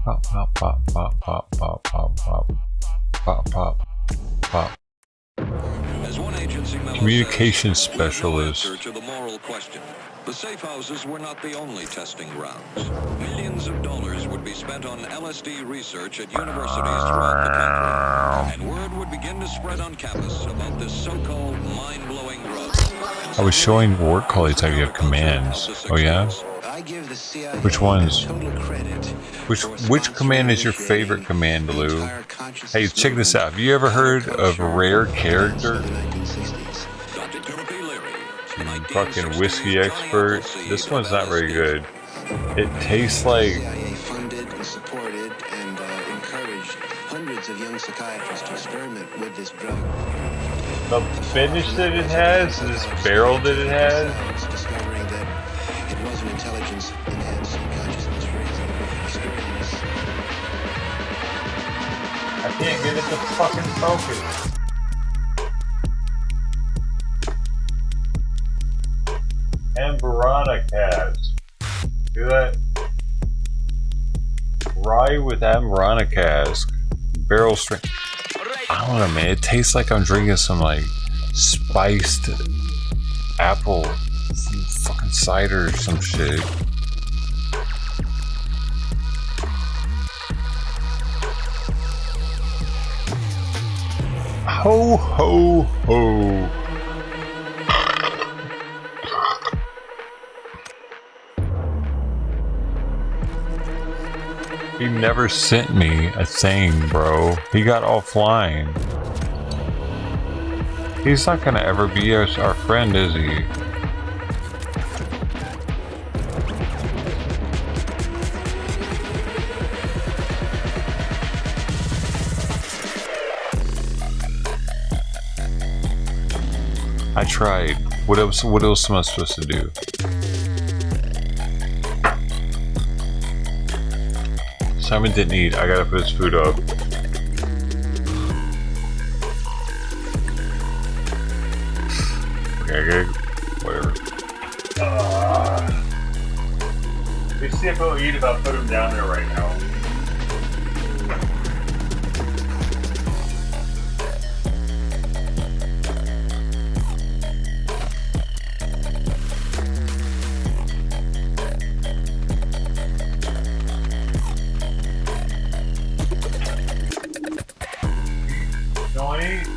Pop, pop, pop, pop, pop, pop, pop, pop, pop, pop, pop. As one agency memo Communication says, specialist. no answer to the moral question. The safe houses were not the only testing grounds. Millions of dollars would be spent on LSD research at universities throughout the country, and word would begin to spread on campus about this so-called mind-blowing drug. I was showing work colleagues how you have commands. Oh yeah? Which ones? Which command is your favorite command, Lou? Hey, check this out. Have you ever heard of Rare Character? Fucking whiskey expert. This one's not very good. It tastes like funded and supported and encouraged hundreds of young psychiatrists to experiment with this drug. the finish that it has, this barrel that it has. Discovering that it was an intelligence-enhancing consciousness-raising experience. I can't get it to fucking focus. Amberana cast. Do that. Rye with Amberana cask. Barrel strength. I don't know, man. It tastes like I'm drinking some like spiced apple fucking cider or some shit. Ho ho ho. He never sent me a thing, bro. He got offline. He's not gonna ever be our friend, is he? I tried. What else am I supposed to do? Simon didn't eat. I gotta put his food up. Okay, I gotta... whatever. Let's see if he'll eat if I put him down there right now.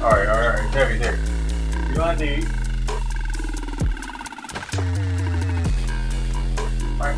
Alright. Heavy there. You want to eat? Alright.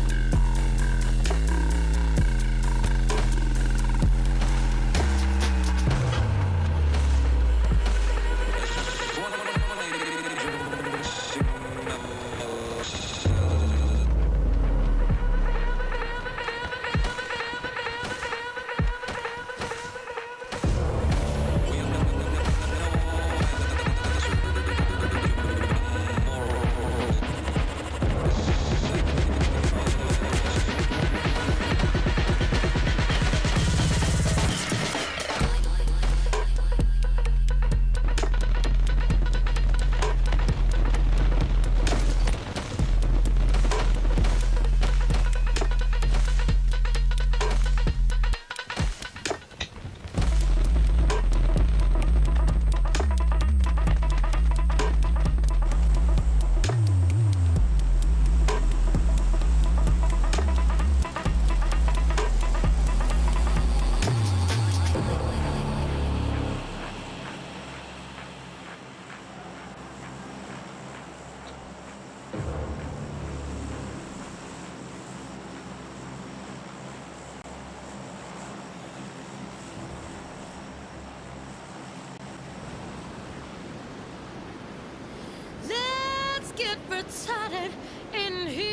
Let's get retarded in here.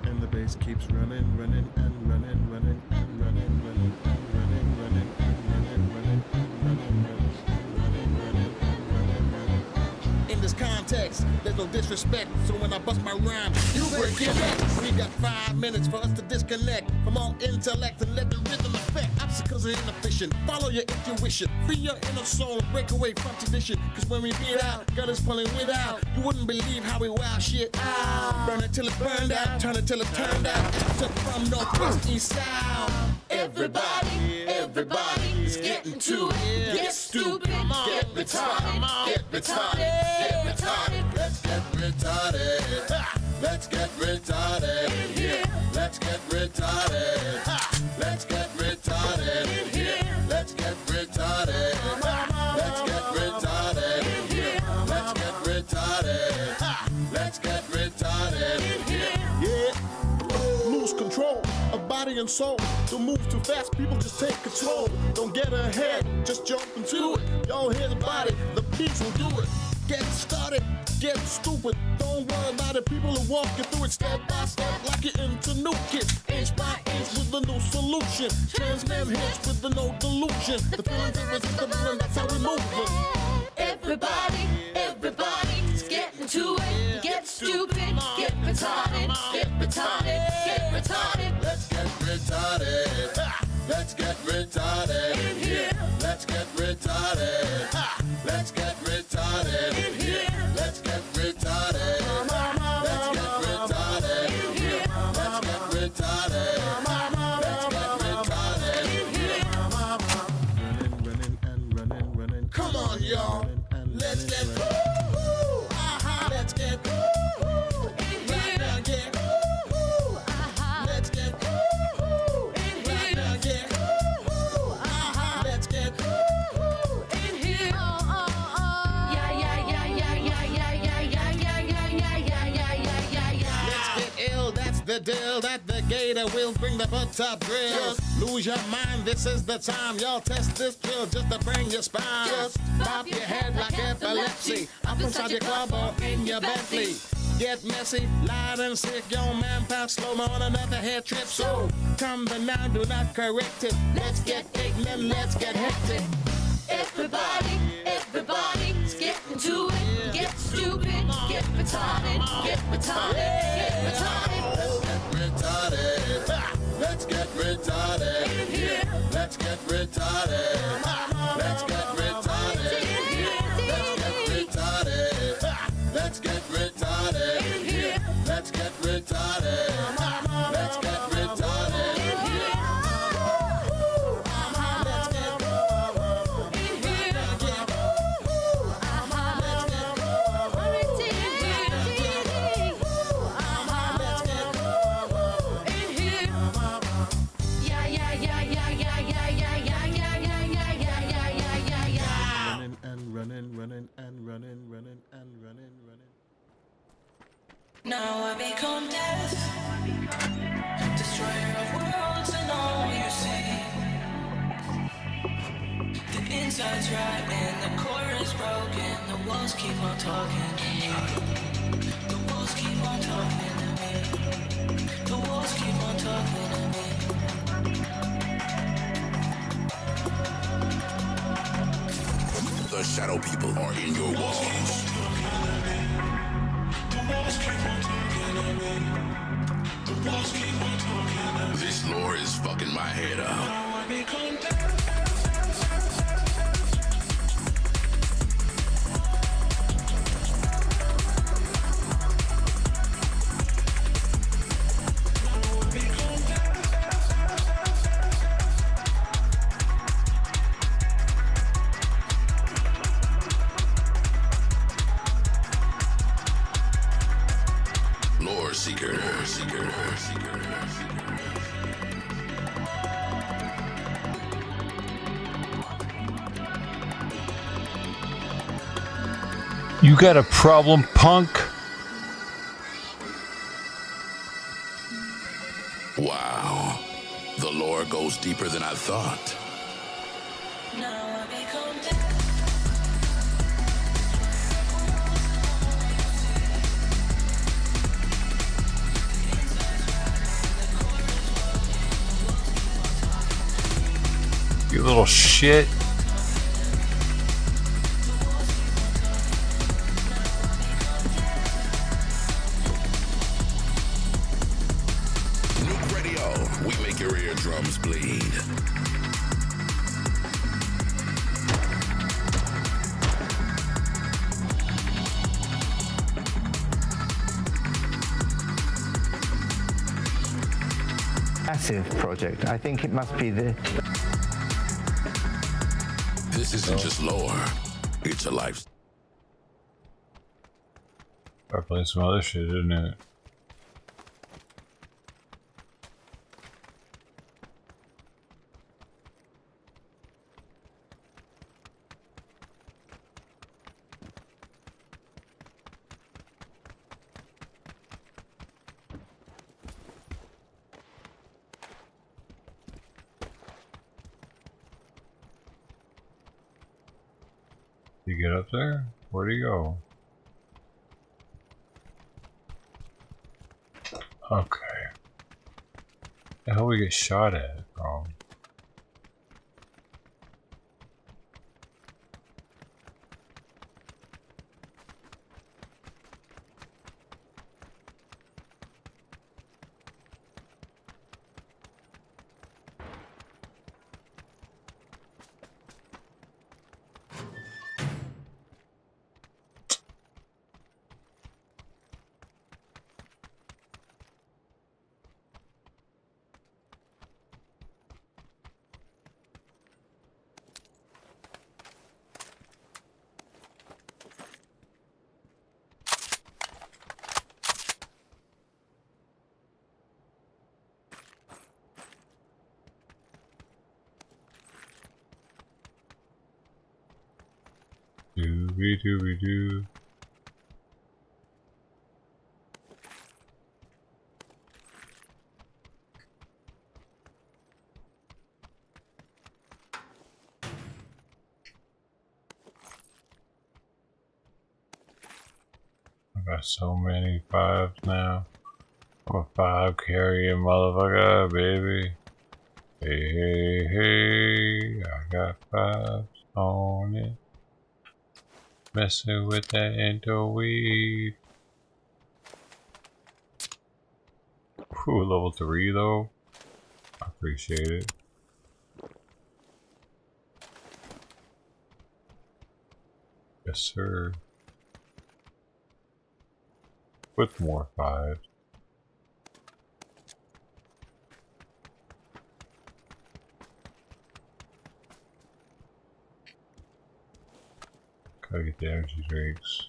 And the bass keeps running and running and running and running and running and running and running and running and running. In this context, there's no disrespect, so when I bust my rhyme, you break it. We got 5 minutes for us to disconnect from all intellect and let the rhythm affect. Obstacles are inefficient. Follow your intuition. Free your inner soul and break away from tradition. Cause when we beat out, gutters pulling without. You wouldn't believe how we wow shit out. Burn it till it burned out, turn it till it turned out. Took from northwest, east, south. Everybody is getting to it. Get stupid, get retarded, get retarded, get retarded. Let's get retarded. Let's get retarded in here. Let's get retarded. Let's get retarded in here. Let's get retarded. Let's get retarded in here. Let's get retarded. Let's get retarded in here. Yeah. Lose control of body and soul. Don't move too fast, people just take control. Don't get ahead, just jump into it. Y'all hear the body, the beats will do it. Get started, get stupid. Don't worry about it, people will walk you through it step by step like you're into new kits. Inch by inch with the new solution. Transmit hits with the no delusion. The feeling's irresistible and that's how we move it. Everybody's getting to it. Get stupid, get retarded, get retarded, get retarded. Let's get retarded. Let's get retarded in here. Let's get retarded. Let's get retarded in here. Let's get retarded. Let's get retarded in here. Let's get retarded. Let's get retarded in here. Running and running. Come on, y'all. Let's get let's get right now, get let's get right now, get let's get In here. Let's get ill, that's the deal. That the gator will bring the butt top drill. Lose your mind, this is the time. Y'all test this drill just to bring your spine. Just pop your head like epilepsy. Up inside your club or in your Bentley. Get messy, loud and sick. Yo, man, pass slow mo on another head trip. So come the now, do not correct it. Let's get ignorant, let's get hectic. Everybody's getting to it. Get stupid, get retarded, get retarded, get retarded. Let's get retarded in here. Let's get retarded. Let's get retarded in here. Let's get retarded in here. Let's get retarded. Let's get retarded in here. Let's Now I become death, destroyer of worlds and all you see. The inside's rotten, the core is broken, the walls keep on talking to me. The walls keep on talking to me. The walls keep on talking to me. The shadow people are in your walls. This lore is fucking my head up. Lore seeker. You got a problem, punk? Wow. The lore goes deeper than I thought. Now I become death. You little shit. Nuke Radio, we make your eardrums bleed. Massive project. I think it must be the... This isn't just lore, it's a life. I played some other shit, didn't it? You get up there? Where'd he go? Okay. The hell we get shot at, bro? Dooby-dooby-doo. I got so many fives now. I'm a five carrying motherfucker, baby. Hey, hey, hey, I got fives on it. Messing with that into weed. Ooh, level 3 though. I appreciate it. Yes, sir. With more fives. Gotta get the energy drinks.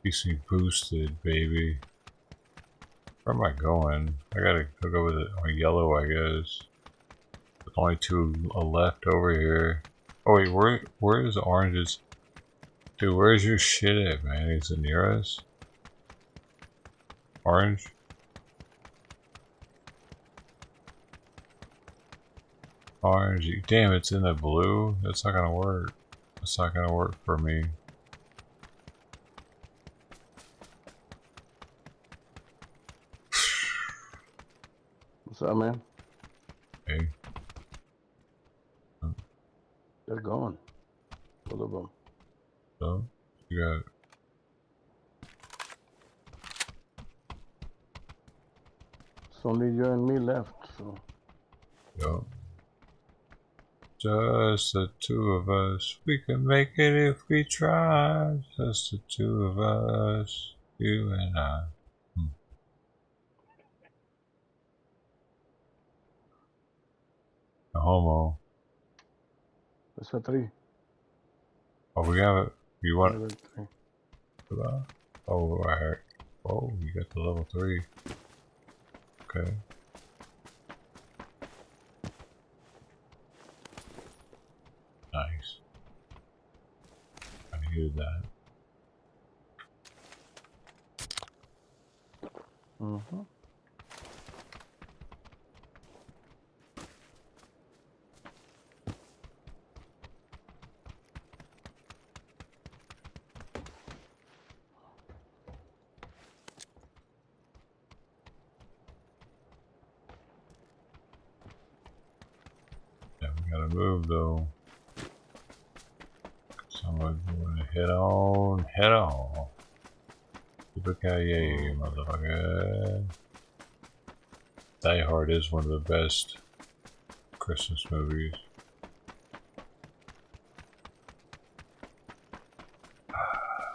Keeps me boosted, baby. Where am I going? I gotta go with it on yellow, I guess. With only 2 left over here. Oh wait, where is the oranges? Dude, where's your shit at, man? Is it near us? Orange? Orange. Damn, it's in the blue? That's not gonna work. That's not gonna work for me. What's up, man? Hey. They're gone. Full of them. So, you got... It's only you and me left, so. Yo. Just the two of us. We can make it if we try. Just the two of us. You and I. A homo. It's a 3. Oh, we have it. You want Level it? 3. Oh, alright. Oh, you got the level 3. Okay. Nice. I needed that. Mm-hmm. Yeah, we gotta move though. Someone's gonna head on, head on. Yippee-ki-yay, motherfucker. Die Hard is one of the best Christmas movies.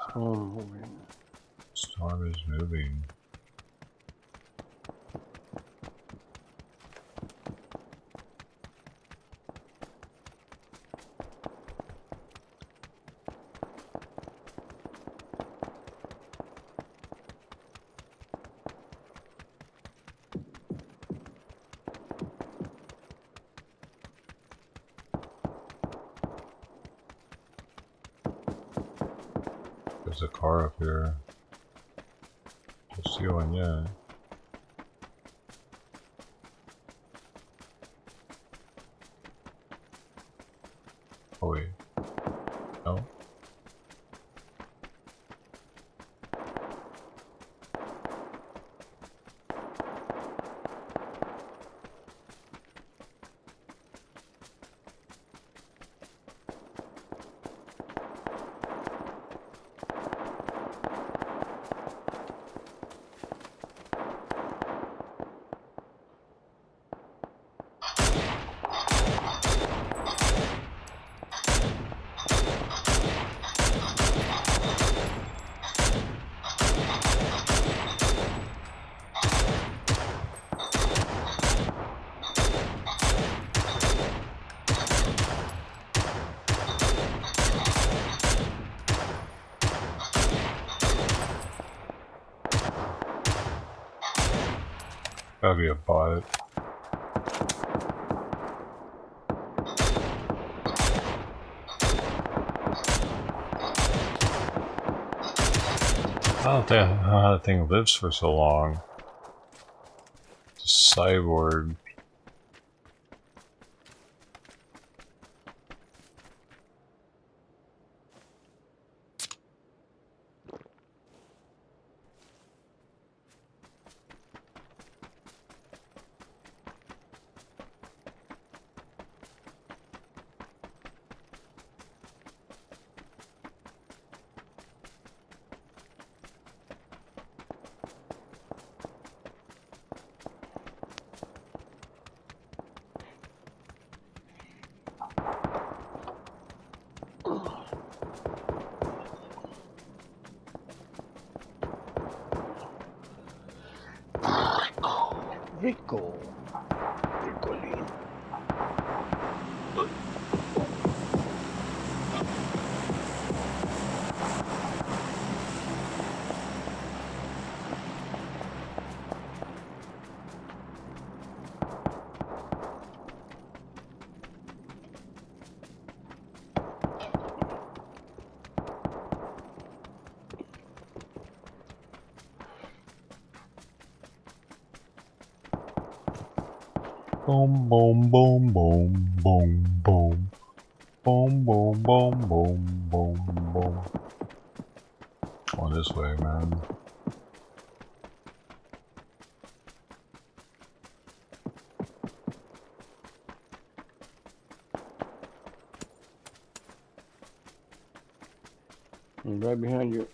Storm moving. Storm is moving. There's a car up here. Don't see one yet. Oh wait. No? Gotta be a bot. I don't know how that thing lives for so long. It's a cyborg. Rico. Ricolino. Boom, boom, boom, boom, boom, boom. Boom, boom, boom, boom, boom, boom. Oh, this way, man. I'm right behind you.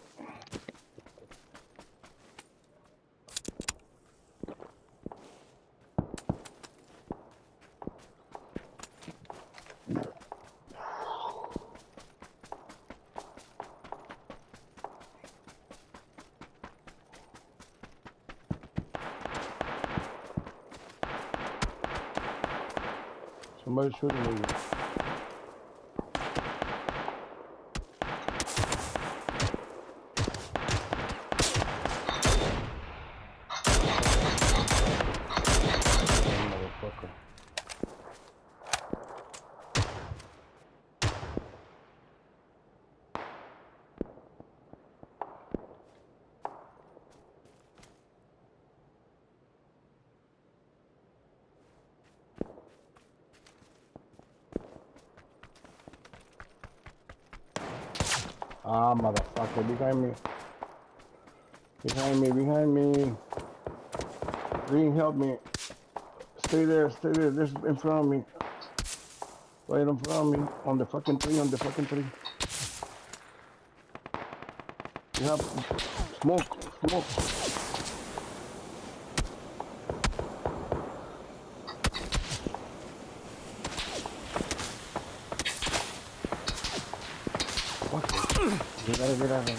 Somebody's shooting at you. Motherfucker. Ah, motherfucker, behind me. Behind me, behind me. Green, help me. Stay there, stay there. This in front of me. Right in front of me. On the fucking tree, on the fucking tree. You have smoke, smoke. Fuck it. You gotta get out of here.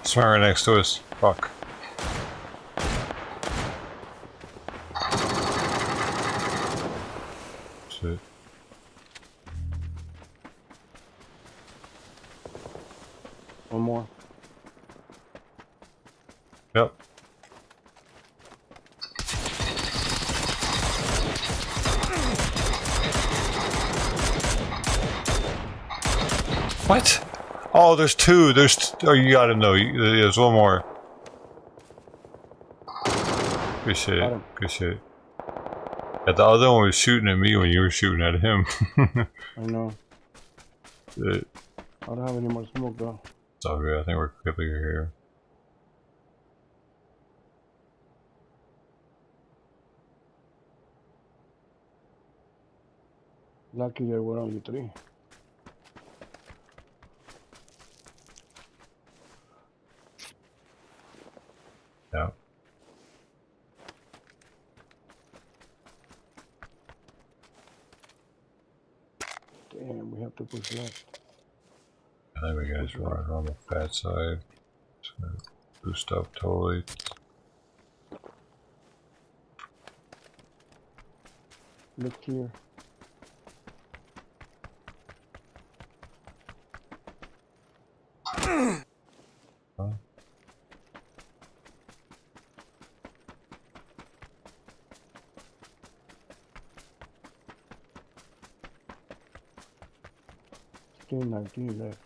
Smart right next to us. Fuck. Shit. One more. Yep. What? Oh, there's two. Oh, you gotta know. There's one more. Good shit. Good shit. Yeah, the other one was shooting at me when you were shooting at him. I know. Shit. I don't have any more smoke though. It's all good. I think we're quickly here. Lucky there were only 3. Yeah. Damn, we have to push left. I think we guys run on the fat side. Just gonna boost up totally. Look here. Huh? Still 19 left.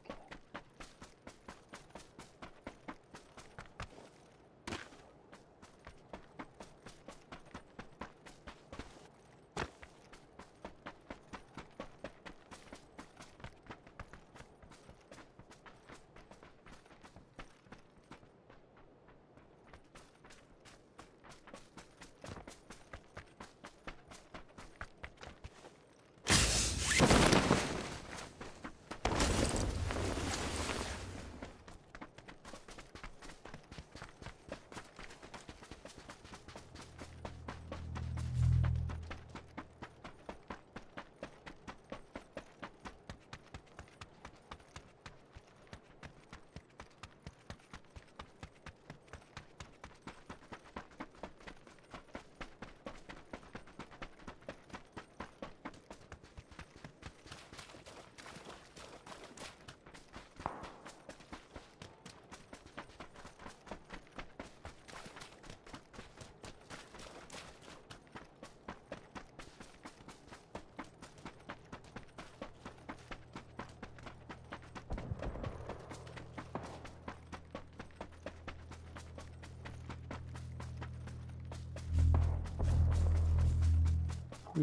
Bae.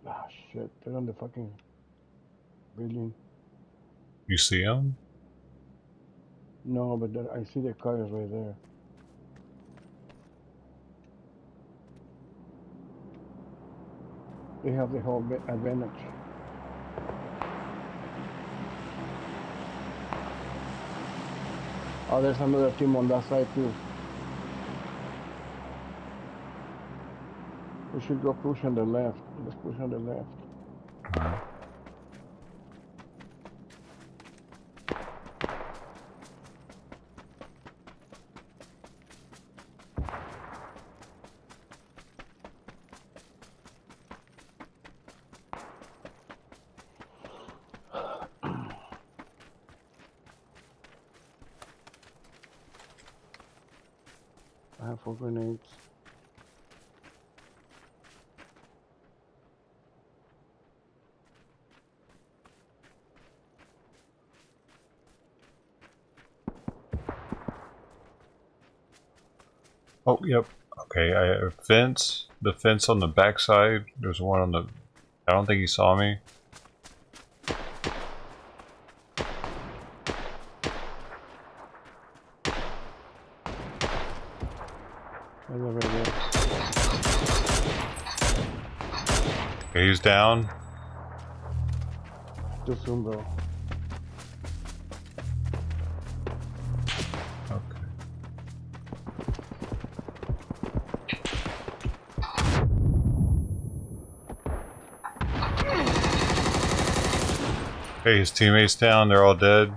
Ah, shit. They're on the fucking building. You see him? No, but I see the cars right there. They have the whole advantage. Oh, there's another team on that side too. We should go push on the left. Let's push on the left. I have 4 grenades. Oh, yep. Okay, I have a fence. The fence on the backside. There's one on the... I don't think he saw me. Okay, he's down. Too soon, bro. Okay, his teammates down. They're all dead.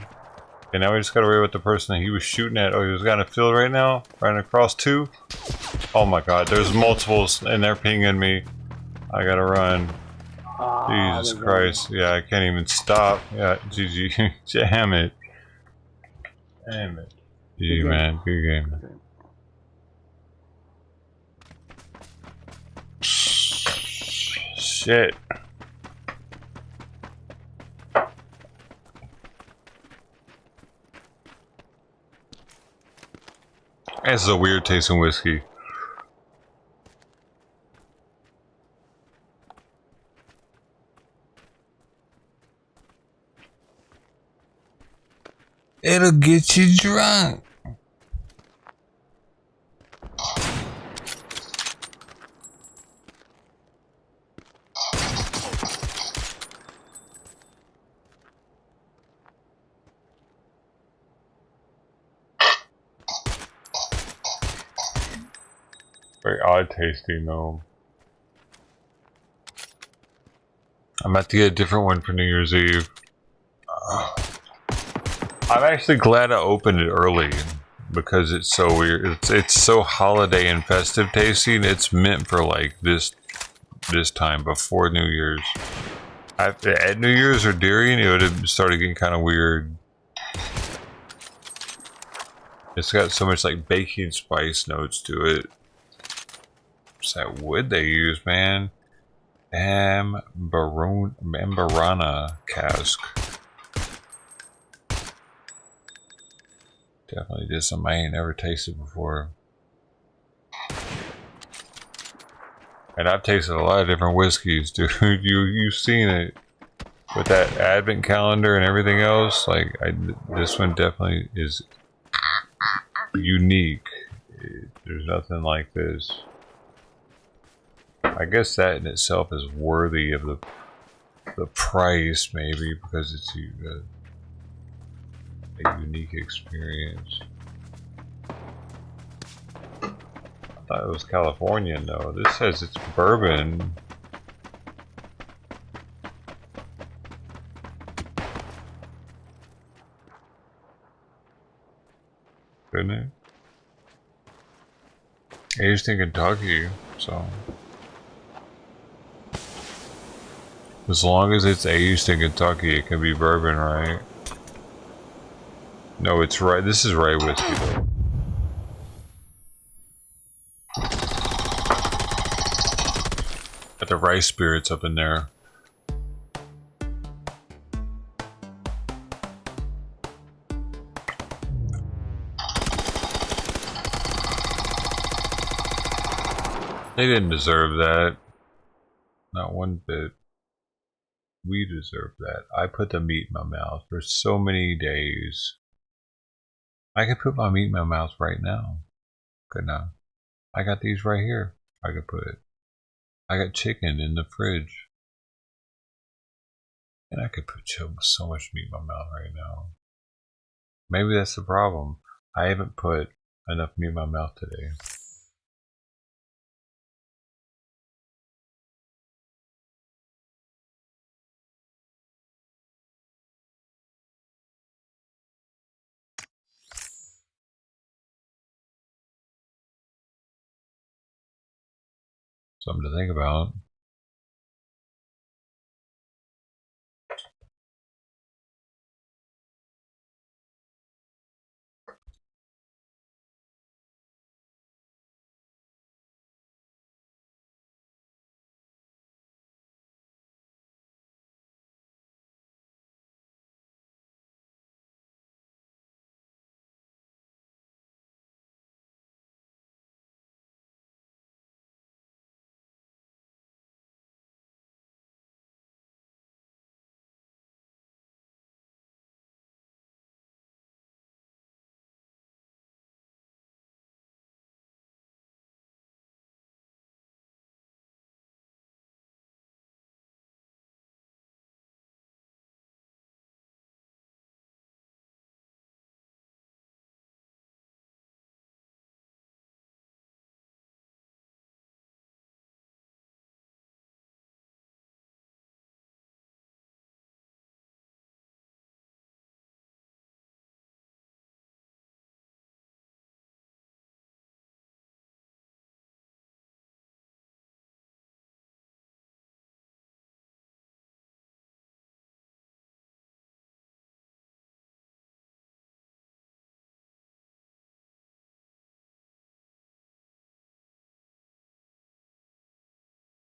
Okay, now we just gotta worry about the person that he was shooting at. Oh, he was got in a field right now? Running across 2? Oh my god, there's multiples and they're pinging me. I gotta run. Jesus Christ. Yeah, I can't even stop. Yeah, GG. Damn it. Damn it. GG, man. Good game. Shit. This is a weird tasting whiskey. It'll get you drunk. Very odd tasting though. I'm about to get a different one for New Year's Eve. I'm actually glad I opened it early because it's so weird. It's so holiday and festive tasting. It's meant for like this time before New Year's. At New Year's or during, it would have started getting kind of weird. It's got so much like baking spice notes to it. What's that wood they use, man? Amberana cask. Definitely did something I ain't never tasted before. And I've tasted a lot of different whiskeys, dude. You've seen it with that advent calendar and everything else. Like this one definitely is unique. There's nothing like this. I guess that in itself is worthy of the price, maybe, because it's a unique experience. I thought it was Californian though. This says it's bourbon. Couldn't it? Aged in Kentucky, so as long as it's aged in Kentucky, it can be bourbon, right? No, it's right. This is rye whiskey though. Got the rice spirits up in there. They didn't deserve that. Not one bit. We deserve that. I put the meat in my mouth for so many days. I could put my meat in my mouth right now. Couldn't I? I got these right here. I could put it. I got chicken in the fridge. And I could put so much meat in my mouth right now. Maybe that's the problem. I haven't put enough meat in my mouth today. Something to think about.